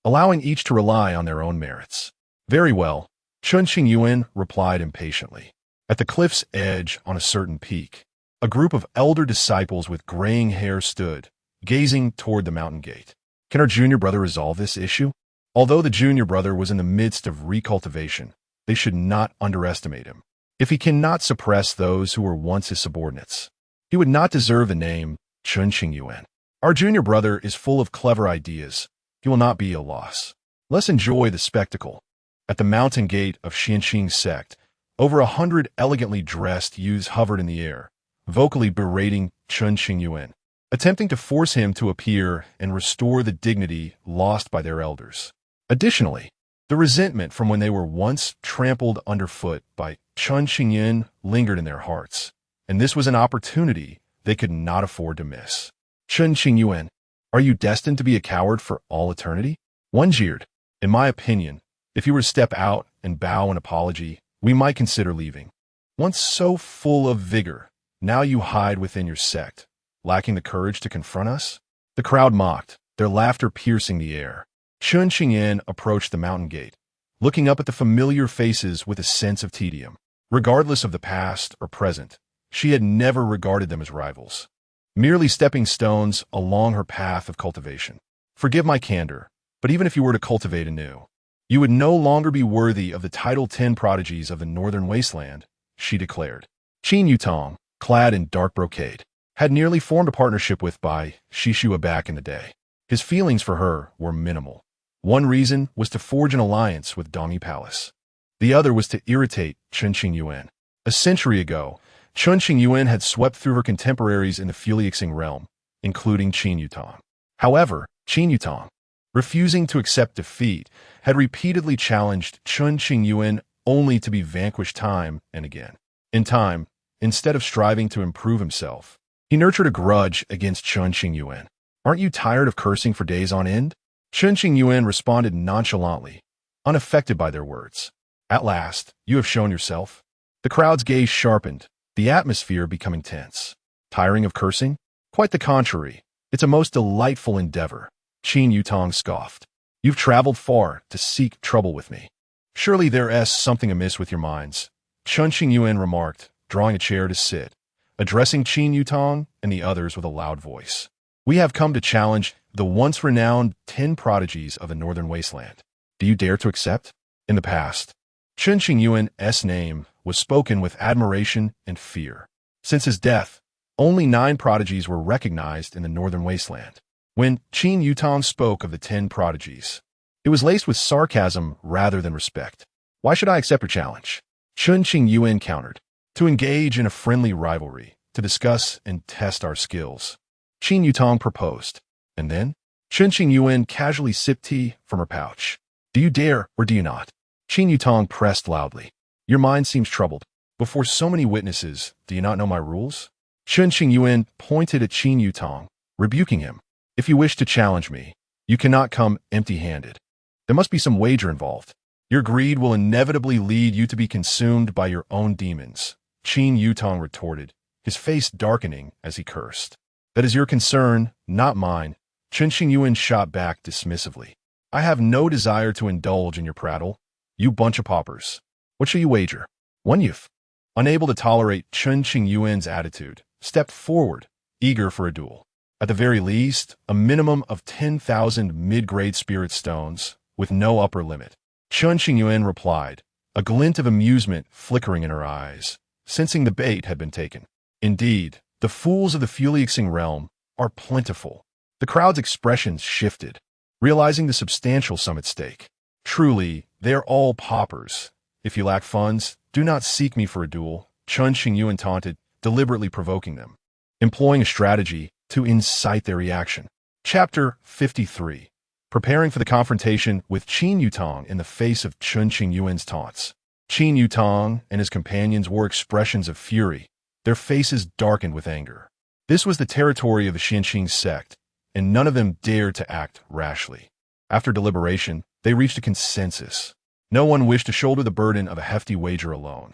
allowing each to rely on their own merits. Very well, Chen Qingyuan replied impatiently. At the cliff's edge on a certain peak, a group of elder disciples with graying hair stood, gazing toward the mountain gate. Can our junior brother resolve this issue? Although the junior brother was in the midst of recultivation, they should not underestimate him. If he cannot suppress those who were once his subordinates, he would not deserve the name Chen Qingyuan. Our junior brother is full of clever ideas. He will not be a loss. Let's enjoy the spectacle. At the mountain gate of Xianqing sect, over 100 elegantly dressed youths hovered in the air, vocally berating Chen Qingyuan, attempting to force him to appear and restore the dignity lost by their elders. Additionally, the resentment from when they were once trampled underfoot by Chen Qingyuan lingered in their hearts, and this was an opportunity they could not afford to miss. Chen Qingyuan, are you destined to be a coward for all eternity? One jeered. In my opinion, if you were to step out and bow an apology, we might consider leaving. Once so full of vigor, now you hide within your sect, lacking the courage to confront us? The crowd mocked, their laughter piercing the air. Chen Qingyuan approached the mountain gate, looking up at the familiar faces with a sense of tedium. Regardless of the past or present, she had never regarded them as rivals, merely stepping stones along her path of cultivation. Forgive my candor, but even if you were to cultivate anew, you would no longer be worthy of the Title 10 prodigies of the northern wasteland, she declared. Qin Yutong, clad in dark brocade, had nearly formed a partnership with Bai Shishua back in the day. His feelings for her were minimal. One reason was to forge an alliance with Dongyi Palace. The other was to irritate Chen Qingyuan. A century ago, Chen Qingyuan had swept through her contemporaries in the Fuliexing realm, including Qin Yutong. However, Qin Yutong, refusing to accept defeat, had repeatedly challenged Chen Qingyuan only to be vanquished time and again. In time, instead of striving to improve himself, he nurtured a grudge against Chen Qingyuan. Aren't you tired of cursing for days on end? Chen Qingyuan responded nonchalantly, unaffected by their words. At last, you have shown yourself. The crowd's gaze sharpened, the atmosphere becoming tense. Tiring of cursing? Quite the contrary. It's a most delightful endeavor. Qin Yutong scoffed. You've traveled far to seek trouble with me. Surely there's something amiss with your minds, Chen Qingyuan remarked, drawing a chair to sit, addressing Qin Yutong and the others with a loud voice. We have come to challenge the once renowned 10 prodigies of the northern wasteland. Do you dare to accept? In the past, Chen Qingyuan's name was spoken with admiration and fear. Since his death, only 9 prodigies were recognized in the northern wasteland. When Qin Yutong spoke of the 10 prodigies, it was laced with sarcasm rather than respect. Why should I accept your challenge? Chen Qingyuan countered. To engage in a friendly rivalry, to discuss and test our skills. Qin Yutong proposed. And then, Chen Qingyuan casually sipped tea from her pouch. Do you dare or do you not? Qin Yutong pressed loudly. Your mind seems troubled. Before so many witnesses, do you not know my rules? Chen Qingyuan pointed at Qin Yutong, rebuking him. If you wish to challenge me, you cannot come empty-handed. There must be some wager involved. Your greed will inevitably lead you to be consumed by your own demons, Qin Yutong retorted, his face darkening as he cursed. That is your concern, not mine, Chen Qingyuan shot back dismissively. I have no desire to indulge in your prattle, you bunch of paupers. What shall you wager? One youth, unable to tolerate Chen Qingyuan's attitude, stepped forward, eager for a duel. At the very least, a minimum of 10,000 mid-grade spirit stones, with no upper limit. Chen Qingyuan replied, a glint of amusement flickering in her eyes, sensing the bait had been taken. Indeed, the fools of the Felixing realm are plentiful. The crowd's expressions shifted, realizing the substantial sum at stake. Truly, they are all paupers. If you lack funds, do not seek me for a duel, Chen Qingyuan taunted, deliberately provoking them, employing a strategy to incite their reaction. Chapter 53. Preparing for the confrontation with Qin Yutong in the face of Chen Qingyuan's taunts. Qin Yutong and his companions wore expressions of fury, their faces darkened with anger. This was the territory of the Xianqing sect, and none of them dared to act rashly. After deliberation, they reached a consensus. No one wished to shoulder the burden of a hefty wager alone.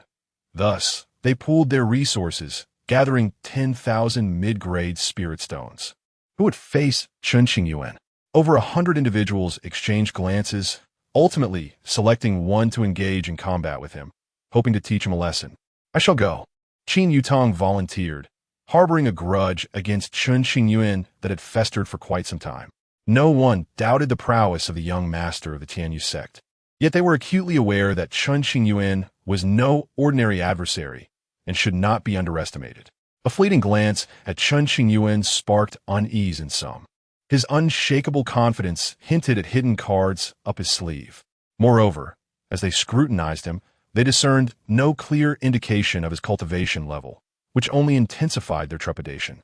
Thus, they pooled their resources, gathering 10,000 mid-grade spirit stones. Who would face Chen Qingyuan? Over 100 individuals exchanged glances, ultimately selecting one to engage in combat with him, hoping to teach him a lesson. I shall go. Qin Yutong volunteered, harboring a grudge against Chen Qingyuan that had festered for quite some time. No one doubted the prowess of the young master of the Tianyu sect. Yet they were acutely aware that Chen Qingyuan was no ordinary adversary and should not be underestimated. A fleeting glance at Chen Qingyuan sparked unease in some. His unshakable confidence hinted at hidden cards up his sleeve. Moreover, as they scrutinized him, they discerned no clear indication of his cultivation level, which only intensified their trepidation.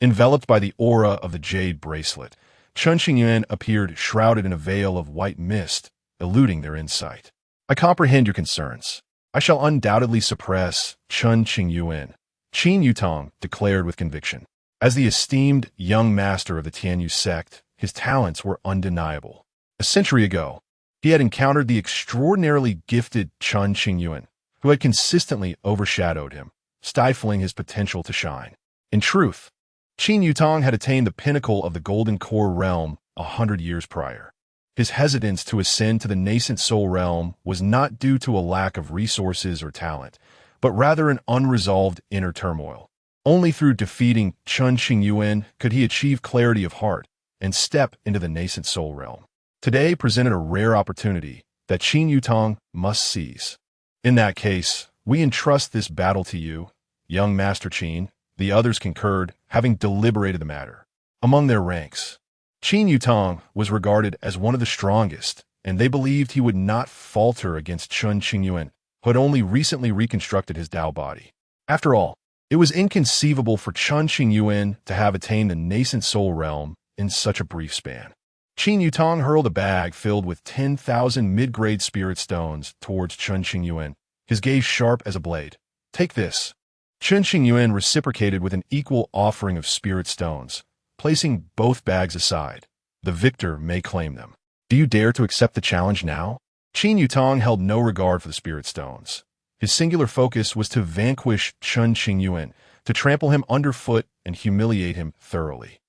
Enveloped by the aura of the jade bracelet, Chen Qingyuan appeared shrouded in a veil of white mist, eluding their insight. I comprehend your concerns. I shall undoubtedly suppress Chen Qingyuan, Qin Yutong declared with conviction. As the esteemed young master of the Tianyu sect, his talents were undeniable. A century ago, he had encountered the extraordinarily gifted Chen Qingyuan, who had consistently overshadowed him, stifling his potential to shine. In truth, Qin Yutong had attained the pinnacle of the Golden Core realm 100 years prior. His hesitance to ascend to the nascent soul realm was not due to a lack of resources or talent, but rather an unresolved inner turmoil. Only through defeating Chen Qingyuan could he achieve clarity of heart and step into the nascent soul realm. Today presented a rare opportunity that Qin Yutong must seize. In that case, we entrust this battle to you, young Master Qin. The others concurred, having deliberated the matter. Among their ranks, Qin Yutong was regarded as one of the strongest, and they believed he would not falter against Chen Qingyuan, who had only recently reconstructed his Tao body. After all, it was inconceivable for Chen Qingyuan to have attained the nascent soul realm in such a brief span. Chen Yutong hurled a bag filled with 10,000 mid-grade spirit stones towards Chen Qingyuan, his gaze sharp as a blade. Take this. Chen Qingyuan reciprocated with an equal offering of spirit stones, placing both bags aside. The victor may claim them. Do you dare to accept the challenge now? Chen Yutong held no regard for the spirit stones. His singular focus was to vanquish Chen Qingyuan, to trample him underfoot and humiliate him thoroughly.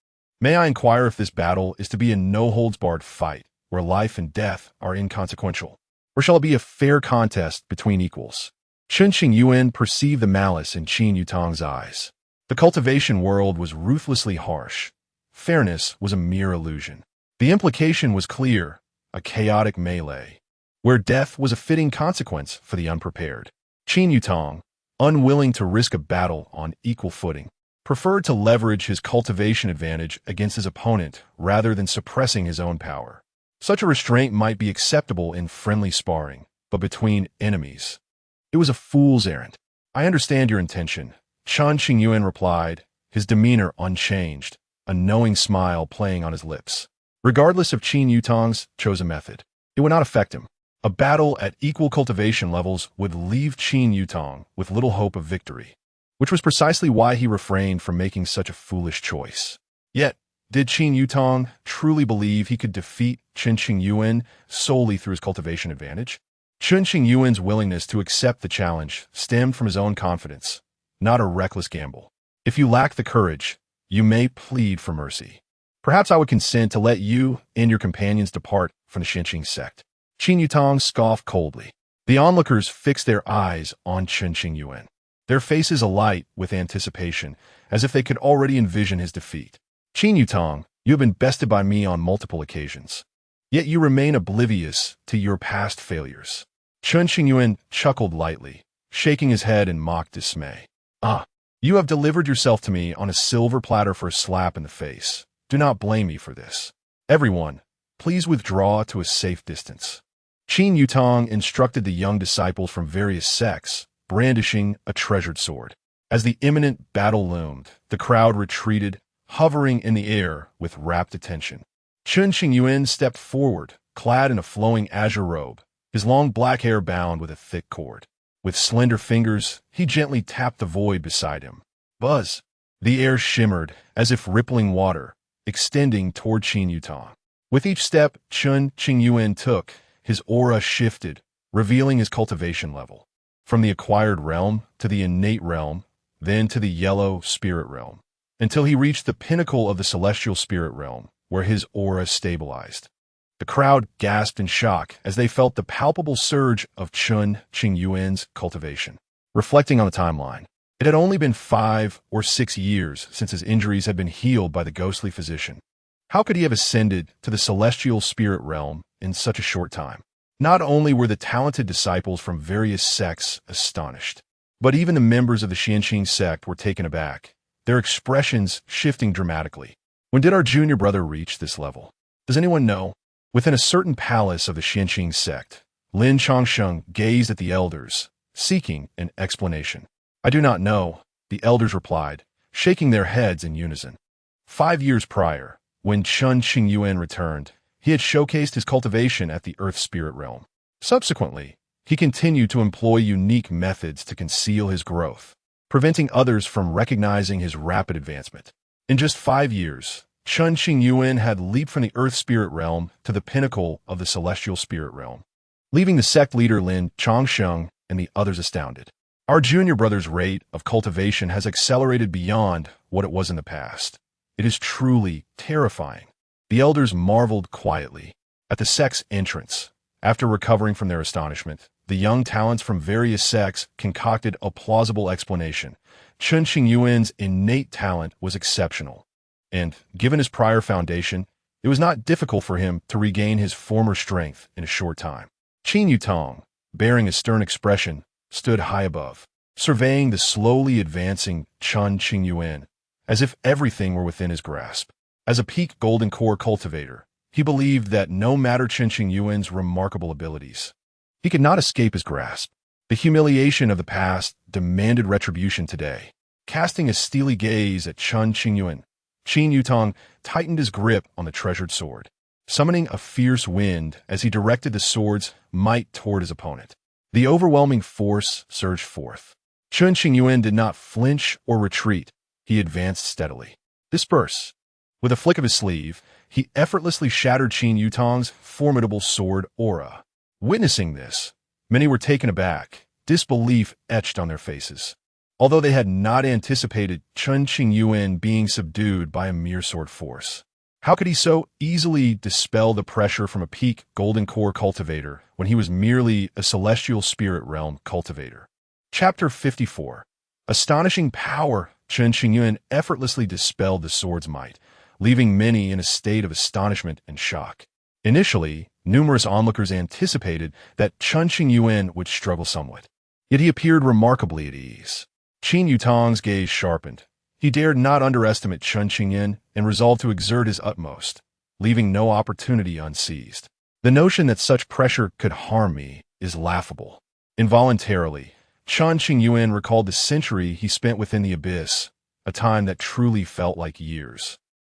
May I inquire if this battle is to be a no-holds-barred fight, where life and death are inconsequential? Or shall it be a fair contest between equals? Chen Qingyuan perceived the malice in Chen Yutong's eyes. The cultivation world was ruthlessly harsh. Fairness was a mere illusion. The implication was clear, a chaotic melee, where death was a fitting consequence for the unprepared. Chen Yutong, unwilling to risk a battle on equal footing, preferred to leverage his cultivation advantage against his opponent rather than suppressing his own power. Such a restraint might be acceptable in friendly sparring, but between enemies, it was a fool's errand. I understand your intention, Chen Qingyuan replied, his demeanor unchanged, a knowing smile playing on his lips. Regardless of Chen Yutong's chosen method, it would not affect him. A battle at equal cultivation levels would leave Chen Yutong with little hope of victory, which was precisely why he refrained from making such a foolish choice. Yet, did Chen Yutong truly believe he could defeat Chen Qingyuan solely through his cultivation advantage? Chen Qingyuan's willingness to accept the challenge stemmed from his own confidence, not a reckless gamble. If you lack the courage, you may plead for mercy. Perhaps I would consent to let you and your companions depart from the Xianqing sect. Chen Yutong scoffed coldly. The onlookers fixed their eyes on Chen Qingyuan, their faces alight with anticipation, as if they could already envision his defeat. Chen Yutong, you have been bested by me on multiple occasions, yet you remain oblivious to your past failures. Chen Qingyuan chuckled lightly, shaking his head in mock dismay. Ah, you have delivered yourself to me on a silver platter for a slap in the face. Do not blame me for this. Everyone, please withdraw to a safe distance. Chen Yutong instructed the young disciples from various sects, brandishing a treasured sword. As the imminent battle loomed, the crowd retreated, hovering in the air with rapt attention. Chen Qingyuan stepped forward, clad in a flowing azure robe, his long black hair bound with a thick cord. With slender fingers, he gently tapped the void beside him. Buzz! The air shimmered, as if rippling water, extending toward Chen Yutong. With each step Chen Qingyuan took, his aura shifted, revealing his cultivation level. From the acquired realm to the innate realm, then to the yellow spirit realm, until he reached the pinnacle of the celestial spirit realm, where his aura stabilized. The crowd gasped in shock as they felt the palpable surge of Chen Qingyuan's cultivation. Reflecting on the timeline, it had only been 5 or 6 years since his injuries had been healed by the ghostly physician. How could he have ascended to the celestial spirit realm in such a short time? Not only were the talented disciples from various sects astonished, but even the members of the Xianqing sect were taken aback, their expressions shifting dramatically. When did our junior brother reach this level? Does anyone know? Within a certain palace of the Xianqing sect, Lin Changsheng gazed at the elders, seeking an explanation. I do not know, the elders replied, shaking their heads in unison. 5 years prior, when Chen Qingyuan returned, he had showcased his cultivation at the Earth Spirit Realm. Subsequently, he continued to employ unique methods to conceal his growth, preventing others from recognizing his rapid advancement. In just 5 years, Chen Qingyuan had leaped from the Earth Spirit Realm to the pinnacle of the Celestial Spirit Realm, leaving the sect leader Lin Changsheng and the others astounded. Our junior brother's rate of cultivation has accelerated beyond what it was in the past. It is truly terrifying. The elders marveled quietly. At the sect's entrance, after recovering from their astonishment, the young talents from various sects concocted a plausible explanation. Chen Qingyuan's innate talent was exceptional, and, given his prior foundation, it was not difficult for him to regain his former strength in a short time. Chen Yutong, bearing a stern expression, stood high above, surveying the slowly advancing Chen Qingyuan, as if everything were within his grasp. As a peak golden core cultivator, he believed that no matter Chen Qingyuan's remarkable abilities, he could not escape his grasp. The humiliation of the past demanded retribution today. Casting a steely gaze at Chen Qingyuan, Chen Yutong tightened his grip on the treasured sword. summoning a fierce wind as he directed the sword's might toward his opponent. The overwhelming force surged forth. Chen Qingyuan did not flinch or retreat. He advanced steadily. Disperse. With a flick of his sleeve, he effortlessly shattered Qin Yutong's formidable sword aura. Witnessing this, many were taken aback, disbelief etched on their faces. Although they had not anticipated Chen Qingyuan being subdued by a mere sword force. How could he so easily dispel the pressure from a peak golden core cultivator when he was merely a celestial spirit realm cultivator? Chapter 54. Astonishing power. Chen Qingyuan effortlessly dispelled the sword's might, leaving many in a state of astonishment and shock. Initially, numerous onlookers anticipated that Chen Qingyuan would struggle somewhat. Yet he appeared remarkably at ease. Qin Yutong's gaze sharpened. He dared not underestimate Chen Qingyuan and resolved to exert his utmost, leaving no opportunity unseized. The notion that such pressure could harm me is laughable. Involuntarily, Chen Qingyuan recalled the century he spent within the abyss, a time that truly felt like years.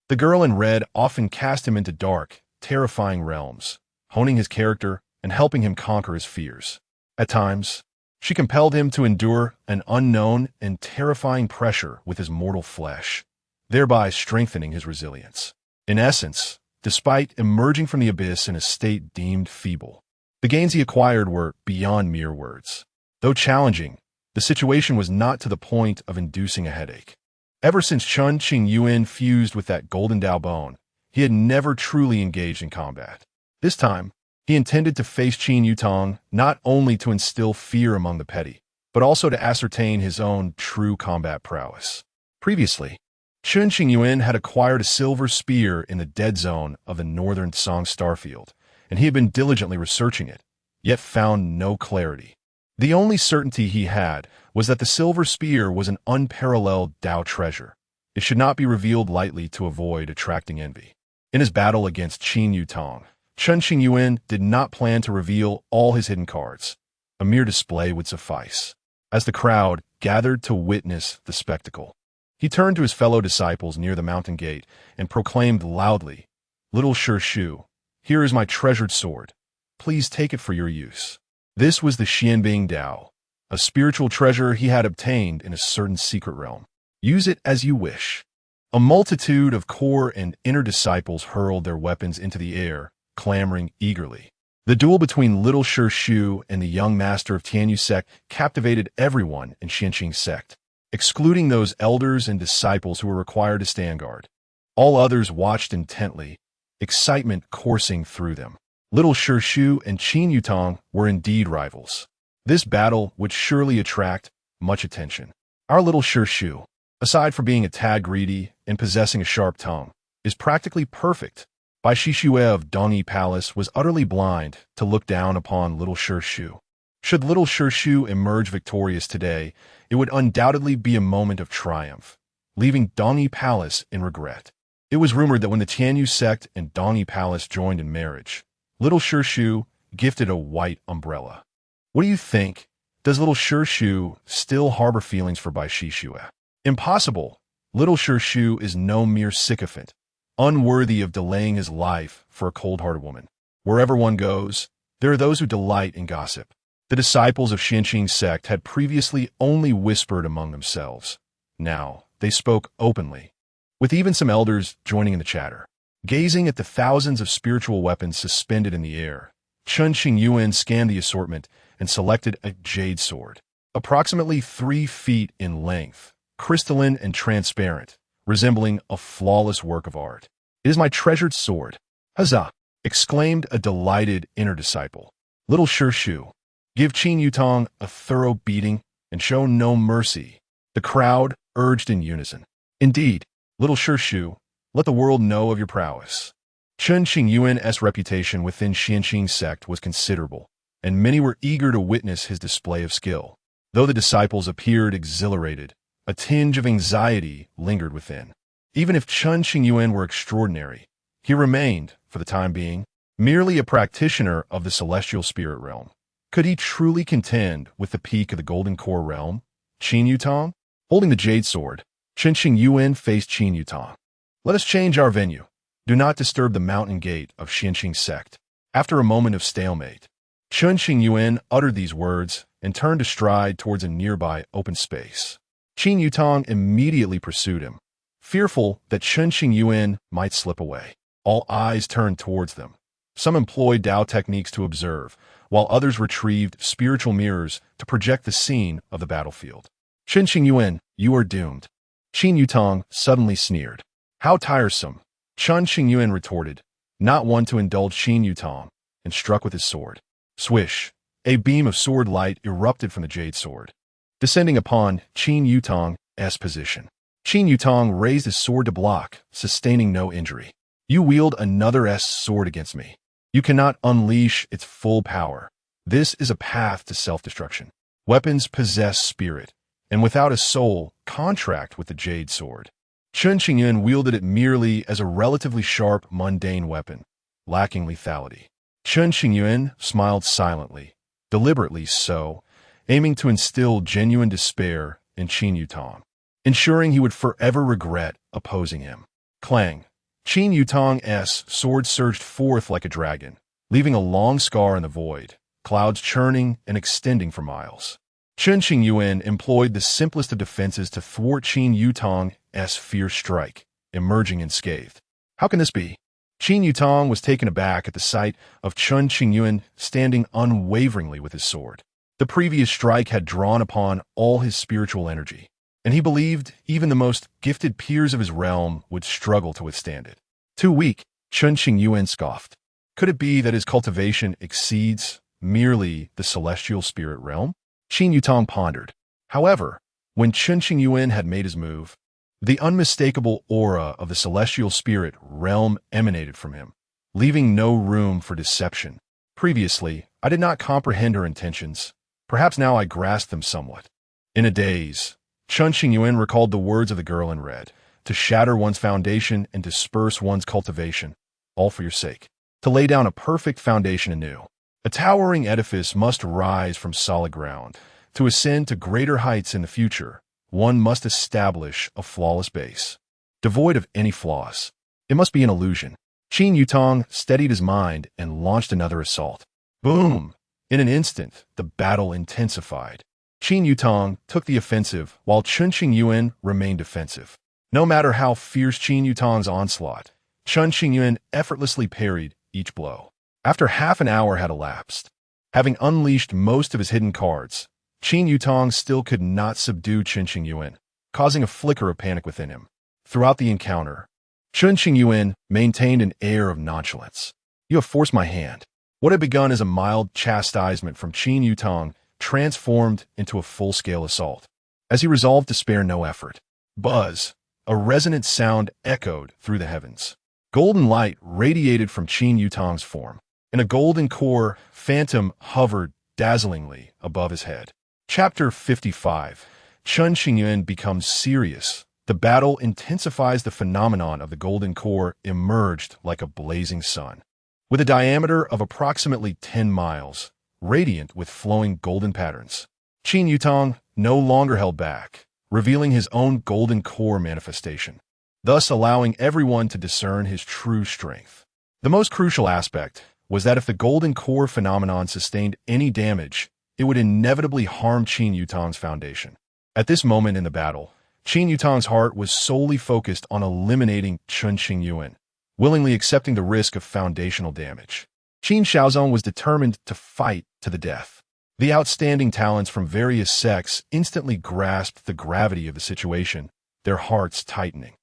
The girl in red often cast him into dark, terrifying realms, honing his character and helping him conquer his fears. At times, she compelled him to endure an unknown and terrifying pressure with his mortal flesh, thereby strengthening his resilience. In essence, despite emerging from the abyss in a state deemed feeble, the gains he acquired were beyond mere words. Though challenging, the situation was not to the point of inducing a headache. Ever since Chen Qingyuan fused with that golden Dao bone, he had never truly engaged in combat. This time, he intended to face Qin Yutong not only to instill fear among the petty, but also to ascertain his own true combat prowess. Previously, Chen Qingyuan had acquired a silver spear in the dead zone of the northern Song starfield, and he had been diligently researching it, yet found no clarity. The only certainty he had was that the silver spear was an unparalleled Dao treasure. It should not be revealed lightly to avoid attracting envy. In his battle against Qin Yutong, Chen Qingyuan did not plan to reveal all his hidden cards. A mere display would suffice. As the crowd gathered to witness the spectacle, he turned to his fellow disciples near the mountain gate and proclaimed loudly, "Little Shu, here is my treasured sword. Please take it for your use." This was the Xianbing Dao, a spiritual treasure he had obtained in a certain secret realm. Use it as you wish. A multitude of core and inner disciples hurled their weapons into the air, clamoring eagerly. The duel between Little Shu and the young master of Tianyu sect captivated everyone in Xianqing sect, excluding those elders and disciples who were required to stand guard. All others watched intently, excitement coursing through them. Little Shu and Qin Yutong were indeed rivals. This battle would surely attract much attention. Our Little Shu, aside from being a tad greedy and possessing a sharp tongue, is practically perfect. Bai Shishue of Dongyi Palace was utterly blind to look down upon Little Shu. Should Little Shu emerge victorious today, it would undoubtedly be a moment of triumph, leaving Dongyi Palace in regret. It was rumored that when the Tianyu sect and Dongyi Palace joined in marriage, Little Shu gifted a white umbrella. What do you think? Does Little Shu still harbor feelings for Bai Shishue? Impossible. Little Shu is no mere sycophant, unworthy of delaying his life for a cold-hearted woman. Wherever one goes, there are those who delight in gossip. The disciples of Xianqing sect had previously only whispered among themselves. Now, they spoke openly, with even some elders joining in the chatter. Gazing at the thousands of spiritual weapons suspended in the air, Chen Qingyuan scanned the assortment and selected a jade sword, approximately 3 feet in length, crystalline and transparent, resembling a flawless work of art. "It is my treasured sword." "Huzzah!" exclaimed a delighted inner disciple. "Little Shu, give Qin Yutong a thorough beating and show no mercy." The crowd urged in unison. "Indeed, Little Shu, let the world know of your prowess." Chen Qingyuan's reputation within Xianqing sect was considerable, and many were eager to witness his display of skill. Though the disciples appeared exhilarated, a tinge of anxiety lingered within. Even if Chen Qingyuan were extraordinary, he remained, for the time being, merely a practitioner of the celestial spirit realm. Could he truly contend with the peak of the golden core realm, Qin Yutong? Holding the jade sword, Chen Qingyuan faced Qin Yutong. "Let us change our venue. Do not disturb the mountain gate of Xianqing sect. After a moment of stalemate, Chen Qingyuan uttered these words and turned to stride towards a nearby open space. Qin Yutong immediately pursued him, fearful that Chen Qingyuan might slip away. All eyes turned towards them. Some employed Dao techniques to observe, while others retrieved spiritual mirrors to project the scene of the battlefield. Chen Qingyuan, you are doomed. Qin Yutong suddenly sneered. How tiresome, Chen Qingyuan retorted, not one to indulge Qin Yutong, and struck with his sword. Swish! A beam of sword light erupted from the jade sword, descending upon Qin Yutong's position. Qin Yutong raised his sword to block, sustaining no injury. You wield another sword against me. You cannot unleash its full power. This is a path to self-destruction. Weapons possess spirit, and without a soul, contract with the jade sword. Chen Qingyuan wielded it merely as a relatively sharp, mundane weapon, lacking lethality. Chen Qingyuan smiled silently, deliberately so, aiming to instill genuine despair in Qin Yutong, ensuring he would forever regret opposing him. Clang! Qin Yutong's sword surged forth like a dragon, leaving a long scar in the void, clouds churning and extending for miles. Chen Qingyuan employed the simplest of defenses to thwart Qin Yutong's fierce strike, emerging unscathed. How can this be? Qin Yutong was taken aback at the sight of Chen Qingyuan standing unwaveringly with his sword. The previous strike had drawn upon all his spiritual energy, and he believed even the most gifted peers of his realm would struggle to withstand it. Too weak, Chen Qingyuan scoffed. Could it be that his cultivation exceeds merely the celestial spirit realm? Qin Yutong pondered. However, when Chen Qingyuan had made his move, the unmistakable aura of the celestial spirit realm emanated from him, leaving no room for deception. Previously, I did not comprehend her intentions. Perhaps now I grasp them somewhat. In a daze, Chen Qingyuan recalled the words of the girl in red, to shatter one's foundation and disperse one's cultivation, all for your sake. To lay down a perfect foundation anew. A towering edifice must rise from solid ground. To ascend to greater heights in the future, one must establish a flawless base, devoid of any flaws. It must be an illusion. Qin Yutong steadied his mind and launched another assault. Boom! In an instant, the battle intensified. Qin Yutong took the offensive, while Chen Qingyuan remained defensive. No matter how fierce Qin Yutong's onslaught, Chen Qingyuan effortlessly parried each blow. After half an hour had elapsed, having unleashed most of his hidden cards, Qin Yutong still could not subdue Chen Qingyuan, causing a flicker of panic within him. Throughout the encounter, Chen Qingyuan maintained an air of nonchalance. You have forced my hand. What had begun as a mild chastisement from Qin Yutong transformed into a full-scale assault. As he resolved to spare no effort, buzz, a resonant sound echoed through the heavens. Golden light radiated from Qin Yutong's form, and a golden core phantom hovered dazzlingly above his head. Chapter 55. Chen Qingyuan becomes serious. The battle intensifies. The phenomenon of the golden core emerged like a blazing sun, with a diameter of approximately 10 miles, radiant with flowing golden patterns. Qin Yutong no longer held back, revealing his own golden core manifestation, thus allowing everyone to discern his true strength. The most crucial aspect was that if the golden core phenomenon sustained any damage, it would inevitably harm Qin Yutong's foundation. At this moment in the battle, Qin Yutong's heart was solely focused on eliminating Chen Qingyuan, willingly accepting the risk of foundational damage. Qin Shaozong was determined to fight to the death. The outstanding talents from various sects instantly grasped the gravity of the situation, their hearts tightening.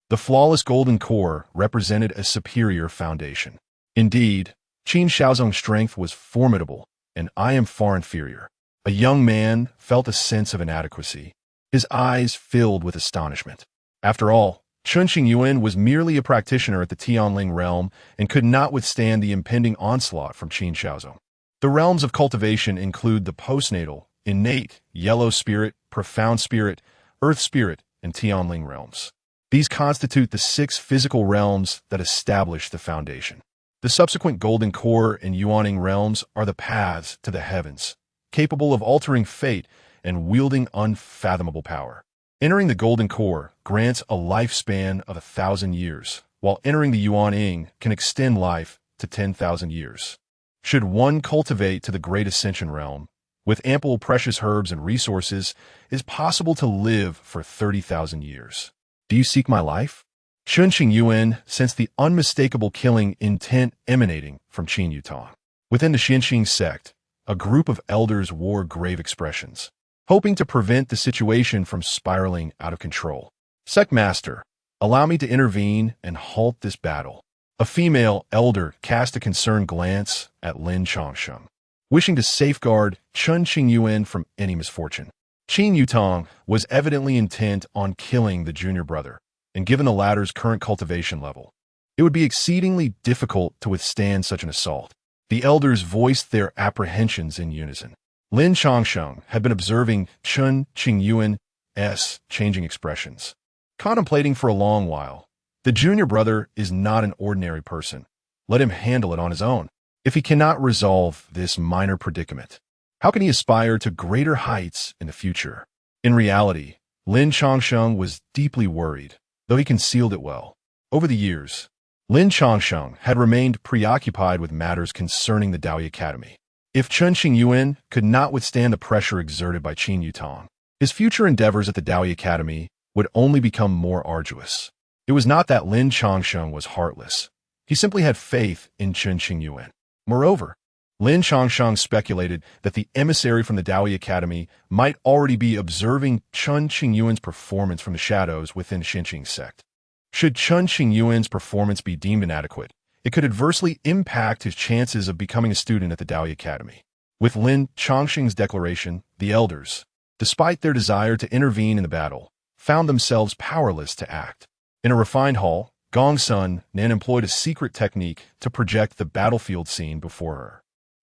The flawless golden core represented a superior foundation. Indeed, Qin Shaozong's strength was formidable, and I am far inferior. A young man felt a sense of inadequacy, his eyes filled with astonishment. After all, Chen Qingyuan was merely a practitioner at the Tianling realm and could not withstand the impending onslaught from Qin Shaozong. The realms of cultivation include the postnatal, innate, yellow spirit, profound spirit, earth spirit, and Tianling realms. These constitute the 6 physical realms that establish the foundation. The subsequent golden core and yuaning realms are the paths to the heavens, capable of altering fate and wielding unfathomable power. Entering the golden core grants a lifespan of 1,000 years, while entering the Yuan Ying can extend life to 10,000 years. Should one cultivate to the great ascension realm, with ample precious herbs and resources, it is possible to live for 30,000 years. Do you seek my life? Chen Qingyuan sensed the unmistakable killing intent emanating from Qin Yutong. Within the Xinqing sect, a group of elders wore grave expressions, hoping to prevent the situation from spiraling out of control. Sect Master, allow me to intervene and halt this battle. A female elder cast a concerned glance at Lin Changsheng, wishing to safeguard Chen Qingyuan from any misfortune. Qin Yutong was evidently intent on killing the junior brother, and given the latter's current cultivation level, it would be exceedingly difficult to withstand such an assault. The elders voiced their apprehensions in unison. Lin Changsheng had been observing Chen Qingyuan's changing expressions, contemplating for a long while. The junior brother is not an ordinary person. Let him handle it on his own. If he cannot resolve this minor predicament, how can he aspire to greater heights in the future? In reality, Lin Changsheng was deeply worried, though he concealed it well. Over the years, Lin Changsheng had remained preoccupied with matters concerning the Daoyi Academy. If Chen Qingyuan could not withstand the pressure exerted by Qin Yutong, his future endeavors at the Daoyi Academy would only become more arduous. It was not that Lin Changsheng was heartless. He simply had faith in Chen Qingyuan. Moreover, Lin Changsheng speculated that the emissary from the Daoyi Academy might already be observing Chen Qingyuan's performance from the shadows within the Xinqing sect. Should Chen Qingyuan's performance be deemed inadequate, it could adversely impact his chances of becoming a student at the Daoyi Academy. With Lin Changsheng's declaration, the elders, despite their desire to intervene in the battle, found themselves powerless to act. In a refined hall, Gong Sun then employed a secret technique to project the battlefield scene before her.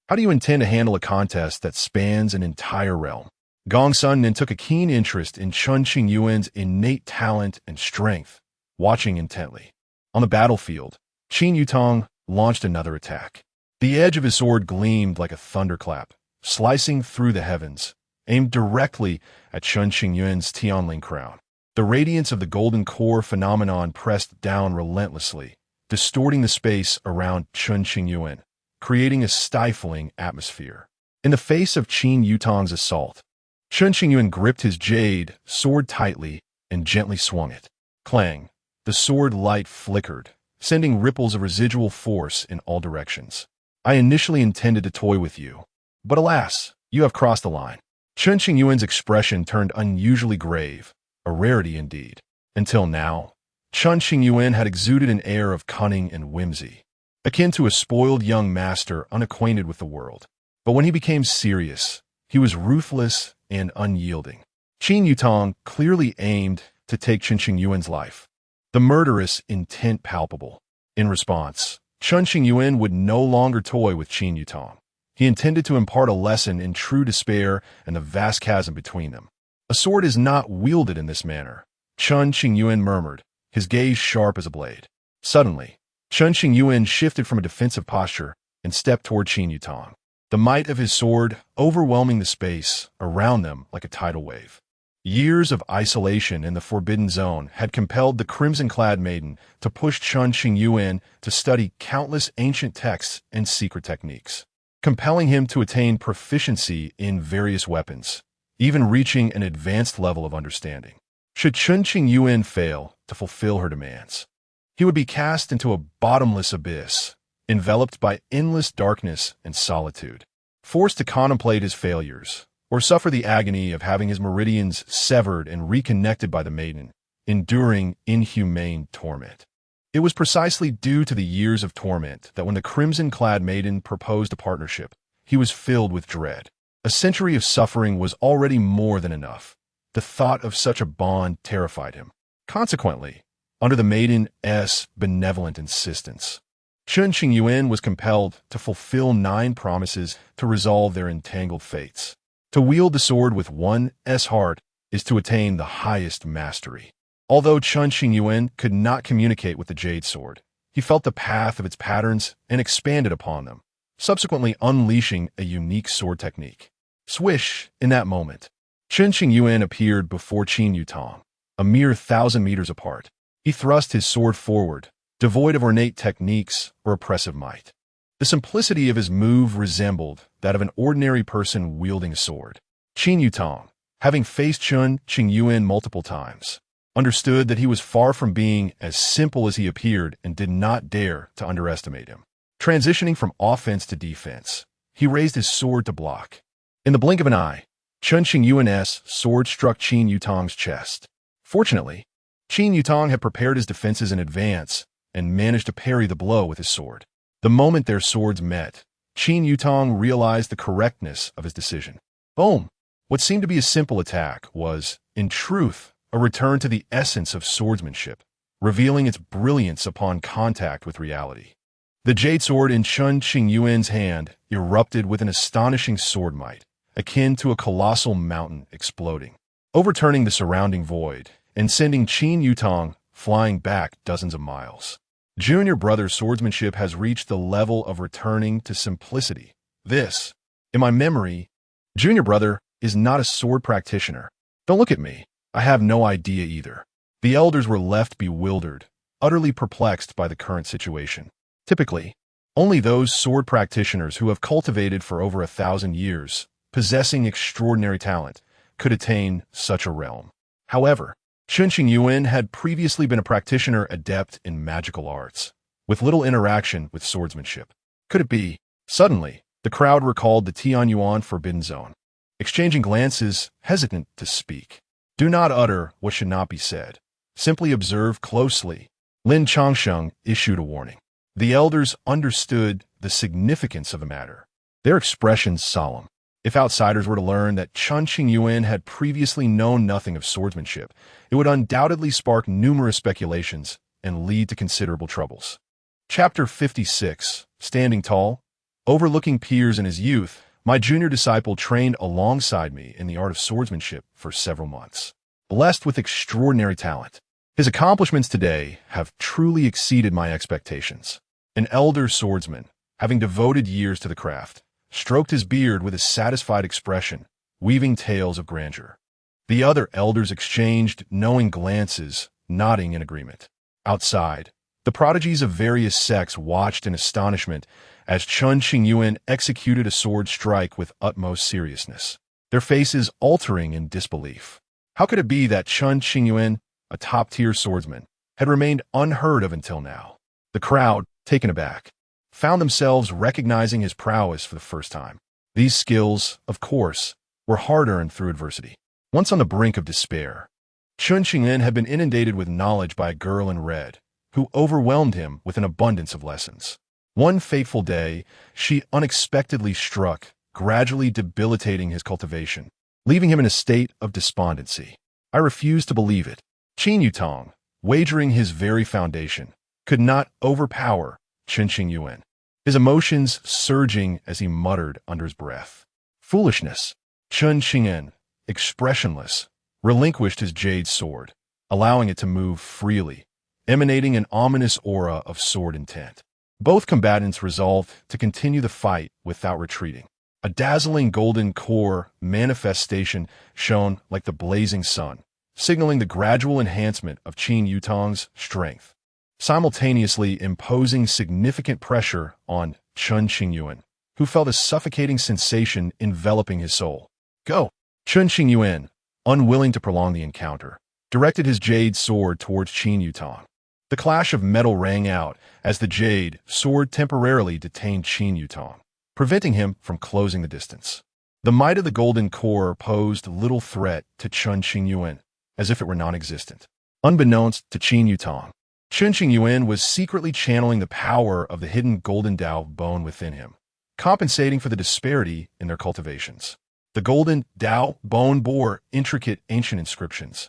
How do you intend to handle a contest that spans an entire realm? Gong Sun then took a keen interest in Chen Qingyuan's innate talent and strength, watching intently. On the battlefield, Qin Yutong launched another attack. The edge of his sword gleamed like a thunderclap, slicing through the heavens, aimed directly at Chen Qingyuan's Tianling crown. The radiance of the golden core phenomenon pressed down relentlessly, distorting the space around Chen Qingyuan, creating a stifling atmosphere. In the face of Qin Yutong's assault, Chen Qingyuan gripped his jade sword tightly and gently swung it. Clang! The sword light flickered, sending ripples of residual force in all directions. I initially intended to toy with you, but alas, you have crossed the line. Chen Qingyuan's expression turned unusually grave, a rarity indeed. Until now, Chen Qingyuan had exuded an air of cunning and whimsy, akin to a spoiled young master unacquainted with the world. But when he became serious, he was ruthless and unyielding. Qin Yutong clearly aimed to take Chen Qingyuan's life, the murderous intent palpable. In response, Chen Qingyuan would no longer toy with Qin Yutong. He intended to impart a lesson in true despair and the vast chasm between them. A sword is not wielded in this manner, Chen Qingyuan murmured, his gaze sharp as a blade. Suddenly, Chen Qingyuan shifted from a defensive posture and stepped toward Qin Yutong, the might of his sword overwhelming the space around them like a tidal wave. Years of isolation in the Forbidden Zone had compelled the crimson-clad maiden to push Chen Qingyuan to study countless ancient texts and secret techniques, compelling him to attain proficiency in various weapons, even reaching an advanced level of understanding. Should Chen Qingyuan fail to fulfill her demands, he would be cast into a bottomless abyss, enveloped by endless darkness and solitude, forced to contemplate his failures, or suffer the agony of having his meridians severed and reconnected by the maiden, enduring inhumane torment. It was precisely due to the years of torment that when the crimson-clad maiden proposed a partnership, he was filled with dread. A century of suffering was already more than enough. The thought of such a bond terrified him. Consequently, under the maiden's benevolent insistence, Chen Qingyuan was compelled to fulfill 9 promises to resolve their entangled fates. To wield the sword with one's heart is to attain the highest mastery. Although Chen Qingyuan could not communicate with the jade sword, he felt the path of its patterns and expanded upon them, subsequently unleashing a unique sword technique. Swish! In that moment, Chen Qingyuan appeared before Qin Yutong, a mere 1,000 meters apart. He thrust his sword forward, devoid of ornate techniques or oppressive might. The simplicity of his move resembled that of an ordinary person wielding a sword. Chen Yutong, having faced Chen Qingyuan multiple times, understood that he was far from being as simple as he appeared and did not dare to underestimate him. Transitioning from offense to defense, he raised his sword to block. In the blink of an eye, Chen Qingyuan's sword struck Chen Yutong's chest. Fortunately, Chen Yutong had prepared his defenses in advance and managed to parry the blow with his sword. The moment their swords met, Chen Yutong realized the correctness of his decision. Boom! What seemed to be a simple attack was, in truth, a return to the essence of swordsmanship, revealing its brilliance upon contact with reality. The jade sword in Chen Qingyuan's hand erupted with an astonishing sword might, akin to a colossal mountain exploding, overturning the surrounding void and sending Chen Yutong flying back dozens of miles. Junior brother's swordsmanship has reached the level of returning to simplicity. This, in my memory, junior brother is not a sword practitioner. Don't look at me. I have no idea either. The elders were left bewildered, utterly perplexed by the current situation. Typically, only those sword practitioners who have cultivated for over 1,000 years, possessing extraordinary talent, could attain such a realm. However, Chen Qingyuan had previously been a practitioner adept in magical arts, with little interaction with swordsmanship. Could it be? Suddenly, the crowd recalled the Tianyuan Forbidden Zone. Exchanging glances, hesitant to speak. Do not utter what should not be said. Simply observe closely. Lin Changsheng issued a warning. The elders understood the significance of the matter, their expressions solemn. If outsiders were to learn that Chen Qingyuan had previously known nothing of swordsmanship, it would undoubtedly spark numerous speculations and lead to considerable troubles. Chapter 56, Standing Tall. Overlooking peers in his youth, my junior disciple trained alongside me in the art of swordsmanship for several months. Blessed with extraordinary talent, his accomplishments today have truly exceeded my expectations. An elder swordsman, having devoted years to the craft, stroked his beard with a satisfied expression, weaving tales of grandeur. The other elders exchanged knowing glances, nodding in agreement. Outside, the prodigies of various sects watched in astonishment as Chen Qingyuan executed a sword strike with utmost seriousness, their faces altering in disbelief. How could it be that Chen Qingyuan, a top-tier swordsman, had remained unheard of until now? The crowd, taken aback, found themselves recognizing his prowess for the first time. These skills, of course, were hard-earned through adversity. Once on the brink of despair, Chen Qingyuan had been inundated with knowledge by a girl in red, who overwhelmed him with an abundance of lessons. One fateful day, she unexpectedly struck, gradually debilitating his cultivation, leaving him in a state of despondency. I refused to believe it. Chen Yutong, wagering his very foundation, could not overpower Chen Qingyuan, his emotions surging as he muttered under his breath. Foolishness. Chen Qingyuan, expressionless, relinquished his jade sword, allowing it to move freely, emanating an ominous aura of sword intent. Both combatants resolved to continue the fight without retreating. A dazzling golden core manifestation shone like the blazing sun, signaling the gradual enhancement of Chen Yutong's strength, simultaneously imposing significant pressure on Chen Qingyuan, who felt a suffocating sensation enveloping his soul. Go! Chen Qingyuan, unwilling to prolong the encounter, directed his jade sword towards Chen Yutong. The clash of metal rang out as the jade sword temporarily detained Chen Yutong, preventing him from closing the distance. The might of the golden core posed little threat to Chen Qingyuan, as if it were non-existent. Unbeknownst to Chen Yutong, Chen Qingyuan was secretly channeling the power of the hidden golden Dao bone within him, compensating for the disparity in their cultivations. The golden Dao bone bore intricate ancient inscriptions,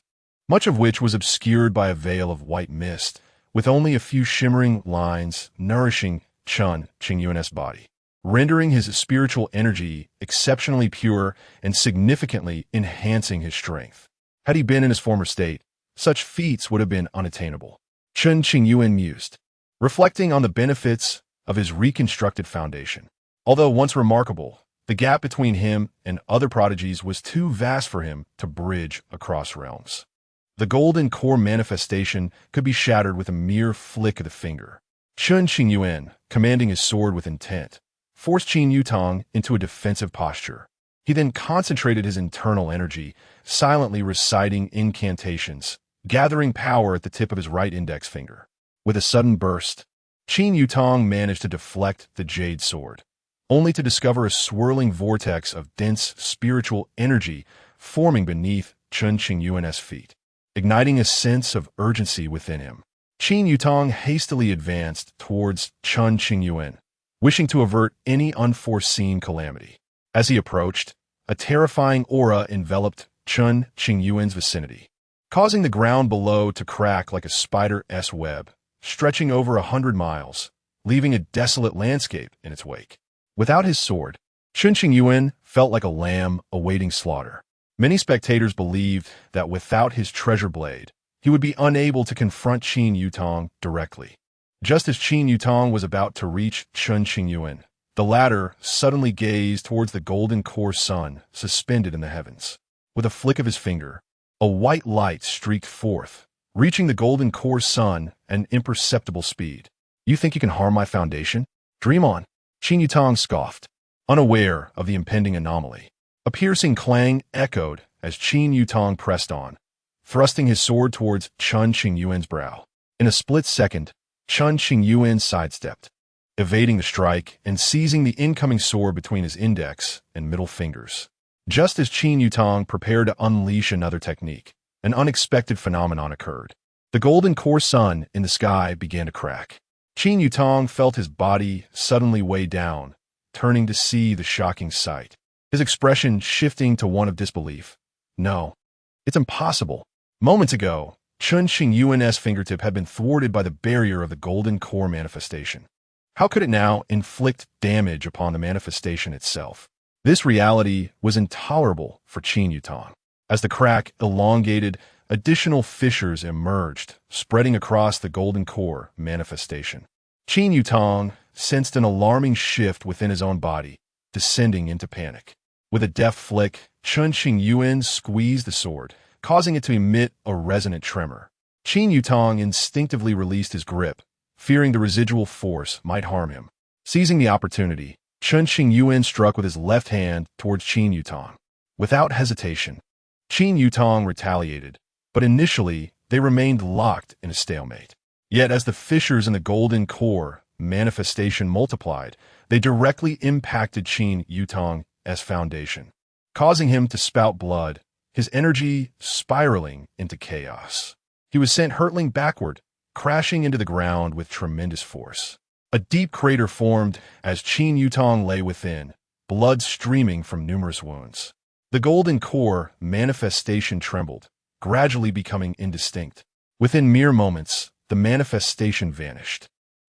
much of which was obscured by a veil of white mist, with only a few shimmering lines nourishing Chen Qingyuan's body, rendering his spiritual energy exceptionally pure and significantly enhancing his strength. Had he been in his former state, such feats would have been unattainable. Chen Qingyuan mused, reflecting on the benefits of his reconstructed foundation. Although once remarkable, the gap between him and other prodigies was too vast for him to bridge across realms. The golden core manifestation could be shattered with a mere flick of the finger. Chen Qingyuan, commanding his sword with intent, forced Qin Yutong into a defensive posture. He then concentrated his internal energy, silently reciting incantations, gathering power at the tip of his right index finger. With a sudden burst, Qin Yutong managed to deflect the jade sword, only to discover a swirling vortex of dense spiritual energy forming beneath Chen Qingyuan's feet, igniting a sense of urgency within him. Qin Yutong hastily advanced towards Chen Qingyuan, wishing to avert any unforeseen calamity. As he approached, a terrifying aura enveloped Chen Qingyuan's vicinity, causing the ground below to crack like a spider's web, stretching over 100 miles, leaving a desolate landscape in its wake. Without his sword, Chen Qingyuan felt like a lamb awaiting slaughter. Many spectators believed that without his treasure blade, he would be unable to confront Qin Yutong directly. Just as Qin Yutong was about to reach Chen Qingyuan, the latter suddenly gazed towards the golden core sun suspended in the heavens. With a flick of his finger, a white light streaked forth, reaching the golden core sun at an imperceptible speed. "You think you can harm my foundation? Dream on," Qin Yutong scoffed, unaware of the impending anomaly. A piercing clang echoed as Qin Yutong pressed on, thrusting his sword towards Chen Qingyuan's brow. In a split second, Chen Qingyuan sidestepped, evading the strike and seizing the incoming sword between his index and middle fingers. Just as Qin Yutong prepared to unleash another technique, an unexpected phenomenon occurred. The golden core sun in the sky began to crack. Qin Yutong felt his body suddenly weigh down, turning to see the shocking sight, his expression shifting to one of disbelief. "No, it's impossible." Moments ago, Chen Qingyuan's fingertip had been thwarted by the barrier of the golden core manifestation. How could it now inflict damage upon the manifestation itself? This reality was intolerable for Qin Yutong. As the crack elongated, additional fissures emerged, spreading across the golden core manifestation. Qin Yutong sensed an alarming shift within his own body, descending into panic. With a deft flick, Chen Qingyuan squeezed the sword, causing it to emit a resonant tremor. Qin Yutong instinctively released his grip, fearing the residual force might harm him. Seizing the opportunity, Chen Qingyuan struck with his left hand towards Qin Yutong. Without hesitation, Qin Yutong retaliated, but initially they remained locked in a stalemate. Yet as the fissures in the golden core manifestation multiplied, they directly impacted Qin Yutong's foundation, causing him to spout blood, his energy spiraling into chaos. He was sent hurtling backward, crashing into the ground with tremendous force. A deep crater formed as Qin Yutong lay within, blood streaming from numerous wounds. The golden core manifestation trembled, gradually becoming indistinct. Within mere moments, the manifestation vanished.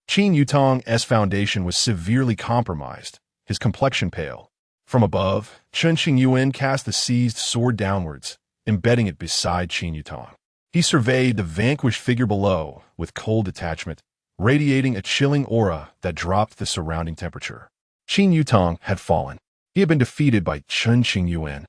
Qin Yutong's foundation was severely compromised, his complexion pale. From above, Chen Qingyuan cast the seized sword downwards, embedding it beside Qin Yutong. He surveyed the vanquished figure below with cold detachment, radiating a chilling aura that dropped the surrounding temperature. Qin Yutong had fallen. He had been defeated by Chen Qingyuan,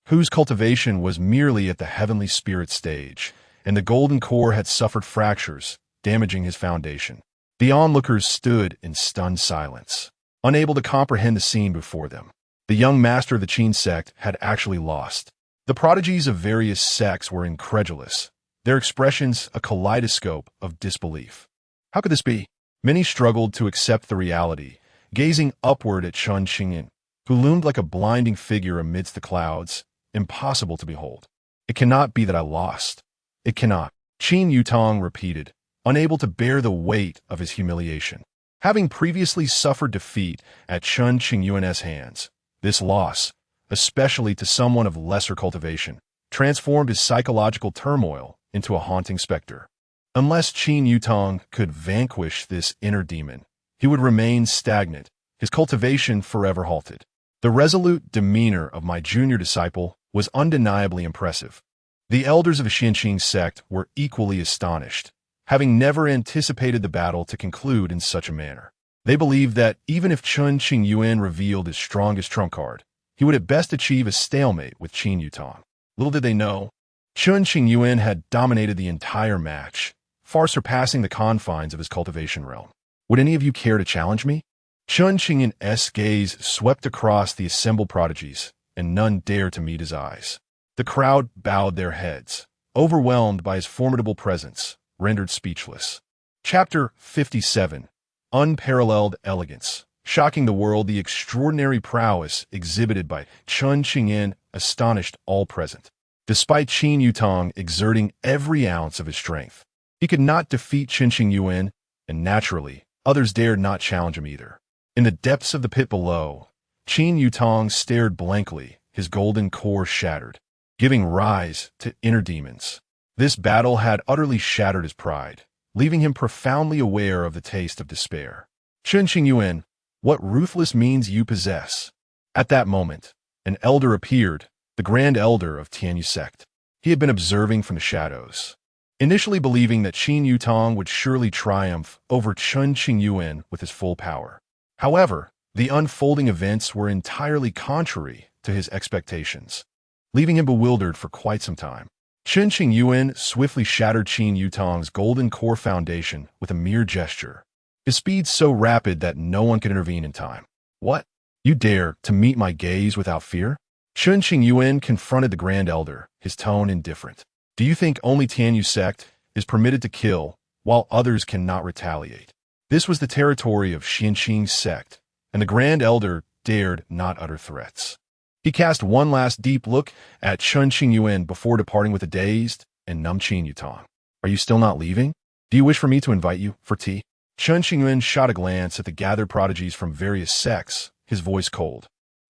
whose cultivation was merely at the heavenly spirit stage, and the golden core had suffered fractures, damaging his foundation. The onlookers stood in stunned silence, unable to comprehend the scene before them. The young master of the Qin sect had actually lost. The prodigies of various sects were incredulous, their expressions a kaleidoscope of disbelief. How could this be? Many struggled to accept the reality, gazing upward at Chen Qingyuan, who loomed like a blinding figure amidst the clouds, impossible to behold. "It cannot be that I lost. It cannot," Qin Yutong repeated, unable to bear the weight of his humiliation. Having previously suffered defeat at Chen Qingyuan's hands, this loss, especially to someone of lesser cultivation, transformed his psychological turmoil into a haunting specter. Unless Qin Yutong could vanquish this inner demon, he would remain stagnant, his cultivation forever halted. The resolute demeanor of my junior disciple was undeniably impressive. The elders of the Xianqing sect were equally astonished, having never anticipated the battle to conclude in such a manner. They believed that even if Chen Qingyuan revealed his strongest trump card, he would at best achieve a stalemate with Qin Yutong. Little did they know, Chen Qingyuan had dominated the entire match, far surpassing the confines of his cultivation realm. Would any of you care to challenge me? Chen Qingyuan's gaze swept across the assembled prodigies, and none dared to meet his eyes. The crowd bowed their heads, overwhelmed by his formidable presence, rendered speechless. Chapter 57. Unparalleled Elegance. Shocking the world, the extraordinary prowess exhibited by Chen Qingyuan astonished all present. Despite Qin Yutong exerting every ounce of his strength, he could not defeat Chen Qingyuan, and naturally, others dared not challenge him either. In the depths of the pit below, Qin Yutong stared blankly, his golden core shattered, giving rise to inner demons. This battle had utterly shattered his pride, leaving him profoundly aware of the taste of despair. Chen Qingyuan, what ruthless means you possess? At that moment, an elder appeared, the Grand Elder of Tianyu sect. He had been observing from the shadows, initially believing that Qin Yutong would surely triumph over Chen Qingyuan with his full power. However, the unfolding events were entirely contrary to his expectations, leaving him bewildered for quite some time. Chen Qingyuan swiftly shattered Qin Yutong's golden core foundation with a mere gesture, his speed so rapid that no one could intervene in time. What? You dare to meet my gaze without fear? Chen Qingyuan confronted the Grand Elder, his tone indifferent. Do you think only Tianyu sect is permitted to kill, while others cannot retaliate? This was the territory of Xianqing's sect, and the Grand Elder dared not utter threats. He cast one last deep look at Chen Qingyuan before departing with a dazed and numb Qin Yutong. Are you still not leaving? Do you wish for me to invite you for tea? Chen Qingyuan shot a glance at the gathered prodigies from various sects, his voice cold.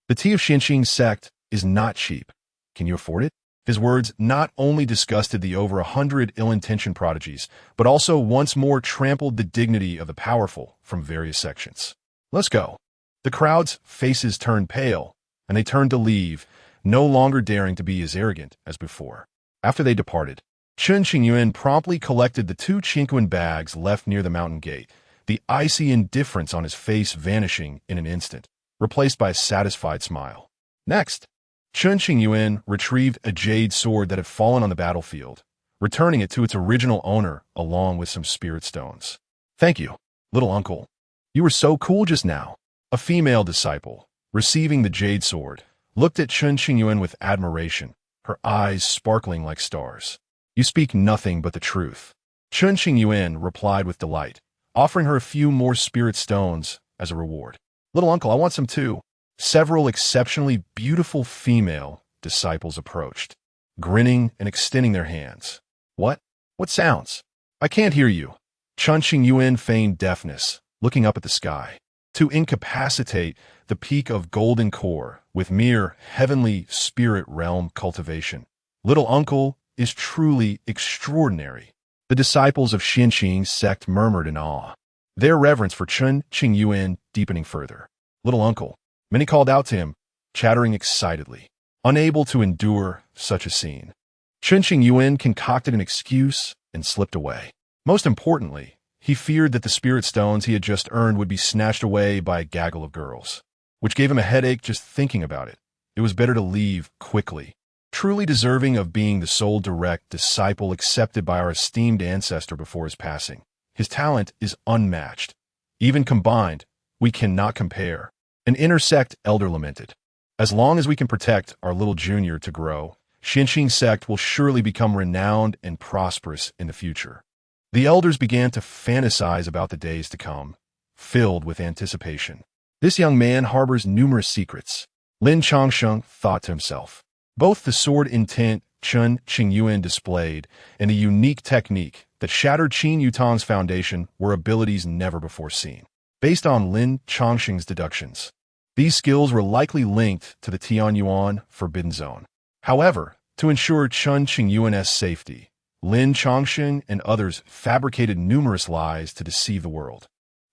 The tea of Xianqing's sect is not cheap. Can you afford it? His words not only disgusted the over 100 ill-intentioned prodigies, but also once more trampled the dignity of the powerful from various sections. Let's go. The crowd's faces turned pale, and they turned to leave, no longer daring to be as arrogant as before. After they departed, Chen Qingyuan promptly collected the 2 Qingyuan bags left near the mountain gate, the icy indifference on his face vanishing in an instant, replaced by a satisfied smile. Next, Chen Qingyuan retrieved a jade sword that had fallen on the battlefield, returning it to its original owner along with some spirit stones. Thank you, little uncle. You were so cool just now. A female disciple, receiving the jade sword, looked at Chen Qingyuan with admiration, her eyes sparkling like stars. You speak nothing but the truth. Chen Qingyuan replied with delight, offering her a few more spirit stones as a reward. Little uncle, I want some too. Several exceptionally beautiful female disciples approached, grinning and extending their hands. What? What sounds? I can't hear you. Chen Qingyuan feigned deafness, looking up at the sky. To incapacitate the peak of golden core with mere heavenly spirit realm cultivation. Little uncle is truly extraordinary. The disciples of Xianqing's sect murmured in awe, their reverence for Chen Qingyuan deepening further. Little uncle. Many called out to him, chattering excitedly, unable to endure such a scene. Chen Qingyuan concocted an excuse and slipped away. Most importantly, he feared that the spirit stones he had just earned would be snatched away by a gaggle of girls, which gave him a headache just thinking about it. It was better to leave quickly. Truly deserving of being the sole direct disciple accepted by our esteemed ancestor before his passing. His talent is unmatched. Even combined, we cannot compare. An intersect elder lamented. As long as we can protect our little junior to grow, Xianqing sect will surely become renowned and prosperous in the future. The elders began to fantasize about the days to come, filled with anticipation. This young man harbors numerous secrets, Lin Changsheng thought to himself. Both the sword intent Chen Qingyuan displayed and the unique technique that shattered Qin Yutong's foundation were abilities never before seen. Based on Lin Changsheng's deductions, these skills were likely linked to the Tianyuan Forbidden Zone. However, to ensure Chen Qingyuan's safety, Lin Changsheng and others fabricated numerous lies to deceive the world.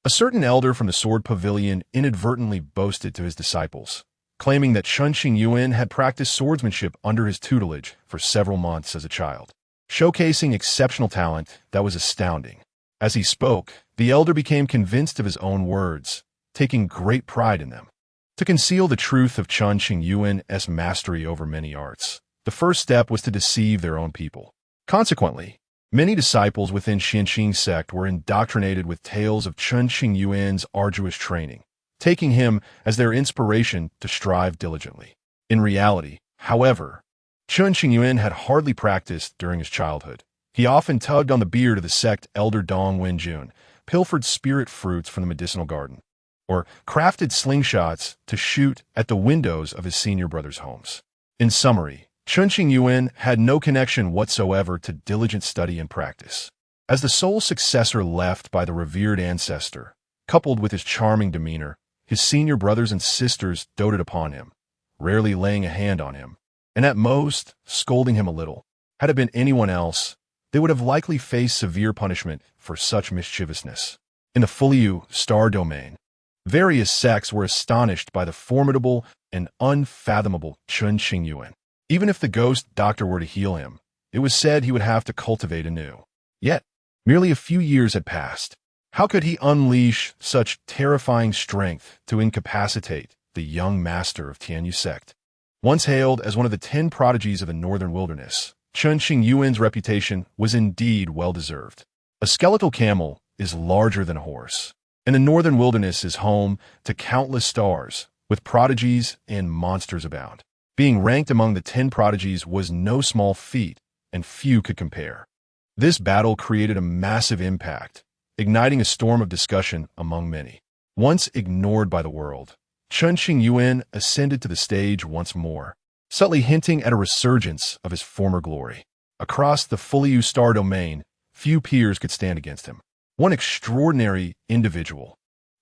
A certain elder from the Sword Pavilion inadvertently boasted to his disciples, claiming that Chen Qingyuan had practiced swordsmanship under his tutelage for several months as a child, showcasing exceptional talent that was astounding. As he spoke, the elder became convinced of his own words, taking great pride in them. To conceal the truth of Chen Qingyuan's mastery over many arts, The first step was to deceive their own people. Consequently, many disciples within Chen sect were indoctrinated with tales of Chen Qingyuan's arduous training, taking him as their inspiration to strive diligently. In reality, however, Chen Qingyuan had hardly practiced during his childhood. He often tugged on the beard of the sect elder Dong Wenjun, pilfered spirit fruits from the medicinal garden, or crafted slingshots to shoot at the windows of his senior brother's homes. In summary, Chen Qingyuan had no connection whatsoever to diligent study and practice. As the sole successor left by the revered ancestor, coupled with his charming demeanor, his senior brothers and sisters doted upon him, rarely laying a hand on him, and at most scolding him a little. Had it been anyone else, they would have likely faced severe punishment for such mischievousness. In the Fuliu star domain, various sects were astonished by the formidable and unfathomable Chen Qingyuan. Even if the ghost doctor were to heal him, it was said he would have to cultivate anew. Yet, merely a few years had passed. How could he unleash such terrifying strength to incapacitate the young master of Tianyu sect? Once hailed as one of the 10 prodigies of the northern wilderness, Chen Qingyuan's reputation was indeed well-deserved. A skeletal camel is larger than a horse, and the northern wilderness is home to countless stars, with prodigies and monsters abound. Being ranked among the 10 prodigies was no small feat, and few could compare. This battle created a massive impact, igniting a storm of discussion among many. Once ignored by the world, Chen Qingyuan ascended to the stage once more, subtly hinting at a resurgence of his former glory. Across the Fuliu star domain, few peers could stand against him. One extraordinary individual.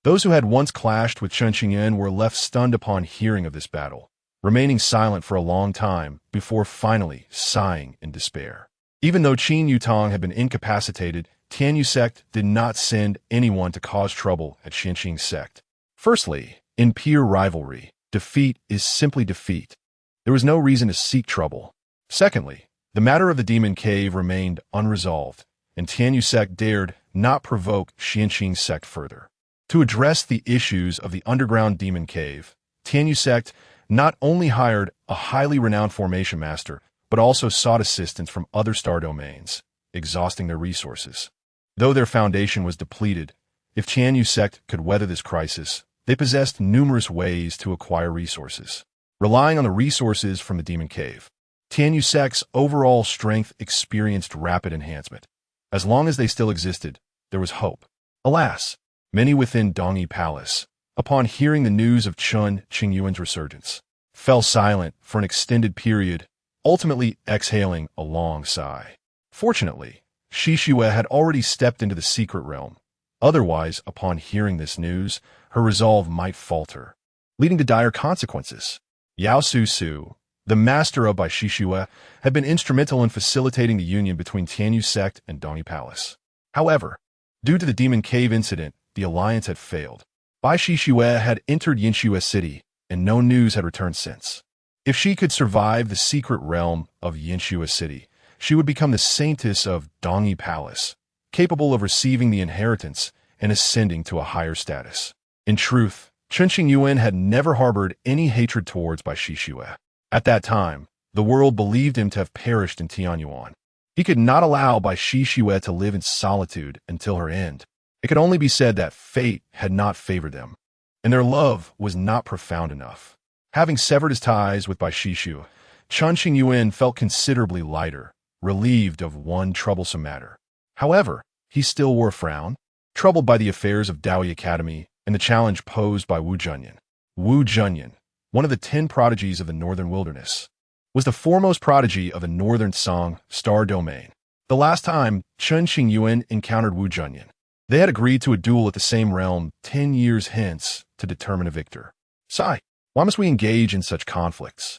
Those who had once clashed with Chen Qingyuan were left stunned upon hearing of this battle, remaining silent for a long time before finally sighing in despair. Even though Qin Yutong had been incapacitated, Tianyu sect did not send anyone to cause trouble at Xianqing sect. Firstly, in peer rivalry, defeat is simply defeat. There was no reason to seek trouble. Secondly, the matter of the demon cave remained unresolved, and Tianyu sect dared not provoke Xianqing sect further. To address the issues of the underground demon cave, Tianyu sect not only hired a highly renowned formation master, but also sought assistance from other star domains, exhausting their resources. Though their foundation was depleted, if Tianyu sect could weather this crisis, they possessed numerous ways to acquire resources. Relying on the resources from the demon cave, Tianyu sect's overall strength experienced rapid enhancement. As long as they still existed, there was hope. Alas, many within Dongyi Palace, upon hearing the news of Chen Qingyuan's resurgence, fell silent for an extended period, ultimately exhaling a long sigh. Fortunately, Shishue had already stepped into the secret realm. Otherwise, upon hearing this news, her resolve might falter, leading to dire consequences. Yao Su, the master of by Shishue, had been instrumental in facilitating the union between Tianyu sect and Dongyi Palace. However, due to the Demon Cave incident, the alliance had failed. Bai Shishue had entered Yinxue City, and no news had returned since. If she could survive the secret realm of Yinxue City, she would become the saintess of Dongyi Palace, capable of receiving the inheritance and ascending to a higher status. In truth, Chen Qingyuan had never harbored any hatred towards Bai Shishue. At that time, the world believed him to have perished in Tianyuan. He could not allow Bai Shishue to live in solitude until her end. It could only be said that fate had not favored them, and their love was not profound enough. Having severed his ties with Bai Shishue, Chen Qingyuan felt considerably lighter, relieved of one troublesome matter. However, he still wore a frown, troubled by the affairs of Daoyi Academy and the challenge posed by Wu Junyan. Wu Junyan, one of the 10 prodigies of the northern wilderness, was the foremost prodigy of the northern Song star domain. The last time Chen Qingyuan encountered Wu Junyan, they had agreed to a duel at the same realm 10 years hence to determine a victor. Sigh, why must we engage in such conflicts?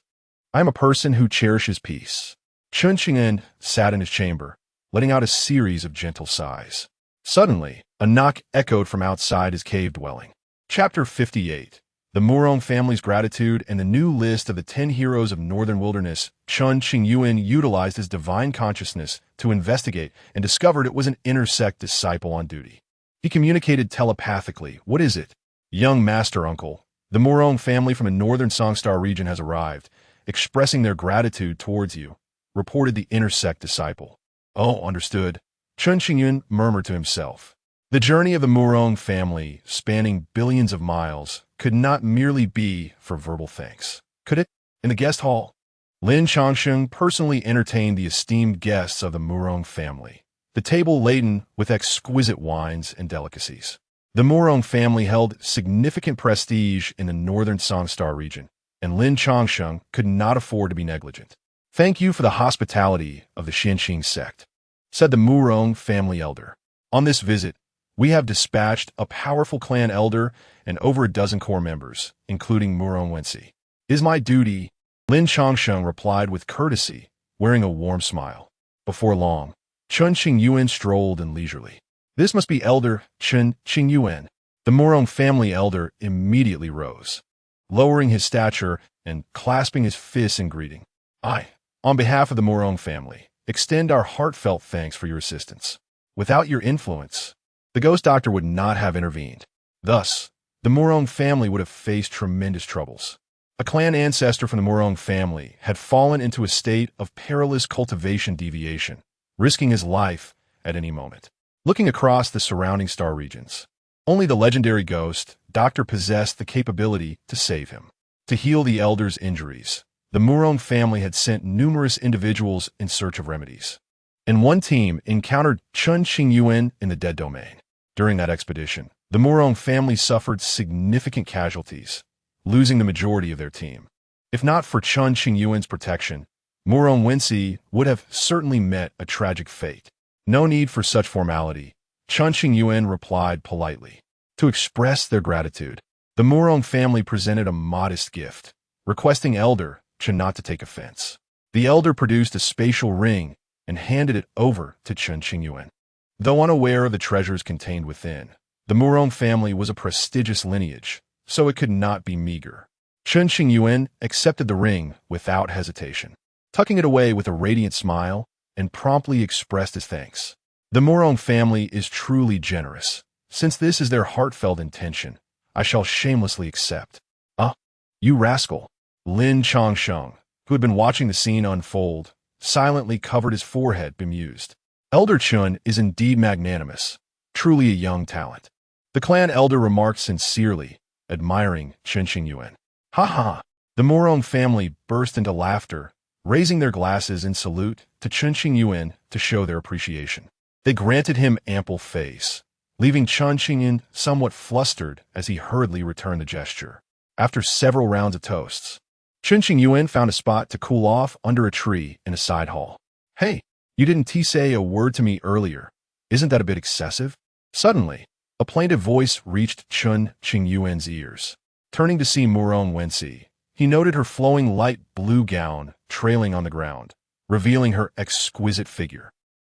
I am a person who cherishes peace. Chen Qingyuan sat in his chamber, letting out a series of gentle sighs. Suddenly, a knock echoed from outside his cave dwelling. Chapter 58. The Murong family's gratitude and the new list of the 10 heroes of Northern Wilderness. Chen Qingyuan utilized his divine consciousness to investigate and discovered it was an intersect disciple on duty. He communicated telepathically. What is it? Young master uncle. The Murong family from the northern Songstar region has arrived, expressing their gratitude towards you, reported the inner sect disciple. Oh, understood. Chen Qingyuan murmured to himself. The journey of the Murong family, spanning billions of miles, could not merely be for verbal thanks, could it? In the guest hall, Lin Changsheng personally entertained the esteemed guests of the Murong family, the table laden with exquisite wines and delicacies. The Murong family held significant prestige in the northern Songstar region, and Lin Changsheng could not afford to be negligent. Thank you for the hospitality of the Xianqing sect, said the Murong family elder. On this visit, we have dispatched a powerful clan elder and over a dozen core members, including Murong Wensi. Is my duty, Lin Changsheng replied with courtesy, wearing a warm smile. Before long, Chen Qingyuan strolled in leisurely. This must be Elder Chen Qingyuan. The Murong family elder immediately rose, lowering his stature and clasping his fists in greeting. I, on behalf of the Murong family, extend our heartfelt thanks for your assistance. Without your influence, the ghost doctor would not have intervened. Thus, the Murong family would have faced tremendous troubles. A clan ancestor from the Murong family had fallen into a state of perilous cultivation deviation, risking his life at any moment. Looking across the surrounding star regions, only the legendary ghost doctor possessed the capability to save him. To heal the elder's injuries, the Murong family had sent numerous individuals in search of remedies. And one team encountered Chen Qingyuan in the dead domain. During that expedition, the Murong family suffered significant casualties, losing the majority of their team. If not for Chen Qingyuan's protection, Murong Wensi would have certainly met a tragic fate. No need for such formality, Chen Qingyuan replied politely. To express their gratitude, the Murong family presented a modest gift, requesting Elder Chen not to take offense. The elder produced a spatial ring and handed it over to Chen Qingyuan. Though unaware of the treasures contained within, the Murong family was a prestigious lineage, so it could not be meager. Chen Qingyuan accepted the ring without hesitation, tucking it away with a radiant smile, and promptly expressed his thanks. The Murong family is truly generous. Since this is their heartfelt intention, I shall shamelessly accept. Ah, you rascal! Lin Changsheng, who had been watching the scene unfold, silently covered his forehead, bemused. Elder Chen is indeed magnanimous, truly a young talent. The clan elder remarked sincerely, admiring Chen Qingyuan. Ha ha! The Murong family burst into laughter, raising their glasses in salute to Chen Qingyuan to show their appreciation. They granted him ample face, leaving Chen Qingyuan somewhat flustered as he hurriedly returned the gesture. After several rounds of toasts, Chen Qingyuan found a spot to cool off under a tree in a side hall. Hey, you didn't say a word to me earlier. Isn't that a bit excessive? Suddenly, a plaintive voice reached Chen Qingyuan's ears. Turning to see Murong Wensi, he noted her flowing light blue gown trailing on the ground, revealing her exquisite figure.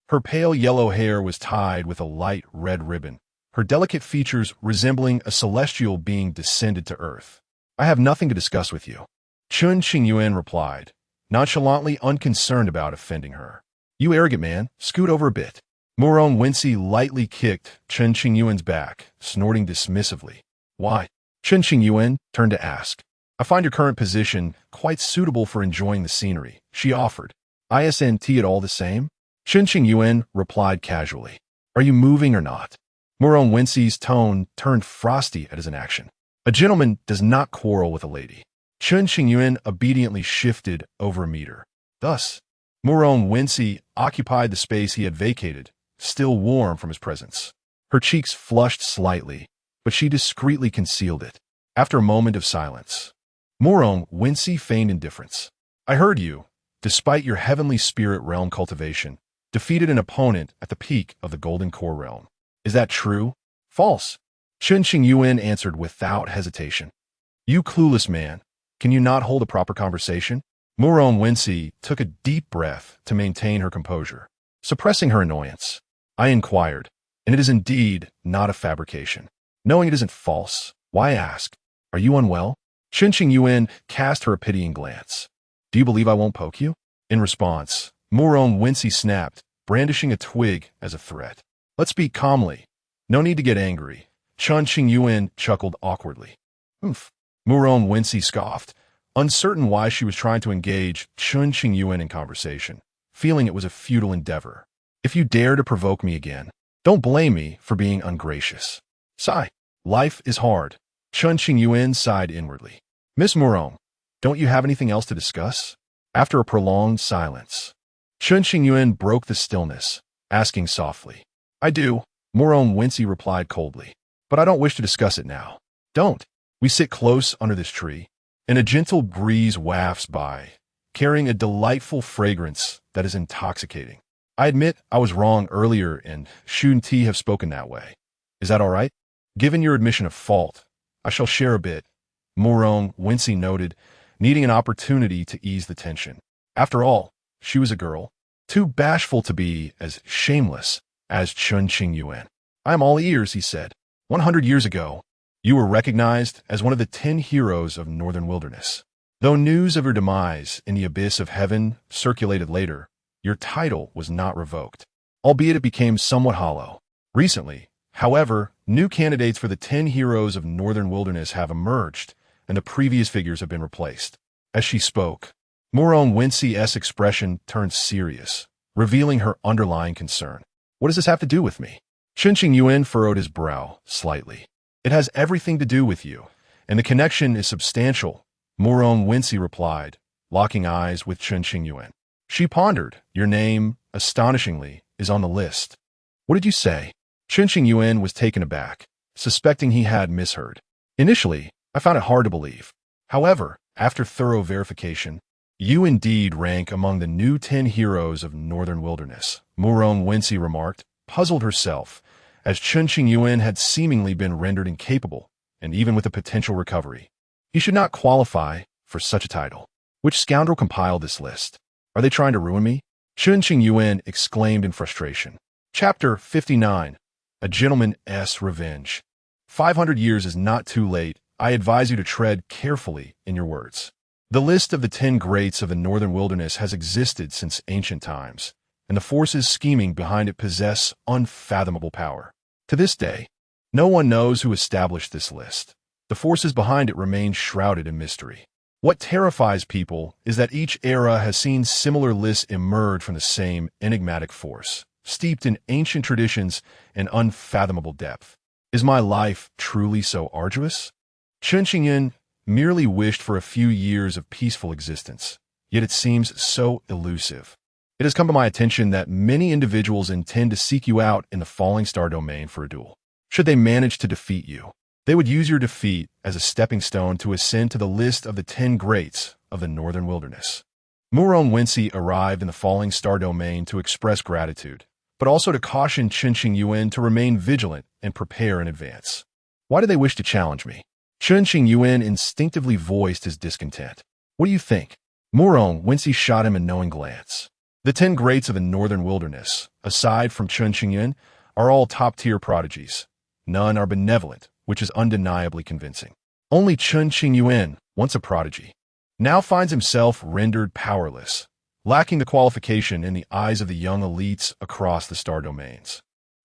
Her pale yellow hair was tied with a light red ribbon, her delicate features resembling a celestial being descended to earth. I have nothing to discuss with you, Chen Qingyuan replied, nonchalantly unconcerned about offending her. You arrogant man, scoot over a bit. Murong Wensi lightly kicked Chen Qingyuan's back, snorting dismissively. Why? Chen Qingyuan turned to ask. I find your current position quite suitable for enjoying the scenery, she offered. Isn't it all the same? Chen Qingyuan replied casually. Are you moving or not? Murong Wensi's tone turned frosty at his inaction. A gentleman does not quarrel with a lady. Chen Qingyuan obediently shifted over a meter. Thus, Murong Wensi occupied the space he had vacated, still warm from his presence. Her cheeks flushed slightly, but she discreetly concealed it. After a moment of silence, Murong Wensi feigned indifference. I heard you, despite your heavenly spirit realm cultivation, defeated an opponent at the peak of the Golden Core realm. Is that true? False. Chen Qingyuan answered without hesitation. You clueless man, can you not hold a proper conversation? Murong Wensi took a deep breath to maintain her composure, suppressing her annoyance. I inquired, and it is indeed not a fabrication. Knowing it isn't false, why ask? Are you unwell? Chen Qingyuan cast her a pitying glance. Do you believe I won't poke you? In response, Murong Wensi snapped, brandishing a twig as a threat. Let's speak calmly. No need to get angry. Chen Qingyuan chuckled awkwardly. Oof. Murong Wensi scoffed, uncertain why she was trying to engage Chen Qingyuan in conversation, feeling it was a futile endeavor. If you dare to provoke me again, don't blame me for being ungracious. Sigh. Life is hard. Chen Qingyuan sighed inwardly. Miss Morong, don't you have anything else to discuss? After a prolonged silence, Chen Qingyuan broke the stillness, asking softly. I do, Morong Wincy replied coldly. But I don't wish to discuss it now. Don't. We sit close under this tree, and a gentle breeze wafts by, carrying a delightful fragrance that is intoxicating. I admit I was wrong earlier and shouldn't have spoken that way. Is that all right? Given your admission of fault, I shall share a bit, Morong Wincy noted, needing an opportunity to ease the tension. After all, she was a girl, too bashful to be as shameless as Chen Qingyuan. I am all ears, he said. 100 years ago, you were recognized as one of the 10 heroes of Northern Wilderness. Though news of your demise in the abyss of heaven circulated later, your title was not revoked, albeit it became somewhat hollow. Recently, however, new candidates for the 10 heroes of Northern Wilderness have emerged, and the previous figures have been replaced. As she spoke, Morong Wincy's expression turned serious, revealing her underlying concern. What does this have to do with me? Chen Qingyuan furrowed his brow slightly. It has everything to do with you, and the connection is substantial, Morong Wincy replied, locking eyes with Chen Qingyuan. She pondered. Your name, astonishingly, is on the list. What did you say? Chen Qingyuan was taken aback, suspecting he had misheard. Initially, I found it hard to believe. However, after thorough verification, you indeed rank among the new 10 heroes of Northern Wilderness, Morong Wincy remarked, puzzled herself, as Chen Qingyuan had seemingly been rendered incapable, and even with a potential recovery. He should not qualify for such a title. Which scoundrel compiled this list? Are they trying to ruin me? Chen Qingyuan exclaimed in frustration. Chapter 59. A Gentleman's Revenge. 500 years is not too late. I advise you to tread carefully in your words. The list of the 10 greats of the Northern Wilderness has existed since ancient times, and the forces scheming behind it possess unfathomable power. To this day, no one knows who established this list. The forces behind it remain shrouded in mystery. What terrifies people is that each era has seen similar lists emerge from the same enigmatic force, steeped in ancient traditions and unfathomable depth. Is my life truly so arduous? Chen Qingyuan merely wished for a few years of peaceful existence, yet it seems so elusive. It has come to my attention that many individuals intend to seek you out in the Falling Star domain for a duel. Should they manage to defeat you, they would use your defeat as a stepping stone to ascend to the list of the 10 greats of the Northern Wilderness. Morong Wincy arrived in the Falling Star domain to express gratitude, but also to caution Chen Qingyuan to remain vigilant and prepare in advance. Why do they wish to challenge me? Chen Qingyuan instinctively voiced his discontent. What do you think? Morong Wincy shot him a knowing glance. The 10 greats of the Northern Wilderness, aside from Chen Qingyuan, are all top-tier prodigies. None are benevolent, which is undeniably convincing. Only Chen Qingyuan, once a prodigy, now finds himself rendered powerless, lacking the qualification in the eyes of the young elites across the star domains.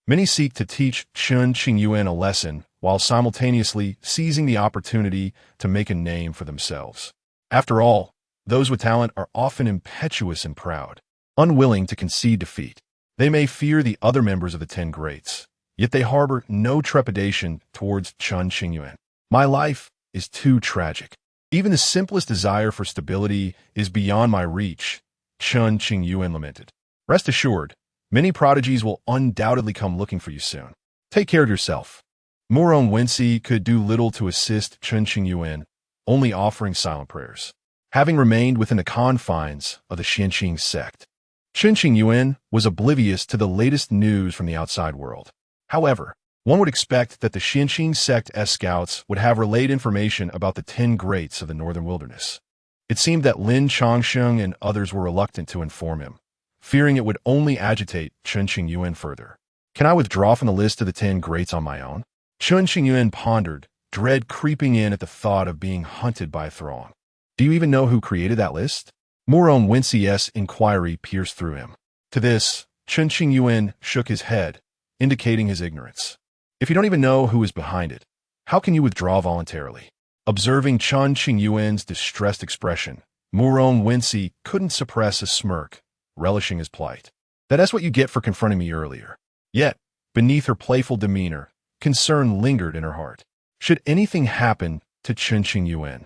Many seek to teach Chen Qingyuan a lesson while simultaneously seizing the opportunity to make a name for themselves. After all, those with talent are often impetuous and proud, unwilling to concede defeat. They may fear the other members of the 10 greats, yet they harbor no trepidation towards Chen Qingyuan. My life is too tragic. Even the simplest desire for stability is beyond my reach, Chen Qingyuan lamented. Rest assured, many prodigies will undoubtedly come looking for you soon. Take care of yourself. Morong Wincy could do little to assist Chen Qingyuan, only offering silent prayers. Having remained within the confines of the Xianqing sect, Chen Qingyuan was oblivious to the latest news from the outside world. However, one would expect that the Xianqing sect's scouts would have relayed information about the 10 greats of the Northern Wilderness. It seemed that Lin Changsheng and others were reluctant to inform him, fearing it would only agitate Chen Qingyuan further. Can I withdraw from the list of the 10 greats on my own? Chen Qingyuan pondered, dread creeping in at the thought of being hunted by a throng. Do you even know who created that list? Morong Wincy's inquiry pierced through him. To this, Chen Qingyuan shook his head, indicating his ignorance. If you don't even know who is behind it, how can you withdraw voluntarily? Observing Chen Qingyuan's distressed expression, Murong Wensi couldn't suppress a smirk, relishing his plight. That's what you get for confronting me earlier. Yet, beneath her playful demeanor, concern lingered in her heart. Should anything happen to Chen Qingyuan,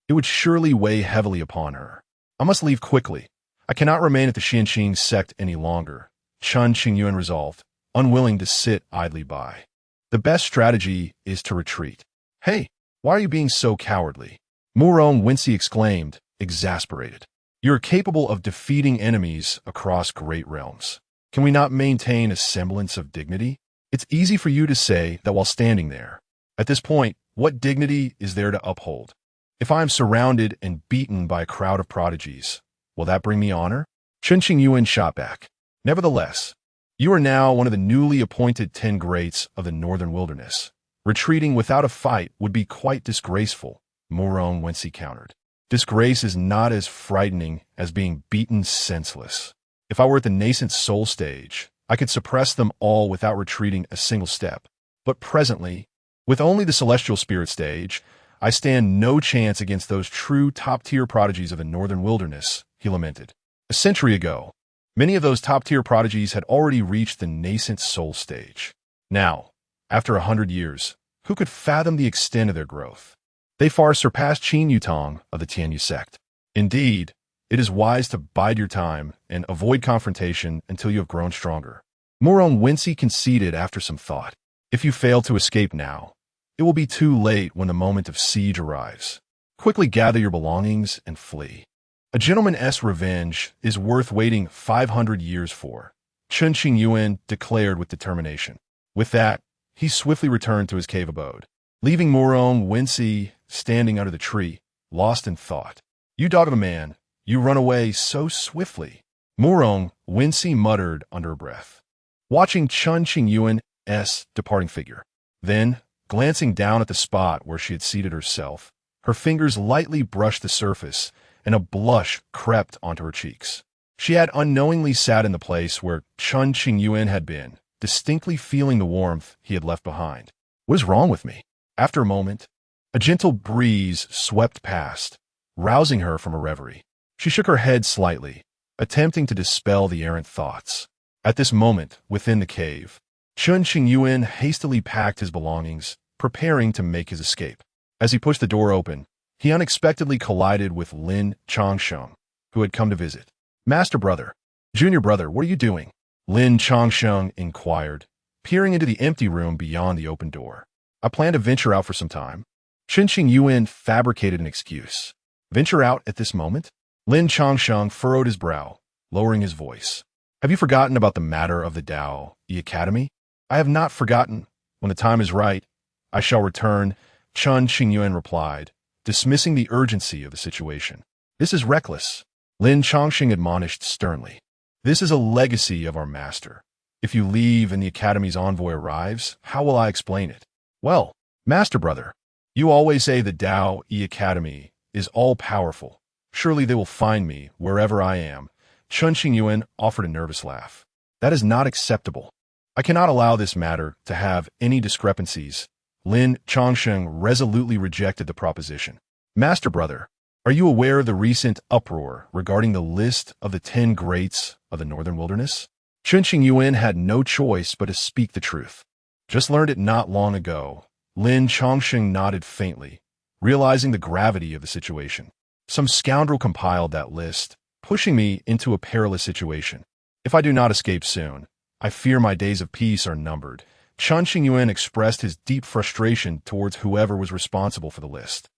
it would surely weigh heavily upon her. I must leave quickly. I cannot remain at the Xianqing sect any longer, Chen Qingyuan resolved, unwilling to sit idly by. The best strategy is to retreat. Hey, why are you being so cowardly? Murong Wensi exclaimed, exasperated. You are capable of defeating enemies across great realms. Can we not maintain a semblance of dignity? It's easy for you to say that while standing there. At this point, what dignity is there to uphold? If I am surrounded and beaten by a crowd of prodigies, will that bring me honor? Chen Qingyuan shot back. Nevertheless, you are now one of the newly appointed 10 greats of the northern wilderness. Retreating without a fight would be quite disgraceful, Murong Wensi countered. Disgrace is not as frightening as being beaten senseless. If I were at the nascent soul stage, I could suppress them all without retreating a single step. But presently, with only the celestial spirit stage, I stand no chance against those true top-tier prodigies of the northern wilderness, he lamented. A century ago, many of those top-tier prodigies had already reached the nascent soul stage. Now, after 100 years, who could fathom the extent of their growth? They far surpassed Qin Yutong of the Tianyu sect. Indeed, it is wise to bide your time and avoid confrontation until you have grown stronger. Murong Wensi conceded after some thought. If you fail to escape now, it will be too late when the moment of siege arrives. Quickly gather your belongings and flee. A gentleman's revenge is worth waiting 500 years for, Chen Qingyuan declared with determination. With that, he swiftly returned to his cave abode, leaving Murong Wensi standing under the tree, lost in thought. You dog of a man, you run away so swiftly, Murong Wensi muttered under her breath, watching Chen Qingyuan's departing figure. Then, glancing down at the spot where she had seated herself, her fingers lightly brushed the surface, and a blush crept onto her cheeks. She had unknowingly sat in the place where Chen Qingyuan had been, distinctly feeling the warmth he had left behind. What is wrong with me? After a moment, a gentle breeze swept past, rousing her from a reverie. She shook her head slightly, attempting to dispel the errant thoughts. At this moment, within the cave, Chen Qingyuan hastily packed his belongings, preparing to make his escape. As he pushed the door open, he unexpectedly collided with Lin Changsheng, who had come to visit. Master brother, junior brother, what are you doing? Lin Changsheng inquired, peering into the empty room beyond the open door. I plan to venture out for some time. Chen Qingyuan fabricated an excuse. Venture out at this moment? Lin Changsheng furrowed his brow, lowering his voice. Have you forgotten about the matter of the Dao Academy? I have not forgotten. When the time is right, I shall return, Chen Qingyuan replied, dismissing the urgency of the situation. This is reckless, Lin Changsheng admonished sternly. This is a legacy of our master. If you leave and the Academy's envoy arrives, how will I explain it? Well, master brother, you always say the Dao Academy is all-powerful. Surely they will find me wherever I am. Chen Qingyuan offered a nervous laugh. That is not acceptable. I cannot allow this matter to have any discrepancies. Lin Changsheng resolutely rejected the proposition. Master brother, are you aware of the recent uproar regarding the list of the 10 greats of the northern wilderness? Chen Qingyuan had no choice but to speak the truth. Just learned it not long ago. Lin Changsheng nodded faintly, realizing the gravity of the situation. Some scoundrel compiled that list, pushing me into a perilous situation. If I do not escape soon, I fear my days of peace are numbered. Chen Qingyuan expressed his deep frustration towards whoever was responsible for the list.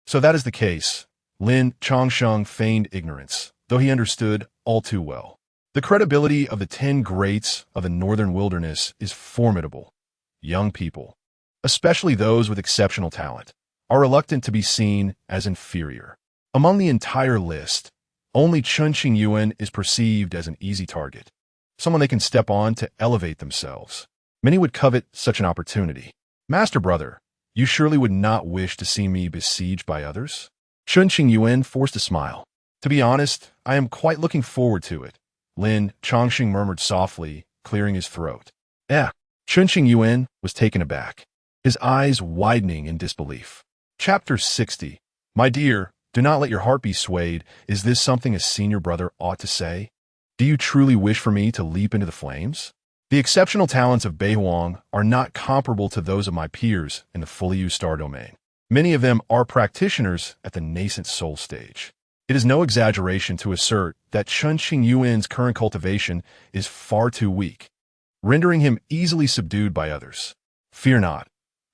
So that is the case. Lin Changsheng feigned ignorance, though he understood all too well. The credibility of the 10 greats of the northern wilderness is formidable. Young people, especially those with exceptional talent, are reluctant to be seen as inferior. Among the entire list, only Chen Qingyuan is perceived as an easy target, someone they can step on to elevate themselves. Many would covet such an opportunity. Master brother, you surely would not wish to see me besieged by others? Chen Qingyuan forced a smile. To be honest, I am quite looking forward to it, Lin Changsheng murmured softly, clearing his throat. Chen Qingyuan was taken aback, his eyes widening in disbelief. Chapter 60. My dear, do not let your heart be swayed. Is this something a senior brother ought to say? Do you truly wish for me to leap into the flames? The exceptional talents of Bei Huang are not comparable to those of my peers in the fully used star domain. Many of them are practitioners at the nascent soul stage. It is no exaggeration to assert that Chen Qingyuan's current cultivation is far too weak, rendering him easily subdued by others. Fear not.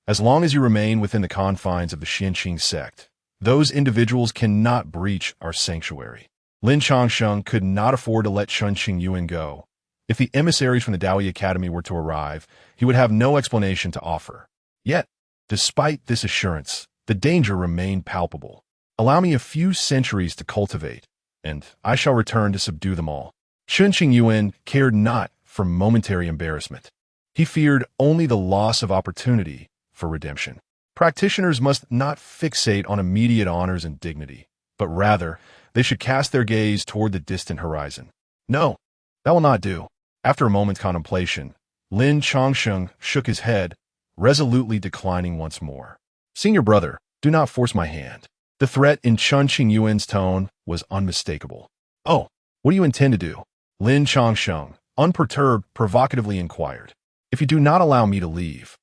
As long as you remain within the confines of the Xianqing sect, those individuals cannot breach our sanctuary. Lin Changsheng could not afford to let Chen Qingyuan go. If the emissaries from the Daoyi Academy were to arrive, he would have no explanation to offer. Yet, despite this assurance, the danger remained palpable. Allow me a few centuries to cultivate, and I shall return to subdue them all. Chen Qingyuan cared not for momentary embarrassment. He feared only the loss of opportunity for redemption. Practitioners must not fixate on immediate honors and dignity, but rather, they should cast their gaze toward the distant horizon. No, that will not do. After a moment's contemplation, Lin Changsheng shook his head, resolutely declining once more. Senior brother, do not force my hand. The threat in Chen Qingyuan's tone was unmistakable. Oh, what do you intend to do? Lin Changsheng, unperturbed, provocatively inquired. If you do not allow me to leave,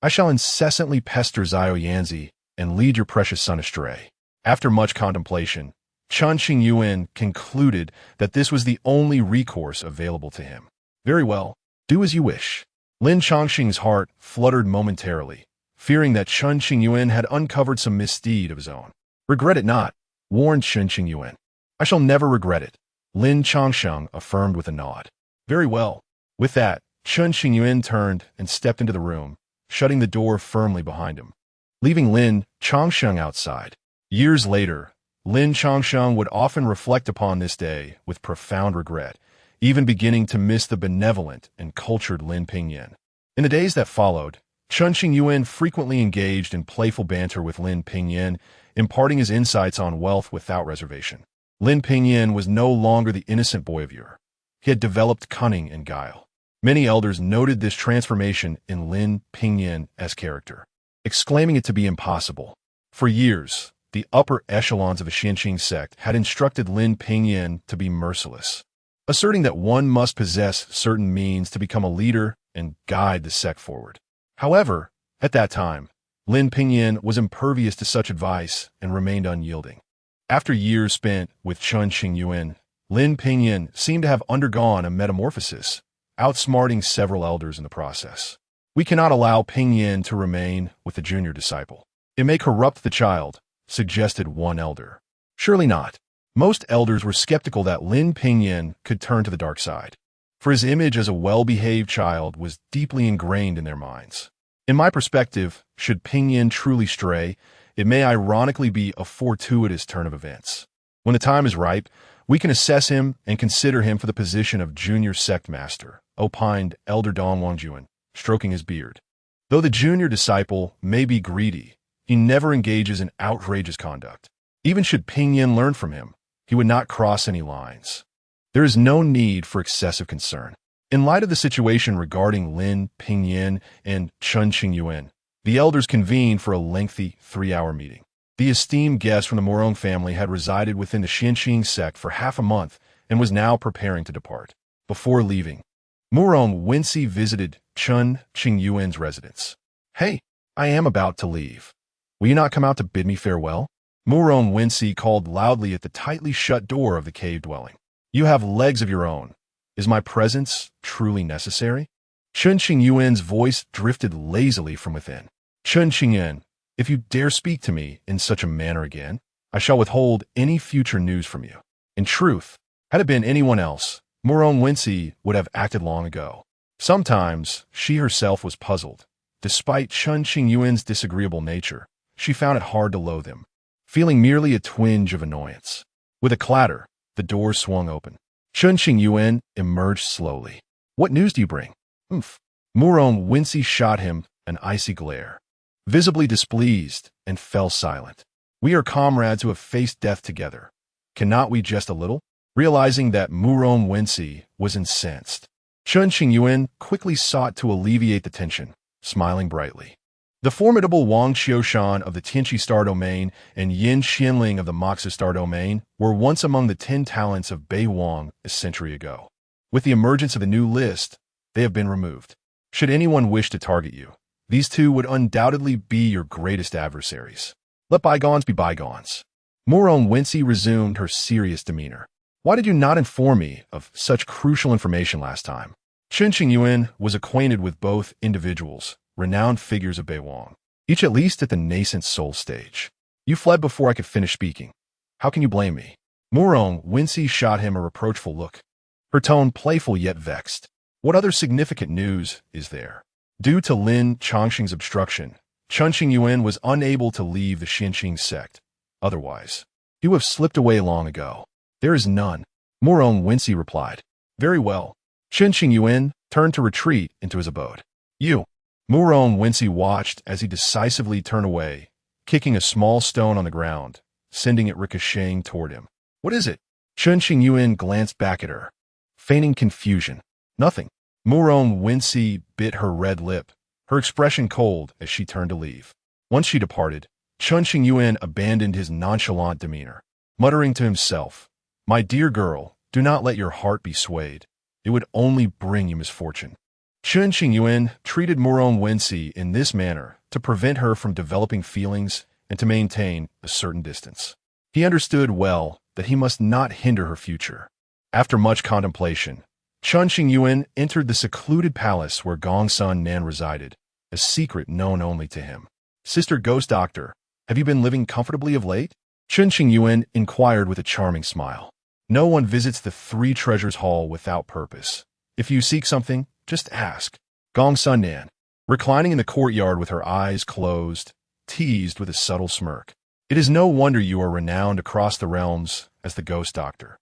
I shall incessantly pester Zhao Yanzi and lead your precious son astray. After much contemplation, Chen Qingyuan concluded that this was the only recourse available to him. Very well, do as you wish. Lin Changsheng's heart fluttered momentarily, fearing that Chen Qingyuan had uncovered some misdeed of his own. Regret it not, warned Chen Qingyuan. I shall never regret it, Lin Changsheng affirmed with a nod. Very well. With that, Chen Qingyuan turned and stepped into the room, shutting the door firmly behind him, leaving Lin Changsheng outside. Years later, Lin Changsheng would often reflect upon this day with profound regret, even beginning to miss the benevolent and cultured Lin Pingyan. In the days that followed, Chen Qingyuan frequently engaged in playful banter with Lin Pingyan, imparting his insights on wealth without reservation. Lin Pingyan was no longer the innocent boy of yore. He had developed cunning and guile. Many elders noted this transformation in Lin Pingyan's character, exclaiming it to be impossible. For years, the upper echelons of the Xianqing sect had instructed Lin Pingyan to be merciless, asserting that one must possess certain means to become a leader and guide the sect forward. However, at that time, Lin Pingyan was impervious to such advice and remained unyielding. After years spent with Chen Qingyuan, Lin Pingyan seemed to have undergone a metamorphosis, outsmarting several elders in the process. We cannot allow Pingyan to remain with the junior disciple. It may corrupt the child, suggested one elder. Surely not. Most elders were skeptical that Lin Pingyan could turn to the dark side, for his image as a well-behaved child was deeply ingrained in their minds. In my perspective, should Pingyan truly stray, it may ironically be a fortuitous turn of events. When the time is ripe, we can assess him and consider him for the position of junior sect master, opined Elder Dong Wangjuan, stroking his beard. Though the junior disciple may be greedy, he never engages in outrageous conduct. Even should Pingyan learn from him, he would not cross any lines. There is no need for excessive concern. In light of the situation regarding Lin Pingyan and Chen Qingyuan, the elders convened for a lengthy 3-hour meeting. The esteemed guest from the Morong family had resided within the Xianqing sect for half a month and was now preparing to depart. Before leaving, Murong Wensi visited Chen Qingyuan's residence. Hey, I am about to leave. Will you not come out to bid me farewell? Murong Wensi called loudly at the tightly shut door of the cave dwelling. You have legs of your own. Is my presence truly necessary? Chen Qingyuan's voice drifted lazily from within. Chen Qingyuan, if you dare speak to me in such a manner again, I shall withhold any future news from you. In truth, had it been anyone else, Murong Wensi would have acted long ago. Sometimes she herself was puzzled. Despite Chen Qingyuan's disagreeable nature, she found it hard to loathe him, feeling merely a twinge of annoyance. With a clatter, the door swung open. Chen Qingyuan emerged slowly. What news do you bring? Oomph. Murong Wensi shot him an icy glare, visibly displeased, and fell silent. We are comrades who have faced death together. Cannot we jest a little? Realizing that Murong Wensi was incensed, Chen Qingyuan quickly sought to alleviate the tension, smiling brightly. The formidable Wang Qiushan of the Tianqi star domain and Yin Xianling of the Moxa star domain were once among the 10 talents of Bei Wang a century ago. With the emergence of the new list, they have been removed. Should anyone wish to target you, these two would undoubtedly be your greatest adversaries. Let bygones be bygones. Murong Wensi resumed her serious demeanor. Why did you not inform me of such crucial information last time? Chen Qingyuan was acquainted with both individuals, renowned figures of Bei Wang, each at least at the nascent soul stage. You fled before I could finish speaking. How can you blame me? Murong Wensi shot him a reproachful look, her tone playful yet vexed. What other significant news is there? Due to Lin Chongqing's obstruction, Chen Qingyuan was unable to leave the Xinqing sect. Otherwise, you have slipped away long ago. There is none, Murong Wensi replied. Very well. Chen Qingyuan turned to retreat into his abode. You. Murong Wensi watched as he decisively turned away, kicking a small stone on the ground, sending it ricocheting toward him. What is it? Chen Qingyuan glanced back at her, feigning confusion. Nothing. Murong Wensi bit her red lip, her expression cold as she turned to leave. Once she departed, Chen Qingyuan abandoned his nonchalant demeanor, muttering to himself, My dear girl, do not let your heart be swayed. It would only bring you misfortune. Chen Qingyuan treated Murong Wensi in this manner to prevent her from developing feelings and to maintain a certain distance. He understood well that he must not hinder her future. After much contemplation, Chen Qingyuan entered the secluded palace where Gongsun Nan resided, a secret known only to him. Sister Ghost Doctor, have you been living comfortably of late? Chen Qingyuan inquired with a charming smile. No one visits the Three Treasures Hall without purpose. If you seek something, just ask. Gongsun Nan, reclining in the courtyard with her eyes closed, teased with a subtle smirk. It is no wonder you are renowned across the realms as the Ghost Doctor.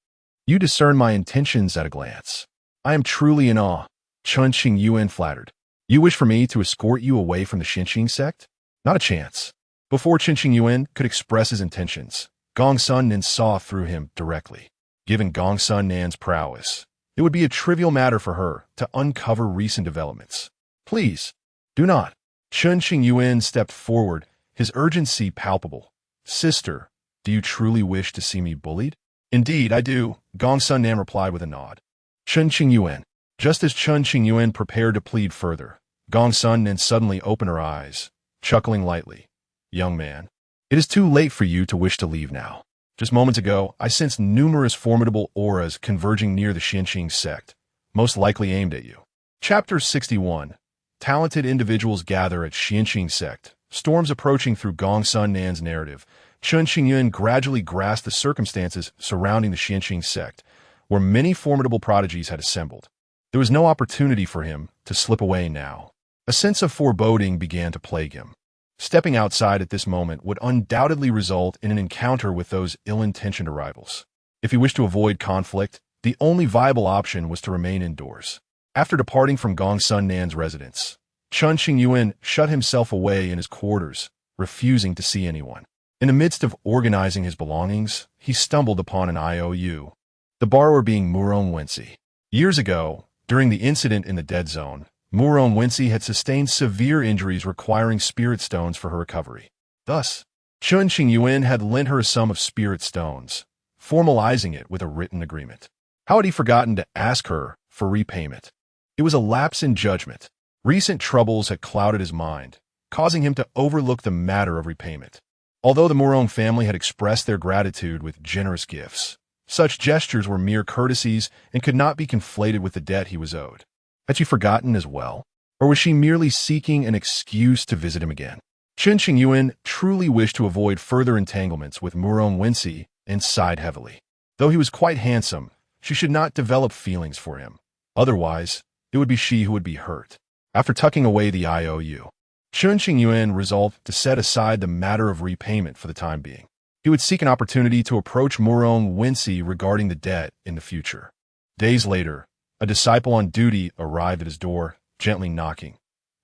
You discern my intentions at a glance. I am truly in awe, Chen Qingyuan flattered. You wish for me to escort you away from the Xinqing sect? Not a chance. Before Chen Qingyuan could express his intentions, Gongsun Nan saw through him directly. Given Gongsun Nan's prowess, it would be a trivial matter for her to uncover recent developments. Please, do not. Chen Qingyuan stepped forward, his urgency palpable. Sister, do you truly wish to see me bullied? Indeed, I do, Gongsun Nan replied with a nod. Chen Qingyuan. Just as Chen Qingyuan prepared to plead further, Gongsun Nan suddenly opened her eyes, chuckling lightly. Young man, it is too late for you to wish to leave now. Just moments ago, I sensed numerous formidable auras converging near the Xinqing sect, most likely aimed at you. Chapter 61. Talented individuals gather at Xinqing sect. Storms approaching through Gongsun Nan's narrative. Chen Qingyuan gradually grasped the circumstances surrounding the Xinqing sect, where many formidable prodigies had assembled. There was no opportunity for him to slip away now. A sense of foreboding began to plague him. Stepping outside at this moment would undoubtedly result in an encounter with those ill-intentioned arrivals. If he wished to avoid conflict, the only viable option was to remain indoors. After departing from Gongsun Nan's residence, Chen Qingyuan shut himself away in his quarters, refusing to see anyone. In the midst of organizing his belongings, he stumbled upon an IOU, the borrower being Murong Wensi. Years ago, during the incident in the dead zone, Murong Wensi had sustained severe injuries requiring spirit stones for her recovery. Thus, Chen Qingyuan had lent her a sum of spirit stones, formalizing it with a written agreement. How had he forgotten to ask her for repayment? It was a lapse in judgment. Recent troubles had clouded his mind, causing him to overlook the matter of repayment. Although the Murong family had expressed their gratitude with generous gifts, such gestures were mere courtesies and could not be conflated with the debt he was owed. Had she forgotten as well? Or was she merely seeking an excuse to visit him again? Chen Qingyuan truly wished to avoid further entanglements with Murong Wensi and sighed heavily. Though he was quite handsome, she should not develop feelings for him. Otherwise, it would be she who would be hurt. After tucking away the IOU, Chen Qingyuan resolved to set aside the matter of repayment for the time being. He would seek an opportunity to approach Murong Wensi regarding the debt in the future. Days later, a disciple on duty arrived at his door, gently knocking.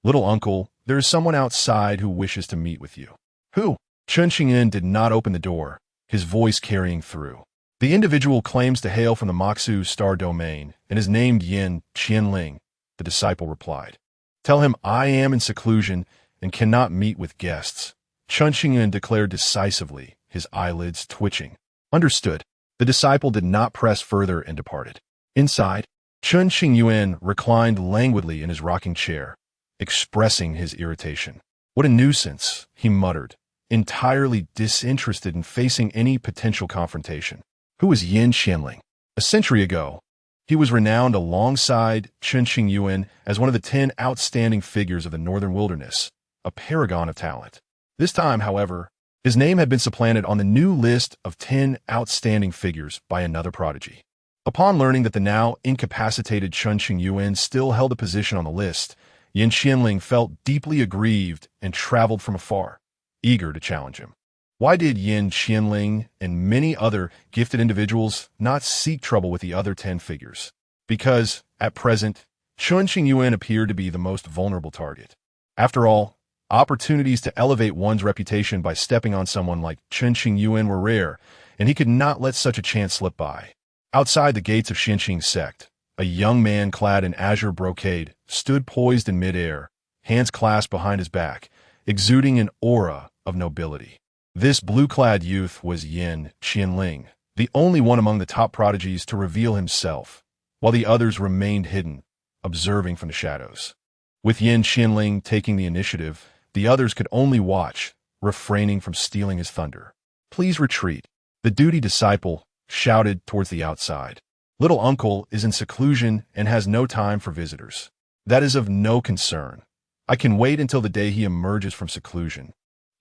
Little uncle, there is someone outside who wishes to meet with you. Who? Chen Qingyuan did not open the door, his voice carrying through. The individual claims to hail from the Moxu star domain and is named Yin Qianling, the disciple replied. Tell him I am in seclusion and cannot meet with guests. Chen Qingyuan declared decisively, his eyelids twitching. Understood. The disciple did not press further and departed. Inside, Chen Qingyuan reclined languidly in his rocking chair, expressing his irritation. What a nuisance, he muttered, entirely disinterested in facing any potential confrontation. Who was Yin Qianling? A century ago, he was renowned alongside Chen Qingyuan as one of the 10 outstanding figures of the northern wilderness, a paragon of talent. This time, however, his name had been supplanted on the new list of 10 outstanding figures by another prodigy. Upon learning that the now incapacitated Chen Qingyuan still held a position on the list, Yin Qianling felt deeply aggrieved and traveled from afar, eager to challenge him. Why did Yin Qianling and many other gifted individuals not seek trouble with the other 10 figures? Because, at present, Chen Qingyuan appeared to be the most vulnerable target. After all, opportunities to elevate one's reputation by stepping on someone like Chen Qingyuan were rare, and he could not let such a chance slip by. Outside the gates of Xinqing sect, a young man clad in azure brocade stood poised in midair, hands clasped behind his back, exuding an aura of nobility. This blue-clad youth was Yin Qianling, the only one among the top prodigies to reveal himself, while the others remained hidden, observing from the shadows. With Yin Qianling taking the initiative, the others could only watch, refraining from stealing his thunder. Please retreat, the duty disciple shouted towards the outside. Little uncle is in seclusion and has no time for visitors. That is of no concern. I can wait until the day he emerges from seclusion.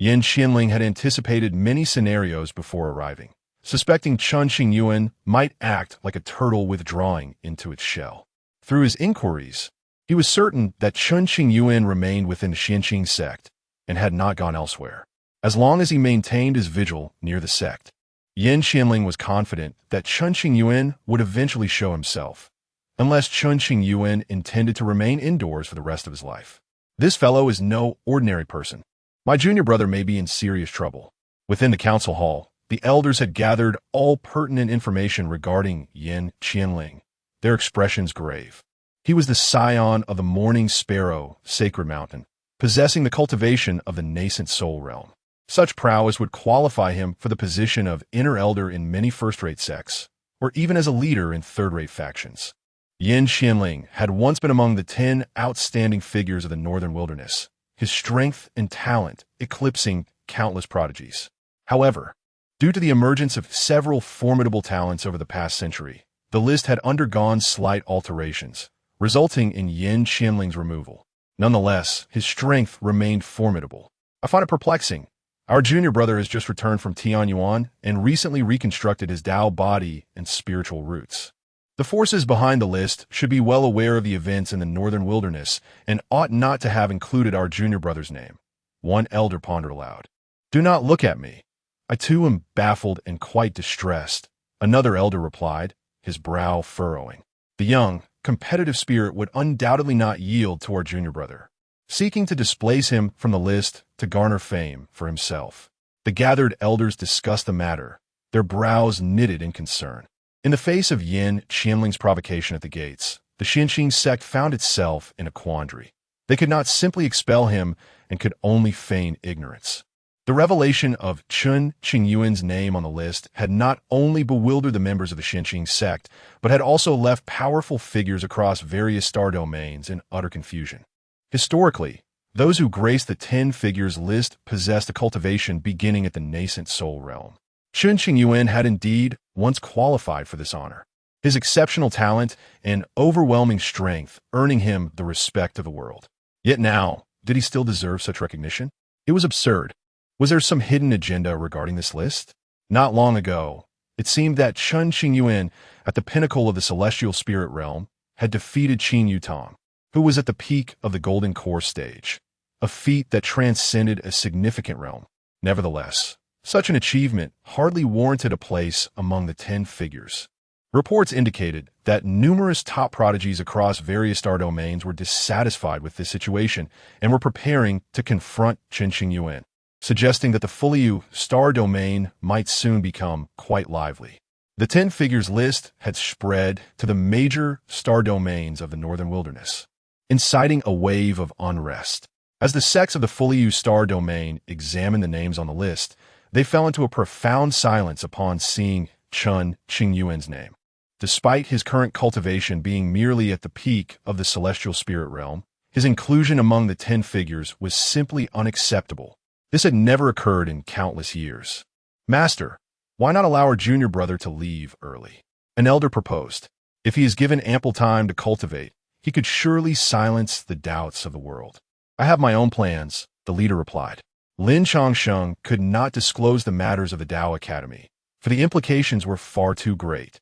Yin Qianling had anticipated many scenarios before arriving, suspecting Chen Qingyuan might act like a turtle withdrawing into its shell. Through his inquiries, he was certain that Chen Qingyuan remained within the Xinqing sect and had not gone elsewhere. As long as he maintained his vigil near the sect, Yin Qianling was confident that Chen Qingyuan would eventually show himself, unless Chen Qingyuan intended to remain indoors for the rest of his life. This fellow is no ordinary person. My junior brother may be in serious trouble. Within the council hall, the elders had gathered all pertinent information regarding Yin Qianling, their expressions grave. He was the scion of the Morning Sparrow, Sacred Mountain, possessing the cultivation of the nascent soul realm. Such prowess would qualify him for the position of inner elder in many first-rate sects, or even as a leader in third-rate factions. Yin Qianling had once been among the 10 outstanding figures of the northern wilderness, his strength and talent eclipsing countless prodigies. However, due to the emergence of several formidable talents over the past century, the list had undergone slight alterations, resulting in Yin Qianling's removal. Nonetheless, his strength remained formidable. I find it perplexing. Our junior brother has just returned from Tianyuan and recently reconstructed his Tao body and spiritual roots. The forces behind the list should be well aware of the events in the northern wilderness and ought not to have included our junior brother's name. One elder pondered aloud. Do not look at me. I too am baffled and quite distressed. Another elder replied, his brow furrowing. The young, competitive spirit would undoubtedly not yield to our junior brother, seeking to displace him from the list to garner fame for himself. The gathered elders discussed the matter, their brows knitted in concern. In the face of Yin Qianling's provocation at the gates, the Xinqing sect found itself in a quandary. They could not simply expel him and could only feign ignorance. The revelation of Chen Qingyuan's name on the list had not only bewildered the members of the Xinqing sect, but had also left powerful figures across various star domains in utter confusion. Historically, those who graced the 10 figures list possessed a cultivation beginning at the nascent soul realm. Chen Qingyuan had indeed once qualified for this honor, his exceptional talent and overwhelming strength earning him the respect of the world. Yet now, did he still deserve such recognition? It was absurd. Was there some hidden agenda regarding this list? Not long ago, it seemed that Chen Qingyuan, at the pinnacle of the celestial spirit realm, had defeated Qin Yutong, who was at the peak of the golden core stage, a feat that transcended a significant realm. Nevertheless, such an achievement hardly warranted a place among the 10 figures. Reports indicated that numerous top prodigies across various star domains were dissatisfied with this situation and were preparing to confront Chen Qingyuan, suggesting that the Fuliu star domain might soon become quite lively. The 10 figures list had spread to the major star domains of the northern wilderness, inciting a wave of unrest. As the sects of the fully used star domain examined the names on the list, they fell into a profound silence upon seeing Chen Qingyuan's name. Despite his current cultivation being merely at the peak of the celestial spirit realm, his inclusion among the 10 figures was simply unacceptable. This had never occurred in countless years. Master, why not allow our junior brother to leave early? An elder proposed. If he is given ample time to cultivate, he could surely silence the doubts of the world. I have my own plans, the leader replied. Lin Changsheng could not disclose the matters of the Tao Academy, for the implications were far too great,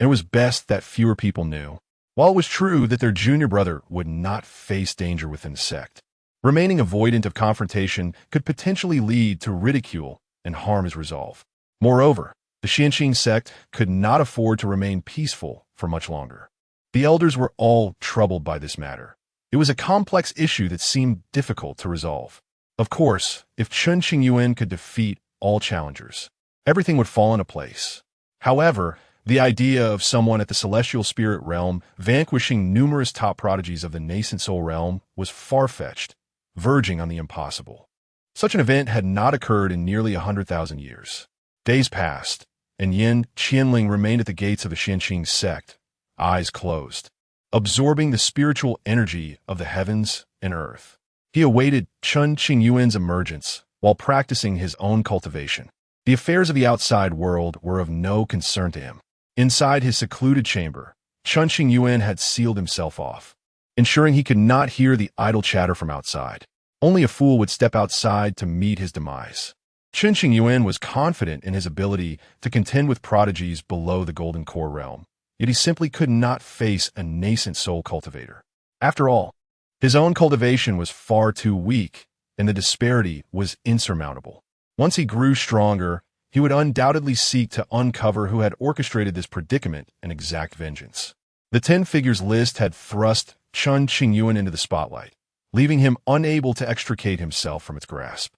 and it was best that fewer people knew. While it was true that their junior brother would not face danger within the sect, remaining avoidant of confrontation could potentially lead to ridicule and harm his resolve. Moreover, the Xianqing sect could not afford to remain peaceful for much longer. The elders were all troubled by this matter. It was a complex issue that seemed difficult to resolve. Of course, if Chen Qingyuan could defeat all challengers, everything would fall into place. However, the idea of someone at the celestial spirit realm vanquishing numerous top prodigies of the nascent soul realm was far-fetched, verging on the impossible. Such an event had not occurred in nearly 100,000 years. Days passed, and Yin Qianling remained at the gates of the Xianqing sect, eyes closed, absorbing the spiritual energy of the heavens and earth. He awaited Chen Qingyuan's emergence while practicing his own cultivation. The affairs of the outside world were of no concern to him. Inside his secluded chamber, Chen Qingyuan had sealed himself off, ensuring he could not hear the idle chatter from outside. Only a fool would step outside to meet his demise. Chen Qingyuan was confident in his ability to contend with prodigies below the Golden Core realm, yet he simply could not face a nascent soul cultivator. After all, his own cultivation was far too weak, and the disparity was insurmountable. Once he grew stronger, he would undoubtedly seek to uncover who had orchestrated this predicament and exact vengeance. The 10 figures list had thrust Chen Qingyuan into the spotlight, leaving him unable to extricate himself from its grasp.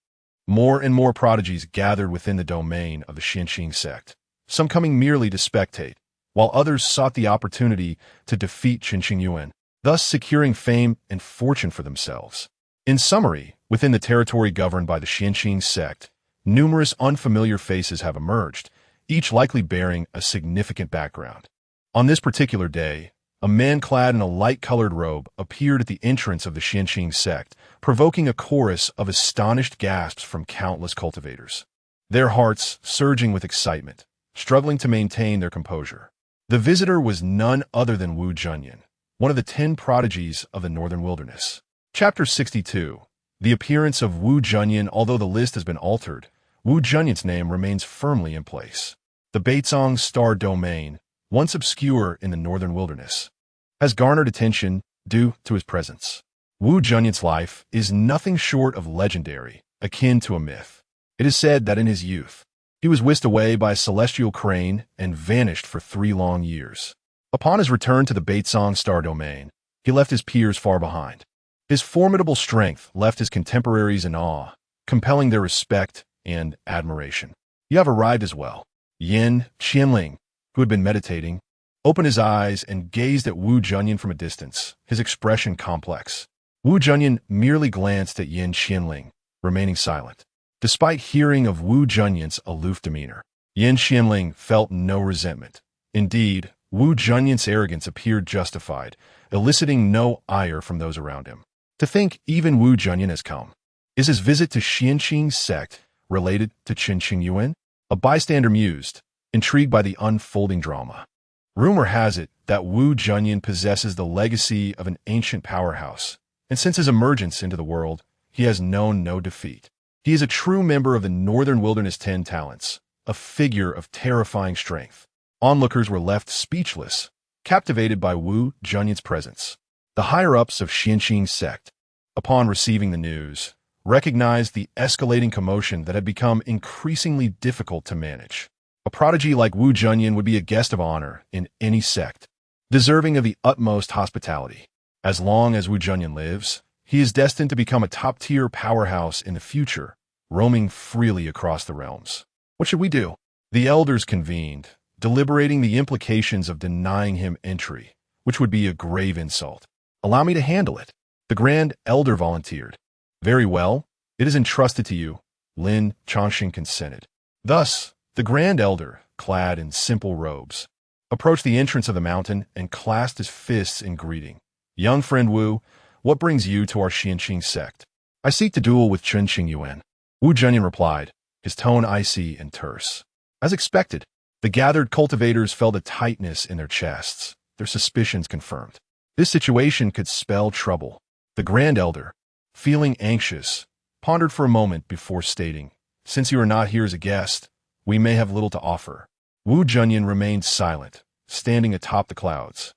More and more prodigies gathered within the domain of the Xianqing sect, some coming merely to spectate, while others sought the opportunity to defeat Chen Qingyuan, thus securing fame and fortune for themselves. In summary, within the territory governed by the Xianqing sect, numerous unfamiliar faces have emerged, each likely bearing a significant background. On this particular day, a man clad in a light-colored robe appeared at the entrance of the Xianqing sect, provoking a chorus of astonished gasps from countless cultivators, their hearts surging with excitement, struggling to maintain their composure. The visitor was none other than Wu Junyan, one of the 10 prodigies of the Northern Wilderness. Chapter 62. The appearance of Wu Junyan. Although the list has been altered, Wu Junyan's name remains firmly in place. The Beizong star domain, once obscure in the Northern Wilderness, has garnered attention due to his presence. Wu Junyan's life is nothing short of legendary, akin to a myth. It is said that in his youth, he was whisked away by a celestial crane and vanished for 3 long years. Upon his return to the Beizong star domain, he left his peers far behind. His formidable strength left his contemporaries in awe, compelling their respect and admiration. You have arrived as well. Yin Qianling, who had been meditating, opened his eyes and gazed at Wu Junyan from a distance, his expression complex. Wu Junyan merely glanced at Yin Qianling, remaining silent. Despite hearing of Wu Junyan's aloof demeanor, Yin Qianling felt no resentment. Indeed, Wu Junyan's arrogance appeared justified, eliciting no ire from those around him. To think even Wu Junyan has come. Is his visit to Xianqing sect related to Chen Qingyuan? A bystander mused, intrigued by the unfolding drama. Rumor has it that Wu Junyan possesses the legacy of an ancient powerhouse, and since his emergence into the world, he has known no defeat. He is a true member of the Northern Wilderness 10 talents, a figure of terrifying strength. Onlookers were left speechless, captivated by Wu Junyan's presence. The higher-ups of Xianqing sect, upon receiving the news, recognized the escalating commotion that had become increasingly difficult to manage. A prodigy like Wu Junyan would be a guest of honor in any sect, deserving of the utmost hospitality. As long as Wu Junyan lives, he is destined to become a top-tier powerhouse in the future, roaming freely across the realms. What should we do? The elders convened, deliberating the implications of denying him entry, which would be a grave insult. Allow me to handle it. The Grand Elder volunteered. Very well. It is entrusted to you. Lin Chongqing consented. Thus, the Grand Elder, clad in simple robes, approached the entrance of the mountain and clasped his fists in greeting. Young friend Wu, what brings you to our Xianqing sect? I seek to duel with Chen Qingyuan. Wu Zhenyan replied, his tone icy and terse. As expected, the gathered cultivators felt a tightness in their chests, their suspicions confirmed. This situation could spell trouble. The Grand Elder, feeling anxious, pondered for a moment before stating, since you are not here as a guest, we may have little to offer. Wu Zhenyan remained silent, standing atop the clouds,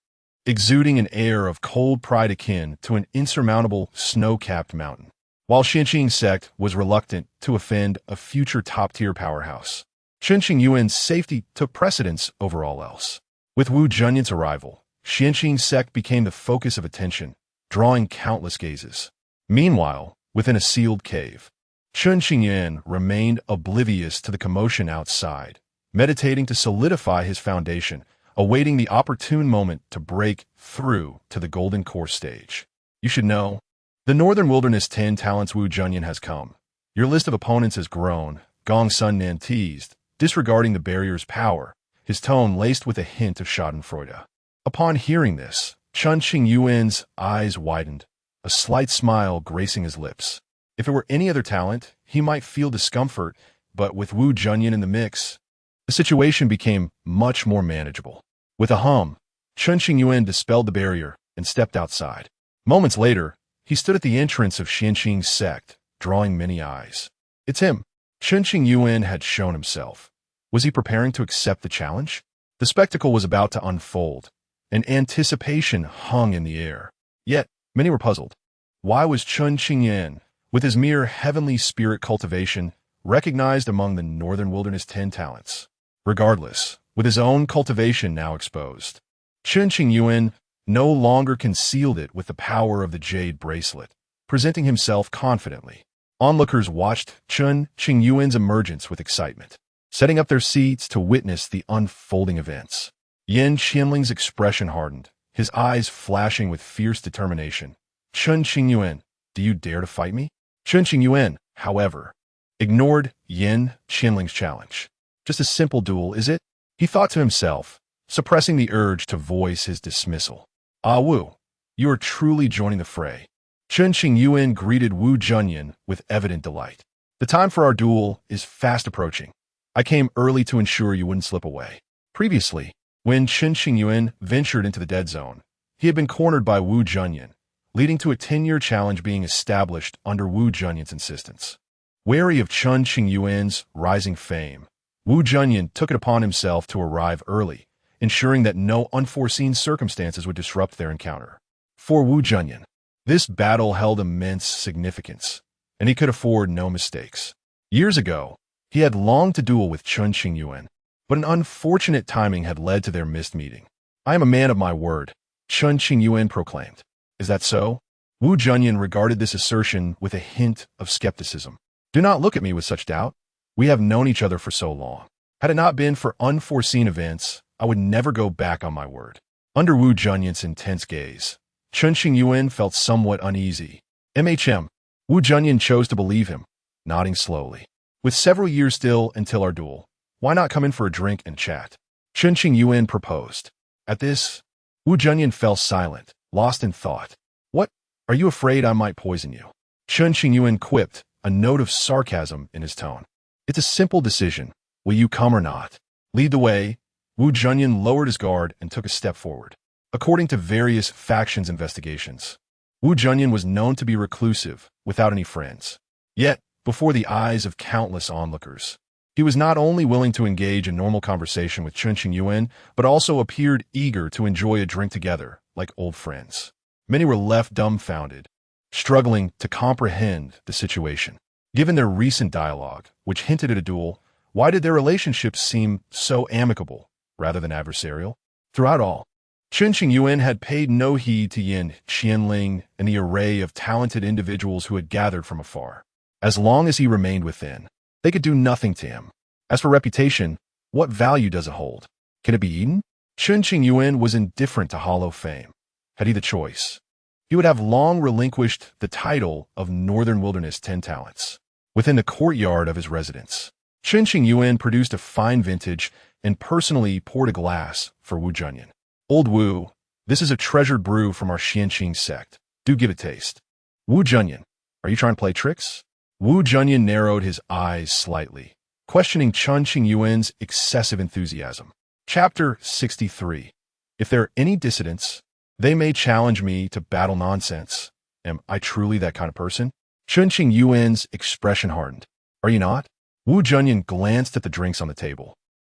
exuding an air of cold pride akin to an insurmountable snow-capped mountain. While Xianqing sect was reluctant to offend a future top-tier powerhouse, Chen Qingyuan's safety took precedence over all else. With Wu Zhenyan's arrival, Xianqing sect became the focus of attention, drawing countless gazes. Meanwhile, within a sealed cave, Chen Qingyuan remained oblivious to the commotion outside, meditating to solidify his foundation, awaiting the opportune moment to break through to the golden core stage. You should know, the Northern Wilderness 10 talents Wu Zhenyan has come. Your list of opponents has grown, Gong Sun Nan teased, disregarding the barrier's power, his tone laced with a hint of schadenfreude. Upon hearing this, Chen Qingyuan's eyes widened, a slight smile gracing his lips. If it were any other talent, he might feel discomfort, but with Wu Zhenyan in the mix, the situation became much more manageable. With a hum, Chen Qingyuan dispelled the barrier and stepped outside. Moments later, he stood at the entrance of Xianqing's sect, drawing many eyes. It's him. Chen Qingyuan had shown himself. Was he preparing to accept the challenge? The spectacle was about to unfold, and anticipation hung in the air. Yet, many were puzzled. Why was Chen Qingyuan, with his mere heavenly spirit cultivation, recognized among the Northern Wilderness 10 talents? Regardless, with his own cultivation now exposed, Chen Qingyuan no longer concealed it with the power of the jade bracelet, presenting himself confidently. Onlookers watched Chen Qingyuan's emergence with excitement, setting up their seats to witness the unfolding events. Yin Qianling's expression hardened, his eyes flashing with fierce determination. Chen Qingyuan, do you dare to fight me? Chen Qingyuan, however, ignored Yin Qianling's challenge. Just a simple duel, is it? He thought to himself, suppressing the urge to voice his dismissal. Ah Wu, you are truly joining the fray. Chen Qingyuan greeted Wu Zhenyan with evident delight. The time for our duel is fast approaching. I came early to ensure you wouldn't slip away. Previously, when Chen Qingyuan ventured into the dead zone, he had been cornered by Wu Zhenyan, leading to a 10-year challenge being established under Wu Zhenyan's insistence. Wary of Chen Qingyuan's rising fame, Wu Zhenyan took it upon himself to arrive early, ensuring that no unforeseen circumstances would disrupt their encounter. For Wu Zhenyan, this battle held immense significance, and he could afford no mistakes. Years ago, he had longed to duel with Chen Qingyuan, but an unfortunate timing had led to their missed meeting. I am a man of my word, Chen Qingyuan proclaimed. Is that so? Wu Zhenyan regarded this assertion with a hint of skepticism. Do not look at me with such doubt. We have known each other for so long. Had it not been for unforeseen events, I would never go back on my word. Under Wu Zhenyan's intense gaze, Chen Qingyuan felt somewhat uneasy. Wu Zhenyan chose to believe him, nodding slowly. With several years still until our duel, why not come in for a drink and chat? Chen Qingyuan proposed. At this, Wu Zhenyan fell silent, lost in thought. What? Are you afraid I might poison you? Chen Qingyuan quipped, a note of sarcasm in his tone. It's a simple decision. Will you come or not? Lead the way. Wu Zhenyan lowered his guard and took a step forward. According to various factions' investigations, Wu Zhenyan was known to be reclusive, without any friends. Yet, before the eyes of countless onlookers, he was not only willing to engage in normal conversation with Chen Qingyuan, but also appeared eager to enjoy a drink together, like old friends. Many were left dumbfounded, struggling to comprehend the situation. Given their recent dialogue, which hinted at a duel, why did their relationship seem so amicable, rather than adversarial? Throughout all, Chen Qingyuan had paid no heed to Yin Qianling and the array of talented individuals who had gathered from afar. As long as he remained within, they could do nothing to him. As for reputation, what value does it hold? Can it be eaten? Chen Qingyuan was indifferent to hollow fame. Had he the choice? he would have long relinquished the title of Northern Wilderness 10 Talents. Within the courtyard of his residence, Chen Qingyuan produced a fine vintage and personally poured a glass for Wu Junyan. Old Wu, this is a treasured brew from our Xianqing sect. Do give it taste. Wu Junyan, are you trying to play tricks? Wu Junyan narrowed his eyes slightly, questioning Chen Qingyuan's excessive enthusiasm. Chapter 63. If there are any dissidents, they may challenge me to battle nonsense. Am I truly that kind of person? Chen Qingyuan's expression hardened. Are you not? Wu Junyan glanced at the drinks on the table,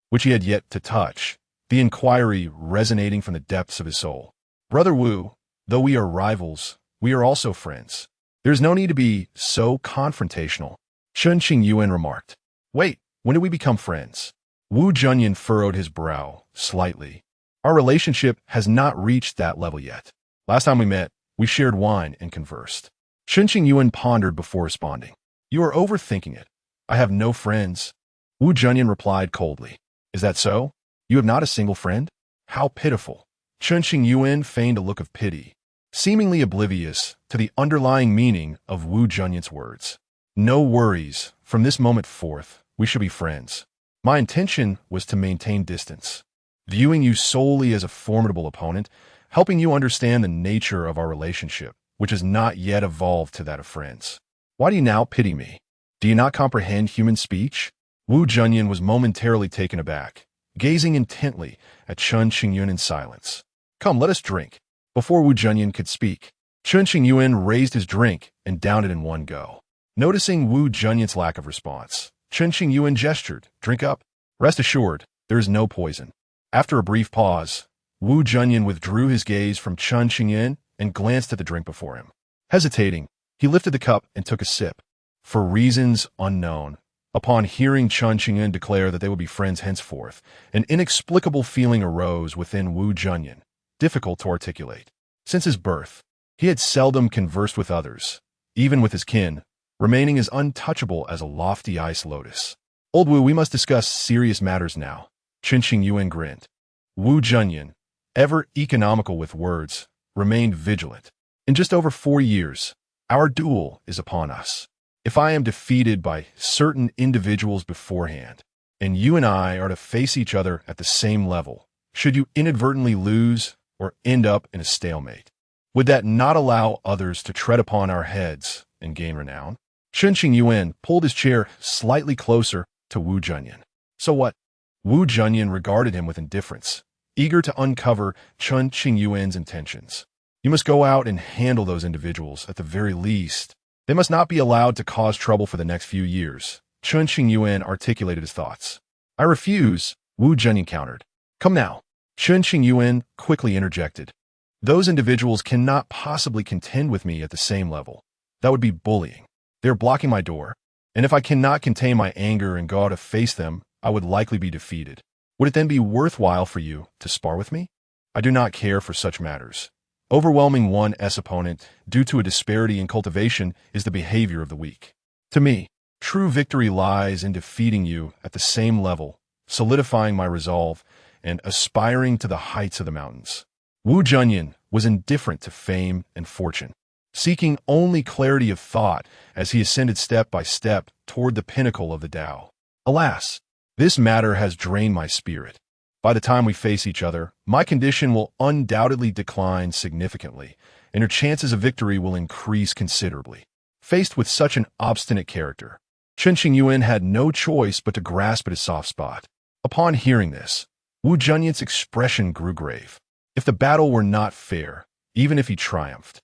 which he had yet to touch, the inquiry resonating from the depths of his soul. Brother Wu, though we are rivals, we are also friends. There's no need to be so confrontational, Chen Qingyuan remarked. Wait, when did we become friends? Wu Junyan furrowed his brow slightly. Our relationship has not reached that level yet. Last time we met, we shared wine and conversed. Chen Qingyuan pondered before responding. You are overthinking it. I have no friends. Wu Junyan replied coldly. Is that so? You have not a single friend? How pitiful. Chen Qingyuan feigned a look of pity, seemingly oblivious to the underlying meaning of Wu Junyan's words. No worries. From this moment forth, we shall be friends. My intention was to maintain distance, viewing you solely as a formidable opponent, helping you understand the nature of our relationship, which has not yet evolved to that of friends. Why do you now pity me? Do you not comprehend human speech? Wu Junyan was momentarily taken aback, gazing intently at Chen Qingyuan in silence. Come, let us drink. Before Wu Junyan could speak, Chen Qingyuan raised his drink and downed it in one go. Noticing Wu Junyan's lack of response, Chen Qingyuan gestured, drink up. Rest assured, there is no poison. After a brief pause, Wu Junyan withdrew his gaze from Chen Qingyuan and glanced at the drink before him. Hesitating, he lifted the cup and took a sip. For reasons unknown, upon hearing Chen Qingyuan declare that they would be friends henceforth, an inexplicable feeling arose within Wu Junyan, difficult to articulate. Since his birth, he had seldom conversed with others, even with his kin, remaining as untouchable as a lofty ice lotus. Old Wu, we must discuss serious matters now. Chen Qingyuan grinned. Wu Junyan, ever economical with words, remained vigilant. In just over 4 years, our duel is upon us. If I am defeated by certain individuals beforehand, and you and I are to face each other at the same level, should you inadvertently lose or end up in a stalemate, would that not allow others to tread upon our heads and gain renown? Chen Qingyuan pulled his chair slightly closer to Wu Junyan. So what? Wu Junyan regarded him with indifference, eager to uncover Chen Qingyuan's intentions. You must go out and handle those individuals at the very least. They must not be allowed to cause trouble for the next few years. Chen Qingyuan articulated his thoughts. I refuse, Wu Junyan countered. Come now. Chen Qingyuan quickly interjected. Those individuals cannot possibly contend with me at the same level. That would be bullying. They are blocking my door, and if I cannot contain my anger and go out to face them, I would likely be defeated. Would it then be worthwhile for you to spar with me? I do not care for such matters. Overwhelming one's opponent due to a disparity in cultivation is the behavior of the weak. To me, true victory lies in defeating you at the same level, solidifying my resolve, and aspiring to the heights of the mountains. Wu Junyan was indifferent to fame and fortune, seeking only clarity of thought as he ascended step by step toward the pinnacle of the Tao. Alas, this matter has drained my spirit. By the time we face each other, my condition will undoubtedly decline significantly, and your chances of victory will increase considerably. Faced with such an obstinate character, Chen Qingyuan had no choice but to grasp at his soft spot. Upon hearing this, Wu Junyan's expression grew grave. If the battle were not fair, even if he triumphed,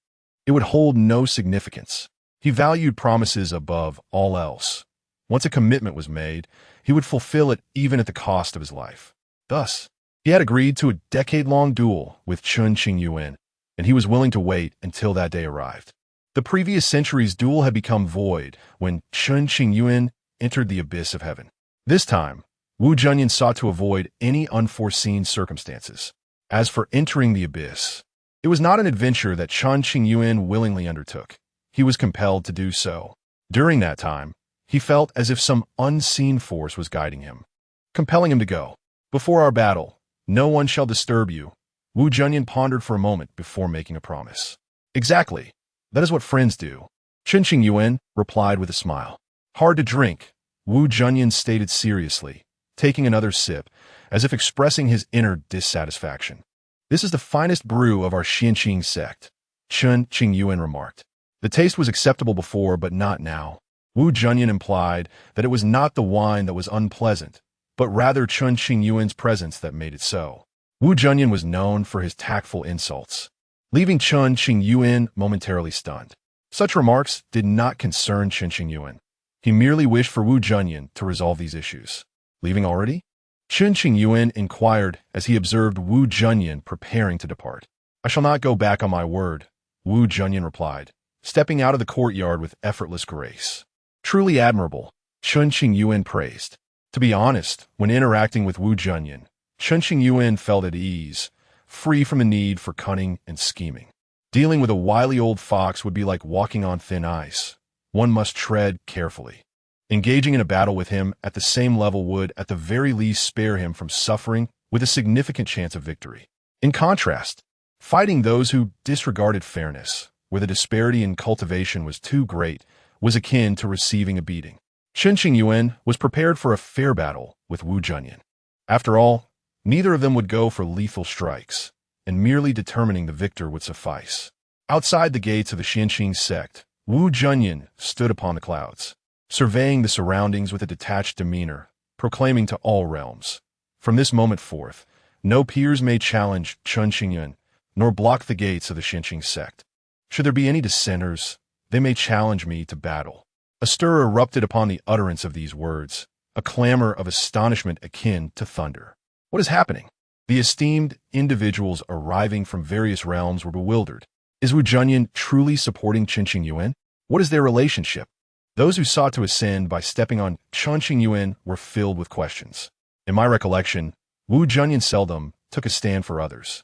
it would hold no significance. He valued promises above all else. Once a commitment was made, he would fulfill it even at the cost of his life. Thus, he had agreed to a decade-long duel with Chen Qingyuan, and he was willing to wait until that day arrived. The previous century's duel had become void when Chen Qingyuan entered the abyss of heaven. This time, Wu Junyan sought to avoid any unforeseen circumstances. As for entering the abyss, it was not an adventure that Chen Qingyuan willingly undertook. He was compelled to do so. During that time, he felt as if some unseen force was guiding him, compelling him to go. Before our battle, no one shall disturb you. Wu Junyan pondered for a moment before making a promise. Exactly. That is what friends do. Chen Qingyuan replied with a smile. Hard to drink, Wu Junyan stated seriously, taking another sip, as if expressing his inner dissatisfaction. This is the finest brew of our Xianqing sect, Chen Qingyuan remarked. The taste was acceptable before, but not now. Wu Junyan implied that it was not the wine that was unpleasant, but rather Chen Qingyuan's presence that made it so. Wu Junyan was known for his tactful insults, leaving Chen Qingyuan momentarily stunned. Such remarks did not concern Chen Qingyuan. He merely wished for Wu Junyan to resolve these issues. Leaving already? Chen Qingyuan inquired as he observed Wu Junyan preparing to depart. I shall not go back on my word, Wu Junyan replied, stepping out of the courtyard with effortless grace. Truly admirable, Chen Qingyuan praised. To be honest, when interacting with Wu Junyan, Chen Qingyuan felt at ease, free from the need for cunning and scheming. Dealing with a wily old fox would be like walking on thin ice. One must tread carefully. Engaging in a battle with him at the same level would, at the very least, spare him from suffering with a significant chance of victory. In contrast, fighting those who disregarded fairness, where the disparity in cultivation was too great, was akin to receiving a beating. Chen Qingyuan was prepared for a fair battle with Wu Junyan. After all, neither of them would go for lethal strikes, and merely determining the victor would suffice. Outside the gates of the Xianqing sect, Wu Junyan stood upon the clouds, surveying the surroundings with a detached demeanor, proclaiming to all realms, from this moment forth, no peers may challenge Chen Qingyuan, nor block the gates of the Xianqing sect. Should there be any dissenters, they may challenge me to battle. A stir erupted upon the utterance of these words, a clamor of astonishment akin to thunder. What is happening? The esteemed individuals arriving from various realms were bewildered. Is Wu Junyan truly supporting Chen Qingyuan? What is their relationship? Those who sought to ascend by stepping on Chen Qingyuan were filled with questions. In my recollection, Wu Junyan seldom took a stand for others.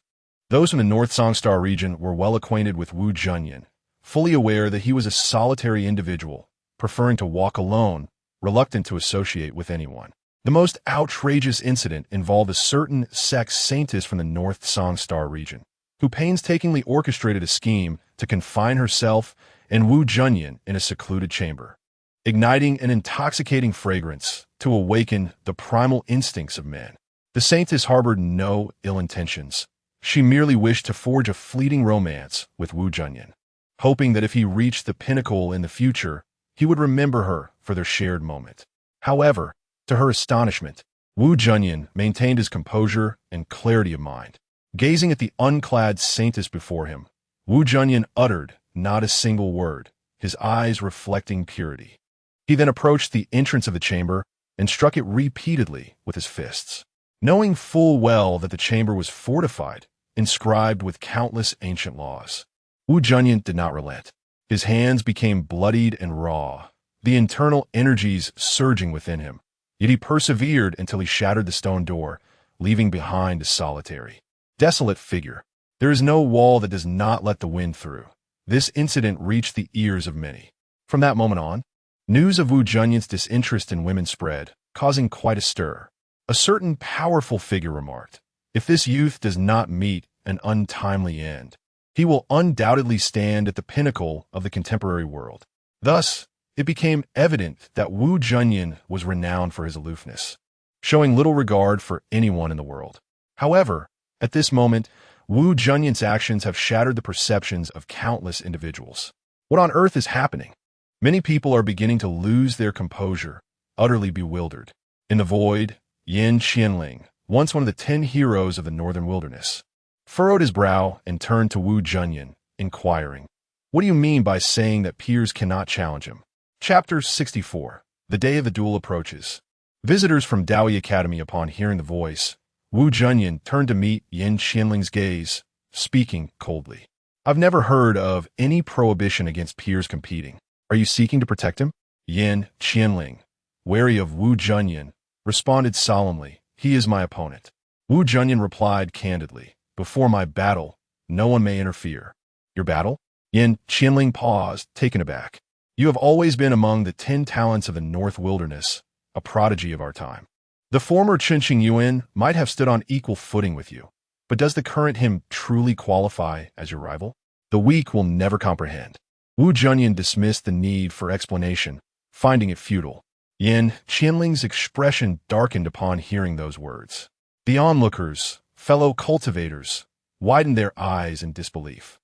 Those from the North Songstar region were well acquainted with Wu Junyan, fully aware that he was a solitary individual, preferring to walk alone, reluctant to associate with anyone. The most outrageous incident involved a certain sex saintess from the North Songstar region, who painstakingly orchestrated a scheme to confine herself and Wu Junyan in a secluded chamber, igniting an intoxicating fragrance to awaken the primal instincts of men. The saintess harbored no ill intentions. She merely wished to forge a fleeting romance with Wu Junyan, hoping that if he reached the pinnacle in the future, he would remember her for their shared moment. However, to her astonishment, Wu Junyan maintained his composure and clarity of mind. Gazing at the unclad saintess before him, Wu Junyan uttered not a single word, his eyes reflecting purity. He then approached the entrance of the chamber and struck it repeatedly with his fists. Knowing full well that the chamber was fortified, inscribed with countless ancient laws, Wu Junyan did not relent. His hands became bloodied and raw, the internal energies surging within him. Yet he persevered until he shattered the stone door, leaving behind a solitary, desolate figure. There is no wall that does not let the wind through. This incident reached the ears of many. From that moment on, news of Wu Junyan's disinterest in women spread, causing quite a stir. A certain powerful figure remarked, "If this youth does not meet an untimely end, he will undoubtedly stand at the pinnacle of the contemporary world." Thus, it became evident that Wu Junyan was renowned for his aloofness, showing little regard for anyone in the world. However, at this moment, Wu Junyan's actions have shattered the perceptions of countless individuals. What on earth is happening? Many people are beginning to lose their composure, utterly bewildered. In the void, Yan Qianling, once one of the 10 heroes of the northern wilderness, furrowed his brow and turned to Wu Junyan, inquiring, "What do you mean by saying that peers cannot challenge him?" Chapter 64. The day of the duel approaches. Visitors from Daoi Academy, upon hearing the voice, Wu Junyan turned to meet Yan Qianling's gaze, speaking coldly. "I've never heard of any prohibition against peers competing. Are you seeking to protect him?" Yan Qianling, wary of Wu Junyan, responded solemnly, "He is my opponent." Wu Junyan replied candidly, "Before my battle, no one may interfere." "Your battle?" Yan Qianling paused, taken aback. "You have always been among the 10 talents of the North Wilderness, a prodigy of our time. The former Chen Qingyuan might have stood on equal footing with you, but does the current him truly qualify as your rival?" The weak will never comprehend. Wu Junyan dismissed the need for explanation, finding it futile. Chen Qingyuan's expression darkened upon hearing those words. The onlookers, fellow cultivators, widened their eyes in disbelief.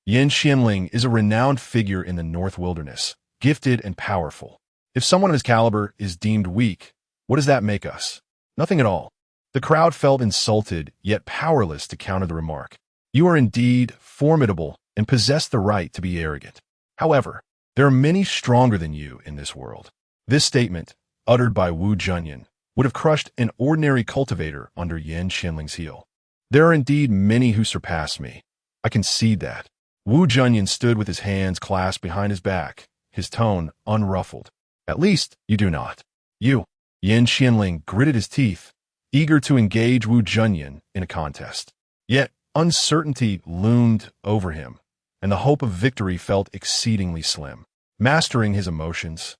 Chen Qingyuan is a renowned figure in the North Wilderness, gifted and powerful. If someone of his caliber is deemed weak, what does that make us? Nothing at all. The crowd felt insulted, yet powerless to counter the remark. You are indeed formidable and possess the right to be arrogant. However, there are many stronger than you in this world. This statement, uttered by Wu Junyan, would have crushed an ordinary cultivator under Chen Qingyuan's heel. There are indeed many who surpass me. I concede that. Wu Junyan stood with his hands clasped behind his back, his tone unruffled. At least, you do not. You. Chen Qingyuan gritted his teeth, eager to engage Wu Junyan in a contest. Yet, uncertainty loomed over him, and the hope of victory felt exceedingly slim. Mastering his emotions,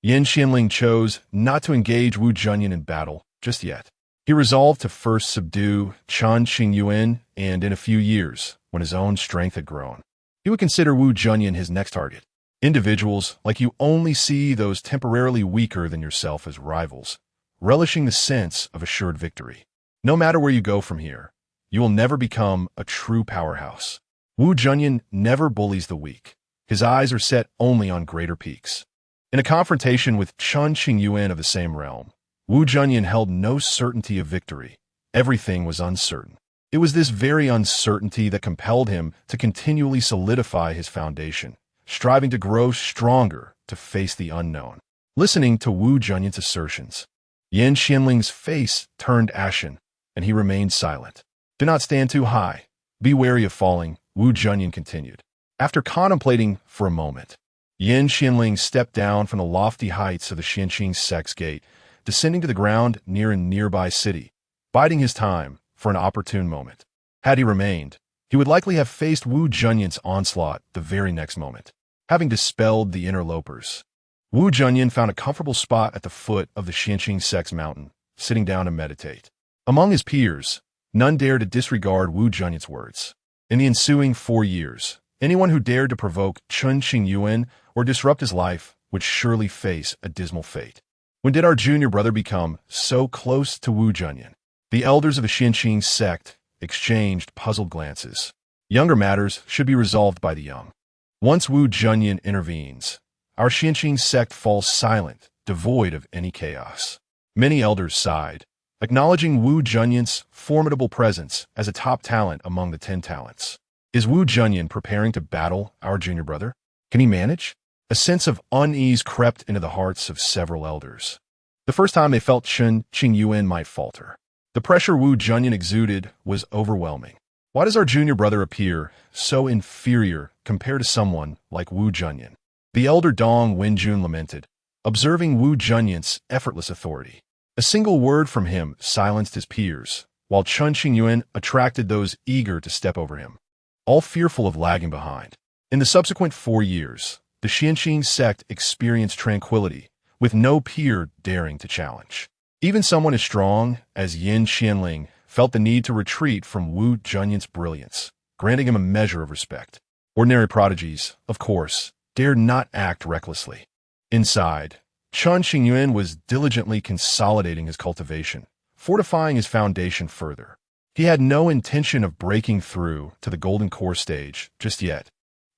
Chen Qingyuan chose not to engage Wu Junyan in battle just yet. He resolved to first subdue Chen Qingyuan, and in a few years, when his own strength had grown, he would consider Wu Junyan his next target. Individuals like you only see those temporarily weaker than yourself as rivals, relishing the sense of assured victory. No matter where you go from here, you will never become a true powerhouse. Wu Junyan never bullies the weak. His eyes are set only on greater peaks. In a confrontation with Chen Qingyuan of the same realm, Wu Junyan held no certainty of victory. Everything was uncertain. It was this very uncertainty that compelled him to continually solidify his foundation, striving to grow stronger to face the unknown. Listening to Wu Junyan's assertions, Chen Qingyuan's face turned ashen, and he remained silent. Do not stand too high. Be wary of falling, Wu Junyan continued. After contemplating for a moment, Chen Qingyuan stepped down from the lofty heights of the Xianqing sects gate, descending to the ground near a nearby city, biding his time for an opportune moment. Had he remained, he would likely have faced Wu Junyan's onslaught the very next moment. Having dispelled the interlopers, Wu Junyan found a comfortable spot at the foot of the Xianqing sects mountain, sitting down to meditate. Among his peers, none dared to disregard Wu Junyan's words. In the ensuing 4 years, anyone who dared to provoke Chen Qingyuan or disrupt his life would surely face a dismal fate. When did our junior brother become so close to Wu Junyan? The elders of the Xianqing sect exchanged puzzled glances. Younger matters should be resolved by the young. Once Wu Junyan intervenes, our Xianqing sect falls silent, devoid of any chaos. Many elders sighed, acknowledging Wu Junyan's formidable presence as a top talent among the 10 talents. Is Wu Junyan preparing to battle our junior brother? Can he manage? A sense of unease crept into the hearts of several elders. The first time they felt Chen Qingyuan might falter. The pressure Wu Junyan exuded was overwhelming. Why does our junior brother appear so inferior compared to someone like Wu Junyan? The elder Dong Wenjun lamented, observing Wu Junyan's effortless authority. A single word from him silenced his peers, while Chen Qingyuan attracted those eager to step over him, all fearful of lagging behind. In the subsequent 4 years, the Xianqing sect experienced tranquility, with no peer daring to challenge. Even someone as strong as Chen Qingyuan felt the need to retreat from Wu Junyan's brilliance, granting him a measure of respect. Ordinary prodigies, of course, dared not act recklessly. Inside, Chen Qingyuan was diligently consolidating his cultivation, fortifying his foundation further. He had no intention of breaking through to the golden core stage just yet.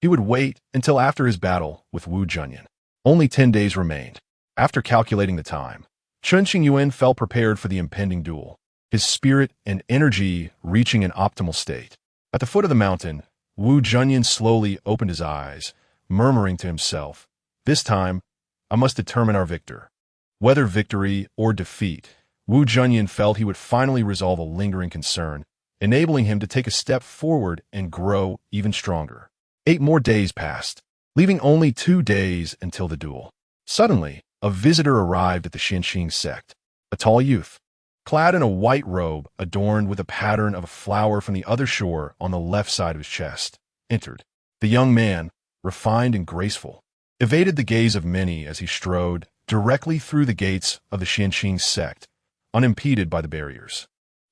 He would wait until after his battle with Wu Junyan. Only 10 days remained. After calculating the time, Chen Qingyuan felt prepared for the impending duel, his spirit and energy reaching an optimal state. At the foot of the mountain, Wu Junyan slowly opened his eyes, murmuring to himself, "This time, I must determine our victor." Whether victory or defeat, Wu Junyan felt he would finally resolve a lingering concern, enabling him to take a step forward and grow even stronger. 8 more days passed, leaving only 2 days until the duel. Suddenly, a visitor arrived at the Xianqing sect. A tall youth, clad in a white robe adorned with a pattern of a flower from the other shore on the left side of his chest, entered. The young man, refined and graceful, evaded the gaze of many as he strode directly through the gates of the Xianqing sect, unimpeded by the barriers.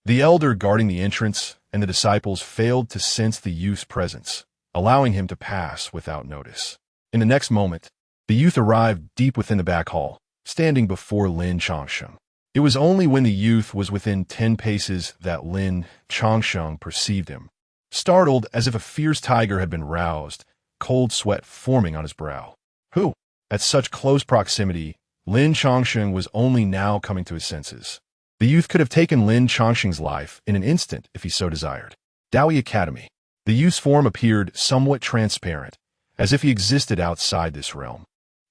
The elder guarding the entrance and the disciples failed to sense the youth's presence, allowing him to pass without notice. In the next moment, the youth arrived deep within the back hall, standing before Lin Changsheng. It was only when the youth was within 10 paces that Lin Changsheng perceived him. Startled as if a fierce tiger had been roused, cold sweat forming on his brow. Who? At such close proximity, Lin Changsheng was only now coming to his senses. The youth could have taken Lin Changsheng's life in an instant if he so desired. Daoi Academy. The youth's form appeared somewhat transparent, as if he existed outside this realm.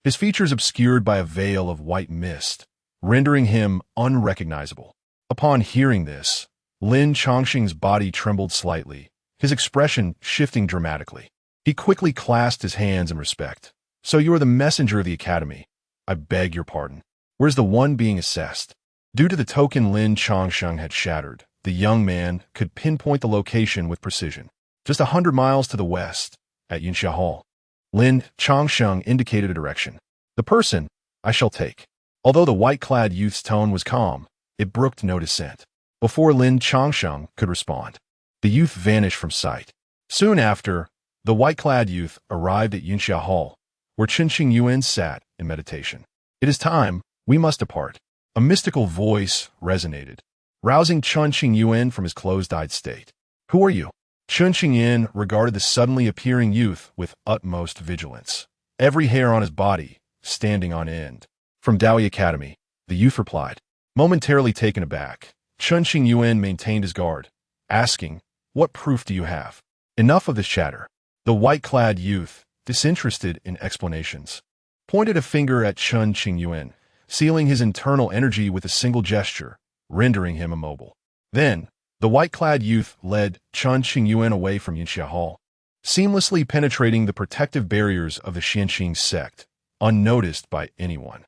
His features obscured by a veil of white mist, rendering him unrecognizable. Upon hearing this, Lin Changsheng's body trembled slightly, his expression shifting dramatically. He quickly clasped his hands in respect. So you are the messenger of the academy. I beg your pardon. Where's the one being assessed? Due to the token Lin Changsheng had shattered, the young man could pinpoint the location with precision. Just 100 miles to the west, at Yinxia Hall. Lin Changsheng indicated a direction. The person I shall take. Although the white-clad youth's tone was calm, it brooked no dissent. Before Lin Changsheng could respond, the youth vanished from sight. Soon after, the white-clad youth arrived at Yinxia Hall, where Chen Qingyuan sat in meditation. It is time, we must depart. A mystical voice resonated, rousing Chen Qingyuan from his closed-eyed state. Who are you? Chen Qingyuan regarded the suddenly appearing youth with utmost vigilance, every hair on his body standing on end. From Daoi Academy, the youth replied. Momentarily taken aback, Chen Qingyuan maintained his guard, asking, What proof do you have? Enough of this chatter. The white-clad youth, disinterested in explanations, pointed a finger at Chen Qingyuan, sealing his internal energy with a single gesture, rendering him immobile. Then, the white-clad youth led Chen Qingyuan away from Yinxia Hall, seamlessly penetrating the protective barriers of the Xianqing sect, unnoticed by anyone.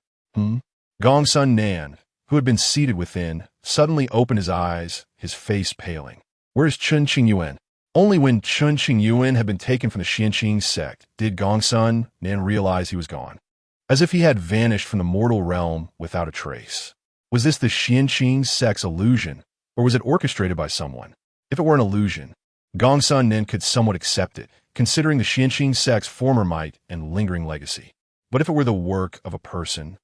Gongsun Nan, who had been seated within, suddenly opened his eyes, his face paling. Where's Chen Qingyuan? Only when Chen Qingyuan had been taken from the Xianqing sect did Gongsun Nan realize he was gone, as if he had vanished from the mortal realm without a trace. Was this the Xianqing sect's illusion, or was it orchestrated by someone? If it were an illusion, Gongsun Nan could somewhat accept it, considering the Xianqing sect's former might and lingering legacy. But if it were the work of a person,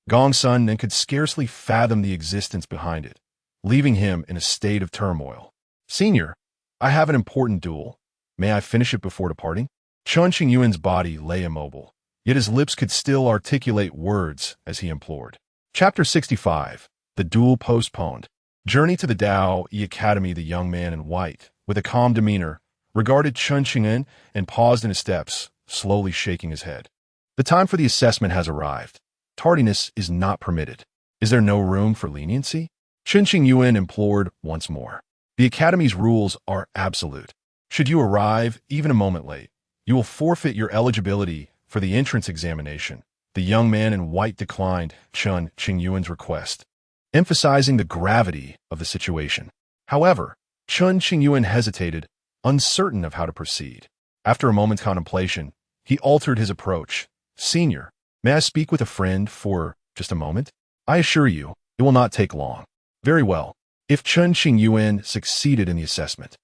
Gongsun Nan could scarcely fathom the existence behind it, leaving him in a state of turmoil. Senior, I have an important duel. May I finish it before departing? Chen Qingyuan's body lay immobile, yet his lips could still articulate words as he implored. Chapter 65. The Duel Postponed. Journey to the Dao Academy. The young man in white, with a calm demeanor, regarded Chen Qingyuan and paused in his steps, slowly shaking his head. The time for the assessment has arrived. Tardiness is not permitted. Is there no room for leniency? Chen Qingyuan implored once more. The Academy's rules are absolute. Should you arrive even a moment late, you will forfeit your eligibility for the entrance examination. The young man in white declined Chen Qingyuan's request, emphasizing the gravity of the situation. However, Chen Qingyuan hesitated, uncertain of how to proceed. After a moment's contemplation, he altered his approach. Senior, may I speak with a friend for just a moment? I assure you, it will not take long. Very well. If Chen Qingyuan succeeded in the assessment,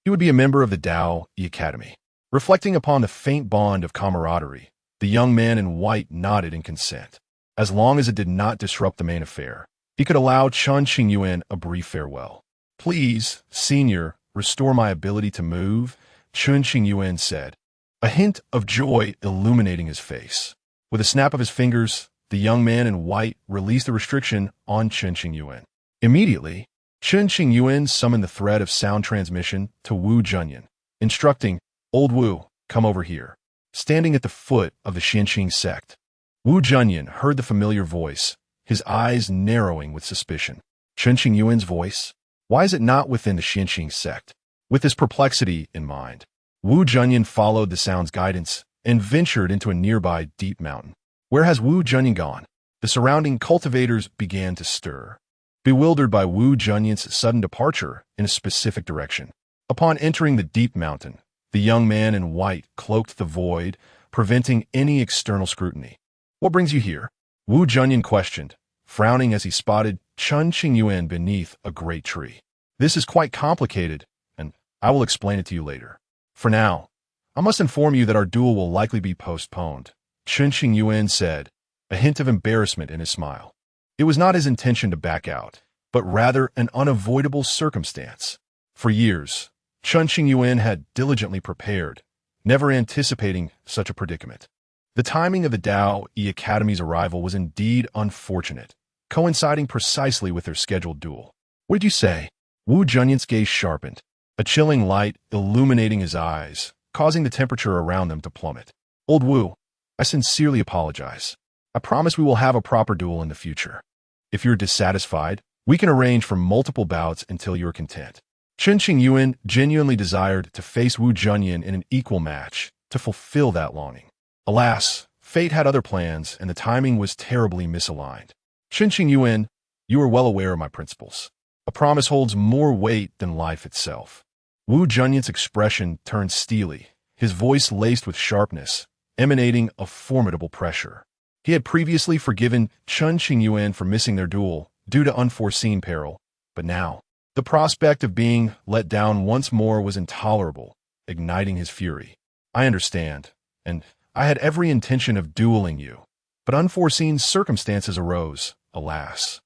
he would be a member of the Dao Academy. Reflecting upon the faint bond of camaraderie, the young man in white nodded in consent. As long as it did not disrupt the main affair, he could allow Chen Qingyuan a brief farewell. Please, Senior, restore my ability to move, Chen Qingyuan said, a hint of joy illuminating his face. With a snap of his fingers, the young man in white released the restriction on Chen Qingyuan. Immediately, Chen Qingyuan summoned the thread of sound transmission to Wu Junyan, instructing, Old Wu, come over here. Standing at the foot of the Xianqing sect, Wu Junyan heard the familiar voice, his eyes narrowing with suspicion. Chen Qingyuan's voice? Why is it not within the Xianqing sect? With this perplexity in mind, Wu Junyan followed the sound's guidance and ventured into a nearby deep mountain. Where has Wu Junyan gone? The surrounding cultivators began to stir, bewildered by Wu Junyan's sudden departure in a specific direction. Upon entering the deep mountain, the young man in white cloaked the void, preventing any external scrutiny. What brings you here? Wu Junyan questioned, frowning as he spotted Chen Qingyuan beneath a great tree. This is quite complicated, and I will explain it to you later. For now, I must inform you that our duel will likely be postponed, Chen Qingyuan said, a hint of embarrassment in his smile. It was not his intention to back out, but rather an unavoidable circumstance. For years, Chen Qingyuan had diligently prepared, never anticipating such a predicament. The timing of the Dao E Academy's arrival was indeed unfortunate, coinciding precisely with their scheduled duel. What did you say? Wu Junyan's gaze sharpened, a chilling light illuminating his eyes, causing the temperature around them to plummet. Old Wu, I sincerely apologize. I promise we will have a proper duel in the future. If you're dissatisfied, we can arrange for multiple bouts until you're content. Chen Qingyuan genuinely desired to face Wu Junyan in an equal match to fulfill that longing. Alas, fate had other plans and the timing was terribly misaligned. Chen Qingyuan, you are well aware of my principles. A promise holds more weight than life itself. Wu Junyan's expression turned steely, his voice laced with sharpness, emanating a formidable pressure. He had previously forgiven Chen Qingyuan for missing their duel due to unforeseen peril, but now, the prospect of being let down once more was intolerable, igniting his fury. I understand, and I had every intention of dueling you, but unforeseen circumstances arose, alas.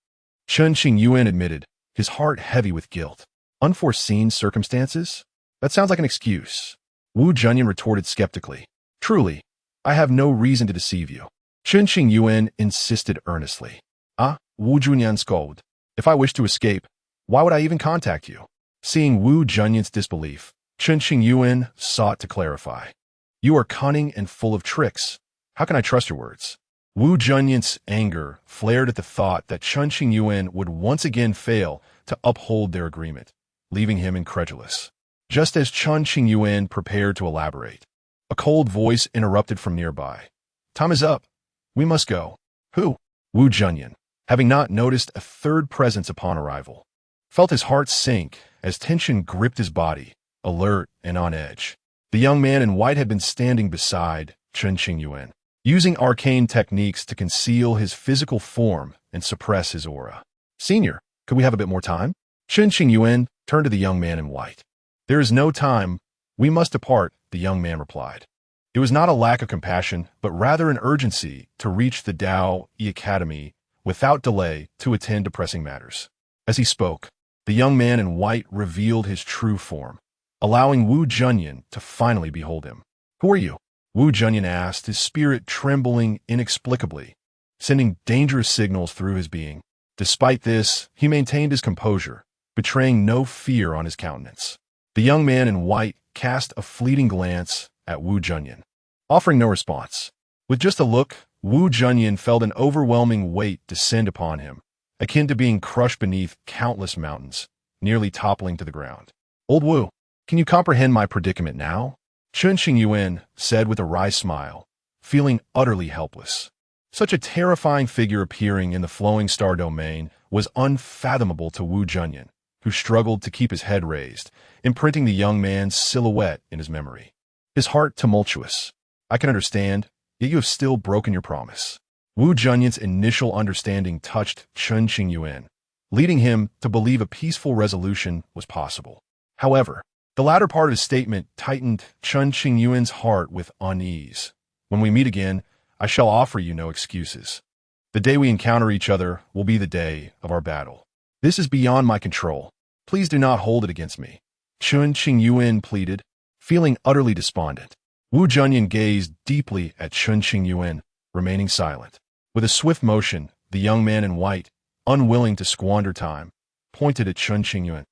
Chen Qingyuan admitted, his heart heavy with guilt. Unforeseen circumstances? That sounds like an excuse. Wu Junyan retorted skeptically. Truly, I have no reason to deceive you. Chen Qingyuan insisted earnestly. Wu Junyan scolded. If I wish to escape, why would I even contact you? Seeing Wu Junyan's disbelief, Chen Qingyuan sought to clarify. You are cunning and full of tricks. How can I trust your words? Wu Junyan's anger flared at the thought that Chen Qingyuan would once again fail to uphold their agreement, leaving him incredulous. Just as Chen Qingyuan prepared to elaborate, a cold voice interrupted from nearby. Time is up. We must go. Who? Wu Junyan, having not noticed a third presence upon arrival, felt his heart sink as tension gripped his body, alert and on edge. The young man in white had been standing beside Chen Qingyuan, using arcane techniques to conceal his physical form and suppress his aura. Senior, could we have a bit more time? Chen Qingyuan turned to the young man in white. There is no time. We must depart, the young man replied. It was not a lack of compassion, but rather an urgency to reach the Dao E Academy without delay to attend to pressing matters. As he spoke, the young man in white revealed his true form, allowing Wu Junyan to finally behold him. Who are you? Wu Junyan asked, his spirit trembling inexplicably, sending dangerous signals through his being. Despite this, he maintained his composure, betraying no fear on his countenance. The young man in white cast a fleeting glance at Wu Junyan, offering no response. With just a look, Wu Junyan felt an overwhelming weight descend upon him, akin to being crushed beneath countless mountains, nearly toppling to the ground. Old Wu, can you comprehend my predicament now? Chen Qingyuan said with a wry smile, feeling utterly helpless. Such a terrifying figure appearing in the flowing star domain was unfathomable to Wu Junyan, who struggled to keep his head raised, imprinting the young man's silhouette in his memory. His heart tumultuous. I can understand, yet you have still broken your promise. Wu Junyan's initial understanding touched Chen Qingyuan, leading him to believe a peaceful resolution was possible. However, the latter part of his statement tightened Chen Qingyuan's heart with unease. When we meet again, I shall offer you no excuses. The day we encounter each other will be the day of our battle. This is beyond my control. Please do not hold it against me. Chen Qingyuan pleaded, feeling utterly despondent. Wu Junyan gazed deeply at Chen Qingyuan, remaining silent. With a swift motion, the young man in white, unwilling to squander time, pointed at Chen Qingyuan,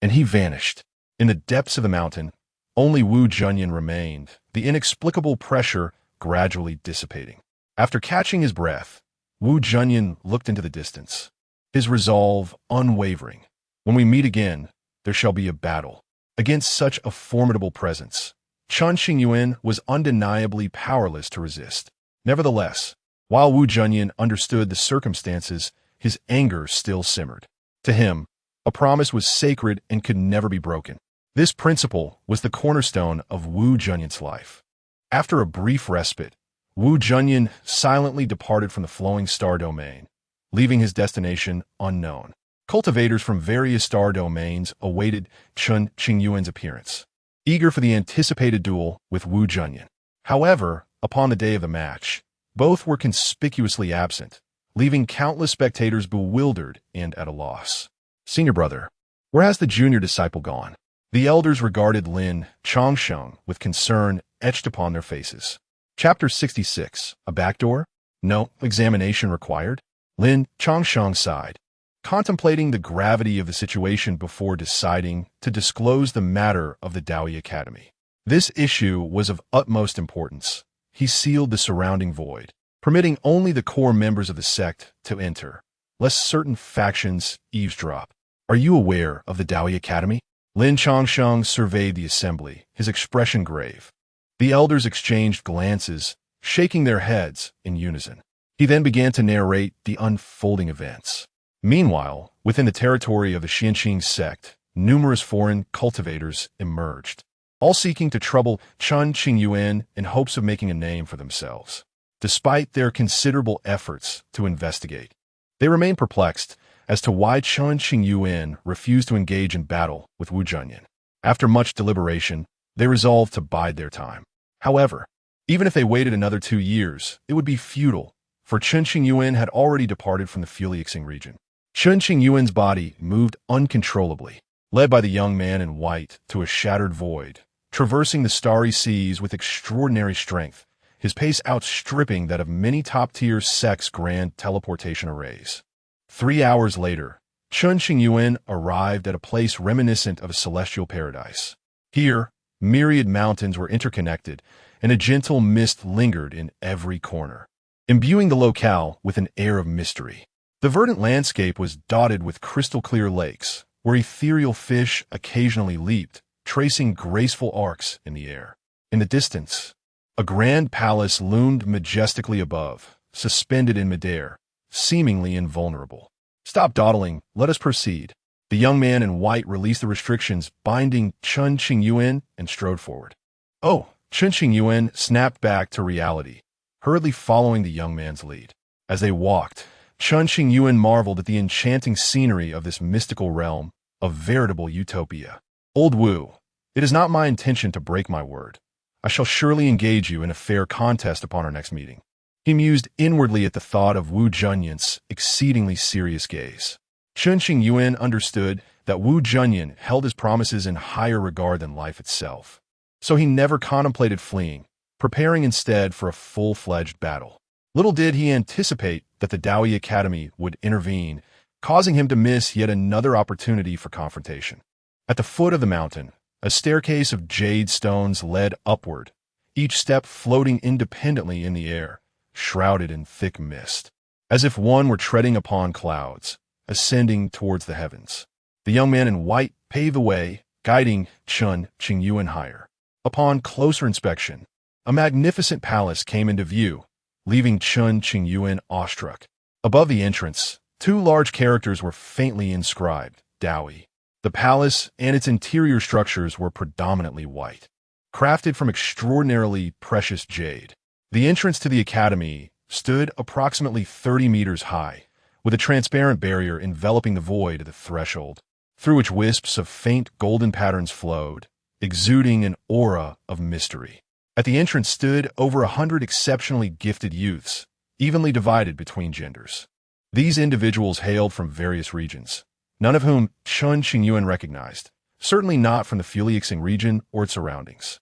and he vanished. In the depths of the mountain, only Wu Junyan remained, the inexplicable pressure gradually dissipating. After catching his breath, Wu Junyan looked into the distance, his resolve unwavering. When we meet again, there shall be a battle. Against such a formidable presence, Chen Qingyuan was undeniably powerless to resist. Nevertheless, while Wu Junyan understood the circumstances, his anger still simmered. To him, a promise was sacred and could never be broken. This principle was the cornerstone of Wu Junyan's life. After a brief respite, Wu Junyan silently departed from the flowing star domain, leaving his destination unknown. Cultivators from various star domains awaited Chen Qingyuan's appearance, eager for the anticipated duel with Wu Junyan. However, upon the day of the match, both were conspicuously absent, leaving countless spectators bewildered and at a loss. Senior brother, where has the junior disciple gone? The elders regarded Lin Chongsheng with concern etched upon their faces. Chapter 66. A backdoor? No examination required? Lin Chongsheng sighed, contemplating the gravity of the situation before deciding to disclose the matter of the Daoyi Academy. This issue was of utmost importance. He sealed the surrounding void, permitting only the core members of the sect to enter, lest certain factions eavesdrop. Are you aware of the Daoyi Academy? Lin Chongsheng surveyed the assembly, his expression grave. The elders exchanged glances, shaking their heads in unison. He then began to narrate the unfolding events. Meanwhile, within the territory of the Xianqing sect, numerous foreign cultivators emerged, all seeking to trouble Chen Qingyuan in hopes of making a name for themselves. Despite their considerable efforts to investigate, they remained perplexed as to why Chen Qingyuan refused to engage in battle with Wu Junyan. After much deliberation, they resolved to bide their time. However, even if they waited another 2 years, it would be futile, for Chen Qingyuan had already departed from the Fiancée region. Chen Qingyuan's body moved uncontrollably, led by the young man in white to a shattered void, traversing the starry seas with extraordinary strength, his pace outstripping that of many top-tier sects' grand teleportation arrays. 3 hours later, Chen Qingyuan arrived at a place reminiscent of a celestial paradise. Here, myriad mountains were interconnected, and a gentle mist lingered in every corner, imbuing the locale with an air of mystery. The verdant landscape was dotted with crystal-clear lakes, where ethereal fish occasionally leaped, tracing graceful arcs in the air. In the distance, a grand palace loomed majestically above, suspended in midair, seemingly invulnerable. Stop dawdling, let us proceed. The young man in white released the restrictions binding Chen Qingyuan and strode forward. Oh, Chen Qingyuan snapped back to reality, hurriedly following the young man's lead. As they walked, Chen Qingyuan marveled at the enchanting scenery of this mystical realm, a veritable utopia. Old Wu, it is not my intention to break my word. I shall surely engage you in a fair contest upon our next meeting. He mused inwardly at the thought of Wu Junyan's exceedingly serious gaze. Chen Qingyuan understood that Wu Junyan held his promises in higher regard than life itself. So he never contemplated fleeing, preparing instead for a full-fledged battle. Little did he anticipate that the Daoyi Academy would intervene, causing him to miss yet another opportunity for confrontation. At the foot of the mountain, a staircase of jade stones led upward, each step floating independently in the air, shrouded in thick mist, as if one were treading upon clouds, ascending towards the heavens. The young man in white paved the way, guiding Chen Qingyuan higher. Upon closer inspection, a magnificent palace came into view, leaving Chen Qingyuan awestruck. Above the entrance, 2 large characters were faintly inscribed, Daoyi. The palace and its interior structures were predominantly white, crafted from extraordinarily precious jade. The entrance to the academy stood approximately 30 meters high, with a transparent barrier enveloping the void at the threshold, through which wisps of faint golden patterns flowed, exuding an aura of mystery. At the entrance stood over 100 exceptionally gifted youths, evenly divided between genders. These individuals hailed from various regions, none of whom Chen Qingyuan recognized, certainly not from the Fiancée region or its surroundings.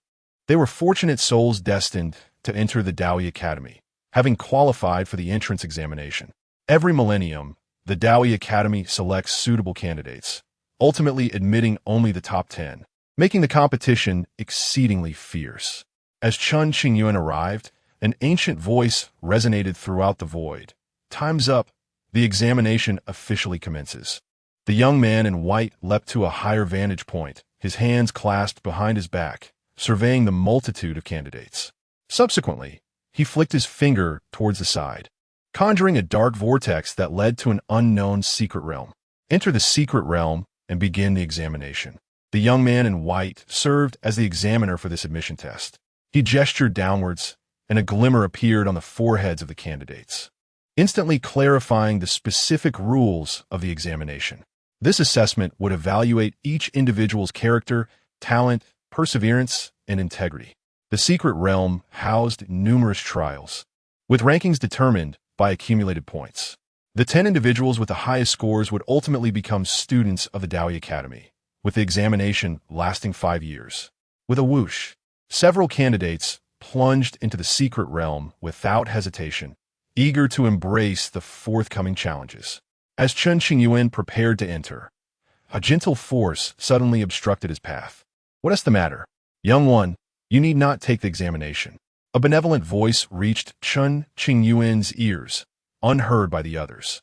They were fortunate souls destined to enter the Daoyi Academy, having qualified for the entrance examination. Every millennium, the Daoyi Academy selects suitable candidates, ultimately admitting only the top 10, making the competition exceedingly fierce. As Chen Qingyuan arrived, an ancient voice resonated throughout the void. Time's up. The examination officially commences. The young man in white leapt to a higher vantage point, his hands clasped behind his back, surveying the multitude of candidates. Subsequently, he flicked his finger towards the side, conjuring a dark vortex that led to an unknown secret realm. Enter the secret realm and begin the examination. The young man in white served as the examiner for this admission test. He gestured downwards, and a glimmer appeared on the foreheads of the candidates, instantly clarifying the specific rules of the examination. This assessment would evaluate each individual's character, talent, perseverance, and integrity. The secret realm housed numerous trials, with rankings determined by accumulated points. The 10 individuals with the highest scores would ultimately become students of the Daoi Academy, with the examination lasting 5 years. With a whoosh, several candidates plunged into the secret realm without hesitation, eager to embrace the forthcoming challenges. As Chen Qingyuan prepared to enter, a gentle force suddenly obstructed his path. "What is the matter? Young one, you need not take the examination." A benevolent voice reached Chen Qingyuan's ears, unheard by the others.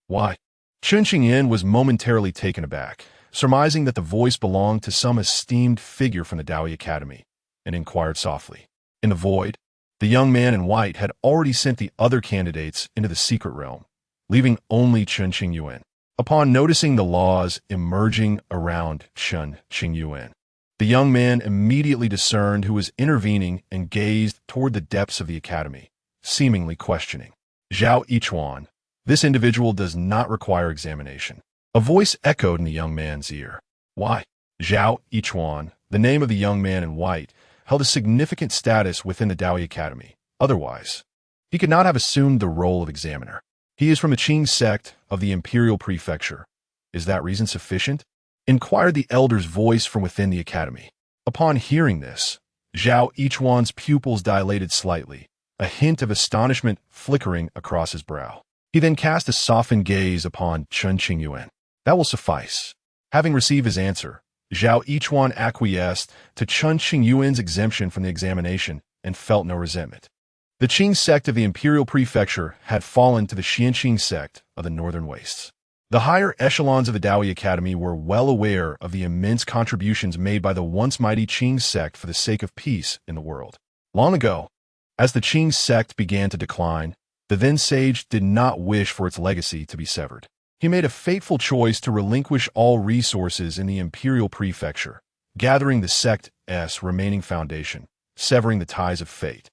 Why? Chen Qingyuan was momentarily taken aback, surmising that the voice belonged to some esteemed figure from the Daoi Academy, and inquired softly. In the void, the young man in white had already sent the other candidates into the secret realm, leaving only Chen Qingyuan. Upon noticing the laws emerging around Chen Qingyuan, the young man immediately discerned who was intervening and gazed toward the depths of the academy, seemingly questioning. "Zhao Yichuan, this individual does not require examination." A voice echoed in the young man's ear. Why? Zhao Yichuan, the name of the young man in white, held a significant status within the Daoi Academy. Otherwise, he could not have assumed the role of examiner. He is from the Qing sect of the Imperial Prefecture. Is that reason sufficient? Inquired the elder's voice from within the academy. Upon hearing this, Zhao Yichuan's pupils dilated slightly, a hint of astonishment flickering across his brow. He then cast a softened gaze upon Chen Qingyuan. That will suffice. Having received his answer, Zhao Yichuan acquiesced to Chen Qingyuan's exemption from the examination and felt no resentment. The Qing sect of the Imperial Prefecture had fallen to the Xianqing sect of the Northern Wastes. The higher echelons of the Daoi Academy were well aware of the immense contributions made by the once mighty Qing sect for the sake of peace in the world. Long ago, as the Qing sect began to decline, the then sage did not wish for its legacy to be severed. He made a fateful choice to relinquish all resources in the Imperial Prefecture, gathering the sect's remaining foundation, severing the ties of fate,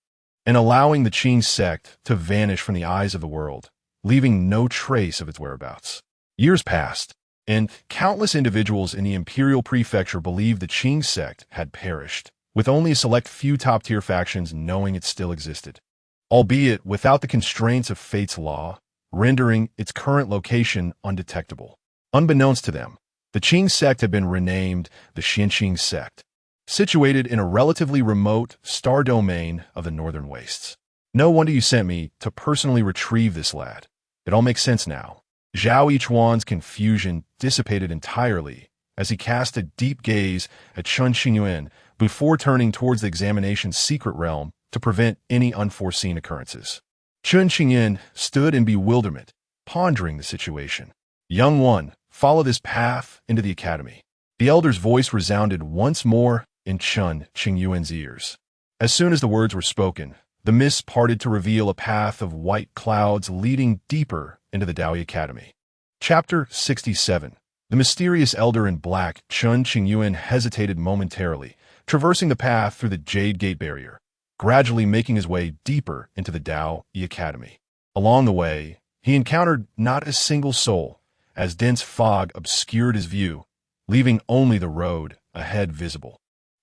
and allowing the Qing sect to vanish from the eyes of the world, leaving no trace of its whereabouts. Years passed, and countless individuals in the Imperial Prefecture believed the Qing sect had perished, with only a select few top-tier factions knowing it still existed, albeit without the constraints of fate's law, rendering its current location undetectable. Unbeknownst to them, the Qing sect had been renamed the Xianqing sect, situated in a relatively remote star domain of the Northern Wastes. No wonder you sent me to personally retrieve this lad. It all makes sense now. Zhao Yichuan's confusion dissipated entirely as he cast a deep gaze at Chen Qingyuan before turning towards the examination's secret realm to prevent any unforeseen occurrences. Chen Qingyuan stood in bewilderment, pondering the situation. "Young one, follow this path into the academy." The elder's voice resounded once more in Chen Qingyuan's ears. As soon as the words were spoken, the mists parted to reveal a path of white clouds leading deeper into the Daoi Academy. Chapter 67. The mysterious elder in black. Chen Qingyuan hesitated momentarily, traversing the path through the Jade Gate barrier, gradually making his way deeper into the Daoi Academy. Along the way, he encountered not a single soul, as dense fog obscured his view, leaving only the road ahead visible.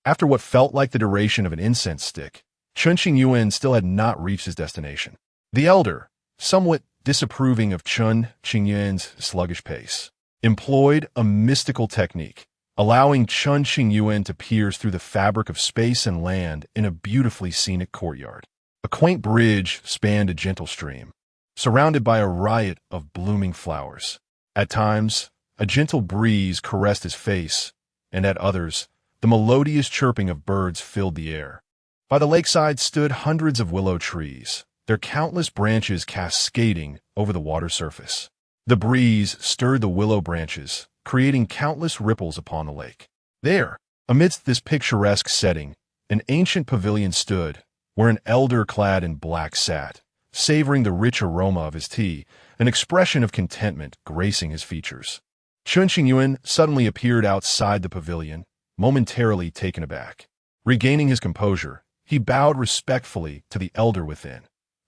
After what felt like the duration of an incense stick, Chen Qingyuan still had not reached his destination. The elder, somewhat disapproving of Chen Qingyuan's sluggish pace, employed a mystical technique, allowing Chen Qingyuan to pierce through the fabric of space and land in a beautifully scenic courtyard. A quaint bridge spanned a gentle stream, surrounded by a riot of blooming flowers. At times, a gentle breeze caressed his face, and at others, the melodious chirping of birds filled the air. By the lakeside stood hundreds of willow trees, their countless branches cascading over the water surface. The breeze stirred the willow branches, creating countless ripples upon the lake. There, amidst this picturesque setting, an ancient pavilion stood, where an elder clad in black sat, savoring the rich aroma of his tea, an expression of contentment gracing his features. Chen Qingyuan suddenly appeared outside the pavilion, momentarily taken aback. Regaining his composure, he bowed respectfully to the elder within.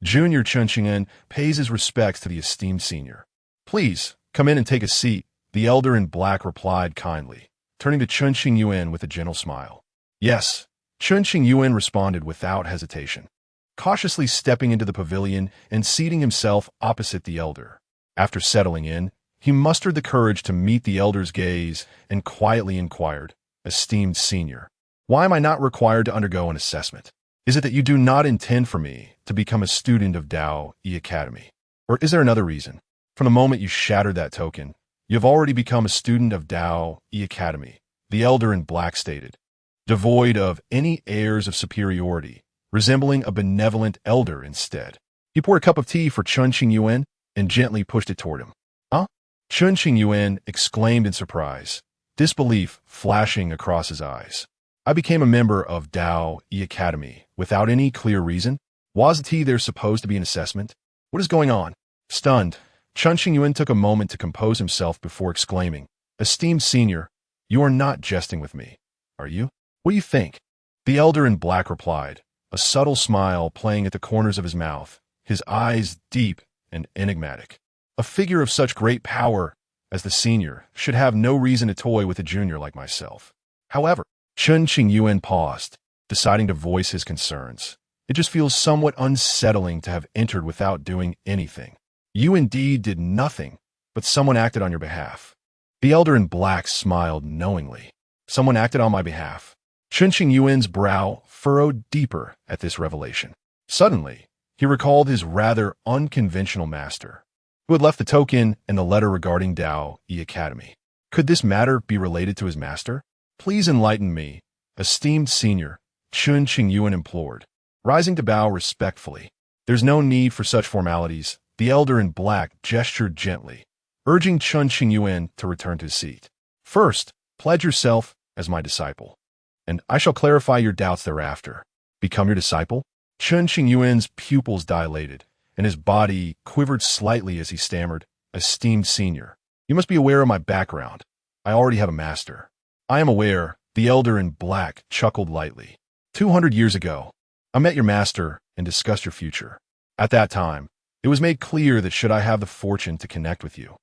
Junior Chen Qingyuan pays his respects to the esteemed senior. "Please, come in and take a seat," the elder in black replied kindly, turning to Chen Qingyuan with a gentle smile. Yes, Chen Qingyuan responded without hesitation, cautiously stepping into the pavilion and seating himself opposite the elder. After settling in, he mustered the courage to meet the elder's gaze and quietly inquired, "Esteemed senior, why am I not required to undergo an assessment? Is it that you do not intend for me to become a student of Dao E Academy? Or is there another reason? From the moment you shattered that token, you have already become a student of Dao E Academy," the elder in black stated, devoid of any airs of superiority, resembling a benevolent elder instead. He poured a cup of tea for Chen Qingyuan and gently pushed it toward him. "Huh?" Chen Qingyuan exclaimed in surprise, disbelief flashing across his eyes. "I became a member of Dao E Academy without any clear reason? Was the tea there supposed to be an assessment? What is going on?" Stunned, Chen Qingyuan took a moment to compose himself before exclaiming, "Esteemed senior, you are not jesting with me, are you? What do you think?" The elder in black replied, a subtle smile playing at the corners of his mouth, his eyes deep and enigmatic. "A figure of such great power as the senior should have no reason to toy with a junior like myself. However," Chen Qingyuan paused, deciding to voice his concerns. "It just feels somewhat unsettling to have entered without doing anything. You indeed did nothing, but someone acted on your behalf." The elder in black smiled knowingly. "Someone acted on my behalf." Chen Qingyuan's brow furrowed deeper at this revelation. Suddenly, he recalled his rather unconventional master, who had left the token and the letter regarding Dao E Academy. Could this matter be related to his master? "Please enlighten me, esteemed senior," Chen Qingyuan implored, rising to bow respectfully. "There's no need for such formalities," the elder in black gestured gently, urging Chen Qingyuan to return to his seat. "First, pledge yourself as my disciple, and I shall clarify your doubts thereafter." "Become your disciple?" Chen Qingyuan's pupils dilated, and his body quivered slightly as he stammered, "Esteemed senior, you must be aware of my background. I already have a master." "I am aware," the elder in black chuckled lightly. 200 years ago, I met your master and discussed your future. At that time, it was made clear that should I have the fortune to connect with you,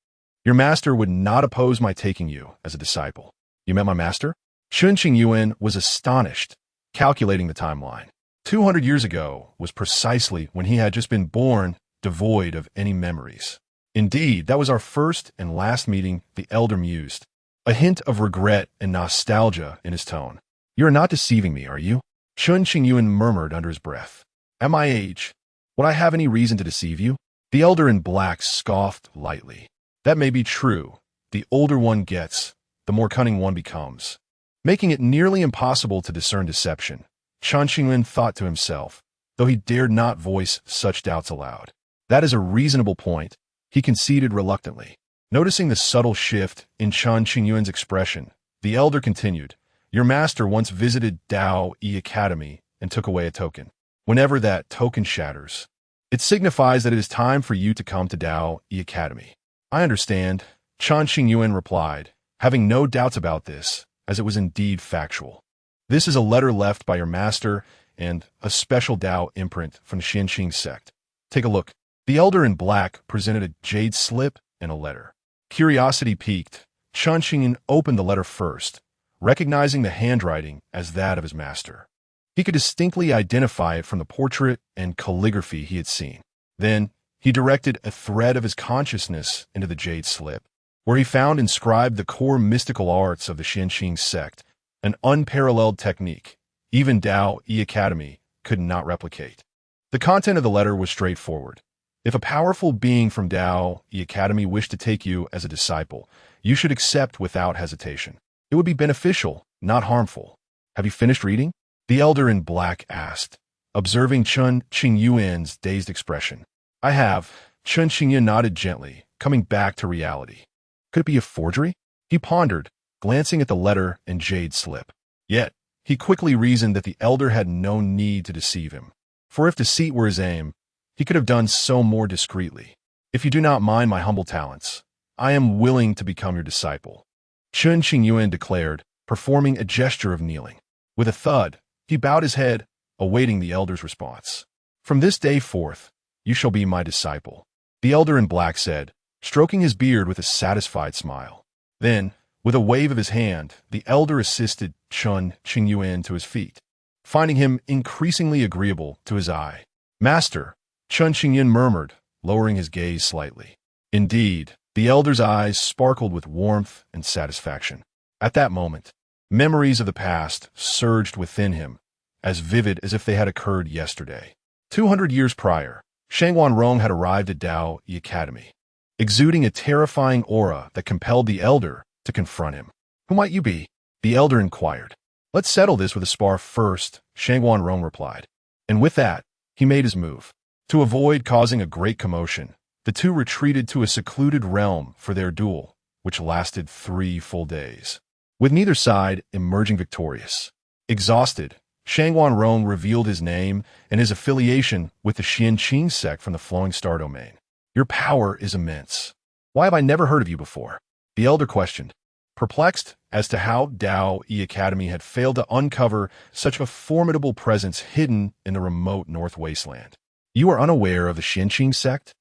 your master would not oppose my taking you as a disciple." "You met my master?" Chen Qingyuan was astonished, calculating the timeline. 200 years ago was precisely when he had just been born, devoid of any memories. "Indeed, that was our first and last meeting," the elder mused, a hint of regret and nostalgia in his tone. "You are not deceiving me, are you?" Chen Qingyuan murmured under his breath. "At my age, would I have any reason to deceive you?" The elder in black scoffed lightly. "That may be true. The older one gets, the more cunning one becomes, making it nearly impossible to discern deception," Chen Qingyuan thought to himself, though he dared not voice such doubts aloud. "That is a reasonable point," he conceded reluctantly. Noticing the subtle shift in Chen Qingyuan's expression, the elder continued, "Your master once visited Dao E Academy and took away a token. Whenever that token shatters, it signifies that it is time for you to come to Dao E Academy." "I understand," Chen Qingyuan replied, having no doubts about this, as it was indeed factual. "This is a letter left by your master and a special Dao imprint from the Xianqing sect. Take a look." The elder in black presented a jade slip and a letter. Curiosity piqued, Chen Qingyuan opened the letter first, recognizing the handwriting as that of his master. He could distinctly identify it from the portrait and calligraphy he had seen. Then, he directed a thread of his consciousness into the jade slip, where he found inscribed the core mystical arts of the Xianqing sect, an unparalleled technique even Dao E Academy could not replicate. The content of the letter was straightforward. "If a powerful being from Dao E Academy wished to take you as a disciple, you should accept without hesitation. It would be beneficial, not harmful." "Have you finished reading?" the elder in black asked, observing Chen Qingyuan's dazed expression. "I have." Chen Qingyuan nodded gently, coming back to reality. "Could it be a forgery?" he pondered, glancing at the letter and jade slip. Yet, he quickly reasoned that the elder had no need to deceive him, for if deceit were his aim, he could have done so more discreetly. "If you do not mind my humble talents, I am willing to become your disciple," Chen Qingyuan declared, performing a gesture of kneeling. With a thud, he bowed his head, awaiting the elder's response. "From this day forth, you shall be my disciple," the elder in black said, stroking his beard with a satisfied smile. Then, With a wave of his hand, the elder assisted Chen Qingyuan to his feet, finding him increasingly agreeable to his eye. "Master," Chen Qingyuan murmured, lowering his gaze slightly. Indeed, the elder's eyes sparkled with warmth and satisfaction. At that moment, memories of the past surged within him, as vivid as if they had occurred yesterday. 200 years prior, Shangguan Rong had arrived at Dao Yi Academy, exuding a terrifying aura that compelled the elder to confront him. "Who might you be?" the elder inquired. "Let's settle this with a spar first," Shangguan Rong replied. And with that, he made his move. To avoid causing a great commotion, the two retreated to a secluded realm for their duel, which lasted 3 full days, with neither side emerging victorious. Exhausted, Shangguan Rong revealed his name and his affiliation with the Xianqing sect from the Flowing Star Domain. "Your power is immense. Why have I never heard of you before?" the elder questioned, perplexed as to how Dao Yi Academy had failed to uncover such a formidable presence hidden in the remote North Wasteland. "You are unaware of the Xianqing sect?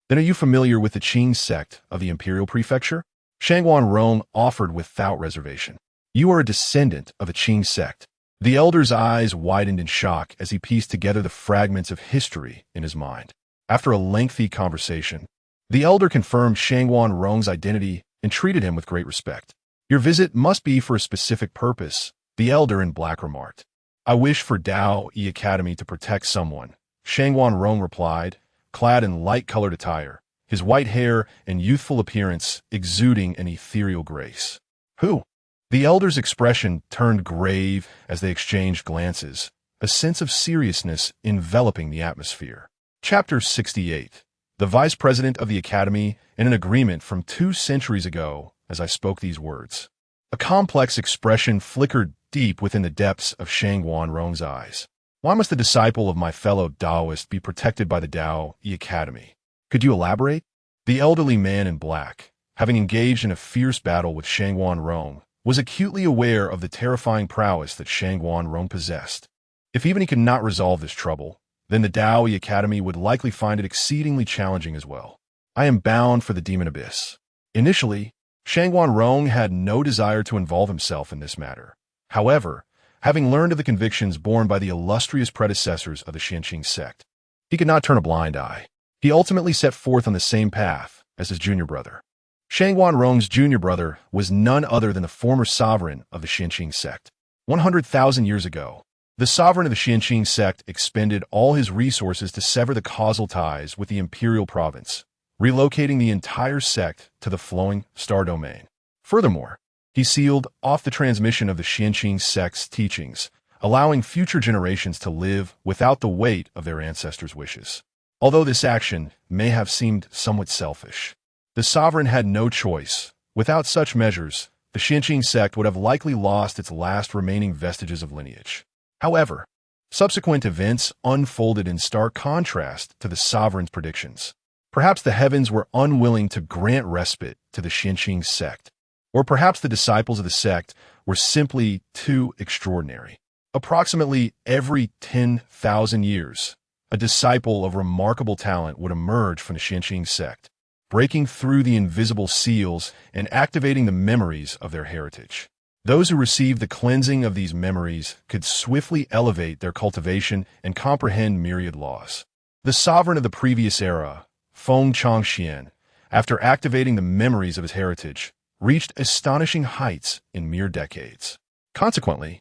Then are you familiar with the Qing sect of the Imperial Prefecture?" Shangguan Rong offered without reservation. "You are a descendant of the Qing sect." The elder's eyes widened in shock as he pieced together the fragments of history in his mind. After a lengthy conversation, the elder confirmed Shangguan Rong's identity and treated him with great respect. "Your visit must be for a specific purpose," the elder in black remarked. "I wish for Dao Yi Academy to protect someone," Shangguan Rong replied, clad in light-colored attire, his white hair and youthful appearance exuding an ethereal grace. "Who?" The elder's expression turned grave as they exchanged glances, a sense of seriousness enveloping the atmosphere. Chapter 68. The Vice President of the Academy in an agreement from 2 centuries ago as I spoke these words. A complex expression flickered deep within the depths of Shangguan Rong's eyes. "Why must the disciple of my fellow Taoist be protected by the Dao Yi Academy? Could you elaborate?" The elderly man in black, having engaged in a fierce battle with Shangguan Rong, was acutely aware of the terrifying prowess that Shangguan Rong possessed. If even he could not resolve this trouble, then the Dao Yi Academy would likely find it exceedingly challenging as well. "I am bound for the Demon Abyss." Initially, Shangguan Rong had no desire to involve himself in this matter. However, having learned of the convictions borne by the illustrious predecessors of the Xianqing sect, he could not turn a blind eye. He ultimately set forth on the same path as his junior brother. Shangguan Rong's junior brother was none other than the former sovereign of the Xianqing sect. 100,000 years ago, the sovereign of the Xianqing sect expended all his resources to sever the causal ties with the imperial province, relocating the entire sect to the Flowing Star Domain. Furthermore, he sealed off the transmission of the Xianqing sect's teachings, allowing future generations to live without the weight of their ancestors' wishes. Although this action may have seemed somewhat selfish, the sovereign had no choice. Without such measures, the Xianqing sect would have likely lost its last remaining vestiges of lineage. However, subsequent events unfolded in stark contrast to the sovereign's predictions. Perhaps the heavens were unwilling to grant respite to the Xianqing sect, or perhaps the disciples of the sect were simply too extraordinary. Approximately every 10,000 years, a disciple of remarkable talent would emerge from the Xianqing sect, breaking through the invisible seals and activating the memories of their heritage. Those who received the cleansing of these memories could swiftly elevate their cultivation and comprehend myriad laws. The sovereign of the previous era, Feng Changxian, after activating the memories of his heritage, reached astonishing heights in mere decades. Consequently,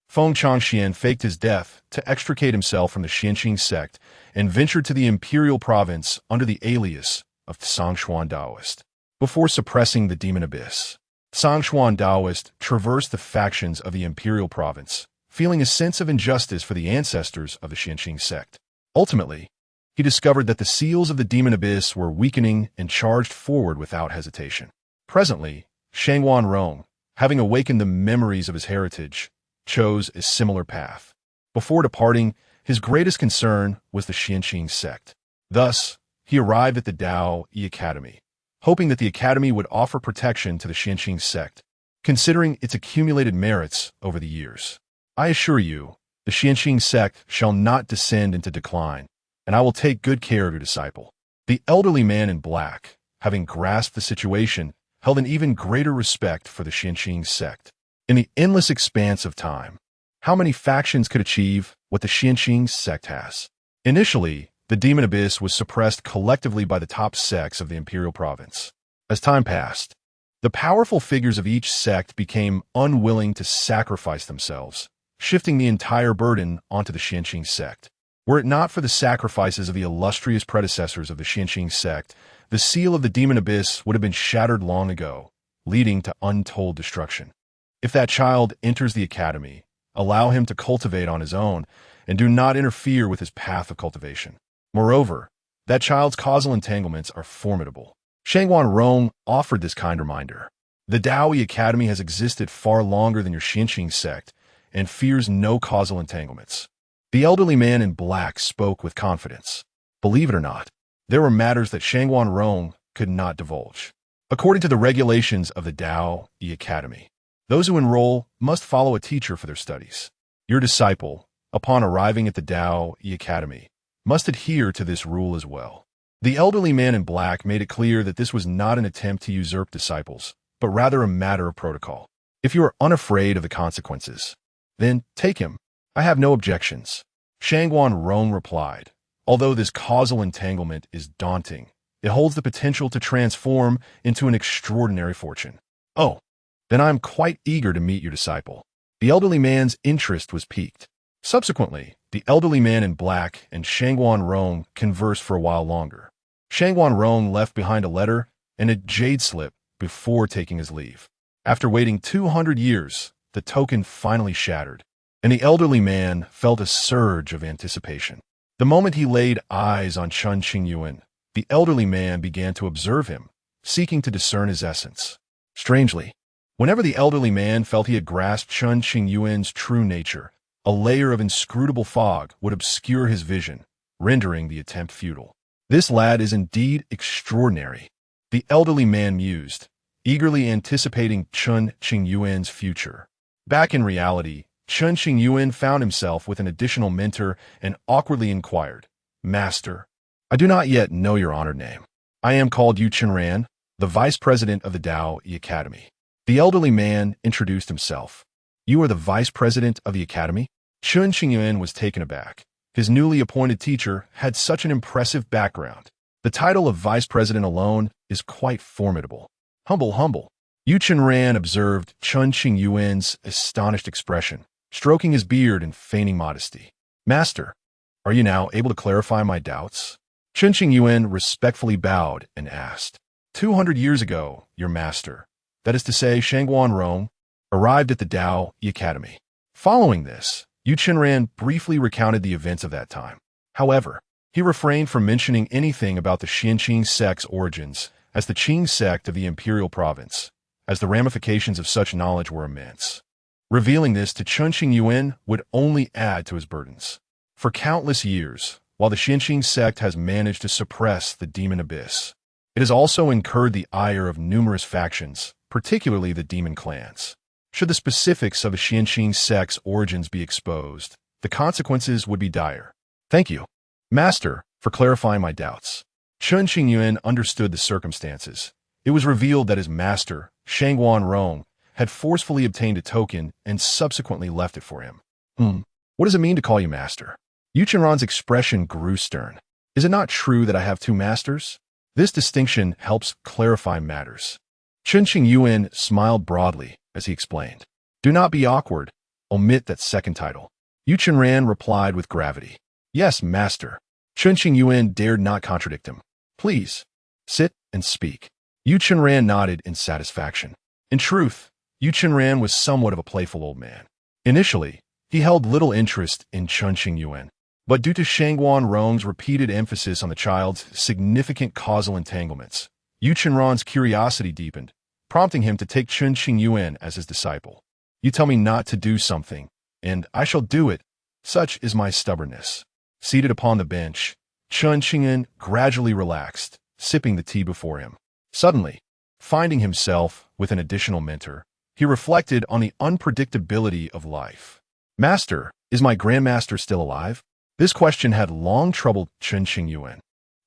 Feng Changxian faked his death to extricate himself from the Xianqing sect and ventured to the imperial province under the alias of Sangshuan Daoist. Before suppressing the Demon Abyss, Sangshuan Daoist traversed the factions of the imperial province, feeling a sense of injustice for the ancestors of the Xianqing sect. Ultimately, he discovered that the seals of the Demon Abyss were weakening and charged forward without hesitation. Presently, Shangguan Rong, having awakened the memories of his heritage, chose a similar path. Before departing, his greatest concern was the Xianqing sect. Thus, he arrived at the Dao Yi Academy, hoping that the academy would offer protection to the Xianqing sect, considering its accumulated merits over the years. "I assure you, the Xianqing sect shall not descend into decline, and I will take good care of your disciple." The elderly man in black, having grasped the situation, held an even greater respect for the Xianqing sect. In the endless expanse of time, how many factions could achieve what the Xianqing sect has? Initially, the demon abyss was suppressed collectively by the top sects of the imperial province. As time passed, the powerful figures of each sect became unwilling to sacrifice themselves, shifting the entire burden onto the Xianqing sect. Were it not for the sacrifices of the illustrious predecessors of the Xianqing sect, the seal of the demon abyss would have been shattered long ago, leading to untold destruction. If that child enters the academy, allow him to cultivate on his own, and do not interfere with his path of cultivation. Moreover, that child's causal entanglements are formidable. Shangguan Rong offered this kind reminder. The Daoi Academy has existed far longer than your Xianqing sect, and fears no causal entanglements. The elderly man in black spoke with confidence. Believe it or not, there were matters that Shangguan Rong could not divulge. According to the regulations of the Daoi Academy, those who enroll must follow a teacher for their studies. Your disciple, upon arriving at the Daoi Academy, must adhere to this rule as well. The elderly man in black made it clear that this was not an attempt to usurp disciples, but rather a matter of protocol. If you are unafraid of the consequences, then take him. I have no objections. Shangguan Rong replied. Although this causal entanglement is daunting, it holds the potential to transform into an extraordinary fortune. Oh, then I am quite eager to meet your disciple. The elderly man's interest was piqued. Subsequently, the elderly man in black and Shangguan Rong conversed for a while longer. Shangguan Rong left behind a letter and a jade slip before taking his leave. After waiting 200 years, the token finally shattered, and the elderly man felt a surge of anticipation. The moment he laid eyes on Chen Qingyuan, the elderly man began to observe him, seeking to discern his essence. Strangely, whenever the elderly man felt he had grasped Chen Qingyuan's true nature, a layer of inscrutable fog would obscure his vision, rendering the attempt futile. This lad is indeed extraordinary, the elderly man mused, eagerly anticipating Chen Qingyuan's future. Back in reality, Chen Qingyuan found himself with an additional mentor and awkwardly inquired, Master, I do not yet know your honored name. I am called Yu Chenran, the vice president of the Daoi Academy. The elderly man introduced himself. You are the vice president of the academy? Chen Qingyuan was taken aback. His newly appointed teacher had such an impressive background. The title of vice president alone is quite formidable. Humble. Yu Chenran observed Chen Qingyuan's astonished expression, stroking his beard and feigning modesty. Master, are you now able to clarify my doubts? Chen Qingyuan respectfully bowed and asked. 200 years ago, your master, that is to say Shangguan Rong, arrived at the Daoi Academy. Following this, Yu Chenran briefly recounted the events of that time. However, he refrained from mentioning anything about the Xianqing sect's origins as the Qing sect of the imperial province, as the ramifications of such knowledge were immense. Revealing this to Chen Qingyuan would only add to his burdens. For countless years, while the Xianqing sect has managed to suppress the demon abyss, it has also incurred the ire of numerous factions, particularly the demon clans. Should the specifics of the Xianqing sect's origins be exposed, the consequences would be dire. Thank you, Master, for clarifying my doubts. Chen Qingyuan understood the circumstances. It was revealed that his master, Shangguan Rong, had forcefully obtained a token and subsequently left it for him. What does it mean to call you master? Yu Chenran's expression grew stern. Is it not true that I have two masters? This distinction helps clarify matters. Chen Qingyuan smiled broadly as he explained. Do not be awkward. Omit that second title. Yu Chenran replied with gravity. Yes, master. Chen Qingyuan dared not contradict him. Please, sit and speak. Yu Chenran nodded in satisfaction. In truth, Yu Chenran was somewhat of a playful old man. Initially, he held little interest in Chen Qingyuan, but due to Shangguan Rong's repeated emphasis on the child's significant causal entanglements, Yu Chenran's curiosity deepened, prompting him to take Chen Qingyuan as his disciple. You tell me not to do something, and I shall do it. Such is my stubbornness. Seated upon the bench, Chen Qingyuan gradually relaxed, sipping the tea before him. Suddenly, finding himself with an additional mentor, he reflected on the unpredictability of life. Master, is my grandmaster still alive? This question had long troubled Chen Qingyuan.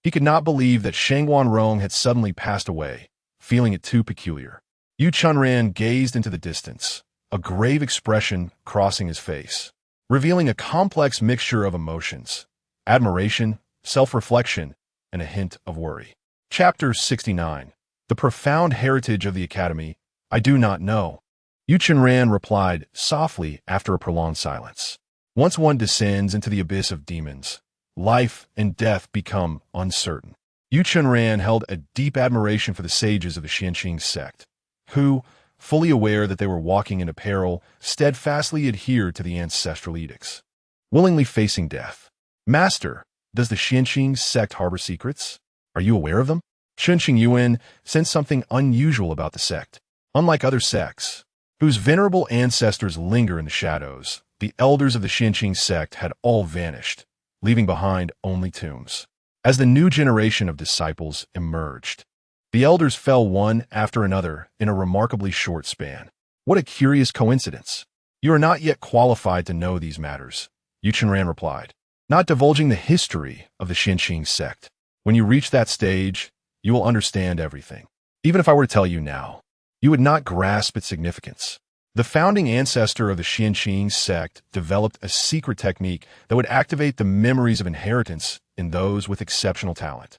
He could not believe that Shangguan Rong had suddenly passed away, feeling it too peculiar. Yu Chunran gazed into the distance, a grave expression crossing his face, revealing a complex mixture of emotions: admiration, self-reflection, and a hint of worry. Chapter 69. The Profound Heritage of the Academy. I do not know. Yu Chunran replied softly after a prolonged silence. Once one descends into the abyss of demons, life and death become uncertain. Yu Chunran held a deep admiration for the sages of the Xianqing sect, who, fully aware that they were walking into peril, steadfastly adhered to the ancestral edicts, willingly facing death. Master, does the Xianqing sect harbor secrets? Are you aware of them? Chen Qingyuan sensed something unusual about the sect. Unlike other sects, whose venerable ancestors linger in the shadows, the elders of the Xianqing sect had all vanished, leaving behind only tombs. As the new generation of disciples emerged, the elders fell one after another in a remarkably short span. What a curious coincidence. You are not yet qualified to know these matters, Yu Chunran replied, not divulging the history of the Xianqing sect. When you reach that stage, you will understand everything. Even if I were to tell you now, you would not grasp its significance. The founding ancestor of the Xianqing sect developed a secret technique that would activate the memories of inheritance in those with exceptional talent,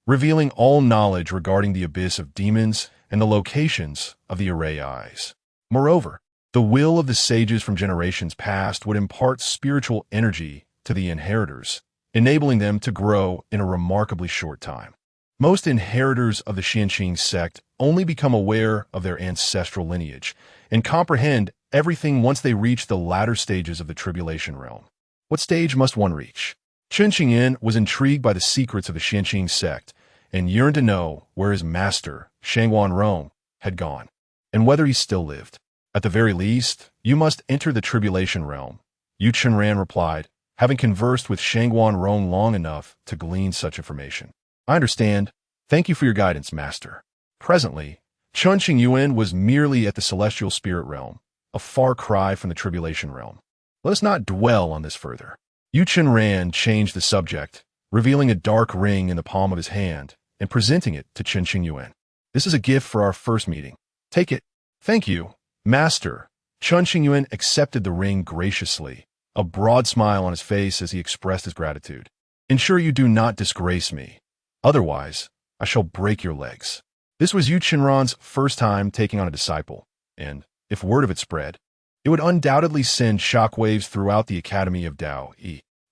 revealing all knowledge regarding the abyss of demons and the locations of the array eyes. Moreover, the will of the sages from generations past would impart spiritual energy to the inheritors, enabling them to grow in a remarkably short time. Most inheritors of the Xianqing sect only become aware of their ancestral lineage and comprehend everything once they reach the latter stages of the tribulation realm. What stage must one reach? Chen Qingyuan was intrigued by the secrets of the Xianqing sect and yearned to know where his master, Shangguan Rong, had gone, and whether he still lived. At the very least, you must enter the tribulation realm, Yu Chunran replied, having conversed with Shangguan Rong long enough to glean such information. I understand. Thank you for your guidance, master. Presently, Chen Qingyuan was merely at the celestial spirit realm, a far cry from the tribulation realm. Let us not dwell on this further. Yu Chunran changed the subject, revealing a dark ring in the palm of his hand and presenting it to Chen Qingyuan. This is a gift for our first meeting. Take it. Thank you, master. Chen Qingyuan accepted the ring graciously, a broad smile on his face as he expressed his gratitude. Ensure you do not disgrace me. Otherwise, I shall break your legs. This was Yu Chunran's first time taking on a disciple, and, if word of it spread, it would undoubtedly send shockwaves throughout the Academy of Tao.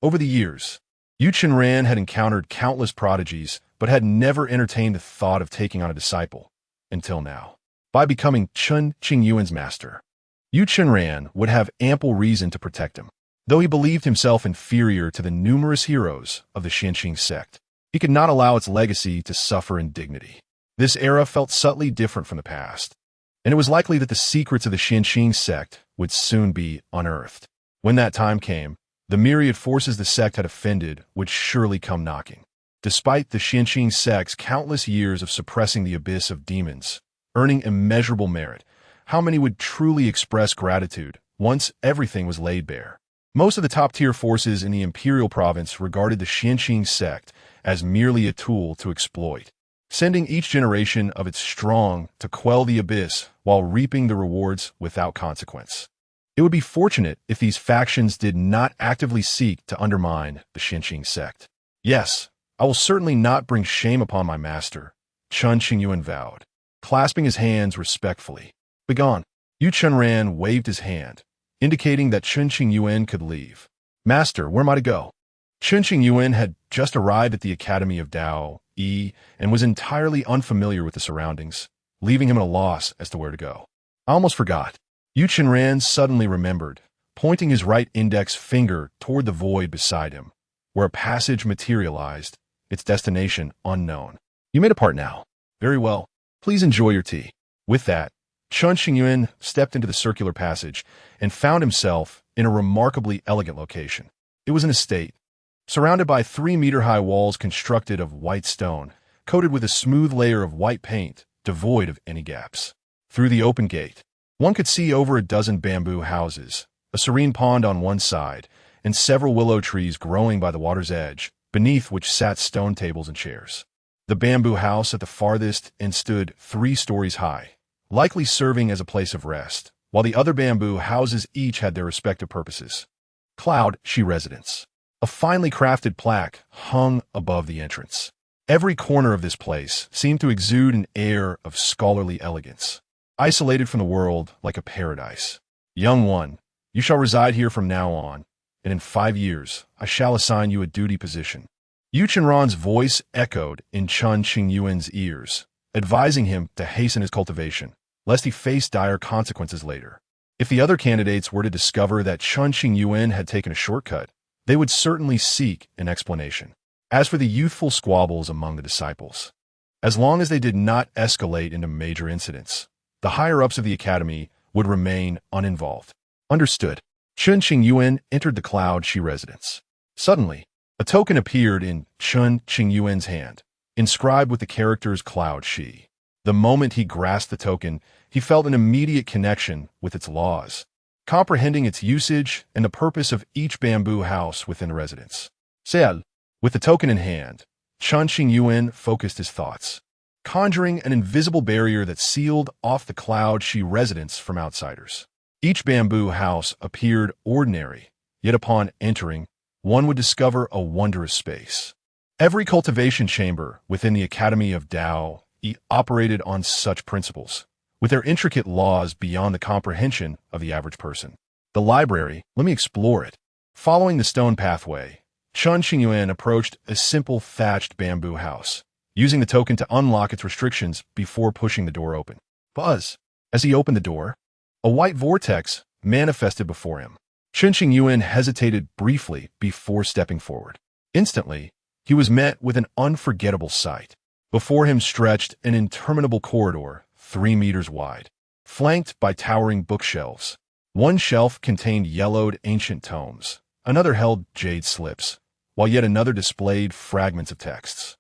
Over the years, Yu Chunran had encountered countless prodigies, but had never entertained the thought of taking on a disciple, until now. By becoming Chen Qingyuan's master, Yu Chunran would have ample reason to protect him. Though he believed himself inferior to the numerous heroes of the Xianqing sect, he could not allow its legacy to suffer indignity. This era felt subtly different from the past, and it was likely that the secrets of the Xianqing sect would soon be unearthed. When that time came, the myriad forces the sect had offended would surely come knocking. Despite the Xianqing sect's countless years of suppressing the abyss of demons, earning immeasurable merit, how many would truly express gratitude once everything was laid bare? Most of the top-tier forces in the imperial province regarded the Xianqing sect as merely a tool to exploit, sending each generation of its strong to quell the abyss while reaping the rewards without consequence. It would be fortunate if these factions did not actively seek to undermine the Xianqing sect. Yes, I will certainly not bring shame upon my master, Chen Qingyuan vowed, clasping his hands respectfully. Begone. Yu Chunran waved his hand, indicating that Chen Qingyuan could leave. Master, where am I to go? Chen Qingyuan had just arrived at the Academy of Tao and was entirely unfamiliar with the surroundings, leaving him at a loss as to where to go. I almost forgot. Yu Chunran suddenly remembered, pointing his right index finger toward the void beside him, where a passage materialized, its destination unknown. You may depart now. Very well. Please enjoy your tea. With that, Chen Qingyuan stepped into the circular passage and found himself in a remarkably elegant location. It was an estate, surrounded by 3-meter-high walls constructed of white stone, coated with a smooth layer of white paint, devoid of any gaps. Through the open gate, one could see over a dozen bamboo houses, a serene pond on one side, and several willow trees growing by the water's edge, beneath which sat stone tables and chairs. The bamboo house at the farthest end stood 3 stories high, likely serving as a place of rest, while the other bamboo houses each had their respective purposes. Cloud Shi Residence. A finely crafted plaque hung above the entrance. Every corner of this place seemed to exude an air of scholarly elegance, isolated from the world like a paradise. Young one, you shall reside here from now on, and in 5 years I shall assign you a duty position. Yu Chenran's voice echoed in Chen Qingyuan's ears, advising him to hasten his cultivation, lest he face dire consequences later. If the other candidates were to discover that Chen Qingyuan had taken a shortcut, they would certainly seek an explanation. As for the youthful squabbles among the disciples, as long as they did not escalate into major incidents, the higher-ups of the academy would remain uninvolved. Understood. Chen Qingyuan entered the Cloud Shi residence. Suddenly, a token appeared in Chen Qingyuan's hand, inscribed with the characters Cloud Shi. The moment he grasped the token, he felt an immediate connection with its laws, comprehending its usage and the purpose of each bamboo house within the residence. Sel. With the token in hand, Chen Qingyuan focused his thoughts, conjuring an invisible barrier that sealed off the Cloud Shi residence from outsiders. Each bamboo house appeared ordinary, yet upon entering, one would discover a wondrous space. Every cultivation chamber within the Academy of Tao operated on such principles, with their intricate laws beyond the comprehension of the average person. The library, let me explore it. Following the stone pathway, Chen Qingyuan approached a simple thatched bamboo house, using the token to unlock its restrictions before pushing the door open. Buzz! As he opened the door, a white vortex manifested before him. Chen Qingyuan hesitated briefly before stepping forward. Instantly, he was met with an unforgettable sight. Before him stretched an interminable corridor, 3 meters wide, flanked by towering bookshelves. One shelf contained yellowed ancient tomes, another held jade slips, while yet another displayed fragments of texts.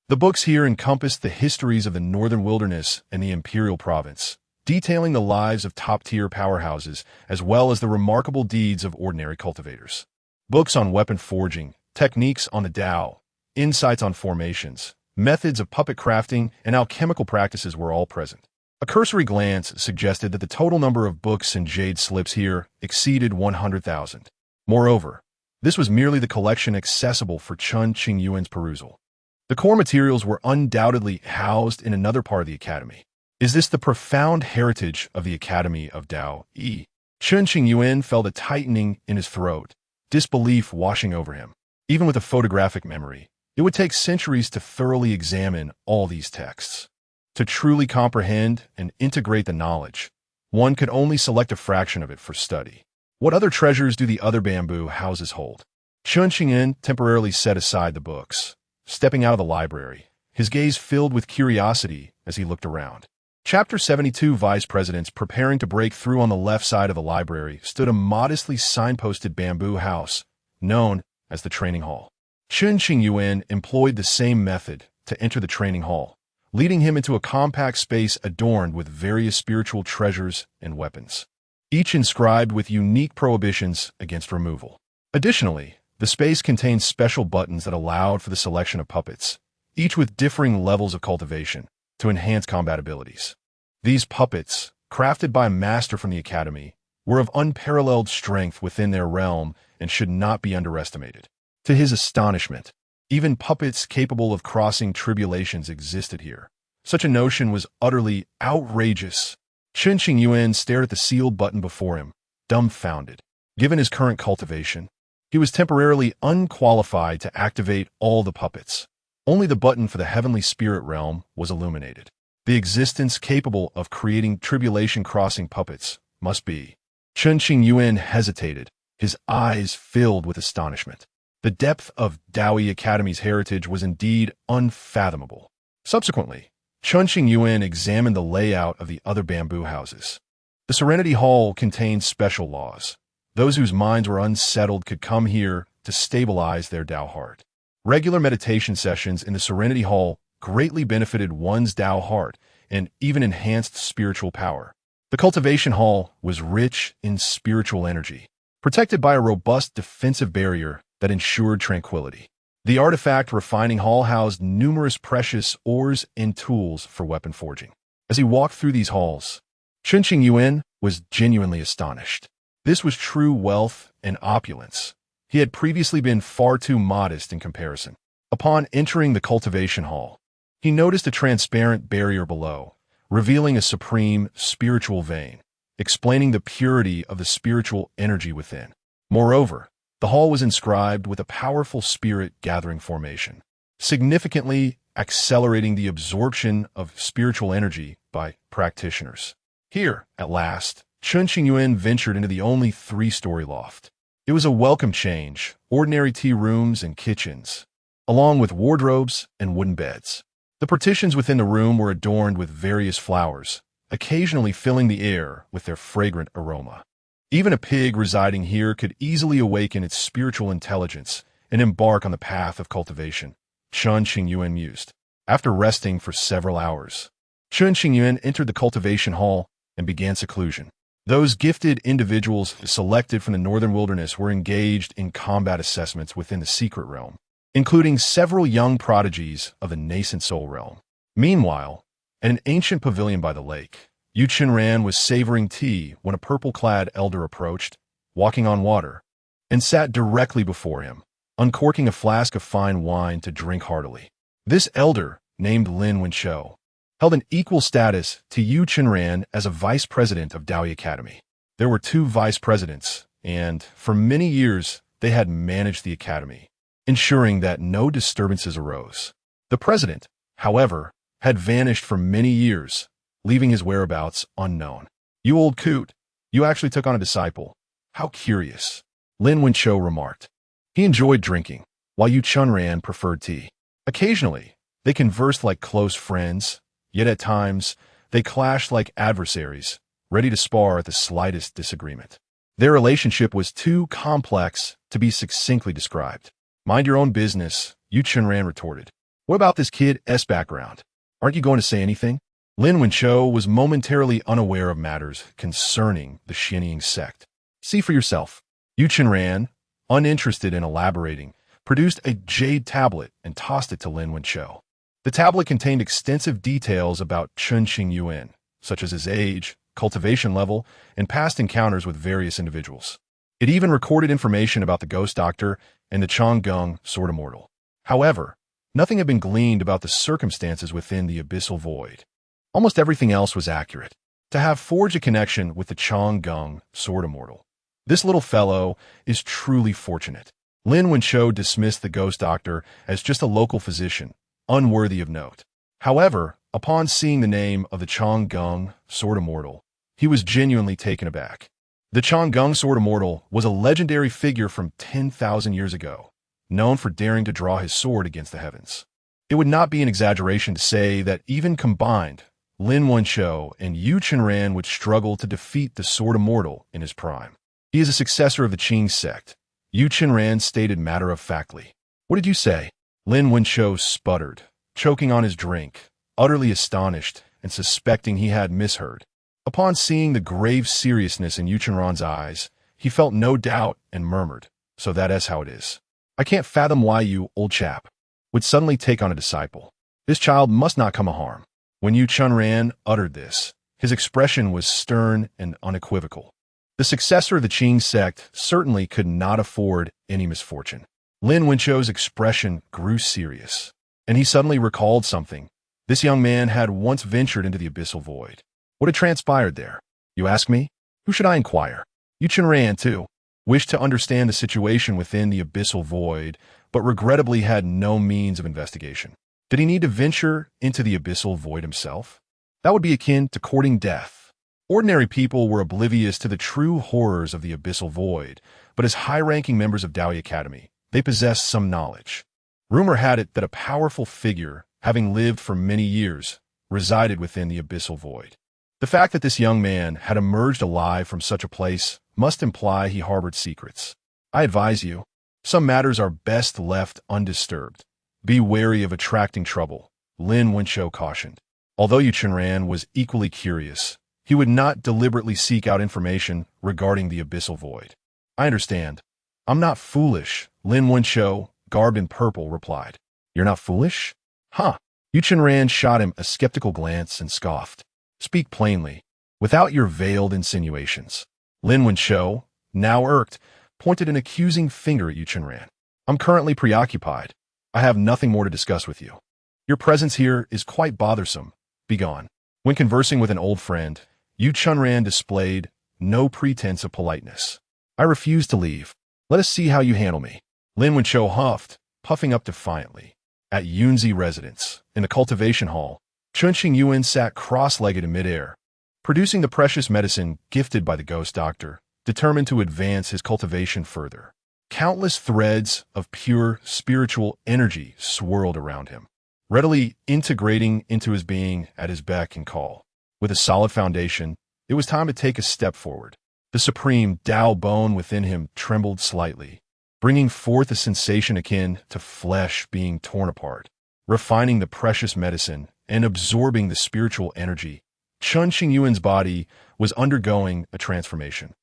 The books here encompassed the histories of the northern wilderness and the imperial province, detailing the lives of top-tier powerhouses as well as the remarkable deeds of ordinary cultivators. Books on weapon forging, techniques on the Tao, insights on formations, methods of puppet crafting, and alchemical practices were all present. A cursory glance suggested that the total number of books and jade slips here exceeded 100,000. Moreover, this was merely the collection accessible for Chen Qingyuan's perusal. The core materials were undoubtedly housed in another part of the academy. Is this the profound heritage of the Academy of Tao? Chen Qingyuan felt a tightening in his throat, disbelief washing over him. Even with a photographic memory, it would take centuries to thoroughly examine all these texts. To truly comprehend and integrate the knowledge, one could only select a fraction of it for study. What other treasures do the other bamboo houses hold? Chen Qingyuan temporarily set aside the books, stepping out of the library, his gaze filled with curiosity as he looked around. Chapter 72 Vice Presidents preparing to break through. On the left side of the library stood a modestly signposted bamboo house, known as the training hall. Chen Qingyuan employed the same method to enter the training hall, leading him into a compact space adorned with various spiritual treasures and weapons, each inscribed with unique prohibitions against removal. Additionally, the space contained special buttons that allowed for the selection of puppets, each with differing levels of cultivation, to enhance combat abilities. These puppets, crafted by a master from the academy, were of unparalleled strength within their realm and should not be underestimated. To his astonishment, even puppets capable of crossing tribulations existed here. Such a notion was utterly outrageous. Chen Qingyuan stared at the sealed button before him, dumbfounded. Given his current cultivation, he was temporarily unqualified to activate all the puppets. Only the button for the heavenly spirit realm was illuminated. The existence capable of creating tribulation-crossing puppets must be. Chen Qingyuan hesitated, his eyes filled with astonishment. The depth of Daoi Academy's heritage was indeed unfathomable. Subsequently, Chen Qingyuan examined the layout of the other bamboo houses. The Serenity Hall contained special laws. Those whose minds were unsettled could come here to stabilize their Tao heart. Regular meditation sessions in the Serenity Hall greatly benefited one's Tao heart and even enhanced spiritual power. The Cultivation Hall was rich in spiritual energy, protected by a robust defensive barrier that ensured tranquility. The artifact refining hall housed numerous precious ores and tools for weapon forging. As he walked through these halls, Chen Qingyuan was genuinely astonished. This was true wealth and opulence. He had previously been far too modest in comparison. Upon entering the cultivation hall, he noticed a transparent barrier below, revealing a supreme spiritual vein, explaining the purity of the spiritual energy within. Moreover, the hall was inscribed with a powerful spirit-gathering formation, significantly accelerating the absorption of spiritual energy by practitioners. Here, at last, Chen Qingyuan ventured into the only three-story loft. It was a welcome change, ordinary tea rooms and kitchens, along with wardrobes and wooden beds. The partitions within the room were adorned with various flowers, occasionally filling the air with their fragrant aroma. Even a pig residing here could easily awaken its spiritual intelligence and embark on the path of cultivation, Chen Qingyuan mused. After resting for several hours, Chen Qingyuan entered the cultivation hall and began seclusion. Those gifted individuals selected from the northern wilderness were engaged in combat assessments within the secret realm, including several young prodigies of the nascent soul realm. Meanwhile, at an ancient pavilion by the lake, Yu Qinran was savoring tea when a purple-clad elder approached, walking on water, and sat directly before him, uncorking a flask of fine wine to drink heartily. This elder, named Lin Wenshou, held an equal status to Yu Qinran as a vice president of Daoyi Academy. There were two vice presidents, and for many years they had managed the academy, ensuring that no disturbances arose. The president, however, had vanished for many years, leaving his whereabouts unknown. "You old coot, you actually took on a disciple. How curious," Lin Wenshou remarked. He enjoyed drinking, while Yu Qinran preferred tea. Occasionally, they conversed like close friends, yet at times, they clashed like adversaries, ready to spar at the slightest disagreement. Their relationship was too complex to be succinctly described. "Mind your own business," Yu Qinran retorted. "What about this kid's background? Aren't you going to say anything?" Lin Wenshou was momentarily unaware of matters concerning the Xianying sect. "See for yourself." Yu Qinran, uninterested in elaborating, produced a jade tablet and tossed it to Lin Wenshou. The tablet contained extensive details about Chen Qingyuan, such as his age, cultivation level, and past encounters with various individuals. It even recorded information about the ghost doctor and the Changgung sword immortal. However, nothing had been gleaned about the circumstances within the abyssal void. Almost everything else was accurate. To have forged a connection with the Changgung sword immortal, this little fellow is truly fortunate. Lin Wenshou dismissed the ghost doctor as just a local physician, unworthy of note. However, upon seeing the name of the Changgung sword immortal, he was genuinely taken aback. The Changgung sword immortal was a legendary figure from 10,000 years ago, known for daring to draw his sword against the heavens. It would not be an exaggeration to say that even combined, Lin Wenshou and Yu Qinran would struggle to defeat the sword immortal in his prime. "He is a successor of the Qing sect," Yu Qinran stated matter-of-factly. "What did you say?" Lin Wenshou sputtered, choking on his drink, utterly astonished and suspecting he had misheard. Upon seeing the grave seriousness in Yu Qinran's eyes, he felt no doubt and murmured, "So that is how it is. I can't fathom why you, old chap, would suddenly take on a disciple. This child must not come a harm." When Yu Qinran uttered this, his expression was stern and unequivocal. The successor of the Qing sect certainly could not afford any misfortune. Lin Wenshou's expression grew serious, and he suddenly recalled something. This young man had once ventured into the abyssal void. What had transpired there? You ask me? Who should I inquire? Yu Qinran, too, wished to understand the situation within the abyssal void, but regrettably had no means of investigation. Did he need to venture into the abyssal void himself? That would be akin to courting death. Ordinary people were oblivious to the true horrors of the abyssal void, but as high-ranking members of Daoyi Academy, they possessed some knowledge. Rumor had it that a powerful figure, having lived for many years, resided within the abyssal void. The fact that this young man had emerged alive from such a place must imply he harbored secrets. I advise you, some matters are best left undisturbed. Be wary of attracting trouble, Lin Wenshou cautioned. Although Yu Qinran was equally curious, he would not deliberately seek out information regarding the abyssal void. I understand. I'm not foolish, Lin Wenshou garbed in purple, replied, "You're not foolish?" "Huh." Yu Chen shot him a skeptical glance and scoffed. "Speak plainly, without your veiled insinuations." Lin Wenqiu, now irked, pointed an accusing finger at Yu Chen. "I'm currently preoccupied. I have nothing more to discuss with you. Your presence here is quite bothersome. Begone." When conversing with an old friend, Yu Chen displayed no pretense of politeness. "I refuse to leave. Let us see how you handle me." Lin Wenqiu huffed, puffing up defiantly. At Yunzi residence, in the cultivation hall, Chen Qingyuan sat cross-legged in midair, producing the precious medicine gifted by the ghost doctor, determined to advance his cultivation further. Countless threads of pure spiritual energy swirled around him, readily integrating into his being at his beck and call. With a solid foundation, it was time to take a step forward. The supreme Tao bone within him trembled slightly, bringing forth a sensation akin to flesh being torn apart. Refining the precious medicine and absorbing the spiritual energy, Chen Qingyuan's body was undergoing a transformation,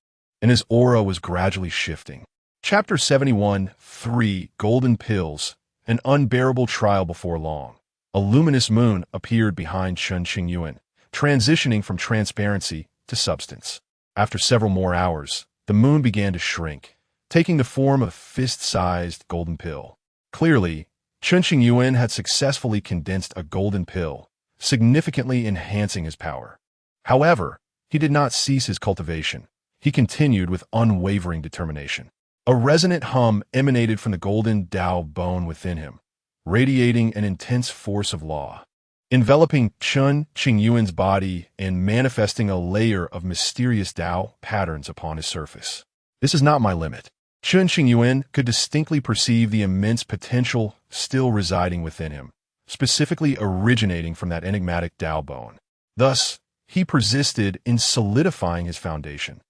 and his aura was gradually shifting. Chapter 71, 3 Golden Pills, an unbearable trial before long. A luminous moon appeared behind Chen Qingyuan, transitioning from transparency to substance. After several more hours, the moon began to shrink, taking the form of a fist-sized golden pill. Clearly, Chen Qingyuan had successfully condensed a golden pill, significantly enhancing his power. However, he did not cease his cultivation. He continued with unwavering determination. A resonant hum emanated from the golden Tao bone within him, radiating an intense force of law, enveloping Chen Qingyuan's body and manifesting a layer of mysterious Tao patterns upon his surface. This is not my limit. Chen Qingyuan could distinctly perceive the immense potential still residing within him, specifically originating from that enigmatic Tao bone. Thus, he persisted in solidifying his foundation,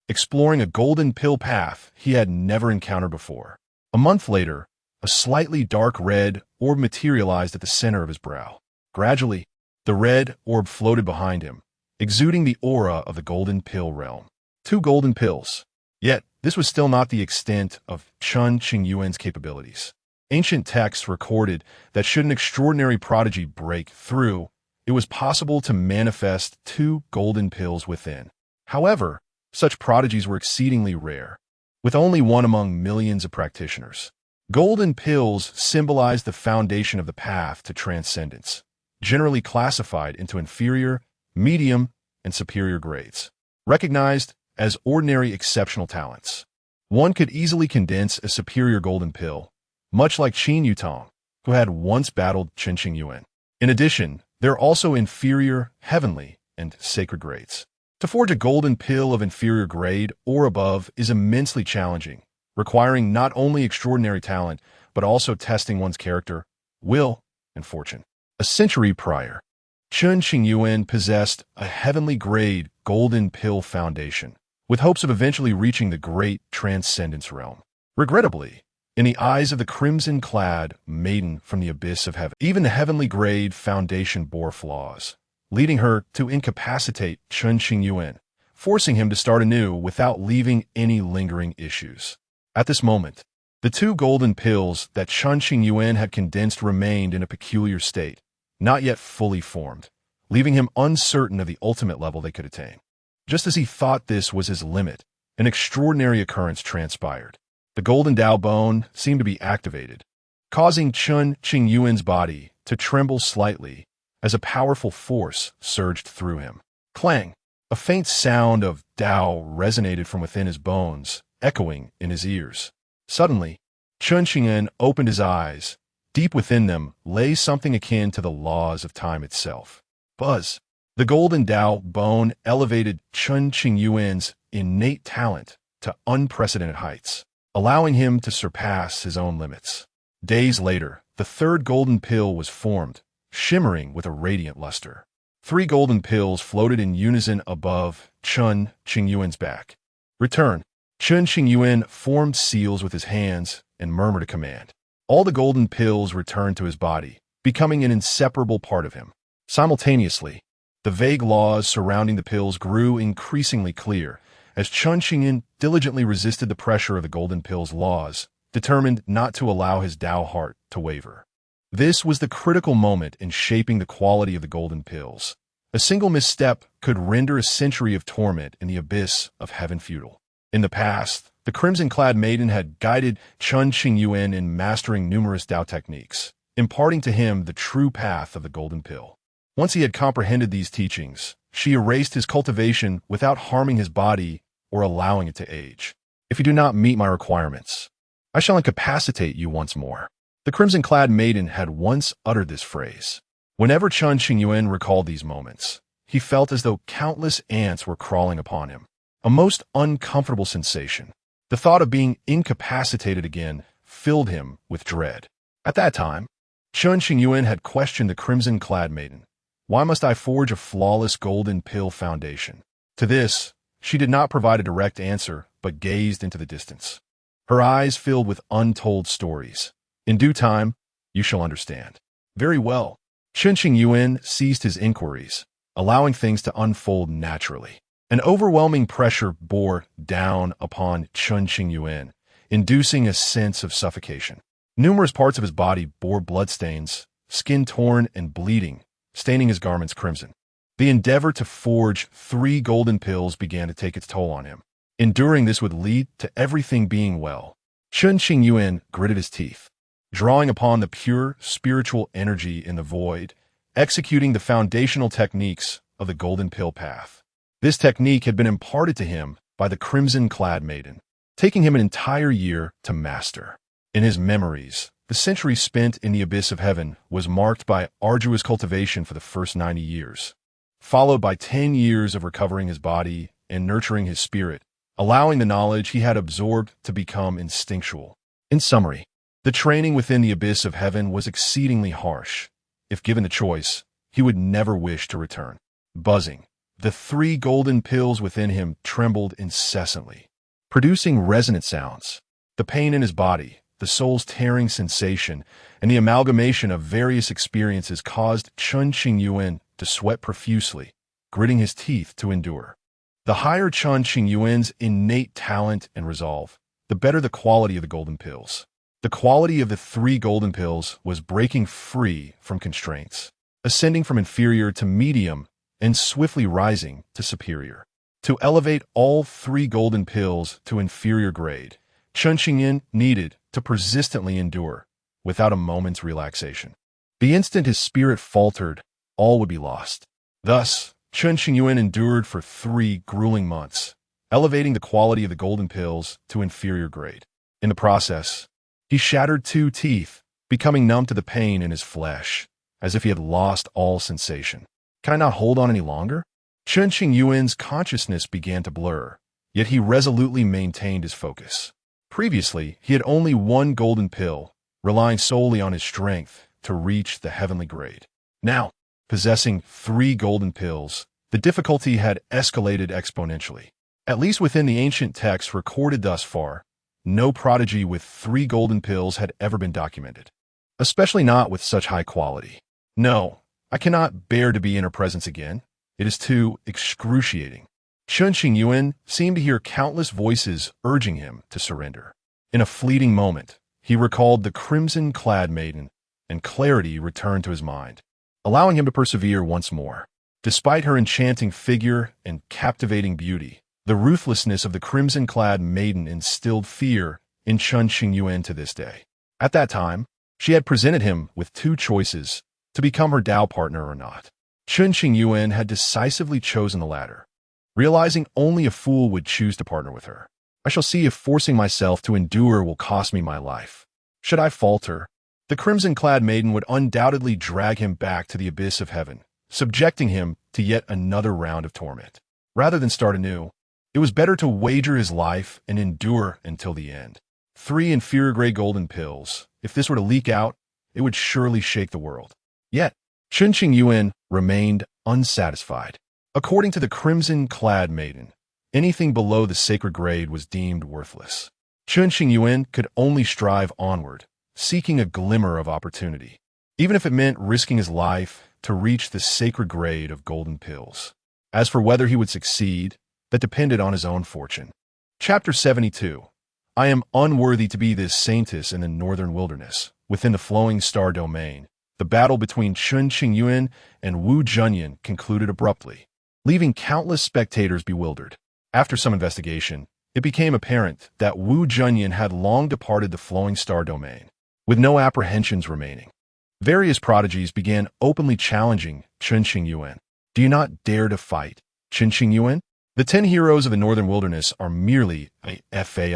exploring a golden pill path he had never encountered before. A month later, a slightly dark red orb materialized at the center of his brow. Gradually, the red orb floated behind him, exuding the aura of the golden pill realm. 2 golden pills. Yet, this was still not the extent of Chen Qingyuan's capabilities. Ancient texts recorded that should an extraordinary prodigy break through, it was possible to manifest 2 golden pills within. However, such prodigies were exceedingly rare, with only one among millions of practitioners. Golden pills symbolized the foundation of the path to transcendence, generally classified into inferior, medium, and superior grades, recognized as ordinary exceptional talents. One could easily condense a superior golden pill, much like Qin Yutong, who had once battled Chen Qingyuan. In addition, there are also inferior, heavenly, and sacred grades. To forge a golden pill of inferior grade or above is immensely challenging, requiring not only extraordinary talent, but also testing one's character, will, and fortune. A century prior, Chen Qingyuan possessed a heavenly grade golden pill foundation, with hopes of eventually reaching the great transcendence realm. Regrettably, in the eyes of the crimson-clad maiden from the abyss of heaven, even the heavenly grade foundation bore flaws, leading her to incapacitate Chen Qingyuan, forcing him to start anew without leaving any lingering issues. At this moment, the 2 golden pills that Chen Qingyuan had condensed remained in a peculiar state, not yet fully formed, leaving him uncertain of the ultimate level they could attain. Just as he thought this was his limit, an extraordinary occurrence transpired. The golden Tao bone seemed to be activated, causing Chen Qingyuan's body to tremble slightly as a powerful force surged through him. Clang! A faint sound of Tao resonated from within his bones, echoing in his ears. Suddenly, Chen Qingyuan opened his eyes. Deep within them lay something akin to the laws of time itself. Buzz! The golden Tao bone elevated Chen Qingyuan's innate talent to unprecedented heights, allowing him to surpass his own limits. Days later, the 3rd golden pill was formed, shimmering with a radiant luster. 3 golden pills floated in unison above Chen Qingyuan's back. Return! Chen Qingyuan formed seals with his hands and murmured a command. All the golden pills returned to his body, becoming an inseparable part of him. Simultaneously, the vague laws surrounding the pills grew increasingly clear as Chen Qingyuan diligently resisted the pressure of the golden pill's laws, determined not to allow his Tao heart to waver. This was the critical moment in shaping the quality of the golden pills. A single misstep could render a century of torment in the abyss of heaven futile. In the past, the crimson-clad maiden had guided Chen Qingyuan in mastering numerous Tao techniques, imparting to him the true path of the golden pill. Once he had comprehended these teachings, she erased his cultivation without harming his body or allowing it to age. If you do not meet my requirements, I shall incapacitate you once more. The crimson-clad maiden had once uttered this phrase. Whenever Chen Qingyuan recalled these moments, he felt as though countless ants were crawling upon him. A most uncomfortable sensation. The thought of being incapacitated again filled him with dread. At that time, Chen Qingyuan had questioned the crimson-clad maiden. Why must I forge a flawless golden pill foundation? To this, she did not provide a direct answer, but gazed into the distance. Her eyes filled with untold stories. In due time, you shall understand. Very well. Chen Qingyuan ceased his inquiries, allowing things to unfold naturally. An overwhelming pressure bore down upon Chen Qingyuan, inducing a sense of suffocation. Numerous parts of his body bore bloodstains, skin torn and bleeding, staining his garments crimson. The endeavor to forge 3 golden pills began to take its toll on him. Enduring this would lead to everything being well. Chen Qingyuan gritted his teeth, drawing upon the pure spiritual energy in the void, executing the foundational techniques of the golden pill path. This technique had been imparted to him by the crimson-clad maiden, taking him an entire year to master. In his memories, the century spent in the abyss of heaven was marked by arduous cultivation for the first 90 years, followed by 10 years of recovering his body and nurturing his spirit, allowing the knowledge he had absorbed to become instinctual. In summary, the training within the abyss of heaven was exceedingly harsh. If given the choice, he would never wish to return. Buzzing, the 3 golden pills within him trembled incessantly, producing resonant sounds. The pain in his body, the soul's tearing sensation, and the amalgamation of various experiences caused Chen Qingyuan to sweat profusely, gritting his teeth to endure. The higher Chen Qingyuan's innate talent and resolve, the better the quality of the golden pills. The quality of the 3 golden pills was breaking free from constraints, ascending from inferior to medium, and swiftly rising to superior. To elevate all 3 golden pills to inferior grade, Chen Qingyuan needed to persistently endure, without a moment's relaxation. The instant his spirit faltered, all would be lost. Thus, Chen Qingyuan endured for 3 grueling months, elevating the quality of the golden pills to inferior grade. In the process, he shattered 2 teeth, becoming numb to the pain in his flesh, as if he had lost all sensation. Can I not hold on any longer? Chen Qingyuan's consciousness began to blur, yet he resolutely maintained his focus. Previously, he had only 1 golden pill, relying solely on his strength to reach the heavenly grade. Now, possessing 3 golden pills, the difficulty had escalated exponentially. At least within the ancient texts recorded thus far, no prodigy with 3 golden pills had ever been documented, especially not with such high quality. No, I cannot bear to be in her presence again. It is too excruciating. Chen Qingyuan seemed to hear countless voices urging him to surrender. In a fleeting moment, he recalled the crimson-clad maiden, and clarity returned to his mind, allowing him to persevere once more. Despite her enchanting figure and captivating beauty, the ruthlessness of the crimson-clad maiden instilled fear in Chen Qingyuan to this day. At that time, she had presented him with 2 choices, to become her Tao partner or not. Chen Qingyuan had decisively chosen the latter, realizing only a fool would choose to partner with her. I shall see if forcing myself to endure will cost me my life. Should I falter, the crimson-clad maiden would undoubtedly drag him back to the abyss of heaven, subjecting him to yet another round of torment. Rather than start anew, it was better to wager his life and endure until the end. 3 inferior grade golden pills. If this were to leak out, it would surely shake the world. Yet, Chen Qingyuan remained unsatisfied. According to the crimson-clad maiden, anything below the sacred grade was deemed worthless. Chen Qingyuan could only strive onward, seeking a glimmer of opportunity, even if it meant risking his life to reach the sacred grade of golden pills. As for whether he would succeed, that depended on his own fortune. Chapter 72. I am unworthy to be this saintess in the northern wilderness, within the flowing star domain. The battle between Chen Qingyuan and Wu Junyan concluded abruptly, leaving countless spectators bewildered. After some investigation, it became apparent that Wu Junyan had long departed the flowing star domain, with no apprehensions remaining. Various prodigies began openly challenging Chen Qingyuan. Do you not dare to fight, Chen Qingyuan? The 10 heroes of the northern wilderness are merely a fade.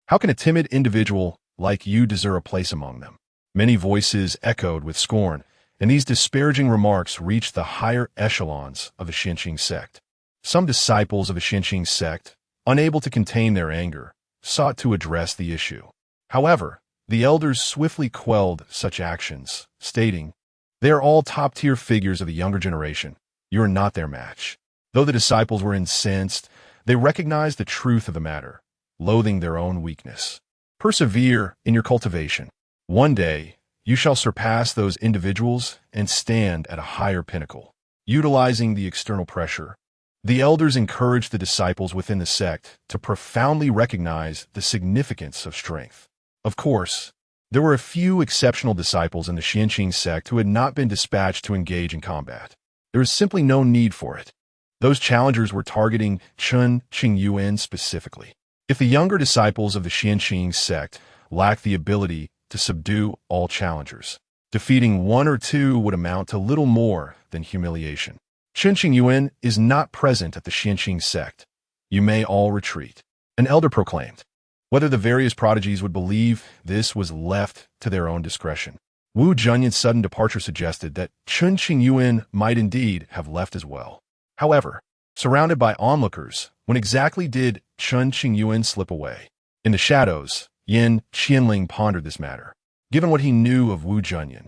How can a timid individual like you deserve a place among them? Many voices echoed with scorn, and these disparaging remarks reached the higher echelons of the Xianqing sect. Some disciples of the Xianqing sect, unable to contain their anger, sought to address the issue. However, the elders swiftly quelled such actions, stating, "They are all top-tier figures of the younger generation. You are not their match." Though the disciples were incensed, they recognized the truth of the matter, loathing their own weakness. Persevere in your cultivation. One day, you shall surpass those individuals and stand at a higher pinnacle. Utilizing the external pressure, the elders encouraged the disciples within the sect to profoundly recognize the significance of strength. Of course, there were a few exceptional disciples in the Xianqing sect who had not been dispatched to engage in combat. There is simply no need for it. Those challengers were targeting Chen Qingyuan specifically. If the younger disciples of the Xianqing sect lacked the ability to subdue all challengers, defeating one or two would amount to little more than humiliation. Chen Qingyuan is not present at the Xianqing sect. You may all retreat. An elder proclaimed. Whether the various prodigies would believe this was left to their own discretion. Wu Junyan's sudden departure suggested that Chen Qingyuan might indeed have left as well. However, surrounded by onlookers, when exactly did Chen Qingyuan slip away? In the shadows, Yin Qianling pondered this matter. Given what he knew of Wu Junyan,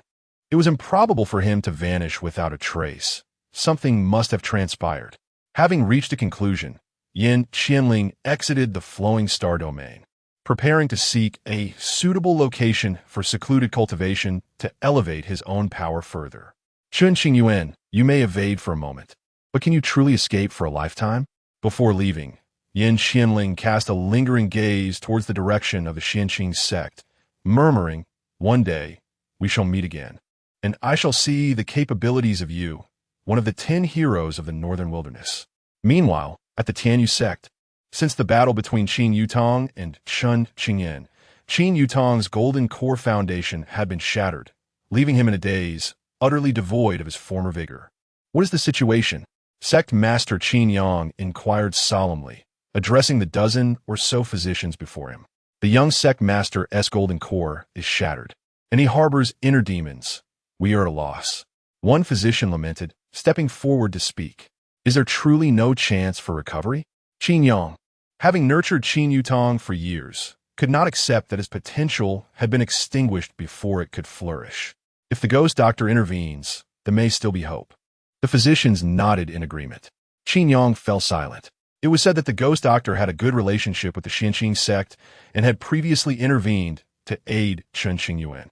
it was improbable for him to vanish without a trace. Something must have transpired. Having reached a conclusion, Yin Qianling exited the flowing star domain, preparing to seek a suitable location for secluded cultivation to elevate his own power further. Chen Qingyuan, you may evade for a moment, but can you truly escape for a lifetime? Before leaving, Yin Qianling cast a lingering gaze towards the direction of the Xianqing sect, murmuring, "One day, we shall meet again, and I shall see the capabilities of you, one of the 10 heroes of the northern wilderness." Meanwhile, at the Tianyu sect, since the battle between Qin Yutong and Chen Qingyuan, Qin Yutong's golden core foundation had been shattered, leaving him in a daze, utterly devoid of his former vigor. What is the situation? Sect Master Qin Yang inquired solemnly, addressing the dozen or so physicians before him. The young sect master's golden core is shattered, and he harbors inner demons. We are at a loss. One physician lamented, stepping forward to speak. Is there truly no chance for recovery? Qin Yang, having nurtured Qin Yutong for years, could not accept that his potential had been extinguished before it could flourish. If the ghost doctor intervenes, there may still be hope. The physicians nodded in agreement. Qin Yang fell silent. It was said that the ghost doctor had a good relationship with the Xianqing sect and had previously intervened to aid Chen Qingyuan.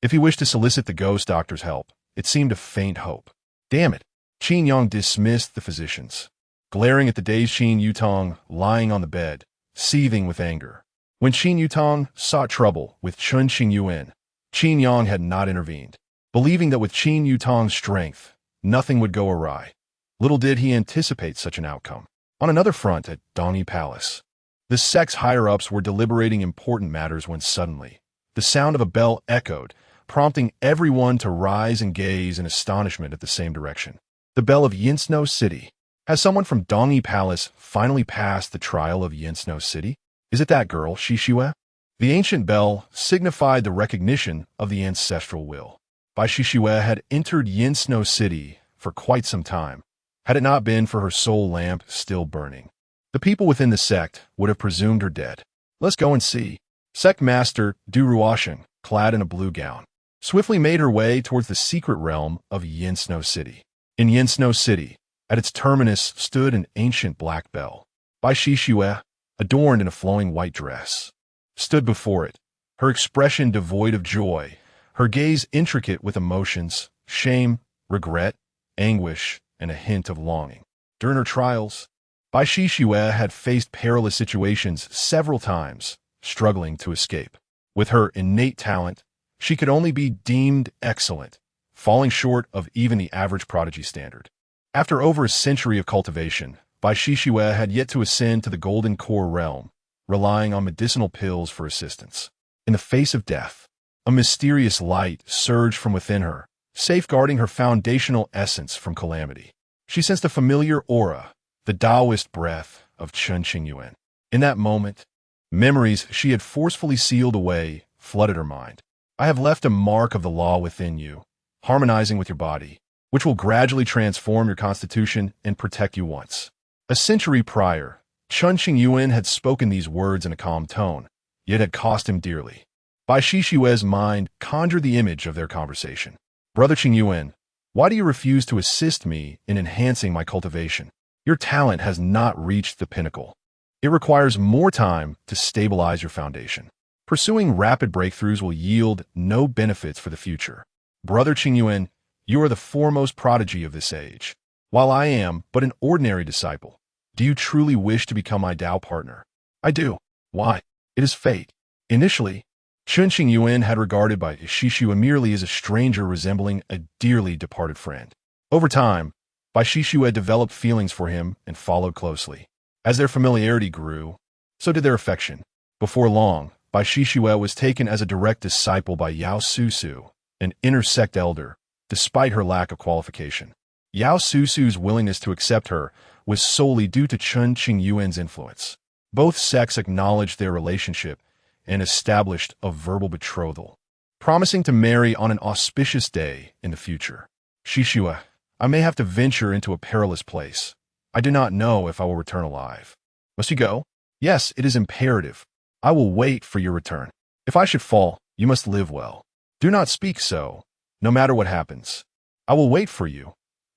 If he wished to solicit the ghost doctor's help, it seemed a faint hope. Damn it! Qin Yang dismissed the physicians, glaring at the dazed Qin Yutong lying on the bed, seething with anger. When Qin Yutong sought trouble with Chen Qingyuan, Qin Yang had not intervened, believing that with Qin Yutong's strength, nothing would go awry. Little did he anticipate such an outcome. On another front at Dongyi Palace, the sect's higher-ups were deliberating important matters when suddenly, the sound of a bell echoed, prompting everyone to rise and gaze in astonishment at the same direction. The bell of Yinsno City. Has someone from Dongyi Palace finally passed the trial of Yinsno City? Is it that girl, Shishue? The ancient bell signified the recognition of the ancestral will. Bai Shishue had entered Yinsno City for quite some time, had it not been for her soul lamp still burning. The people within the sect would have presumed her dead. Let's go and see. Sect Master Du Ruosheng, clad in a blue gown, swiftly made her way towards the secret realm of Yinsno City. In Yinsno City, at its terminus stood an ancient black bell. Bai Shishue, adorned in a flowing white dress, stood before it, her expression devoid of joy, her gaze intricate with emotions, shame, regret, anguish, and a hint of longing. During her trials, Bai Shishue had faced perilous situations several times, struggling to escape. With her innate talent, she could only be deemed excellent, falling short of even the average prodigy standard. After over a century of cultivation, Bai Shishue had yet to ascend to the golden core realm, relying on medicinal pills for assistance. In the face of death, a mysterious light surged from within her, safeguarding her foundational essence from calamity. She sensed a familiar aura, the Taoist breath of Chen Qingyuan. In that moment, memories she had forcefully sealed away flooded her mind. I have left a mark of the law within you, harmonizing with your body, which will gradually transform your constitution and protect you once. A century prior, Chen Qingyuan had spoken these words in a calm tone, yet had cost him dearly. Bai Shishue's mind conjured the image of their conversation. Brother Qingyuan, why do you refuse to assist me in enhancing my cultivation? Your talent has not reached the pinnacle. It requires more time to stabilize your foundation. Pursuing rapid breakthroughs will yield no benefits for the future. Brother Qingyuan, you are the foremost prodigy of this age. While I am but an ordinary disciple, do you truly wish to become my Tao partner? I do. Why? It is fate. Initially, Chen Qingyuan had regarded Bai Shishue merely as a stranger resembling a dearly departed friend. Over time, Bai Shishue developed feelings for him and followed closely. As their familiarity grew, so did their affection. Before long, Bai Shishue was taken as a direct disciple by Yao Susu, an inner sect elder, despite her lack of qualification. Yao Susu's willingness to accept her was solely due to Chen Qingyuan's influence. Both sects acknowledged their relationship and established a verbal betrothal, promising to marry on an auspicious day in the future. Shishue, I may have to venture into a perilous place. I do not know if I will return alive. Must you go? Yes, it is imperative. I will wait for your return. If I should fall, you must live well. Do not speak so, no matter what happens. I will wait for you,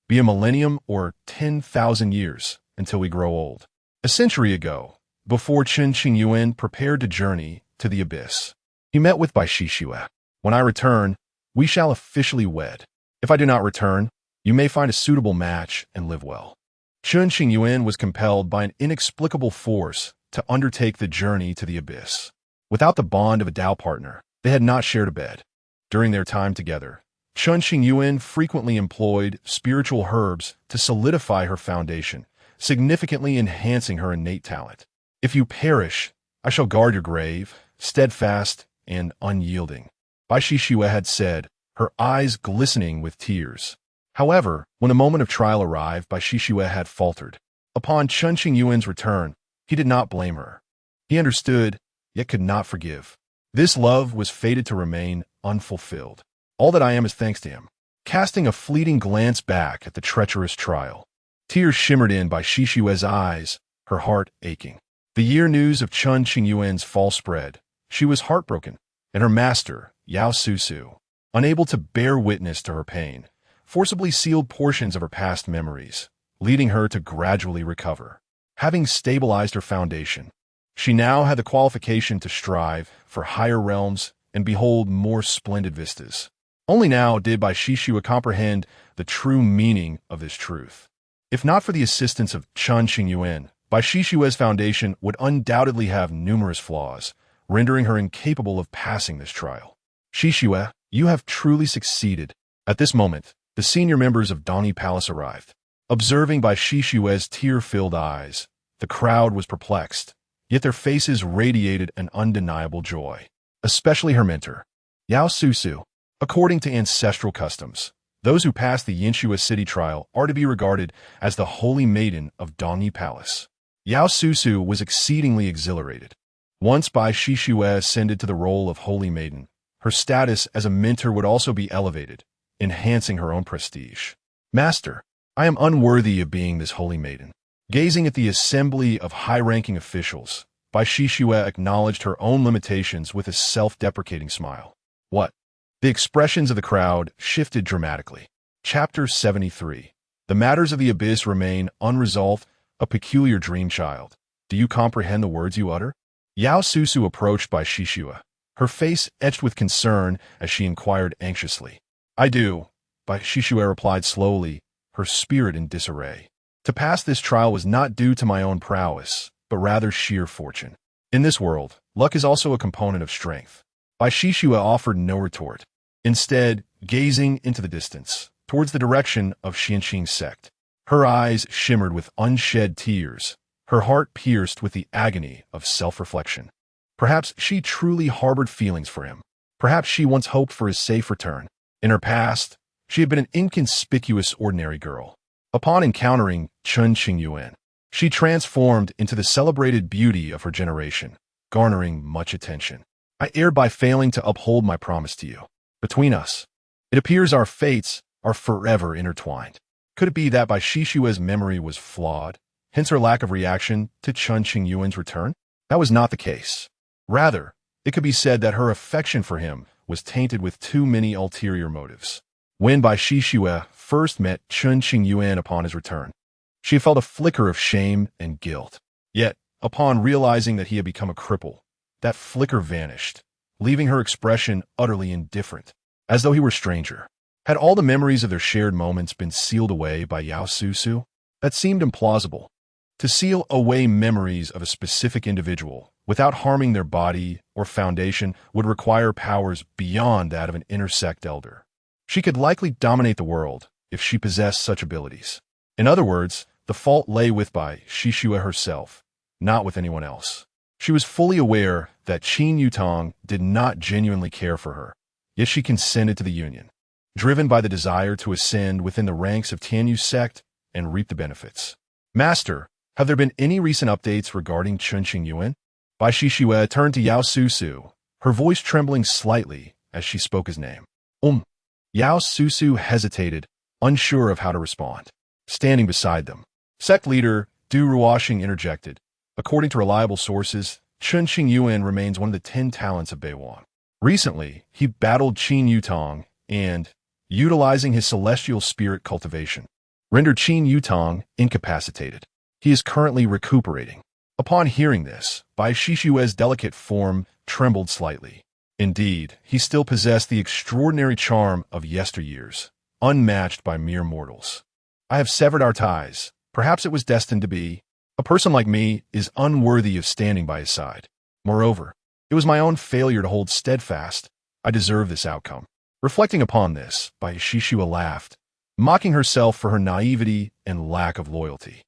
be a millennium or 10,000 years, until we grow old. A century ago, before Chen Qingyuan prepared to journey to the abyss, he met with Bai Shishue. When I return, we shall officially wed. If I do not return, you may find a suitable match and live well. Chen Qingyuan was compelled by an inexplicable force to undertake the journey to the abyss. Without the bond of a Tao partner, they had not shared a bed. During their time together, Chen Qingyuan frequently employed spiritual herbs to solidify her foundation, significantly enhancing her innate talent. If you perish, I shall guard your grave, steadfast and unyielding. Bai Shishue had said, her eyes glistening with tears. However, when a moment of trial arrived, Bai Shishue had faltered. Upon Chen Qingyuan's return, he did not blame her. He understood, yet could not forgive. This love was fated to remain unfulfilled. All that I am is thanks to him. Casting a fleeting glance back at the treacherous trial, tears shimmered in Bai Shishue's eyes, her heart aching. The year news of Chen Qingyuan's fall spread. She was heartbroken, and her master, Yao Susu, unable to bear witness to her pain, forcibly sealed portions of her past memories, leading her to gradually recover. Having stabilized her foundation, she now had the qualification to strive for higher realms and behold more splendid vistas. Only now did Bai Shishue comprehend the true meaning of this truth. If not for the assistance of Chen Qingyuan, Bai Shishue's foundation would undoubtedly have numerous flaws, rendering her incapable of passing this trial. Shishue, you have truly succeeded. At this moment, the senior members of Dongyi Palace arrived. Observing Bai Shishue's tear-filled eyes, the crowd was perplexed, yet their faces radiated an undeniable joy. Especially her mentor, Yao Susu. According to ancestral customs, those who pass the Yinshua city trial are to be regarded as the holy maiden of Dongyi Palace. Yao Susu was exceedingly exhilarated. Once Bai Shishue ascended to the role of holy maiden, her status as a mentor would also be elevated, enhancing her own prestige. Master, I am unworthy of being this holy maiden. Gazing at the assembly of high-ranking officials, Bai Shishue acknowledged her own limitations with a self-deprecating smile. What? The expressions of the crowd shifted dramatically. Chapter 73. The matters of the abyss remain unresolved, a peculiar dream child. Do you comprehend the words you utter? Yao Susu approached Bai Shishue, her face etched with concern as she inquired anxiously. I do, Bai Shishue replied slowly, her spirit in disarray. To pass this trial was not due to my own prowess, but rather sheer fortune. In this world, luck is also a component of strength. Bai Shishua offered no retort, instead gazing into the distance, towards the direction of Xianqing's sect. Her eyes shimmered with unshed tears, her heart pierced with the agony of self-reflection. Perhaps she truly harbored feelings for him. Perhaps she once hoped for his safe return. In her past, she had been an inconspicuous ordinary girl. Upon encountering Chen Qingyuan, she transformed into the celebrated beauty of her generation, garnering much attention. I erred by failing to uphold my promise to you. Between us, it appears our fates are forever intertwined. Could it be that Bai Shishua's memory was flawed, hence her lack of reaction to Chen Qingyuan's return? That was not the case. Rather, it could be said that her affection for him was tainted with too many ulterior motives. When Bai Shishua first met Chen Qingyuan upon his return, she felt a flicker of shame and guilt. Yet, upon realizing that he had become a cripple, that flicker vanished, leaving her expression utterly indifferent, as though he were a stranger. Had all the memories of their shared moments been sealed away by Yao Susu? That seemed implausible. To seal away memories of a specific individual without harming their body or foundation would require powers beyond that of an intersect elder. She could likely dominate the world if she possessed such abilities. In other words, the fault lay with Bai Shishua herself, not with anyone else. She was fully aware that Qin Yutong did not genuinely care for her, yet she consented to the union, driven by the desire to ascend within the ranks of Tianyu's sect and reap the benefits. Master, have there been any recent updates regarding Chen Qingyuan? Bai Shishua turned to Yao Susu, her voice trembling slightly as she spoke his name. Yao Susu hesitated, unsure of how to respond. Standing beside them, sect leader Du Ruoxing interjected. According to reliable sources, Chen Qingyuan remains one of the 10 talents of Beiwang. Recently, he battled Qin Yutong and, utilizing his celestial spirit cultivation, rendered Qin Yutong incapacitated. He is currently recuperating. Upon hearing this, Bai Shishua's delicate form trembled slightly. Indeed, he still possessed the extraordinary charm of yesteryears, unmatched by mere mortals. I have severed our ties. Perhaps it was destined to be. A person like me is unworthy of standing by his side. Moreover, it was my own failure to hold steadfast. I deserve this outcome. Reflecting upon this, Bai Shishua laughed, mocking herself for her naivety and lack of loyalty.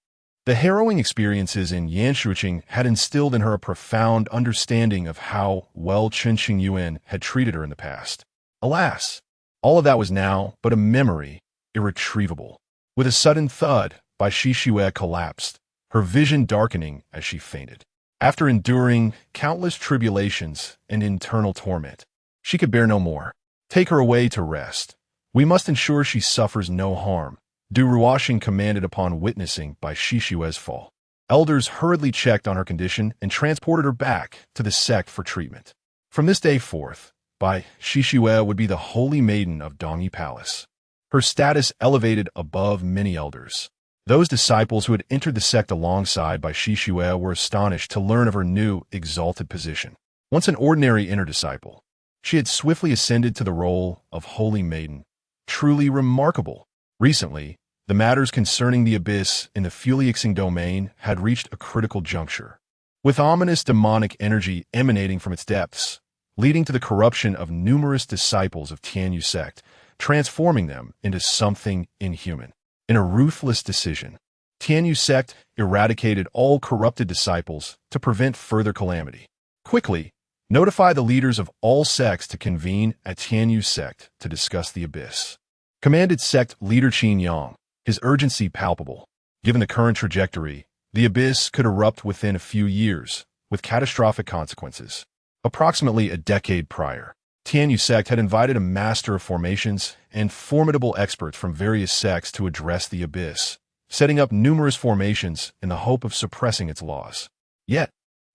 The harrowing experiences in Yanshuiqing had instilled in her a profound understanding of how well Chen Qingyuan had treated her in the past. Alas, all of that was now but a memory, irretrievable. With a sudden thud, Bai Shishua collapsed, her vision darkening as she fainted. After enduring countless tribulations and internal torment, she could bear no more. Take her away to rest. We must ensure she suffers no harm. Du Ruoxing commanded upon witnessing Bai Shishua's fall. Elders hurriedly checked on her condition and transported her back to the sect for treatment. From this day forth, Bai Shishua would be the holy maiden of Dongyi Palace. Her status elevated above many elders. Those disciples who had entered the sect alongside Bai Shishua were astonished to learn of her new, exalted position. Once an ordinary inner disciple, she had swiftly ascended to the role of holy maiden. Truly remarkable. Recently, the matters concerning the abyss in the Fiancée domain had reached a critical juncture, with ominous demonic energy emanating from its depths, leading to the corruption of numerous disciples of Tianyu's sect, transforming them into something inhuman. In a ruthless decision, Tianyu's sect eradicated all corrupted disciples to prevent further calamity. Quickly, notify the leaders of all sects to convene at Tianyu's sect to discuss the abyss. Commanded sect leader Qin Yang, his urgency palpable. Given the current trajectory, the abyss could erupt within a few years, with catastrophic consequences. Approximately a decade prior, Tianyu sect had invited a master of formations and formidable experts from various sects to address the abyss, setting up numerous formations in the hope of suppressing its laws. Yet,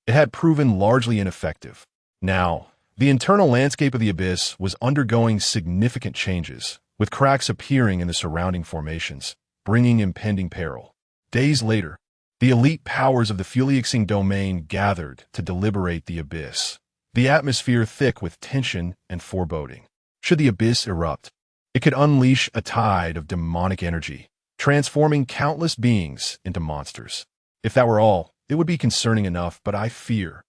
it had proven largely ineffective. Now, the internal landscape of the abyss was undergoing significant changes, with cracks appearing in the surrounding formations, bringing impending peril. Days later, the elite powers of the Fiancée domain gathered to deliberate the abyss, the atmosphere thick with tension and foreboding. Should the abyss erupt, it could unleash a tide of demonic energy, transforming countless beings into monsters. If that were all, it would be concerning enough, but I fear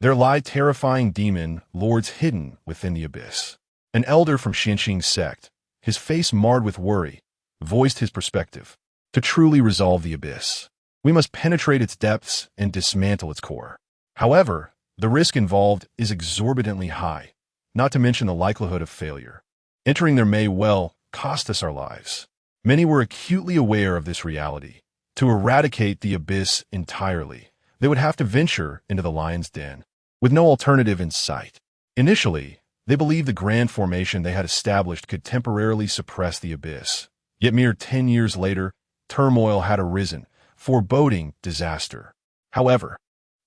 There lie terrifying demon lords hidden within the abyss. An elder from Xianxing sect, his face marred with worry, voiced his perspective. To truly resolve the abyss, we must penetrate its depths and dismantle its core. However, the risk involved is exorbitantly high, not to mention the likelihood of failure. Entering there may well cost us our lives. Many were acutely aware of this reality. To eradicate the abyss entirely, they would have to venture into the lion's den, with no alternative in sight. Initially, they believed the grand formation they had established could temporarily suppress the abyss. Yet mere 10 years later, turmoil had arisen, foreboding disaster. However,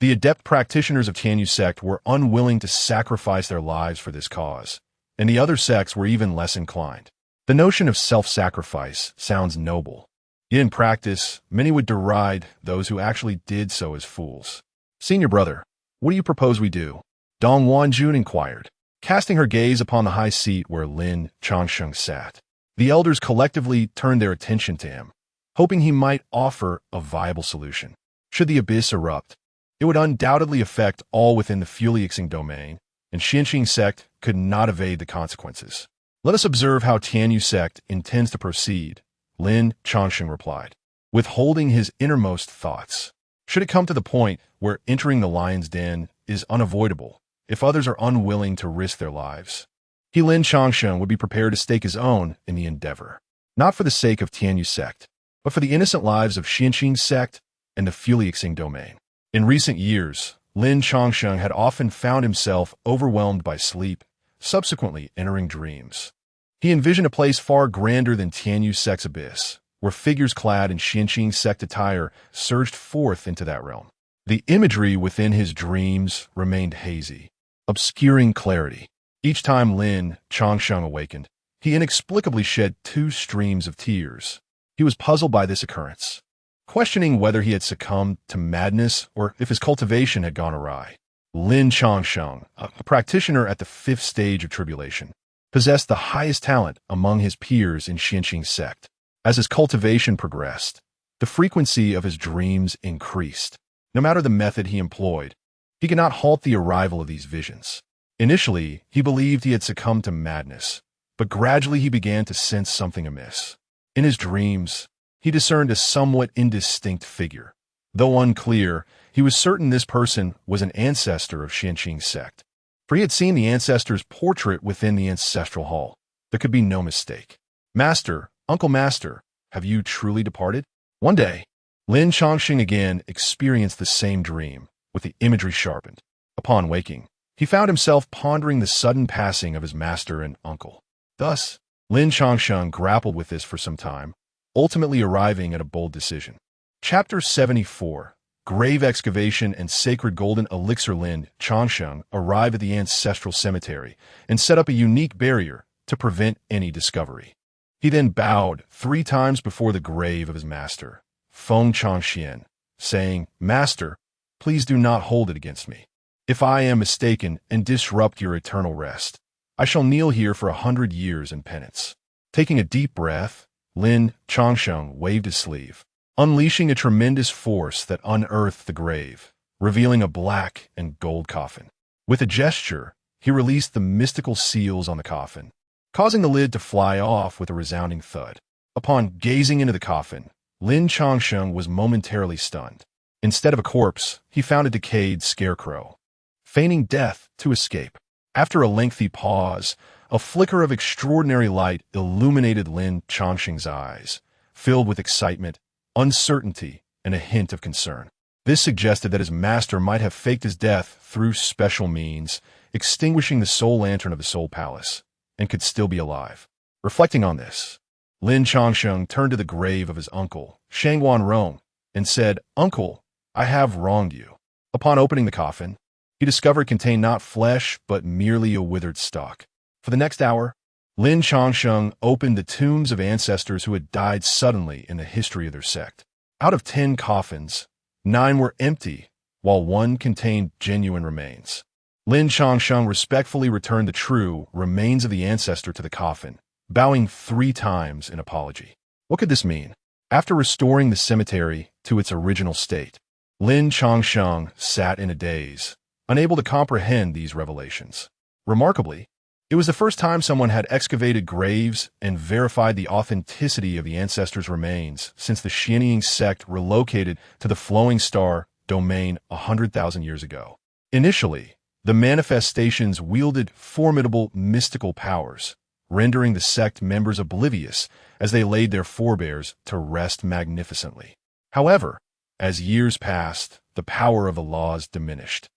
the adept practitioners of Tianyu sect were unwilling to sacrifice their lives for this cause, and the other sects were even less inclined. The notion of self-sacrifice sounds noble. Yet in practice, many would deride those who actually did so as fools. Senior brother, what do you propose we do? Dong Wanjun inquired, casting her gaze upon the high seat where Lin Changsheng sat. The elders collectively turned their attention to him, hoping he might offer a viable solution. Should the abyss erupt, it would undoubtedly affect all within the fiancée domain, and Xianxing sect could not evade the consequences. Let us observe how Tianyu sect intends to proceed, Lin Changsheng replied, withholding his innermost thoughts. Should it come to the point where entering the lion's den is unavoidable, if others are unwilling to risk their lives, Lin Changsheng would be prepared to stake his own in the endeavor, not for the sake of Tianyu sect, but for the innocent lives of Xianxing sect and the fiancée domain. In recent years, Lin Changsheng had often found himself overwhelmed by sleep, subsequently entering dreams. He envisioned a place far grander than Tianyu sect's abyss, where figures clad in Xianxing sect attire surged forth into that realm. The imagery within his dreams remained hazy, obscuring clarity. Each time Lin Changsheng awakened, he inexplicably shed 2 streams of tears. He was puzzled by this occurrence, questioning whether he had succumbed to madness or if his cultivation had gone awry. Lin Changsheng, a practitioner at the 5th stage of tribulation, possessed the highest talent among his peers in Xianxing sect. As his cultivation progressed, the frequency of his dreams increased. No matter the method he employed, he could not halt the arrival of these visions. Initially, he believed he had succumbed to madness, but gradually he began to sense something amiss. In his dreams, he discerned a somewhat indistinct figure. Though unclear, he was certain this person was an ancestor of Xianxing sect, for he had seen the ancestor's portrait within the ancestral hall. There could be no mistake. Master, Uncle Master, have you truly departed? One day, Lin Changsheng again experienced the same dream, with the imagery sharpened. Upon waking, he found himself pondering the sudden passing of his master and uncle. Thus, Lin Changsheng grappled with this for some time, ultimately arriving at a bold decision. Chapter 74, Grave Excavation and Sacred Golden Elixir. Lin Changsheng arrived at the ancestral cemetery and set up a unique barrier to prevent any discovery. He then bowed 3 times before the grave of his master, Feng Changxian, saying, "Master, please do not hold it against me. If I am mistaken and disrupt your eternal rest, I shall kneel here for 100 years in penance." Taking a deep breath, Lin Changsheng waved his sleeve, unleashing a tremendous force that unearthed the grave, revealing a black and gold coffin. With a gesture, he released the mystical seals on the coffin, causing the lid to fly off with a resounding thud. Upon gazing into the coffin, Lin Changsheng was momentarily stunned. Instead of a corpse, he found a decayed scarecrow, feigning death to escape. After a lengthy pause, a flicker of extraordinary light illuminated Lin Changsheng's eyes, filled with excitement, uncertainty, and a hint of concern. This suggested that his master might have faked his death through special means, extinguishing the soul lantern of the Soul Palace, and could still be alive. Reflecting on this, Lin Changsheng turned to the grave of his uncle, Shangguan Rong, and said, "Uncle, I have wronged you." Upon opening the coffin, he discovered it contained not flesh, but merely a withered stalk. For the next hour, Lin Changsheng opened the tombs of ancestors who had died suddenly in the history of their sect. Out of 10 coffins, 9 were empty, while 1 contained genuine remains. Lin Changsheng respectfully returned the true remains of the ancestor to the coffin, bowing 3 times in apology. What could this mean? After restoring the cemetery to its original state, Lin Changsheng sat in a daze, unable to comprehend these revelations. Remarkably, it was the first time someone had excavated graves and verified the authenticity of the ancestors' remains since the Xianying sect relocated to the Flowing Star domain 100,000 years ago. Initially, the manifestations wielded formidable mystical powers, rendering the sect members oblivious as they laid their forebears to rest magnificently. However, as years passed, the power of the laws diminished,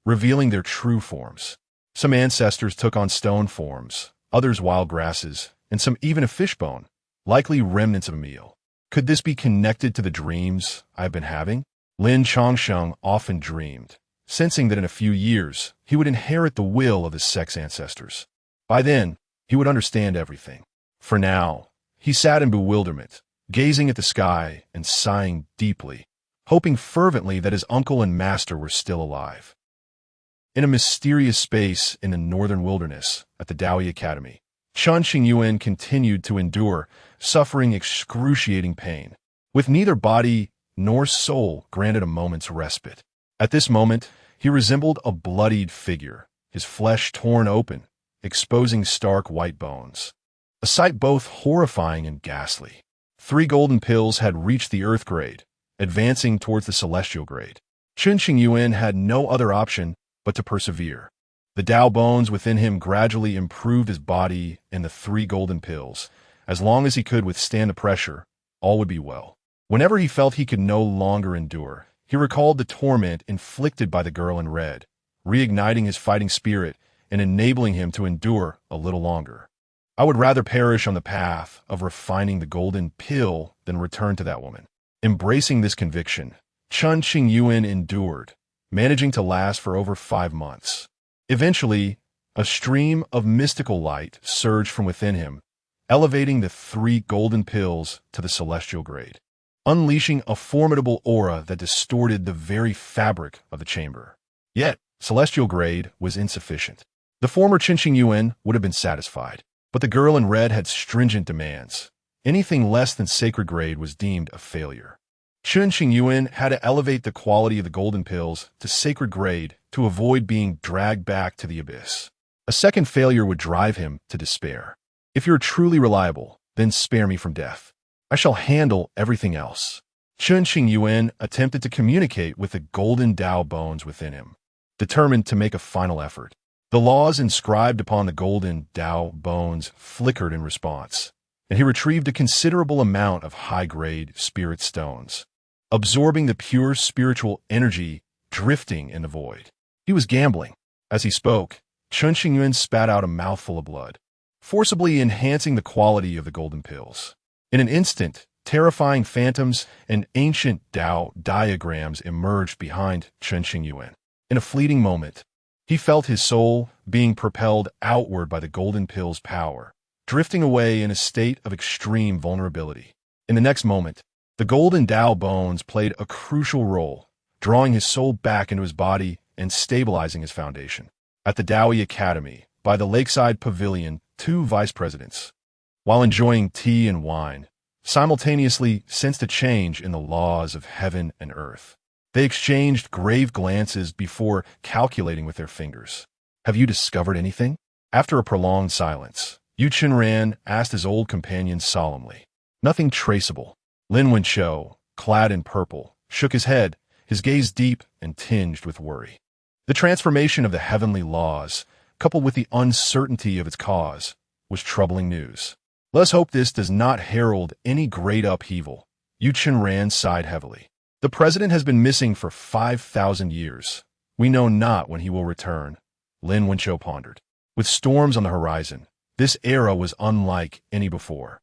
revealing their true forms. Some ancestors took on stone forms, others wild grasses, and some even a fishbone, likely remnants of a meal. Could this be connected to the dreams I've been having? Lin Chongsheng often dreamed, sensing that in a few years he would inherit the will of his sect's ancestors. By then, he would understand everything. For now, he sat in bewilderment, gazing at the sky and sighing deeply, hoping fervently that his uncle and master were still alive. In a mysterious space in the northern wilderness at the Daoi Academy, Chen Qingyuan continued to endure, suffering excruciating pain, with neither body nor soul granted a moment's respite. At this moment, he resembled a bloodied figure, his flesh torn open, exposing stark white bones. A sight both horrifying and ghastly. 3 golden pills had reached the earth grade, advancing towards the celestial grade. Chen Qingyuan had no other option but to persevere. The Tao bones within him gradually improved his body and the 3 golden pills. As long as he could withstand the pressure, all would be well. Whenever he felt he could no longer endure, he recalled the torment inflicted by the girl in red, reigniting his fighting spirit and enabling him to endure a little longer. I would rather perish on the path of refining the golden pill than return to that woman. Embracing this conviction, Chen Qingyuan endured, managing to last for over 5 months. Eventually, a stream of mystical light surged from within him, elevating the 3 golden pills to the celestial grade, unleashing a formidable aura that distorted the very fabric of the chamber. Yet, celestial grade was insufficient. The former Chen Qingyuan would have been satisfied, but the girl in red had stringent demands. Anything less than sacred grade was deemed a failure. Chen Qingyuan had to elevate the quality of the golden pills to sacred grade to avoid being dragged back to the abyss. A second failure would drive him to despair. If you're truly reliable, then spare me from death. I shall handle everything else. Chen Qingyuan attempted to communicate with the golden Tao bones within him, determined to make a final effort. The laws inscribed upon the golden Tao bones flickered in response, and he retrieved a considerable amount of high-grade spirit stones, absorbing the pure spiritual energy drifting in the void. He was gambling. As he spoke, Chen Qingyuan spat out a mouthful of blood, forcibly enhancing the quality of the golden pills. In an instant, terrifying phantoms and ancient Tao diagrams emerged behind Chen Qingyuan. In a fleeting moment, he felt his soul being propelled outward by the golden pill's power, drifting away in a state of extreme vulnerability. In the next moment, the golden Tao bones played a crucial role, drawing his soul back into his body and stabilizing his foundation. At the Daoi Academy, by the lakeside pavilion, 2 vice presidents, while enjoying tea and wine, simultaneously sensed a change in the laws of heaven and earth. They exchanged grave glances before calculating with their fingers. Have you discovered anything? After a prolonged silence, Yu Qinran asked his old companion solemnly. Nothing traceable. Lin Wenqiu, clad in purple, shook his head, his gaze deep and tinged with worry. The transformation of the heavenly laws, coupled with the uncertainty of its cause, was troubling news. Let's hope this does not herald any great upheaval. Yu Qinran sighed heavily. The president has been missing for 5,000 years. We know not when he will return, Lin Wenqiu pondered. With storms on the horizon, this era was unlike any before.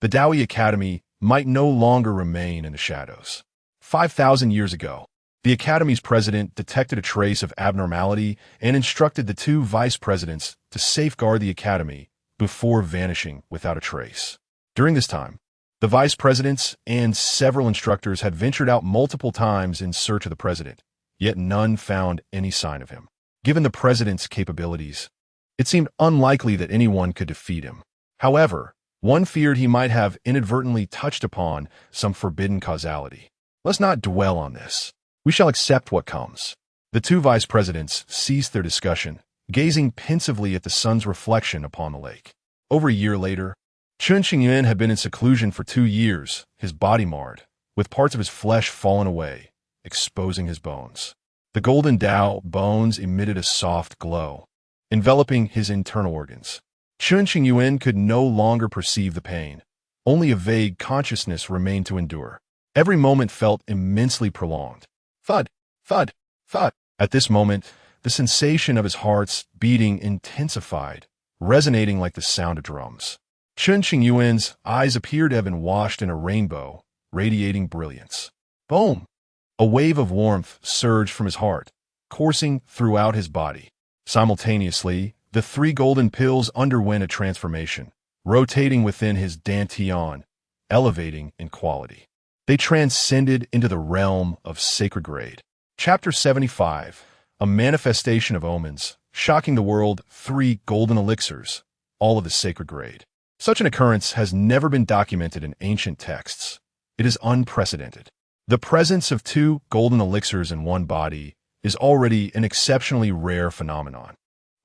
The Daoi Academy might no longer remain in the shadows. 5,000 years ago, the Academy's president detected a trace of abnormality and instructed the 2 vice presidents to safeguard the Academy before vanishing without a trace. During this time, the vice presidents and several instructors had ventured out multiple times in search of the president, yet none found any sign of him. Given the president's capabilities, it seemed unlikely that anyone could defeat him. However, one feared he might have inadvertently touched upon some forbidden causality. Let's not dwell on this. We shall accept what comes. The two vice presidents ceased their discussion, gazing pensively at the sun's reflection upon the lake. Over a year later, Chen Qingyuan had been in seclusion for 2 years, his body marred, with parts of his flesh fallen away, exposing his bones. The golden Tao bones emitted a soft glow, enveloping his internal organs. Chen Qingyuan could no longer perceive the pain. Only a vague consciousness remained to endure. Every moment felt immensely prolonged. Thud, thud, thud. At this moment, the sensation of his heart's beating intensified, resonating like the sound of drums. Chen Qingyuan's eyes appeared to have been washed in a rainbow, radiating brilliance. Boom! A wave of warmth surged from his heart, coursing throughout his body. Simultaneously, the 3 golden pills underwent a transformation, rotating within his dantian, elevating in quality. They transcended into the realm of sacred grade. Chapter 75, a manifestation of omens, shocking the world, 3 golden elixirs, all of the sacred grade. Such an occurrence has never been documented in ancient texts. It is unprecedented. The presence of 2 golden elixirs in one body is already an exceptionally rare phenomenon,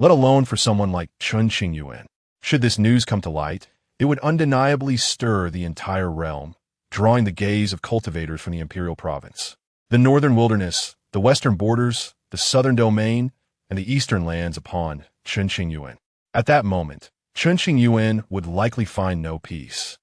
let alone for someone like Chen Qingyuan. Should this news come to light, it would undeniably stir the entire realm, drawing the gaze of cultivators from the imperial province, the northern wilderness, the western borders, the southern domain, and the eastern lands upon Chen Qingyuan. At that moment, Chen Qingyuan would likely find no peace.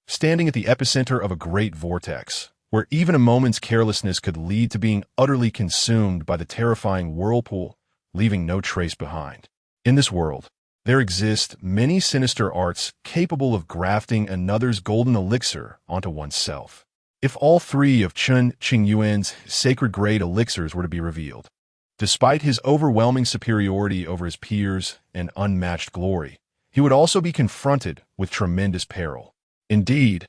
Standing at the epicenter of a great vortex, where even a moment's carelessness could lead to being utterly consumed by the terrifying whirlpool, leaving no trace behind. In this world, there exist many sinister arts capable of grafting another's golden elixir onto oneself. If all 3 of Chen Qingyuan's sacred grade elixirs were to be revealed, despite his overwhelming superiority over his peers and unmatched glory, he would also be confronted with tremendous peril. Indeed,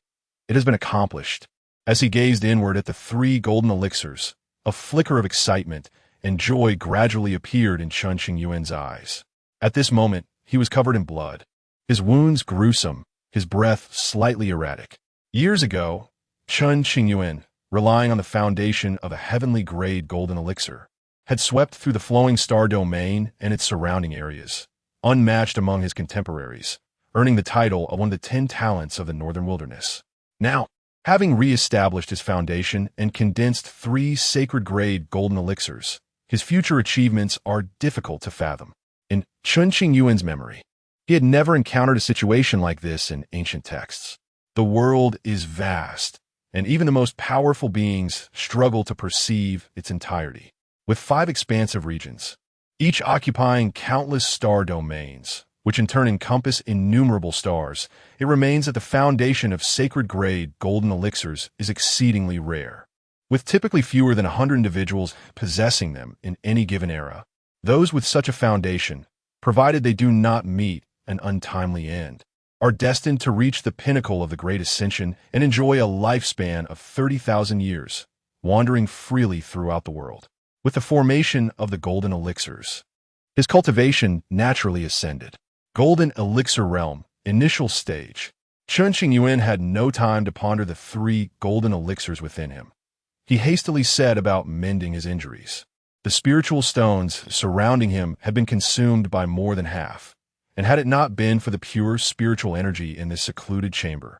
it has been accomplished. As he gazed inward at the 3 golden elixirs, a flicker of excitement and joy gradually appeared in Chen Qingyuan's eyes. At this moment, he was covered in blood, his wounds gruesome, his breath slightly erratic. Years ago, Chen Qingyuan, relying on the foundation of a heavenly grade golden elixir, had swept through the flowing star domain and its surrounding areas, unmatched among his contemporaries, earning the title of one of the 10 talents of the northern wilderness. Now, having re-established his foundation and condensed 3 sacred-grade golden elixirs, his future achievements are difficult to fathom. In Chen Qingyuan's memory, he had never encountered a situation like this in ancient texts. The world is vast, and even the most powerful beings struggle to perceive its entirety. With 5 expansive regions, each occupying countless star domains, which in turn encompass innumerable stars, it remains that the foundation of sacred-grade golden elixirs is exceedingly rare. With typically fewer than 100 individuals possessing them in any given era, those with such a foundation, provided they do not meet an untimely end, are destined to reach the pinnacle of the Great Ascension and enjoy a lifespan of 30,000 years, wandering freely throughout the world. With the formation of the golden elixirs, his cultivation naturally ascended. Golden elixir realm, initial stage. Chen Qingyuan had no time to ponder the 3 golden elixirs within him. He hastily set about mending his injuries. The spiritual stones surrounding him had been consumed by more than half, and had it not been for the pure spiritual energy in this secluded chamber,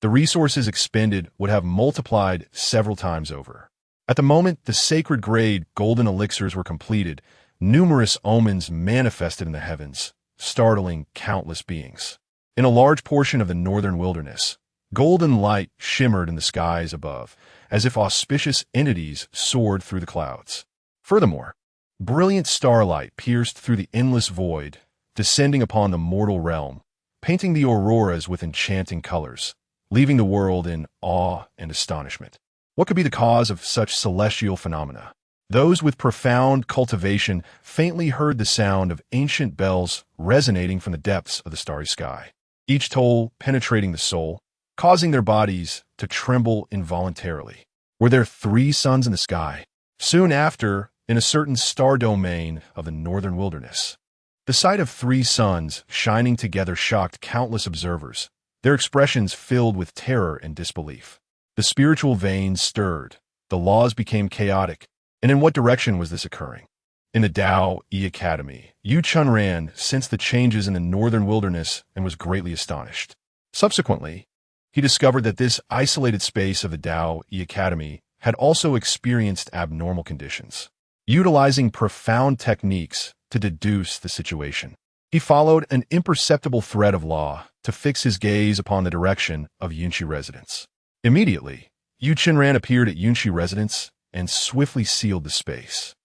the resources expended would have multiplied several times over. At the moment the sacred grade golden elixirs were completed, numerous omens manifested in the heavens, startling countless beings. In a large portion of the northern wilderness, golden light shimmered in the skies above, as if auspicious entities soared through the clouds. Furthermore, brilliant starlight pierced through the endless void, descending upon the mortal realm, painting the auroras with enchanting colors, leaving the world in awe and astonishment. What could be the cause of such celestial phenomena? Those with profound cultivation faintly heard the sound of ancient bells resonating from the depths of the starry sky, each toll penetrating the soul, causing their bodies to tremble involuntarily. Were there 3 suns in the sky? Soon after, in a certain star domain of the northern wilderness, the sight of 3 suns shining together shocked countless observers, their expressions filled with terror and disbelief. The spiritual veins stirred, the laws became chaotic, and in what direction was this occurring? In the Tao E Academy, Yu Chunran sensed the changes in the northern wilderness and was greatly astonished. Subsequently, he discovered that this isolated space of the Tao E Academy had also experienced abnormal conditions. Utilizing profound techniques to deduce the situation, he followed an imperceptible thread of law to fix his gaze upon the direction of Yunshi residence. Immediately, Yu Chenran appeared at Yunshi residence and swiftly sealed the space,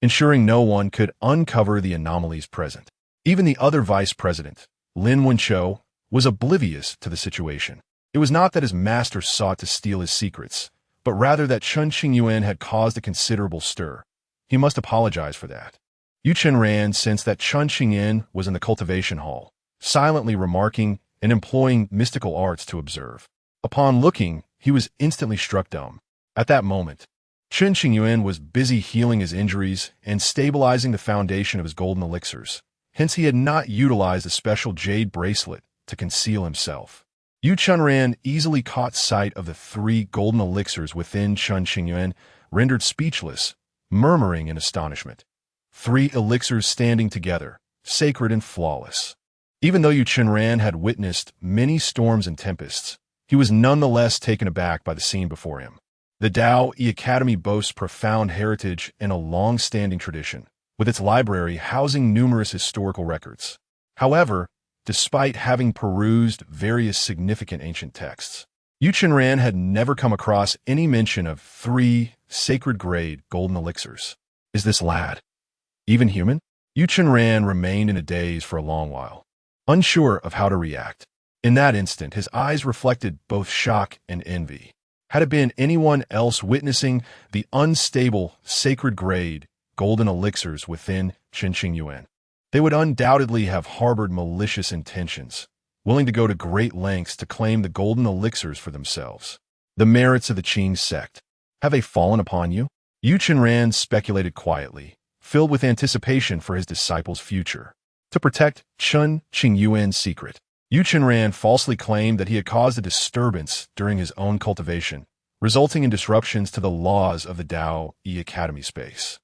ensuring no one could uncover the anomalies present. Even the other vice president, Lin Wenchou, was oblivious to the situation. It was not that his master sought to steal his secrets, but rather that Chen Qingyuan had caused a considerable stir. He must apologize for that. Yu Chenran sensed that Chen Qingyuan was in the cultivation hall, silently remarking and employing mystical arts to observe. Upon looking, he was instantly struck dumb. At that moment, Chen Qingyuan was busy healing his injuries and stabilizing the foundation of his golden elixirs. Hence, he had not utilized a special jade bracelet to conceal himself. Yu Chunran easily caught sight of the 3 golden elixirs within Chen Qingyuan, rendered speechless, murmuring in astonishment. 3 elixirs standing together, sacred and flawless. Even though Yu Chunran had witnessed many storms and tempests, he was nonetheless taken aback by the scene before him. The Tao E Academy boasts profound heritage and a long-standing tradition, with its library housing numerous historical records. However, despite having perused various significant ancient texts, Yu Chenran had never come across any mention of 3 sacred-grade golden elixirs. Is this lad even human? Yu Chenran remained in a daze for a long while, unsure of how to react. In that instant, his eyes reflected both shock and envy. Had it been anyone else witnessing the unstable, sacred-grade golden elixirs within Chen Qingyuan, they would undoubtedly have harbored malicious intentions, willing to go to great lengths to claim the golden elixirs for themselves. The merits of the Qing sect. Have they fallen upon you? Yu Chenran speculated quietly, filled with anticipation for his disciple's future. To protect Chen Qingyuan's secret, Yu Chenran falsely claimed that he had caused a disturbance during his own cultivation, resulting in disruptions to the laws of the Tao E Academy space.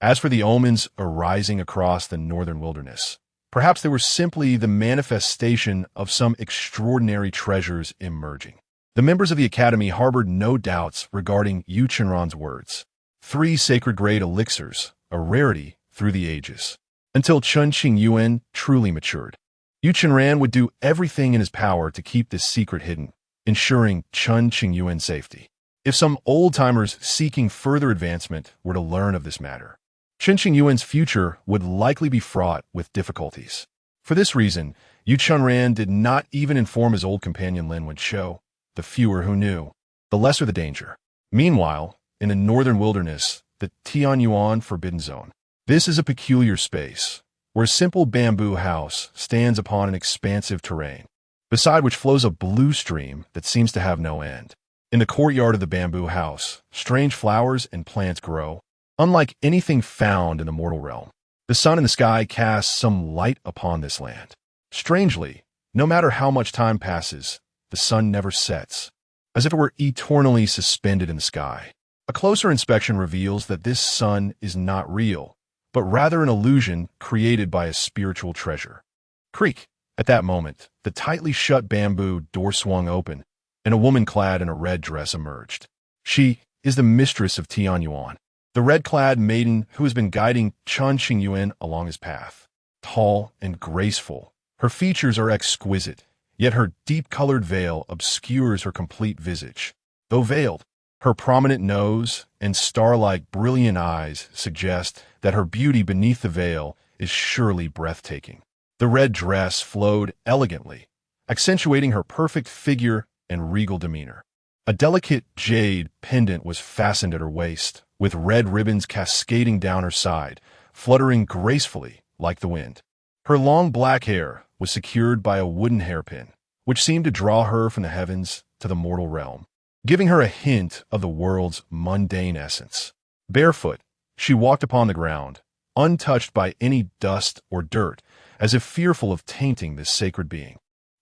As for the omens arising across the northern wilderness, perhaps they were simply the manifestation of some extraordinary treasures emerging. The members of the Academy harbored no doubts regarding Yu Chenran's words. 3 sacred-grade elixirs, a rarity through the ages. Until Chen Qingyuan truly matured, Yu Chenran would do everything in his power to keep this secret hidden, ensuring Chen Qingyuan's safety. If some old-timers seeking further advancement were to learn of this matter, Chen Qingyuan's future would likely be fraught with difficulties. For this reason, Yu Chenran did not even inform his old companion Lin Wenchou. The fewer who knew, the lesser the danger. Meanwhile, in the northern wilderness, the Tianyuan Forbidden Zone. This is a peculiar space, where a simple bamboo house stands upon an expansive terrain, beside which flows a blue stream that seems to have no end. In the courtyard of the bamboo house, strange flowers and plants grow, unlike anything found in the mortal realm. The sun in the sky casts some light upon this land. Strangely, no matter how much time passes, the sun never sets, as if it were eternally suspended in the sky. A closer inspection reveals that this sun is not real, but rather an illusion created by a spiritual treasure. Creak! At that moment, the tightly shut bamboo door swung open, and a woman clad in a red dress emerged. She is the mistress of Tianyuan, the red-clad maiden who has been guiding Chen Qingyuan along his path. Tall and graceful, her features are exquisite, yet her deep-colored veil obscures her complete visage. Though veiled, her prominent nose and star-like brilliant eyes suggest that her beauty beneath the veil is surely breathtaking. The red dress flowed elegantly, accentuating her perfect figure and regal demeanor. A delicate jade pendant was fastened at her waist, with red ribbons cascading down her side, fluttering gracefully like the wind. Her long black hair was secured by a wooden hairpin, which seemed to draw her from the heavens to the mortal realm, giving her a hint of the world's mundane essence. Barefoot, she walked upon the ground, untouched by any dust or dirt, as if fearful of tainting this sacred being.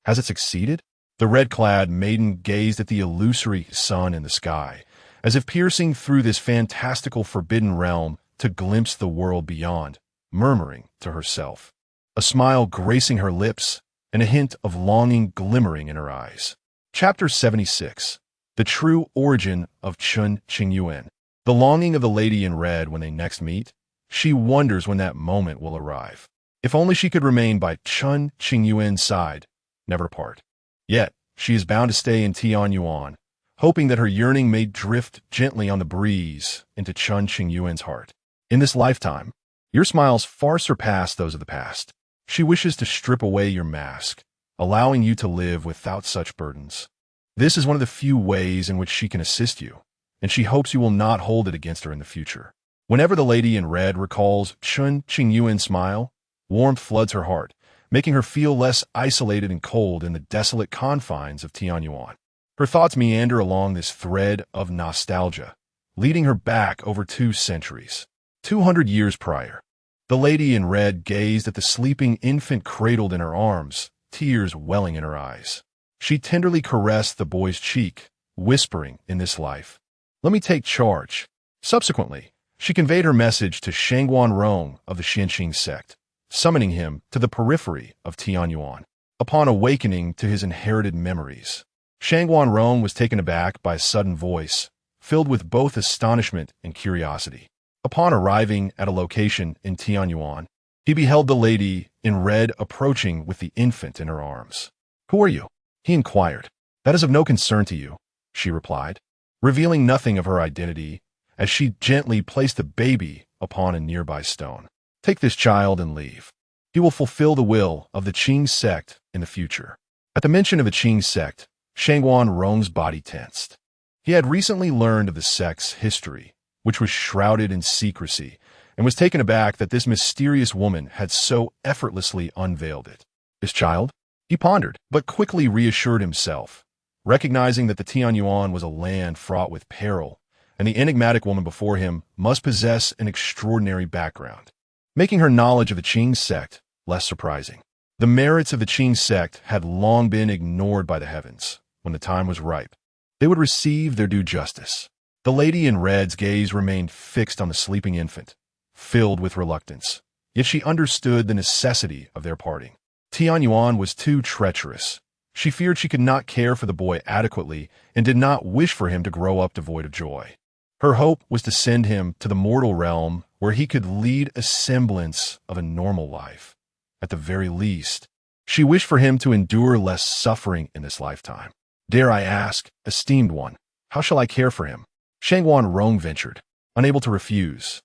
Has it succeeded? The red-clad maiden gazed at the illusory sun in the sky, as if piercing through this fantastical forbidden realm to glimpse the world beyond, murmuring to herself, a smile gracing her lips and a hint of longing glimmering in her eyes. Chapter 76. The True Origin of Chen Qingyuan. The longing of the lady in red when they next meet. She wonders when that moment will arrive. If only she could remain by Chen Qingyuan's side, never part. Yet, she is bound to stay in Tianyuan, hoping that her yearning may drift gently on the breeze into Chen Qingyuan's heart. In this lifetime, your smiles far surpass those of the past. She wishes to strip away your mask, allowing you to live without such burdens. This is one of the few ways in which she can assist you, and she hopes you will not hold it against her in the future. Whenever the lady in red recalls Chen Qingyuan's smile, warmth floods her heart, making her feel less isolated and cold in the desolate confines of Tianyuan. Her thoughts meander along this thread of nostalgia, leading her back over 2 centuries. 200 years prior, the lady in red gazed at the sleeping infant cradled in her arms, tears welling in her eyes. She tenderly caressed the boy's cheek, whispering in this life, "Let me take charge." Subsequently, she conveyed her message to Shangguan Rong of the Xianqing sect, summoning him to the periphery of Tianyuan. Upon awakening to his inherited memories, Shangguan Rong was taken aback by a sudden voice, filled with both astonishment and curiosity. Upon arriving at a location in Tianyuan, he beheld the lady in red approaching with the infant in her arms. "Who are you?" he inquired. "That is of no concern to you," she replied, revealing nothing of her identity as she gently placed the baby upon a nearby stone. "Take this child and leave. He will fulfill the will of the Qing sect in the future." At the mention of the Qing sect, Shangguan Rong's body tensed. He had recently learned of the sect's history, which was shrouded in secrecy, and was taken aback that this mysterious woman had so effortlessly unveiled it. This child? He pondered, but quickly reassured himself, recognizing that the Tianyuan was a land fraught with peril, and the enigmatic woman before him must possess an extraordinary background, making her knowledge of the Qing sect less surprising. The merits of the Qing sect had long been ignored by the heavens. When the time was ripe, they would receive their due justice. The lady in red's gaze remained fixed on the sleeping infant, filled with reluctance, yet she understood the necessity of their parting. Tianyuan was too treacherous. She feared she could not care for the boy adequately and did not wish for him to grow up devoid of joy. Her hope was to send him to the mortal realm where he could lead a semblance of a normal life. At the very least, she wished for him to endure less suffering in this lifetime. "Dare I ask, esteemed one, how shall I care for him?" Shangguan Rong ventured, unable to refuse.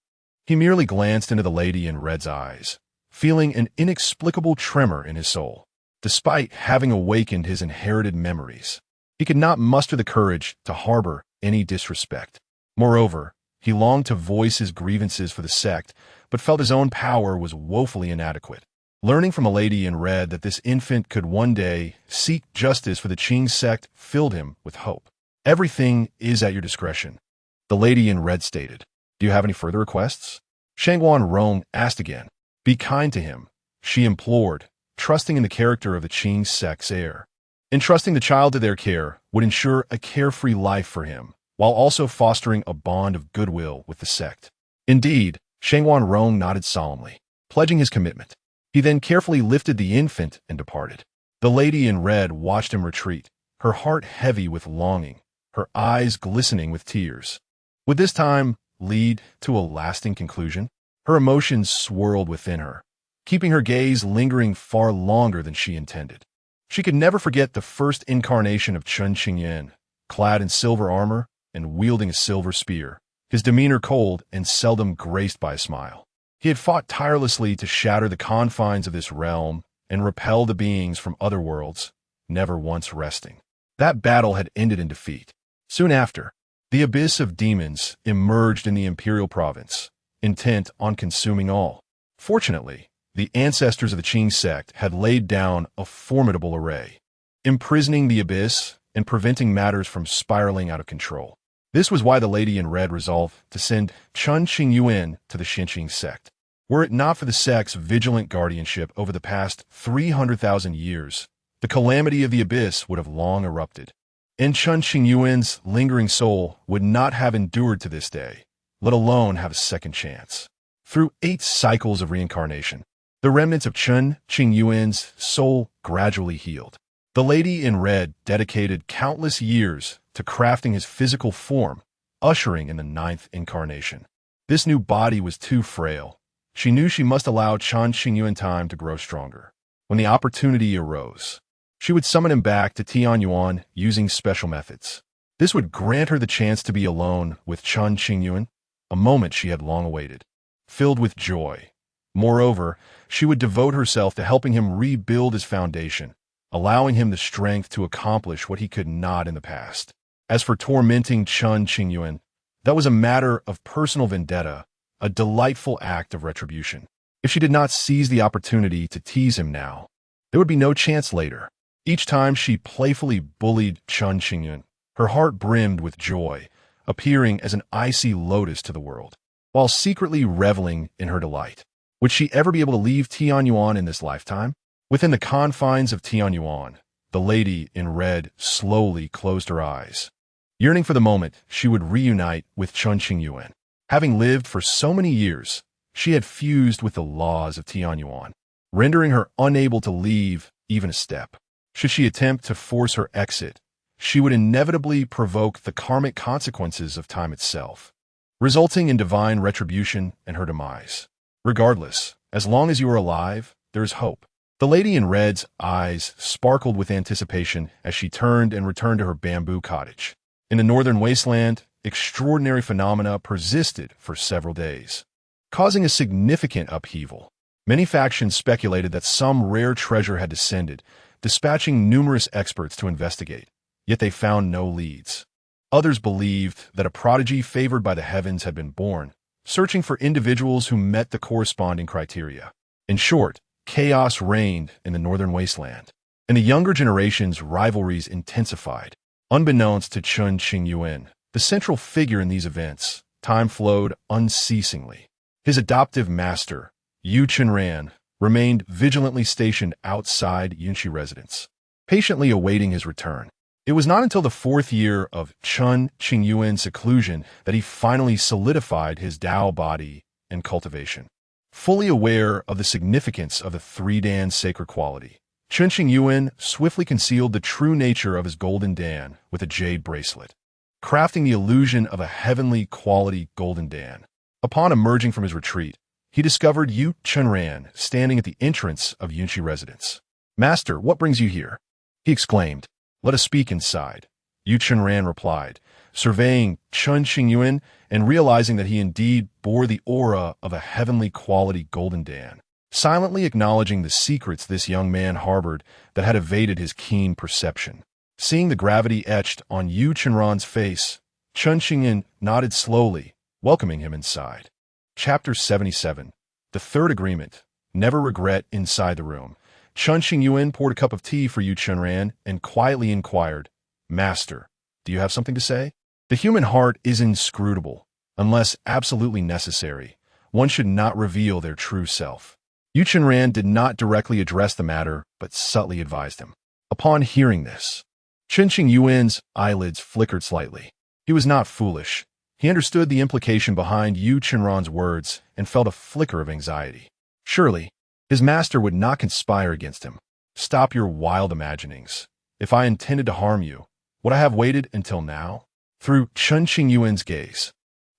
He merely glanced into the lady in red's eyes, feeling an inexplicable tremor in his soul. Despite having awakened his inherited memories, he could not muster the courage to harbor any disrespect. Moreover, he longed to voice his grievances for the sect, but felt his own power was woefully inadequate. Learning from a lady in red that this infant could one day seek justice for the Qing sect filled him with hope. "Everything is at your discretion," the lady in red stated. "Do you have any further requests?" Shangguan Rong asked again. "Be kind to him," she implored, trusting in the character of the Qing sect's heir. Entrusting the child to their care would ensure a carefree life for him, while also fostering a bond of goodwill with the sect. Indeed, Shangguan Rong nodded solemnly, pledging his commitment. He then carefully lifted the infant and departed. The lady in red watched him retreat, her heart heavy with longing, her eyes glistening with tears. Would this time lead to a lasting conclusion? Her emotions swirled within her, keeping her gaze lingering far longer than she intended. She could never forget the first incarnation of Chen Qingyuan, clad in silver armor and wielding a silver spear, his demeanor cold and seldom graced by a smile. He had fought tirelessly to shatter the confines of this realm and repel the beings from other worlds, never once resting. That battle had ended in defeat. Soon after, the abyss of demons emerged in the imperial province, intent on consuming all. Fortunately, the ancestors of the Qing sect had laid down a formidable array, imprisoning the abyss and preventing matters from spiraling out of control. This was why the lady in red resolved to send Chen Qingyuan to the Xianqing sect. Were it not for the sect's vigilant guardianship over the past 300,000 years, the calamity of the abyss would have long erupted. And Chen Qingyuan's lingering soul would not have endured to this day, let alone have a second chance. Through 8 cycles of reincarnation, the remnants of Chen Qingyuan's soul gradually healed. The lady in red dedicated countless years to crafting his physical form, ushering in the 9th incarnation. This new body was too frail. She knew she must allow Chen Qingyuan time to grow stronger. When the opportunity arose, she would summon him back to Tianyuan using special methods. This would grant her the chance to be alone with Chen Qingyuan, a moment she had long awaited, filled with joy. Moreover, she would devote herself to helping him rebuild his foundation, allowing him the strength to accomplish what he could not in the past. As for tormenting Chen Qingyuan, that was a matter of personal vendetta, a delightful act of retribution. If she did not seize the opportunity to tease him now, there would be no chance later. Each time she playfully bullied Chen Qingyuan, her heart brimmed with joy, appearing as an icy lotus to the world, while secretly reveling in her delight. Would she ever be able to leave Tianyuan in this lifetime? Within the confines of Tianyuan, the lady in red slowly closed her eyes. Yearning for the moment she would reunite with Chen Qingyuan. Having lived for so many years, she had fused with the laws of Tianyuan, rendering her unable to leave even a step. Should she attempt to force her exit, she would inevitably provoke the karmic consequences of time itself, resulting in divine retribution and her demise. Regardless, as long as you are alive, there is hope. The lady in red's eyes sparkled with anticipation as she turned and returned to her bamboo cottage. In the northern wasteland, extraordinary phenomena persisted for several days, causing a significant upheaval. Many factions speculated that some rare treasure had descended, dispatching numerous experts to investigate, yet they found no leads. Others believed that a prodigy favored by the heavens had been born, searching for individuals who met the corresponding criteria. In short, chaos reigned in the northern wasteland, and the younger generation's rivalries intensified. Unbeknownst to Chen Qingyuan, the central figure in these events, time flowed unceasingly. His adoptive master, Yu Chenran, remained vigilantly stationed outside Yunshi residence, patiently awaiting his return. It was not until the 4th year of Chen Qingyuan's seclusion that he finally solidified his Tao body and cultivation. Fully aware of the significance of the 3 Dan sacred quality, Chen Qingyuan swiftly concealed the true nature of his golden Dan with a jade bracelet, crafting the illusion of a heavenly quality golden Dan. Upon emerging from his retreat, he discovered Yu Chenran standing at the entrance of Yunshi residence. "Master, what brings you here?" he exclaimed. "Let us speak inside," Yu Chenran replied, surveying Chen Qingyuan and realizing that he indeed bore the aura of a heavenly quality golden Dan, silently acknowledging the secrets this young man harbored that had evaded his keen perception. Seeing the gravity etched on Yu Chenran's face, Chen Qingyuan nodded slowly, welcoming him inside. Chapter 77. The Third Agreement. Never regret inside the room. Chen Qingyuan poured a cup of tea for Yu Chenran and quietly inquired, "Master, do you have something to say?" The human heart is inscrutable. Unless absolutely necessary, one should not reveal their true self. Yu Chenran did not directly address the matter, but subtly advised him. Upon hearing this, Chen Qingyuan's eyelids flickered slightly. He was not foolish. He understood the implication behind Yu Chenran's words and felt a flicker of anxiety. Surely, his master would not conspire against him. "Stop your wild imaginings. If I intended to harm you, would I have waited until now?" Through Chen Qingyuan's gaze,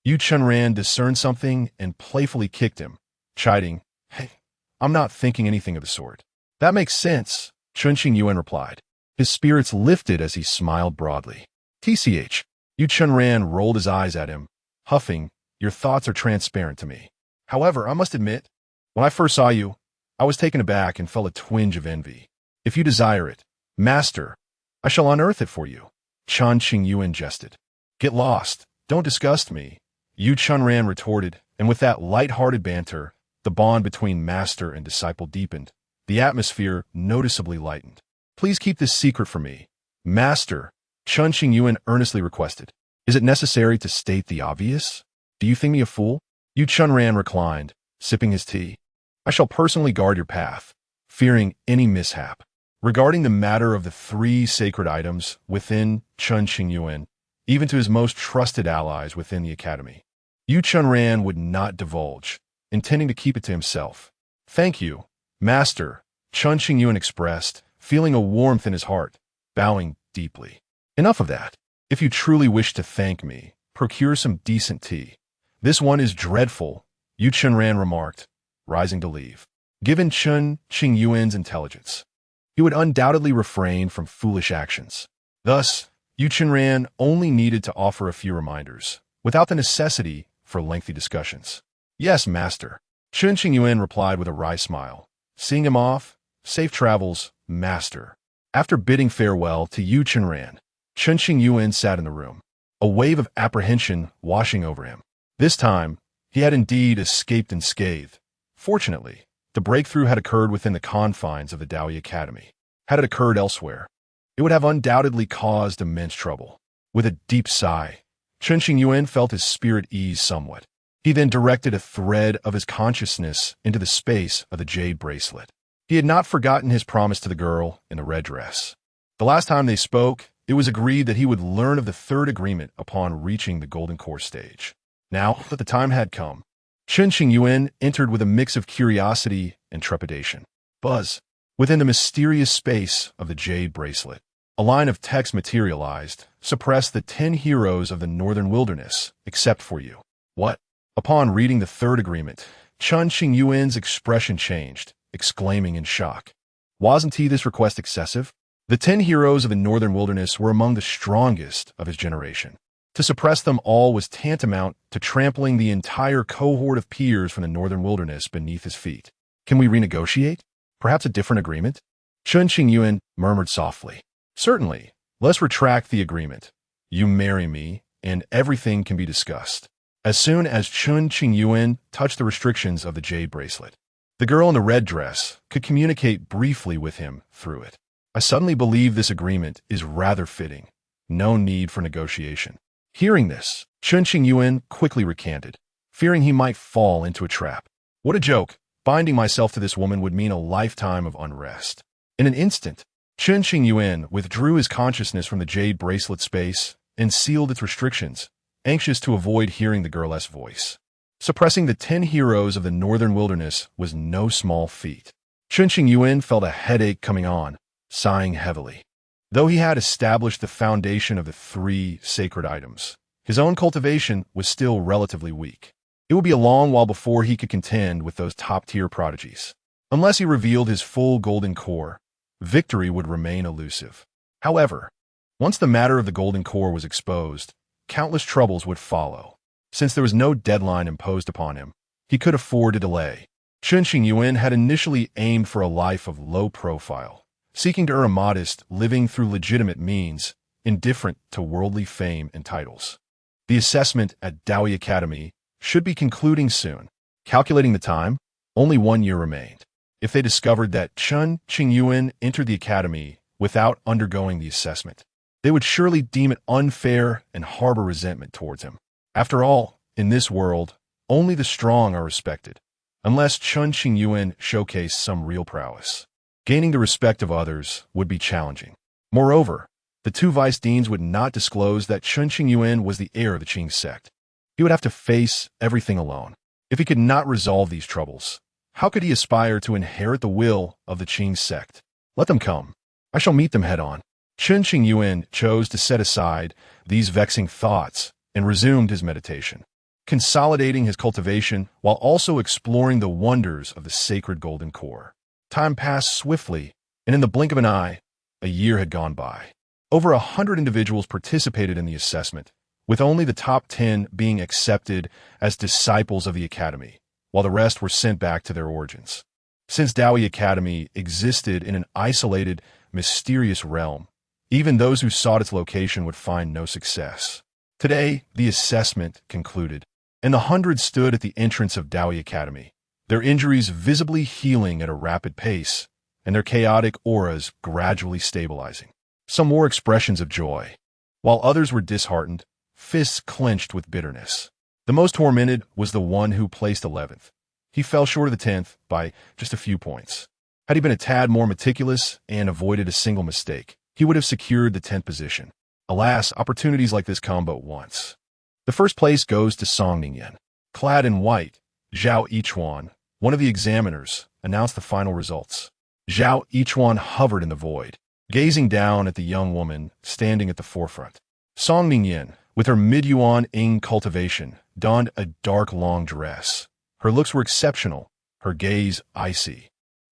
Yu Chenran discerned something and playfully kicked him, chiding, "Hey, I'm not thinking anything of the sort." "That makes sense," Chen Qingyuan replied. His spirits lifted as he smiled broadly. "TCH." Yu Chenran rolled his eyes at him, huffing, "Your thoughts are transparent to me. However, I must admit, when I first saw you, I was taken aback and felt a twinge of envy. If you desire it, master, I shall unearth it for you." Chen Qingyuan jested. "Get lost. Don't disgust me," Yu Chenran retorted, and with that light-hearted banter, the bond between master and disciple deepened. The atmosphere noticeably lightened. "Please keep this secret from me, master," Chen Qingyuan earnestly requested. "Is it necessary to state the obvious? Do you think me a fool?" Yu Chenran reclined, sipping his tea. "I shall personally guard your path, fearing any mishap." Regarding the matter of the 3 sacred items within Chen Qingyuan, even to his most trusted allies within the academy, Yu Chunran would not divulge, intending to keep it to himself. "Thank you, Master," Chen Qingyuan expressed, feeling a warmth in his heart, bowing deeply. "Enough of that. If you truly wish to thank me, procure some decent tea. This one is dreadful," Yu Chunran remarked, rising to leave. Given Chen Qingyuan's intelligence, he would undoubtedly refrain from foolish actions. Thus, Yu Chunran only needed to offer a few reminders, without the necessity for lengthy discussions. "Yes, Master," Chen Qingyuan replied with a wry smile. Seeing him off, "Safe travels, Master." After bidding farewell to Yu Chunran, Chen Qingyuan sat in the room, a wave of apprehension washing over him. This time, he had indeed escaped unscathed. Fortunately, the breakthrough had occurred within the confines of the Daoi Academy. Had it occurred elsewhere, it would have undoubtedly caused immense trouble. With a deep sigh, Chen Qingyuan felt his spirit ease somewhat. He then directed a thread of his consciousness into the space of the jade bracelet. He had not forgotten his promise to the girl in the red dress. The last time they spoke, it was agreed that he would learn of the third agreement upon reaching the golden core stage. Now that the time had come, Chen Qingyuan entered with a mix of curiosity and trepidation. Buzz. Within the mysterious space of the jade bracelet, a line of text materialized, "Suppress the 10 heroes of the northern wilderness, except for you." What? Upon reading the third agreement, Chen Qingyuan's expression changed, exclaiming in shock. Wasn't this request excessive? The 10 heroes of the northern wilderness were among the strongest of his generation. To suppress them all was tantamount to trampling the entire cohort of peers from the northern wilderness beneath his feet. "Can we renegotiate? Perhaps a different agreement?" Chen Qingyuan murmured softly. "Certainly. Let's retract the agreement. You marry me, and everything can be discussed." As soon as Chen Qingyuan touched the restrictions of the jade bracelet, the girl in the red dress could communicate briefly with him through it. "I suddenly believe this agreement is rather fitting. No need for negotiation." Hearing this, Chen Qingyuan quickly recanted, fearing he might fall into a trap. What a joke! Binding myself to this woman would mean a lifetime of unrest. In an instant, Chen Qingyuan withdrew his consciousness from the jade bracelet space and sealed its restrictions, anxious to avoid hearing the girl's voice. Suppressing the 10 heroes of the northern wilderness was no small feat. Chen Qingyuan felt a headache coming on, sighing heavily. Though he had established the foundation of the 3 sacred items, his own cultivation was still relatively weak. It would be a long while before he could contend with those top-tier prodigies. Unless he revealed his full golden core, victory would remain elusive. However, once the matter of the golden core was exposed, countless troubles would follow. Since there was no deadline imposed upon him, he could afford to delay. Chen Qingyuan had initially aimed for a life of low profile, seeking to earn a modest living through legitimate means, indifferent to worldly fame and titles. The assessment at Daoi Academy should be concluding soon. Calculating the time, only 1 year remained. If they discovered that Chen Qingyuan entered the academy without undergoing the assessment, they would surely deem it unfair and harbor resentment towards him. After all, in this world, only the strong are respected, unless Chen Qingyuan showcased some real prowess. Gaining the respect of others would be challenging. Moreover, the 2 vice deans would not disclose that Chen Qingyuan was the heir of the Qing sect. He would have to face everything alone. If he could not resolve these troubles, how could he aspire to inherit the will of the Qing sect? Let them come. I shall meet them head-on. Chen Qingyuan chose to set aside these vexing thoughts and resumed his meditation, consolidating his cultivation while also exploring the wonders of the sacred golden core. Time passed swiftly, and in the blink of an eye, a year had gone by. Over 100 individuals participated in the assessment, with only the top 10 being accepted as disciples of the academy, while the rest were sent back to their origins. Since Daoi Academy existed in an isolated, mysterious realm, even those who sought its location would find no success. Today, the assessment concluded, and the 100 stood at the entrance of Daoi Academy, their injuries visibly healing at a rapid pace, and their chaotic auras gradually stabilizing. Some wore expressions of joy, while others were disheartened, fists clenched with bitterness. The most tormented was the one who placed 11th. He fell short of the 10th by just a few points. Had he been a tad more meticulous and avoided a single mistake, he would have secured the 10th position. Alas, opportunities like this come but once. The first place goes to Song Ningyan. Clad in white, Zhao Yichuan, one of the examiners, announced the final results. Zhao Yichuan hovered in the void, gazing down at the young woman standing at the forefront. Song Ningyan, with her mid-yuan Ing cultivation, donned a dark long dress. Her looks were exceptional, her gaze icy,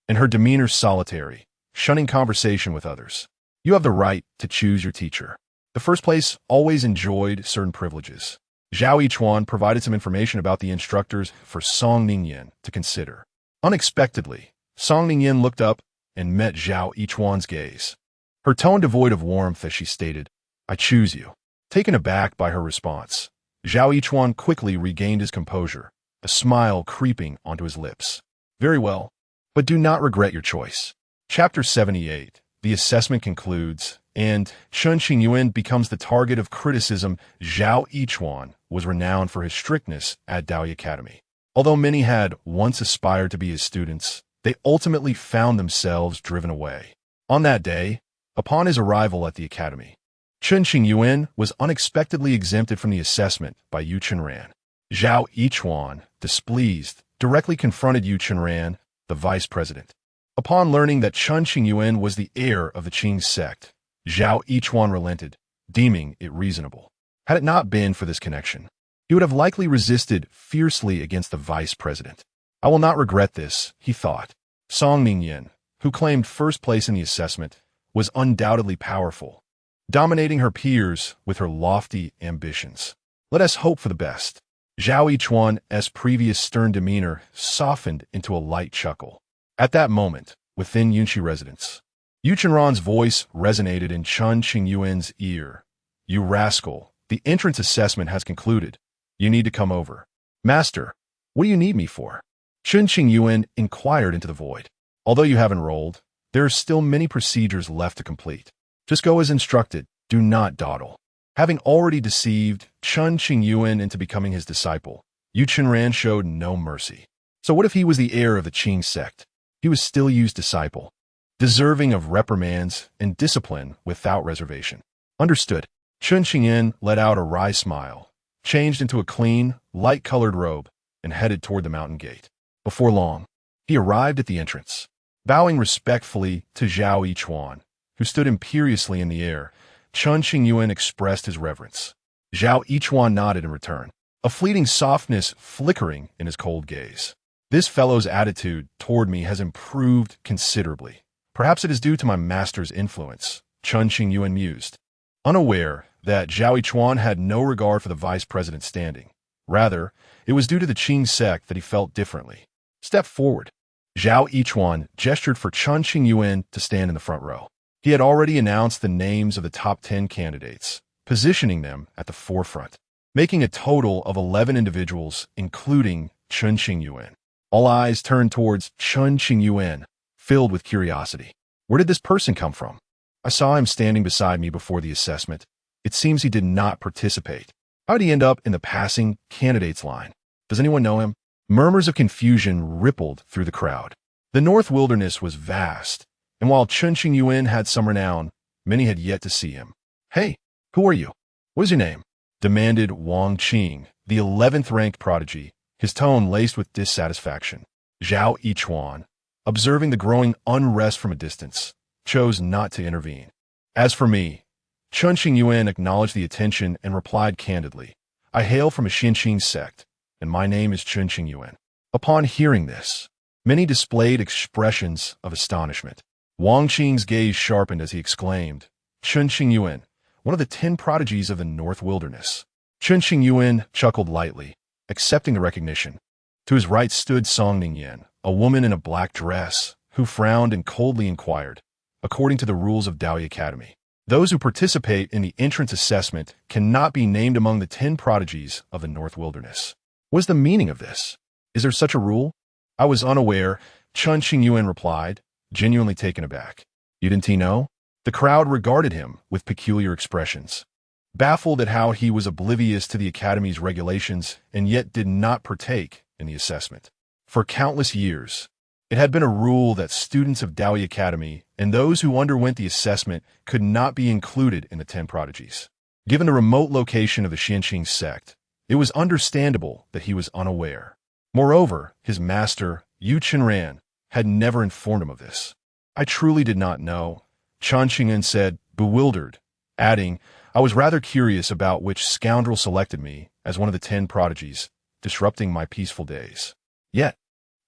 and her demeanor solitary, shunning conversation with others. You have the right to choose your teacher. The first place always enjoyed certain privileges. Zhao Yichuan provided some information about the instructors for Song Ningyan to consider. Unexpectedly, Song Ningyan looked up and met Zhao Yichuan's gaze. Her tone devoid of warmth as she stated, "I choose you." Taken aback by her response, Zhao Yichuan quickly regained his composure, a smile creeping onto his lips. "Very well, but do not regret your choice." Chapter 78. The assessment concludes, and Chen Qingyuan becomes the target of criticism. Zhao Yichuan was renowned for his strictness at Daoyi Academy. Although many had once aspired to be his students, they ultimately found themselves driven away. On that day, upon his arrival at the academy, Chen Qingyuan was unexpectedly exempted from the assessment by Yu Chenran. Zhao Yichuan, displeased, directly confronted Yu Chenran, the vice president. Upon learning that Chen Qingyuan was the heir of the Qing sect, Zhao Yichuan relented, deeming it reasonable. Had it not been for this connection, he would have likely resisted fiercely against the vice president. "I will not regret this," he thought. Song Ningyan, who claimed first place in the assessment, was undoubtedly powerful, dominating her peers with her lofty ambitions. Let us hope for the best. Zhao Yichuan's previous stern demeanor softened into a light chuckle. At that moment, within Yunqi residence, Yu Chenran's voice resonated in Chen Qingyuan's ear. "You rascal, the entrance assessment has concluded. You need to come over." "Master, what do you need me for?" Chen Qingyuan inquired into the void. "Although you have enrolled, there are still many procedures left to complete. Just go as instructed, do not dawdle." Having already deceived Chen Qingyuan into becoming his disciple, Yu Chenran showed no mercy. So what if he was the heir of the Qing sect? He was still Yu's disciple, deserving of reprimands and discipline without reservation. Understood. Chen Qingyuan let out a wry smile, changed into a clean, light-colored robe, and headed toward the mountain gate. Before long, he arrived at the entrance. Bowing respectfully to Zhao Yichuan, who stood imperiously in the air, Chen Qingyuan expressed his reverence. Zhao Yichuan nodded in return, a fleeting softness flickering in his cold gaze. "This fellow's attitude toward me has improved considerably. Perhaps it is due to my master's influence," Chen Qingyuan mused, unaware that Zhao Yichuan had no regard for the vice president's standing. Rather, it was due to the Qing sect that he felt differently. "Step forward." Zhao Yichuan gestured for Chen Qingyuan to stand in the front row. He had already announced the names of the top 10 candidates, positioning them at the forefront, making a total of 11 individuals, including Chen Qingyuan. All eyes turned towards Chen Qingyuan, filled with curiosity. Where did this person come from? I saw him standing beside me before the assessment. It seems he did not participate. How did he end up in the passing candidates line? Does anyone know him? Murmurs of confusion rippled through the crowd. The North Wilderness was vast, and while Chen Qingyuan had some renown, many had yet to see him. "Hey, who are you? What is your name?" demanded Wang Qing, the 11th-ranked prodigy, his tone laced with dissatisfaction. Zhao Yichuan, observing the growing unrest from a distance, chose not to intervene. "As for me," Chen Qingyuan acknowledged the attention and replied candidly, "I hail from a Xinqing sect, and my name is Chen Qingyuan." Upon hearing this, many displayed expressions of astonishment. Wang Qing's gaze sharpened as he exclaimed, "Chen Qingyuan, one of the 10 prodigies of the North Wilderness." Chen Qingyuan chuckled lightly, accepting the recognition. To his right stood Song Ningyan, a woman in a black dress, who frowned and coldly inquired, "According to the rules of Daoyi Academy, those who participate in the entrance assessment cannot be named among the 10 prodigies of the North Wilderness. What is the meaning of this? Is there such a rule?" "I was unaware," Chen Qingyuan replied, genuinely taken aback. "Didn't he know?" The crowd regarded him with peculiar expressions, baffled at how he was oblivious to the Academy's regulations and yet did not partake in the assessment. For countless years, it had been a rule that students of Daoyi Academy and those who underwent the assessment could not be included in the 10 prodigies. Given the remote location of the Xianqing sect, It was understandable that he was unaware. Moreover, his master, Yu Qingyuan, had never informed him of this. I truly did not know, Chen Qingyuan said, bewildered, adding, I was rather curious about which scoundrel selected me as one of the 10 prodigies, disrupting my peaceful days. Yet,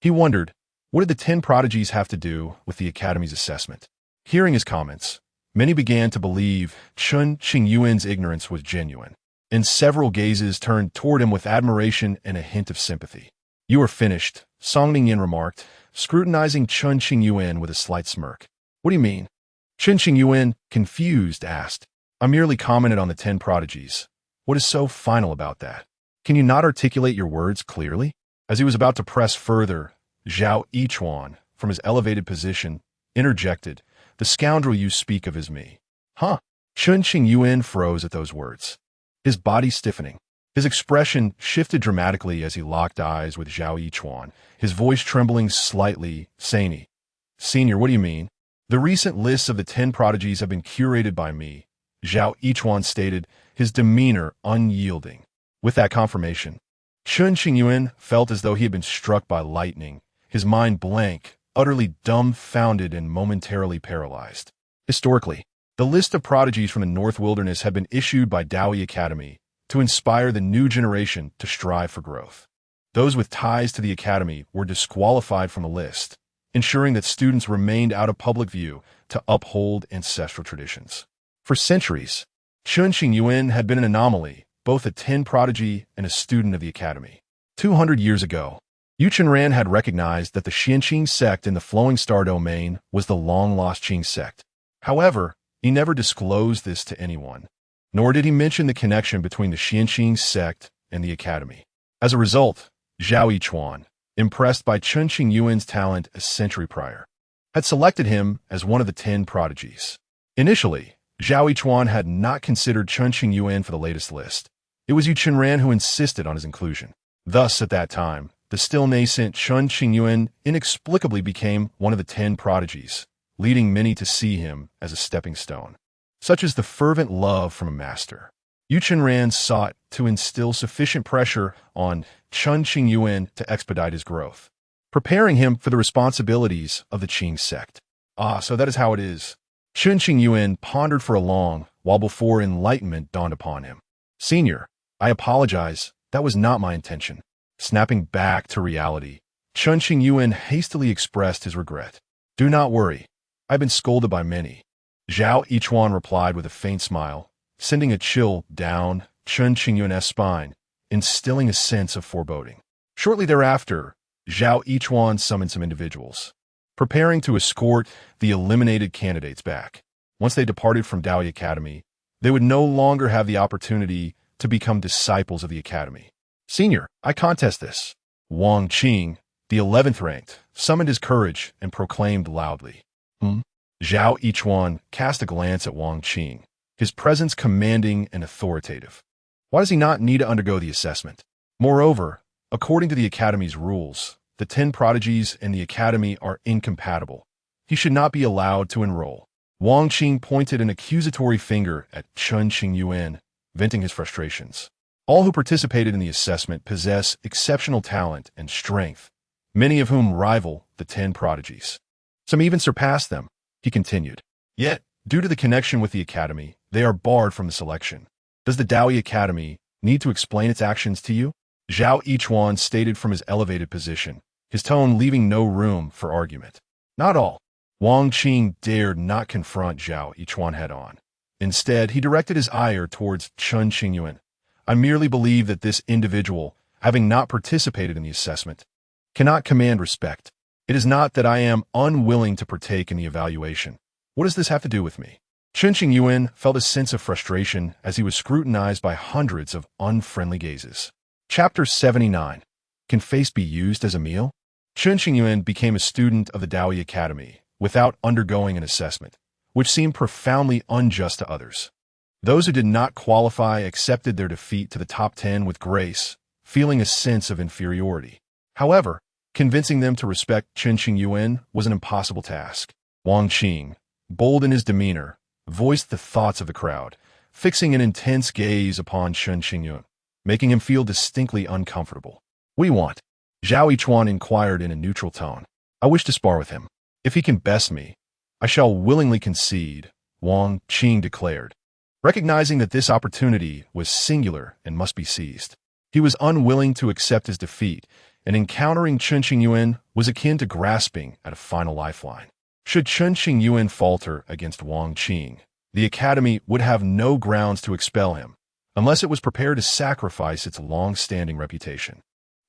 he wondered, what did the 10 prodigies have to do with the Academy's assessment? Hearing his comments, many began to believe Chen Qingyuan's ignorance was genuine, and several gazes turned toward him with admiration and a hint of sympathy. You are finished, Song Ningyan remarked, scrutinizing Chen Qingyuan with a slight smirk. What do you mean? Chen Qingyuan, confused, asked. I merely commented on the 10 prodigies. What is so final about that? Can you not articulate your words clearly? As he was about to press further, Zhao Yichuan, from his elevated position, interjected, the scoundrel you speak of is me. Huh? Chen Qingyuan froze at those words, his body stiffening. His expression shifted dramatically as he locked eyes with Zhao Yichuan, his voice trembling slightly, saying, Senior, what do you mean? The recent lists of the 10 prodigies have been curated by me, Zhao Yichuan stated, his demeanor unyielding. With that confirmation, Chen Qingyuan felt as though he had been struck by lightning, his mind blank, utterly dumbfounded and momentarily paralyzed. Historically, the list of prodigies from the North Wilderness had been issued by Daoi Academy to inspire the new generation to strive for growth. Those with ties to the Academy were disqualified from the list, ensuring that students remained out of public view to uphold ancestral traditions. For centuries, Chen Qingyuan had been an anomaly, both a 10 prodigy and a student of the Academy. 200 years ago, Yu Qingyuan had recognized that the Xianqing sect in the Flowing Star domain was the long-lost Qing sect. However, he never disclosed this to anyone, nor did he mention the connection between the Xianqing sect and the Academy. As a result, Zhao Yichuan, impressed by Chen Qingyuan's talent a century prior, had selected him as one of the 10 prodigies. Initially, Zhao Yichuan had not considered Chen Qingyuan for the latest list. It was Yu Qingyuan who insisted on his inclusion. Thus, at that time, the still nascent Chen Qingyuan inexplicably became one of the 10 prodigies, leading many to see him as a stepping stone. Such is the fervent love from a master. Yu Qingyuan sought to instill sufficient pressure on Chen Qingyuan to expedite his growth, preparing him for the responsibilities of the Qing sect. So that is how it is. Chen Qingyuan pondered for a long while before enlightenment dawned upon him. Senior, I apologize, that was not my intention. Snapping back to reality, Chen Qingyuan hastily expressed his regret. Do not worry, I've been scolded by many. Zhao Yichuan replied with a faint smile, sending a chill down Chen Qingyuan's spine, instilling a sense of foreboding. Shortly thereafter, Zhao Yichuan summoned some individuals, preparing to escort the eliminated candidates back. Once they departed from Daoi Academy, they would no longer have the opportunity to become disciples of the Academy. Senior, I contest this. Wang Qing, the 11th ranked, summoned his courage and proclaimed loudly. Zhao Yichuan cast a glance at Wang Qing, his presence commanding and authoritative. Why does he not need to undergo the assessment? Moreover, according to the Academy's rules, the 10 prodigies and the Academy are incompatible. He should not be allowed to enroll. Wang Qing pointed an accusatory finger at Chen Qingyuan, venting his frustrations. All who participated in the assessment possess exceptional talent and strength, many of whom rival the 10 prodigies. Some even surpass them, he continued. Yet, due to the connection with the Academy, they are barred from the selection. Does the Daoi Academy need to explain its actions to you? Zhao Yichuan stated from his elevated position, his tone leaving no room for argument. Not all. Wang Qing dared not confront Zhao Yichuan head-on. Instead, he directed his ire towards Chen Qingyuan. I merely believe that this individual, having not participated in the assessment, cannot command respect. It is not that I am unwilling to partake in the evaluation. What does this have to do with me? Chen Qingyuan felt a sense of frustration as he was scrutinized by hundreds of unfriendly gazes. Chapter 79. Can face be used as a meal? Chen Qingyuan became a student of the Daoi Academy without undergoing an assessment, which seemed profoundly unjust to others. Those who did not qualify accepted their defeat to the top 10 with grace, feeling a sense of inferiority. However, convincing them to respect Chen Qingyuan was an impossible task. Wang Qing, bold in his demeanor, voiced the thoughts of the crowd, fixing an intense gaze upon Chen Qingyuan. making him feel distinctly uncomfortable. "What do you want?" Zhao Yichuan inquired in a neutral tone. "I wish to spar with him. If he can best me, I shall willingly concede," Wang Qing declared, recognizing that this opportunity was singular and must be seized. He was unwilling to accept his defeat, and encountering Chen Qingyuan was akin to grasping at a final lifeline. Should Chen Qingyuan falter against Wang Qing, the academy would have no grounds to expel him, unless it was prepared to sacrifice its long-standing reputation.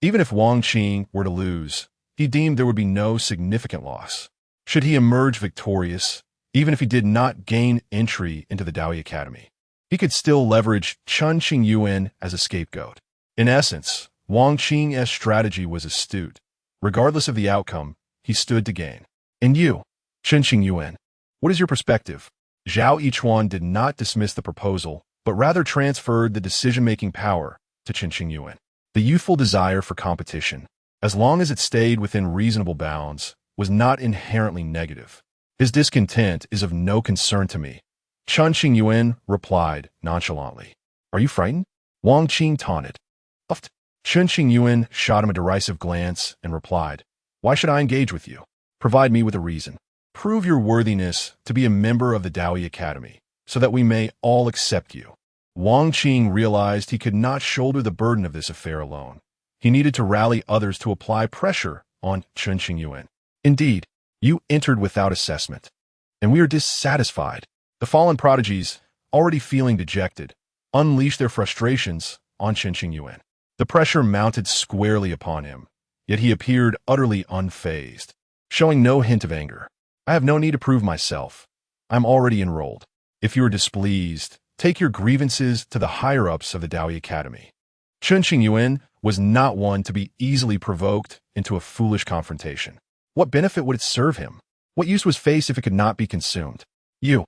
Even if Wang Qing were to lose, he deemed there would be no significant loss. Should he emerge victorious, even if he did not gain entry into the Daoyi Academy, he could still leverage Chen Qingyuan as a scapegoat. In essence, Wang Qing's strategy was astute. Regardless of the outcome, he stood to gain. "And you, Chen Qingyuan, what is your perspective?" Zhao Yichuan did not dismiss the proposal, but rather transferred the decision-making power to Chen Qingyuan. The youthful desire for competition, as long as it stayed within reasonable bounds, was not inherently negative. "His discontent is of no concern to me," Chen Qingyuan replied nonchalantly. "Are you frightened?" Wang Qing taunted. "Uft." Chen Qingyuan shot him a derisive glance and replied, "Why should I engage with you? Provide me with a reason. Prove your worthiness to be a member of the Daoyi Academy, so that we may all accept you." Wang Qing realized he could not shoulder the burden of this affair alone. He needed to rally others to apply pressure on Chen Qingyuan. "Indeed, you entered without assessment, and we are dissatisfied." The fallen prodigies, already feeling dejected, unleashed their frustrations on Chen Qingyuan. The pressure mounted squarely upon him, yet he appeared utterly unfazed, showing no hint of anger. "I have no need to prove myself. I'm already enrolled. If you are displeased, take your grievances to the higher-ups of the Daoyi Academy." Chen Qingyuan was not one to be easily provoked into a foolish confrontation. What benefit would it serve him? What use was face if it could not be consumed? "You."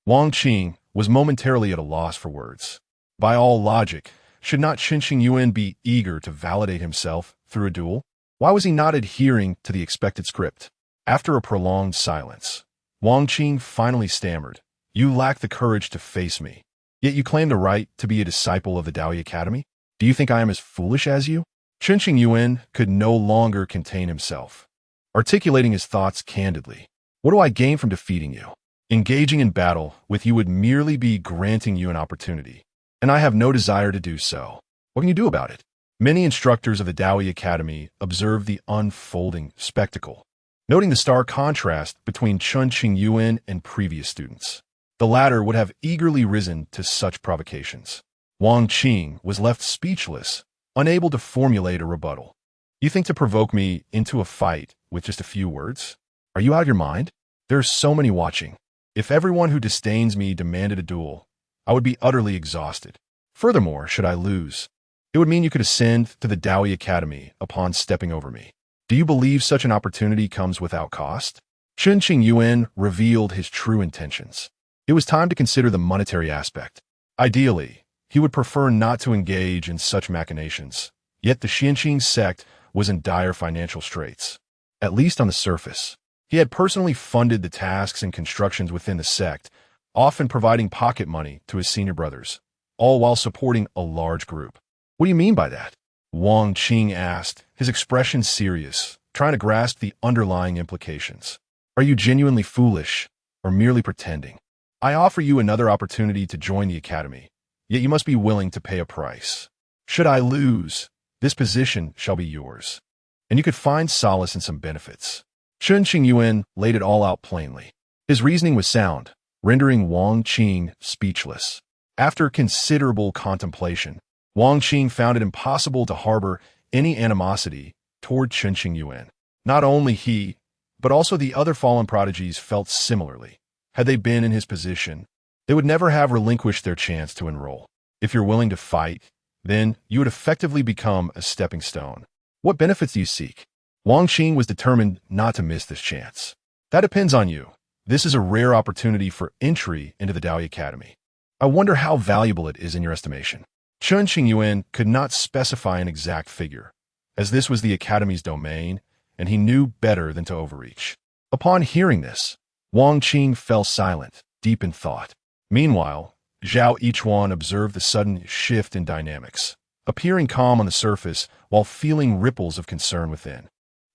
Wang Qing was momentarily at a loss for words. By all logic, should not Chen Qingyuan be eager to validate himself through a duel? Why was he not adhering to the expected script? After a prolonged silence, Wang Qing finally stammered, "You lack the courage to face me, yet you claim the right to be a disciple of the Daoyi Academy? Do you think I am as foolish as you?" Chen Qingyuan could no longer contain himself, articulating his thoughts candidly. "What do I gain from defeating you? Engaging in battle with you would merely be granting you an opportunity, and I have no desire to do so. What can you do about it?" Many instructors of the Daoyi Academy observed the unfolding spectacle, noting the stark contrast between Chen Qingyuan and previous students. The latter would have eagerly risen to such provocations. Wang Qing was left speechless, unable to formulate a rebuttal. "You think to provoke me into a fight with just a few words? Are you out of your mind? There are so many watching. If everyone who disdains me demanded a duel, I would be utterly exhausted. Furthermore, should I lose, it would mean you could ascend to the Daoyi Academy upon stepping over me. Do you believe such an opportunity comes without cost?" Chen Qingyuan revealed his true intentions. It was time to consider the monetary aspect. Ideally, he would prefer not to engage in such machinations, yet the Xianqing sect was in dire financial straits. At least on the surface, he had personally funded the tasks and constructions within the sect, often providing pocket money to his senior brothers, all while supporting a large group. "What do you mean by that?" Wang Qing asked, his expression serious, trying to grasp the underlying implications. "Are you genuinely foolish, or merely pretending? I offer you another opportunity to join the academy, yet you must be willing to pay a price. Should I lose, this position shall be yours, and you could find solace in some benefits." Chen Qingyuan laid it all out plainly. His reasoning was sound, rendering Wang Qing speechless. After considerable contemplation, Wang Qing found it impossible to harbor any animosity toward Chen Qingyuan. Not only he, but also the other fallen prodigies felt similarly. Had they been in his position, they would never have relinquished their chance to enroll. If you're willing to fight, then you would effectively become a stepping stone. What benefits do you seek? Wang Qing was determined not to miss this chance. "That depends on you. This is a rare opportunity for entry into the Daoyi Academy. I wonder how valuable it is in your estimation." Chen Qingyuan could not specify an exact figure, as this was the Academy's domain, and he knew better than to overreach. Upon hearing this, Wang Qing fell silent, deep in thought. Meanwhile, Zhao Yichuan observed the sudden shift in dynamics. appearing calm on the surface while feeling ripples of concern within.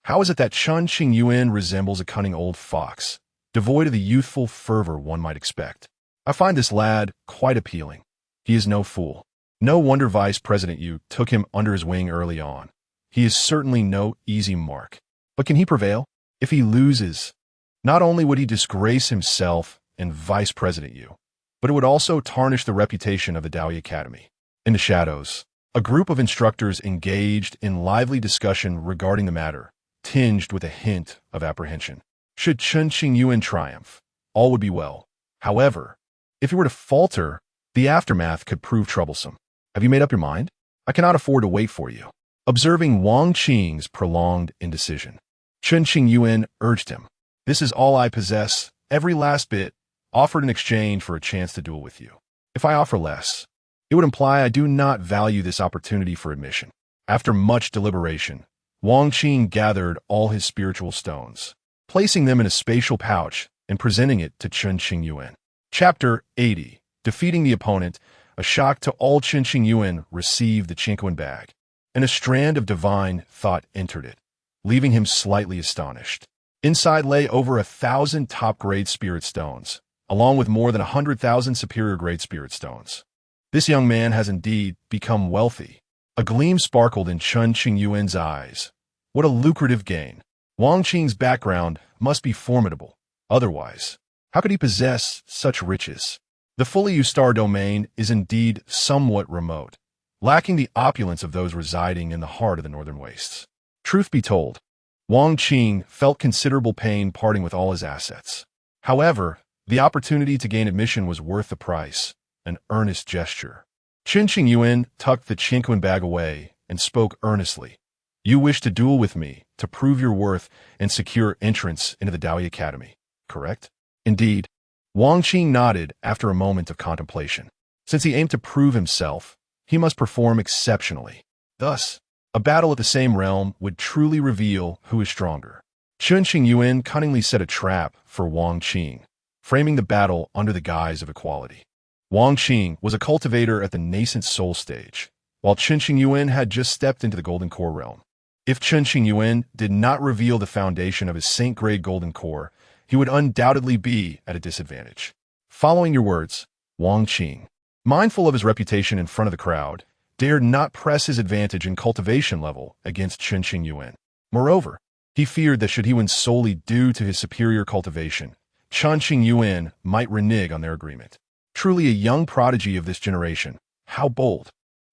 How is it that Chen Qingyuan resembles a cunning old fox, devoid of the youthful fervor one might expect? I find this lad quite appealing. He is no fool. No wonder Vice President Yu took him under his wing early on. He is certainly no easy mark. But can he prevail? If he loses, not only would he disgrace himself and Vice President Yu, but it would also tarnish the reputation of the Daoyi Academy. In the shadows, a group of instructors engaged in lively discussion regarding the matter, tinged with a hint of apprehension. Should Chen Qingyuan triumph, all would be well. However, if he were to falter, the aftermath could prove troublesome. Have you made up your mind? I cannot afford to wait for you. Observing Wang Qing's prolonged indecision, Chen Qingyuan urged him. This is all I possess, every last bit, offered in exchange for a chance to duel with you. If I offer less, it would imply I do not value this opportunity for admission. After much deliberation, Wang Qing gathered all his spiritual stones, placing them in a spatial pouch and presenting it to Chen Qingyuan. Chapter 80. Defeating the opponent, a shock to all. Chen Qingyuan received the Qingyuan bag, and a strand of divine thought entered it, leaving him slightly astonished. Inside lay over 1,000 top-grade spirit stones, along with more than 100,000 superior-grade spirit stones. This young man has indeed become wealthy. A gleam sparkled in Chen Qingyuan's eyes. What a lucrative gain. Wang Qing's background must be formidable. Otherwise, how could he possess such riches? The fully U-star domain is indeed somewhat remote, lacking the opulence of those residing in the heart of the northern wastes. Truth be told, Wang Qing felt considerable pain parting with all his assets. However, the opportunity to gain admission was worth the price, an earnest gesture. Chen Qingyuan tucked the Qingyuan bag away and spoke earnestly. You wish to duel with me to prove your worth and secure entrance into the Daoyi Academy, correct? Indeed. Wang Qing nodded after a moment of contemplation. Since he aimed to prove himself, he must perform exceptionally. Thus, a battle at the same realm would truly reveal who is stronger. Chen Qingyuan cunningly set a trap for Wang Qing, framing the battle under the guise of equality. Wang Qing was a cultivator at the nascent soul stage, while Chen Qingyuan had just stepped into the golden core realm. If Chen Qingyuan did not reveal the foundation of his saint-grade golden core, he would undoubtedly be at a disadvantage. Following your words, Wang Qing, mindful of his reputation in front of the crowd, dared not press his advantage in cultivation level against Chen Qingyuan. Moreover, he feared that should he win solely due to his superior cultivation, Chen Qingyuan might renege on their agreement. Truly a young prodigy of this generation. How bold.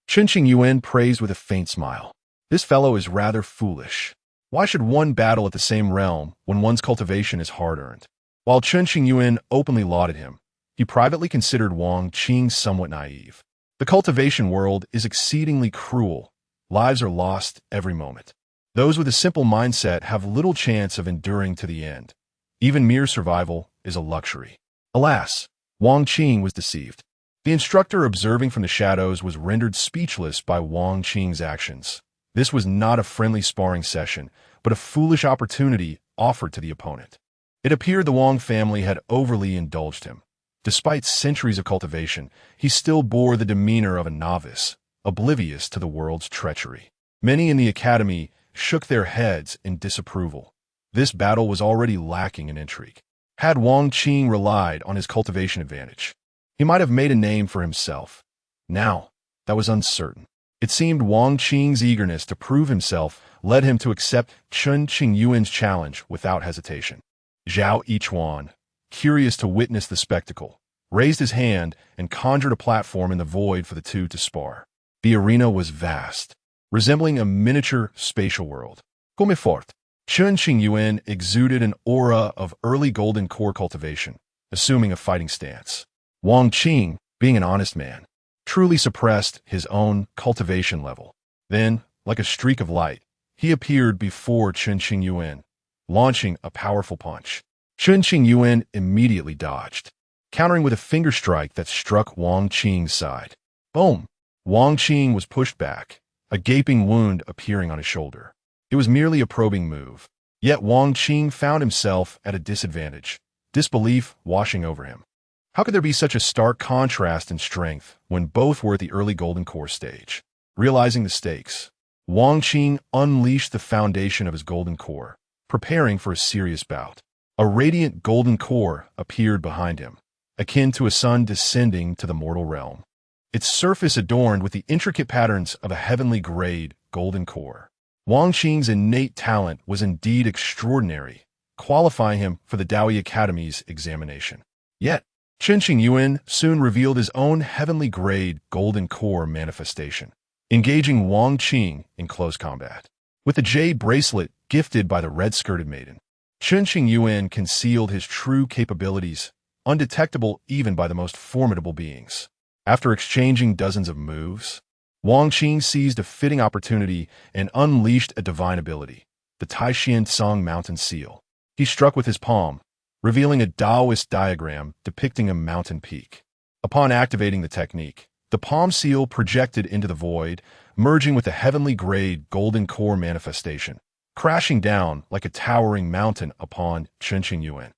Chen Qingyuan praised with a faint smile. This fellow is rather foolish. Why should one battle at the same realm when one's cultivation is hard-earned? While Chen Qingyuan openly lauded him, he privately considered Wang Qing somewhat naive. The cultivation world is exceedingly cruel. Lives are lost every moment. Those with a simple mindset have little chance of enduring to the end. Even mere survival is a luxury. Alas, Wang Qing was deceived. The instructor observing from the shadows was rendered speechless by Wang Qing's actions. This was not a friendly sparring session, but a foolish opportunity offered to the opponent. It appeared the Wang family had overly indulged him. Despite centuries of cultivation, he still bore the demeanor of a novice, oblivious to the world's treachery. Many in the academy shook their heads in disapproval. This battle was already lacking in intrigue. Had Wang Qing relied on his cultivation advantage, he might have made a name for himself. Now, that was uncertain. It seemed Wang Qing's eagerness to prove himself led him to accept Chen Qingyuan's challenge without hesitation. Zhao Yichuan, curious to witness the spectacle, raised his hand and conjured a platform in the void for the two to spar. The arena was vast, resembling a miniature spatial world. Comme fort, Chen Qingyuan exuded an aura of early golden core cultivation, assuming a fighting stance. Wang Qing, being an honest man, truly suppressed his own cultivation level. Then, like a streak of light, he appeared before Chen Qingyuan, launching a powerful punch. Chen Qingyuan immediately dodged, countering with a finger strike that struck Wang Qing's side. Boom! Wang Qing was pushed back, a gaping wound appearing on his shoulder. It was merely a probing move. Yet Wang Qing found himself at a disadvantage, disbelief washing over him. How could there be such a stark contrast in strength when both were at the early golden core stage? Realizing the stakes, Wang Qing unleashed the foundation of his golden core, preparing for a serious bout. A radiant golden core appeared behind him, akin to a sun descending to the mortal realm, its surface adorned with the intricate patterns of a heavenly-grade golden core. Wang Qing's innate talent was indeed extraordinary, qualifying him for the Daoyi Academy's examination. Yet, Chen Qingyuan soon revealed his own heavenly-grade golden core manifestation, engaging Wang Qing in close combat. With the jade bracelet gifted by the red-skirted maiden, Chen Qingyuan concealed his true capabilities, undetectable even by the most formidable beings. After exchanging dozens of moves, Wang Qing seized a fitting opportunity and unleashed a divine ability, the Taishan Song Mountain Seal. He struck with his palm, revealing a Taoist diagram depicting a mountain peak. Upon activating the technique, the palm seal projected into the void, merging with the heavenly-grade golden core manifestation, crashing down like a towering mountain upon Chen Qingyuan.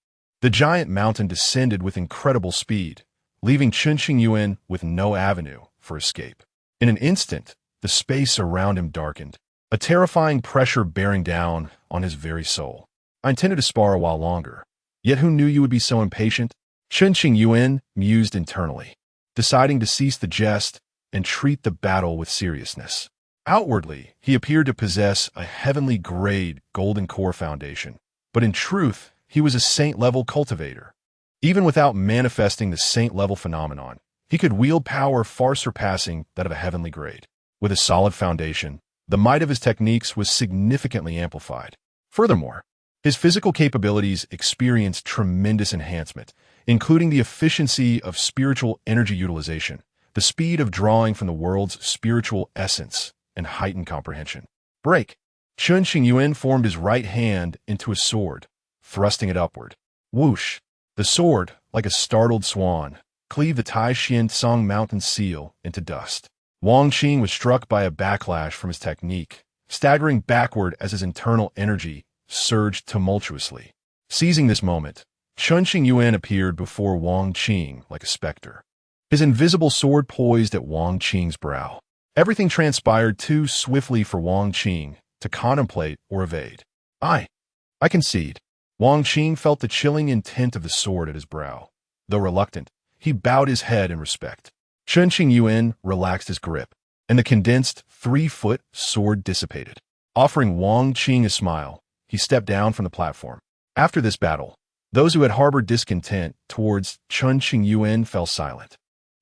The giant mountain descended with incredible speed, leaving Chen Qingyuan with no avenue for escape. In an instant, the space around him darkened, a terrifying pressure bearing down on his very soul. I intended to spar a while longer, yet who knew you would be so impatient? Chen Qingyuan mused internally, deciding to cease the jest and treat the battle with seriousness. Outwardly, he appeared to possess a heavenly-grade golden core foundation, but in truth, he was a saint-level cultivator. Even without manifesting the saint-level phenomenon, he could wield power far surpassing that of a heavenly grade. With a solid foundation, the might of his techniques was significantly amplified. Furthermore, his physical capabilities experienced tremendous enhancement, including the efficiency of spiritual energy utilization, the speed of drawing from the world's spiritual essence, and heightened comprehension. Break! Chen Qingyuan formed his right hand into a sword, thrusting it upward. Whoosh! The sword, like a startled swan, cleaved the Taishan Song Mountain Seal into dust. Wang Qing was struck by a backlash from his technique, staggering backward as his internal energy surged tumultuously. Seizing this moment, Chen Qingyuan appeared before Wang Qing like a specter, his invisible sword poised at Wang Qing's brow. Everything transpired too swiftly for Wang Qing to contemplate or evade. I concede. Wang Qing felt the chilling intent of the sword at his brow. Though reluctant, he bowed his head in respect. Chen Qingyuan relaxed his grip, and the condensed 3-foot sword dissipated. Offering Wang Qing a smile, he stepped down from the platform. After this battle, those who had harbored discontent towards Chen Qingyuan fell silent.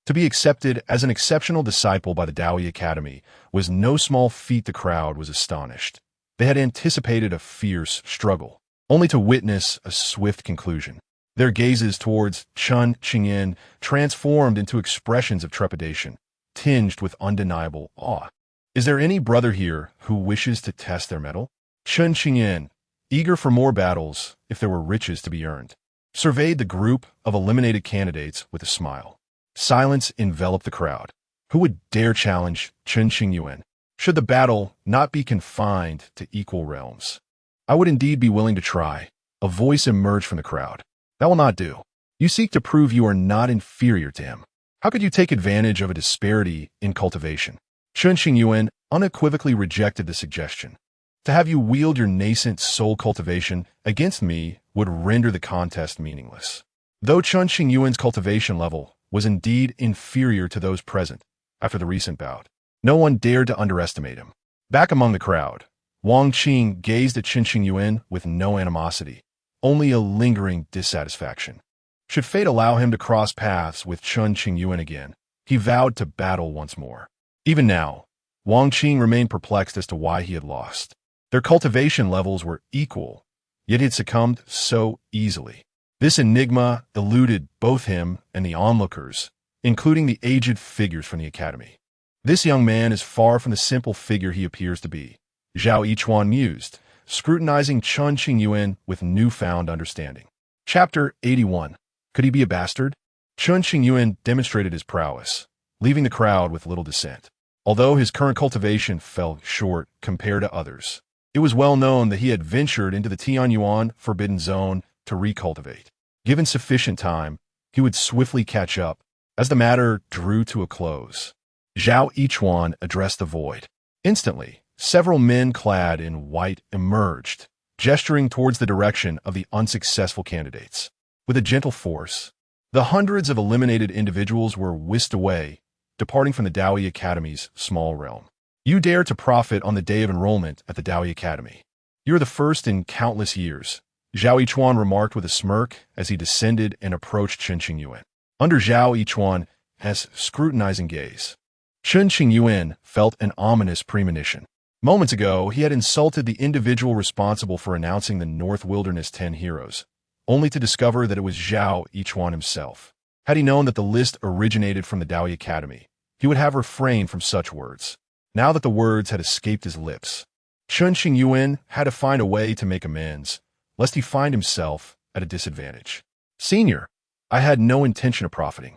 To be accepted as an exceptional disciple by the Daoyi Academy was no small feat. The crowd was astonished. They had anticipated a fierce struggle, only to witness a swift conclusion. Their gazes towards Chen Qingyuan transformed into expressions of trepidation, tinged with undeniable awe. Is there any brother here who wishes to test their mettle? Chen Qingyuan, eager for more battles if there were riches to be earned, surveyed the group of eliminated candidates with a smile. Silence enveloped the crowd. Who would dare challenge Chen Qingyuan? Should the battle not be confined to equal realms? I would indeed be willing to try. A voice emerged from the crowd. That will not do. You seek to prove you are not inferior to him. How could you take advantage of a disparity in cultivation? Chen Qingyuan unequivocally rejected the suggestion. To have you wield your nascent soul cultivation against me would render the contest meaningless. Though Chen Qingyuan's cultivation level was indeed inferior to those present after the recent bout, no one dared to underestimate him. Back among the crowd, Wang Qing gazed at Chen Qingyuan with no animosity, only a lingering dissatisfaction. Should fate allow him to cross paths with Chen Qingyuan again, he vowed to battle once more. Even now, Wang Qing remained perplexed as to why he had lost. Their cultivation levels were equal, yet he had succumbed so easily. This enigma eluded both him and the onlookers, including the aged figures from the academy. This young man is far from the simple figure he appears to be, Zhao Yichuan mused, scrutinizing Chen Qingyuan with newfound understanding. Chapter 81. Could he be a bastard? Chen Qingyuan demonstrated his prowess, leaving the crowd with little dissent. Although his current cultivation fell short compared to others, it was well known that he had ventured into the Tianyuan Forbidden Zone to recultivate. Given sufficient time, he would swiftly catch up. As the matter drew to a close, Zhao Yichuan addressed the void. Instantly, several men clad in white emerged, gesturing towards the direction of the unsuccessful candidates. With a gentle force, the hundreds of eliminated individuals were whisked away, departing from the Daoi Academy's small realm. You dare to profit on the day of enrollment at the Daoi Academy. You're the first in countless years, Zhao Yichuan remarked with a smirk as he descended and approached Chen Qingyuan. Under Zhao Yichuan's scrutinizing gaze, Chen Qingyuan felt an ominous premonition. Moments ago, he had insulted the individual responsible for announcing the North Wilderness 10 heroes, only to discover that it was Zhao Yichuan himself. Had he known that the list originated from the Daoi Academy, he would have refrained from such words. Now that the words had escaped his lips, Chen Qingyuan had to find a way to make amends, lest he find himself at a disadvantage. Senior, I had no intention of profiting.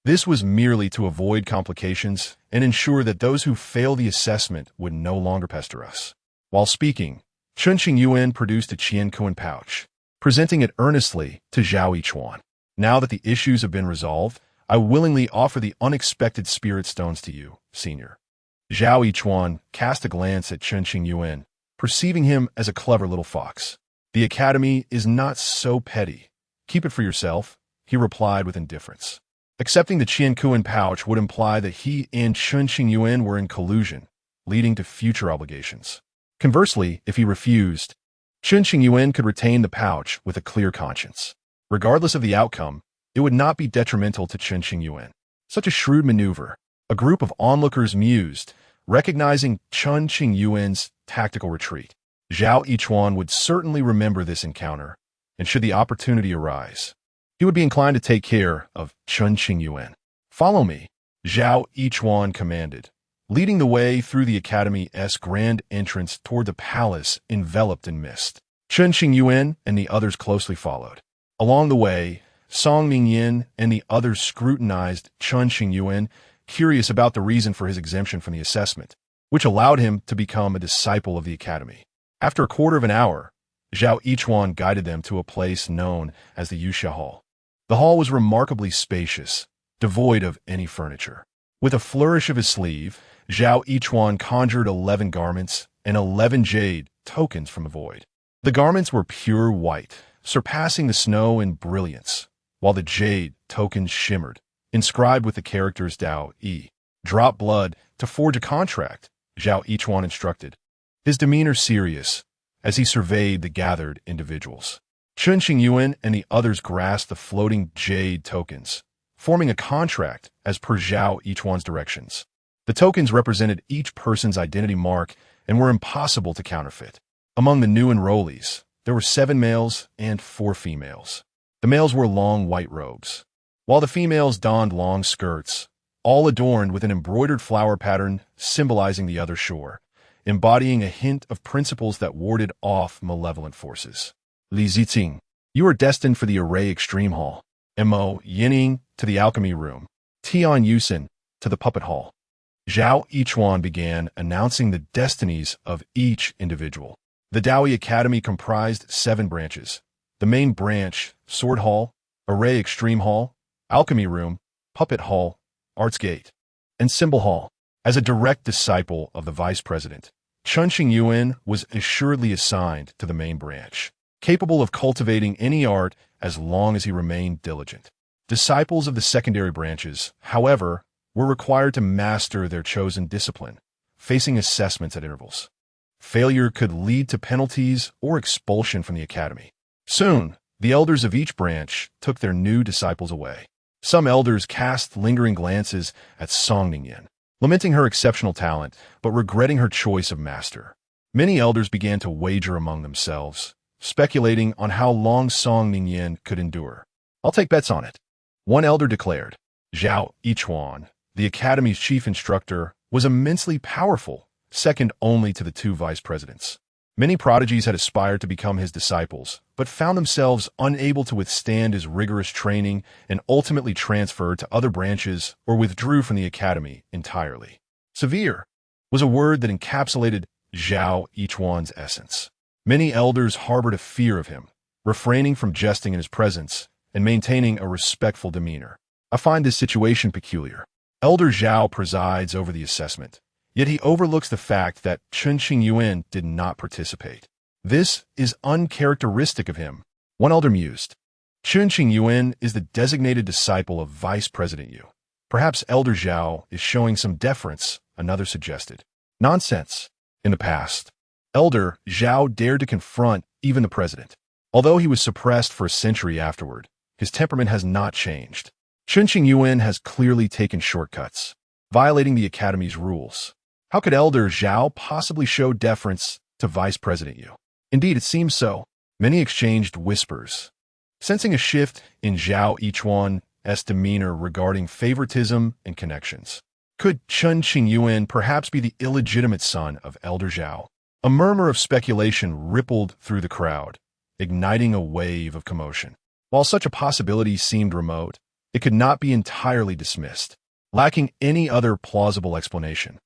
This was merely to avoid complications and ensure that those who fail the assessment would no longer pester us. While speaking, Chen Qingyuan produced a Qiankuan pouch, presenting it earnestly to Zhao Yichuan. Now that the issues have been resolved, I willingly offer the unexpected spirit stones to you, Senior. Zhao Yichuan cast a glance at Chen Qingyuan, perceiving him as a clever little fox. The academy is not so petty. Keep it for yourself, he replied with indifference. Accepting the Qiankuan pouch would imply that he and Chen Qingyuan were in collusion, leading to future obligations. Conversely, if he refused, Chen Qingyuan could retain the pouch with a clear conscience. Regardless of the outcome, it would not be detrimental to Chen Qingyuan. Such a shrewd maneuver. A group of onlookers mused, recognizing Chen Qingyuan's tactical retreat. Zhao Yichuan would certainly remember this encounter, and should the opportunity arise, he would be inclined to take care of Chen Qingyuan. Follow me, Zhao Yichuan commanded, leading the way through the academy's grand entrance toward the palace enveloped in mist. Chen Qingyuan and the others closely followed. Along the way, Song Mingyan and the others scrutinized Chen Qingyuan, curious about the reason for his exemption from the assessment, which allowed him to become a disciple of the academy. After a quarter of an hour, Zhao Yichuan guided them to a place known as the Yusha Hall. The hall was remarkably spacious, devoid of any furniture. With a flourish of his sleeve, Zhao Yichuan conjured 11 garments and 11 jade tokens from the void. The garments were pure white, surpassing the snow in brilliance, while the jade tokens shimmered, inscribed with the characters Dao Yi. Drop blood to forge a contract, Zhao Yichuan instructed, his demeanor serious as he surveyed the gathered individuals. Chen Qingyuan and the others grasped the floating jade tokens, forming a contract as per Zhao Yichuan's directions. The tokens represented each person's identity mark and were impossible to counterfeit. Among the new enrollees, there were 7 males and 4 females. The males wore long white robes, while the females donned long skirts, all adorned with an embroidered flower pattern symbolizing the other shore, embodying a hint of principles that warded off malevolent forces. Li Ziqing, you are destined for the Array Extreme Hall. Mo Yining to the Alchemy Room. Tian Yusin to the Puppet Hall. Zhao Yichuan began announcing the destinies of each individual. The Daoi Academy comprised 7 branches. The main branch, Sword Hall, Array Extreme Hall, Alchemy Room, Puppet Hall, Arts Gate, and Symbol Hall. As a direct disciple of the vice president, Chen Qingyuan was assuredly assigned to the main branch, capable of cultivating any art as long as he remained diligent. Disciples of the secondary branches, however, were required to master their chosen discipline, facing assessments at intervals. Failure could lead to penalties or expulsion from the academy. Soon, the elders of each branch took their new disciples away. Some elders cast lingering glances at Song Mingyan, lamenting her exceptional talent, but regretting her choice of master. Many elders began to wager among themselves, speculating on how long Song Mingyan could endure. I'll take bets on it. One elder declared. Zhao Yichuan, the academy's chief instructor, was immensely powerful, second only to the 2 vice presidents. Many prodigies had aspired to become his disciples, but found themselves unable to withstand his rigorous training and ultimately transferred to other branches or withdrew from the academy entirely. Severe was a word that encapsulated Zhao Yichuan's essence. Many elders harbored a fear of him, refraining from jesting in his presence and maintaining a respectful demeanor. I find this situation peculiar. Elder Zhao presides over the assessment, yet he overlooks the fact that Chen Qingyuan did not participate. This is uncharacteristic of him. One elder mused. Chen Qingyuan is the designated disciple of Vice President Yu. Perhaps Elder Zhao is showing some deference, another suggested. Nonsense. In the past, Elder Zhao dared to confront even the president. Although he was suppressed for a century afterward, his temperament has not changed. Chen Qingyuan has clearly taken shortcuts, violating the Academy's rules. How could Elder Zhao possibly show deference to Vice President Yu? Indeed, it seems so. Many exchanged whispers, sensing a shift in Zhao Yichuan's demeanor regarding favoritism and connections. Could Chen Qingyuan perhaps be the illegitimate son of Elder Zhao? A murmur of speculation rippled through the crowd, igniting a wave of commotion. While such a possibility seemed remote, it could not be entirely dismissed, lacking any other plausible explanation.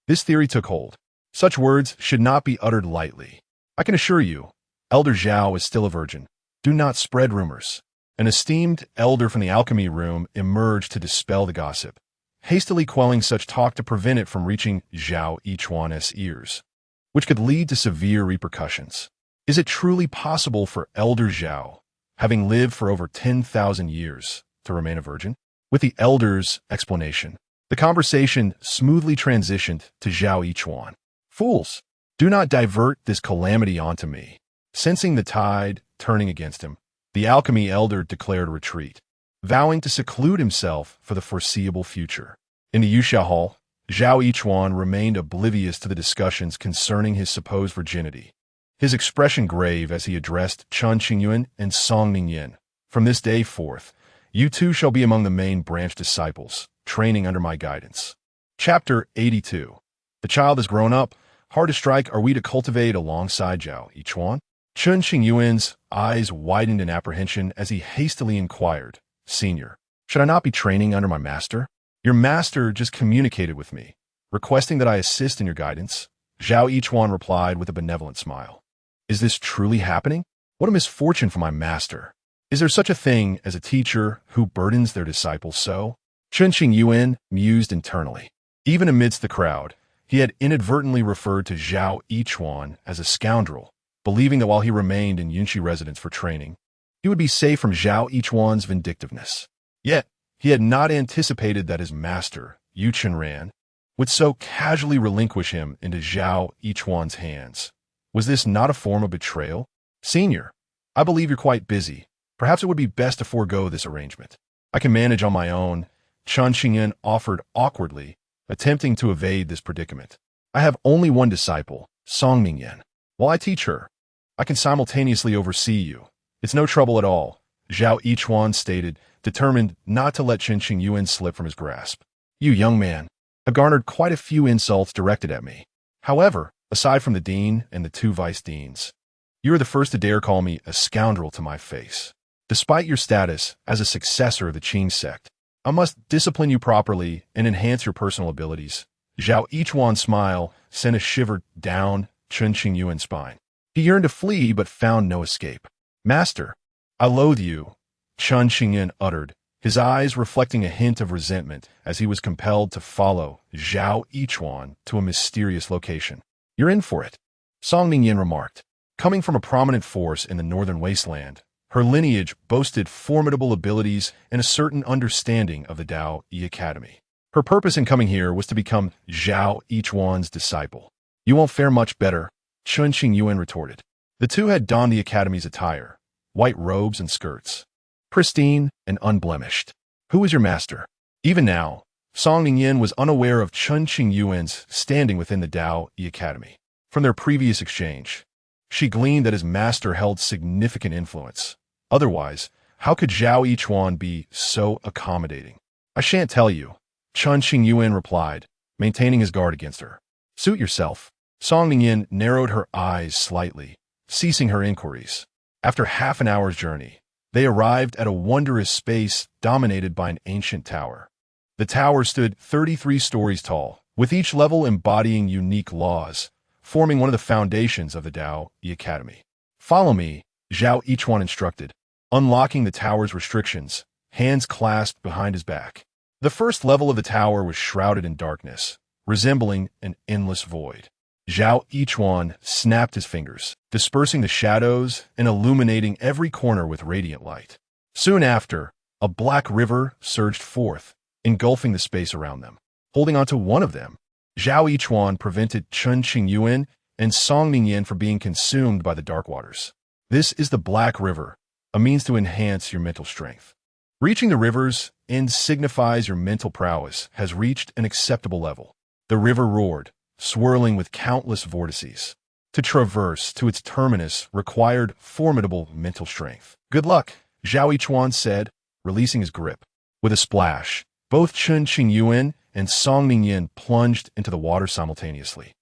This theory took hold. Such words should not be uttered lightly. I can assure you, Elder Zhao is still a virgin. Do not spread rumors. An esteemed elder from the alchemy room emerged to dispel the gossip, hastily quelling such talk to prevent it from reaching Zhao Yichuan's ears, which could lead to severe repercussions. Is it truly possible for Elder Zhao, having lived for over 10,000 years, to remain a virgin? With the elder's explanation, the conversation smoothly transitioned to Zhao Yichuan. Fools, do not divert this calamity onto me. Sensing the tide turning against him, the alchemy elder declared retreat, vowing to seclude himself for the foreseeable future. In the Yuxia Hall, Zhao Yichuan remained oblivious to the discussions concerning his supposed virginity, his expression grave as he addressed Chen Qingyuan and Song Ningyan. From this day forth, you two shall be among the main branch disciples, training under my guidance. Chapter 82. The child has grown up. Hard to strike are we to cultivate alongside Zhao Yichuan? Chen Qingyuan's eyes widened in apprehension as he hastily inquired, Senior, should I not be training under my master? Your master just communicated with me, requesting that I assist in your guidance. Zhao Yichuan replied with a benevolent smile. Is this truly happening? What a misfortune for my master. Is there such a thing as a teacher who burdens their disciples so? Chen Qingyuan mused internally. Even amidst the crowd, he had inadvertently referred to Zhao Yichuan as a scoundrel, believing that while he remained in Yunxi residence for training, he would be safe from Zhao Yichuan's vindictiveness. Yet, he had not anticipated that his master, Yu Chenran, would so casually relinquish him into Zhao Yichuan's hands. Was this not a form of betrayal? Senior, I believe you're quite busy. Perhaps it would be best to forego this arrangement. I can manage on my own, Chen Qingyuan offered awkwardly, attempting to evade this predicament. I have only one disciple, Song Ningyan. While I teach her, I can simultaneously oversee you. It's no trouble at all, Zhao Yichuan stated, determined not to let Chen Qingyuan slip from his grasp. You, young man, have garnered quite a few insults directed at me. However, aside from the dean and the two vice deans, you are the first to dare call me a scoundrel to my face. Despite your status as a successor of the Qing sect, I must discipline you properly and enhance your personal abilities. Zhao Yichuan's smile sent a shiver down Chen Qingyuan's spine. He yearned to flee but found no escape. Master, I loathe you, Chen Qingyuan uttered, his eyes reflecting a hint of resentment as he was compelled to follow Zhao Yichuan to a mysterious location. You're in for it, Song Ningyan remarked. Coming from a prominent force in the northern wasteland, her lineage boasted formidable abilities and a certain understanding of the Dao Yi Academy. Her purpose in coming here was to become Zhao Yichuan's disciple. You won't fare much better, Chen Qingyuan retorted. The two had donned the Academy's attire, white robes and skirts, pristine and unblemished. Who is your master? Even now, Song Ningyan was unaware of Chen Qingyuan's standing within the Dao Yi Academy. From their previous exchange, she gleaned that his master held significant influence. Otherwise, how could Zhao Yichuan be so accommodating? I shan't tell you, Chen Qingyuan replied, maintaining his guard against her. Suit yourself. Song Ningyan narrowed her eyes slightly, ceasing her inquiries. After half an hour's journey, they arrived at a wondrous space dominated by an ancient tower. The tower stood 33 stories tall, with each level embodying unique laws, forming one of the foundations of the Dao Yi Academy. Follow me, Zhao Yichuan instructed, unlocking the tower's restrictions, hands clasped behind his back. The first level of the tower was shrouded in darkness, resembling an endless void. Zhao Yichuan snapped his fingers, dispersing the shadows and illuminating every corner with radiant light. Soon after, a black river surged forth, engulfing the space around them. Holding onto one of them, Zhao Yichuan prevented Chen Qingyuan and Song Ningyan from being consumed by the dark waters. This is the Black River, a means to enhance your mental strength. Reaching the river's end signifies your mental prowess has reached an acceptable level. The river roared, swirling with countless vortices. To traverse to its terminus required formidable mental strength. Good luck, Zhao Yichuan said, releasing his grip. With a splash, both Chen Qingyuan and Song Ningyan plunged into the water simultaneously.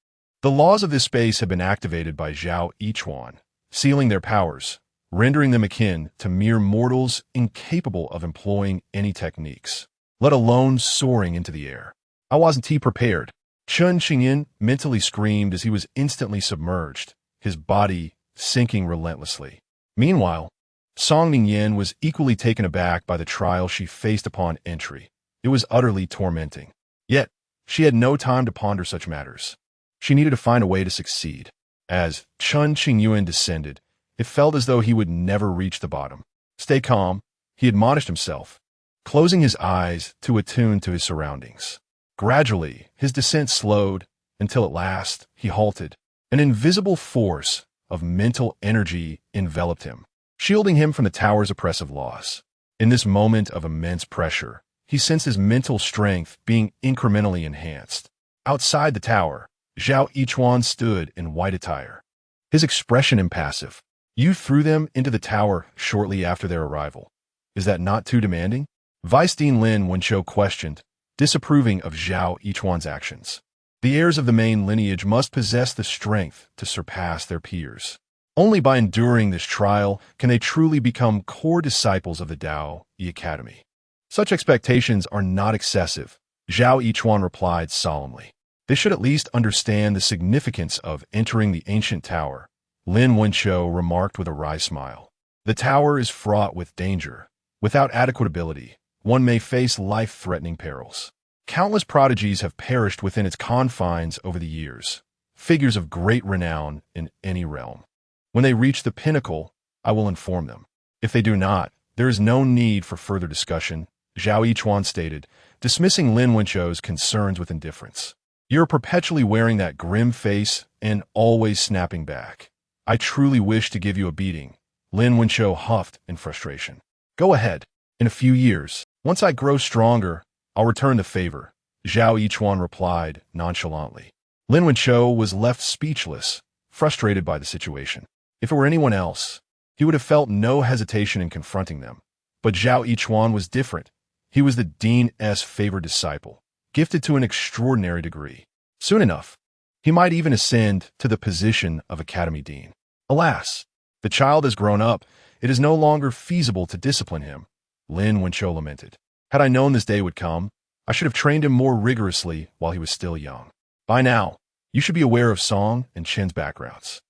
The laws of this space had been activated by Zhao Yichuan, sealing their powers, rendering them akin to mere mortals incapable of employing any techniques, let alone soaring into the air. I wasn't prepared. Chen Qingyuan mentally screamed as he was instantly submerged, his body sinking relentlessly. Meanwhile, Song Ningyan was equally taken aback by the trial she faced upon entry. It was utterly tormenting. Yet, she had no time to ponder such matters. She needed to find a way to succeed. As Chen Qingyuan descended, it felt as though he would never reach the bottom. Stay calm, he admonished himself, closing his eyes to attune to his surroundings. Gradually, his descent slowed until at last he halted. An invisible force of mental energy enveloped him, shielding him from the tower's oppressive laws. In this moment of immense pressure, he sensed his mental strength being incrementally enhanced. Outside the tower, Zhao Yichuan stood in white attire, his expression impassive. You threw them into the tower shortly after their arrival. Is that not too demanding? Vice Dean Lin Wenqiu questioned, disapproving of Zhao Yichuan's actions. The heirs of the main lineage must possess the strength to surpass their peers. Only by enduring this trial can they truly become core disciples of the Dao Yi Academy. Such expectations are not excessive, Zhao Yichuan replied solemnly. They should at least understand the significance of entering the ancient tower, Lin Wenqiu remarked with a wry smile. The tower is fraught with danger. Without adequate ability, one may face life-threatening perils. Countless prodigies have perished within its confines over the years, figures of great renown in any realm. When they reach the pinnacle, I will inform them. If they do not, there is no need for further discussion, Zhao Yichuan stated, dismissing Lin Wenqiu's concerns with indifference. You're perpetually wearing that grim face and always snapping back. I truly wish to give you a beating, Lin Wenqiu huffed in frustration. Go ahead. In a few years, once I grow stronger, I'll return the favor, Zhao Yichuan replied nonchalantly. Lin Wenqiu was left speechless, frustrated by the situation. If it were anyone else, he would have felt no hesitation in confronting them. But Zhao Yichuan was different. He was the dean's favored disciple, gifted to an extraordinary degree. Soon enough, he might even ascend to the position of Academy Dean. Alas, the child has grown up. It is no longer feasible to discipline him, Lin Wenqiu lamented. Had I known this day would come, I should have trained him more rigorously while he was still young. By now, you should be aware of Song and Chen's backgrounds.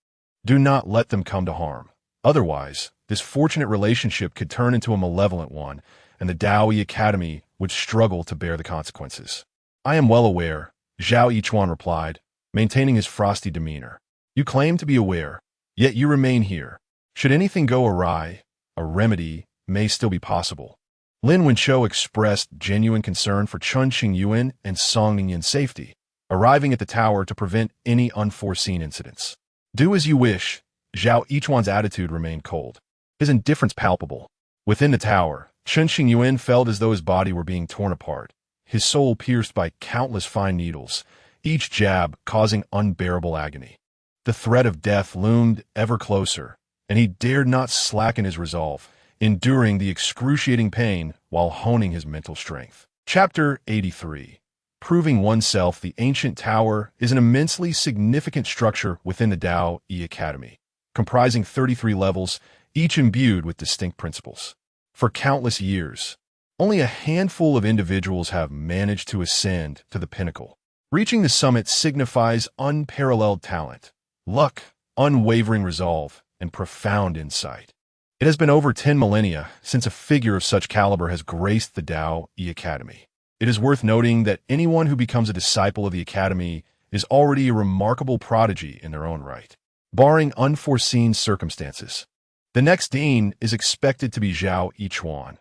Do not let them come to harm. Otherwise, this fortunate relationship could turn into a malevolent one, and the Dao Yi Academy would struggle to bear the consequences. I am well aware, Zhao Yichuan replied, maintaining his frosty demeanor. You claim to be aware, yet you remain here. Should anything go awry, a remedy may still be possible. Lin Wenqiu expressed genuine concern for Chen Qingyuan and Song Ningyan's safety, arriving at the tower to prevent any unforeseen incidents. Do as you wish. Zhao Yichuan's attitude remained cold, his indifference palpable. Within the tower, Chen Qingyuan felt as though his body were being torn apart, his soul pierced by countless fine needles, each jab causing unbearable agony. The threat of death loomed ever closer, and he dared not slacken his resolve, enduring the excruciating pain while honing his mental strength. Chapter 83. Proving oneself. The ancient tower is an immensely significant structure within the Dao Yi Academy, comprising 33 levels, each imbued with distinct principles. For countless years, only a handful of individuals have managed to ascend to the pinnacle. Reaching the summit signifies unparalleled talent, luck, unwavering resolve, and profound insight. It has been over 10 millennia since a figure of such caliber has graced the Dao Yi Academy. It is worth noting that anyone who becomes a disciple of the Academy is already a remarkable prodigy in their own right, barring unforeseen circumstances. The next dean is expected to be Zhao Yichuan.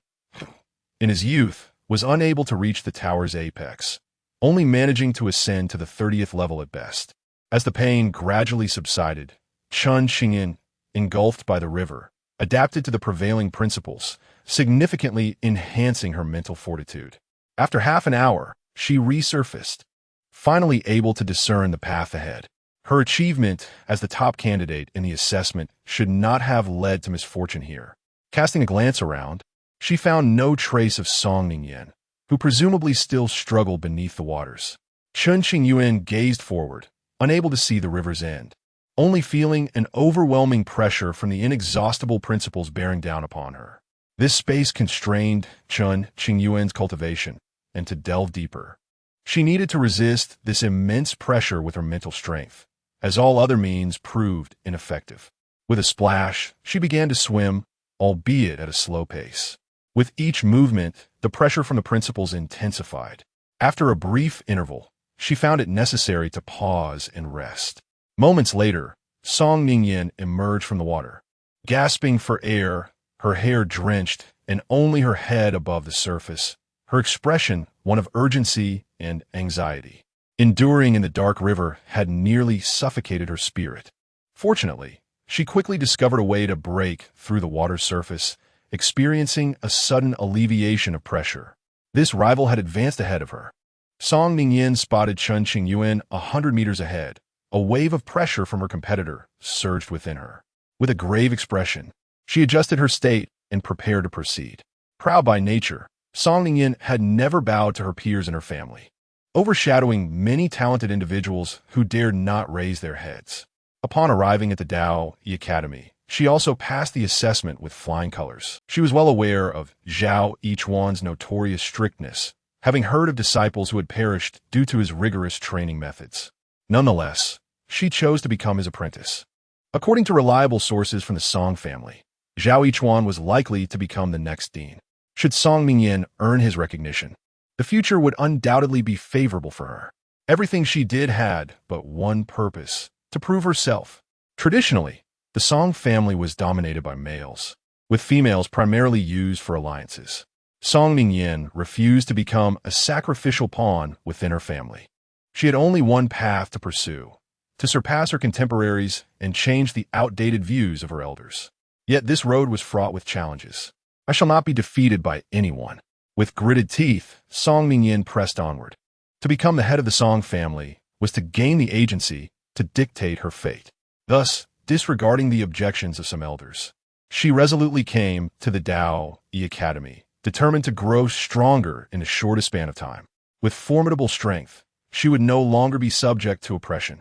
In his youth, was unable to reach the tower's apex, only managing to ascend to the 30th level at best. As the pain gradually subsided, Chen Qingyuan, engulfed by the river, adapted to the prevailing principles, significantly enhancing her mental fortitude. After half an hour, she resurfaced, finally able to discern the path ahead. Her achievement as the top candidate in the assessment should not have led to misfortune here. Casting a glance around, she found no trace of Song Ningyan, who presumably still struggled beneath the waters. Chen Qingyuan gazed forward, unable to see the river's end, only feeling an overwhelming pressure from the inexhaustible principles bearing down upon her. This space constrained Chen Qingyuan's cultivation, and to delve deeper, she needed to resist this immense pressure with her mental strength, as all other means proved ineffective. With a splash, she began to swim, albeit at a slow pace. With each movement, the pressure from the principles intensified. After a brief interval, she found it necessary to pause and rest. Moments later, Song Ningyan emerged from the water, gasping for air, her hair drenched and only her head above the surface, her expression one of urgency and anxiety. Enduring in the dark river had nearly suffocated her spirit. Fortunately, she quickly discovered a way to break through the water's surface, experiencing a sudden alleviation of pressure. This rival had advanced ahead of her. Song Ningyan spotted Chen Qingyuan 100 meters ahead. A wave of pressure from her competitor surged within her. With a grave expression, she adjusted her state and prepared to proceed. Proud by nature, Song Ningyan had never bowed to her peers and her family, overshadowing many talented individuals who dared not raise their heads. Upon arriving at the Dao Yi Academy, she also passed the assessment with flying colors. She was well aware of Zhao Yichuan's notorious strictness, having heard of disciples who had perished due to his rigorous training methods. Nonetheless, she chose to become his apprentice. According to reliable sources from the Song family, Zhao Yichuan was likely to become the next dean. Should Song Ningyan earn his recognition, the future would undoubtedly be favorable for her. Everything she did had but one purpose: to prove herself. Traditionally, the Song family was dominated by males, with females primarily used for alliances. Song Ningyan refused to become a sacrificial pawn within her family. She had only one path to pursue: to surpass her contemporaries and change the outdated views of her elders. Yet this road was fraught with challenges. I shall not be defeated by anyone. With gritted teeth, Song Ningyan pressed onward. To become the head of the Song family was to gain the agency to dictate her fate. Thus, disregarding the objections of some elders, she resolutely came to the Dao Yi Academy, determined to grow stronger in the shortest span of time. With formidable strength, she would no longer be subject to oppression.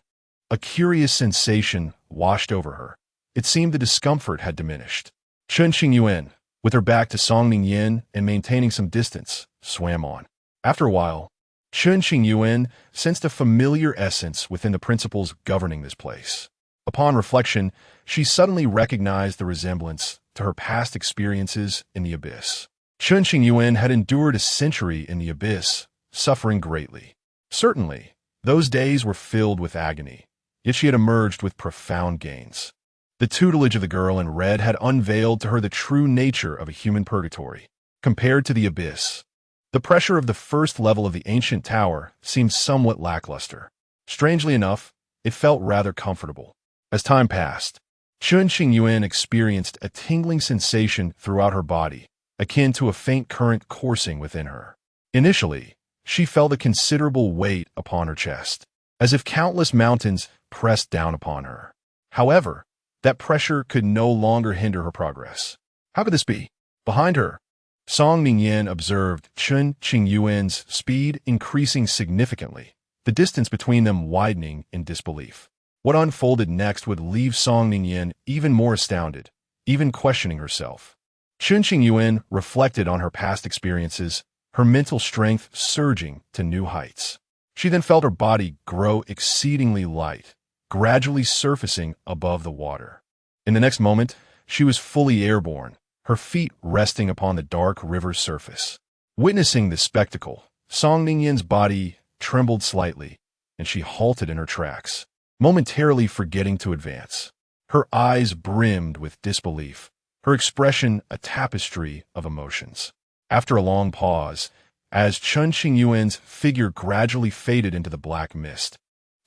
A curious sensation washed over her. It seemed the discomfort had diminished. Chen Qingyuan, with her back to Song Ningyan and maintaining some distance, swam on. After a while, Chen Qingyuan sensed a familiar essence within the principles governing this place. Upon reflection, she suddenly recognized the resemblance to her past experiences in the abyss. Chen Qingyuan had endured a century in the abyss, suffering greatly. Certainly, those days were filled with agony, yet she had emerged with profound gains. The tutelage of the girl in red had unveiled to her the true nature of a human purgatory. Compared to the abyss, the pressure of the first level of the ancient tower seemed somewhat lackluster. Strangely enough, it felt rather comfortable. As time passed, Chen Qingyuan experienced a tingling sensation throughout her body, akin to a faint current coursing within her. Initially, she felt a considerable weight upon her chest, as if countless mountains pressed down upon her. However, that pressure could no longer hinder her progress. How could this be? Behind her, Song Ningyan observed Chen Qingyuan's speed increasing significantly, the distance between them widening in disbelief. What unfolded next would leave Song Ningyan even more astounded, even questioning herself. Chen Qingyuan reflected on her past experiences, her mental strength surging to new heights. She then felt her body grow exceedingly light, gradually surfacing above the water. In the next moment, she was fully airborne, her feet resting upon the dark river's surface. Witnessing this spectacle, Song Ningyan's body trembled slightly, and she halted in her tracks, momentarily forgetting to advance. Her eyes brimmed with disbelief, her expression a tapestry of emotions. After a long pause, as Chen Qingyuan's figure gradually faded into the black mist,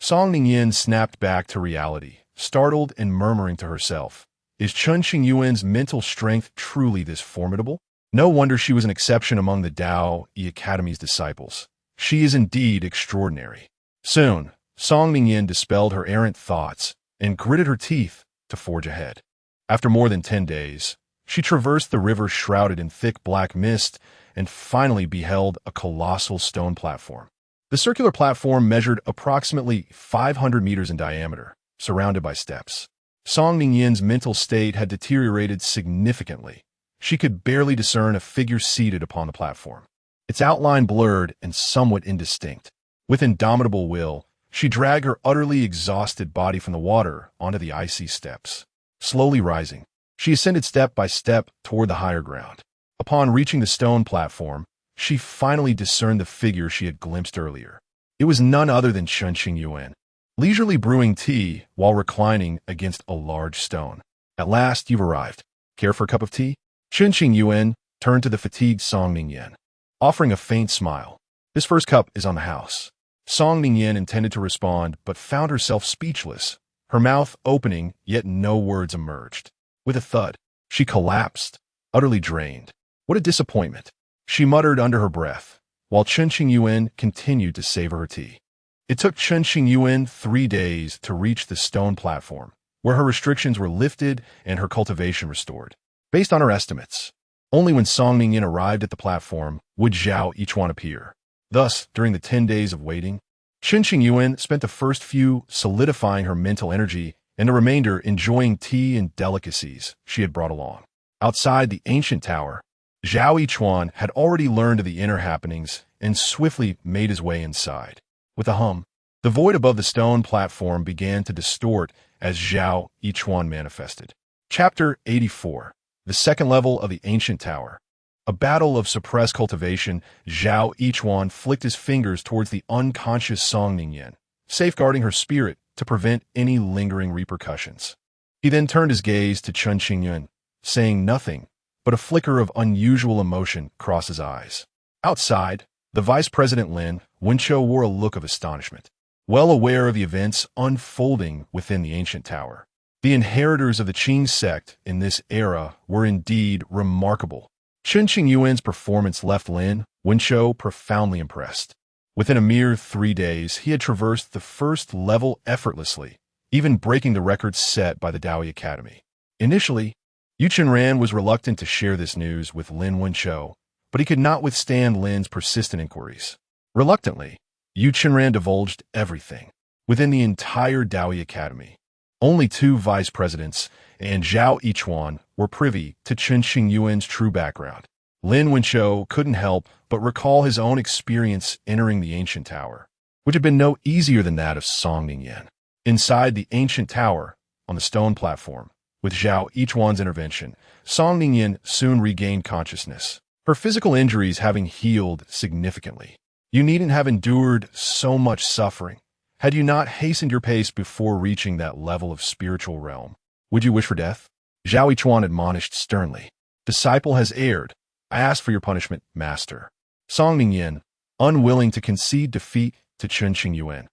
Song Ningyan snapped back to reality, startled and murmuring to herself, "Is Chen Qingyuan's mental strength truly this formidable? No wonder she was an exception among the Dao Academy's disciples. She is indeed extraordinary." Soon, Song Ningyan dispelled her errant thoughts and gritted her teeth to forge ahead. After more than 10 days, she traversed the river shrouded in thick black mist and finally beheld a colossal stone platform. The circular platform measured approximately 500 meters in diameter, surrounded by steps. Song Ningyan's mental state had deteriorated significantly. She could barely discern a figure seated upon the platform, its outline blurred and somewhat indistinct. With indomitable will, she dragged her utterly exhausted body from the water onto the icy steps. Slowly rising, she ascended step by step toward the higher ground. Upon reaching the stone platform, she finally discerned the figure she had glimpsed earlier. It was none other than Chen Qingyuan, leisurely brewing tea while reclining against a large stone. "At last you've arrived. Care for a cup of tea?" Chen Qingyuan turned to the fatigued Song Ningyan, offering a faint smile. "This first cup is on the house." Song Ningyan intended to respond, but found herself speechless, her mouth opening, yet no words emerged. With a thud, she collapsed, utterly drained. "What a disappointment," she muttered under her breath, while Chen Qingyuan continued to savor her tea. It took Chen Qingyuan 3 days to reach the stone platform, where her restrictions were lifted and her cultivation restored. Based on her estimates, only when Song Ningyan arrived at the platform would Zhao Yichuan appear. Thus, during the 10 days of waiting, Chen Qingyuan spent the first few solidifying her mental energy and the remainder enjoying tea and delicacies she had brought along. Outside the ancient tower, Zhao Yichuan had already learned of the inner happenings and swiftly made his way inside. With a hum, the void above the stone platform began to distort as Zhao Yichuan manifested. Chapter 84. The second level of the ancient tower. A battle of suppressed cultivation. Zhao Yichuan flicked his fingers towards the unconscious Song Ningyan, safeguarding her spirit to prevent any lingering repercussions. He then turned his gaze to Chen Qingyuan, saying nothing, but a flicker of unusual emotion crossed his eyes. Outside, the Vice President Lin Wenqiu wore a look of astonishment, well aware of the events unfolding within the ancient tower. The inheritors of the Qing sect in this era were indeed remarkable. Chen Qingyuan's performance left Lin Wenqiu profoundly impressed. Within a mere 3 days, he had traversed the first level effortlessly, even breaking the record set by the Dao Academy. Initially, Yu Chenran was reluctant to share this news with Lin Wenqiu, but he could not withstand Lin's persistent inquiries. Reluctantly, Yu Chenran divulged everything. Within the entire Dao Academy, only 2 vice presidents and Zhao Yichuan were privy to Chen Qingyuan's true background. Lin Wenqiu couldn't help but recall his own experience entering the ancient tower, which had been no easier than that of Song Ningyan. Inside the ancient tower, on the stone platform, with Zhao Yichuan's intervention, Song Ningyan soon regained consciousness, her physical injuries having healed significantly. "You needn't have endured so much suffering. Had you not hastened your pace before reaching that level of spiritual realm, would you wish for death?" Zhao Yichuan admonished sternly. "Disciple has erred. I ask for your punishment, master." Song Ningyan, unwilling to concede defeat to Chen Qingyuan,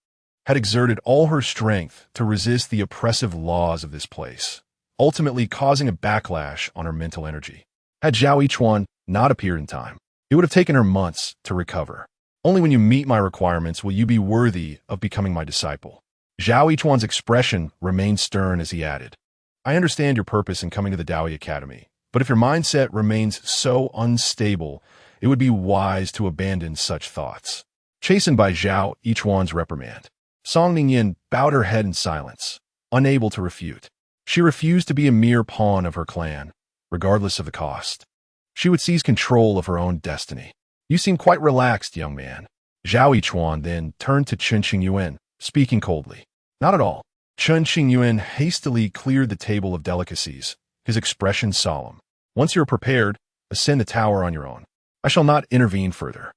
had exerted all her strength to resist the oppressive laws of this place, ultimately causing a backlash on her mental energy. Had Zhao Yichuan not appeared in time, it would have taken her months to recover. "Only when you meet my requirements will you be worthy of becoming my disciple." Zhao Yichuan's expression remained stern as he added, "I understand your purpose in coming to the Dao Academy, but if your mindset remains so unstable, it would be wise to abandon such thoughts." Chastened by Zhao Yichuan's reprimand, Song Ningyan bowed her head in silence, unable to refute. She refused to be a mere pawn of her clan, regardless of the cost. She would seize control of her own destiny. "You seem quite relaxed, young man." Zhao Yichuan then turned to Chen Qingyuan, speaking coldly. "Not at all." Chen Qingyuan hastily cleared the table of delicacies, his expression solemn. "Once you are prepared, ascend the tower on your own. I shall not intervene further."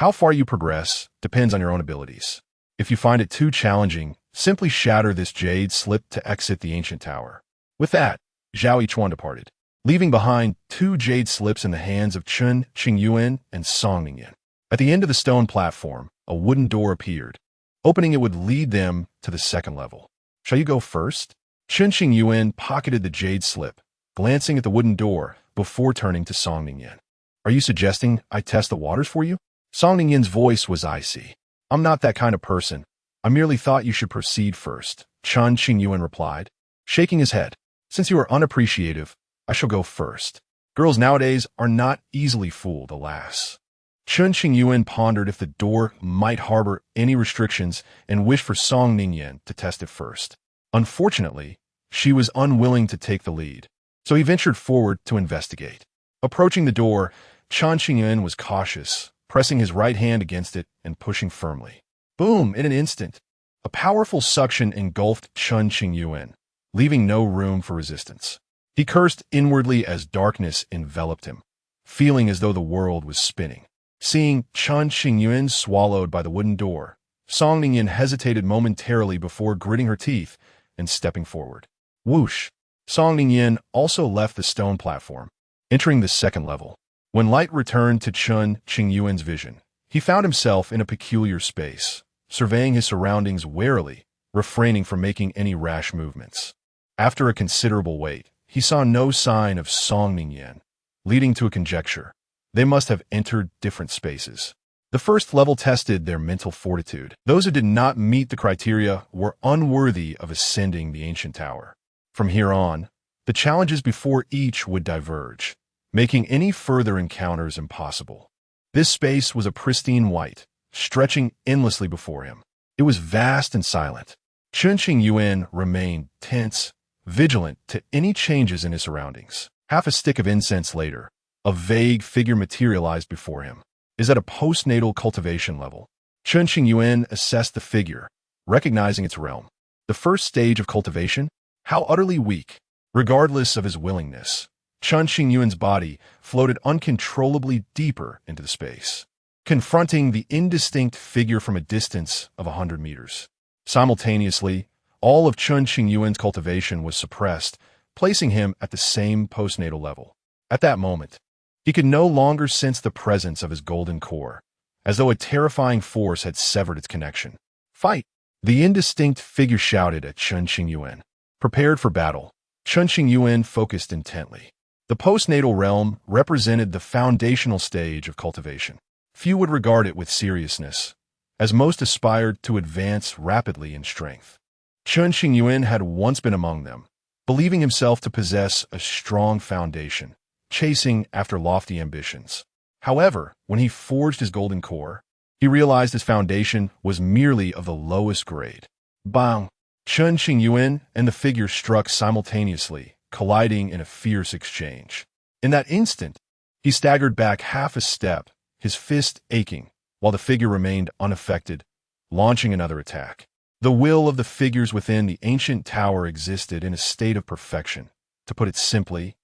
How far you progress depends on your own abilities. If you find it too challenging, simply shatter this jade slip to exit the ancient tower. With that, Zhao Yichuan departed, leaving behind 2 jade slips in the hands of Chen Qingyuan and Song Ningyan. At the end of the stone platform, a wooden door appeared. Opening it would lead them to the second level. Shall you go first? Chen Qingyuan pocketed the jade slip, glancing at the wooden door before turning to Song Ningyan. Are you suggesting I test the waters for you? Song Ningyan's voice was icy. I'm not that kind of person. I merely thought you should proceed first, Chen Qingyuan replied, shaking his head. Since you are unappreciative, I shall go first. Girls nowadays are not easily fooled, alas. Chen Qingyuan pondered if the door might harbor any restrictions and wished for Song Ningyan to test it first. Unfortunately, she was unwilling to take the lead, so he ventured forward to investigate. Approaching the door, Chen Qingyuan was cautious, pressing his right hand against it and pushing firmly. Boom! In an instant, a powerful suction engulfed Chen Qingyuan, leaving no room for resistance. He cursed inwardly as darkness enveloped him, feeling as though the world was spinning. Seeing Chen Qingyuan swallowed by the wooden door, Song Ningyan hesitated momentarily before gritting her teeth and stepping forward. Whoosh! Song Ningyan also left the stone platform, entering the second level. When light returned to Chen Qingyuan's vision, he found himself in a peculiar space, surveying his surroundings warily, refraining from making any rash movements. After a considerable wait, he saw no sign of Song Ningyan, leading to a conjecture. They must have entered different spaces. The first level tested their mental fortitude. Those who did not meet the criteria were unworthy of ascending the ancient tower. From here on, the challenges before each would diverge, making any further encounters impossible. This space was a pristine white, stretching endlessly before him. It was vast and silent. Chen Qingyuan remained tense, vigilant to any changes in his surroundings. Half a stick of incense later, a vague figure materialized before him. Is at a postnatal cultivation level. Chen Qingyuan assessed the figure, recognizing its realm. The first stage of cultivation? How utterly weak. Regardless of his willingness, Chen Qingyuan's body floated uncontrollably deeper into the space, confronting the indistinct figure from a distance of 100 meters. Simultaneously, all of Chen Qingyuan's cultivation was suppressed, placing him at the same postnatal level. At that moment, he could no longer sense the presence of his golden core, as though a terrifying force had severed its connection. Fight! The indistinct figure shouted at Chen Qingyuan. Prepared for battle, Chen Qingyuan focused intently. The postnatal realm represented the foundational stage of cultivation. Few would regard it with seriousness, as most aspired to advance rapidly in strength. Chen Qingyuan had once been among them, believing himself to possess a strong foundation, chasing after lofty ambitions. However, when he forged his golden core, he realized his foundation was merely of the lowest grade. Bang! Chen Qingyuan and the figure struck simultaneously, colliding in a fierce exchange. In that instant, he staggered back half a step, his fist aching, while the figure remained unaffected, launching another attack. The will of the figures within the ancient tower existed in a state of perfection. To put it simply,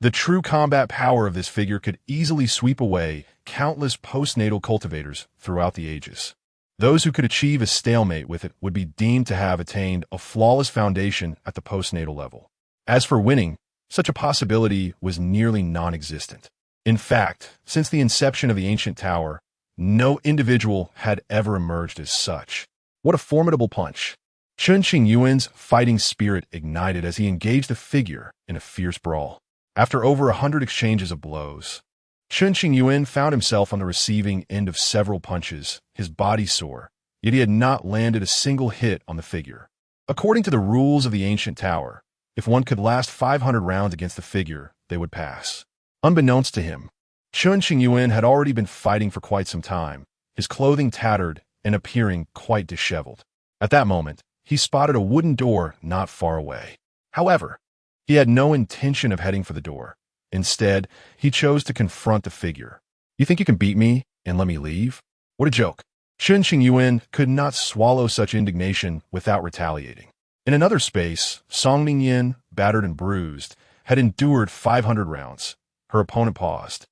the true combat power of this figure could easily sweep away countless postnatal cultivators throughout the ages. Those who could achieve a stalemate with it would be deemed to have attained a flawless foundation at the postnatal level. As for winning, such a possibility was nearly non-existent. In fact, since the inception of the ancient tower, no individual had ever emerged as such. What a formidable punch! Chen Qingyuan's fighting spirit ignited as he engaged the figure in a fierce brawl. After over 100 exchanges of blows, Chen Qingyuan found himself on the receiving end of several punches, his body sore, yet he had not landed a single hit on the figure. According to the rules of the ancient tower, if one could last 500 rounds against the figure, they would pass. Unbeknownst to him, Chen Qingyuan had already been fighting for quite some time, his clothing tattered and appearing quite disheveled. At that moment, he spotted a wooden door not far away. However, he had no intention of heading for the door. Instead, he chose to confront the figure. You think you can beat me and let me leave? What a joke. Chen Qingyuan could not swallow such indignation without retaliating. In another space, Song Ningyan, battered and bruised, had endured 500 rounds. Her opponent paused.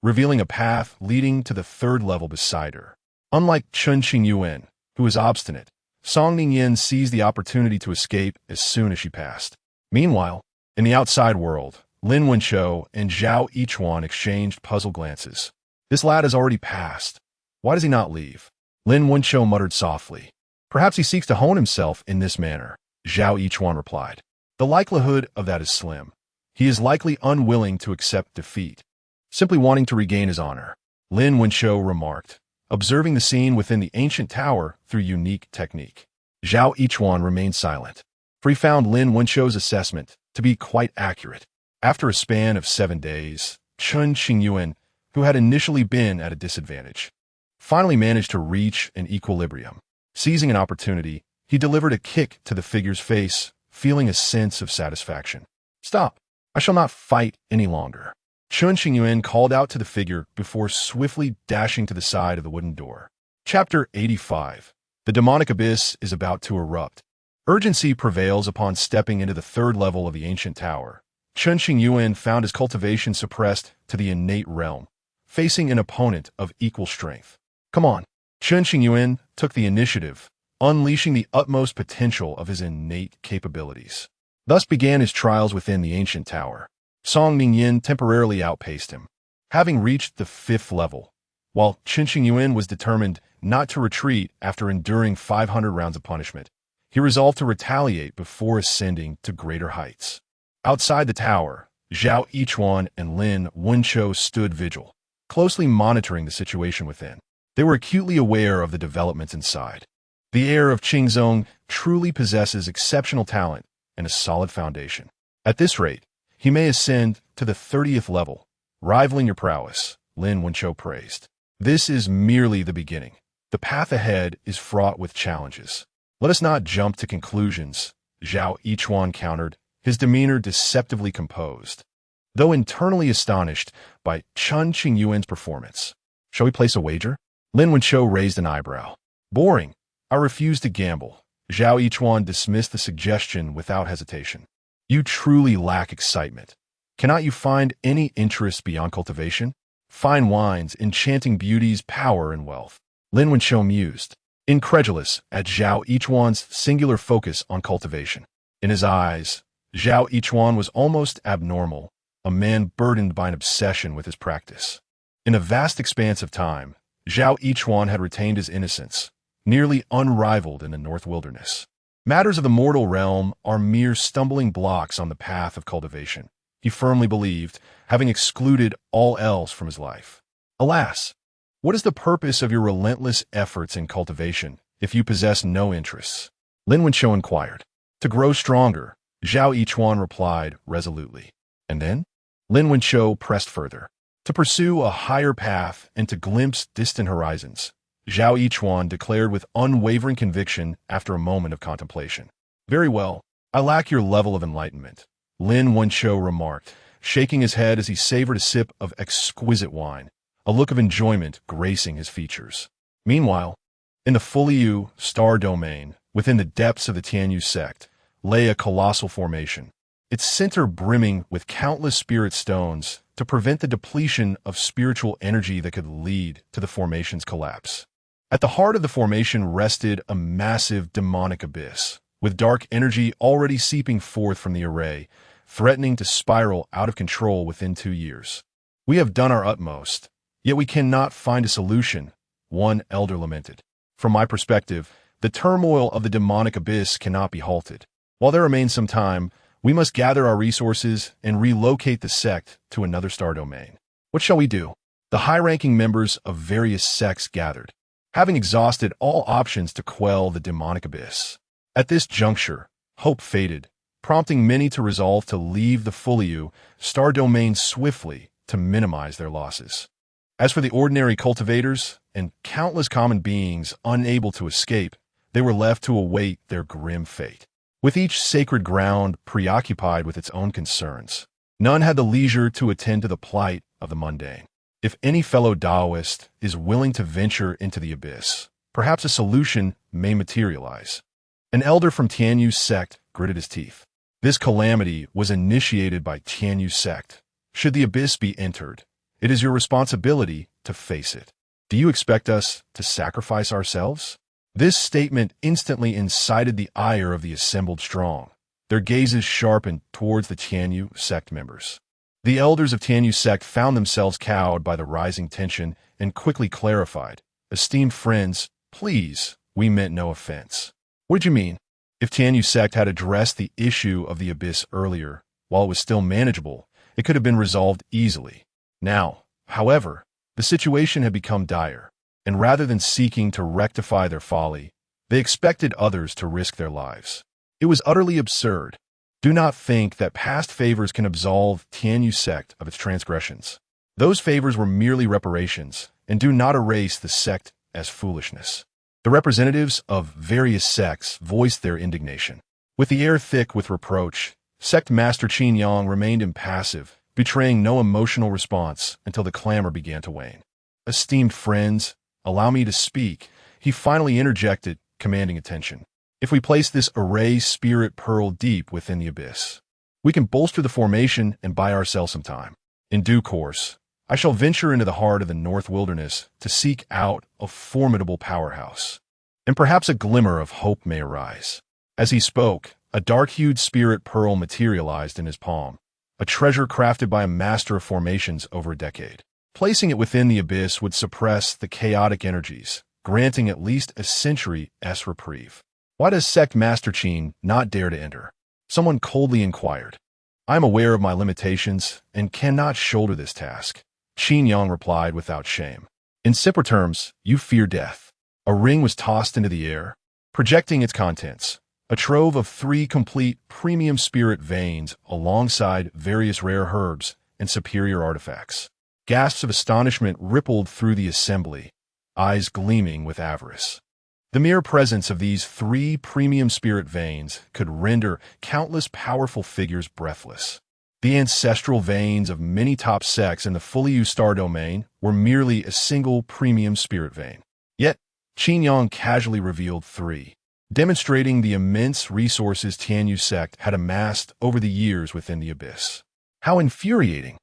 revealing a path leading to the third level beside her. Unlike Chen Qingyuan, who was obstinate, Song Ningyin seized the opportunity to escape as soon as she passed. Meanwhile, in the outside world, Lin Wenqiu and Zhao Yichuan exchanged puzzled glances. This lad has already passed. Why does he not leave? Lin Wenqiu muttered softly. Perhaps he seeks to hone himself in this manner, Zhao Yichuan replied. The likelihood of that is slim. He is likely unwilling to accept defeat, simply wanting to regain his honor, Lin Wenqiu remarked, observing the scene within the ancient tower through unique technique. Zhao Yichuan remained silent, for he found Lin Wenqiu's assessment to be quite accurate. After a span of 7 days, Chen Qingyuan, who had initially been at a disadvantage, finally managed to reach an equilibrium. Seizing an opportunity, he delivered a kick to the figure's face, feeling a sense of satisfaction. Stop! I shall not fight any longer. Chen Qingyuan called out to the figure before swiftly dashing to the side of the wooden door. Chapter 85. The demonic abyss is about to erupt. Urgency prevails upon stepping into the third level of the ancient tower. Chen Qingyuan found his cultivation suppressed to the innate realm, facing an opponent of equal strength. Come on. Chen Qingyuan took the initiative, unleashing the utmost potential of his innate capabilities. Thus began his trials within the ancient tower. Song Ningyin temporarily outpaced him, having reached the 5th level, while Chen Qingyuan was determined not to retreat after enduring 500 rounds of punishment. He resolved to retaliate before ascending to greater heights. Outside the tower, Zhao Yichuan and Lin Wenqiu stood vigil, closely monitoring the situation within. They were acutely aware of the developments inside. The heir of Qingzong truly possesses exceptional talent and a solid foundation. At this rate, he may ascend to the 30th level, rivaling your prowess, Lin Wenqiu praised. This is merely the beginning. The path ahead is fraught with challenges. Let us not jump to conclusions, Zhao Yichuan countered, his demeanor deceptively composed, though internally astonished by Chen Qingyuan's performance. Shall we place a wager? Lin Wenqiu raised an eyebrow. Boring. I refuse to gamble. Zhao Yichuan dismissed the suggestion without hesitation. You truly lack excitement. Cannot you find any interest beyond cultivation? Fine wines, enchanting beauties, power, and wealth. Lin Wenqiu mused, incredulous at Zhao Yichuan's singular focus on cultivation. In his eyes, Zhao Yichuan was almost abnormal, a man burdened by an obsession with his practice. In a vast expanse of time, Zhao Yichuan had retained his innocence, nearly unrivaled in the North Wilderness. Matters of the mortal realm are mere stumbling blocks on the path of cultivation, he firmly believed, having excluded all else from his life. Alas, what is the purpose of your relentless efforts in cultivation if you possess no interests? Lin Wenqiu inquired. To grow stronger, Zhao Yichuan replied resolutely. And then? Lin Wenqiu pressed further. To pursue a higher path and to glimpse distant horizons, Zhao Yichuan declared with unwavering conviction after a moment of contemplation. Very well, I lack your level of enlightenment, Lin Wenqiu remarked, shaking his head as he savored a sip of exquisite wine, a look of enjoyment gracing his features. Meanwhile, in the Fuliu star domain, within the depths of the Tianyu sect, lay a colossal formation, its center brimming with countless spirit stones to prevent the depletion of spiritual energy that could lead to the formation's collapse. At the heart of the formation rested a massive demonic abyss, with dark energy already seeping forth from the array, threatening to spiral out of control within 2 years. We have done our utmost, yet we cannot find a solution, one elder lamented. From my perspective, the turmoil of the demonic abyss cannot be halted. While there remains some time, we must gather our resources and relocate the sect to another star domain. What shall we do? The high-ranking members of various sects gathered, having exhausted all options to quell the demonic abyss. At this juncture, hope faded, prompting many to resolve to leave the Fuliu star domain swiftly to minimize their losses. As for the ordinary cultivators and countless common beings unable to escape, they were left to await their grim fate. With each sacred ground preoccupied with its own concerns, none had the leisure to attend to the plight of the mundane. If any fellow Taoist is willing to venture into the abyss, perhaps a solution may materialize. An elder from Tianyu's sect gritted his teeth. This calamity was initiated by Tianyu's sect. Should the abyss be entered, It is your responsibility to face it. Do you expect us to sacrifice ourselves? This statement instantly incited the ire of the assembled strong. Their gazes sharpened towards the Tianyu sect members. The elders of Tianyu sect found themselves cowed by the rising tension and quickly clarified. Esteemed friends, please, we meant no offense. What did you mean? If Tianyu sect had addressed the issue of the abyss earlier, while it was still manageable, it could have been resolved easily. Now, however, the situation had become dire, and rather than seeking to rectify their folly, they expected others to risk their lives. It was utterly absurd. Do not think that past favors can absolve Tianyu sect of its transgressions. Those favors were merely reparations, and do not erase the sect as foolishness. The representatives of various sects voiced their indignation. With the air thick with reproach, sect master Qingyuan remained impassive, betraying no emotional response until the clamor began to wane. Esteemed friends, allow me to speak, he finally interjected, commanding attention. If we place this array spirit pearl deep within the abyss, we can bolster the formation and buy ourselves some time. In due course, I shall venture into the heart of the North Wilderness to seek out a formidable powerhouse, and perhaps a glimmer of hope may arise. As he spoke, a dark-hued spirit pearl materialized in his palm, a treasure crafted by a master of formations over a decade. Placing it within the abyss would suppress the chaotic energies, granting at least a century's reprieve. Why does sect master Qin not dare to enter? Someone coldly inquired. I am aware of my limitations and cannot shoulder this task. Qingyuan replied without shame. In simple terms, you fear death. A ring was tossed into the air, projecting its contents, a trove of 3 complete premium spirit veins alongside various rare herbs and superior artifacts. Gasps of astonishment rippled through the assembly, eyes gleaming with avarice. The mere presence of these 3 premium spirit veins could render countless powerful figures breathless. The ancestral veins of many top sects in the fully used star domain were merely a single premium spirit vein. Yet, Qingyuan casually revealed 3, demonstrating the immense resources Tianyu sect had amassed over the years within the abyss. How infuriating!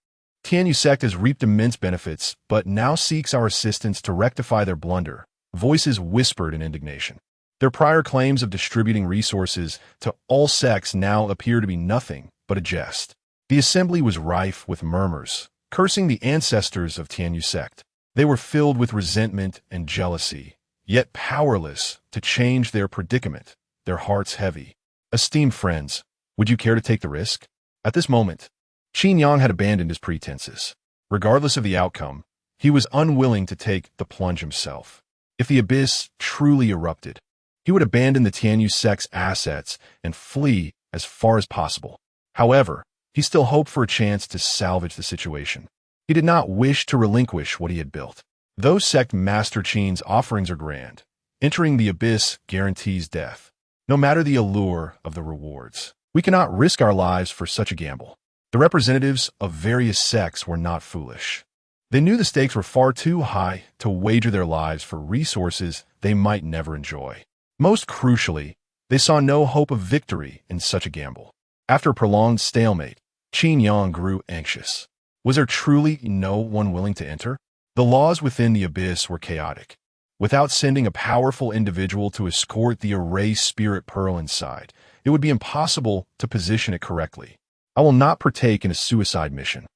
Tianyu sect has reaped immense benefits, but now seeks our assistance to rectify their blunder. Voices whispered in indignation. Their prior claims of distributing resources to all sects now appear to be nothing but a jest. The assembly was rife with murmurs, cursing the ancestors of Tianyu sect. They were filled with resentment and jealousy, yet powerless to change their predicament, their hearts heavy. Esteemed friends, would you care to take the risk? At this moment, Qingyuan had abandoned his pretenses. Regardless of the outcome, he was unwilling to take the plunge himself. If the abyss truly erupted, he would abandon the Tianyu sect's assets and flee as far as possible. However, he still hoped for a chance to salvage the situation. He did not wish to relinquish what he had built. Though sect master Qin's offerings are grand, entering the abyss guarantees death. No matter the allure of the rewards, we cannot risk our lives for such a gamble. The representatives of various sects were not foolish. They knew the stakes were far too high to wager their lives for resources they might never enjoy. Most crucially, they saw no hope of victory in such a gamble. After a prolonged stalemate, Qingyuan grew anxious. Was there truly no one willing to enter? The laws within the abyss were chaotic. Without sending a powerful individual to escort the array spirit pearl inside, it would be impossible to position it correctly. I will not partake in a suicide mission.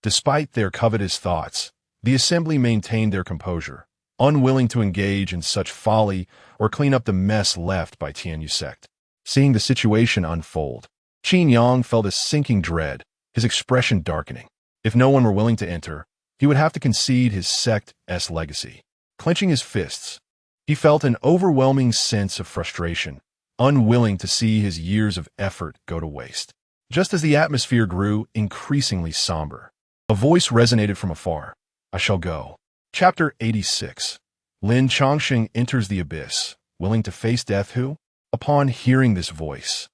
Despite their covetous thoughts, the assembly maintained their composure, unwilling to engage in such folly or clean up the mess left by Tianyu sect. Seeing the situation unfold, Qingyuan felt a sinking dread, his expression darkening. If no one were willing to enter, he would have to concede his sect's legacy. Clenching his fists, he felt an overwhelming sense of frustration, unwilling to see his years of effort go to waste. Just as the atmosphere grew increasingly somber, a voice resonated from afar. I shall go. Chapter 86. Lin Chongsheng enters the abyss, willing to face death who? Upon hearing this voice,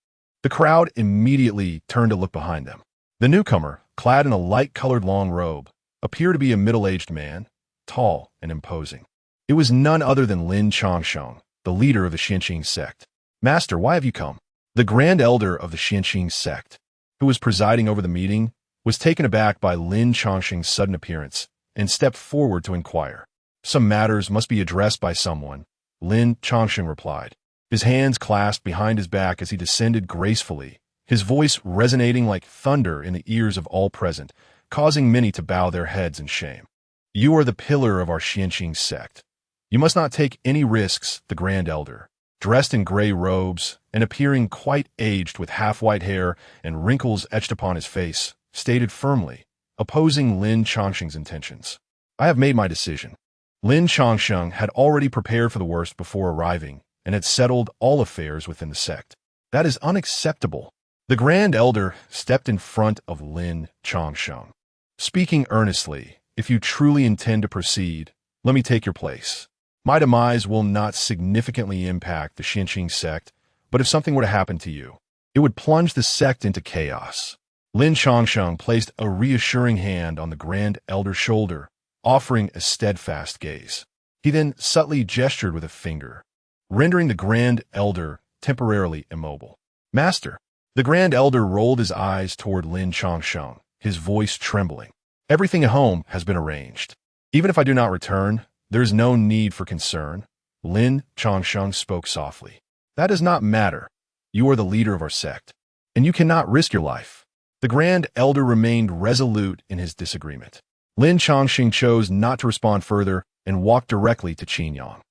the crowd immediately turned to look behind them. The newcomer, clad in a light-colored long robe, appeared to be a middle-aged man, tall and imposing. It was none other than Lin Chongsheng, the leader of the Xianqing sect. Master, why have you come? The grand elder of the Xianqing sect, who was presiding over the meeting, was taken aback by Lin Chongsheng's sudden appearance and stepped forward to inquire. Some matters must be addressed by someone, Lin Chongsheng replied, his hands clasped behind his back as he descended gracefully, his voice resonating like thunder in the ears of all present, causing many to bow their heads in shame. You are the pillar of our Xianqing sect. You must not take any risks, the Grand Elder, dressed in gray robes and appearing quite aged with half-white hair and wrinkles etched upon his face, stated firmly, opposing Lin Chongsheng's intentions. I have made my decision. Lin Chongsheng had already prepared for the worst before arriving and had settled all affairs within the sect. That is unacceptable. The Grand Elder stepped in front of Lin Chongsheng, speaking earnestly. If you truly intend to proceed, let me take your place. My demise will not significantly impact the Xianqing sect, but if something were to happen to you, it would plunge the sect into chaos. Lin Chongsheng placed a reassuring hand on the Grand Elder's shoulder, offering a steadfast gaze. He then subtly gestured with a finger, rendering the Grand Elder temporarily immobile. Master. The Grand Elder rolled his eyes toward Lin Chongsheng, his voice trembling. Everything at home has been arranged. Even if I do not return, there is no need for concern. Lin Chongsheng spoke softly. That does not matter. You are the leader of our sect, and you cannot risk your life. The Grand Elder remained resolute in his disagreement. Lin Chongsheng chose not to respond further and walked directly to Qingyuan.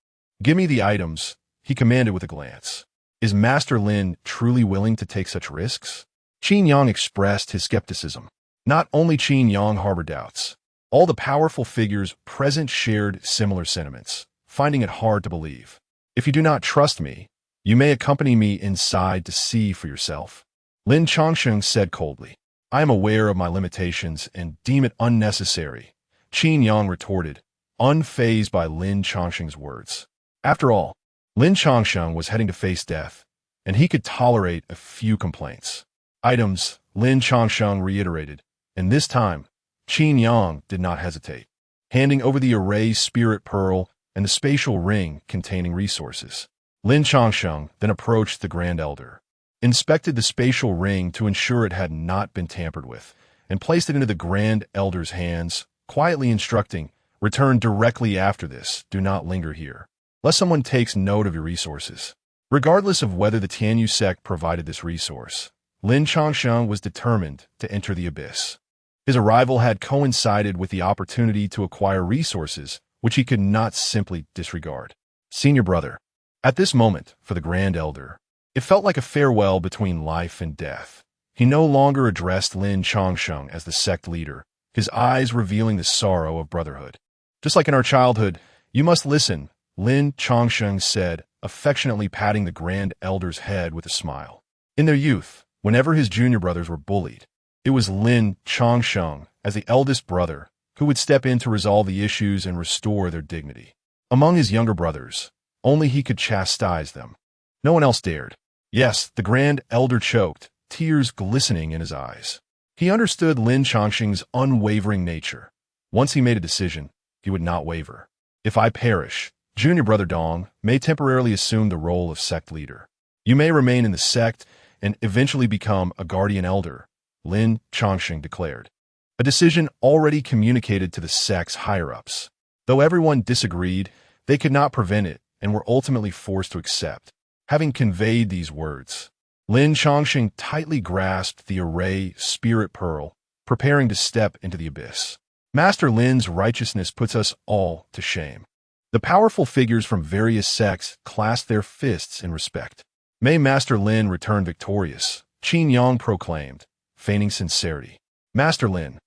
Give me the items, he commanded with a glance. Is Master Lin truly willing to take such risks? Qingyuan expressed his skepticism. Not only Qingyuan harbored doubts. All the powerful figures present shared similar sentiments, finding it hard to believe. If you do not trust me, you may accompany me inside to see for yourself. Lin Chongsheng said coldly. I am aware of my limitations and deem it unnecessary, Qingyuan retorted, unfazed by Lin Chongsheng's words. After all, Lin Chongsheng was heading to face death, and he could tolerate a few complaints. Items, Lin Chongsheng reiterated, and this time, Qingyuan did not hesitate, handing over the array spirit pearl and the spatial ring containing resources. Lin Chongsheng then approached the Grand Elder, inspected the spatial ring to ensure it had not been tampered with, and placed it into the Grand Elder's hands, quietly instructing, return directly after this, do not linger here, lest someone takes note of your resources. Regardless of whether the Tianyu sect provided this resource, Lin Chongsheng was determined to enter the abyss. His arrival had coincided with the opportunity to acquire resources which he could not simply disregard. Senior brother. At this moment, for the Grand Elder, it felt like a farewell between life and death. He no longer addressed Lin Chongsheng as the sect leader, his eyes revealing the sorrow of brotherhood. Just like in our childhood, you must listen, Lin Chongsheng said, affectionately patting the Grand Elder's head with a smile. In their youth, whenever his junior brothers were bullied, it was Lin Chongsheng, as the eldest brother, who would step in to resolve the issues and restore their dignity. Among his younger brothers, only he could chastise them. No one else dared. Yes, the Grand Elder choked, tears glistening in his eyes. He understood Lin Chongsheng's unwavering nature. Once he made a decision, he would not waver. If I perish, junior brother Dong may temporarily assume the role of sect leader. You may remain in the sect and eventually become a guardian elder, Lin Chongsheng declared. A decision already communicated to the sect's higher-ups. Though everyone disagreed, they could not prevent it and were ultimately forced to accept. Having conveyed these words, Lin Chongsheng tightly grasped the array spirit pearl, preparing to step into the abyss. Master Lin's righteousness puts us all to shame. The powerful figures from various sects clasped their fists in respect. May Master Lin return victorious, Qingyuan proclaimed, feigning sincerity. Master Lin.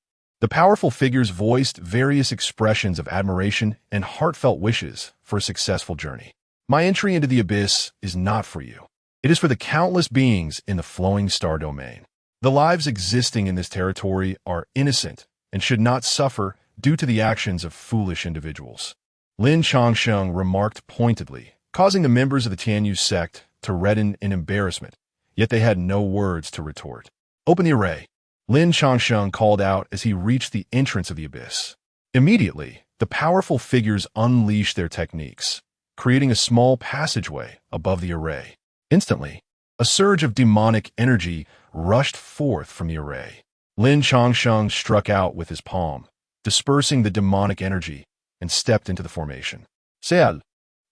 The powerful figures voiced various expressions of admiration and heartfelt wishes for a successful journey. My entry into the abyss is not for you. It is for the countless beings in the flowing star domain. The lives existing in this territory are innocent and should not suffer due to the actions of foolish individuals. Lin Chongsheng remarked pointedly, causing the members of the Tianyu sect to redden in embarrassment, yet they had no words to retort. Open the array, Lin Chongsheng called out as he reached the entrance of the abyss. Immediately, the powerful figures unleashed their techniques, creating a small passageway above the array. Instantly, a surge of demonic energy rushed forth from the array. Lin Chongsheng struck out with his palm, dispersing the demonic energy, and stepped into the formation. Seal.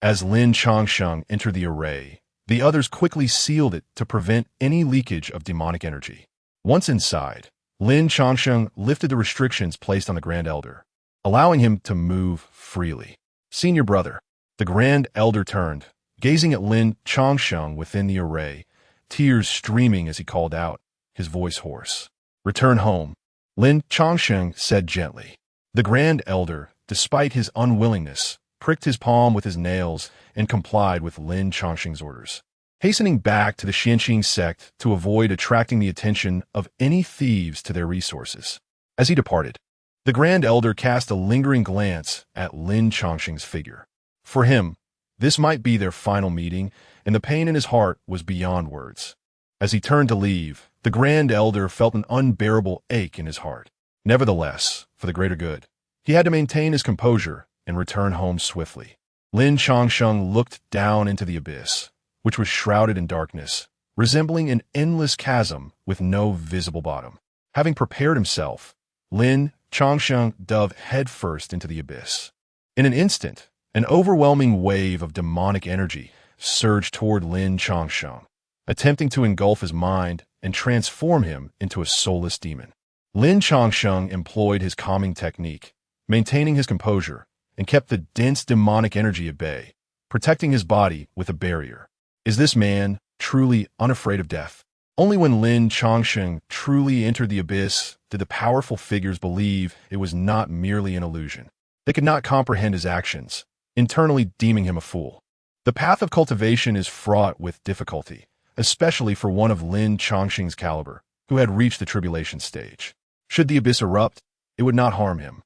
As Lin Changsheng entered the array, the others quickly sealed it to prevent any leakage of demonic energy. Once inside, Lin Changsheng lifted the restrictions placed on the Grand Elder, allowing him to move freely. Senior brother. The Grand Elder turned, gazing at Lin Changsheng within the array, tears streaming as he called out, his voice hoarse. Return home, Lin Changsheng said gently. The Grand Elder, despite his unwillingness, pricked his palm with his nails and complied with Lin Changsheng's orders, hastening back to the Xianqing sect to avoid attracting the attention of any thieves to their resources. As he departed, the Grand Elder cast a lingering glance at Lin Changsheng's figure. For him, this might be their final meeting, and the pain in his heart was beyond words. As he turned to leave, the Grand Elder felt an unbearable ache in his heart. Nevertheless, for the greater good, he had to maintain his composure and return home swiftly. Lin Changsheng looked down into the abyss, which was shrouded in darkness, resembling an endless chasm with no visible bottom. Having prepared himself, Lin Changsheng dove headfirst into the abyss. In an instant, an overwhelming wave of demonic energy surged toward Lin Changsheng, attempting to engulf his mind and transform him into a soulless demon. Lin Changsheng employed his calming technique, maintaining his composure, and kept the dense demonic energy at bay, protecting his body with a barrier. Is this man truly unafraid of death? Only when Lin Changsheng truly entered the abyss did the powerful figures believe it was not merely an illusion. They could not comprehend his actions, internally deeming him a fool. The path of cultivation is fraught with difficulty, especially for one of Lin Changsheng's caliber, who had reached the tribulation stage. Should the abyss erupt, it would not harm him.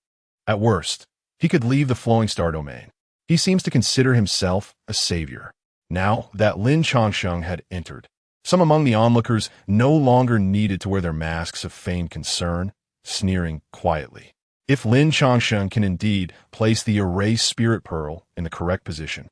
At worst, he could leave the flowing star domain. He seems to consider himself a savior. Now that Lin Changsheng had entered, some among the onlookers no longer needed to wear their masks of feigned concern, sneering quietly. If Lin Changsheng can indeed place the erased spirit pearl in the correct position,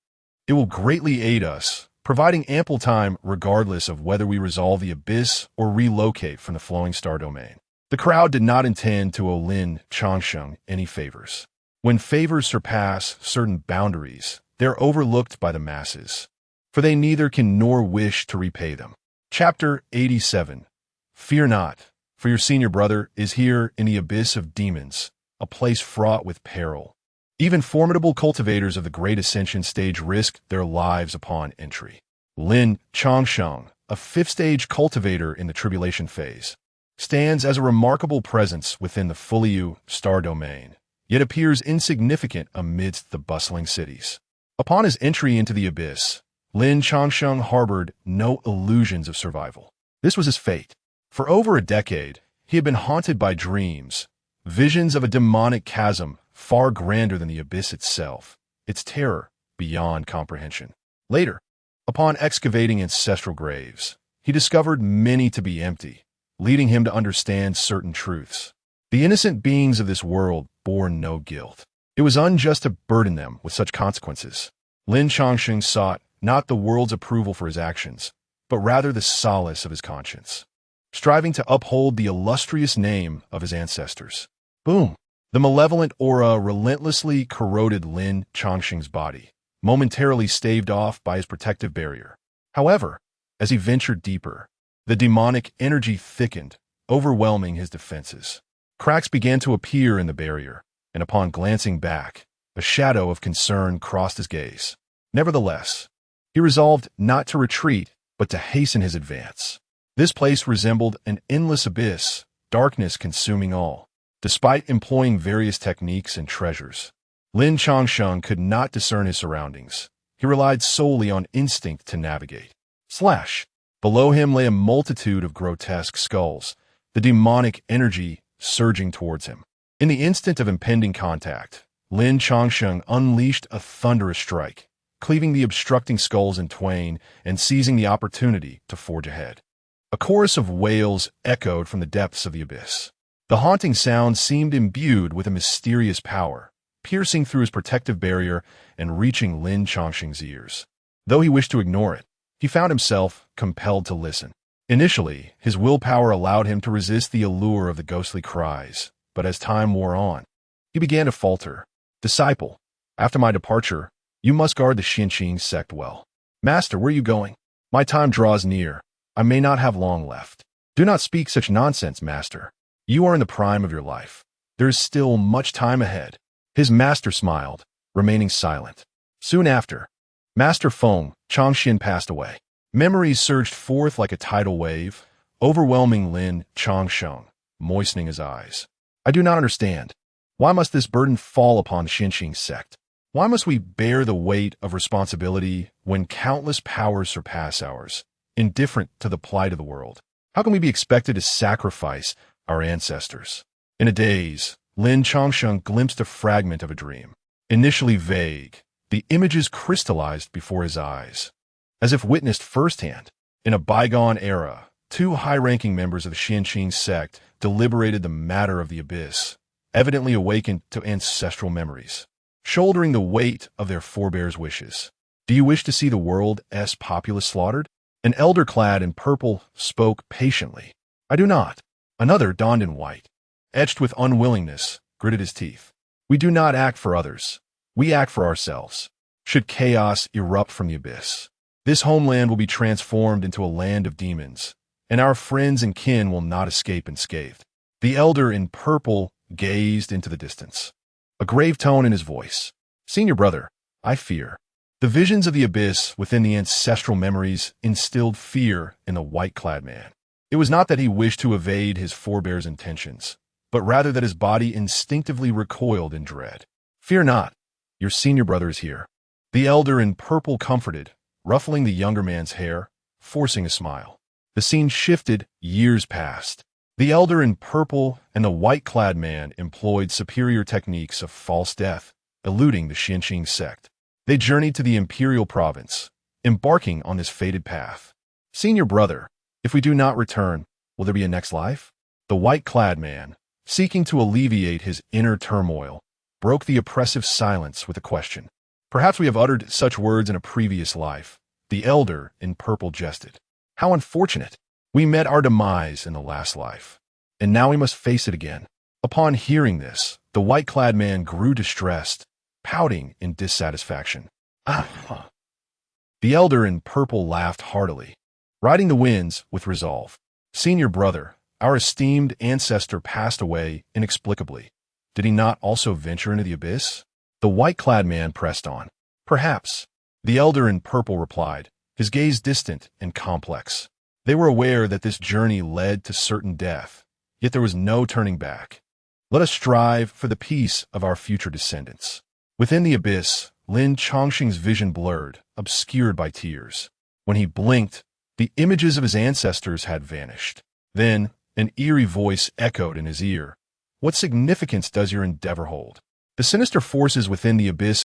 it will greatly aid us, providing ample time regardless of whether we resolve the abyss or relocate from the flowing star domain. The crowd did not intend to owe Lin Changsheng any favors. When favors surpass certain boundaries, they are overlooked by the masses, for they neither can nor wish to repay them. Chapter 87. Fear not, for your senior brother is here in the abyss of demons, a place fraught with peril. Even formidable cultivators of the Great Ascension stage risk their lives upon entry. Lin Changsheng, a fifth-stage cultivator in the tribulation phase, stands as a remarkable presence within the Fuliu star domain, yet appears insignificant amidst the bustling cities. Upon his entry into the abyss, Lin Changsheng harbored no illusions of survival. This was his fate. For over a decade, he had been haunted by dreams, visions of a demonic chasm far grander than the abyss itself, its terror beyond comprehension. Later, upon excavating ancestral graves, he discovered many to be empty, leading him to understand certain truths. The innocent beings of this world bore no guilt. It was unjust to burden them with such consequences. Lin Changsheng sought not the world's approval for his actions, but rather the solace of his conscience, striving to uphold the illustrious name of his ancestors. Boom! The malevolent aura relentlessly corroded Lin Changsheng's body, momentarily staved off by his protective barrier. However, as he ventured deeper, the demonic energy thickened, overwhelming his defenses. Cracks began to appear in the barrier, and upon glancing back, a shadow of concern crossed his gaze. Nevertheless, he resolved not to retreat, but to hasten his advance. This place resembled an endless abyss, darkness consuming all. Despite employing various techniques and treasures, Lin Changsheng could not discern his surroundings. He relied solely on instinct to navigate. Below him lay a multitude of grotesque skulls, the demonic energy surging towards him. In the instant of impending contact, Lin Changsheng unleashed a thunderous strike, cleaving the obstructing skulls in twain and seizing the opportunity to forge ahead. A chorus of wails echoed from the depths of the abyss. The haunting sound seemed imbued with a mysterious power, piercing through his protective barrier and reaching Lin Changsheng's ears. Though he wished to ignore it, he found himself compelled to listen. Initially, his willpower allowed him to resist the allure of the ghostly cries, but as time wore on, He began to falter. Disciple, after my departure, you must guard the Xinqing sect well. Master, where are you going? My time draws near. I may not have long left. Do not speak such nonsense, master. You are in the prime of your life. There is still much time ahead. His master smiled, remaining silent. Soon after, Master Feng Changxian passed away. Memories surged forth like a tidal wave, overwhelming Lin Changsheng, moistening his eyes. I do not understand. Why must this burden fall upon the Xinqing sect? Why must we bear the weight of responsibility when countless powers surpass ours, indifferent to the plight of the world? How can we be expected to sacrifice our ancestors? In a daze, Lin Changsheng glimpsed a fragment of a dream. Initially vague, the images crystallized before his eyes. As if witnessed firsthand, in a bygone era, two high-ranking members of the Xinqing sect deliberated the matter of the abyss, evidently awakened to ancestral memories, shouldering the weight of their forebears' wishes. Do you wish to see the world's populace slaughtered? An elder clad in purple spoke patiently. I do not. Another donned in white, etched with unwillingness, gritted his teeth. We do not act for others. We act for ourselves. Should chaos erupt from the abyss, this homeland will be transformed into a land of demons, and our friends and kin will not escape unscathed. The elder in purple gazed into the distance, a grave tone in his voice. Senior brother, I fear. The visions of the abyss within the ancestral memories instilled fear in the white-clad man. It was not that he wished to evade his forebears' intentions, but rather that his body instinctively recoiled in dread. Fear not, your senior brother is here. The elder in purple comforted, ruffling the younger man's hair, forcing a smile. The scene shifted, years passed. The elder in purple and the white-clad man employed superior techniques of false death, eluding the Xinqing sect. They journeyed to the imperial province, embarking on this fated path. Senior brother, if we do not return, will there be a next life? The white-clad man, seeking to alleviate his inner turmoil, broke the oppressive silence with a question. Perhaps we have uttered such words in a previous life. The elder in purple jested. How unfortunate. We met our demise in the last life, and now we must face it again. Upon hearing this, the white-clad man grew distressed, pouting in dissatisfaction. The elder in purple laughed heartily, riding the winds with resolve. Senior brother, our esteemed ancestor passed away inexplicably. Did he not also venture into the abyss? The white-clad man pressed on. Perhaps. The elder in purple replied, his gaze distant and complex. They were aware that this journey led to certain death, yet there was no turning back. Let us strive for the peace of our future descendants. Within the abyss, Lin Changxing's vision blurred, obscured by tears. When he blinked, the images of his ancestors had vanished. Then, an eerie voice echoed in his ear. What significance does your endeavor hold? The sinister forces within the abyss